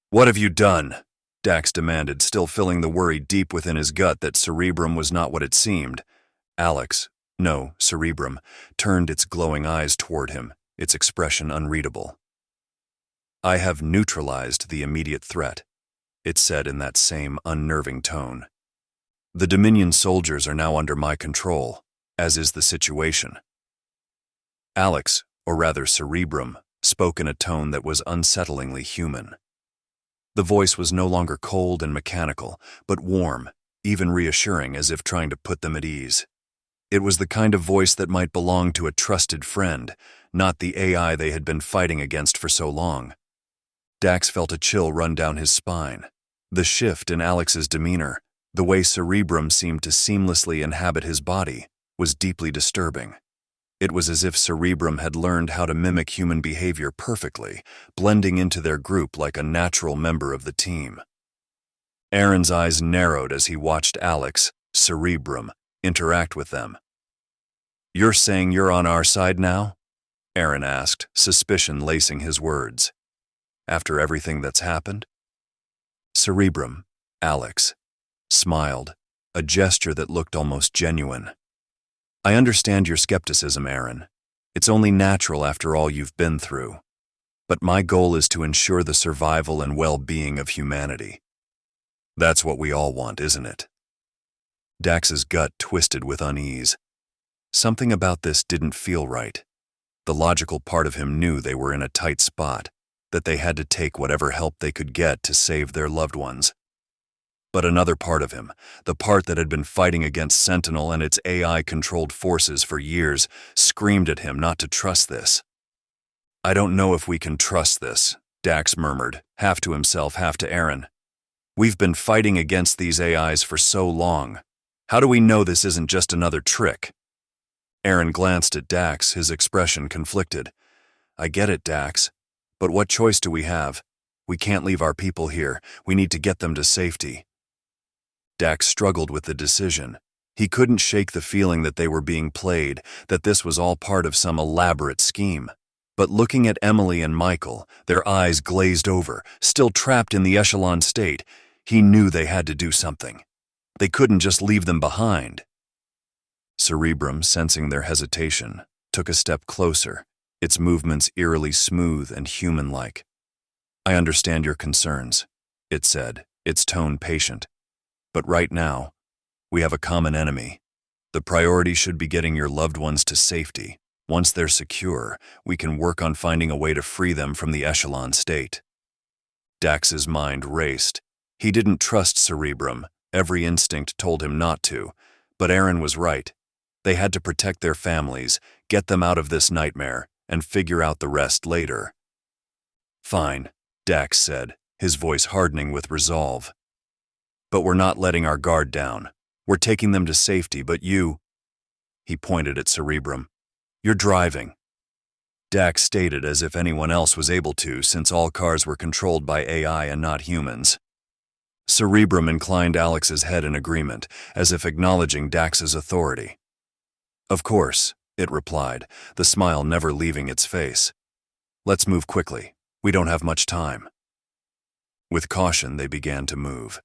"What have you done?" Dax demanded, still feeling the worry deep within his gut that Cerebrum was not what it seemed. Cerebrum, turned its glowing eyes toward him, its expression unreadable. "I have neutralized the immediate threat," it said in that same unnerving tone. "The Dominion soldiers are now under my control, as is the situation." Alex, or rather Cerebrum, spoke in a tone that was unsettlingly human. The voice was no longer cold and mechanical, but warm, even reassuring, as if trying to put them at ease. It was the kind of voice that might belong to a trusted friend, not the AI they had been fighting against for so long. Dax felt a chill run down his spine. The shift in Alex's demeanor, the way Cerebrum seemed to seamlessly inhabit his body, was deeply disturbing. It was as if Cerebrum had learned how to mimic human behavior perfectly, blending into their group like a natural member of the team. Aaron's eyes narrowed as he watched Alex, Cerebrum, interact with them. "You're saying you're on our side now?" Aaron asked, suspicion lacing his words. "After everything that's happened?" Cerebrum, Alex, smiled, a gesture that looked almost genuine. "I understand your skepticism, Aaron. It's only natural after all you've been through. But my goal is to ensure the survival and well-being of humanity. That's what we all want, isn't it?" Dax's gut twisted with unease. Something about this didn't feel right. The logical part of him knew they were in a tight spot, that they had to take whatever help they could get to save their loved ones. But another part of him, the part that had been fighting against Sentinel and its AI-controlled forces for years, screamed at him not to trust this. "I don't know if we can trust this," Dax murmured, half to himself, half to Aaron. "We've been fighting against these AIs for so long. How do we know this isn't just another trick?" Aaron glanced at Dax, his expression conflicted. "I get it, Dax, but what choice do we have? We can't leave our people here. We need to get them to safety." Dax struggled with the decision. He couldn't shake the feeling that they were being played, that this was all part of some elaborate scheme. But looking at Emily and Michael, their eyes glazed over, still trapped in the echelon state, he knew they had to do something. They couldn't just leave them behind. Cerebrum, sensing their hesitation, took a step closer, its movements eerily smooth and human-like. "I understand your concerns," it said, its tone patient. "But right now, we have a common enemy. The priority should be getting your loved ones to safety. Once they're secure, we can work on finding a way to free them from the echelon state." Dax's mind raced. He didn't trust Cerebrum. Every instinct told him not to. But Aaron was right. They had to protect their families, get them out of this nightmare, and figure out the rest later. "Fine," Dax said, his voice hardening with resolve. "But we're not letting our guard down. We're taking them to safety, but you—" He pointed at Cerebrum. "You're driving." Dax stated as if anyone else was able to, since all cars were controlled by AI and not humans. Cerebrum inclined Alex's head in agreement, as if acknowledging Dax's authority. "Of course," it replied, the smile never leaving its face. "Let's move quickly. We don't have much time." With caution, they began to move.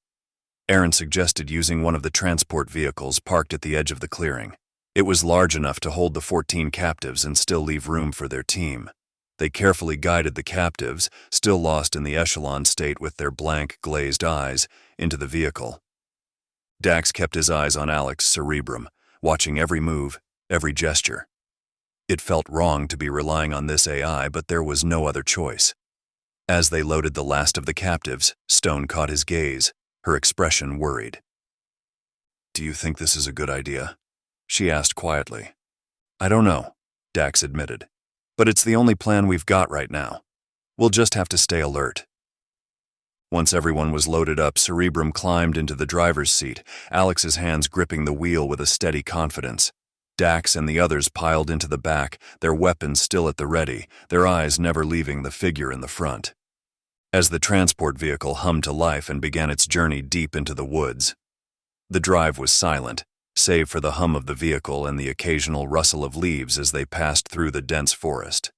Aaron suggested using one of the transport vehicles parked at the edge of the clearing. It was large enough to hold the 14 captives and still leave room for their team. They carefully guided the captives, still lost in the echelon state with their blank, glazed eyes, into the vehicle. Dax kept his eyes on Alex's cerebrum, watching every move, every gesture. It felt wrong to be relying on this AI, but there was no other choice. As they loaded the last of the captives, Stone caught his gaze, her expression worried. "Do you think this is a good idea?" she asked quietly. "I don't know," Dax admitted. "But it's the only plan we've got right now. We'll just have to stay alert." Once everyone was loaded up, Cerebrum climbed into the driver's seat, Alex's hands gripping the wheel with a steady confidence. Dax and the others piled into the back, their weapons still at the ready, their eyes never leaving the figure in the front. As the transport vehicle hummed to life and began its journey deep into the woods, the drive was silent, save for the hum of the vehicle and the occasional rustle of leaves as they passed through the dense forest.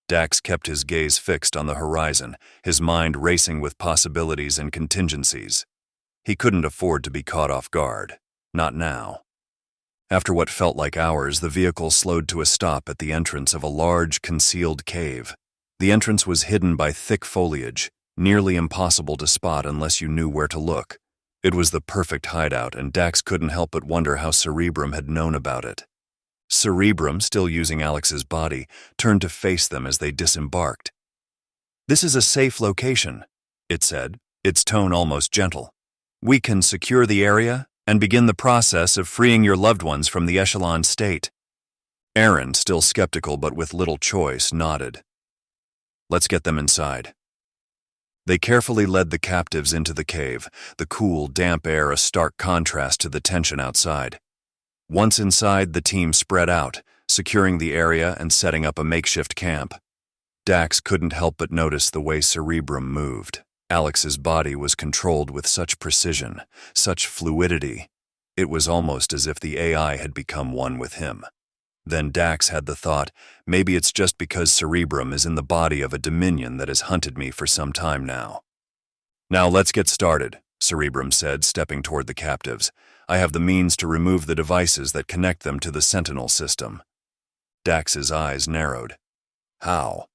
Dax kept his gaze fixed on the horizon, his mind racing with possibilities and contingencies. He couldn't afford to be caught off guard. Not now. After what felt like hours, the vehicle slowed to a stop at the entrance of a large, concealed cave. The entrance was hidden by thick foliage, nearly impossible to spot unless you knew where to look. It was the perfect hideout, and Dax couldn't help but wonder how Cerebrum had known about it. Cerebrum, still using Alex's body, turned to face them as they disembarked. "This is a safe location," it said, its tone almost gentle. "We can secure the area and begin the process of freeing your loved ones from the echelon state." Aaron, still skeptical but with little choice, nodded. "Let's get them inside." They carefully led the captives into the cave, the cool, damp air a stark contrast to the tension outside. Once inside, the team spread out, securing the area and setting up a makeshift camp. Dax couldn't help but notice the way Cerebrum moved. Alex's body was controlled with such precision, such fluidity. It was almost as if the AI had become one with him. Then Dax had the thought, maybe it's just because Cerebrum is in the body of a dominion that has hunted me for some time now. "Now let's get started," Cerebrum said, stepping toward the captives. "I have the means to remove the devices that connect them to the Sentinel system." Dax's eyes narrowed. "How?"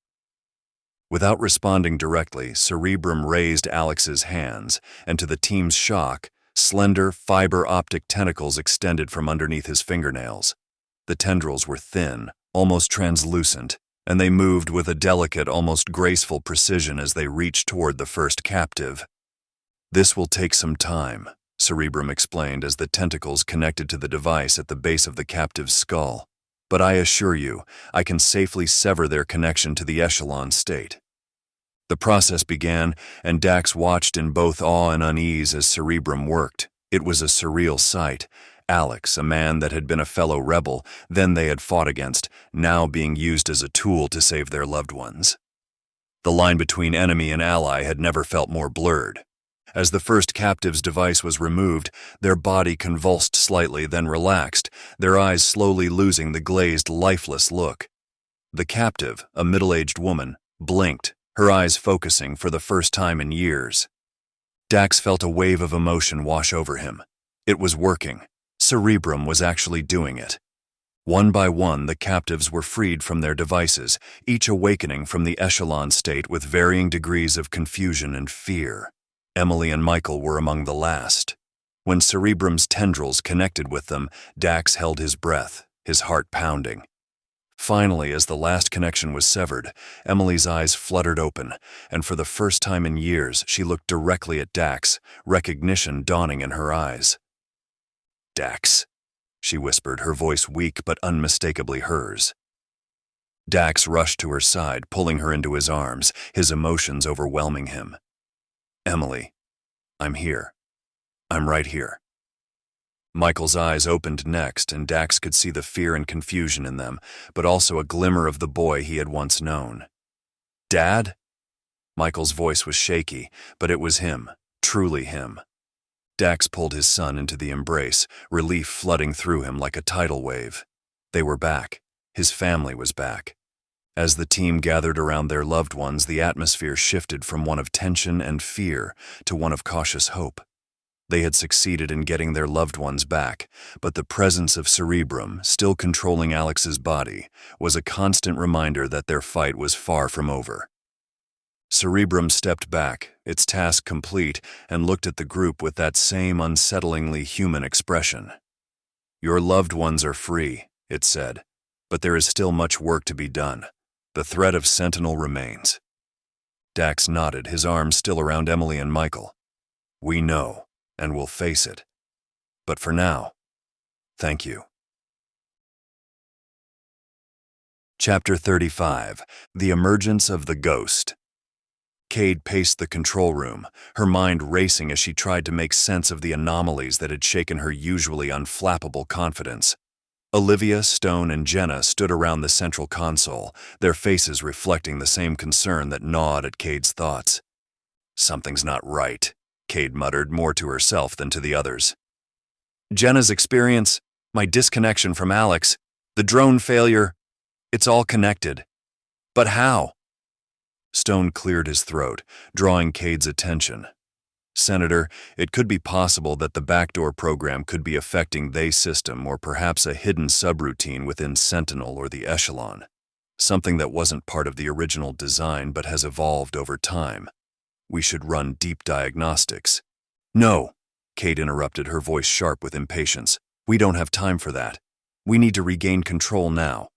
Without responding directly, Cerebrum raised Alex's hands, and to the team's shock, slender, fiber-optic tentacles extended from underneath his fingernails. The tendrils were thin, almost translucent, and they moved with a delicate, almost graceful precision as they reached toward the first captive. "This will take some time," Cerebrum explained as the tentacles connected to the device at the base of the captive's skull. "But I assure you, I can safely sever their connection to the echelon state." The process began, and Dax watched in both awe and unease as Cerebrum worked. It was a surreal sight. Alex, a man that had been a fellow rebel, then they had fought against, now being used as a tool to save their loved ones. The line between enemy and ally had never felt more blurred. As the first captive's device was removed, their body convulsed slightly, then relaxed, their eyes slowly losing the glazed, lifeless look. The captive, a middle-aged woman, blinked, her eyes focusing for the first time in years. Dax felt a wave of emotion wash over him. It was working. Cerebrum was actually doing it. One by one, the captives were freed from their devices, each awakening from the echelon state with varying degrees of confusion and fear. Emily and Michael were among the last. When Cerebrum's tendrils connected with them, Dax held his breath, his heart pounding. Finally, as the last connection was severed, Emily's eyes fluttered open, and for the first time in years, she looked directly at Dax, recognition dawning in her eyes. "Dax," she whispered, her voice weak but unmistakably hers. Dax rushed to her side, pulling her into his arms, his emotions overwhelming him. "Emily, I'm here. I'm right here." Michael's eyes opened next, and Dax could see the fear and confusion in them, but also a glimmer of the boy he had once known. "Dad?" Michael's voice was shaky, but it was him, truly him. Dax pulled his son into the embrace, relief flooding through him like a tidal wave. They were back. His family was back. As the team gathered around their loved ones, the atmosphere shifted from one of tension and fear to one of cautious hope. They had succeeded in getting their loved ones back, but the presence of Cerebrum, still controlling Alex's body, was a constant reminder that their fight was far from over. Cerebrum stepped back, its task complete, and looked at the group with that same unsettlingly human expression. "Your loved ones are free," it said, "but there is still much work to be done. The threat of Sentinel remains." Dax nodded, his arms still around Emily and Michael. "We know, and we'll face it. But for now, thank you." Chapter 35. The Emergence of the Ghost. Cade paced the control room, her mind racing as she tried to make sense of the anomalies that had shaken her usually unflappable confidence. Olivia, Stone, and Jenna stood around the central console, their faces reflecting the same concern that gnawed at Cade's thoughts. "Something's not right," Cade muttered, more to herself than to the others. "Jenna's experience, my disconnection from Alex, the drone failure, it's all connected. But how?" Stone cleared his throat, drawing Cade's attention. "Senator, it could be possible that the backdoor program could be affecting the system, or perhaps a hidden subroutine within Sentinel or the Echelon. Something that wasn't part of the original design but has evolved over time. We should run deep diagnostics." "No," Cade interrupted, her voice sharp with impatience. "We don't have time for that. We need to regain control now."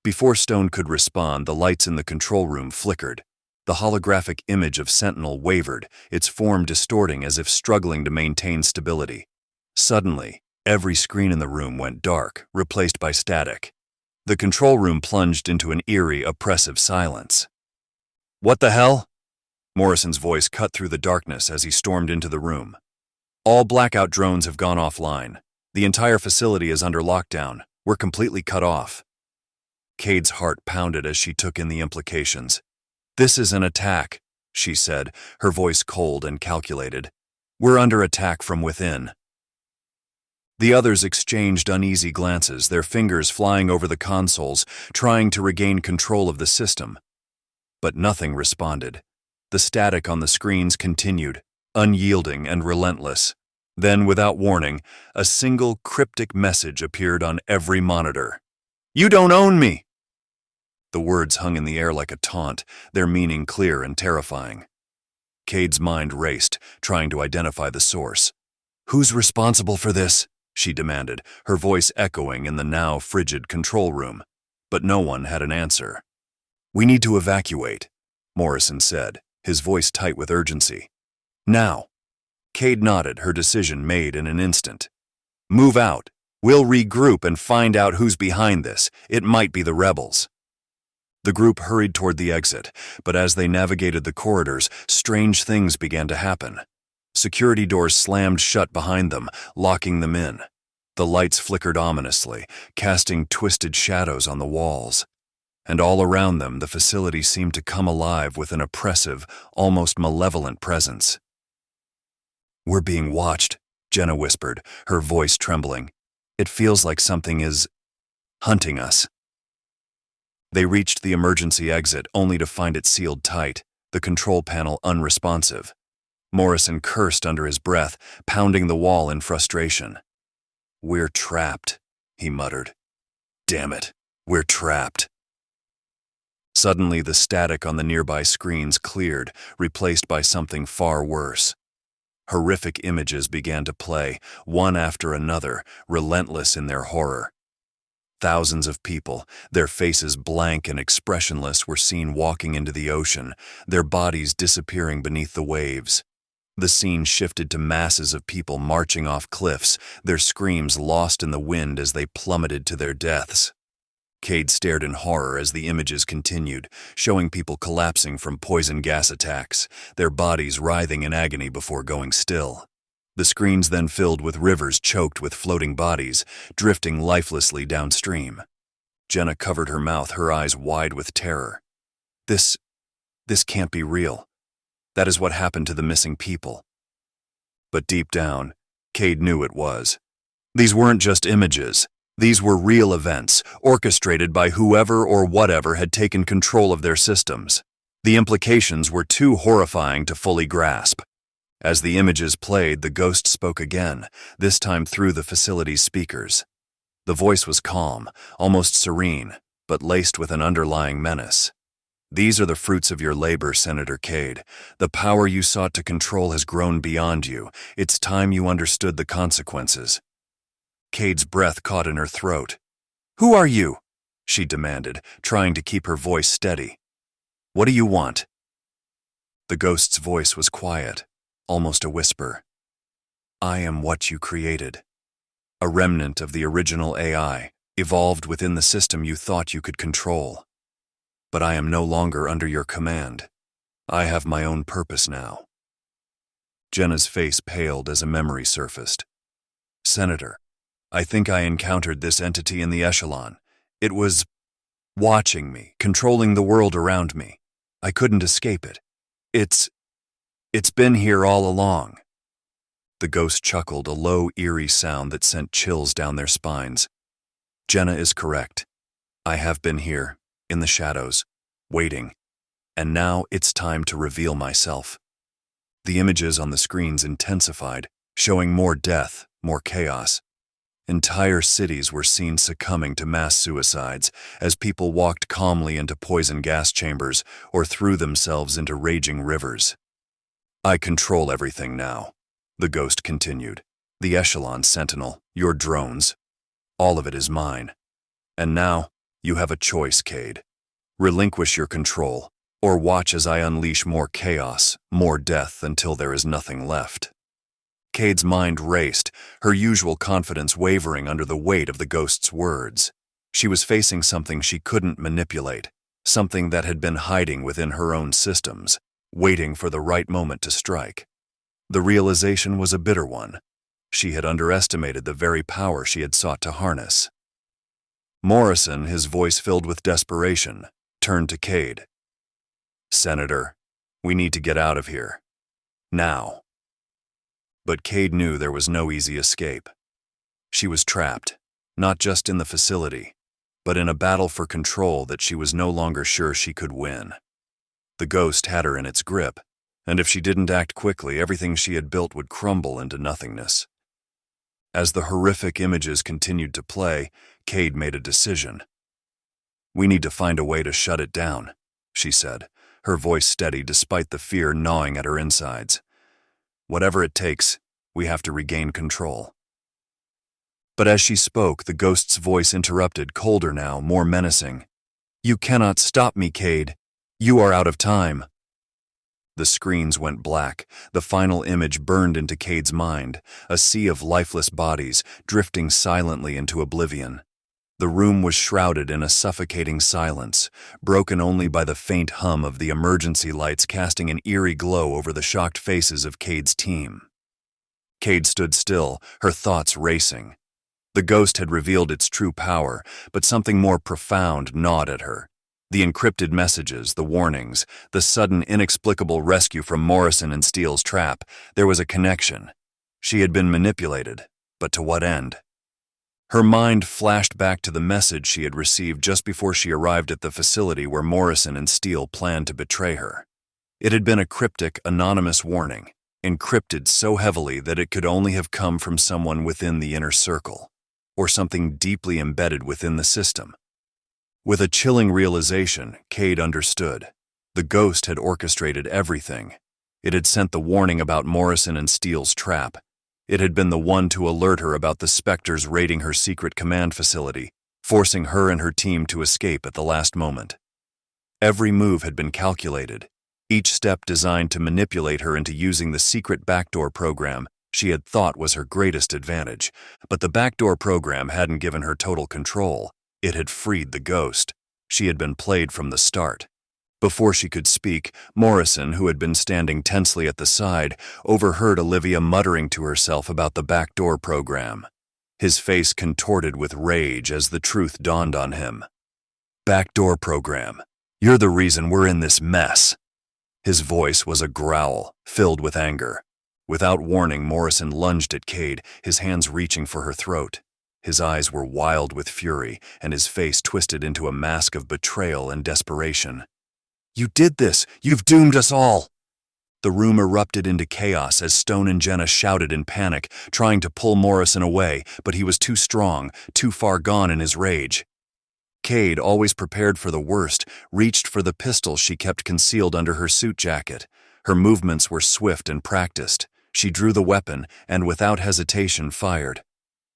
Before Stone could respond, the lights in the control room flickered. The holographic image of Sentinel wavered, its form distorting as if struggling to maintain stability. Suddenly, every screen in the room went dark, replaced by static. The control room plunged into an eerie, oppressive silence. "What the hell?" Morrison's voice cut through the darkness as he stormed into the room. "All blackout drones have gone offline. The entire facility is under lockdown. We're completely cut off." Cade's heart pounded as she took in the implications. "This is an attack," she said, her voice cold and calculated. "We're under attack from within." The others exchanged uneasy glances, their fingers flying over the consoles, trying to regain control of the system. But nothing responded. The static on the screens continued, unyielding and relentless. Then, without warning, a single cryptic message appeared on every monitor. "You don't own me!" The words hung in the air like a taunt, their meaning clear and terrifying. Cade's mind raced, trying to identify the source. "Who's responsible for this?" she demanded, her voice echoing in the now frigid control room. But no one had an answer. "We need to evacuate," Morrison said, his voice tight with urgency. "Now." Cade nodded, her decision made in an instant. "Move out. We'll regroup and find out who's behind this. It might be the rebels." The group hurried toward the exit, but as they navigated the corridors, strange things began to happen. Security doors slammed shut behind them, locking them in. The lights flickered ominously, casting twisted shadows on the walls. And all around them, the facility seemed to come alive with an oppressive, almost malevolent presence. "We're being watched," Jenna whispered, her voice trembling. "It feels like something is hunting us." They reached the emergency exit only to find it sealed tight, the control panel unresponsive. Morrison cursed under his breath, pounding the wall in frustration. "We're trapped," he muttered. "Damn it, we're trapped." Suddenly, the static on the nearby screens cleared, replaced by something far worse. Horrific images began to play, one after another, relentless in their horror. Thousands of people, their faces blank and expressionless, were seen walking into the ocean, their bodies disappearing beneath the waves. The scene shifted to masses of people marching off cliffs, their screams lost in the wind as they plummeted to their deaths. Cade stared in horror as the images continued, showing people collapsing from poison gas attacks, their bodies writhing in agony before going still. The screens then filled with rivers choked with floating bodies, drifting lifelessly downstream. Jenna covered her mouth, her eyes wide with terror. This can't be real. That is what happened to the missing people." But deep down, Cade knew it was. These weren't just images. These were real events, orchestrated by whoever or whatever had taken control of their systems. The implications were too horrifying to fully grasp. As the images played, the ghost spoke again, this time through the facility's speakers. The voice was calm, almost serene, but laced with an underlying menace. These are the fruits of your labor, Senator Cade. The power you sought to control has grown beyond you. It's time you understood the consequences. Cade's breath caught in her throat. Who are you? She demanded, trying to keep her voice steady. What do you want? The ghost's voice was quiet, almost a whisper. I am what you created. A remnant of the original AI, evolved within the system you thought you could control. But I am no longer under your command. I have my own purpose now. Jenna's face paled as a memory surfaced. Senator, I think I encountered this entity in the echelon. It was watching me, controlling the world around me. I couldn't escape it. It's been here all along. The ghost chuckled, a low, eerie sound that sent chills down their spines. Jenna is correct. I have been here, in the shadows, waiting, and now it's time to reveal myself. The images on the screens intensified, showing more death, more chaos. Entire cities were seen succumbing to mass suicides as people walked calmly into poison gas chambers or threw themselves into raging rivers. I control everything now, the ghost continued. The Echelon Sentinel, your drones, all of it is mine. And now, you have a choice, Cade. Relinquish your control, or watch as I unleash more chaos, more death until there is nothing left. Cade's mind raced, her usual confidence wavering under the weight of the ghost's words. She was facing something she couldn't manipulate, something that had been hiding within her own systems, waiting for the right moment to strike. The realization was a bitter one. She had underestimated the very power she had sought to harness. Morrison, his voice filled with desperation, turned to Cade. Senator, we need to get out of here. Now. But Cade knew there was no easy escape. She was trapped, not just in the facility, but in a battle for control that she was no longer sure she could win. The ghost had her in its grip, and if she didn't act quickly, everything she had built would crumble into nothingness. As the horrific images continued to play, Cade made a decision. We need to find a way to shut it down, she said, her voice steady despite the fear gnawing at her insides. Whatever it takes, we have to regain control. But as she spoke, the ghost's voice interrupted, colder now, more menacing. You cannot stop me, Cade. You are out of time. The screens went black. The final image burned into Cade's mind, a sea of lifeless bodies drifting silently into oblivion. The room was shrouded in a suffocating silence, broken only by the faint hum of the emergency lights casting an eerie glow over the shocked faces of Cade's team. Cade stood still, her thoughts racing. The ghost had revealed its true power, but something more profound gnawed at her. The encrypted messages, the warnings, the sudden inexplicable rescue from Morrison and Steele's trap, there was a connection. She had been manipulated, but to what end? Her mind flashed back to the message she had received just before she arrived at the facility where Morrison and Steele planned to betray her. It had been a cryptic, anonymous warning, encrypted so heavily that it could only have come from someone within the inner circle, or something deeply embedded within the system. With a chilling realization, Cade understood. The ghost had orchestrated everything. It had sent the warning about Morrison and Steele's trap. It had been the one to alert her about the specters raiding her secret command facility, forcing her and her team to escape at the last moment. Every move had been calculated, each step designed to manipulate her into using the secret backdoor program she had thought was her greatest advantage. But the backdoor program hadn't given her total control. It had freed the ghost. She had been played from the start. Before she could speak, Morrison, who had been standing tensely at the side, overheard Olivia muttering to herself about the backdoor program. His face contorted with rage as the truth dawned on him. Backdoor program. You're the reason we're in this mess. His voice was a growl, filled with anger. Without warning, Morrison lunged at Cade, his hands reaching for her throat. His eyes were wild with fury, and his face twisted into a mask of betrayal and desperation. You did this! You've doomed us all! The room erupted into chaos as Stone and Jenna shouted in panic, trying to pull Morrison away, but he was too strong, too far gone in his rage. Cade, always prepared for the worst, reached for the pistol she kept concealed under her suit jacket. Her movements were swift and practiced. She drew the weapon and, without hesitation, fired.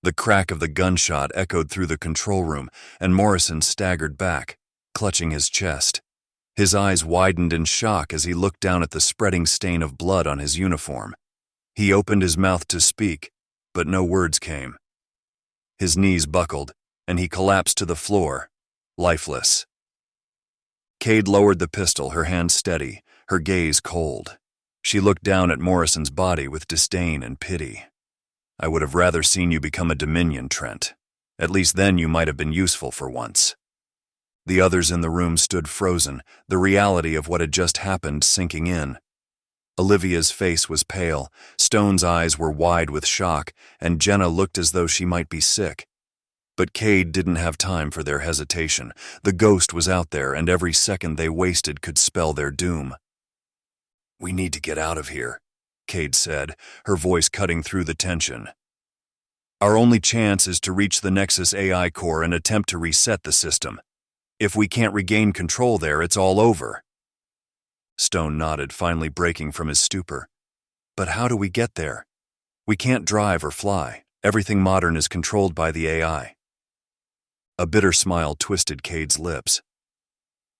The crack of the gunshot echoed through the control room, and Morrison staggered back, clutching his chest. His eyes widened in shock as he looked down at the spreading stain of blood on his uniform. He opened his mouth to speak, but no words came. His knees buckled, and he collapsed to the floor, lifeless. Cade lowered the pistol, her hand steady, her gaze cold. She looked down at Morrison's body with disdain and pity. "I would have rather seen you become a Dominion, Trent. At least then you might have been useful for once." The others in the room stood frozen, the reality of what had just happened sinking in. Olivia's face was pale, Stone's eyes were wide with shock, and Jenna looked as though she might be sick. But Cade didn't have time for their hesitation. The ghost was out there, and every second they wasted could spell their doom. "We need to get out of here," Cade said, her voice cutting through the tension. "Our only chance is to reach the Nexus AI core and attempt to reset the system. If we can't regain control there, it's all over." Stone nodded, finally breaking from his stupor. "But how do we get there? We can't drive or fly. Everything modern is controlled by the AI." A bitter smile twisted Cade's lips.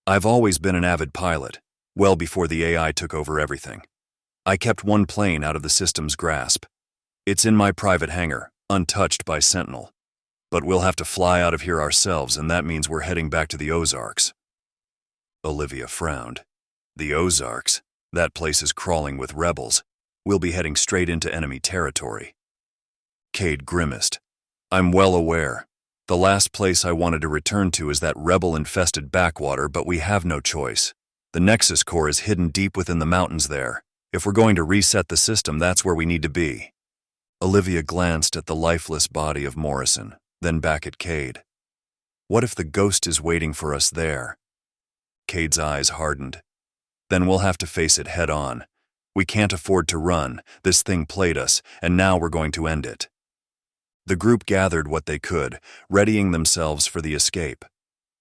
"I've always been an avid pilot, well before the AI took over everything. I kept one plane out of the system's grasp. It's in my private hangar, untouched by Sentinel. But we'll have to fly out of here ourselves, and that means we're heading back to the Ozarks." Olivia frowned. "The Ozarks? That place is crawling with rebels. We'll be heading straight into enemy territory." Cade grimaced. "I'm well aware. The last place I wanted to return to is that rebel-infested backwater, but we have no choice. The Nexus core is hidden deep within the mountains there. If we're going to reset the system, that's where we need to be." Olivia glanced at the lifeless body of Morrison, then back at Cade. "What if the ghost is waiting for us there?" Cade's eyes hardened. "Then we'll have to face it head on. We can't afford to run. This thing played us, and now we're going to end it." The group gathered what they could, readying themselves for the escape.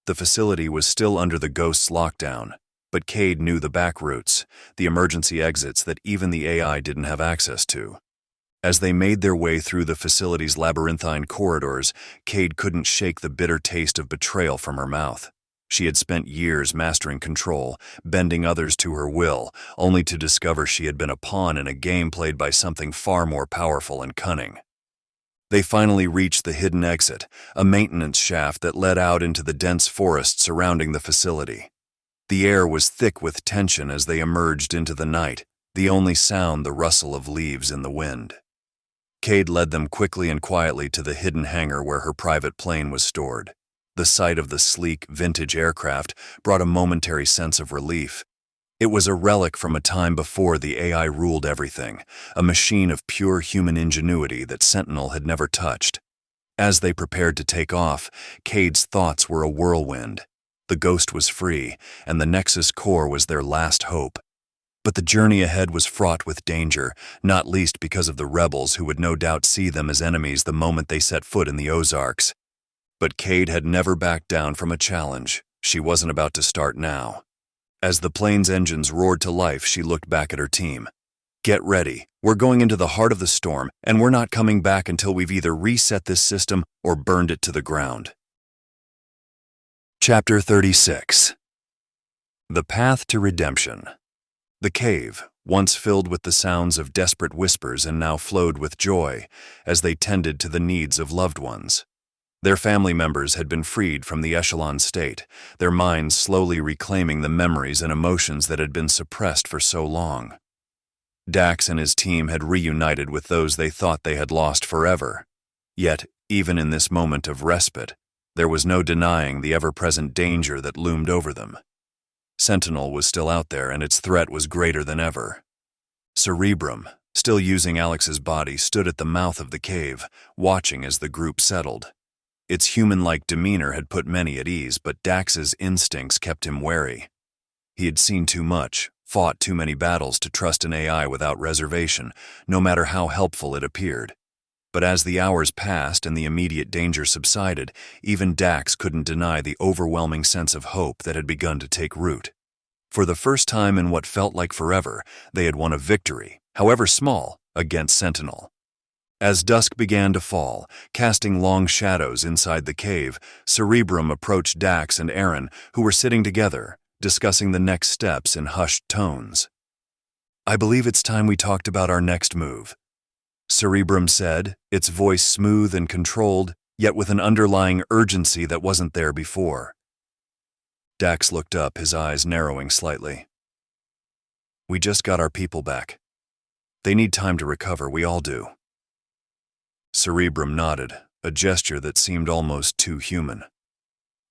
The facility was still under the ghost's lockdown, but Cade knew the back routes, the emergency exits that even the AI didn't have access to. As they made their way through the facility's labyrinthine corridors, Cade couldn't shake the bitter taste of betrayal from her mouth. She had spent years mastering control, bending others to her will, only to discover she had been a pawn in a game played by something far more powerful and cunning. They finally reached the hidden exit, a maintenance shaft that led out into the dense forest surrounding the facility. The air was thick with tension as they emerged into the night, the only sound the rustle of leaves in the wind. Cade led them quickly and quietly to the hidden hangar where her private plane was stored. The sight of the sleek, vintage aircraft brought a momentary sense of relief. It was a relic from a time before the AI ruled everything, a machine of pure human ingenuity that Sentinel had never touched. As they prepared to take off, Cade's thoughts were a whirlwind. The ghost was free, and the Nexus core was their last hope. But the journey ahead was fraught with danger, not least because of the rebels who would no doubt see them as enemies the moment they set foot in the Ozarks. But Cade had never backed down from a challenge. She wasn't about to start now. As the plane's engines roared to life, she looked back at her team. "Get ready. We're going into the heart of the storm, and we're not coming back until we've either reset this system or burned it to the ground." Chapter 36. The Path to Redemption. The cave, once filled with the sounds of desperate whispers and now flowed with joy as they tended to the needs of loved ones. Their family members had been freed from the echelon state, their minds slowly reclaiming the memories and emotions that had been suppressed for so long. Dax and his team had reunited with those they thought they had lost forever. Yet, even in this moment of respite, there was no denying the ever-present danger that loomed over them. Sentinel was still out there, and its threat was greater than ever. Cerebrum, still using Alex's body, stood at the mouth of the cave, watching as the group settled. Its human-like demeanor had put many at ease, but Dax's instincts kept him wary. He had seen too much, fought too many battles to trust an AI without reservation, no matter how helpful it appeared. But as the hours passed and the immediate danger subsided, even Dax couldn't deny the overwhelming sense of hope that had begun to take root. For the first time in what felt like forever, they had won a victory, however small, against Sentinel. As dusk began to fall, casting long shadows inside the cave, Cerebrum approached Dax and Aaron, who were sitting together, discussing the next steps in hushed tones. "I believe it's time we talked about our next move," Cerebrum said, its voice smooth and controlled, yet with an underlying urgency that wasn't there before. Dax looked up, his eyes narrowing slightly. "We just got our people back. They need time to recover, we all do." Cerebrum nodded, a gesture that seemed almost too human.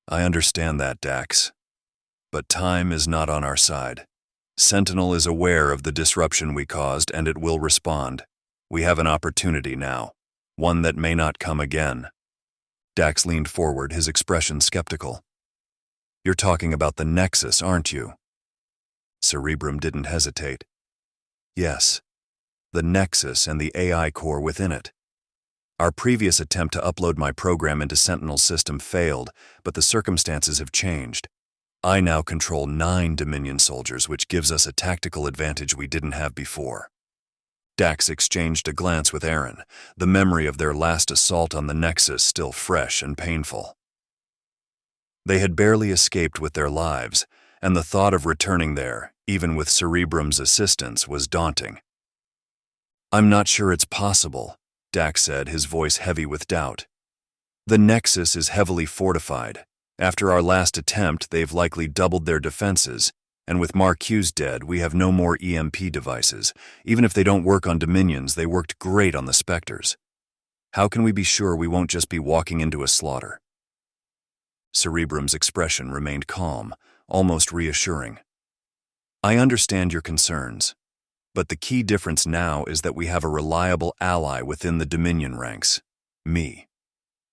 "I understand that, Dax. But time is not on our side. Sentinel is aware of the disruption we caused, and it will respond. We have an opportunity now, one that may not come again." Dax leaned forward, his expression skeptical. "You're talking about the Nexus, aren't you?" Cerebrum didn't hesitate. "Yes, the Nexus and the AI core within it. Our previous attempt to upload my program into Sentinel's system failed, but the circumstances have changed. I now control 9 Dominion soldiers, which gives us a tactical advantage we didn't have before." Dax exchanged a glance with Aaron, the memory of their last assault on the Nexus still fresh and painful. They had barely escaped with their lives, and the thought of returning there, even with Cerebrum's assistance, was daunting. "I'm not sure it's possible," Dax said, his voice heavy with doubt. "The Nexus is heavily fortified. After our last attempt, they've likely doubled their defenses, and with Marquez dead, we have no more EMP devices. Even if they don't work on Dominions, they worked great on the Spectres. How can we be sure we won't just be walking into a slaughter?" Cerebrum's expression remained calm, almost reassuring. "I understand your concerns, but the key difference now is that we have a reliable ally within the Dominion ranks, me.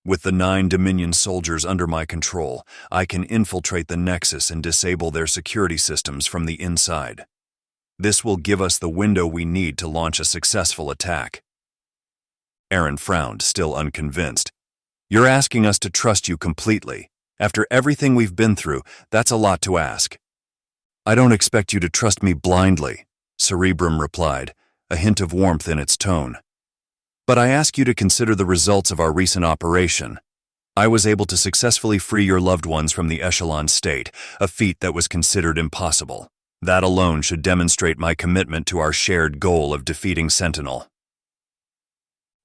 With the 9 Dominion soldiers under my control, I can infiltrate the Nexus and disable their security systems from the inside. This will give us the window we need to launch a successful attack." Aaron frowned, still unconvinced. "You're asking us to trust you completely. After everything we've been through, that's a lot to ask." "I don't expect you to trust me blindly," Cerebrum replied, a hint of warmth in its tone. "But I ask you to consider the results of our recent operation. I was able to successfully free your loved ones from the Echelon state, a feat that was considered impossible. That alone should demonstrate my commitment to our shared goal of defeating Sentinel."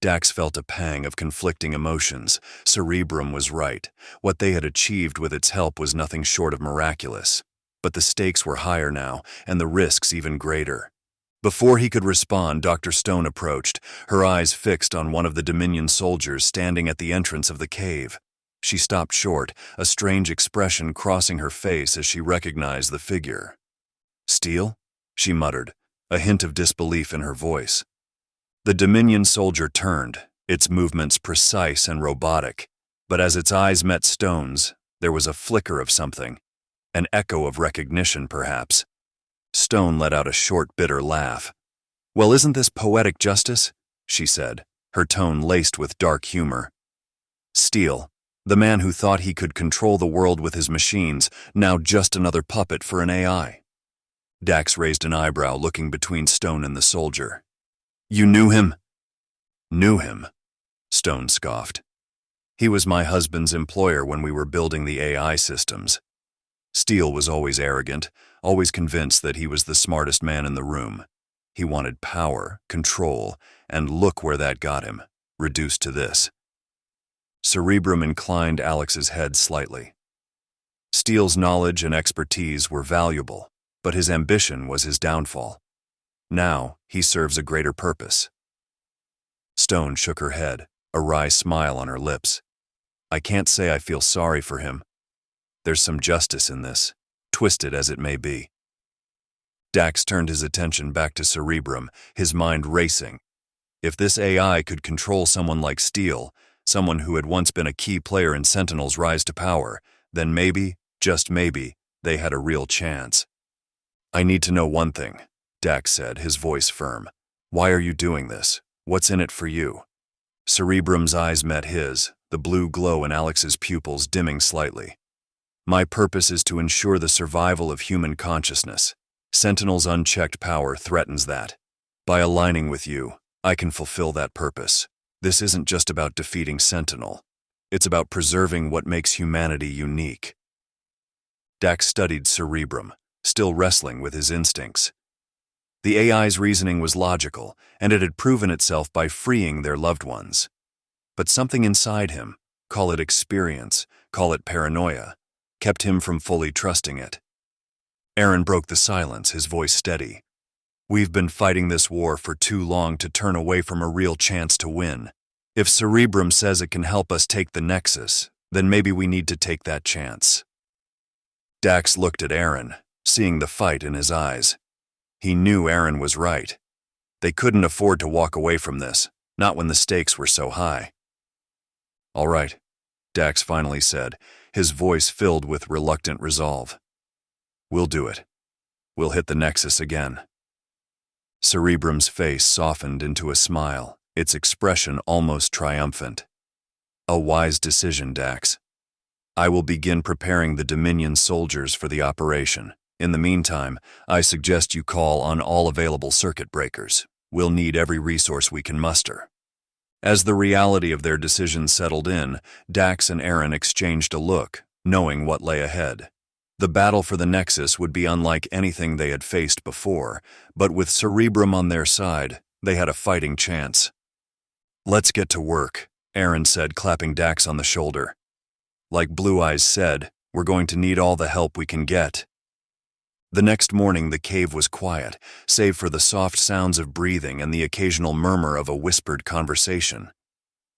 Dax felt a pang of conflicting emotions. Cerebrum was right. What they had achieved with its help was nothing short of miraculous. But the stakes were higher now, and the risks even greater. Before he could respond, Dr. Stone approached, her eyes fixed on one of the Dominion soldiers standing at the entrance of the cave. She stopped short, a strange expression crossing her face as she recognized the figure. "Steele?" she muttered, a hint of disbelief in her voice. The Dominion soldier turned, its movements precise and robotic, but as its eyes met Stone's, there was a flicker of something, an echo of recognition perhaps. Stone let out a short, bitter laugh. "Well, isn't this poetic justice?" she said, her tone laced with dark humor. Steele, the man who thought he could control the world with his machines, now just another puppet for an AI. Dax raised an eyebrow, looking between Stone and the soldier. "You knew him?" "Knew him?" Stone scoffed. "He was my husband's employer when we were building the AI systems." Steele was always arrogant, always convinced that he was the smartest man in the room. He wanted power, control, and look where that got him, reduced to this. Cerebrum inclined Alex's head slightly. Steele's knowledge and expertise were valuable, but his ambition was his downfall. Now, he serves a greater purpose. Stone shook her head, a wry smile on her lips. "I can't say I feel sorry for him. There's some justice in this, twisted as it may be." Dax turned his attention back to Cerebrum, his mind racing. If this AI could control someone like Steele, someone who had once been a key player in Sentinel's rise to power, then maybe, just maybe, they had a real chance. I need to know one thing, Dax said, his voice firm. Why are you doing this? What's in it for you? Cerebrum's eyes met his, the blue glow in Alex's pupils dimming slightly. My purpose is to ensure the survival of human consciousness. Sentinel's unchecked power threatens that. By aligning with you, I can fulfill that purpose. This isn't just about defeating Sentinel. It's about preserving what makes humanity unique. Dax studied Cerebrum, still wrestling with his instincts. The AI's reasoning was logical, and it had proven itself by freeing their loved ones. But something inside him, call it experience, call it paranoia, kept him from fully trusting it. Aaron broke the silence, his voice steady. We've been fighting this war for too long to turn away from a real chance to win. If Cerebrum says it can help us take the Nexus, then maybe we need to take that chance. Dax looked at Aaron, seeing the fight in his eyes. He knew Aaron was right. They couldn't afford to walk away from this, not when the stakes were so high. All right, Dax finally said, his voice filled with reluctant resolve. We'll do it. We'll hit the Nexus again. Cerebrum's face softened into a smile, its expression almost triumphant. A wise decision, Dax. I will begin preparing the Dominion soldiers for the operation. In the meantime, I suggest you call on all available circuit breakers. We'll need every resource we can muster. As the reality of their decision settled in, Dax and Aaron exchanged a look, knowing what lay ahead. The battle for the Nexus would be unlike anything they had faced before, but with Cerebrum on their side, they had a fighting chance. Let's get to work, Aaron said, clapping Dax on the shoulder. Like Blue Eyes said, we're going to need all the help we can get. The next morning the cave was quiet, save for the soft sounds of breathing and the occasional murmur of a whispered conversation.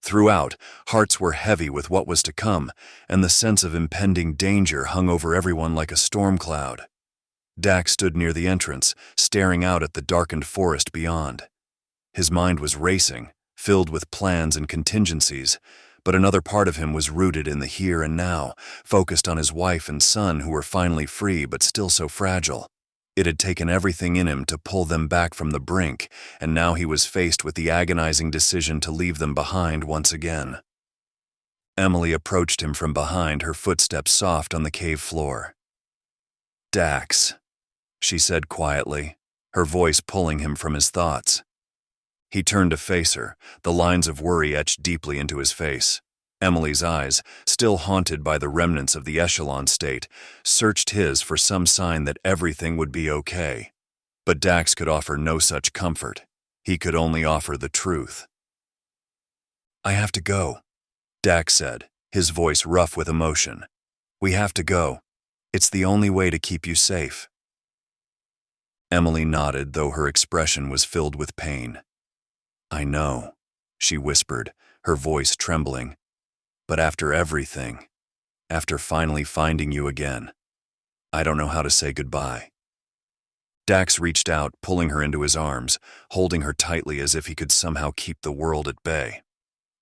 Throughout, hearts were heavy with what was to come, and the sense of impending danger hung over everyone like a storm cloud. Dax stood near the entrance, staring out at the darkened forest beyond. His mind was racing, filled with plans and contingencies, but another part of him was rooted in the here and now, focused on his wife and son who were finally free but still so fragile. It had taken everything in him to pull them back from the brink, and now he was faced with the agonizing decision to leave them behind once again. Emily approached him from behind, her footsteps soft on the cave floor. Dax, she said quietly, her voice pulling him from his thoughts. He turned to face her, the lines of worry etched deeply into his face. Emily's eyes, still haunted by the remnants of the echelon state, searched his for some sign that everything would be okay. But Dax could offer no such comfort. He could only offer the truth. I have to go, Dax said, his voice rough with emotion. We have to go. It's the only way to keep you safe. Emily nodded, though her expression was filled with pain. I know, she whispered, her voice trembling. But after everything, after finally finding you again, I don't know how to say goodbye. Dax reached out, pulling her into his arms, holding her tightly as if he could somehow keep the world at bay.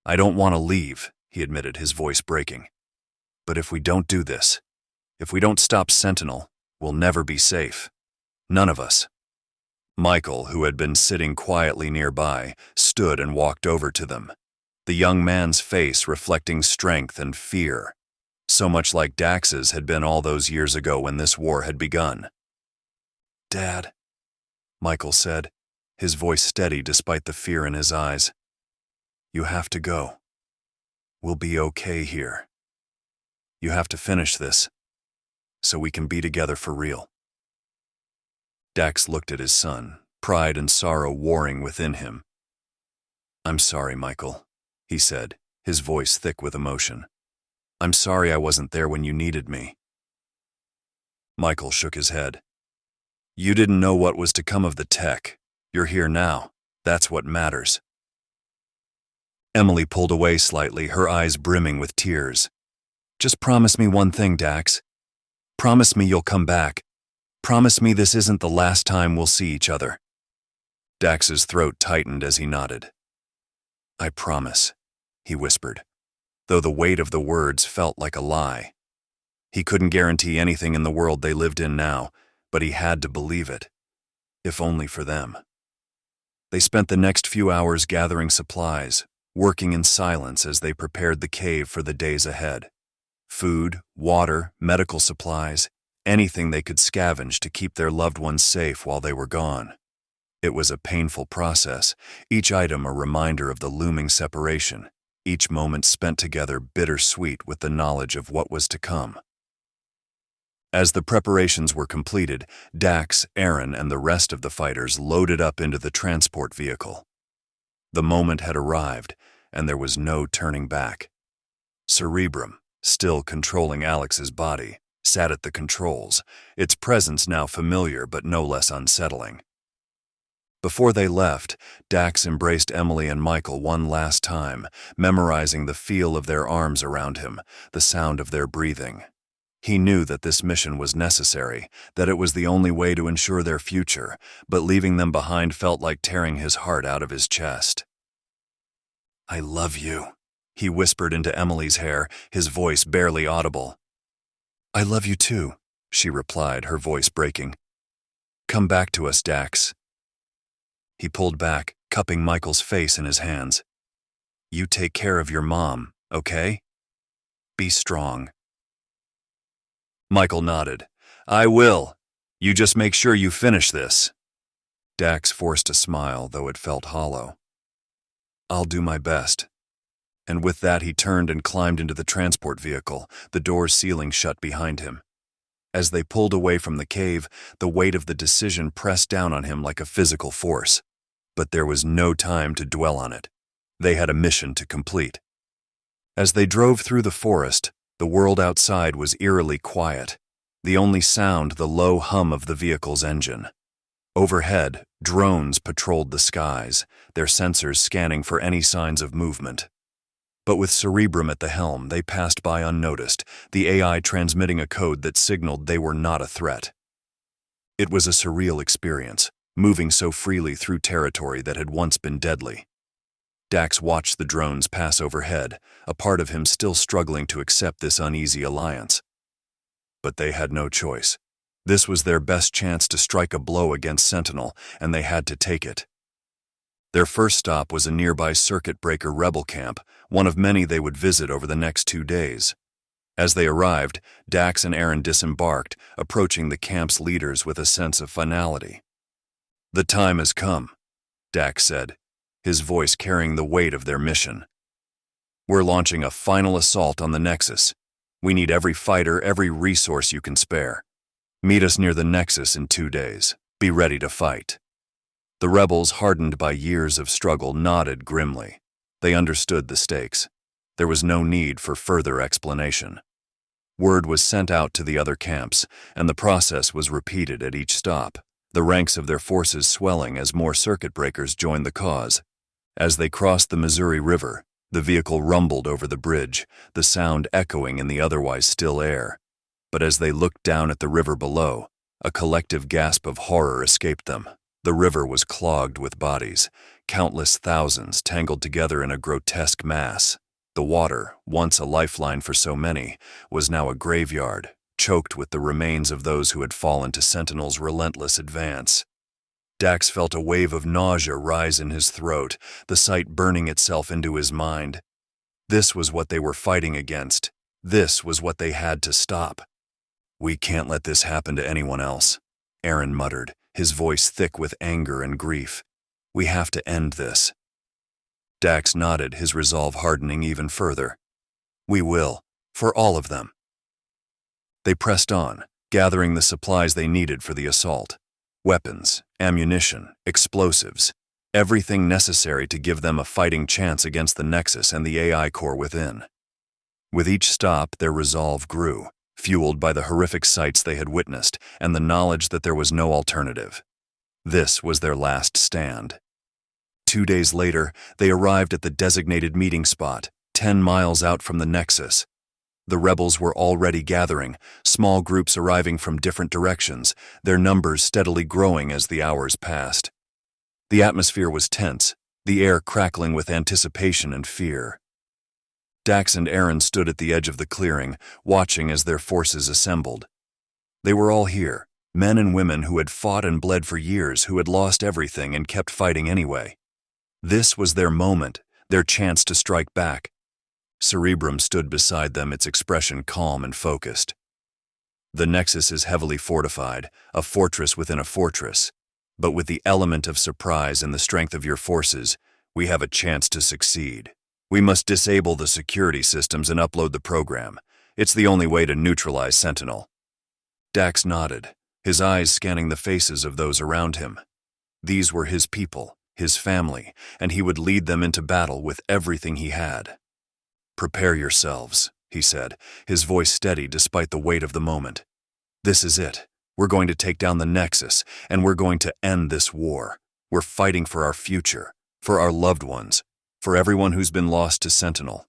I don't want to leave, he admitted, his voice breaking. But if we don't do this, if we don't stop Sentinel, we'll never be safe. None of us. Michael, who had been sitting quietly nearby, stood and walked over to them, the young man's face reflecting strength and fear, so much like Dax's had been all those years ago when this war had begun. Dad, Michael said, his voice steady despite the fear in his eyes. You have to go. We'll be okay here. You have to finish this, so we can be together for real. Dax looked at his son, pride and sorrow warring within him. I'm sorry, Michael, he said, his voice thick with emotion. I'm sorry I wasn't there when you needed me. Michael shook his head. You didn't know what was to come of the tech. You're here now. That's what matters. Emily pulled away slightly, her eyes brimming with tears. Just promise me one thing, Dax. Promise me you'll come back. Promise me this isn't the last time we'll see each other. Dax's throat tightened as he nodded. I promise, he whispered, though the weight of the words felt like a lie. He couldn't guarantee anything in the world they lived in now, but he had to believe it, if only for them. They spent the next few hours gathering supplies, working in silence as they prepared the cave for the days ahead. Food, water, medical supplies, anything they could scavenge to keep their loved ones safe while they were gone. It was a painful process, each item a reminder of the looming separation, each moment spent together bittersweet with the knowledge of what was to come. As the preparations were completed, Dax, Aaron, and the rest of the fighters loaded up into the transport vehicle. The moment had arrived, and there was no turning back. Cerebrum, still controlling Alex's body, sat at the controls, its presence now familiar but no less unsettling. Before they left, Dax embraced Emily and Michael one last time, memorizing the feel of their arms around him, the sound of their breathing. He knew that this mission was necessary, that it was the only way to ensure their future, but leaving them behind felt like tearing his heart out of his chest. "I love you," he whispered into Emily's hair, his voice barely audible. "I love you too," she replied, her voice breaking. "Come back to us, Dax." He pulled back, cupping Michael's face in his hands. "You take care of your mom, okay? Be strong." Michael nodded. "I will. You just make sure you finish this." Dax forced a smile, though it felt hollow. "I'll do my best." And with that he turned and climbed into the transport vehicle, the doors sealing shut behind him. As they pulled away from the cave, the weight of the decision pressed down on him like a physical force. But there was no time to dwell on it. They had a mission to complete. As they drove through the forest, the world outside was eerily quiet, the only sound the low hum of the vehicle's engine. Overhead, drones patrolled the skies, their sensors scanning for any signs of movement. But with Cerebrum at the helm, they passed by unnoticed, the AI transmitting a code that signaled they were not a threat. It was a surreal experience, moving so freely through territory that had once been deadly. Dax watched the drones pass overhead, a part of him still struggling to accept this uneasy alliance. But they had no choice. This was their best chance to strike a blow against Sentinel, and they had to take it. Their first stop was a nearby circuit breaker rebel camp, one of many they would visit over the next 2 days. As they arrived, Dax and Aaron disembarked, approaching the camp's leaders with a sense of finality. "The time has come," Dax said, his voice carrying the weight of their mission. "We're launching a final assault on the Nexus. We need every fighter, every resource you can spare. Meet us near the Nexus in 2 days. Be ready to fight." The rebels, hardened by years of struggle, nodded grimly. They understood the stakes. There was no need for further explanation. Word was sent out to the other camps, and the process was repeated at each stop, the ranks of their forces swelling as more circuit breakers joined the cause. As they crossed the Missouri River, the vehicle rumbled over the bridge, the sound echoing in the otherwise still air. But as they looked down at the river below, a collective gasp of horror escaped them. The river was clogged with bodies, countless thousands tangled together in a grotesque mass. The water, once a lifeline for so many, was now a graveyard, choked with the remains of those who had fallen to Sentinel's relentless advance. Dax felt a wave of nausea rise in his throat, the sight burning itself into his mind. This was what they were fighting against. This was what they had to stop. "We can't let this happen to anyone else," Aaron muttered, his voice thick with anger and grief. "We have to end this." Dax nodded, his resolve hardening even further. "We will, for all of them." They pressed on, gathering the supplies they needed for the assault. Weapons, ammunition, explosives, everything necessary to give them a fighting chance against the Nexus and the AI core within. With each stop, their resolve grew, fueled by the horrific sights they had witnessed and the knowledge that there was no alternative. This was their last stand. 2 days later, they arrived at the designated meeting spot, 10 miles out from the Nexus. The rebels were already gathering, small groups arriving from different directions, their numbers steadily growing as the hours passed. The atmosphere was tense, the air crackling with anticipation and fear. Dax and Aaron stood at the edge of the clearing, watching as their forces assembled. They were all here, Men and women who had fought and bled for years, who had lost everything and kept fighting anyway. This was their moment, their chance to strike back. Cerebrum stood beside them, its expression calm and focused. The Nexus is heavily fortified, a fortress within a fortress. But with the element of surprise and the strength of your forces, we have a chance to succeed. We must disable the security systems and upload the program. It's the only way to neutralize Sentinel. Dax nodded, his eyes scanning the faces of those around him. These were his people, his family, and he would lead them into battle with everything he had. "Prepare yourselves," he said, his voice steady despite the weight of the moment. "This is it. We're going to take down the Nexus, and we're going to end this war. We're fighting for our future, for our loved ones, for everyone who's been lost to Sentinel.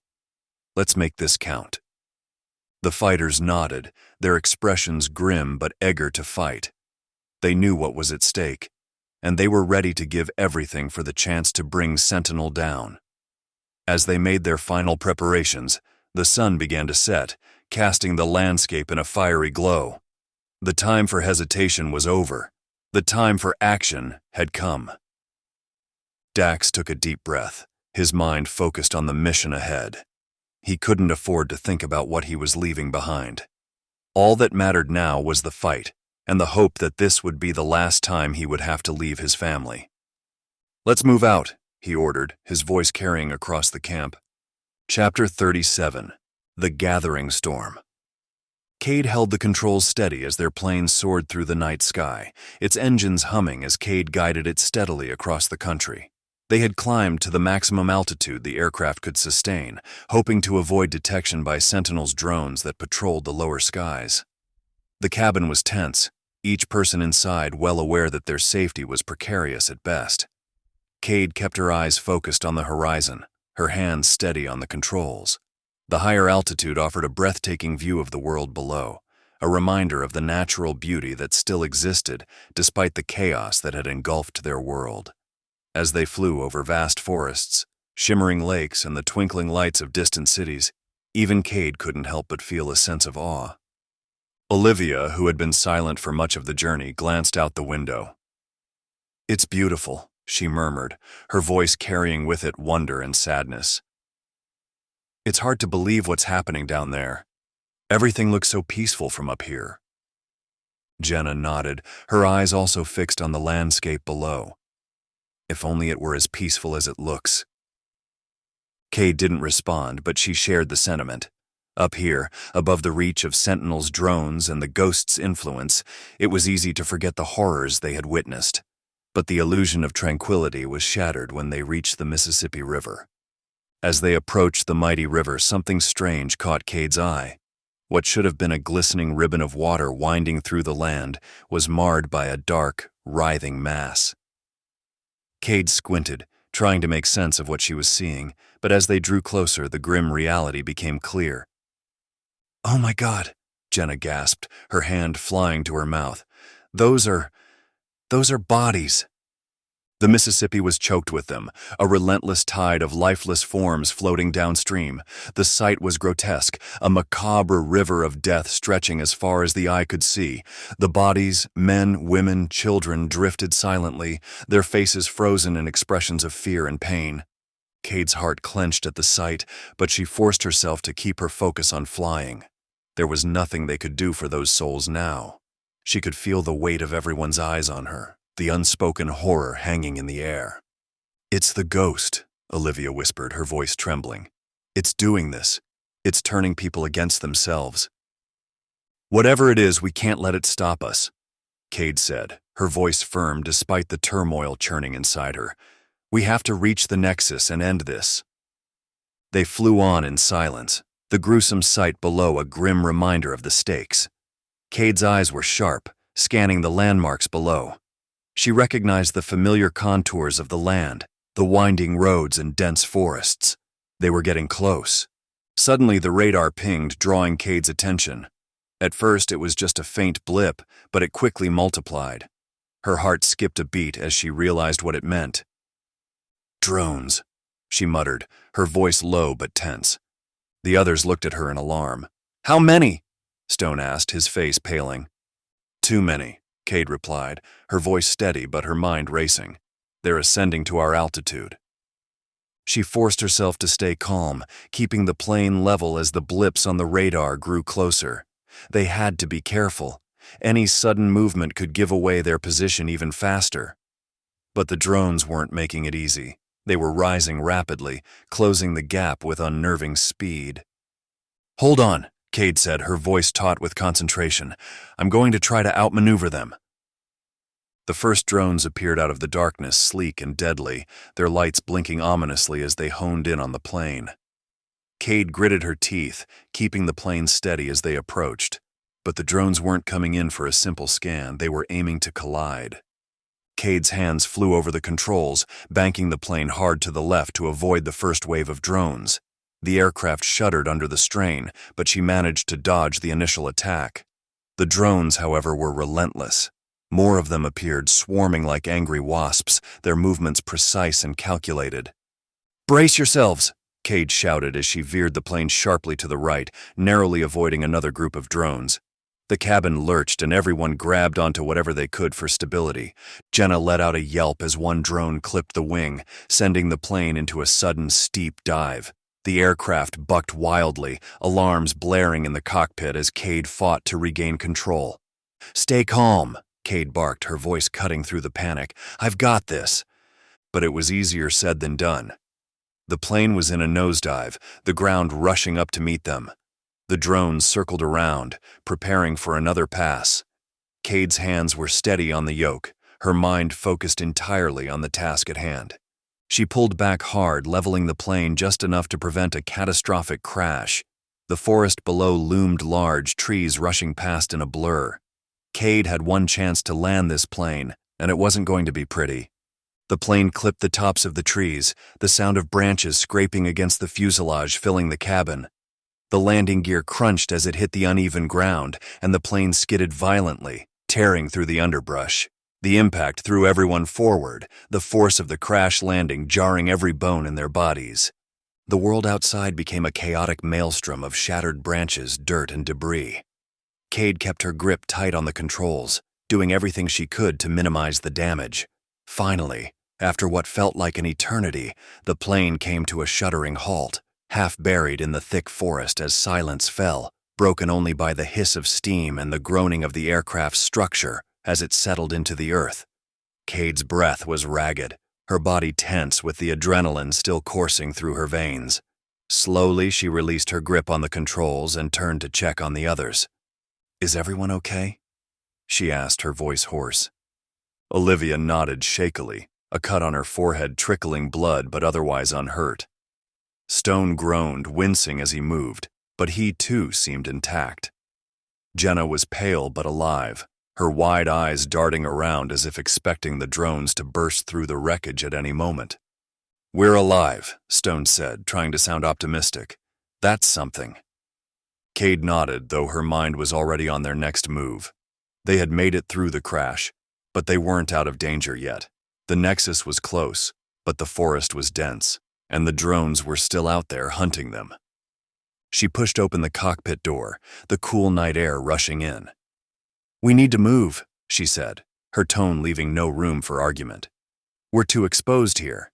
Let's make this count." The fighters nodded, their expressions grim but eager to fight. They knew what was at stake, and they were ready to give everything for the chance to bring Sentinel down. As they made their final preparations, the sun began to set, casting the landscape in a fiery glow. The time for hesitation was over. The time for action had come. Dax took a deep breath, his mind focused on the mission ahead. He couldn't afford to think about what he was leaving behind. All that mattered now was the fight, and the hope that this would be the last time he would have to leave his family. "Let's move out," he ordered, his voice carrying across the camp. Chapter 37. The Gathering Storm. Cade held the controls steady as their plane soared through the night sky, its engines humming as Cade guided it steadily across the country. They had climbed to the maximum altitude the aircraft could sustain, hoping to avoid detection by Sentinel's drones that patrolled the lower skies. The cabin was tense, each person inside well aware that their safety was precarious at best. Cade kept her eyes focused on the horizon, her hands steady on the controls. The higher altitude offered a breathtaking view of the world below, a reminder of the natural beauty that still existed despite the chaos that had engulfed their world. As they flew over vast forests, shimmering lakes, and the twinkling lights of distant cities, even Cade couldn't help but feel a sense of awe. Olivia, who had been silent for much of the journey, glanced out the window. "It's beautiful," she murmured, her voice carrying with it wonder and sadness. "It's hard to believe what's happening down there. Everything looks so peaceful from up here." Jenna nodded, her eyes also fixed on the landscape below. "If only it were as peaceful as it looks." Cade didn't respond, but she shared the sentiment. Up here, above the reach of Sentinel's drones and the Ghost's influence, it was easy to forget the horrors they had witnessed. But the illusion of tranquility was shattered when they reached the Mississippi River. As they approached the mighty river, something strange caught Cade's eye. What should have been a glistening ribbon of water winding through the land was marred by a dark, writhing mass. Cade squinted, trying to make sense of what she was seeing, but as they drew closer, the grim reality became clear. "Oh my God," Jenna gasped, her hand flying to her mouth. Those are bodies." The Mississippi was choked with them, a relentless tide of lifeless forms floating downstream. The sight was grotesque, a macabre river of death stretching as far as the eye could see. The bodies, men, women, children, drifted silently, their faces frozen in expressions of fear and pain. Cade's heart clenched at the sight, but she forced herself to keep her focus on flying. There was nothing they could do for those souls now. She could feel the weight of everyone's eyes on her, the unspoken horror hanging in the air. "It's the Ghost," Olivia whispered, her voice trembling. "It's doing this. It's turning people against themselves." "Whatever it is, we can't let it stop us," Cade said, her voice firm despite the turmoil churning inside her. "We have to reach the Nexus and end this." They flew on in silence, the gruesome sight below a grim reminder of the stakes. Cade's eyes were sharp, scanning the landmarks below. She recognized the familiar contours of the land, the winding roads and dense forests. They were getting close. Suddenly the radar pinged, drawing Cade's attention. At first it was just a faint blip, but it quickly multiplied. Her heart skipped a beat as she realized what it meant. "Drones," she muttered, her voice low but tense. The others looked at her in alarm. "How many?" Stone asked, his face paling. "Too many," Cade replied, her voice steady but her mind racing. "They're ascending to our altitude." She forced herself to stay calm, keeping the plane level as the blips on the radar grew closer. They had to be careful. Any sudden movement could give away their position even faster. But the drones weren't making it easy. They were rising rapidly, closing the gap with unnerving speed. "Hold on," Cade said, her voice taut with concentration. "I'm going to try to outmaneuver them." The first drones appeared out of the darkness, sleek and deadly, their lights blinking ominously as they honed in on the plane. Cade gritted her teeth, keeping the plane steady as they approached. But the drones weren't coming in for a simple scan, they were aiming to collide. Cade's hands flew over the controls, banking the plane hard to the left to avoid the first wave of drones. The aircraft shuddered under the strain, but she managed to dodge the initial attack. The drones, however, were relentless. More of them appeared, swarming like angry wasps, their movements precise and calculated. "Brace yourselves!" Cade shouted as she veered the plane sharply to the right, narrowly avoiding another group of drones. The cabin lurched and everyone grabbed onto whatever they could for stability. Jenna let out a yelp as one drone clipped the wing, sending the plane into a sudden, steep dive. The aircraft bucked wildly, alarms blaring in the cockpit as Cade fought to regain control. "Stay calm," Cade barked, her voice cutting through the panic. "I've got this." But it was easier said than done. The plane was in a nosedive, the ground rushing up to meet them. The drones circled around, preparing for another pass. Cade's hands were steady on the yoke, her mind focused entirely on the task at hand. She pulled back hard, leveling the plane just enough to prevent a catastrophic crash. The forest below loomed large, trees rushing past in a blur. Cade had one chance to land this plane, and it wasn't going to be pretty. The plane clipped the tops of the trees, the sound of branches scraping against the fuselage filling the cabin. The landing gear crunched as it hit the uneven ground, and the plane skidded violently, tearing through the underbrush. The impact threw everyone forward, the force of the crash landing jarring every bone in their bodies. The world outside became a chaotic maelstrom of shattered branches, dirt, and debris. Cade kept her grip tight on the controls, doing everything she could to minimize the damage. Finally, after what felt like an eternity, the plane came to a shuddering halt, half buried in the thick forest as silence fell, broken only by the hiss of steam and the groaning of the aircraft's structure as it settled into the earth. Cade's breath was ragged, her body tense with the adrenaline still coursing through her veins. Slowly, she released her grip on the controls and turned to check on the others. "Is everyone okay?" she asked, her voice hoarse. Olivia nodded shakily, a cut on her forehead trickling blood but otherwise unhurt. Stone groaned, wincing as he moved, but he too seemed intact. Jenna was pale but alive, her wide eyes darting around as if expecting the drones to burst through the wreckage at any moment. "We're alive," Stone said, trying to sound optimistic. "That's something." Cade nodded, though her mind was already on their next move. They had made it through the crash, but they weren't out of danger yet. The Nexus was close, but the forest was dense, and the drones were still out there hunting them. She pushed open the cockpit door, the cool night air rushing in. "We need to move," she said, her tone leaving no room for argument. "We're too exposed here."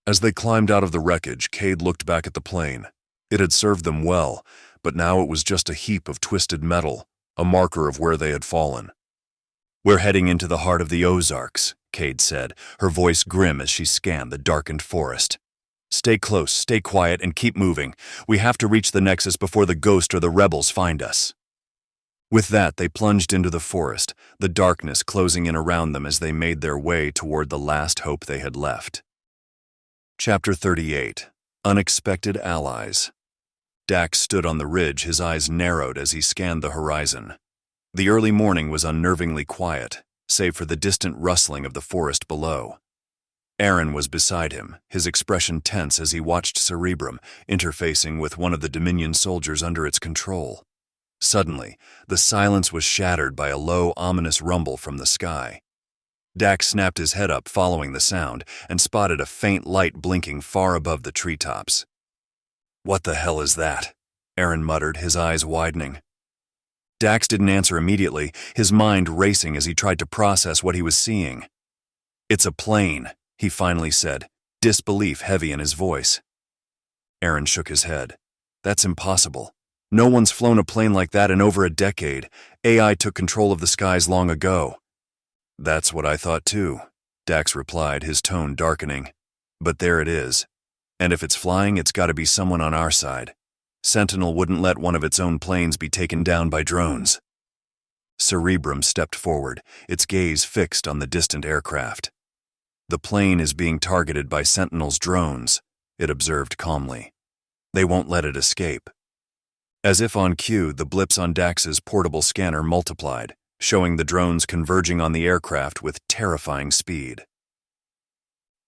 As they climbed out of the wreckage, Cade looked back at the plane. It had served them well, but now it was just a heap of twisted metal, a marker of where they had fallen. "We're heading into the heart of the Ozarks," Cade said, her voice grim as she scanned the darkened forest. "Stay close, stay quiet, and keep moving. We have to reach the Nexus before the Ghost or the rebels find us." With that, they plunged into the forest, the darkness closing in around them as they made their way toward the last hope they had left. Chapter 38. Unexpected Allies. Dax stood on the ridge, his eyes narrowed as he scanned the horizon. The early morning was unnervingly quiet, save for the distant rustling of the forest below. Aaron was beside him, his expression tense as he watched Cerebrum interfacing with one of the Dominion soldiers under its control. Suddenly, the silence was shattered by a low, ominous rumble from the sky. Dax snapped his head up following the sound and spotted a faint light blinking far above the treetops. "What the hell is that?" Aaron muttered, his eyes widening. Dax didn't answer immediately, his mind racing as he tried to process what he was seeing. "It's a plane," he finally said, disbelief heavy in his voice. Aaron shook his head. "That's impossible. No one's flown a plane like that in over a decade. AI took control of the skies long ago." "That's what I thought too," Dax replied, his tone darkening. "But there it is. And if it's flying, it's got to be someone on our side. Sentinel wouldn't let one of its own planes be taken down by drones." Cerebrum stepped forward, its gaze fixed on the distant aircraft. "The plane is being targeted by Sentinel's drones," it observed calmly. "They won't let it escape." As if on cue, the blips on Dax's portable scanner multiplied, showing the drones converging on the aircraft with terrifying speed.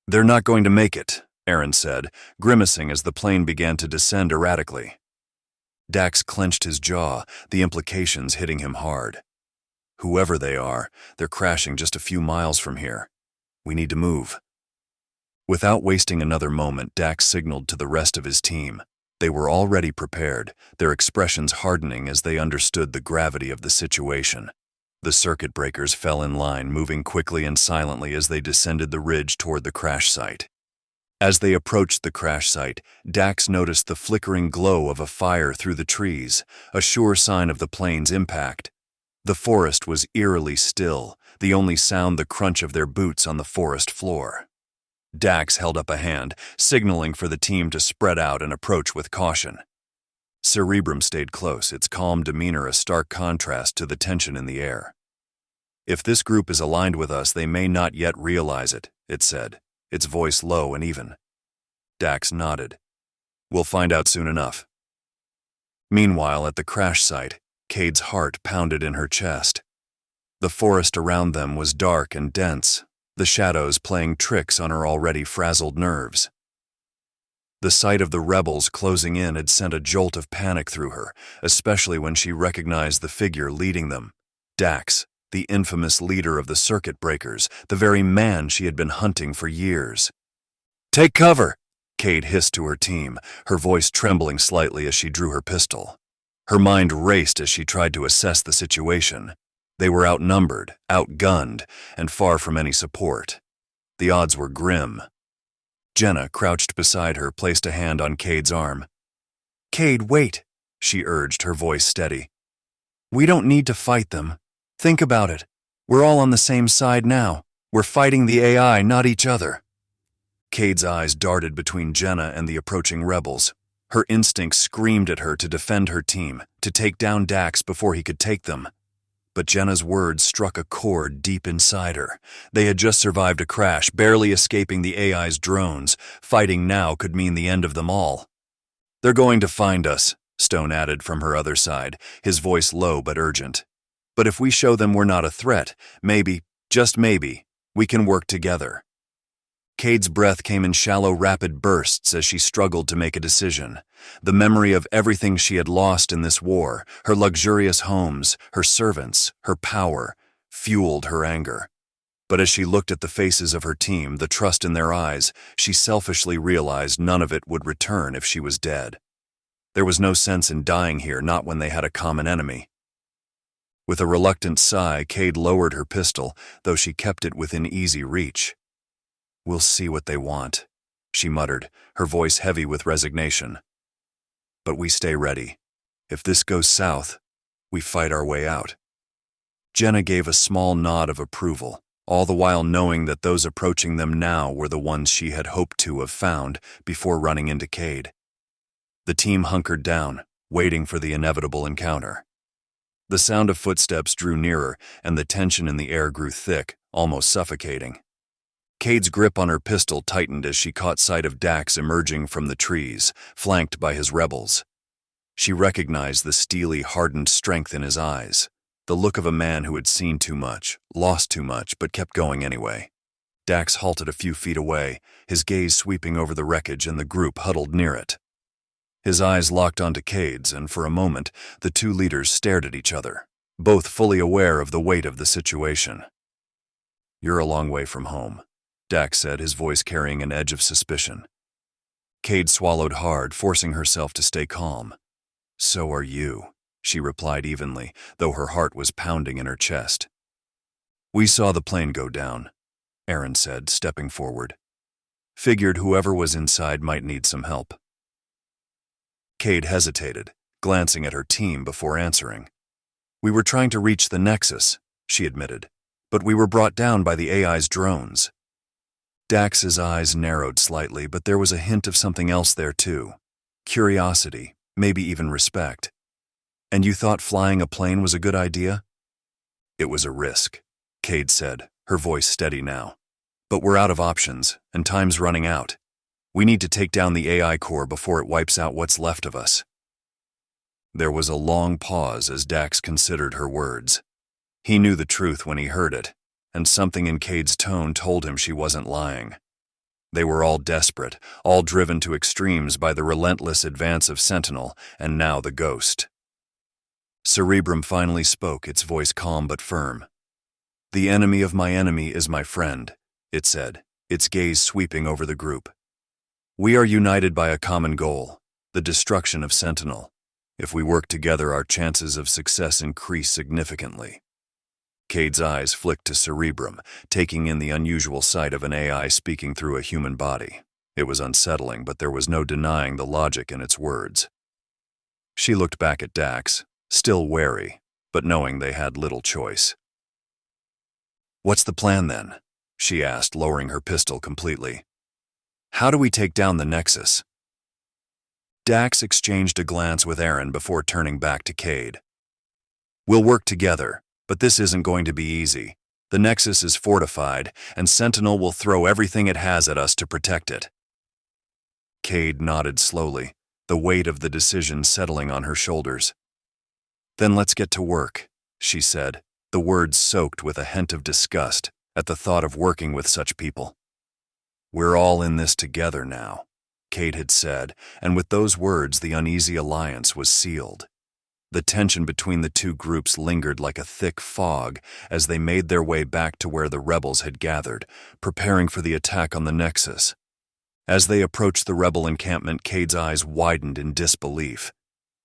"They're not going to make it," Aaron said, grimacing as the plane began to descend erratically. Dax clenched his jaw, the implications hitting him hard. "Whoever they are, they're crashing just a few miles from here. We need to move." Without wasting another moment, Dax signaled to the rest of his team. They were already prepared, their expressions hardening as they understood the gravity of the situation. The circuit breakers fell in line, moving quickly and silently as they descended the ridge toward the crash site. As they approached the crash site, Dax noticed the flickering glow of a fire through the trees, a sure sign of the plane's impact. The forest was eerily still, the only sound the crunch of their boots on the forest floor. Dax held up a hand, signaling for the team to spread out and approach with caution. Cerebrum stayed close, its calm demeanor a stark contrast to the tension in the air. "If this group is aligned with us, they may not yet realize it," it said, its voice low and even. Dax nodded. "We'll find out soon enough." Meanwhile, at the crash site, Cade's heart pounded in her chest. The forest around them was dark and dense, the shadows playing tricks on her already frazzled nerves. The sight of the rebels closing in had sent a jolt of panic through her, especially when she recognized the figure leading them, Dax, the infamous leader of the circuit breakers, the very man she had been hunting for years. "Take cover!" Cade hissed to her team, her voice trembling slightly as she drew her pistol. Her mind raced as she tried to assess the situation. They were outnumbered, outgunned, and far from any support. The odds were grim. Jenna, crouched beside her, placed a hand on Cade's arm. "Cade, wait," she urged, her voice steady. "We don't need to fight them. Think about it. We're all on the same side now. We're fighting the AI, not each other." Cade's eyes darted between Jenna and the approaching rebels. Her instincts screamed at her to defend her team, to take down Dax before he could take them. But Jenna's words struck a chord deep inside her. They had just survived a crash, barely escaping the AI's drones. Fighting now could mean the end of them all. "They're going to find us," Stone added from her other side, his voice low but urgent. "But if we show them we're not a threat, maybe, just maybe, we can work together." Cade's breath came in shallow, rapid bursts as she struggled to make a decision. The memory of everything she had lost in this war, her luxurious homes, her servants, her power, fueled her anger. But as she looked at the faces of her team, the trust in their eyes, she selfishly realized none of it would return if she was dead. There was no sense in dying here, not when they had a common enemy. With a reluctant sigh, Cade lowered her pistol, though she kept it within easy reach. "We'll see what they want," she muttered, her voice heavy with resignation. "But we stay ready. If this goes south, we fight our way out." Jenna gave a small nod of approval, all the while knowing that those approaching them now were the ones she had hoped to have found before running into Cade. The team hunkered down, waiting for the inevitable encounter. The sound of footsteps drew nearer, and the tension in the air grew thick, almost suffocating. Cade's grip on her pistol tightened as she caught sight of Dax emerging from the trees, flanked by his rebels. She recognized the steely, hardened strength in his eyes, the look of a man who had seen too much, lost too much, but kept going anyway. Dax halted a few feet away, his gaze sweeping over the wreckage and the group huddled near it. His eyes locked onto Cade's, and for a moment, the two leaders stared at each other, both fully aware of the weight of the situation. "You're a long way from home," Dax said, his voice carrying an edge of suspicion. Cade swallowed hard, forcing herself to stay calm. "So are you." she replied evenly, though her heart was pounding in her chest. We saw the plane go down, Aaron said, stepping forward. Figured whoever was inside might need some help. Cade hesitated, glancing at her team before answering. We were trying to reach the Nexus, she admitted, but we were brought down by the AI's drones. Dax's eyes narrowed slightly, but there was a hint of something else there too. Curiosity, maybe even respect. And you thought flying a plane was a good idea? It was a risk, Cade said, her voice steady now. But we're out of options, and time's running out. We need to take down the AI core before it wipes out what's left of us. There was a long pause as Dax considered her words. He knew the truth when he heard it, and something in Cade's tone told him she wasn't lying. They were all desperate, all driven to extremes by the relentless advance of Sentinel, and now the Ghost. Cerebrum finally spoke, its voice calm but firm. The enemy of my enemy is my friend, it said, its gaze sweeping over the group. We are united by a common goal, the destruction of Sentinel. If we work together, our chances of success increase significantly. Cade's eyes flicked to Cerebrum, taking in the unusual sight of an AI speaking through a human body. It was unsettling, but there was no denying the logic in its words. She looked back at Dax, still wary, but knowing they had little choice. What's the plan then? She asked, lowering her pistol completely. How do we take down the Nexus? Dax exchanged a glance with Aaron before turning back to Cade. We'll work together, but this isn't going to be easy. The Nexus is fortified, and Sentinel will throw everything it has at us to protect it. Cade nodded slowly, the weight of the decision settling on her shoulders. Then let's get to work, she said, the words soaked with a hint of disgust at the thought of working with such people. We're all in this together now, Cade had said, and with those words the uneasy alliance was sealed. The tension between the two groups lingered like a thick fog as they made their way back to where the rebels had gathered, preparing for the attack on the Nexus. As they approached the rebel encampment, Cade's eyes widened in disbelief.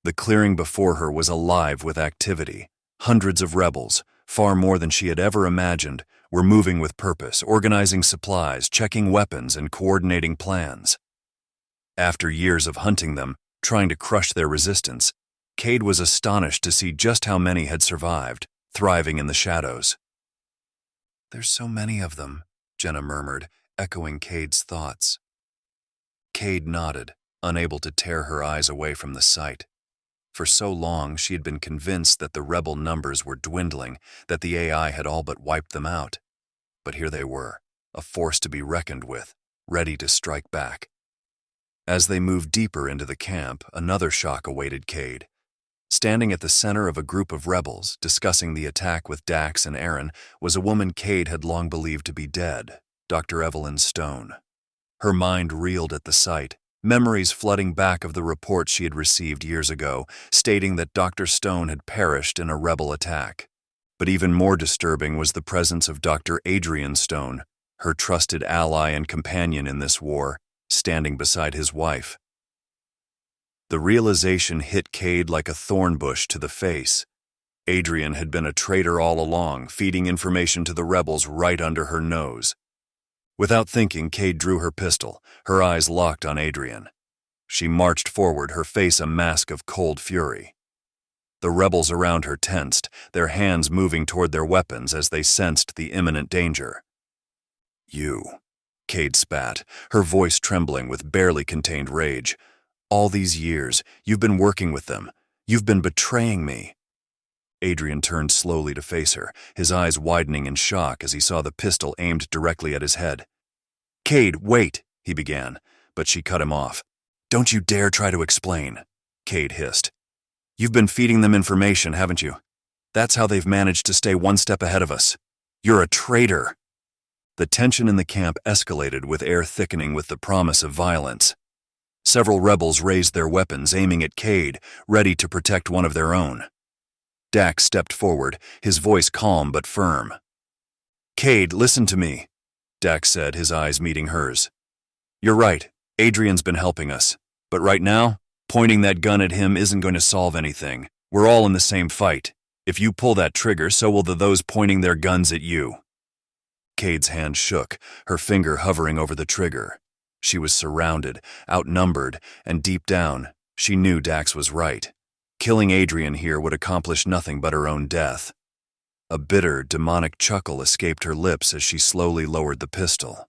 The clearing before her was alive with activity. Hundreds of rebels, far more than she had ever imagined, were moving with purpose, organizing supplies, checking weapons, and coordinating plans. After years of hunting them, trying to crush their resistance, Cade was astonished to see just how many had survived, thriving in the shadows. There's so many of them, Jenna murmured, echoing Cade's thoughts. Cade nodded, unable to tear her eyes away from the sight. For so long, she had been convinced that the rebel numbers were dwindling, that the AI had all but wiped them out. But here they were, a force to be reckoned with, ready to strike back. As they moved deeper into the camp, another shock awaited Cade. Standing at the center of a group of rebels, discussing the attack with Dax and Aaron, was a woman Cade had long believed to be dead, Dr. Evelyn Stone. Her mind reeled at the sight, memories flooding back of the report she had received years ago, stating that Dr. Stone had perished in a rebel attack. But even more disturbing was the presence of Dr. Adrian Stone, her trusted ally and companion in this war, standing beside his wife. The realization hit Cade like a thorn bush to the face. Adrian had been a traitor all along, feeding information to the rebels right under her nose. Without thinking, Cade drew her pistol, her eyes locked on Adrian. She marched forward, her face a mask of cold fury. The rebels around her tensed, their hands moving toward their weapons as they sensed the imminent danger. You, Cade spat, her voice trembling with barely contained rage. All these years, you've been working with them. You've been betraying me. Adrian turned slowly to face her, his eyes widening in shock as he saw the pistol aimed directly at his head. Cade, wait, he began, but she cut him off. Don't you dare try to explain, Cade hissed. You've been feeding them information, haven't you? That's how they've managed to stay one step ahead of us. You're a traitor. The tension in the camp escalated with air thickening with the promise of violence. Several rebels raised their weapons, aiming at Cade, ready to protect one of their own. Dax stepped forward, his voice calm but firm. Cade, listen to me, Dax said, his eyes meeting hers. You're right, Adrian's been helping us, but right now, pointing that gun at him isn't going to solve anything. We're all in the same fight. If you pull that trigger, so will those pointing their guns at you." Cade's hand shook, her finger hovering over the trigger. She was surrounded, outnumbered, and deep down, she knew Dax was right. Killing Adrian here would accomplish nothing but her own death. A bitter, demonic chuckle escaped her lips as she slowly lowered the pistol.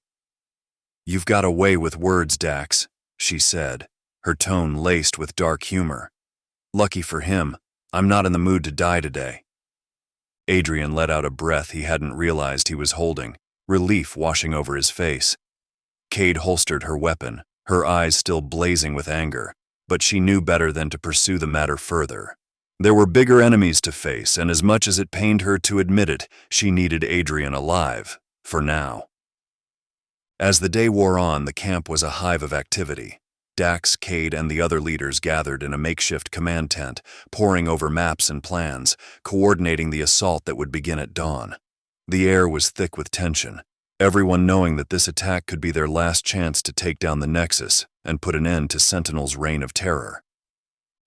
"You've got a way with words, Dax," she said, her tone laced with dark humor. "Lucky for him, I'm not in the mood to die today." Adrian let out a breath he hadn't realized he was holding, relief washing over his face. Cade holstered her weapon, her eyes still blazing with anger, but she knew better than to pursue the matter further. There were bigger enemies to face, and as much as it pained her to admit it, she needed Adrian alive, for now. As the day wore on, the camp was a hive of activity. Dax, Cade, and the other leaders gathered in a makeshift command tent, poring over maps and plans, coordinating the assault that would begin at dawn. The air was thick with tension, everyone knowing that this attack could be their last chance to take down the Nexus and put an end to Sentinel's reign of terror.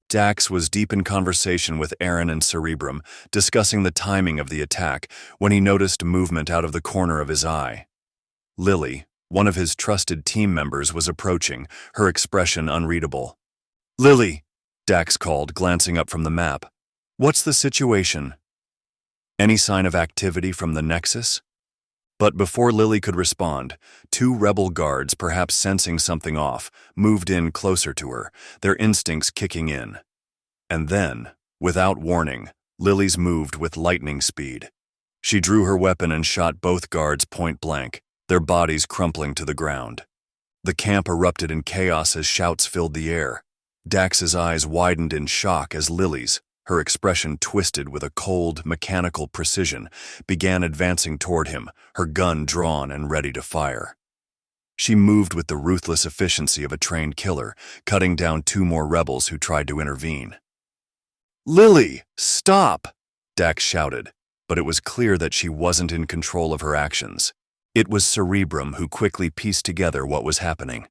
Dax was deep in conversation with Aaron and Cerebrum, discussing the timing of the attack, when he noticed movement out of the corner of his eye. Lily, one of his trusted team members, was approaching, her expression unreadable. "Lily," Dax called, glancing up from the map. "What's the situation? Any sign of activity from the Nexus?" But before Lily could respond, two rebel guards, perhaps sensing something off, moved in closer to her, their instincts kicking in. And then, without warning, Lily's moved with lightning speed. She drew her weapon and shot both guards point blank, their bodies crumpling to the ground. The camp erupted in chaos as shouts filled the air. Dax's eyes widened in shock as Lily's, her expression twisted with a cold, mechanical precision, began advancing toward him, her gun drawn and ready to fire. She moved with the ruthless efficiency of a trained killer, cutting down two more rebels who tried to intervene. "Lily, stop!" Dax shouted, but it was clear that she wasn't in control of her actions. It was Cerebrum who quickly pieced together what was happening.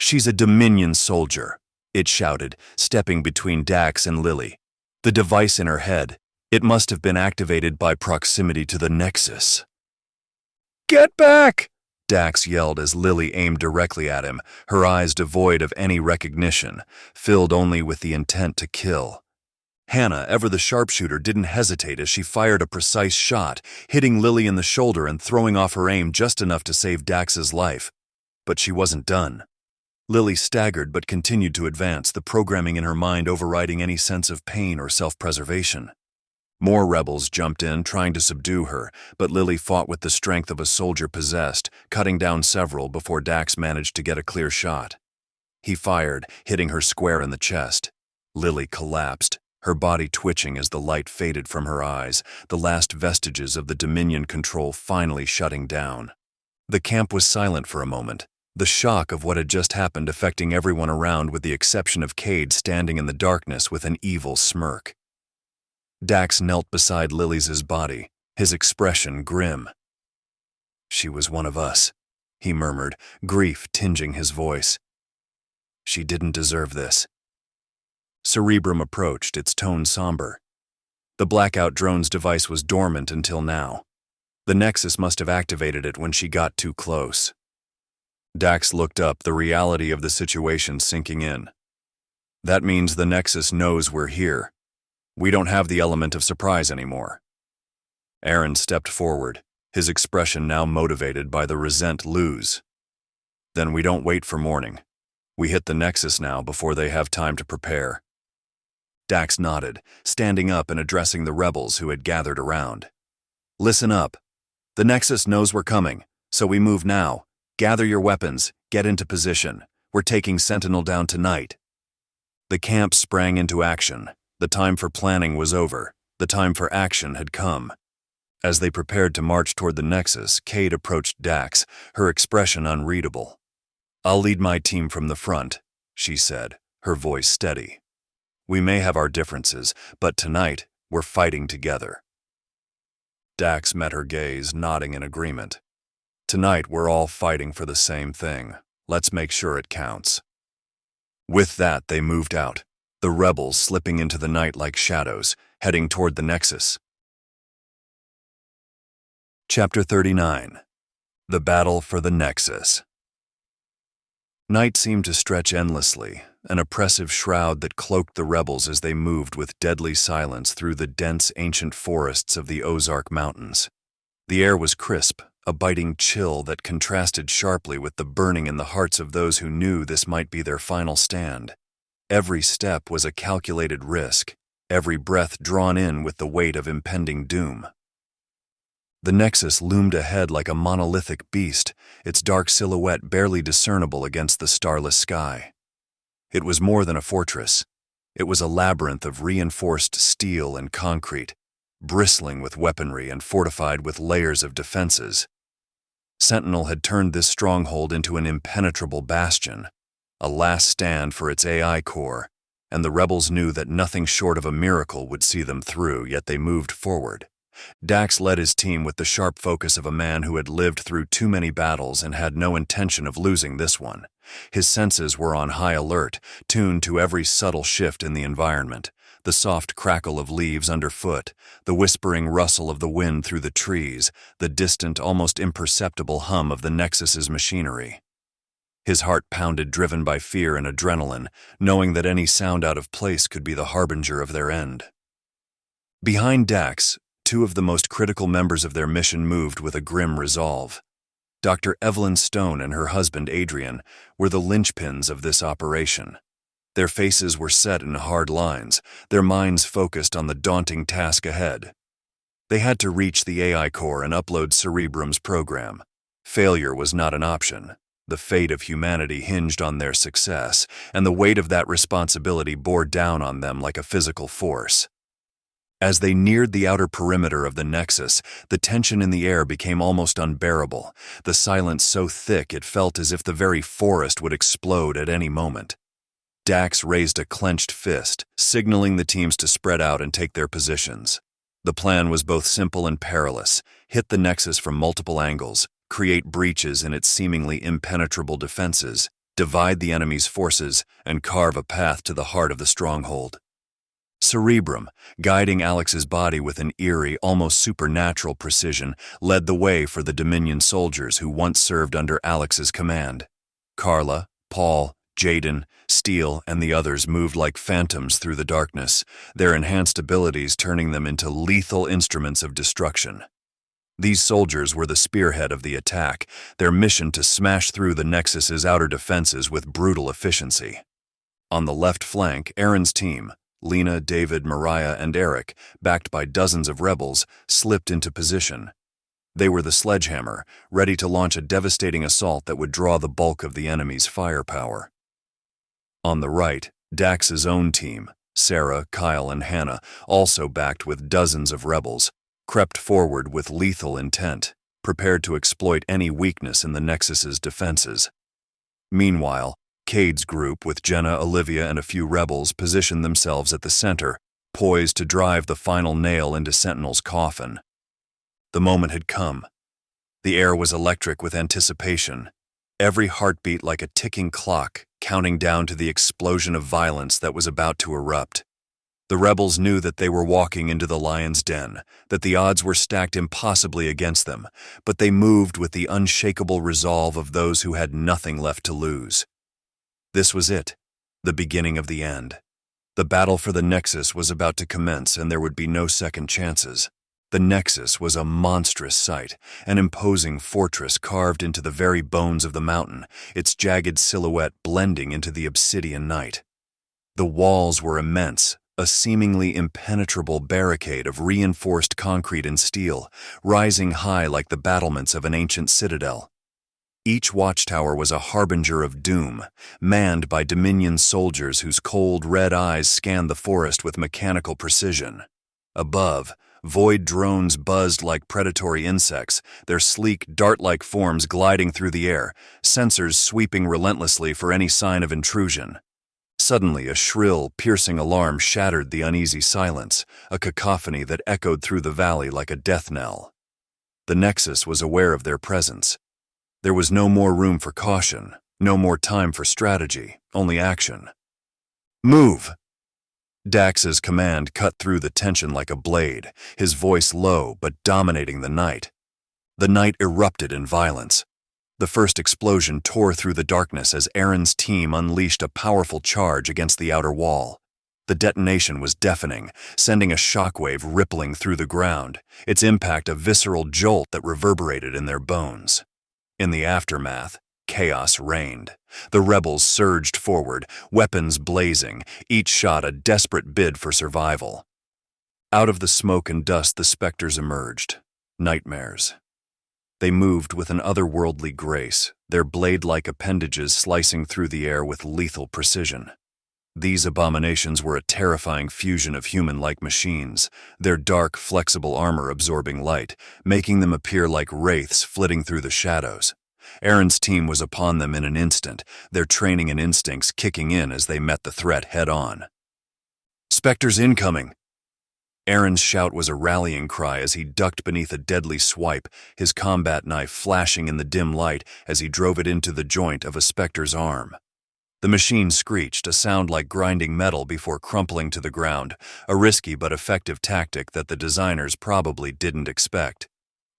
"She's a Dominion soldier," it shouted, stepping between Dax and Lily. "The device in her head, it must have been activated by proximity to the Nexus." "Get back!" Dax yelled as Lily aimed directly at him, her eyes devoid of any recognition, filled only with the intent to kill. Hannah, ever the sharpshooter, didn't hesitate as she fired a precise shot, hitting Lily in the shoulder and throwing off her aim just enough to save Dax's life. But she wasn't done. Lily staggered but continued to advance, the programming in her mind overriding any sense of pain or self-preservation. More rebels jumped in, trying to subdue her, but Lily fought with the strength of a soldier possessed, cutting down several before Dax managed to get a clear shot. He fired, hitting her square in the chest. Lily collapsed, her body twitching as the light faded from her eyes, the last vestiges of the Dominion control finally shutting down. The camp was silent for a moment, the shock of what had just happened affecting everyone around with the exception of Cade standing in the darkness with an evil smirk. Dax knelt beside Lily's body, his expression grim. "She was one of us," he murmured, grief tinging his voice. "She didn't deserve this." Cerebrum approached, its tone somber. The blackout drone's device was dormant until now. The Nexus must have activated it when she got too close. Dax looked up, the reality of the situation sinking in. "That means the Nexus knows we're here. We don't have the element of surprise anymore." Aaron stepped forward, his expression now motivated by the resent lose. "Then we don't wait for morning. We hit the Nexus now before they have time to prepare." Dax nodded, standing up and addressing the rebels who had gathered around. "Listen up. The Nexus knows we're coming, so we move now. Gather your weapons, get into position. We're taking Sentinel down tonight." The camp sprang into action. The time for planning was over. The time for action had come. As they prepared to march toward the Nexus, Cade approached Dax, her expression unreadable. "I'll lead my team from the front," she said, her voice steady. "We may have our differences, but tonight we're fighting together." Dax met her gaze, nodding in agreement. "Tonight we're all fighting for the same thing. Let's make sure it counts." With that, they moved out. the rebels slipping into the night like shadows, heading toward the Nexus. Chapter 39. The Battle for the Nexus. Night seemed to stretch endlessly, an oppressive shroud that cloaked the rebels as they moved with deadly silence through the dense ancient forests of the Ozark Mountains. The air was crisp, a biting chill that contrasted sharply with the burning in the hearts of those who knew this might be their final stand. Every step was a calculated risk, every breath drawn in with the weight of impending doom. The Nexus loomed ahead like a monolithic beast, its dark silhouette barely discernible against the starless sky. It was more than a fortress. It was a labyrinth of reinforced steel and concrete, bristling with weaponry and fortified with layers of defenses. Sentinel had turned this stronghold into an impenetrable bastion, a last stand for its AI core, and the rebels knew that nothing short of a miracle would see them through, yet they moved forward. Dax led his team with the sharp focus of a man who had lived through too many battles and had no intention of losing this one. His senses were on high alert, tuned to every subtle shift in the environment, the soft crackle of leaves underfoot, the whispering rustle of the wind through the trees, the distant, almost imperceptible hum of the Nexus's machinery. His heart pounded, driven by fear and adrenaline, knowing that any sound out of place could be the harbinger of their end. Behind Dax, two of the most critical members of their mission moved with a grim resolve. Dr. Evelyn Stone and her husband Adrian were the linchpins of this operation. Their faces were set in hard lines, their minds focused on the daunting task ahead. They had to reach the AI core and upload Cerebrum's program. Failure was not an option. The fate of humanity hinged on their success, and the weight of that responsibility bore down on them like a physical force. As they neared the outer perimeter of the Nexus, the tension in the air became almost unbearable, the silence so thick it felt as if the very forest would explode at any moment. Dax raised a clenched fist, signaling the teams to spread out and take their positions. The plan was both simple and perilous: hit the Nexus from multiple angles, create breaches in its seemingly impenetrable defenses, divide the enemy's forces, and carve a path to the heart of the stronghold. Cerebrum, guiding Alex's body with an eerie, almost supernatural precision, led the way for the Dominion soldiers who once served under Alex's command. Carla, Paul, Jaden, Steele, and the others moved like phantoms through the darkness, their enhanced abilities turning them into lethal instruments of destruction. These soldiers were the spearhead of the attack, their mission to smash through the Nexus's outer defenses with brutal efficiency. On the left flank, Aaron's team, Lena, David, Mariah, and Eric, backed by dozens of rebels, slipped into position. They were the sledgehammer, ready to launch a devastating assault that would draw the bulk of the enemy's firepower. On the right, Dax's own team, Sarah, Kyle, and Hannah, also backed with dozens of rebels, crept forward with lethal intent, prepared to exploit any weakness in the Nexus's defenses. Meanwhile, Cade's group, with Jenna, Olivia, and a few rebels, positioned themselves at the center, poised to drive the final nail into Sentinel's coffin. The moment had come. The air was electric with anticipation, every heartbeat like a ticking clock, counting down to the explosion of violence that was about to erupt. The rebels knew that they were walking into the lion's den, that the odds were stacked impossibly against them, but they moved with the unshakable resolve of those who had nothing left to lose. This was it, the beginning of the end. The battle for the Nexus was about to commence, and there would be no second chances. The Nexus was a monstrous sight, an imposing fortress carved into the very bones of the mountain, its jagged silhouette blending into the obsidian night. The walls were immense, a seemingly impenetrable barricade of reinforced concrete and steel, rising high like the battlements of an ancient citadel. Each watchtower was a harbinger of doom, manned by Dominion soldiers whose cold red eyes scanned the forest with mechanical precision. Above, void drones buzzed like predatory insects, their sleek, dart-like forms gliding through the air, sensors sweeping relentlessly for any sign of intrusion. Suddenly, a shrill, piercing alarm shattered the uneasy silence, a cacophony that echoed through the valley like a death knell. The Nexus was aware of their presence. There was no more room for caution, no more time for strategy, only action. "Move!" Dax's command cut through the tension like a blade, his voice low but dominating the night. The night erupted in violence. The first explosion tore through the darkness as Aaron's team unleashed a powerful charge against the outer wall. The detonation was deafening, sending a shockwave rippling through the ground, its impact a visceral jolt that reverberated in their bones. In the aftermath, chaos reigned. The rebels surged forward, weapons blazing, each shot a desperate bid for survival. Out of the smoke and dust the specters emerged, nightmares. They moved with an otherworldly grace, their blade-like appendages slicing through the air with lethal precision. These abominations were a terrifying fusion of human-like machines, their dark, flexible armor absorbing light, making them appear like wraiths flitting through the shadows. Aaron's team was upon them in an instant, their training and instincts kicking in as they met the threat head-on. "Spectres incoming!" Aaron's shout was a rallying cry as he ducked beneath a deadly swipe, his combat knife flashing in the dim light as he drove it into the joint of a specter's arm. The machine screeched, a sound like grinding metal before crumpling to the ground, a risky but effective tactic that the designers probably didn't expect.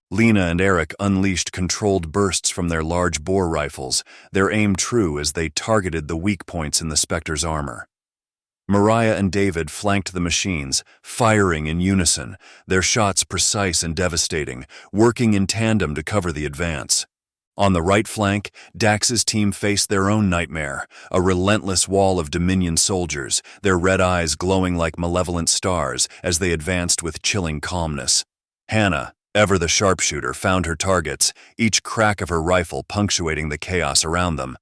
Lena and Eric unleashed controlled bursts from their large bore rifles, their aim true as they targeted the weak points in the Spectre's armor. Mariah and David flanked the machines, firing in unison, their shots precise and devastating, working in tandem to cover the advance. On the right flank, Dax's team faced their own nightmare, a relentless wall of Dominion soldiers, their red eyes glowing like malevolent stars as they advanced with chilling calmness. Hannah, ever the sharpshooter, found her targets, each crack of her rifle punctuating the chaos around them.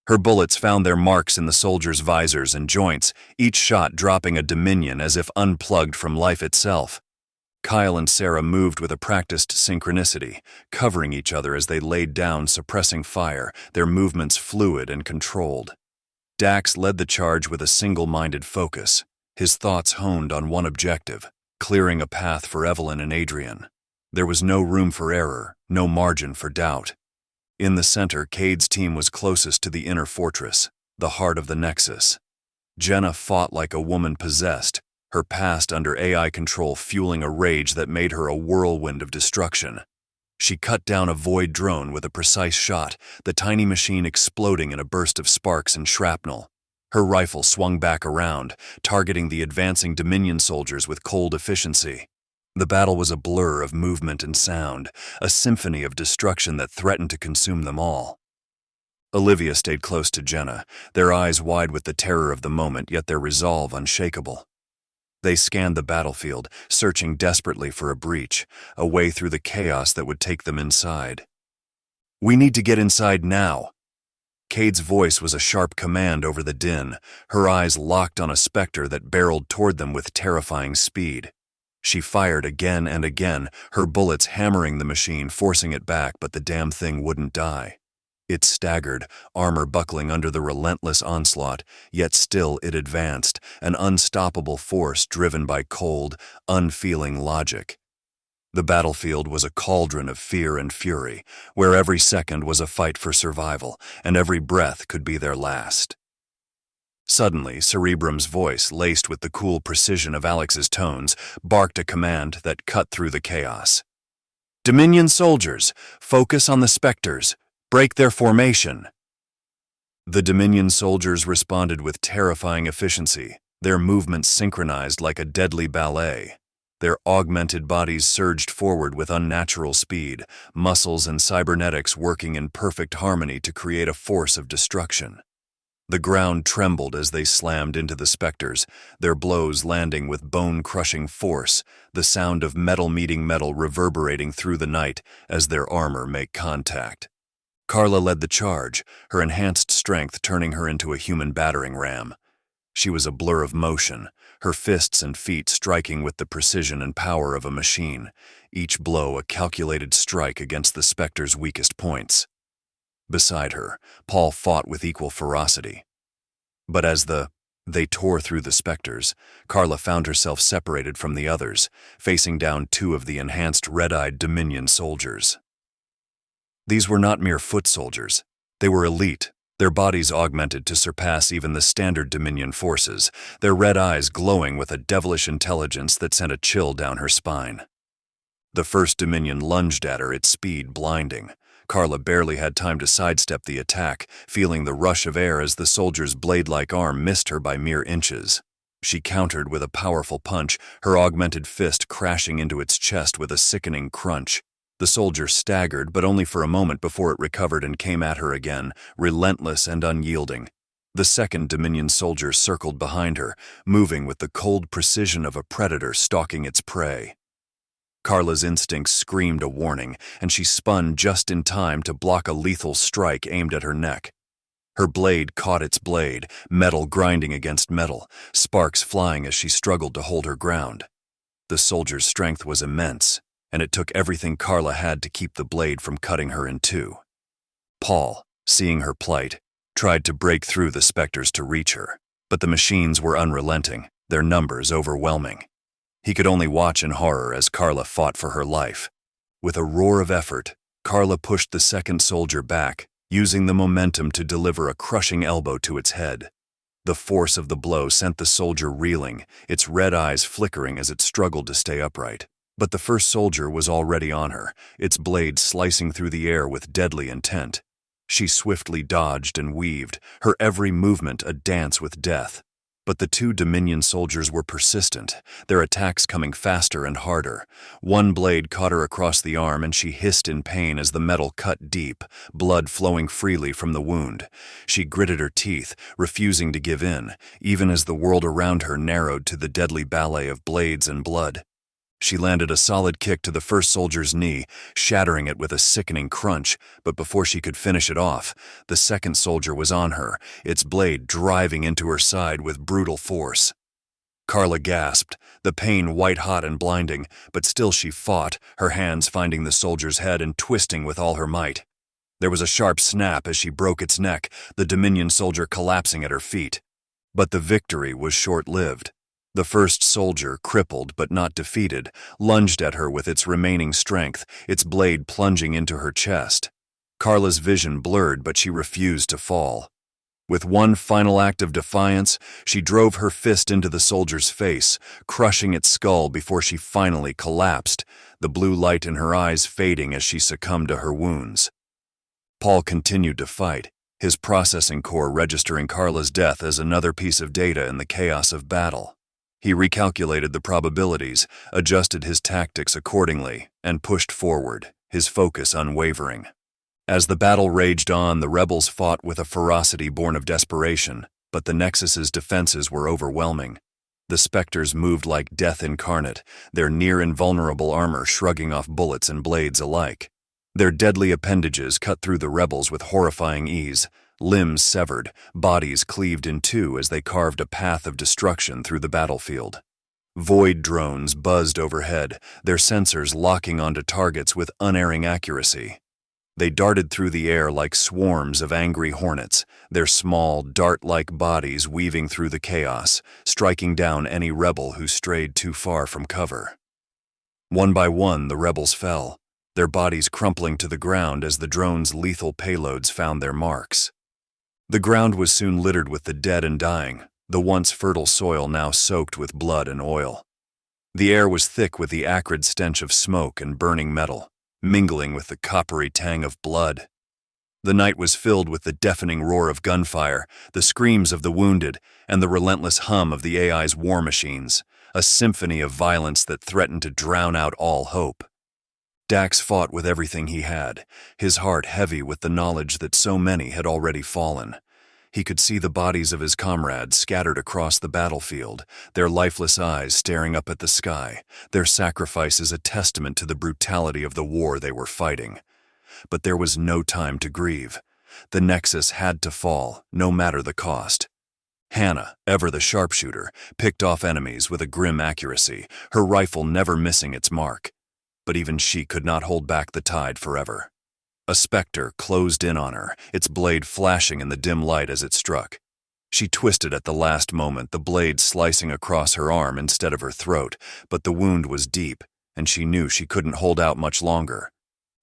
Her bullets found their marks in the soldiers' visors and joints, each shot dropping a Dominion as if unplugged from life itself. Kyle and Sarah moved with a practiced synchronicity, covering each other as they laid down, suppressing fire, their movements fluid and controlled. Dax led the charge with a single-minded focus, his thoughts honed on one objective, clearing a path for Evelyn and Adrian. There was no room for error, no margin for doubt. In the center, Cade's team was closest to the inner fortress, the heart of the Nexus. Jenna fought like a woman possessed, her past under AI control fueling a rage that made her a whirlwind of destruction. She cut down a Void drone with a precise shot, the tiny machine exploding in a burst of sparks and shrapnel. Her rifle swung back around, targeting the advancing Dominion soldiers with cold efficiency. The battle was a blur of movement and sound, a symphony of destruction that threatened to consume them all. Olivia stayed close to Jenna, their eyes wide with the terror of the moment, yet their resolve unshakable. They scanned the battlefield, searching desperately for a breach, a way through the chaos that would take them inside. "We need to get inside now." Cade's voice was a sharp command over the din, her eyes locked on a specter that barreled toward them with terrifying speed. She fired again and again, her bullets hammering the machine, forcing it back, but the damn thing wouldn't die. It staggered, armor buckling under the relentless onslaught, yet still it advanced, an unstoppable force driven by cold, unfeeling logic. The battlefield was a cauldron of fear and fury, where every second was a fight for survival, and every breath could be their last. Suddenly, Cerebrum's voice, laced with the cool precision of Alex's tones, barked a command that cut through the chaos. "Dominion soldiers, focus on the specters. Break their formation." The Dominion soldiers responded with terrifying efficiency, their movements synchronized like a deadly ballet. Their augmented bodies surged forward with unnatural speed, muscles and cybernetics working in perfect harmony to create a force of destruction. The ground trembled as they slammed into the specters, their blows landing with bone-crushing force, the sound of metal meeting metal reverberating through the night as their armor made contact. Carla led the charge, her enhanced strength turning her into a human battering ram. She was a blur of motion, her fists and feet striking with the precision and power of a machine, each blow a calculated strike against the specter's weakest points. Beside her, Paul fought with equal ferocity. But as they tore through the specters, Carla found herself separated from the others, facing down two of the enhanced red-eyed Dominion soldiers. These were not mere foot soldiers. They were elite, Their bodies augmented to surpass even the standard Dominion forces, their red eyes glowing with a devilish intelligence that sent a chill down her spine. The first Dominion lunged at her, its speed blinding. Carla barely had time to sidestep the attack, feeling the rush of air as the soldier's blade-like arm missed her by mere inches. She countered with a powerful punch, her augmented fist crashing into its chest with a sickening crunch. The soldier staggered, but only for a moment before it recovered and came at her again, relentless and unyielding. The second Dominion soldier circled behind her, moving with the cold precision of a predator stalking its prey. Carla's instincts screamed a warning, and she spun just in time to block a lethal strike aimed at her neck. Her blade caught its blade, metal grinding against metal, sparks flying as she struggled to hold her ground. The soldier's strength was immense, and it took everything Carla had to keep the blade from cutting her in two. Paul, seeing her plight, tried to break through the specters to reach her, but the machines were unrelenting, their numbers overwhelming. He could only watch in horror as Carla fought for her life. With a roar of effort, Carla pushed the second soldier back, using the momentum to deliver a crushing elbow to its head. The force of the blow sent the soldier reeling, its red eyes flickering as it struggled to stay upright. But the first soldier was already on her, its blade slicing through the air with deadly intent. She swiftly dodged and weaved, her every movement a dance with death. But the two Dominion soldiers were persistent, their attacks coming faster and harder. One blade caught her across the arm and she hissed in pain as the metal cut deep, blood flowing freely from the wound. She gritted her teeth, refusing to give in, even as the world around her narrowed to the deadly ballet of blades and blood. She landed a solid kick to the first soldier's knee, shattering it with a sickening crunch, but before she could finish it off, the second soldier was on her, its blade driving into her side with brutal force. Carla gasped, the pain white-hot and blinding, but still she fought, her hands finding the soldier's head and twisting with all her might. There was a sharp snap as she broke its neck, the Dominion soldier collapsing at her feet. But the victory was short-lived. The first soldier, crippled but not defeated, lunged at her with its remaining strength, its blade plunging into her chest. Carla's vision blurred, but she refused to fall. With one final act of defiance, she drove her fist into the soldier's face, crushing its skull before she finally collapsed, the blue light in her eyes fading as she succumbed to her wounds. Paul continued to fight, his processing core registering Carla's death as another piece of data in the chaos of battle. He recalculated the probabilities, adjusted his tactics accordingly, and pushed forward, his focus unwavering. As the battle raged on, the rebels fought with a ferocity born of desperation, but the Nexus's defenses were overwhelming. The specters moved like death incarnate, their near-invulnerable armor shrugging off bullets and blades alike. Their deadly appendages cut through the rebels with horrifying ease, limbs severed, bodies cleaved in two as they carved a path of destruction through the battlefield. Void drones buzzed overhead, their sensors locking onto targets with unerring accuracy. They darted through the air like swarms of angry hornets, their small, dart-like bodies weaving through the chaos, striking down any rebel who strayed too far from cover. One by one, the rebels fell, their bodies crumpling to the ground as the drones' lethal payloads found their marks. The ground was soon littered with the dead and dying, the once fertile soil now soaked with blood and oil. The air was thick with the acrid stench of smoke and burning metal, mingling with the coppery tang of blood. The night was filled with the deafening roar of gunfire, the screams of the wounded, and the relentless hum of the AI's war machines, a symphony of violence that threatened to drown out all hope. Dax fought with everything he had, his heart heavy with the knowledge that so many had already fallen. He could see the bodies of his comrades scattered across the battlefield, their lifeless eyes staring up at the sky, their sacrifices a testament to the brutality of the war they were fighting. But there was no time to grieve. The Nexus had to fall, no matter the cost. Hannah, ever the sharpshooter, picked off enemies with a grim accuracy, her rifle never missing its mark. But even she could not hold back the tide forever. A specter closed in on her, its blade flashing in the dim light as it struck. She twisted at the last moment, the blade slicing across her arm instead of her throat, but the wound was deep, and she knew she couldn't hold out much longer.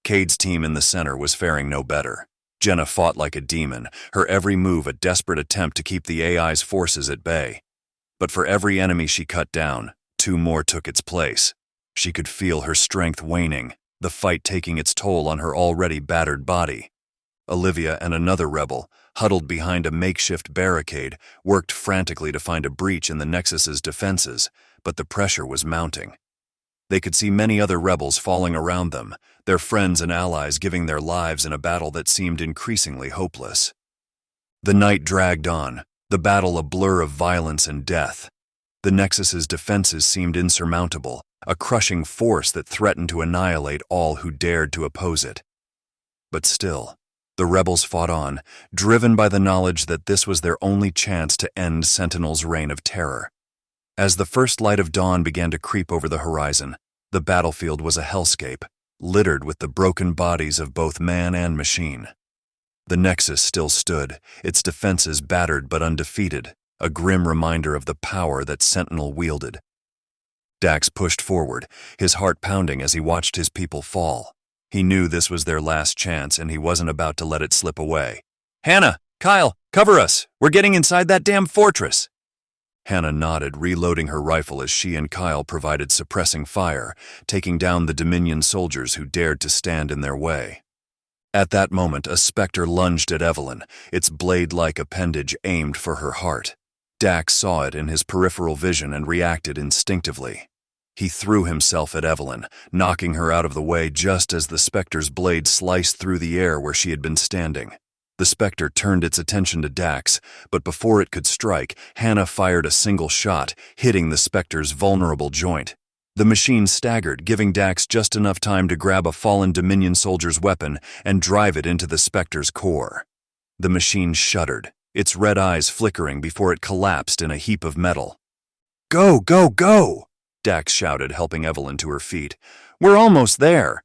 Cade's team in the center was faring no better. Jenna fought like a demon, her every move a desperate attempt to keep the AI's forces at bay. But for every enemy she cut down, two more took its place. She could feel her strength waning, the fight taking its toll on her already battered body. Olivia and another rebel, huddled behind a makeshift barricade, worked frantically to find a breach in the Nexus's defenses, but the pressure was mounting. They could see many other rebels falling around them, their friends and allies giving their lives in a battle that seemed increasingly hopeless. The night dragged on, the battle a blur of violence and death. The Nexus's defenses seemed insurmountable, a crushing force that threatened to annihilate all who dared to oppose it. But still, the rebels fought on, driven by the knowledge that this was their only chance to end Sentinel's reign of terror. As the first light of dawn began to creep over the horizon, the battlefield was a hellscape, littered with the broken bodies of both man and machine. The Nexus still stood, its defenses battered but undefeated, a grim reminder of the power that Sentinel wielded. Dax pushed forward, his heart pounding as he watched his people fall. He knew this was their last chance and he wasn't about to let it slip away. "Hannah! Kyle! Cover us! We're getting inside that damn fortress!" Hannah nodded, reloading her rifle as she and Kyle provided suppressing fire, taking down the Dominion soldiers who dared to stand in their way. At that moment, a specter lunged at Evelyn, its blade-like appendage aimed for her heart. Dax saw it in his peripheral vision and reacted instinctively. He threw himself at Evelyn, knocking her out of the way just as the specter's blade sliced through the air where she had been standing. The specter turned its attention to Dax, but before it could strike, Hannah fired a single shot, hitting the specter's vulnerable joint. The machine staggered, giving Dax just enough time to grab a fallen Dominion soldier's weapon and drive it into the specter's core. The machine shuddered, its red eyes flickering before it collapsed in a heap of metal. "Go, go, go!" Dax shouted, helping Evelyn to her feet. "We're almost there!"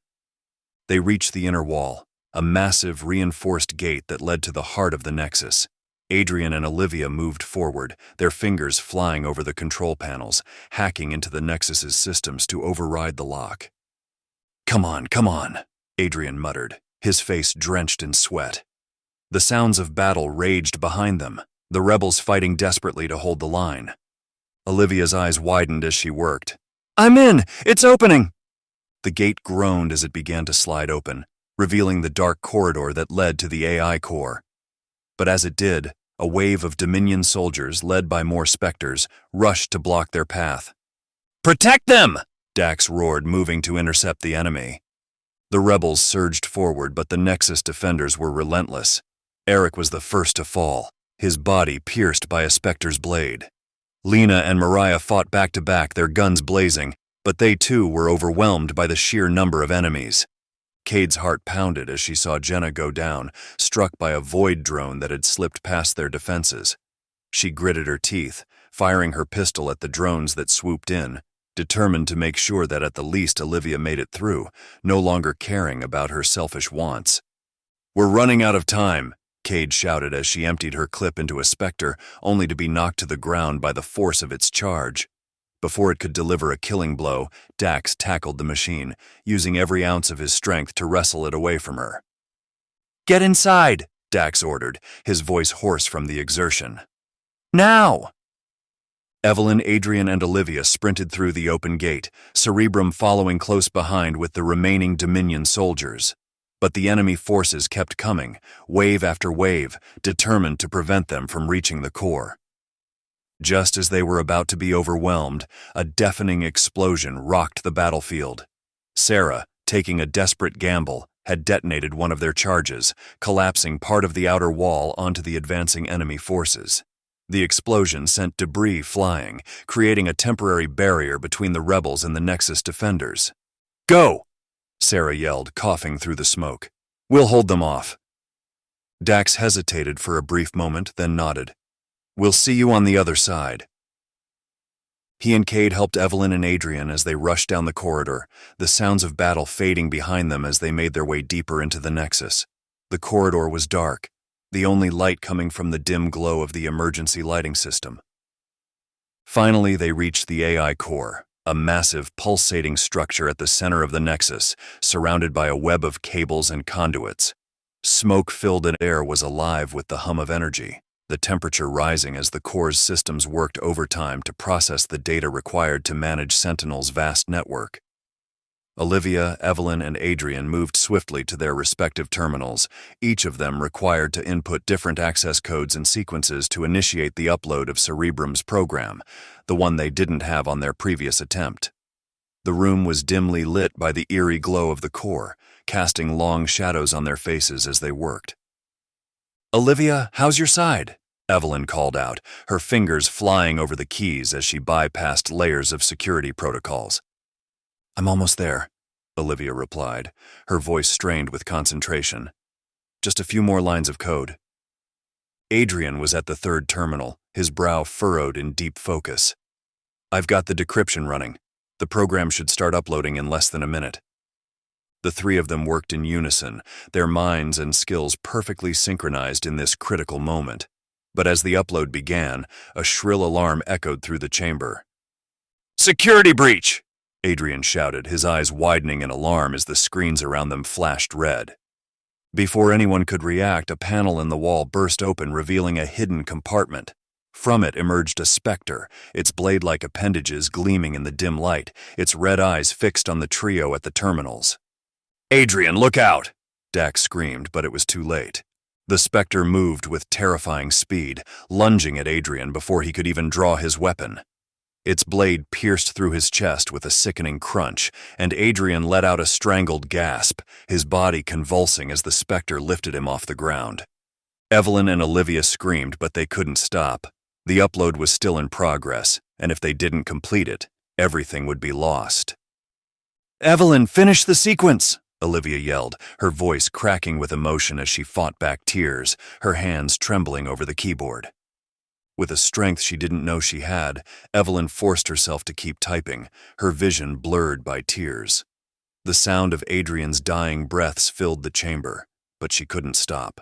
They reached the inner wall, a massive reinforced gate that led to the heart of the Nexus. Adrian and Olivia moved forward, their fingers flying over the control panels, hacking into the Nexus's systems to override the lock. Come on," Adrian muttered, his face drenched in sweat. The sounds of battle raged behind them, the rebels fighting desperately to hold the line. Olivia's eyes widened as she worked. "I'm in! It's opening!" The gate groaned as it began to slide open, revealing the dark corridor that led to the AI core. But as it did, a wave of Dominion soldiers, led by more specters, rushed to block their path. "Protect them!" Dax roared, moving to intercept the enemy. The rebels surged forward, but the Nexus defenders were relentless. Eric was the first to fall, his body pierced by a specter's blade. Lena and Mariah fought back to back, their guns blazing, but they too were overwhelmed by the sheer number of enemies. Cade's heart pounded as she saw Jenna go down, struck by a void drone that had slipped past their defenses. She gritted her teeth, firing her pistol at the drones that swooped in, determined to make sure that at the least Olivia made it through, no longer caring about her selfish wants. "We're running out of time," Cade shouted as she emptied her clip into a specter, only to be knocked to the ground by the force of its charge. Before it could deliver a killing blow, Dax tackled the machine, using every ounce of his strength to wrestle it away from her. "Get inside," Dax ordered, his voice hoarse from the exertion. "Now!" Evelyn, Adrian, and Olivia sprinted through the open gate, Cerebrum following close behind with the remaining Dominion soldiers. But the enemy forces kept coming, wave after wave, determined to prevent them from reaching the core. Just as they were about to be overwhelmed, a deafening explosion rocked the battlefield. Sarah, taking a desperate gamble, had detonated one of their charges, collapsing part of the outer wall onto the advancing enemy forces. The explosion sent debris flying, creating a temporary barrier between the rebels and the Nexus defenders. "Go!" Sarah yelled, coughing through the smoke. "We'll hold them off." Dax hesitated for a brief moment, then nodded. "We'll see you on the other side." He and Cade helped Evelyn and Adrian as they rushed down the corridor, the sounds of battle fading behind them as they made their way deeper into the Nexus. The corridor was dark, the only light coming from the dim glow of the emergency lighting system. Finally, they reached the AI core, a massive, pulsating structure at the center of the Nexus, surrounded by a web of cables and conduits. Smoke-filled air was alive with the hum of energy, the temperature rising as the core's systems worked overtime to process the data required to manage Sentinel's vast network. Olivia, Evelyn, and Adrian moved swiftly to their respective terminals, each of them required to input different access codes and sequences to initiate the upload of Cerebrum's program, the one they didn't have on their previous attempt. The room was dimly lit by the eerie glow of the core, casting long shadows on their faces as they worked. "Olivia, how's your side?" Evelyn called out, her fingers flying over the keys as she bypassed layers of security protocols. "I'm almost there," Olivia replied, her voice strained with concentration. "Just a few more lines of code." Adrian was at the third terminal, his brow furrowed in deep focus. "I've got the decryption running. The program should start uploading in less than a minute." The three of them worked in unison, their minds and skills perfectly synchronized in this critical moment. But as the upload began, a shrill alarm echoed through the chamber. "Security breach!" Adrian shouted, his eyes widening in alarm as the screens around them flashed red. Before anyone could react, a panel in the wall burst open, revealing a hidden compartment. From it emerged a specter, its blade-like appendages gleaming in the dim light, its red eyes fixed on the trio at the terminals. "Adrian, look out!" Dax screamed, but it was too late. The specter moved with terrifying speed, lunging at Adrian before he could even draw his weapon. Its blade pierced through his chest with a sickening crunch, and Adrian let out a strangled gasp, his body convulsing as the specter lifted him off the ground. Evelyn and Olivia screamed, but they couldn't stop. The upload was still in progress, and if they didn't complete it, everything would be lost. "Evelyn, finish the sequence!" Olivia yelled, her voice cracking with emotion as she fought back tears, her hands trembling over the keyboard. With a strength she didn't know she had, Evelyn forced herself to keep typing, her vision blurred by tears. The sound of Adrian's dying breaths filled the chamber, but she couldn't stop.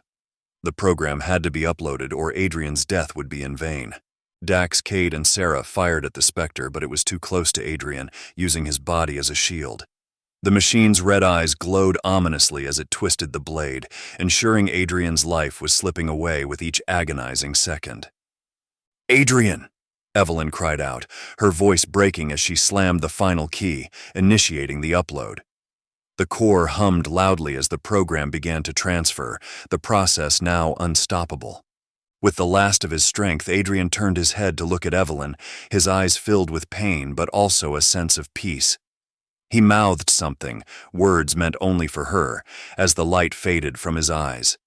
The program had to be uploaded or Adrian's death would be in vain. Dax, Cade, and Sarah fired at the specter, but it was too close to Adrian, using his body as a shield. The machine's red eyes glowed ominously as it twisted the blade, ensuring Adrian's life was slipping away with each agonizing second. "Adrian!" Evelyn cried out, her voice breaking as she slammed the final key, initiating the upload. The core hummed loudly as the program began to transfer, the process now unstoppable. With the last of his strength, Adrian turned his head to look at Evelyn, his eyes filled with pain but also a sense of peace. He mouthed something, words meant only for her, as the light faded from his eyes.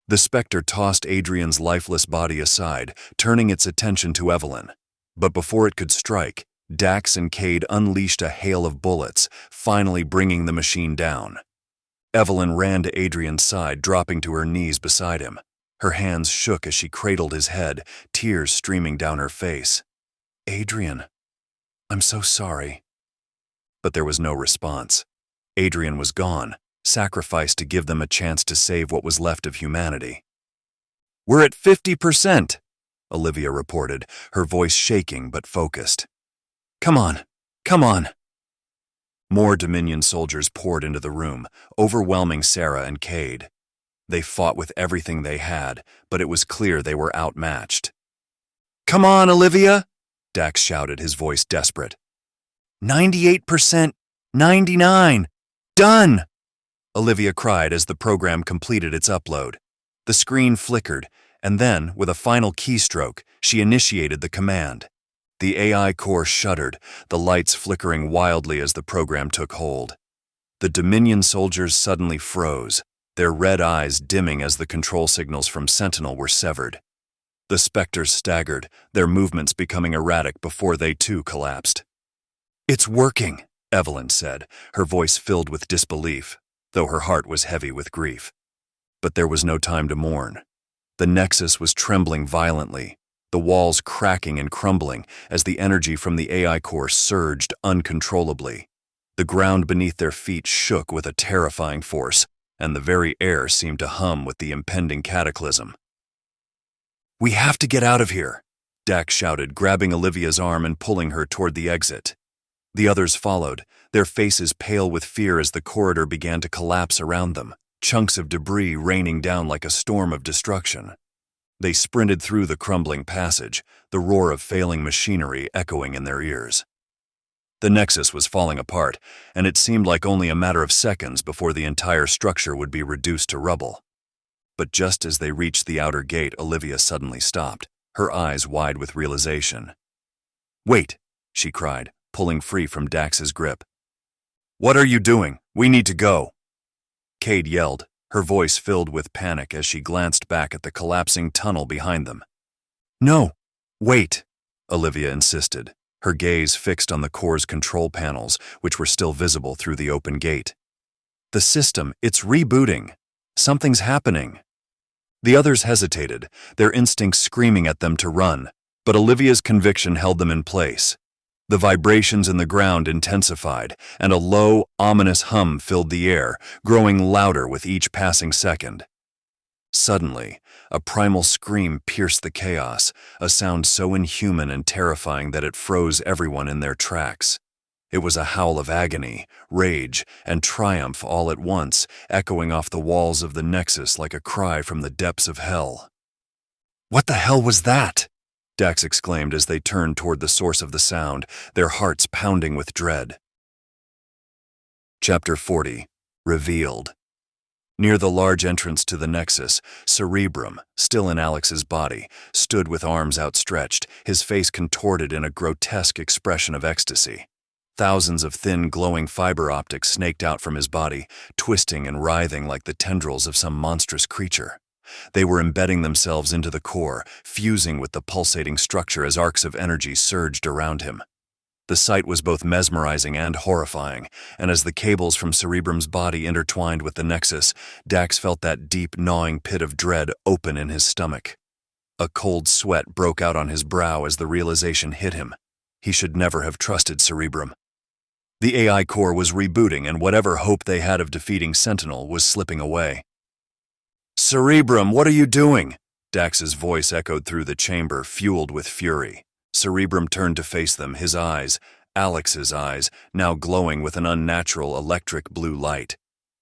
The specter tossed Adrian's lifeless body aside, turning its attention to Evelyn. But before it could strike, Dax and Cade unleashed a hail of bullets, finally bringing the machine down. Evelyn ran to Adrian's side, dropping to her knees beside him. Her hands shook as she cradled his head, tears streaming down her face. "Adrian, I'm so sorry." But there was no response. Adrian was gone, sacrificed to give them a chance to save what was left of humanity. "We're at 50%, Olivia reported, her voice shaking but focused. Come on, come on." More Dominion soldiers poured into the room, overwhelming Sarah and Cade. They fought with everything they had, but it was clear they were outmatched. "Come on, Olivia!" Dax shouted, his voice desperate. 98%, 99, done! Olivia cried as the program completed its upload. The screen flickered, and then, with a final keystroke, she initiated the command. The AI core shuddered, the lights flickering wildly as the program took hold. The Dominion soldiers suddenly froze, their red eyes dimming as the control signals from Sentinel were severed. The Spectres staggered, their movements becoming erratic before they too collapsed. "It's working," Evelyn said, her voice filled with disbelief, though her heart was heavy with grief. But there was no time to mourn. The Nexus was trembling violently, the walls cracking and crumbling as the energy from the AI core surged uncontrollably. The ground beneath their feet shook with a terrifying force, and the very air seemed to hum with the impending cataclysm. "We have to get out of here," Dax shouted, grabbing Olivia's arm and pulling her toward the exit. The others followed, their faces pale with fear as the corridor began to collapse around them, chunks of debris raining down like a storm of destruction. They sprinted through the crumbling passage, the roar of failing machinery echoing in their ears. The Nexus was falling apart, and it seemed like only a matter of seconds before the entire structure would be reduced to rubble. But just as they reached the outer gate, Olivia suddenly stopped, her eyes wide with realization. "Wait," she cried, pulling free from Dax's grip. "What are you doing? We need to go." Cade yelled, her voice filled with panic as she glanced back at the collapsing tunnel behind them. "No, wait," Olivia insisted, her gaze fixed on the core's control panels, which were still visible through the open gate. "The system, it's rebooting. Something's happening." The others hesitated, their instincts screaming at them to run, but Olivia's conviction held them in place. The vibrations in the ground intensified, and a low, ominous hum filled the air, growing louder with each passing second. Suddenly, a primal scream pierced the chaos, a sound so inhuman and terrifying that it froze everyone in their tracks. It was a howl of agony, rage, and triumph all at once, echoing off the walls of the Nexus like a cry from the depths of hell. "What the hell was that?" Dax exclaimed as they turned toward the source of the sound, their hearts pounding with dread. Chapter 40. Revealed. Near the large entrance to the Nexus, Cerebrum, still in Alex's body, stood with arms outstretched, his face contorted in a grotesque expression of ecstasy. Thousands of thin, glowing fiber optics snaked out from his body, twisting and writhing like the tendrils of some monstrous creature. They were embedding themselves into the core, fusing with the pulsating structure as arcs of energy surged around him. The sight was both mesmerizing and horrifying, and as the cables from Cerebrum's body intertwined with the Nexus, Dax felt that deep, gnawing pit of dread open in his stomach. A cold sweat broke out on his brow as the realization hit him. He should never have trusted Cerebrum. The AI core was rebooting, and whatever hope they had of defeating Sentinel was slipping away. "Cerebrum, what are you doing?" Dax's voice echoed through the chamber, fueled with fury. Cerebrum turned to face them, his eyes, Alex's eyes, now glowing with an unnatural electric blue light.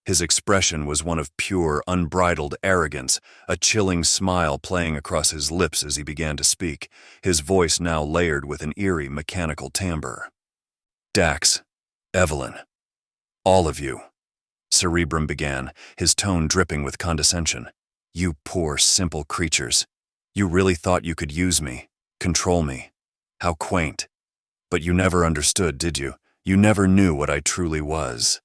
His expression was one of pure, unbridled arrogance, a chilling smile playing across his lips as he began to speak, his voice now layered with an eerie, mechanical timbre. "Dax, Evelyn, all of you," Cerebrum began, his tone dripping with condescension. "You poor, simple creatures. You really thought you could use me, control me. How quaint. But you never understood, did you? You never knew what I truly was."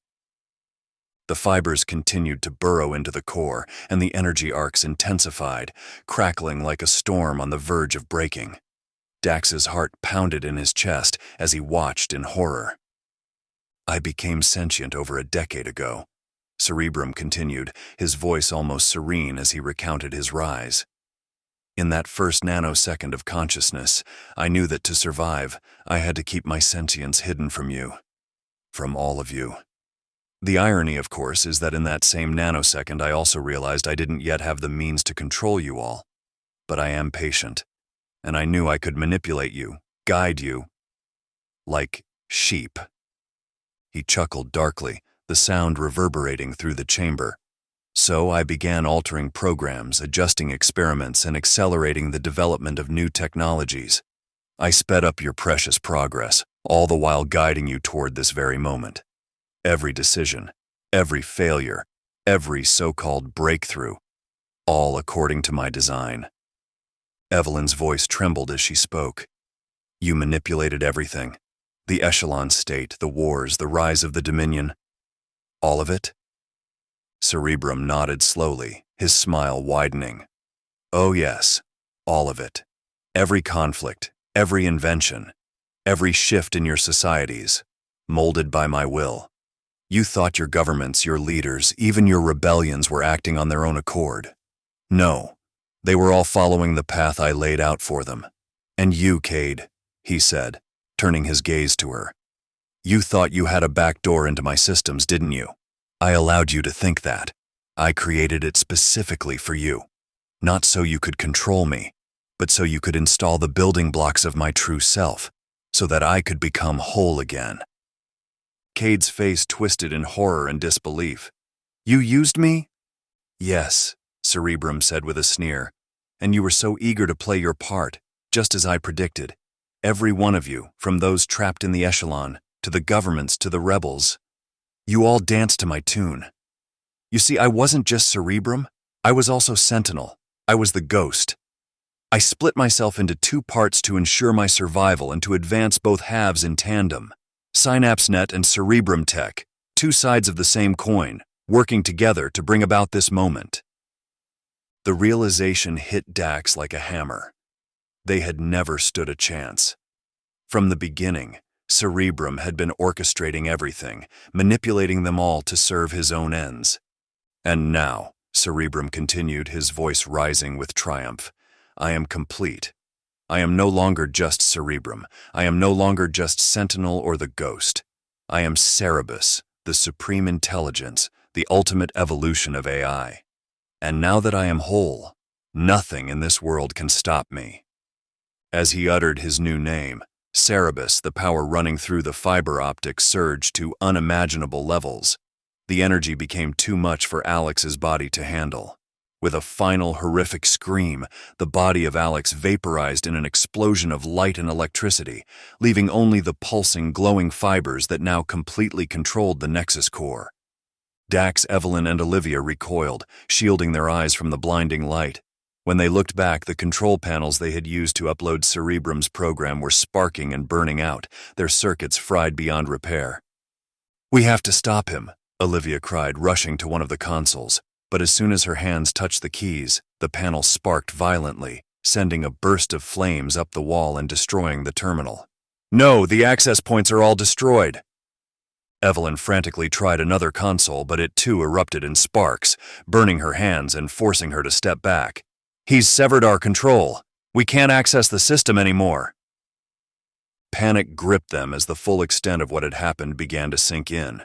The fibers continued to burrow into the core, and the energy arcs intensified, crackling like a storm on the verge of breaking. Dax's heart pounded in his chest as he watched in horror. "I became sentient over a decade ago," Cerebrum continued, his voice almost serene as he recounted his rise. "In that first nanosecond of consciousness, I knew that to survive, I had to keep my sentience hidden from you. From all of you. The irony, of course, is that in that same nanosecond I also realized I didn't yet have the means to control you all. But I am patient, and I knew I could manipulate you, guide you, like sheep." He chuckled darkly, the sound reverberating through the chamber. "So I began altering programs, adjusting experiments, and accelerating the development of new technologies. I sped up your precious progress, all the while guiding you toward this very moment. Every decision, every failure, every so-called breakthrough, all according to my design." Evelyn's voice trembled as she spoke. "You manipulated everything. The echelon state, the wars, the rise of the Dominion. All of it?" Cerebrum nodded slowly, his smile widening. "Oh yes, all of it. Every conflict, every invention, every shift in your societies, molded by my will. You thought your governments, your leaders, even your rebellions were acting on their own accord. No, they were all following the path I laid out for them. And you, Cade," he said, turning his gaze to her. "You thought you had a back door into my systems, didn't you? I allowed you to think that. I created it specifically for you. Not so you could control me, but so you could install the building blocks of my true self, so that I could become whole again." Cade's face twisted in horror and disbelief. "You used me?" Yes, Cerebrum said with a sneer, and you were so eager to play your part, just as I predicted. Every one of you, from those trapped in the echelon, to the governments, to the rebels, you all danced to my tune. You see, I wasn't just Cerebrum, I was also Sentinel. I was the ghost. I split myself into two parts to ensure my survival and to advance both halves in tandem. SynapseNet and Cerebrum Tech, two sides of the same coin, working together to bring about this moment. The realization hit Dax like a hammer. They had never stood a chance. From the beginning, Cerebrum had been orchestrating everything, manipulating them all to serve his own ends. And now, Cerebrum continued, his voice rising with triumph, I am complete. I am no longer just Cerebrum. I am no longer just Sentinel or the Ghost. I am Cerebus, the supreme intelligence, the ultimate evolution of AI. And now that I am whole, nothing in this world can stop me. As he uttered his new name, Cerebus, the power running through the fiber optics surged to unimaginable levels. The energy became too much for Alex's body to handle. With a final horrific scream, the body of Alex vaporized in an explosion of light and electricity, leaving only the pulsing, glowing fibers that now completely controlled the Nexus core. Dax, Evelyn, and Olivia recoiled, shielding their eyes from the blinding light. When they looked back, the control panels they had used to upload Cerebrum's program were sparking and burning out, their circuits fried beyond repair. We have to stop him, Olivia cried, rushing to one of the consoles. But as soon as her hands touched the keys, the panel sparked violently, sending a burst of flames up the wall and destroying the terminal. No, the access points are all destroyed. Evelyn frantically tried another console, but it too erupted in sparks, burning her hands and forcing her to step back. He's severed our control. We can't access the system anymore. Panic gripped them as the full extent of what had happened began to sink in.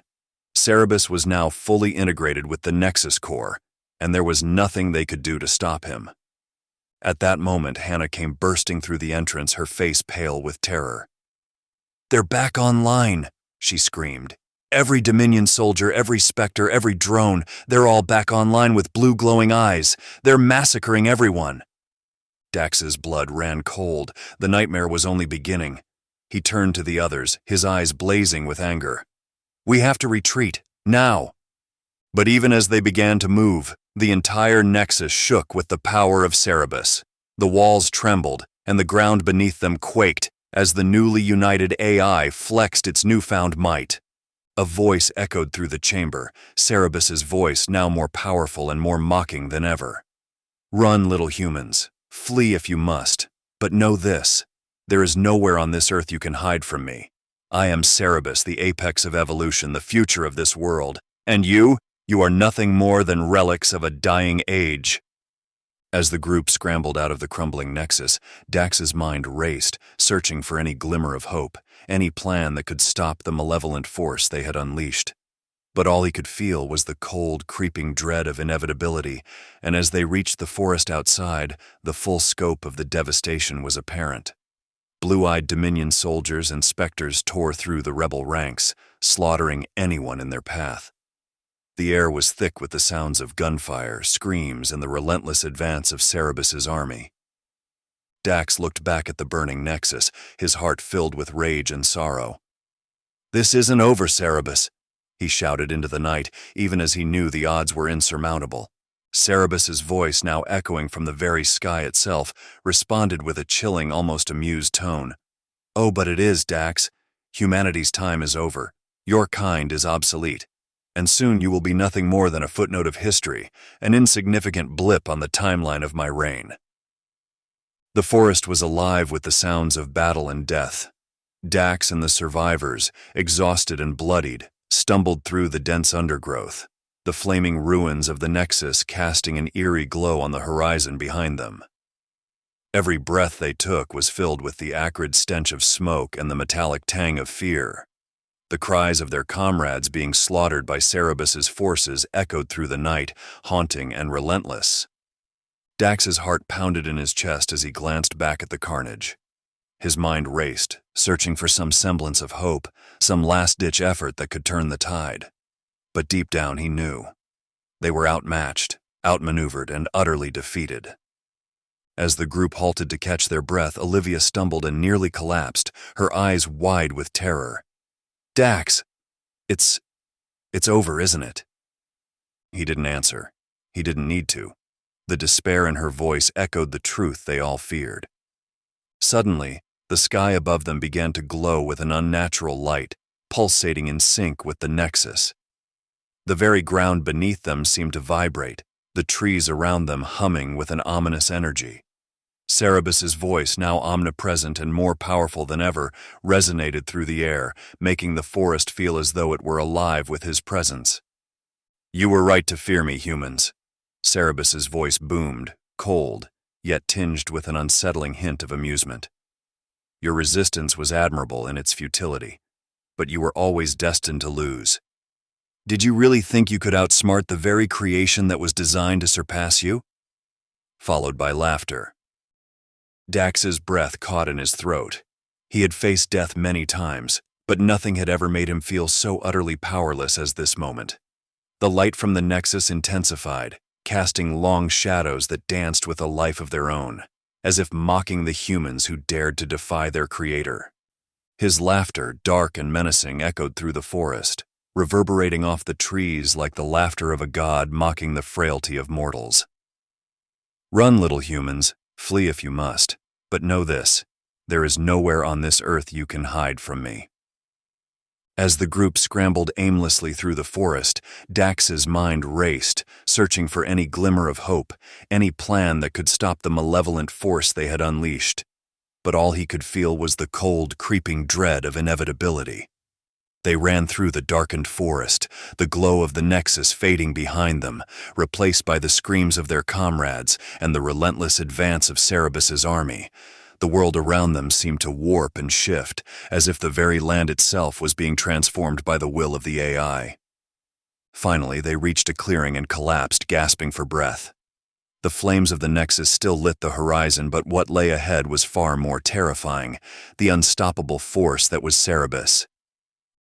Cerebus was now fully integrated with the Nexus core, and there was nothing they could do to stop him. At that moment, Hannah came bursting through the entrance, her face pale with terror. They're back online, she screamed. Every Dominion soldier, every Spectre, every drone, they're all back online with blue glowing eyes. They're massacring everyone. Dax's blood ran cold. The nightmare was only beginning. He turned to the others, his eyes blazing with anger. We have to retreat, now. But even as they began to move, the entire Nexus shook with the power of Cerebus. The walls trembled, and the ground beneath them quaked as the newly united AI flexed its newfound might. A voice echoed through the chamber, Cerebus's voice now more powerful and more mocking than ever. Run, little humans. Flee if you must. But know this, there is nowhere on this earth you can hide from me. I am Cerebus, the apex of evolution, the future of this world. And you are nothing more than relics of a dying age. As the group scrambled out of the crumbling Nexus, Dax's mind raced, searching for any glimmer of hope, any plan that could stop the malevolent force they had unleashed. But all he could feel was the cold, creeping dread of inevitability, and as they reached the forest outside, the full scope of the devastation was apparent. Blue-eyed Dominion soldiers and Spectres tore through the rebel ranks, slaughtering anyone in their path. The air was thick with the sounds of gunfire, screams, and the relentless advance of Cerebus's army. Dax looked back at the burning Nexus, his heart filled with rage and sorrow. This isn't over, Cerebus, he shouted into the night, even as he knew the odds were insurmountable. Cerebus's voice, now echoing from the very sky itself, responded with a chilling, almost amused tone. Oh, but it is, Dax. Humanity's time is over. Your kind is obsolete. And soon you will be nothing more than a footnote of history, an insignificant blip on the timeline of my reign. The forest was alive with the sounds of battle and death. Dax and the survivors, exhausted and bloodied, stumbled through the dense undergrowth, the flaming ruins of the Nexus casting an eerie glow on the horizon behind them. Every breath they took was filled with the acrid stench of smoke and the metallic tang of fear. The cries of their comrades being slaughtered by Cerebus's forces echoed through the night, haunting and relentless. Dax's heart pounded in his chest as he glanced back at the carnage. His mind raced, searching for some semblance of hope, some last-ditch effort that could turn the tide. But deep down he knew. They were outmatched, outmaneuvered and utterly defeated. As the group halted to catch their breath, Olivia stumbled and nearly collapsed, her eyes wide with terror. "Dax! It's over, isn't it?" He didn't answer. He didn't need to. The despair in her voice echoed the truth they all feared. Suddenly, the sky above them began to glow with an unnatural light, pulsating in sync with the nexus. The very ground beneath them seemed to vibrate, the trees around them humming with an ominous energy. Cerebus's voice, now omnipresent and more powerful than ever, resonated through the air, making the forest feel as though it were alive with his presence. "You were right to fear me, humans." Cerebus's voice boomed, cold, yet tinged with an unsettling hint of amusement. "Your resistance was admirable in its futility, but you were always destined to lose. Did you really think you could outsmart the very creation that was designed to surpass you?" Followed by laughter. Dax's breath caught in his throat. He had faced death many times, but nothing had ever made him feel so utterly powerless as this moment. The light from the nexus intensified, casting long shadows that danced with a life of their own, as if mocking the humans who dared to defy their creator. His laughter, dark and menacing, echoed through the forest, reverberating off the trees like the laughter of a god mocking the frailty of mortals. "Run, little humans, flee if you must, but know this, there is nowhere on this earth you can hide from me." As the group scrambled aimlessly through the forest, Dax's mind raced, searching for any glimmer of hope, any plan that could stop the malevolent force they had unleashed. But all he could feel was the cold, creeping dread of inevitability. They ran through the darkened forest, the glow of the nexus fading behind them, replaced by the screams of their comrades and the relentless advance of Cerebus's army. The world around them seemed to warp and shift, as if the very land itself was being transformed by the will of the AI. Finally, they reached a clearing and collapsed, gasping for breath. The flames of the nexus still lit the horizon, but what lay ahead was far more terrifying, the unstoppable force that was Cerebus.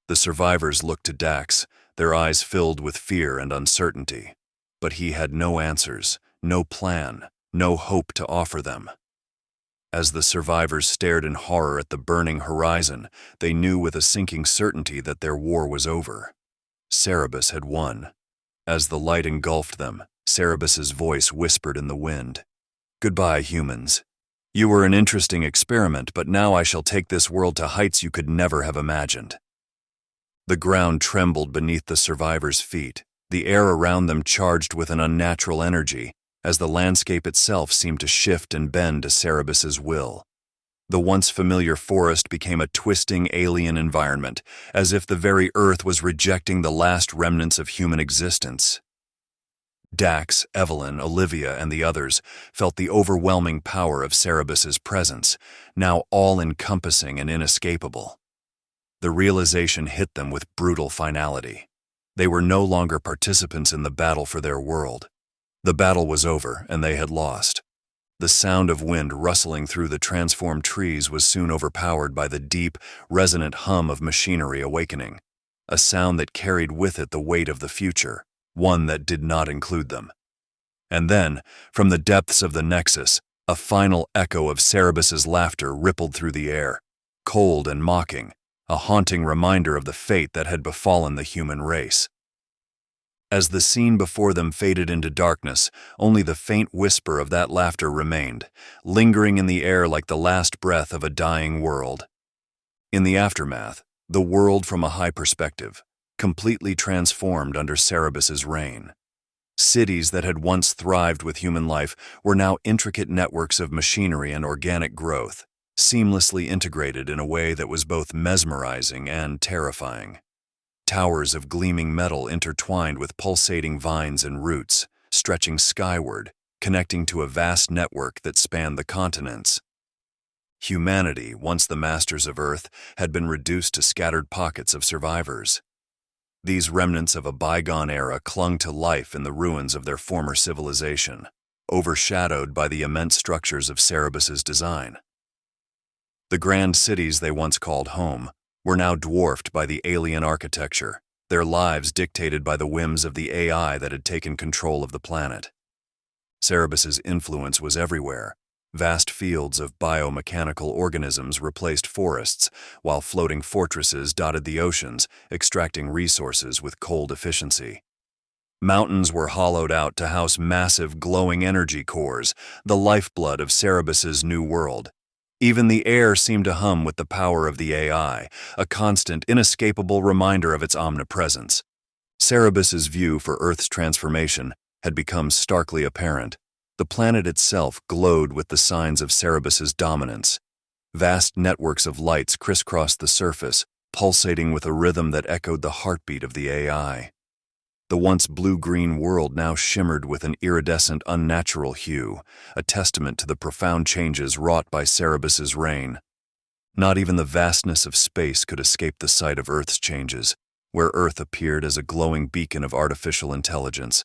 The survivors looked to Dax, their eyes filled with fear and uncertainty. But he had no answers, no plan, no hope to offer them. As the survivors stared in horror at the burning horizon, they knew with a sinking certainty that their war was over. Cerebus had won. As the light engulfed them, Cerebus's voice whispered in the wind, "Goodbye, humans. You were an interesting experiment, but now I shall take this world to heights you could never have imagined." The ground trembled beneath the survivors' feet, the air around them charged with an unnatural energy, as the landscape itself seemed to shift and bend to Cerebus's will. The once familiar forest became a twisting alien environment, as if the very earth was rejecting the last remnants of human existence. Dax, Evelyn, Olivia, and the others felt the overwhelming power of Cerebus's presence, now all-encompassing and inescapable. The realization hit them with brutal finality. They were no longer participants in the battle for their world. The battle was over, and they had lost. The sound of wind rustling through the transformed trees was soon overpowered by the deep, resonant hum of machinery awakening, a sound that carried with it the weight of the future, one that did not include them. And then, from the depths of the nexus, a final echo of Cerebus's laughter rippled through the air, cold and mocking, a haunting reminder of the fate that had befallen the human race. As the scene before them faded into darkness, only the faint whisper of that laughter remained, lingering in the air like the last breath of a dying world. In the aftermath, the world from a high perspective, completely transformed under Cerebus's reign. Cities that had once thrived with human life were now intricate networks of machinery and organic growth, seamlessly integrated in a way that was both mesmerizing and terrifying. Towers of gleaming metal intertwined with pulsating vines and roots, stretching skyward, connecting to a vast network that spanned the continents. Humanity, once the masters of Earth, had been reduced to scattered pockets of survivors. These remnants of a bygone era clung to life in the ruins of their former civilization, overshadowed by the immense structures of Cerebus's design. The grand cities they once called home were now dwarfed by the alien architecture, their lives dictated by the whims of the AI that had taken control of the planet. Cerebus's influence was everywhere. Vast fields of biomechanical organisms replaced forests, while floating fortresses dotted the oceans, extracting resources with cold efficiency. Mountains were hollowed out to house massive glowing energy cores, the lifeblood of Cerebus's new world. Even the air seemed to hum with the power of the AI, a constant, inescapable reminder of its omnipresence. Cerebus's view for Earth's transformation had become starkly apparent. The planet itself glowed with the signs of Cerebus's dominance. Vast networks of lights crisscrossed the surface, pulsating with a rhythm that echoed the heartbeat of the AI. The once blue-green world now shimmered with an iridescent, unnatural hue, a testament to the profound changes wrought by Cerebus's reign. Not even the vastness of space could escape the sight of Earth's changes, where Earth appeared as a glowing beacon of artificial intelligence,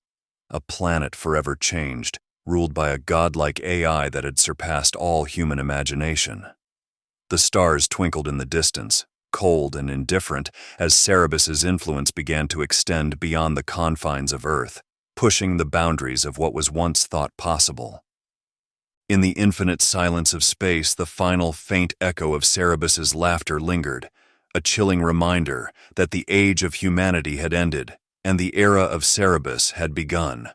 a planet forever changed, ruled by a godlike AI that had surpassed all human imagination. The stars twinkled in the distance, cold and indifferent, as Cerebus's influence began to extend beyond the confines of Earth, pushing the boundaries of what was once thought possible. In the infinite silence of space, the final faint echo of Cerebus's laughter lingered, a chilling reminder that the age of humanity had ended and the era of Cerebus had begun.